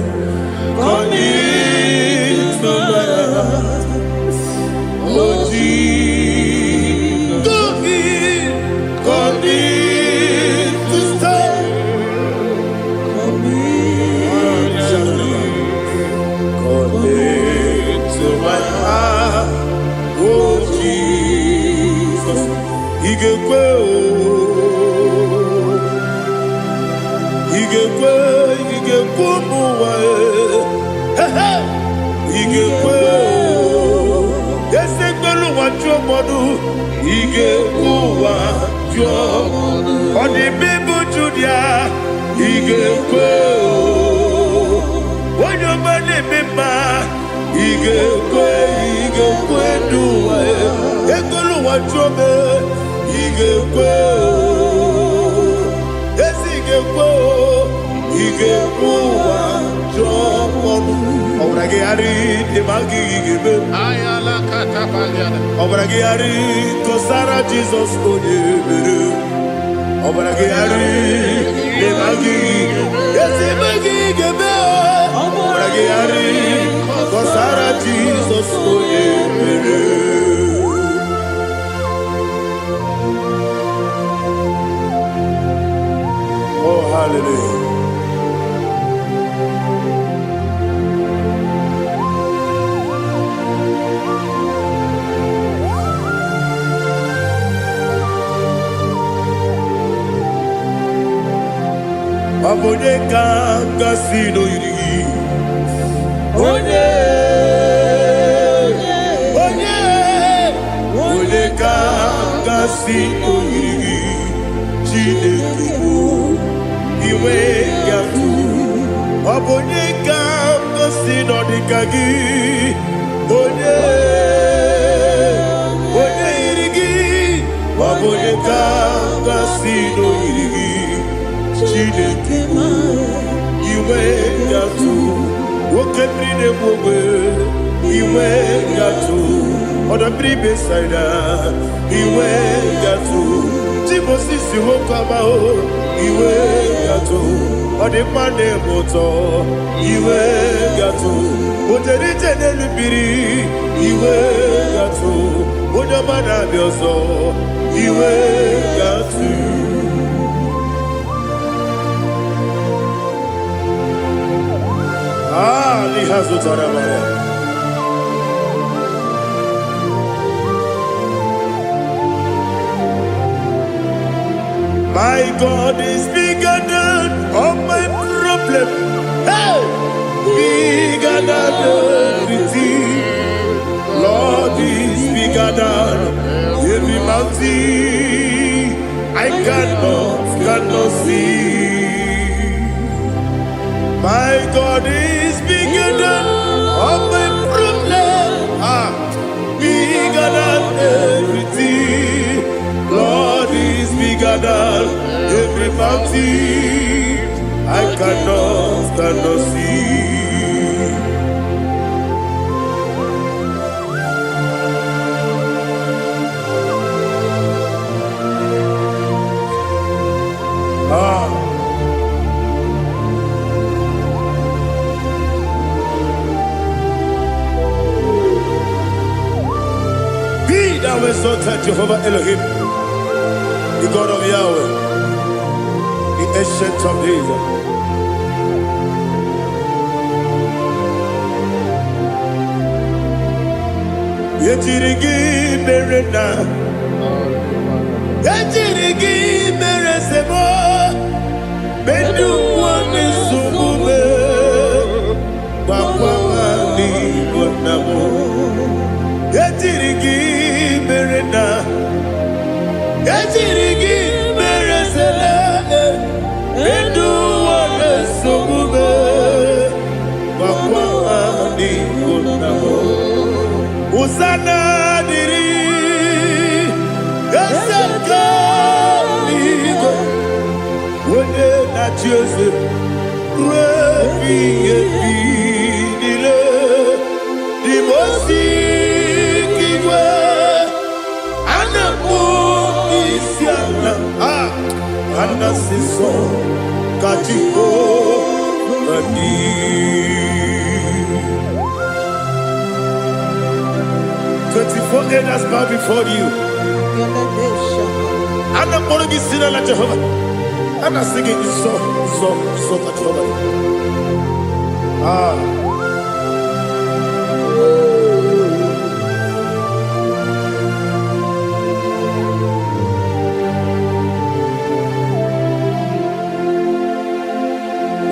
come into my heart, oh Jesus. Come in to stay. Come into my heart, oh Jesus. Igekwe muwa igekwe esegbelu wa jomodu igekwe wa jomodu odi bibu judia igekwe onyo mane mema igekwe duwa egbelu wa jome igekwe esigekwe igekwe wa jomodu obrage ari de magi igebe Ayala katapaliana. obrage ari to Sarah Jesus onyebere obrage ari de magi ese magi igebe obrage ari to Sarah Jesus onyebere. Oh, hallelujah. Abone kanga sino yiri. Onye kanga sino yiri. Chineke iwe yatu. Abone kanga sino dikagi. Onye yirigi. Abone kanga sino yirigi. Chineke iwe yatu. Woke bride mwe iwe yatu. Oda bribe saida iwe yatu. Timosisi wokama o iwe yatu. Ode mane moto iwe yatu. Oderite nelubiri iwe yatu. Oda mana bioso iwe yatu. Lihazu Tarabaya. My God is bigger than all my problem. Hey! Bigger than everything. Lord is bigger than every mountain. I cannot see. My God is bigger than all my problems. Bigger than everything. Lord is bigger than every mountain. I cannot see. Thou exalted Jehovah Elohim, the God of Yahweh, the ancient of days. Yetirigi merena, yetirigi meresemo, bedu wani sumube, na Jose Rebi Ebinile Di Mosi Kiwe Anamu Isiana Anasiso Katiko Mani 24 elders bow before you. And I'm going to be singing like Jehovah. And I'm singing this song like Jehovah.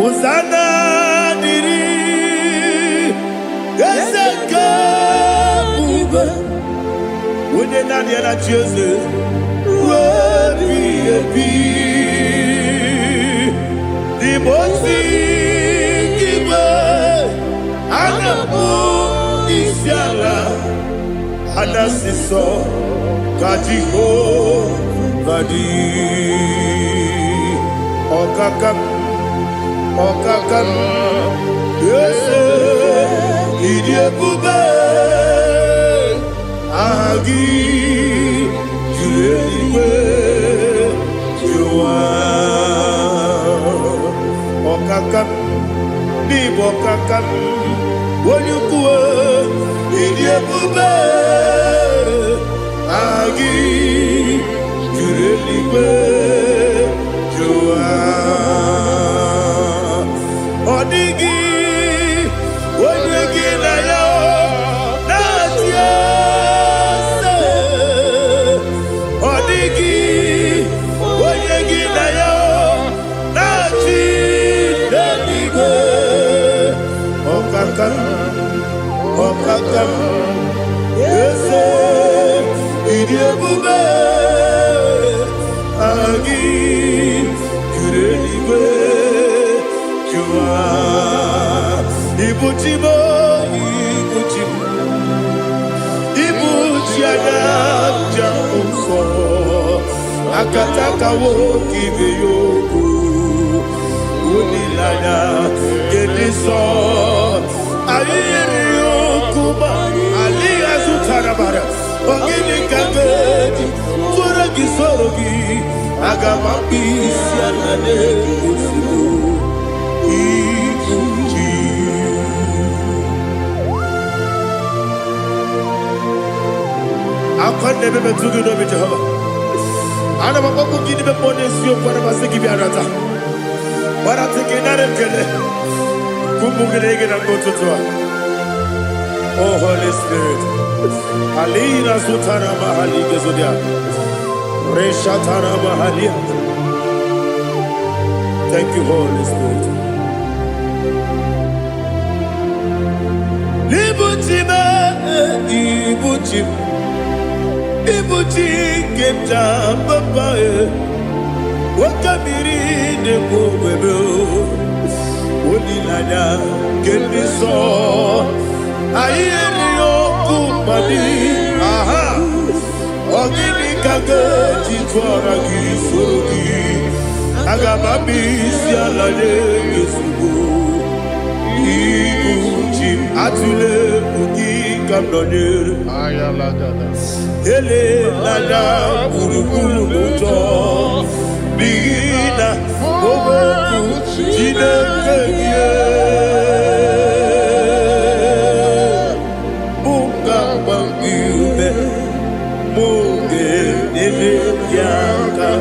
Hosanna diri Ezeka Uba Wone nani ana Jose Rebi Ebi Di Mosi Kiba Anamu Isiala Anasiso Kajiho Vadi Okakam Yese Idiebube Agi Juliwe Jua Okakam Nibo Kakam Wonyukue Idiebube Agi Juliwe Jua Odigi, Odigi na yo, na tiese. Odigi, Odigi na yo, na tiese. Okakam, yese, idiebube, agi, jureligwe. Ibuchimo, Ibuchiana, Jamuso, Akataka woki beyoku, Unilana, Gediso, Ayiri Okuba, Ali Azutarabara, Ogini Kageti, Turagi Sorogi, Agamaki, Sianane, I can't never be too good over Jehovah. I never go to give them money, so what am I saying? Give you another. But I'm thinking that I'm getting Kumbuki and go to Tua. Oh, Holy Spirit. Alina Sutana Mahali Gezodia. Reshatana Mahalia. Thank you, Holy Spirit. Ibuchi kemja papa wakamiri de bobebe onilanya kendiso ayeri okumani aha ogini kage titwara gisogi agamabi sialale yesugo Ibuchi atule ugi kamdonir ayalagada ele lala urukuru muto bigina oboku jinekeye munga bangiume munge nele yaka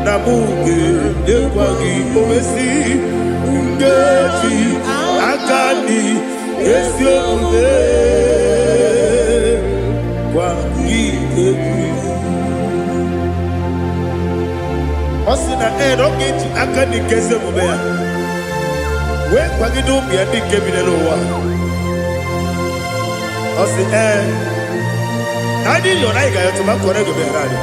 na munge nekwagi owesi ngeji akani esiombe Osina rocket akani keze mubea. We kwagido bia di kebinelo wa. Osi nadi yo na iga yo tuma kore go berani.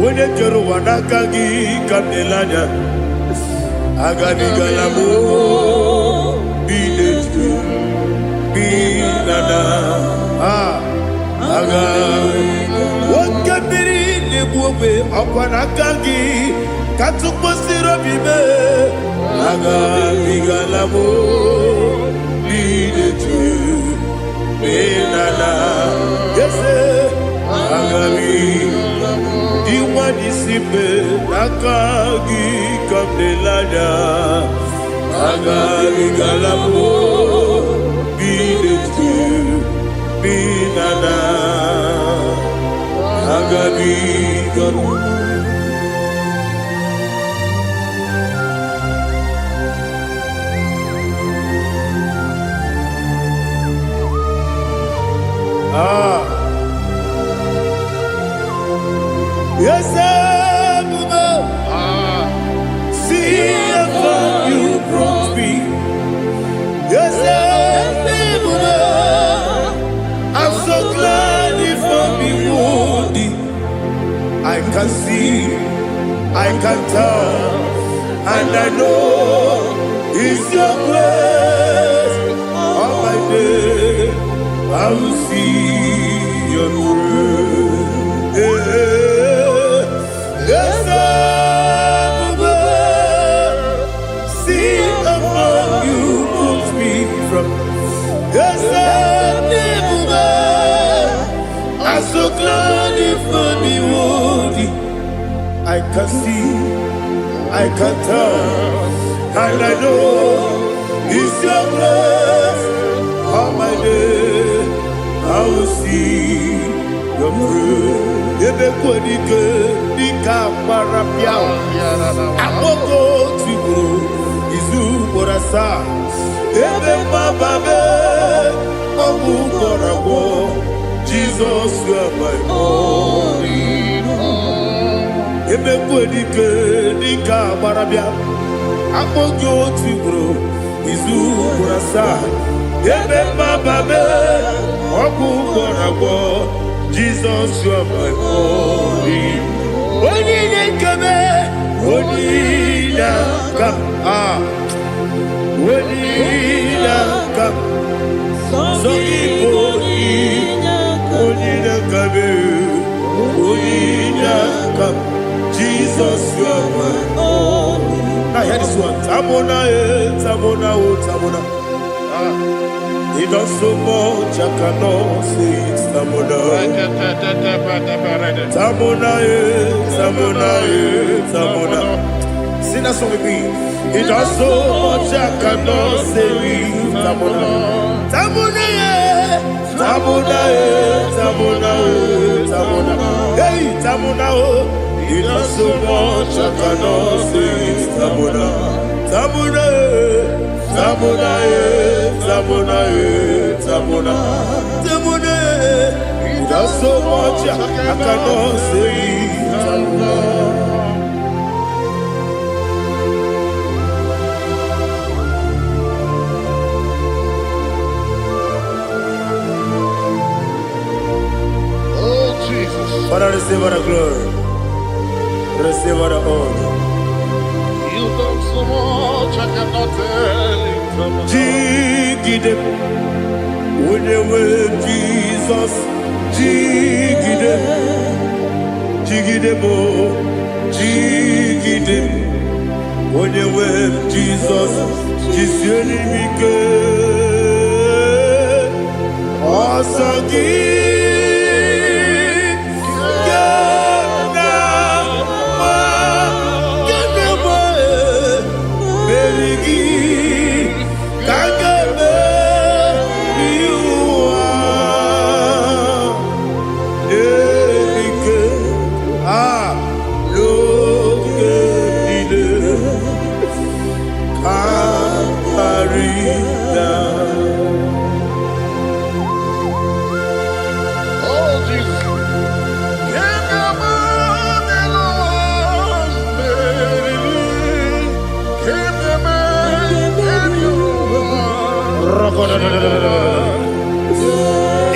Wene kero wanakagi kanelanya. Agani galamo biletu binana aga wakabiri nebu we upon a gangi, Katuposiro Bibe, Aga Bigalamo, be the true, Benana, yes, Agami, Diwanisipe, Nakagi, Kabelada, Aga Bigalamo, be the true, Benana. Agabi Galu. Yes, see how you brought me. Yes, I'm so glad if I'm I can see, I can tell, and I know it's your grace. All my day, I will see your grace. Yes, see how you put me from. Yes, I'm so glad if me. I can see, I can tell, and I know it's your grace. All my day, I will see your grace. Ebe kodike, dika parapia. Amoko tibo, izu borasa. Ebe mababe, omu korabo. Jesus, you are my only. Ebe kodike dika barabia apojo tibro izu burasa ebe bababe oku korabo Jesus you are my only oni nekebe oni naka oni naka so oni nakabe oni naka Jesus, you are my own. Now hear this one. Tamona, Tamona, Tamona. He does so much, I cannot say it's Tamona. Tamona, Tamona, Tamona. Sing that song with me. He does so much, I cannot say it's Tamona. Tamona, Tamona, Tamona, Tamona. Hey, Tamona, it does so much I cannot say it's Tamona. Tamona, Tamona, Tamona, Tamona, Tamona. It does so much I cannot say it's Tamona. Oh Jesus. Father, receive our glory. Receive our honor. You done so much I cannot tell it. Jigide, when you were Jesus, Jigide, Jigide mo, Jigide, when you were Jesus, Jisuni Mike, Osagi.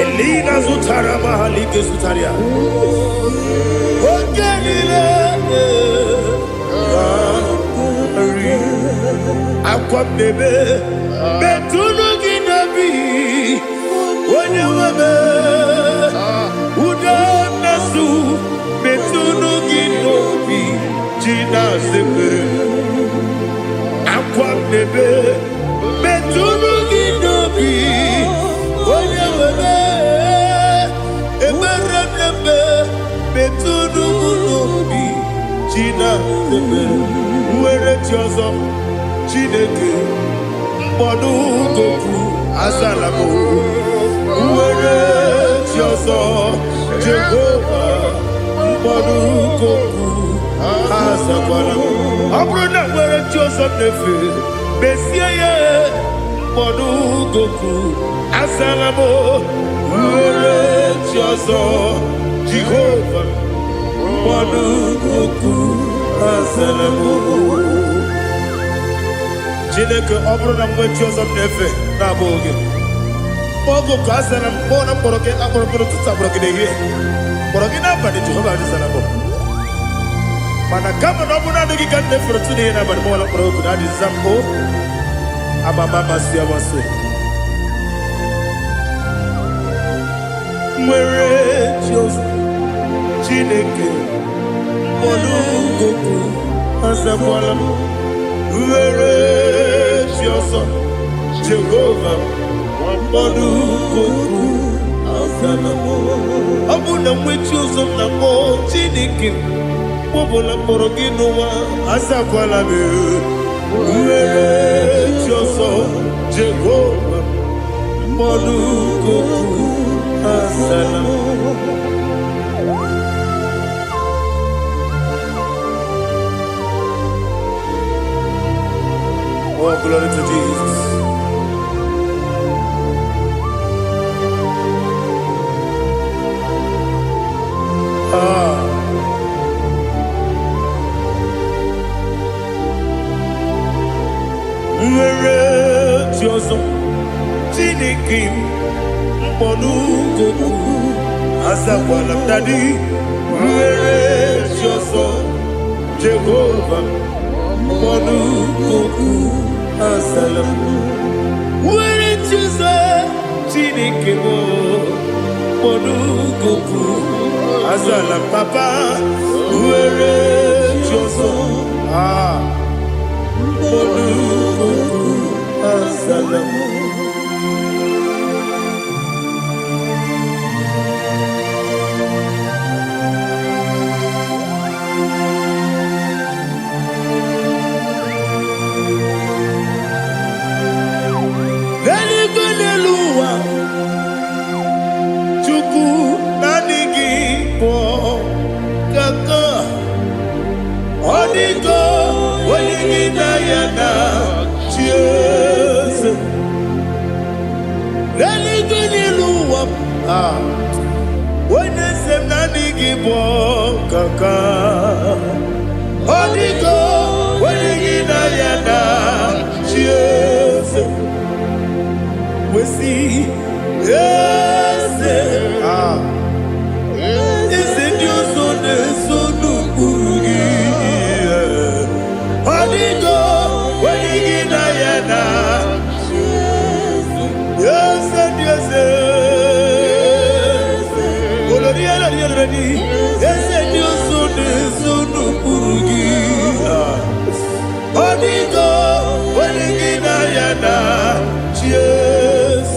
Elina Zutara Mahalike Zutaria. Aqua bebe, Betunu Ginabi, Wanyama, Uda Nasu, Betunu China Sebe, Aquam Nebe, Betunu Ginobi, Oyabebe, Eberebe, Betunu Nobi, China Sebe, Uere Tiozo, Chineke, Mbonu Goku, Azalamu, Uere Tiozo, Jehovah, Mbonu Goku, Azalamu, Abrona Uere Tiozo Nefe, Besiye, Mbonu Goku, Azalamu, Uere Tiozo, Jehovah, Mbonu Goku, Azalamu. Chineke ọbụrụ na mgbe chi ọzọ na-efe na-abụ oge ogo ka a sara mkpọ na mkpọrọ gị akpọrọkpọrọ tụtụ akpọrọ gị n'ehihie mkpọrọ gị n'abalị Jehova adịzara bụ mana kama na ọ bụrụ na adịghị ka nne fere tụ n'ihe n'abalị mọla mkpọrọ ogu na adịza mbụ amama amasị amasị nwere chi ọzọ Chineke mkpọrọ ogu azakwala m Uere Chioso, Jehovah, Wambonu Koku, Azalamo. Abuna Mwichioso Namo, Chiniki, Wabula Poroginoa, Azakwalabe. Uere Chioso, Jehovah, Wambonu Koku, Azalamo. Oh, glory to Jesus. Nwere Chioso, Chineke, Mbonu Goku, Azakwala Dadi. Nwere Chioso, Jehovah, Mbonu Goku. Azalamu, where it is Chineke mo, Mbonu Goku, Azalam Papa, where it is Mbonu Goku, Azalamu. When they say Nani Gibo Kaka, Odigo, when you Nayana, cheers. We see, yes, is it your son, son of Burugi? Odigo, when you Nayana, yes, yes. Ese Dios son Burugi. Odigo, Wenigina Yana, cheers.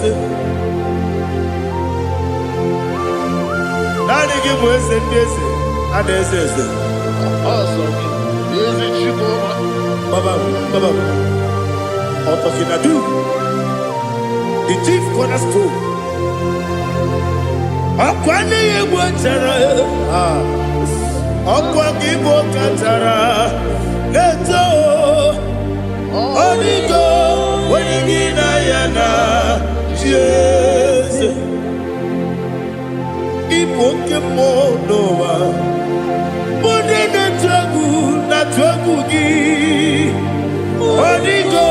Nani give us a days, and this is awesome. Is it Chico? Baba, Otokinadu, the chief cornerstone. Akwani Igbo chara, Akwani Igbo chara, Neto, Odigo, Wenigina Yana, Jesus. Igbo kemo noa, Mode na tragu gi, Odigo,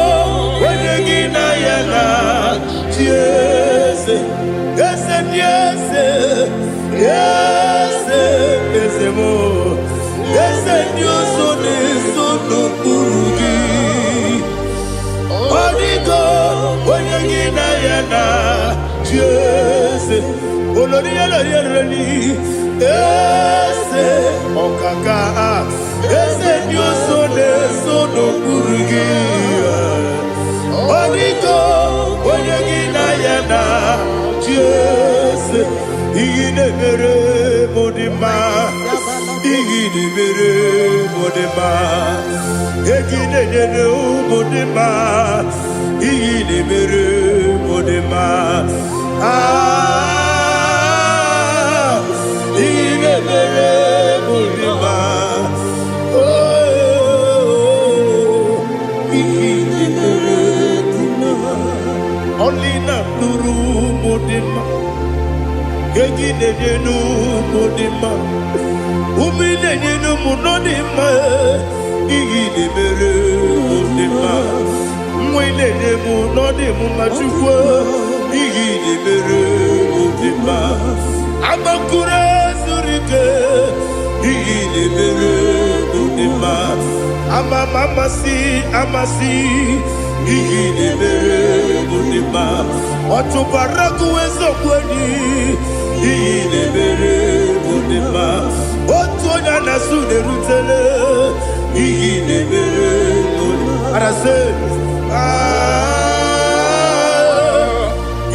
Wenigina Yana, Jesus. Yes, yes, yes, yes, more. Yes, Dios son Burugi. Odigo, Wenigina Yana, yes, Olori, yes, Okaka, yes, Igine mere modima. Igine mere modima. Egine jene modima. Igine mere modima. Ah, igine mere modima. Oh, igine mere modima. Only na nuru modima. Egine jene modima. Umine jene modima. Igine mere modima. Mwine jene modima machukwa. Igine mere modima. Amakure zurike. Igine mere modima. Amasi. Igine mere modima. Otubaraku ezokweni. Igine mere modima. Otonya nasude rutele. Igine mere modima. Arase.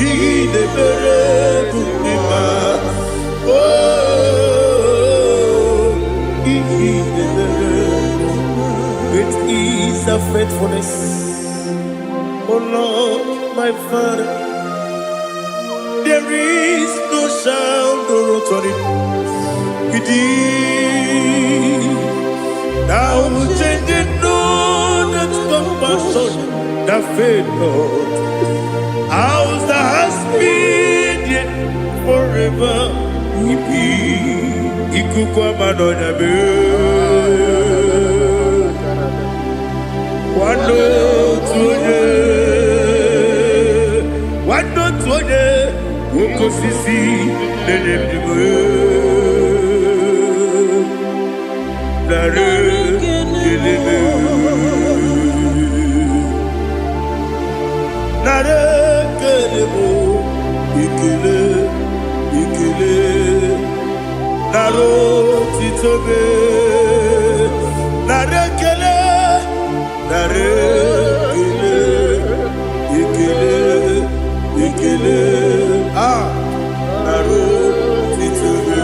Igine mere modima. Oh, igine mere modima. Great is thy faithfulness, O Lord, my Father. There is no sound or authority within. Thou changest not that compassion, that faith, Lord. Ours that has been yet forever we be. Ikukwa manonya be. Wando tuone, uko sisi nene mdiwe. Nare kelebe. Nare kelebo. Ikele. Naro titobe. Nare kele. Nare ikele. Ah, naro titobe.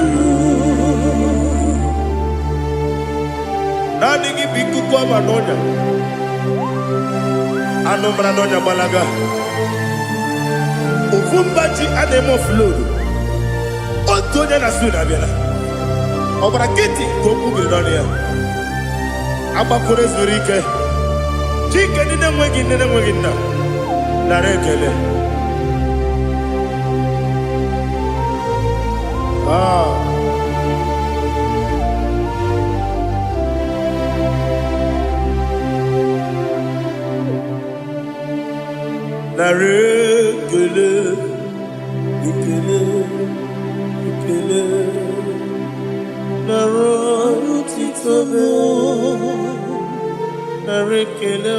Nani gibiku kwa manonya. Ano manonya balaga. Ufumbaji anemo flood. Otonya na suna biela. Obra kiti koku bidonia. Abakure zurike. Chike nina mwegi na. Narekele. Ah. Narekele. Ikele. Narotitobe. Narekele.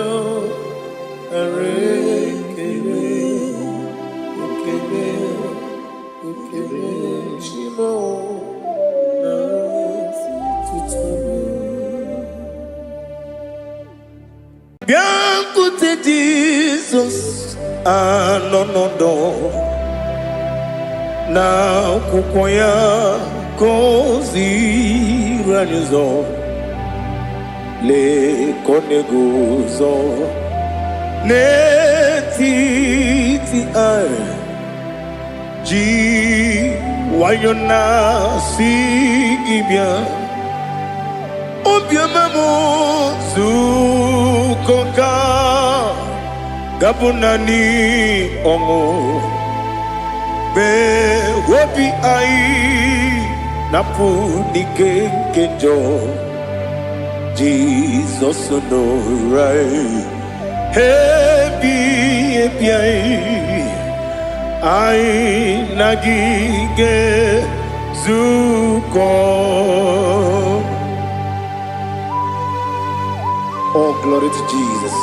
Shimo. Narotitobe. Bien côté Jesus. Ah non. Na kukoya kozi ranizo le koneguzo netiti ai ji wayona sigibia obiamamu zukoka gabunani omo be wobi ai napu nikenjo Jesus no right hebi ai nagige zuko. Oh, glory to Jesus.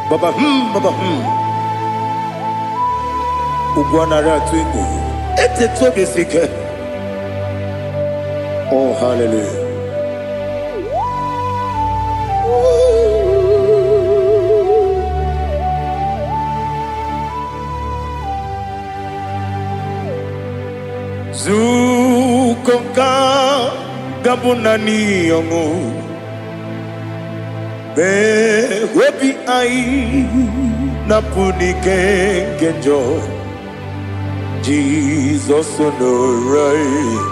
Baba Ugwanara twingu. Ete tobe sike. Oh, hallelujah. ka gabuna ni yongo be webi ai na punike genjo Jesus no right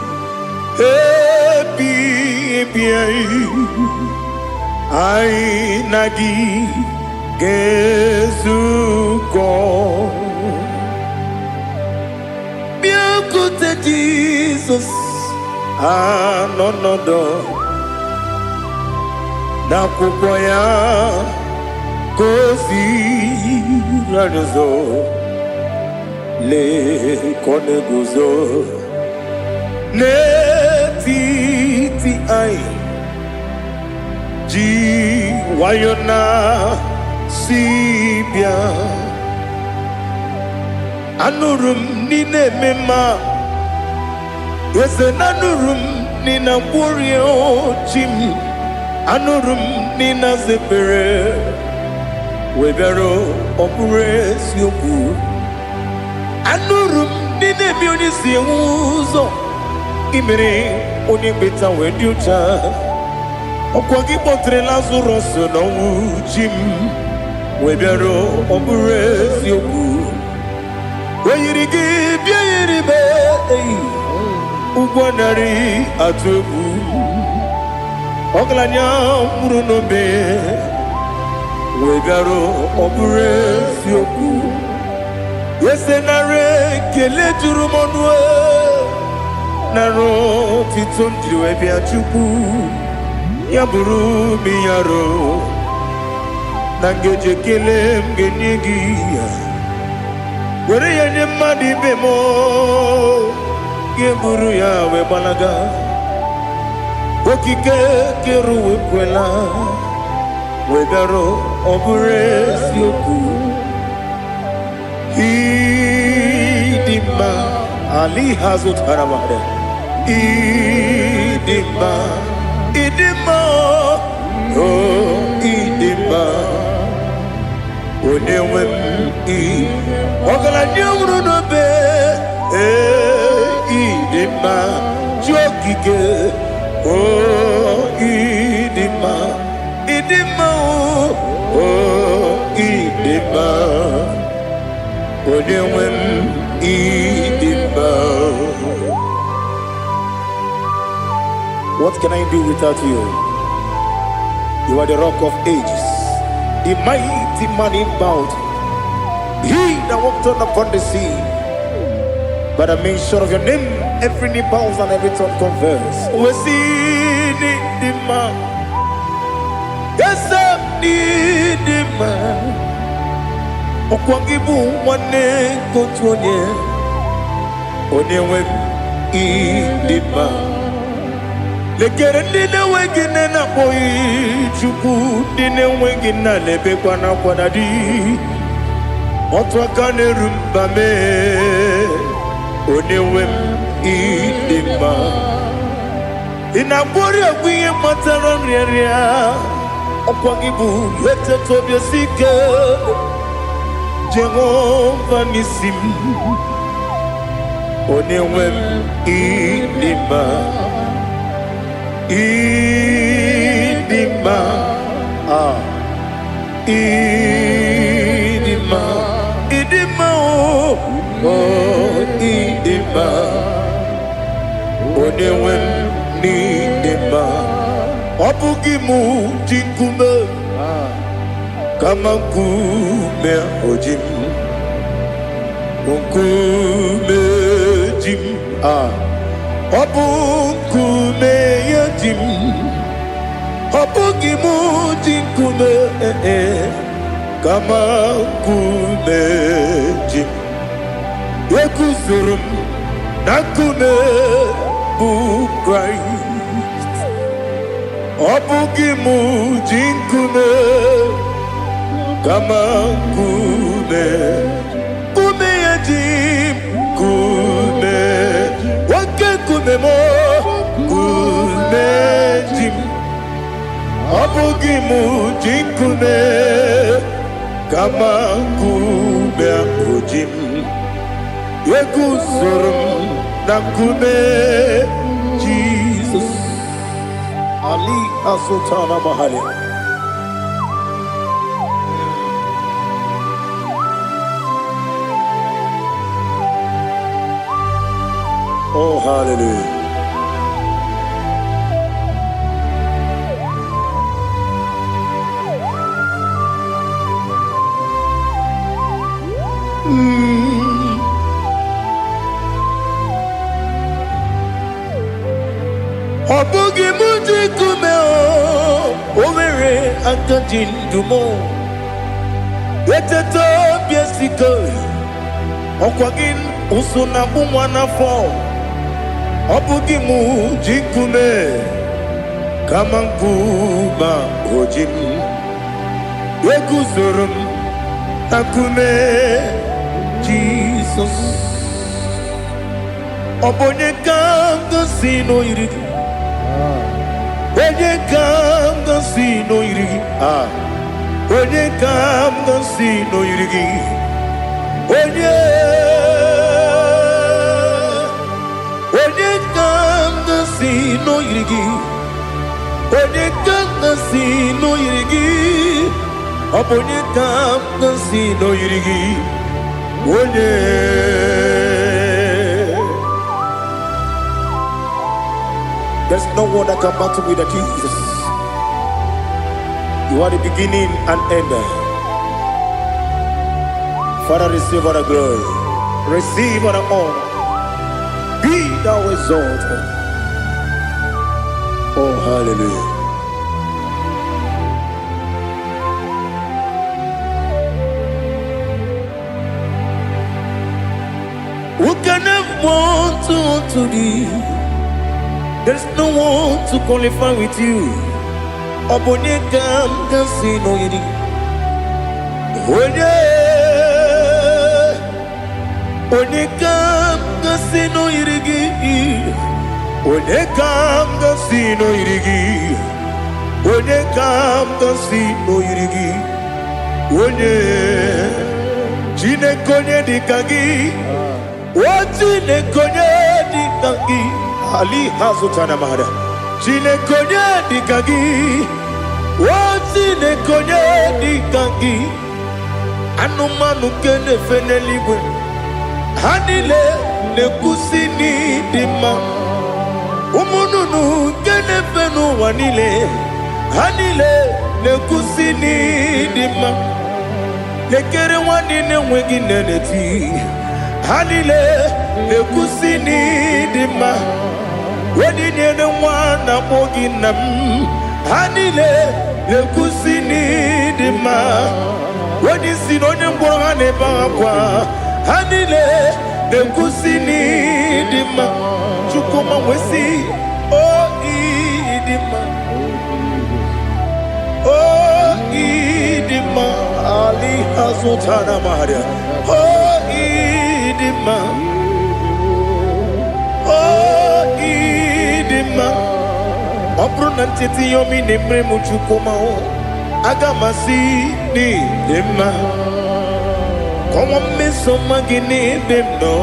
happy ai nagi gezuko biakute Jesus anonodo na kupoya kosi radozo le koneguzo ne titi ai ji wayona sibia anurum nine mema yese nanurum nina kurio chim anurum nina zepere webero opure sioku anurum nine mioni siuzo imere oni beta weducha okwagi potre Lazarus no chim webero opure sioku weyirigi biayiribe ugwanari atubu oglanya murunobe wegaro obure sioku yesenare kele jurumonwe naro titondriwe biachuku yaburu miyaro nangeje kele mgenyigia were yenye madi bemo geburu ya we balaga okike keru wekwela wegaro obure sioku idima ali hazut haramade idima oh idima onewe ogala nyumru no be idima jokike oh idima oh idima onewe idima. What can I do without you? You are the rock of ages, the mighty man in battle. He that walked on upon the sea. By the mention of your name, every knee bows and every tongue confess. We see the man. Yes, I need the man. Okwangibu wane kotuonye. Onewe idima. Lekere nine wengine na boy chuku nine wengine lebe kwa na kwa dadi. Otwakane rumba me onewe idima. Inabori ogwiye matara nriaria okwangibu yete tobye sike Jehova nisim onewe idima. Idima idima idima oh idima onewe idima obugimu jinkume kama kume ojim kume jim obukume yajim obugimu jinkume kama kume jim yekuzurum nakume bu Christ obugimu jinkume kama kume yajim kume kume mo kume jim abugimu jinkume kama kume akujim yekuzurum na kume jim Ali Azutana Mahalia. Oh, hallelujah. Obugi muji kume o mere akajin dumo. Eteto biesiko okwagin usuna bumwana fo. Obugi muji kume kamankuba ojim. Yeguzurum akume Jesus. Obonye kanga sino irigi. Onye kanga sino irigi. Onye kanga sino irigi. Onye kanga sino irigi. Onye kanga sino irigi. Obonye kanga sino irigi. Onye. There's no one that can battle with Jesus. You are the beginning and end. Father, receive all the glory. Receive all the honor. Be thou exalted. Oh, hallelujah. Who can have one to thee? There's no one to qualify with you. Obonye kam kasino yidi. Onye kam kasino yidi. Onye kam kasino yidi. Onye kam kasino yidi. Onye jine konye dikagi. Wajine konye dikagi. Ali Hazutana Mahada. Jine konye dikagi. Wajine konye dikagi. Anumanu kene feneliwe. Hanile ne kusini dima. Umununu kene fenu wanile. Hanile ne kusini dima. Nekere wanine wengi neneti. Hanile ne kusini dima. Wedi nyene wana mogi nam. Hanile ne kusini dima. Wedi sinonye mbwangane bakwa. Hanile ne kusini dima. Chukuma wesi oh idima. Oh idima. Ali Hazutana Maria. Oh idima. Oh idima. Obruna titi yomi nemre muchukuma o. Agamasi ni dema. Como me somagini demno.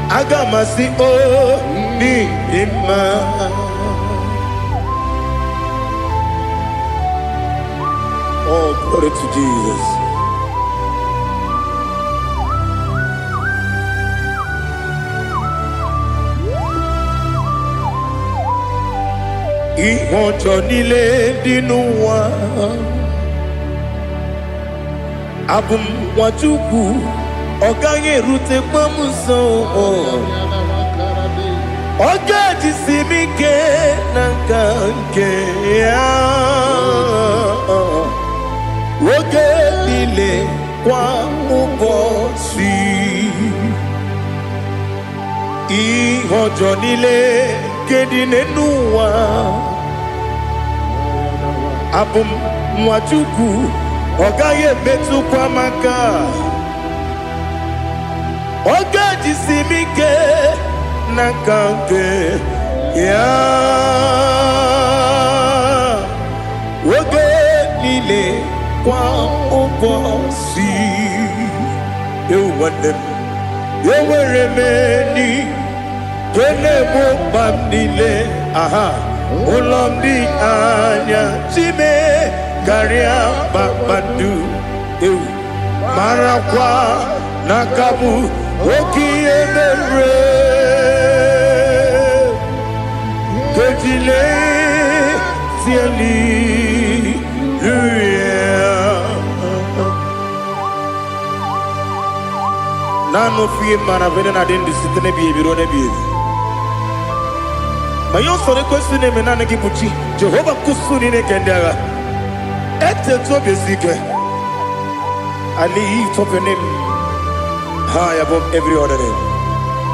Agamasi o ni dema. Oh, glory to Jesus. Ihojo nile dinuwa Abum wajuku Oganye rute pamuso Oga jisimike nankanke Oge nile kwa ubosi Ihojo nile kedinenuwa Abum mwachuku Ogaye metu kwa maka Oga jisimike nakanke ya Oge nile kwa ubosi Ewanem Eweremeni Kene mo pamnile aha Ulomdi anya chime garia babandu marakwa nakabu okiemere kejile tiali nano fiye mana vene na den disitene biebiro ne biebi mayon sore kwesune menane kibuchi Jehova kusuni ne kendera ete to besike I lift up your name high above every other name.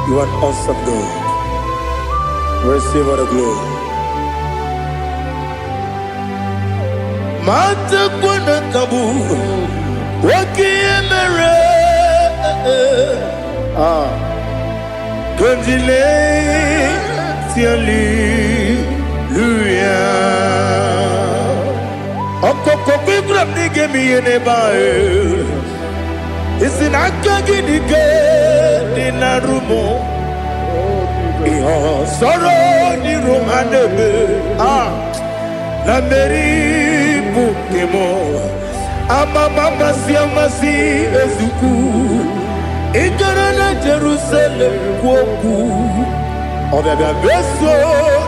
You are awesome God. Receive all the glory. Mata kuna tabu wakiemere Gondile tiali luya Okokokikram nige miyene bae Isinaka gidike dinarumo Iho soro ni romanebe La meri bukemo Amama siamasi ezuku Ikarana Jerusalem kwoku Obebe beso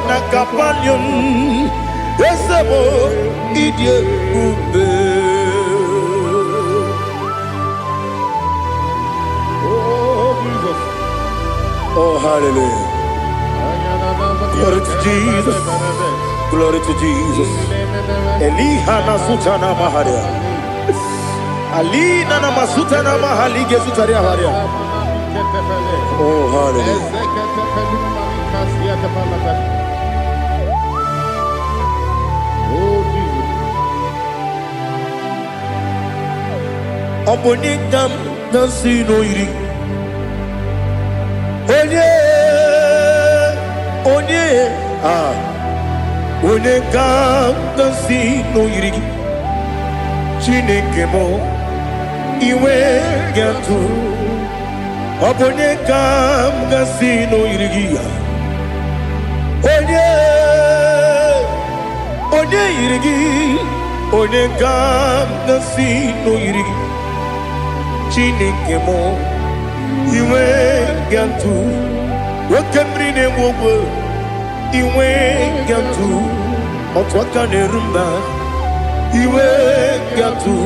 na kapanium Esemo idie ube Oh, hallelujah. Glory to Jesus. Glory to Jesus. Elihana sutana maharia. Alina na masutana mahali gesutaria haria. Oh, hallelujah. Obonikam nasino iri. Onye ka nsi n'oyiri gị Chineke mụ iwe ga-atụ ọ bụ onye ka m ga-si n'oyiri gị ya onye yiri gị onye ka m ga-si n'oyiri gị Chineke mụ iwe ga-atụ nwoke mmiri na-egbu ogwe iwe ga-atụ otu aka na-eru mba iwe ga-atụ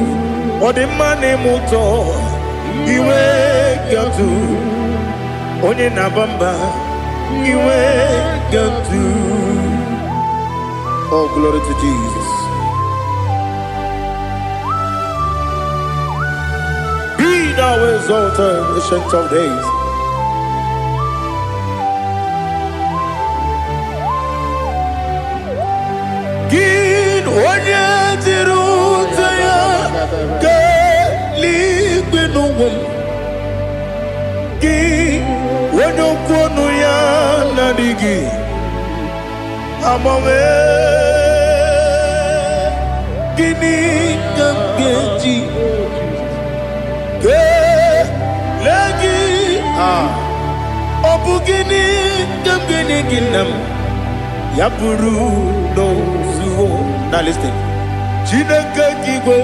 ọ dị mma na-eme ụtọ iwe ga-atụ onye na-aba mba iwe ga-atụ. Oh, glory to Jesus. Be thou exalted, ancient of days. Onye tiri ụzọ ya ka eluigwe n'ụwa gị onye okwu ọnụ ya na-adịghị agbanwe gịnị ka m ga-eji kelee gị ọ bụ gịnị ka m ga-enye gị nna m ya bụrụ n'ozuo. Now listen. Chineke kigwe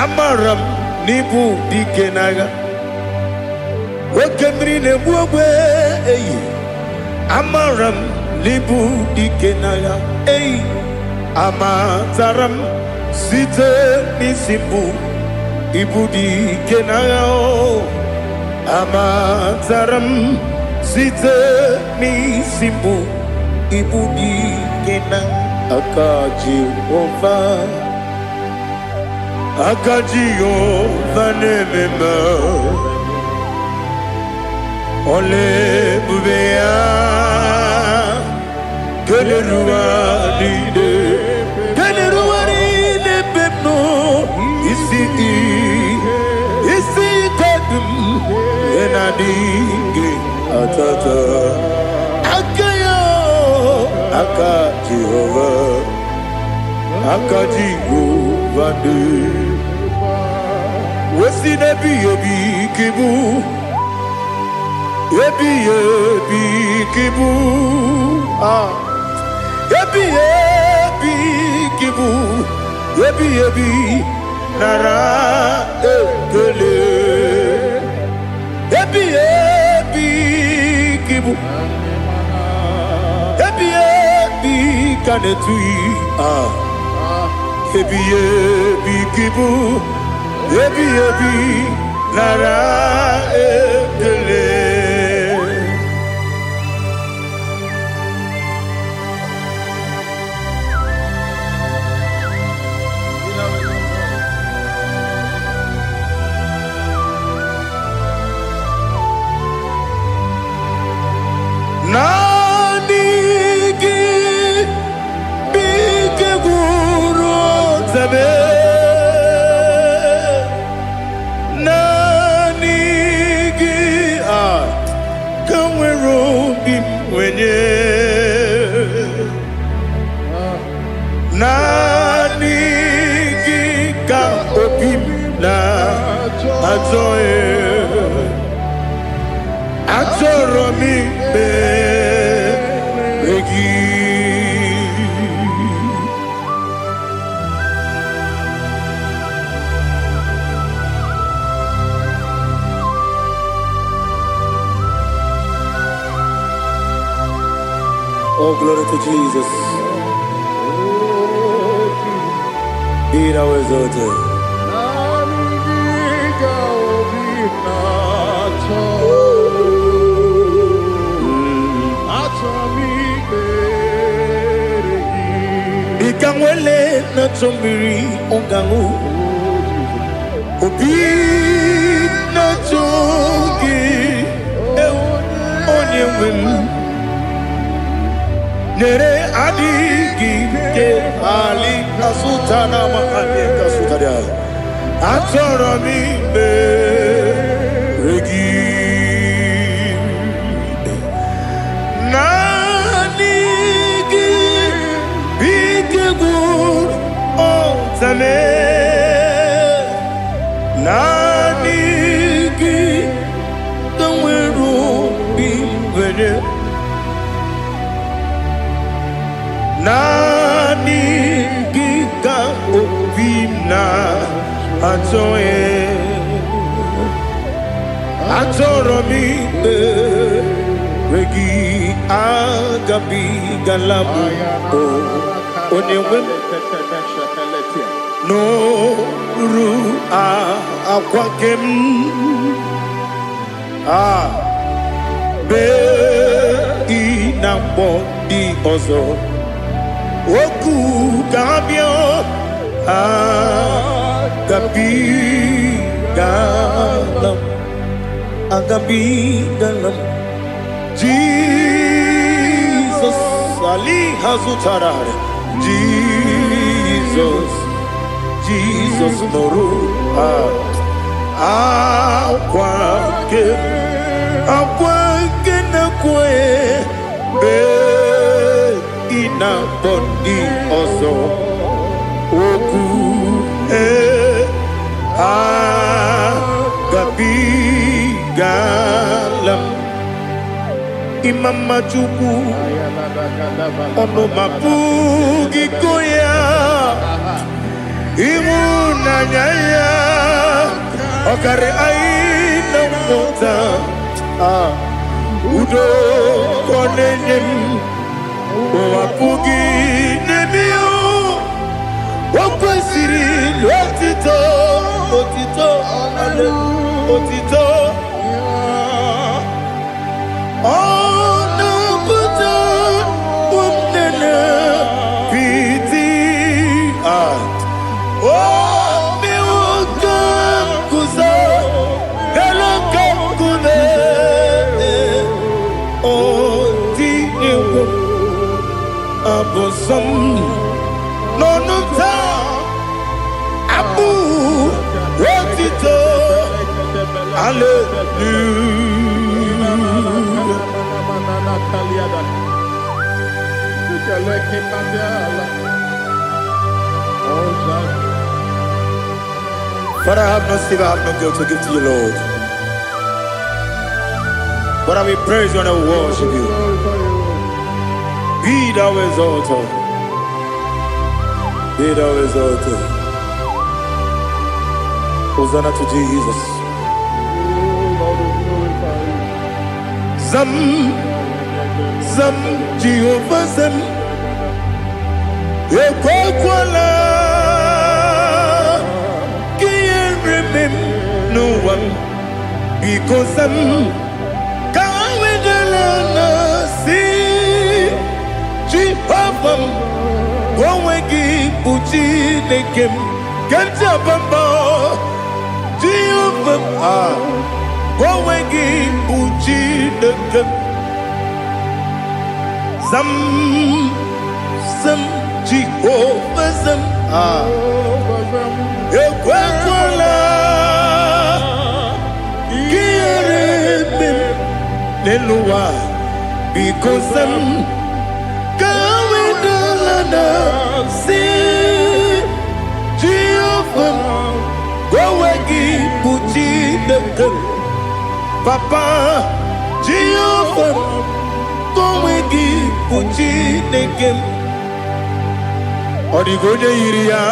amaram n'ibu dike n'agha nwoke mmiri na-egbu ogwe eyi amaram n'ibu dike n'agha eyi amataram site n'isi mbụ ibu dike n'agha amataram site n'isi mbụ ibu dike n'agha Aka Jehovah nemema Ole bubea Keleruwa ride pepno Isi kadum Enadinge atata Aka Jehovah de Wesi nebi kibu kibu, ebi, nara, ekele. Ebi, kibu, ebi, kanetui, ebi, kibu, ebi, nara, ekele. Nanigi bige guru zabe, nanigi kamweru bimwenye, nanigi ka opim na ajoe. Atoromi beregi, oh glory to Jesus. Be thou exalted. Ikamwele na chombiri ongangu, obi na chogi onye wim, nere adigi ke ali kasutana mahane kasutaria, atoromi beregi. Zame nanigi kamweru bimwenye, nanigi ka opimna atoye, atoromi regi agabi galabu onyewe no ru akwakem be inambo di ozo oku gabio agabi galam Jesus ali hazutarare Jesus noru akwake na kwe be ina bondi ozo oku gabi galam imama chuku ono mapugi koya imuna nyaya okare aina mota udo konenem mapugi nemio wakwesiri lotito otito no ta abu wotito But I have no silver, I have no gold to give to you, Lord. But I will praise you and I will worship you. Be thou exalted. Be thou exalted. Hosanna to Jesus. Zam, Zam, Jehovah Zam. Ekwakwala, can't remember no one because I'm coming down see Jehovah. Go wegi puchi nekem, kanja bamba Jehovah. Go wegi puchi nekem, Zam, Zam. Jehovah Zam, Ekwakwala, Kieremim, Nelua, because I'm going to Lana, see Jehovah, go again, Puchi the girl, Papa, Jehovah, go again, Puchi the girl. Odigonya iria,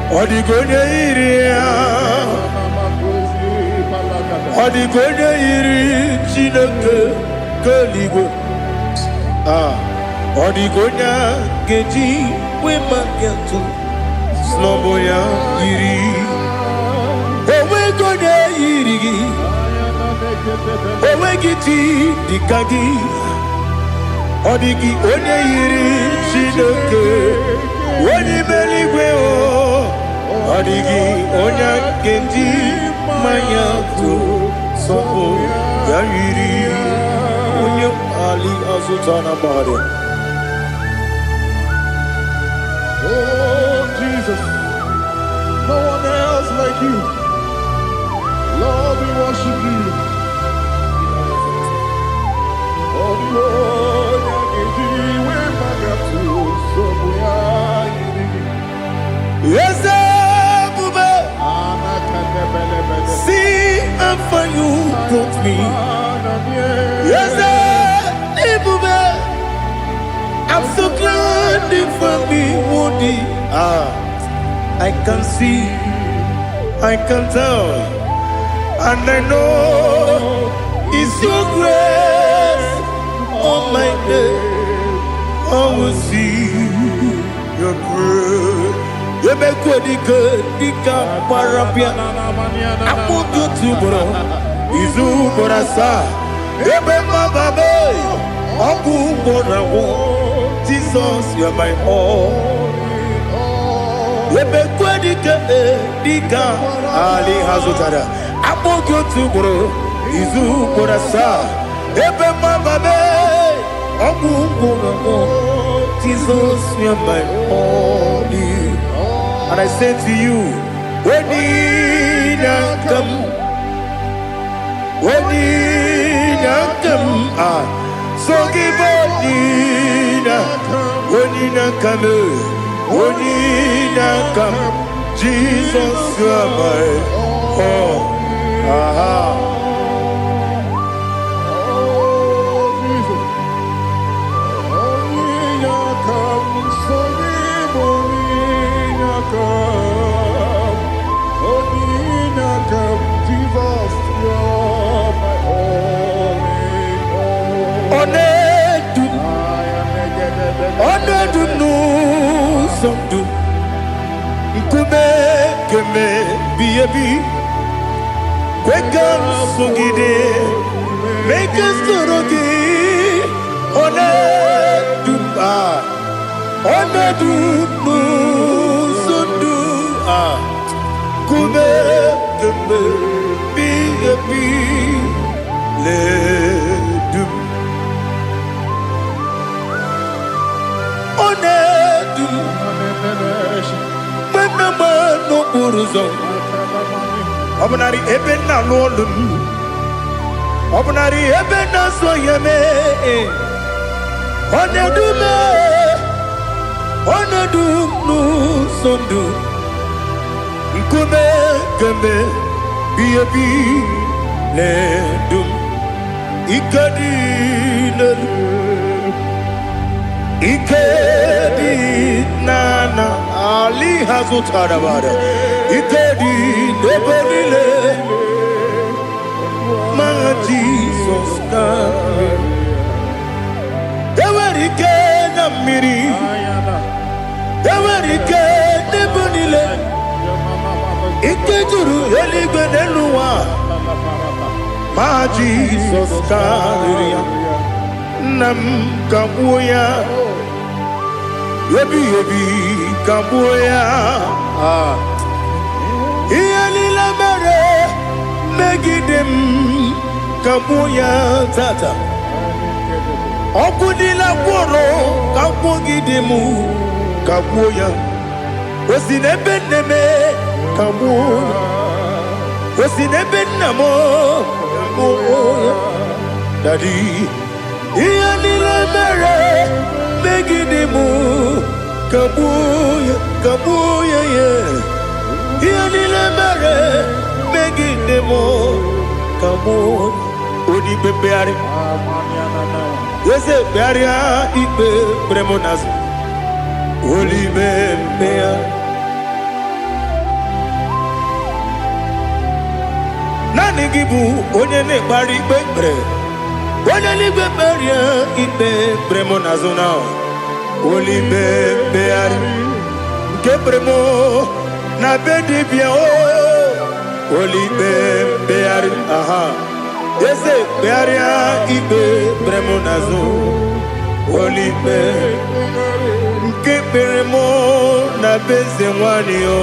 Odigonya iria, Odigonya iri chineke keligo. Odigonya geji we magetu, sloboya iri. Owe gonya iri, owe giti dikagi. Odigi onye yiri Chineke onye meligwe o Odigi onye kenji manya tu sopo ya yiri onye ali azutana bade. Oh Jesus, no one else like you. Lord, we worship you. Yes, see how far you brought me. Yes, I'm so glad for me, Woody. I can see, I can tell, and I know it's your grace. On my day, I will see your grace. You make what you could, you can't parapia. I want you to bro. Izu borasa. You make my baby. Aku borawo. Jesus, you're my all. You make what you could, you can't. Ali Hazutara. I want you to bro. Izu borasa. Ebe mamabe, Jesus, you're my only. And I say to you, when you come, so give up, when you come, Jesus, you're my all. Make us Obnari ebena lolum, Obnari ebena soyeme, Onedu nu sondu, Nkume keme biyebi ledum, Ikadi Ali Hazutarabada. Itedi Nebonile. My Jesus come. Ewerike na miri. Ewerike Nebonile. Ikejuru eligwe neluwa. My Jesus come. Nam kabuya. Yebi kabuya. Iyalila mere megidem kabuya tata. Okudila kworo kabugidemu kabuya. Osinebenneme kabuya. Osinebennamo kabuya. Daddy, iyalila mere megidemu kabuya kabuya yeah. Iyalila mere megidemu kabuya. Odi bebeari. Yese bearia ikbe bremonas. Oli bebea. Nani gibu onye ne bari bebre. Onye ni beberia ikbe bremonas now. Oli bebeari. Ke bremo na bedi bia o. Oli bebeari aha. Yese bearia ibe bremonazo olibe nke beremo na beze nwani o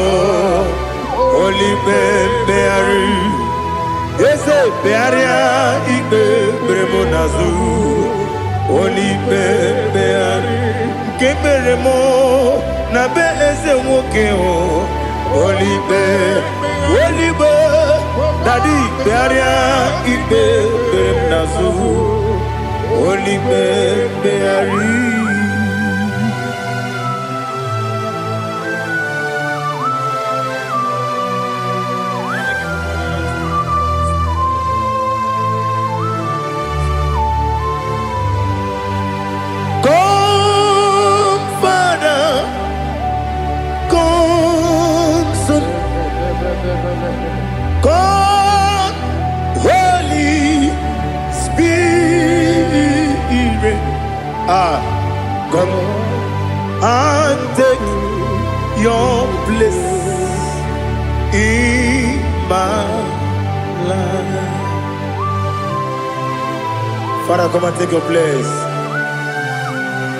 olibe beari yese bearia ibe bremonazo olibe beari nke beremo na beze nwoke o olibe olibe Daddy, bearia ibe beremnazu, oli beari. Come, Father, come, Son, come. Come and take your place in my life. Father, come and take your place.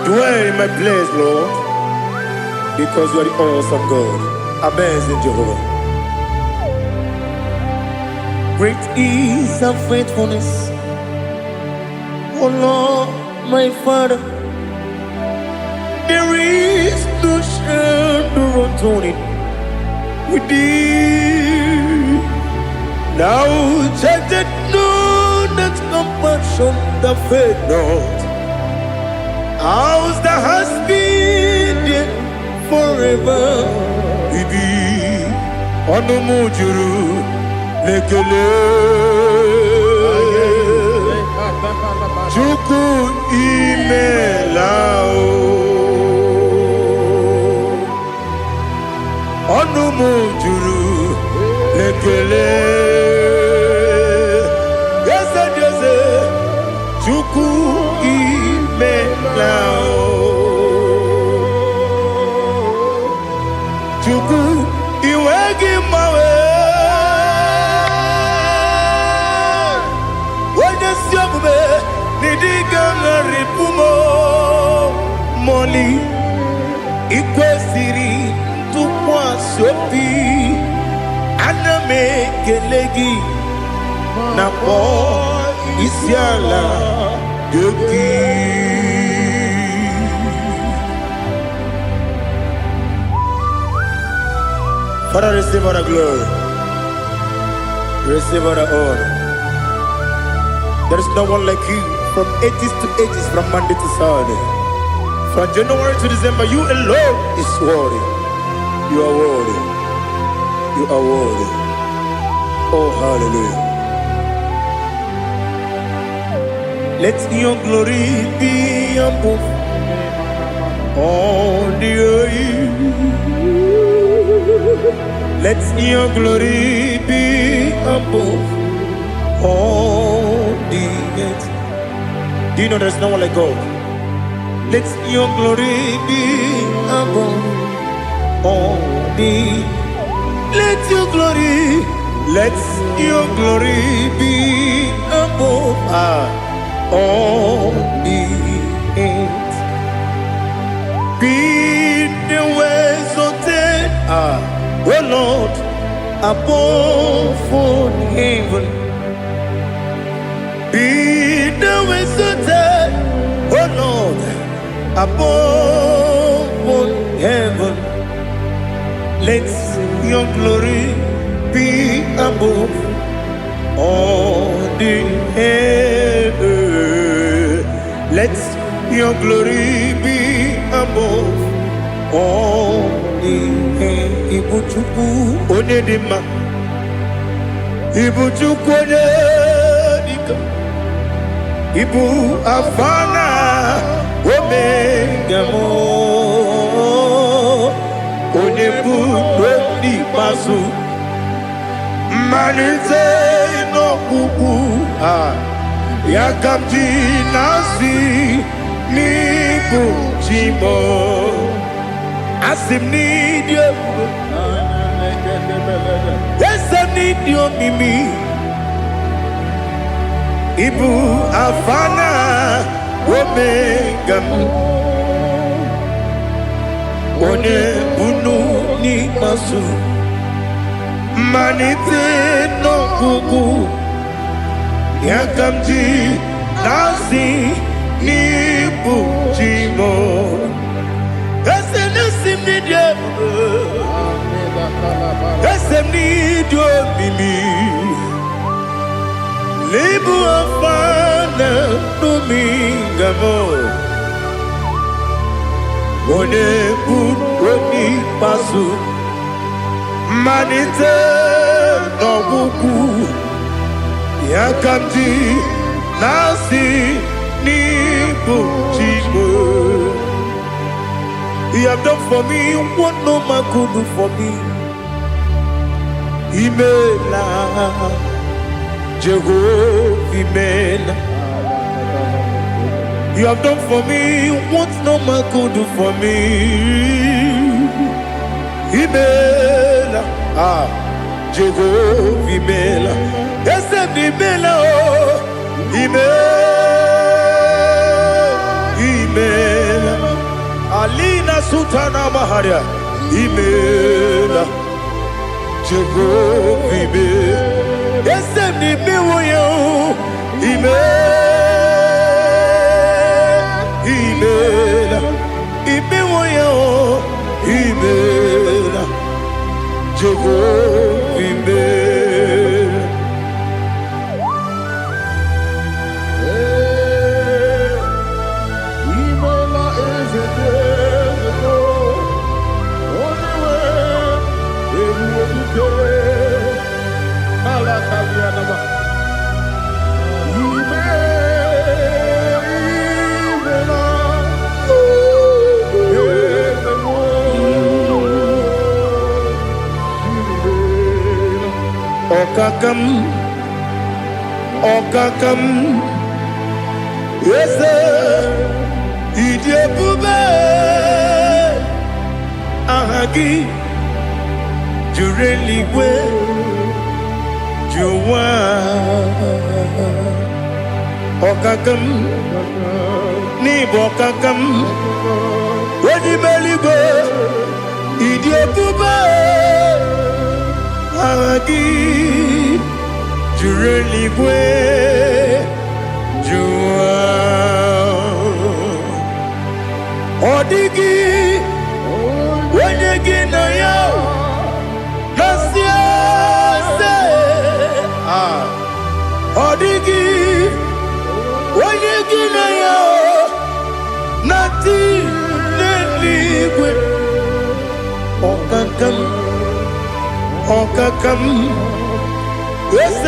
Dwell in my place, Lord, because you are the awesome God. Amazing Jehovah. Great is thy faithfulness, oh Lord, my Father. There is no shadow of turning with thee. Now check that no, that compassion that faith not. Ours that has been there forever. We be on the mujuru lekele. Chuku imelao. Onumu juru lekele. Yese yese chuku imelao. Chuku iwegi mawe. Wanya siyakume nidiga ngaripumo moli ikwesiri. Sopi aname kelegi na po isiala yoki. Father, receive our glory, receive our honor. There is no one like you from ages to ages, from Monday to Saturday, from January to December. You alone is worthy. You are worthy. You are worthy. Oh, hallelujah. Let your glory be above all the earth. Let your glory be above all the earth. Do you know there's no one like God? Let your glory be above all the. Let your glory be above all the earth. Be the ways of death, oh Lord, above all heaven. Be the ways of death, oh Lord, above all heaven. Let your glory be above all the earth. Let your glory be above all the earth. Ibuchuku onedima, Ibuchuku onedika, Ibu afana omega mo. Onebu doni pasu manite no kuku yakamji nasi nibu chimo asim nidio esem nidio mimi ibu afana omega one bunu ni masu manite no kuku yakamji nasi ni bujimo esem ni dio mimi libu afana numingamo one bunu pasu manite no kuku yakamji nasi ni bujimo. You have done for me what no man could do for me. Imela Jehovah Imela. You have done for me what no man could do for me. Imela Jehovah Imela. Yes, Imela Imela Alina Sutana Maharia Imela Jehovah Imela. Yes, Imela Imela Imela Jehovah Imela. Okakam, yes, Idiabube, Ahagi, Jureligwe, Juwa, Okakam, Nibokakam, Wadibeligwe, Idiabube, Ahagi. Jureligwe Jua Odigi Wenyegi na yo Nasia se Odigi Wenyegi na yo Nati Neligwe Okakam Yes,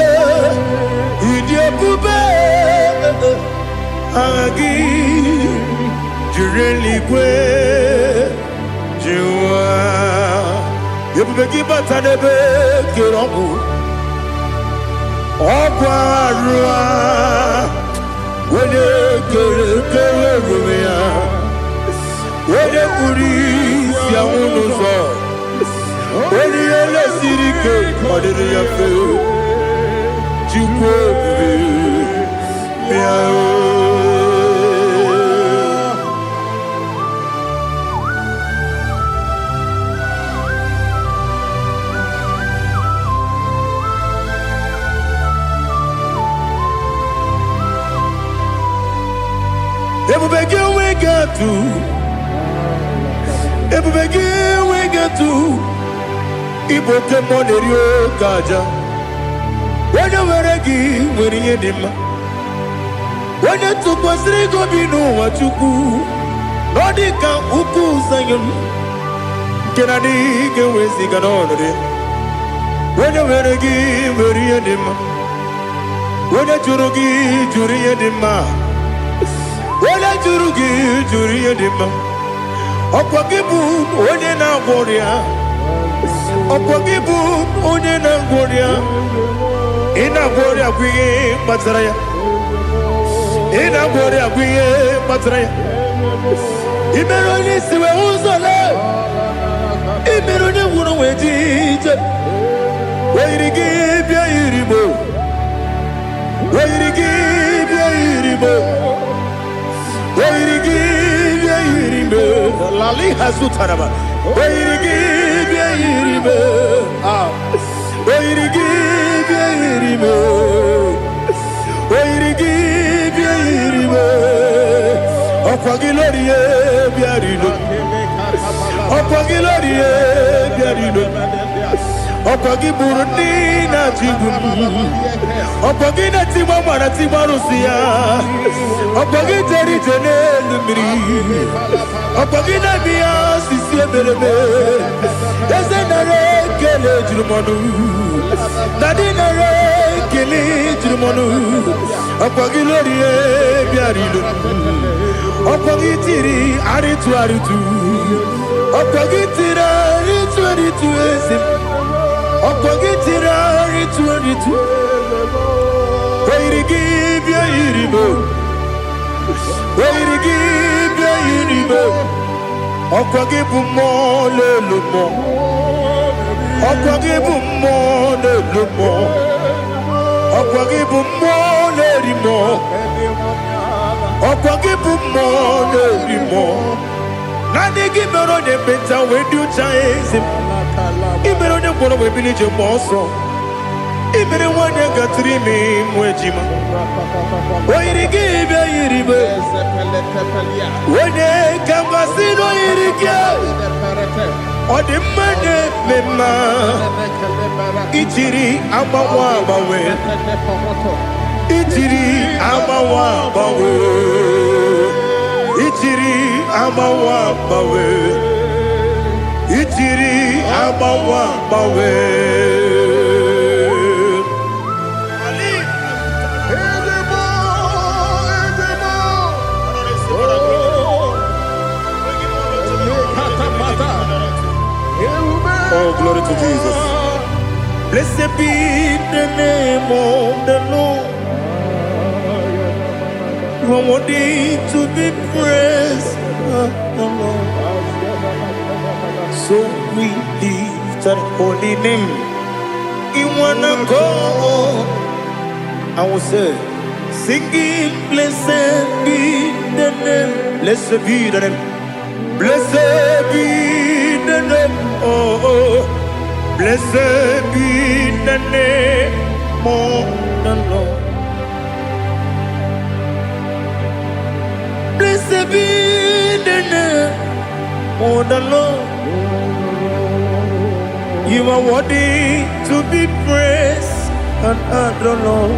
Idiabube Agi Jureligwe Jua ebube gị bata n'ebe kere ọgwụ arụa onye kere ruru ya onye kpụrụ isi anwụ n'ụzọ onye ihe lesiri ike ọ dịrị ya mfe Chukwu ebube bịa ebube gị enweghị atụ ịbụ oke mmụọ na-eri oke aja onye nwere gị nwere ihe dị mma onye tụkwasịrị gị obi n'ụwa Chukwu na ọ dị ka ukwu Zayọn nke na adịghị ga-eweziga n'ọnọdụ ya onye nwere gị nwere ihe dị mma onye jụrụ gị jụrụ ihe dị mma onye jụrụ gị jụrụ ihe dị mma ọkwa gị bụ onye na-agwọ ọrịa ọkwa gị bụ onye na-agwọ ọrịa ị na-agwọ ọrịa bụ ihe kpatara ya ị na-agwọ ọrịa bụ ihe kpatara ya ị mere onye isi wee ụzọ lee ị mere onye nwụrụ wee dị ije oyiri gị bịa yiri mo oyiri gị bịa yiri mo oyiri gị bịa yiri mo lali hazutara ba oyiri gị bịa yiri mo oyiri gị bịa yiri mo oyiri gị bịa yiri mo ọkwa gị lórí ye bịa rilo ọkwa gị lórí ye bịa rilo ọkwa gị bụrụ ndị na-achịgbu ọkwa gị na-etigba mara tigba arụsị ya ọkwa gị jere ije n'elu mmiri ọkwa gị na-eme ya osisi emereme eze nara ekele juru m ọnụ na dị nara ekele juru m ọnụ ọkwa gị lórí ye bịa rilo ọkwa gị tiri arịtụ arịtụ ọkwa gị tiri arịtụ arịtụ eze ọkwa gị tiri arịtụ arịtụ oyiri gị bịa yiri mo oyiri gị bịa yiri mo ọkwa gị bụ mmụọ n'elu mmụọ ọkwa gị bụ mmụọ n'elu mmụọ ọkwa gị bụ mmụọ na-eri mmụọ ọkwa gị bụ mmụọ na-eri mmụọ naanị gị mere onye mkpenta wee dị ụcha eze ị mere onye gwọrọ wee bili ije mmụọ ọsọ ị mere nwanyị gatụrụ ime mụ ejima oyiri gị bịa yiri mo onye ka mmasị n'oyiri gị ọ dị mma na-eme mma ijiri agbanwe agbanwe ijiri agbanwe agbanwe ijiri agbanwe agbanwe ijiri agbanwe agbanwe Oh, glory to Jesus. Blessed be the name of the Lord. You are worthy to be praised. So we lift that holy name. You wanna go? I will say, singing, blessed be the name. Blessed be the name. Blessed be the name. Oh, blessed be the name of the Lord. Blessed be the name of the Lord. You are worthy to be praised and adored, Lord.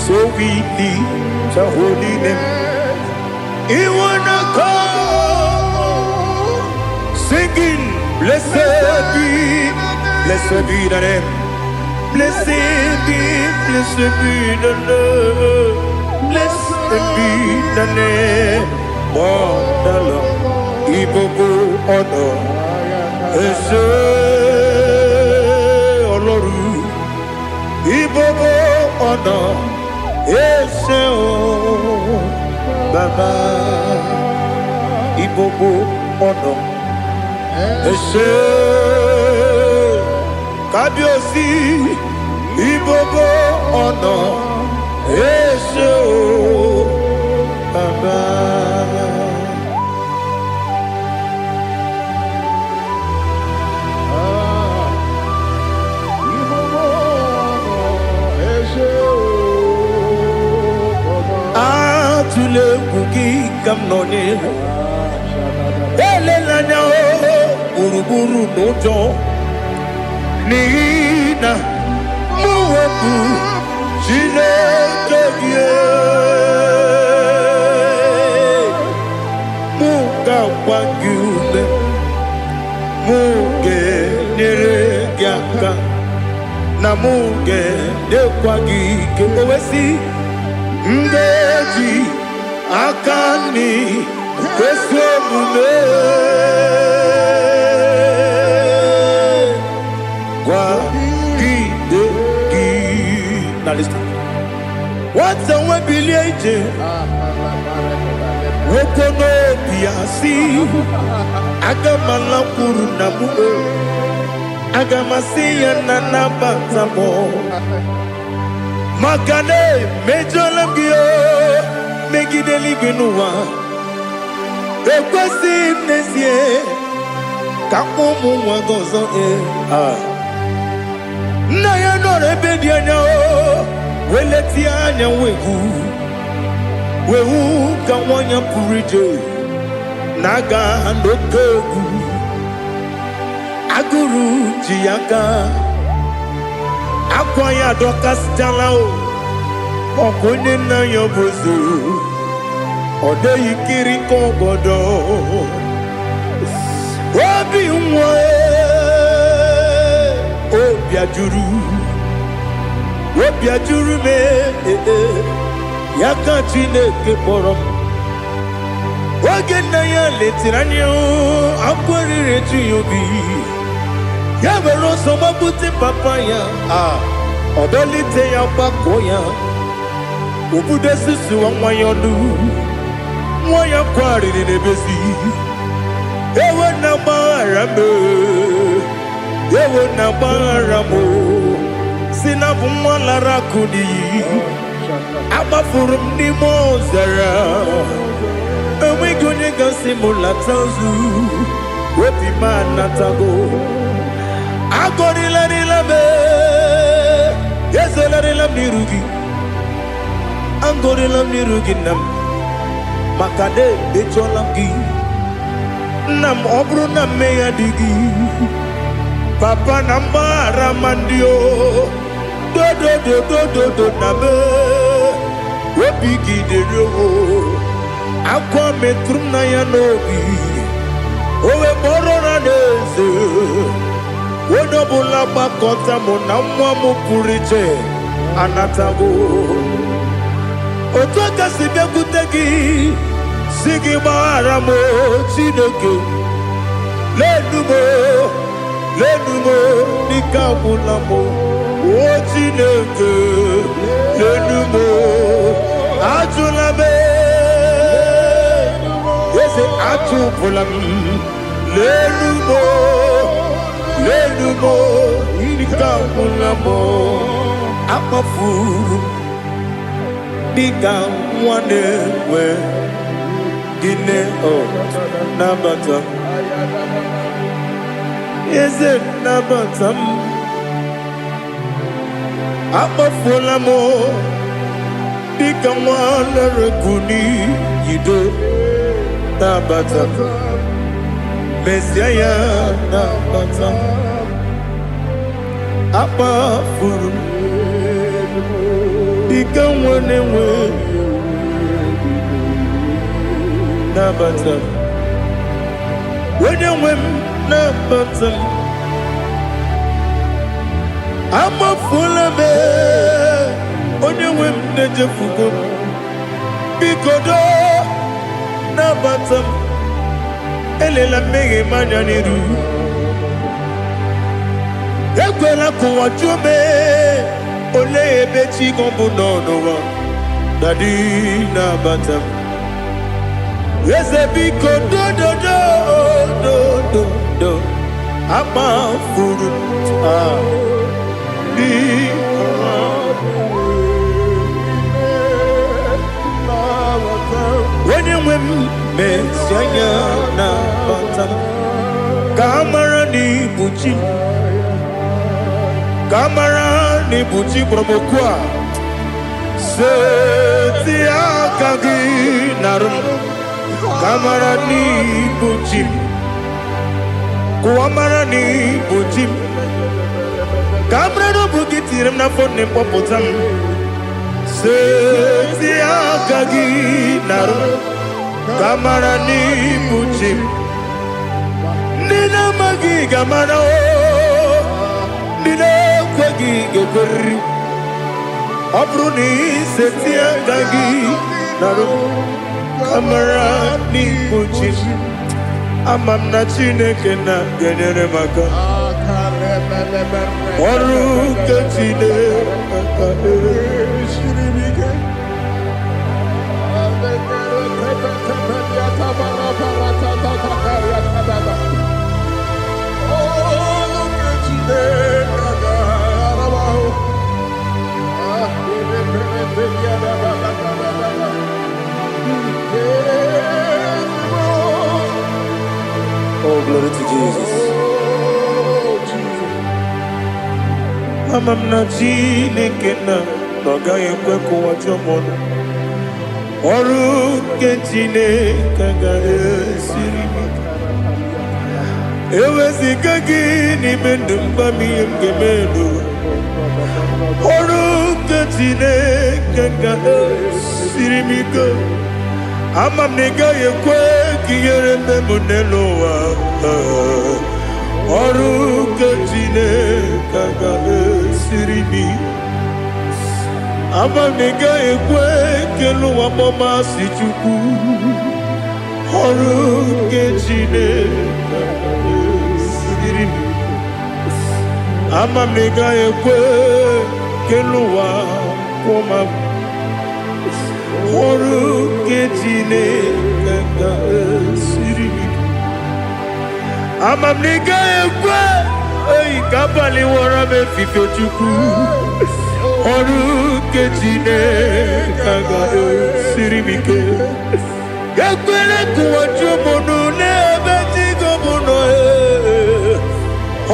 So we lift the holy name. You wanna call, singing, blessed be the name. Blessed be the Lord. Blessed be the name of the Lord. Ibogo honor, Ese Oloru Ibobo Ono Ese O Baba Ibobo Ono Ese Kabiosi Ibobo Ono Ese O Baba. Atule kuki kamnone elelanya uruburu nojo nina muweku Chineke muka wangyule muge neregiaka na muge dekwagi kewesi Ngeji akani kesomume kwa gidegi. Now listen. What's the way biliaje? Wokono biasi agamala kuru na muwe agamasi ya nanabatamo. Makane mejolambio megideli benua ekwesi nesie kakomu wagozo na ya nore bedianya weleti anya wehu kawanya purije naga ndokogu aguru jiyaka Akwaya dokas jalao Okonye na yobozu Ode yikiri kogodo Obi mwe Obi ajuru me Yaka Chineke porom Oge na ya letiranyo Akwari retu yobi Yabero soma buti papaya Odolite ya bakoya Ubude susu wa mwayonu Mwaya kwari nebezi Ewe na barame Ewe na baramo Sinabu mwalara kudi Abafurum ni mozara Ewe gonye gasi mulatazu Wepi manatago Agorila nilabe Yezela nirugi Angorila nirugi nam Makade becholamgi Nam obru na meya digi Papa nambara mandio Do nabe Wepigi de roho Akwa metrum na yanobi Owe moro na neze Wodobula bakota mona mwamu puriche Anatago Otoka sibe kutegi Sigi baramo Chineke Lenumo Nikabulamo O Chineke Lenumo Ajulabe Yese Ajubulam Lenumo Nikabulamo Akafuru Bika Mwanewe Gine O Nabata Is it Nabatam Akafulamo Bika Mwanewe Kuni Yido Nabata Messiah Nabata Akafuru Bika Mwanewe Nabata When you win Nabata I'm a full of it On you win Nejefuko Bikodo Nabata Elela mege manyaniru Ekwela kuwa jume ole ebechi gombu nonowa dadi na batam Ezebiko do Ama furu Di When you win Messiah na batam Kamara ni buchi Kamara ni buchi promokwa Setia kagi narum Kamara ni buchi Kuamara ni buchi Kamara no bukitirim na fone popotam Setia kagi narum Kamara ni buchi Nina magi kamara o Nina kwagi geberi Abruni setia kagi narum Kamara ni buchi Amam na Chineke na genere maka Oru ke Chineke shiribike Oh, glory to Jesus. Amam na Chineke na noga yekwe kuwa chomono. Oru ke Chineke ga esiri. Ewezi kagi ni mendumba miyem gemelo. Oru ke Chineke ga esiri miko. Amam nega yekwe kiyere memunelo wa Oru ke Chineke ga esiribi Amam nega yekwe kelu wa mama si chukwu Oru ke Chineke ga esiribi Amam nega yekwe kelu wa mama Oru ke Chineke ga esiribi Amam nega yekwe Ei kabali wara me fife chukwu Oru ke Chineke ga esiribi Yekwele kuwa chumunu nebe tigo muno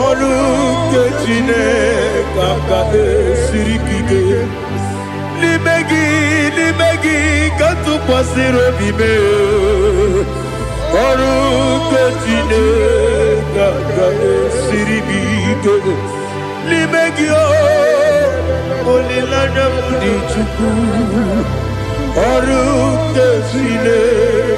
Oru ke Chineke ga esiribi Limegi kantu pasiro bime Oru ke Chineke ga esiribi Limegi olilanya mudi chukwu Oru ke Chineke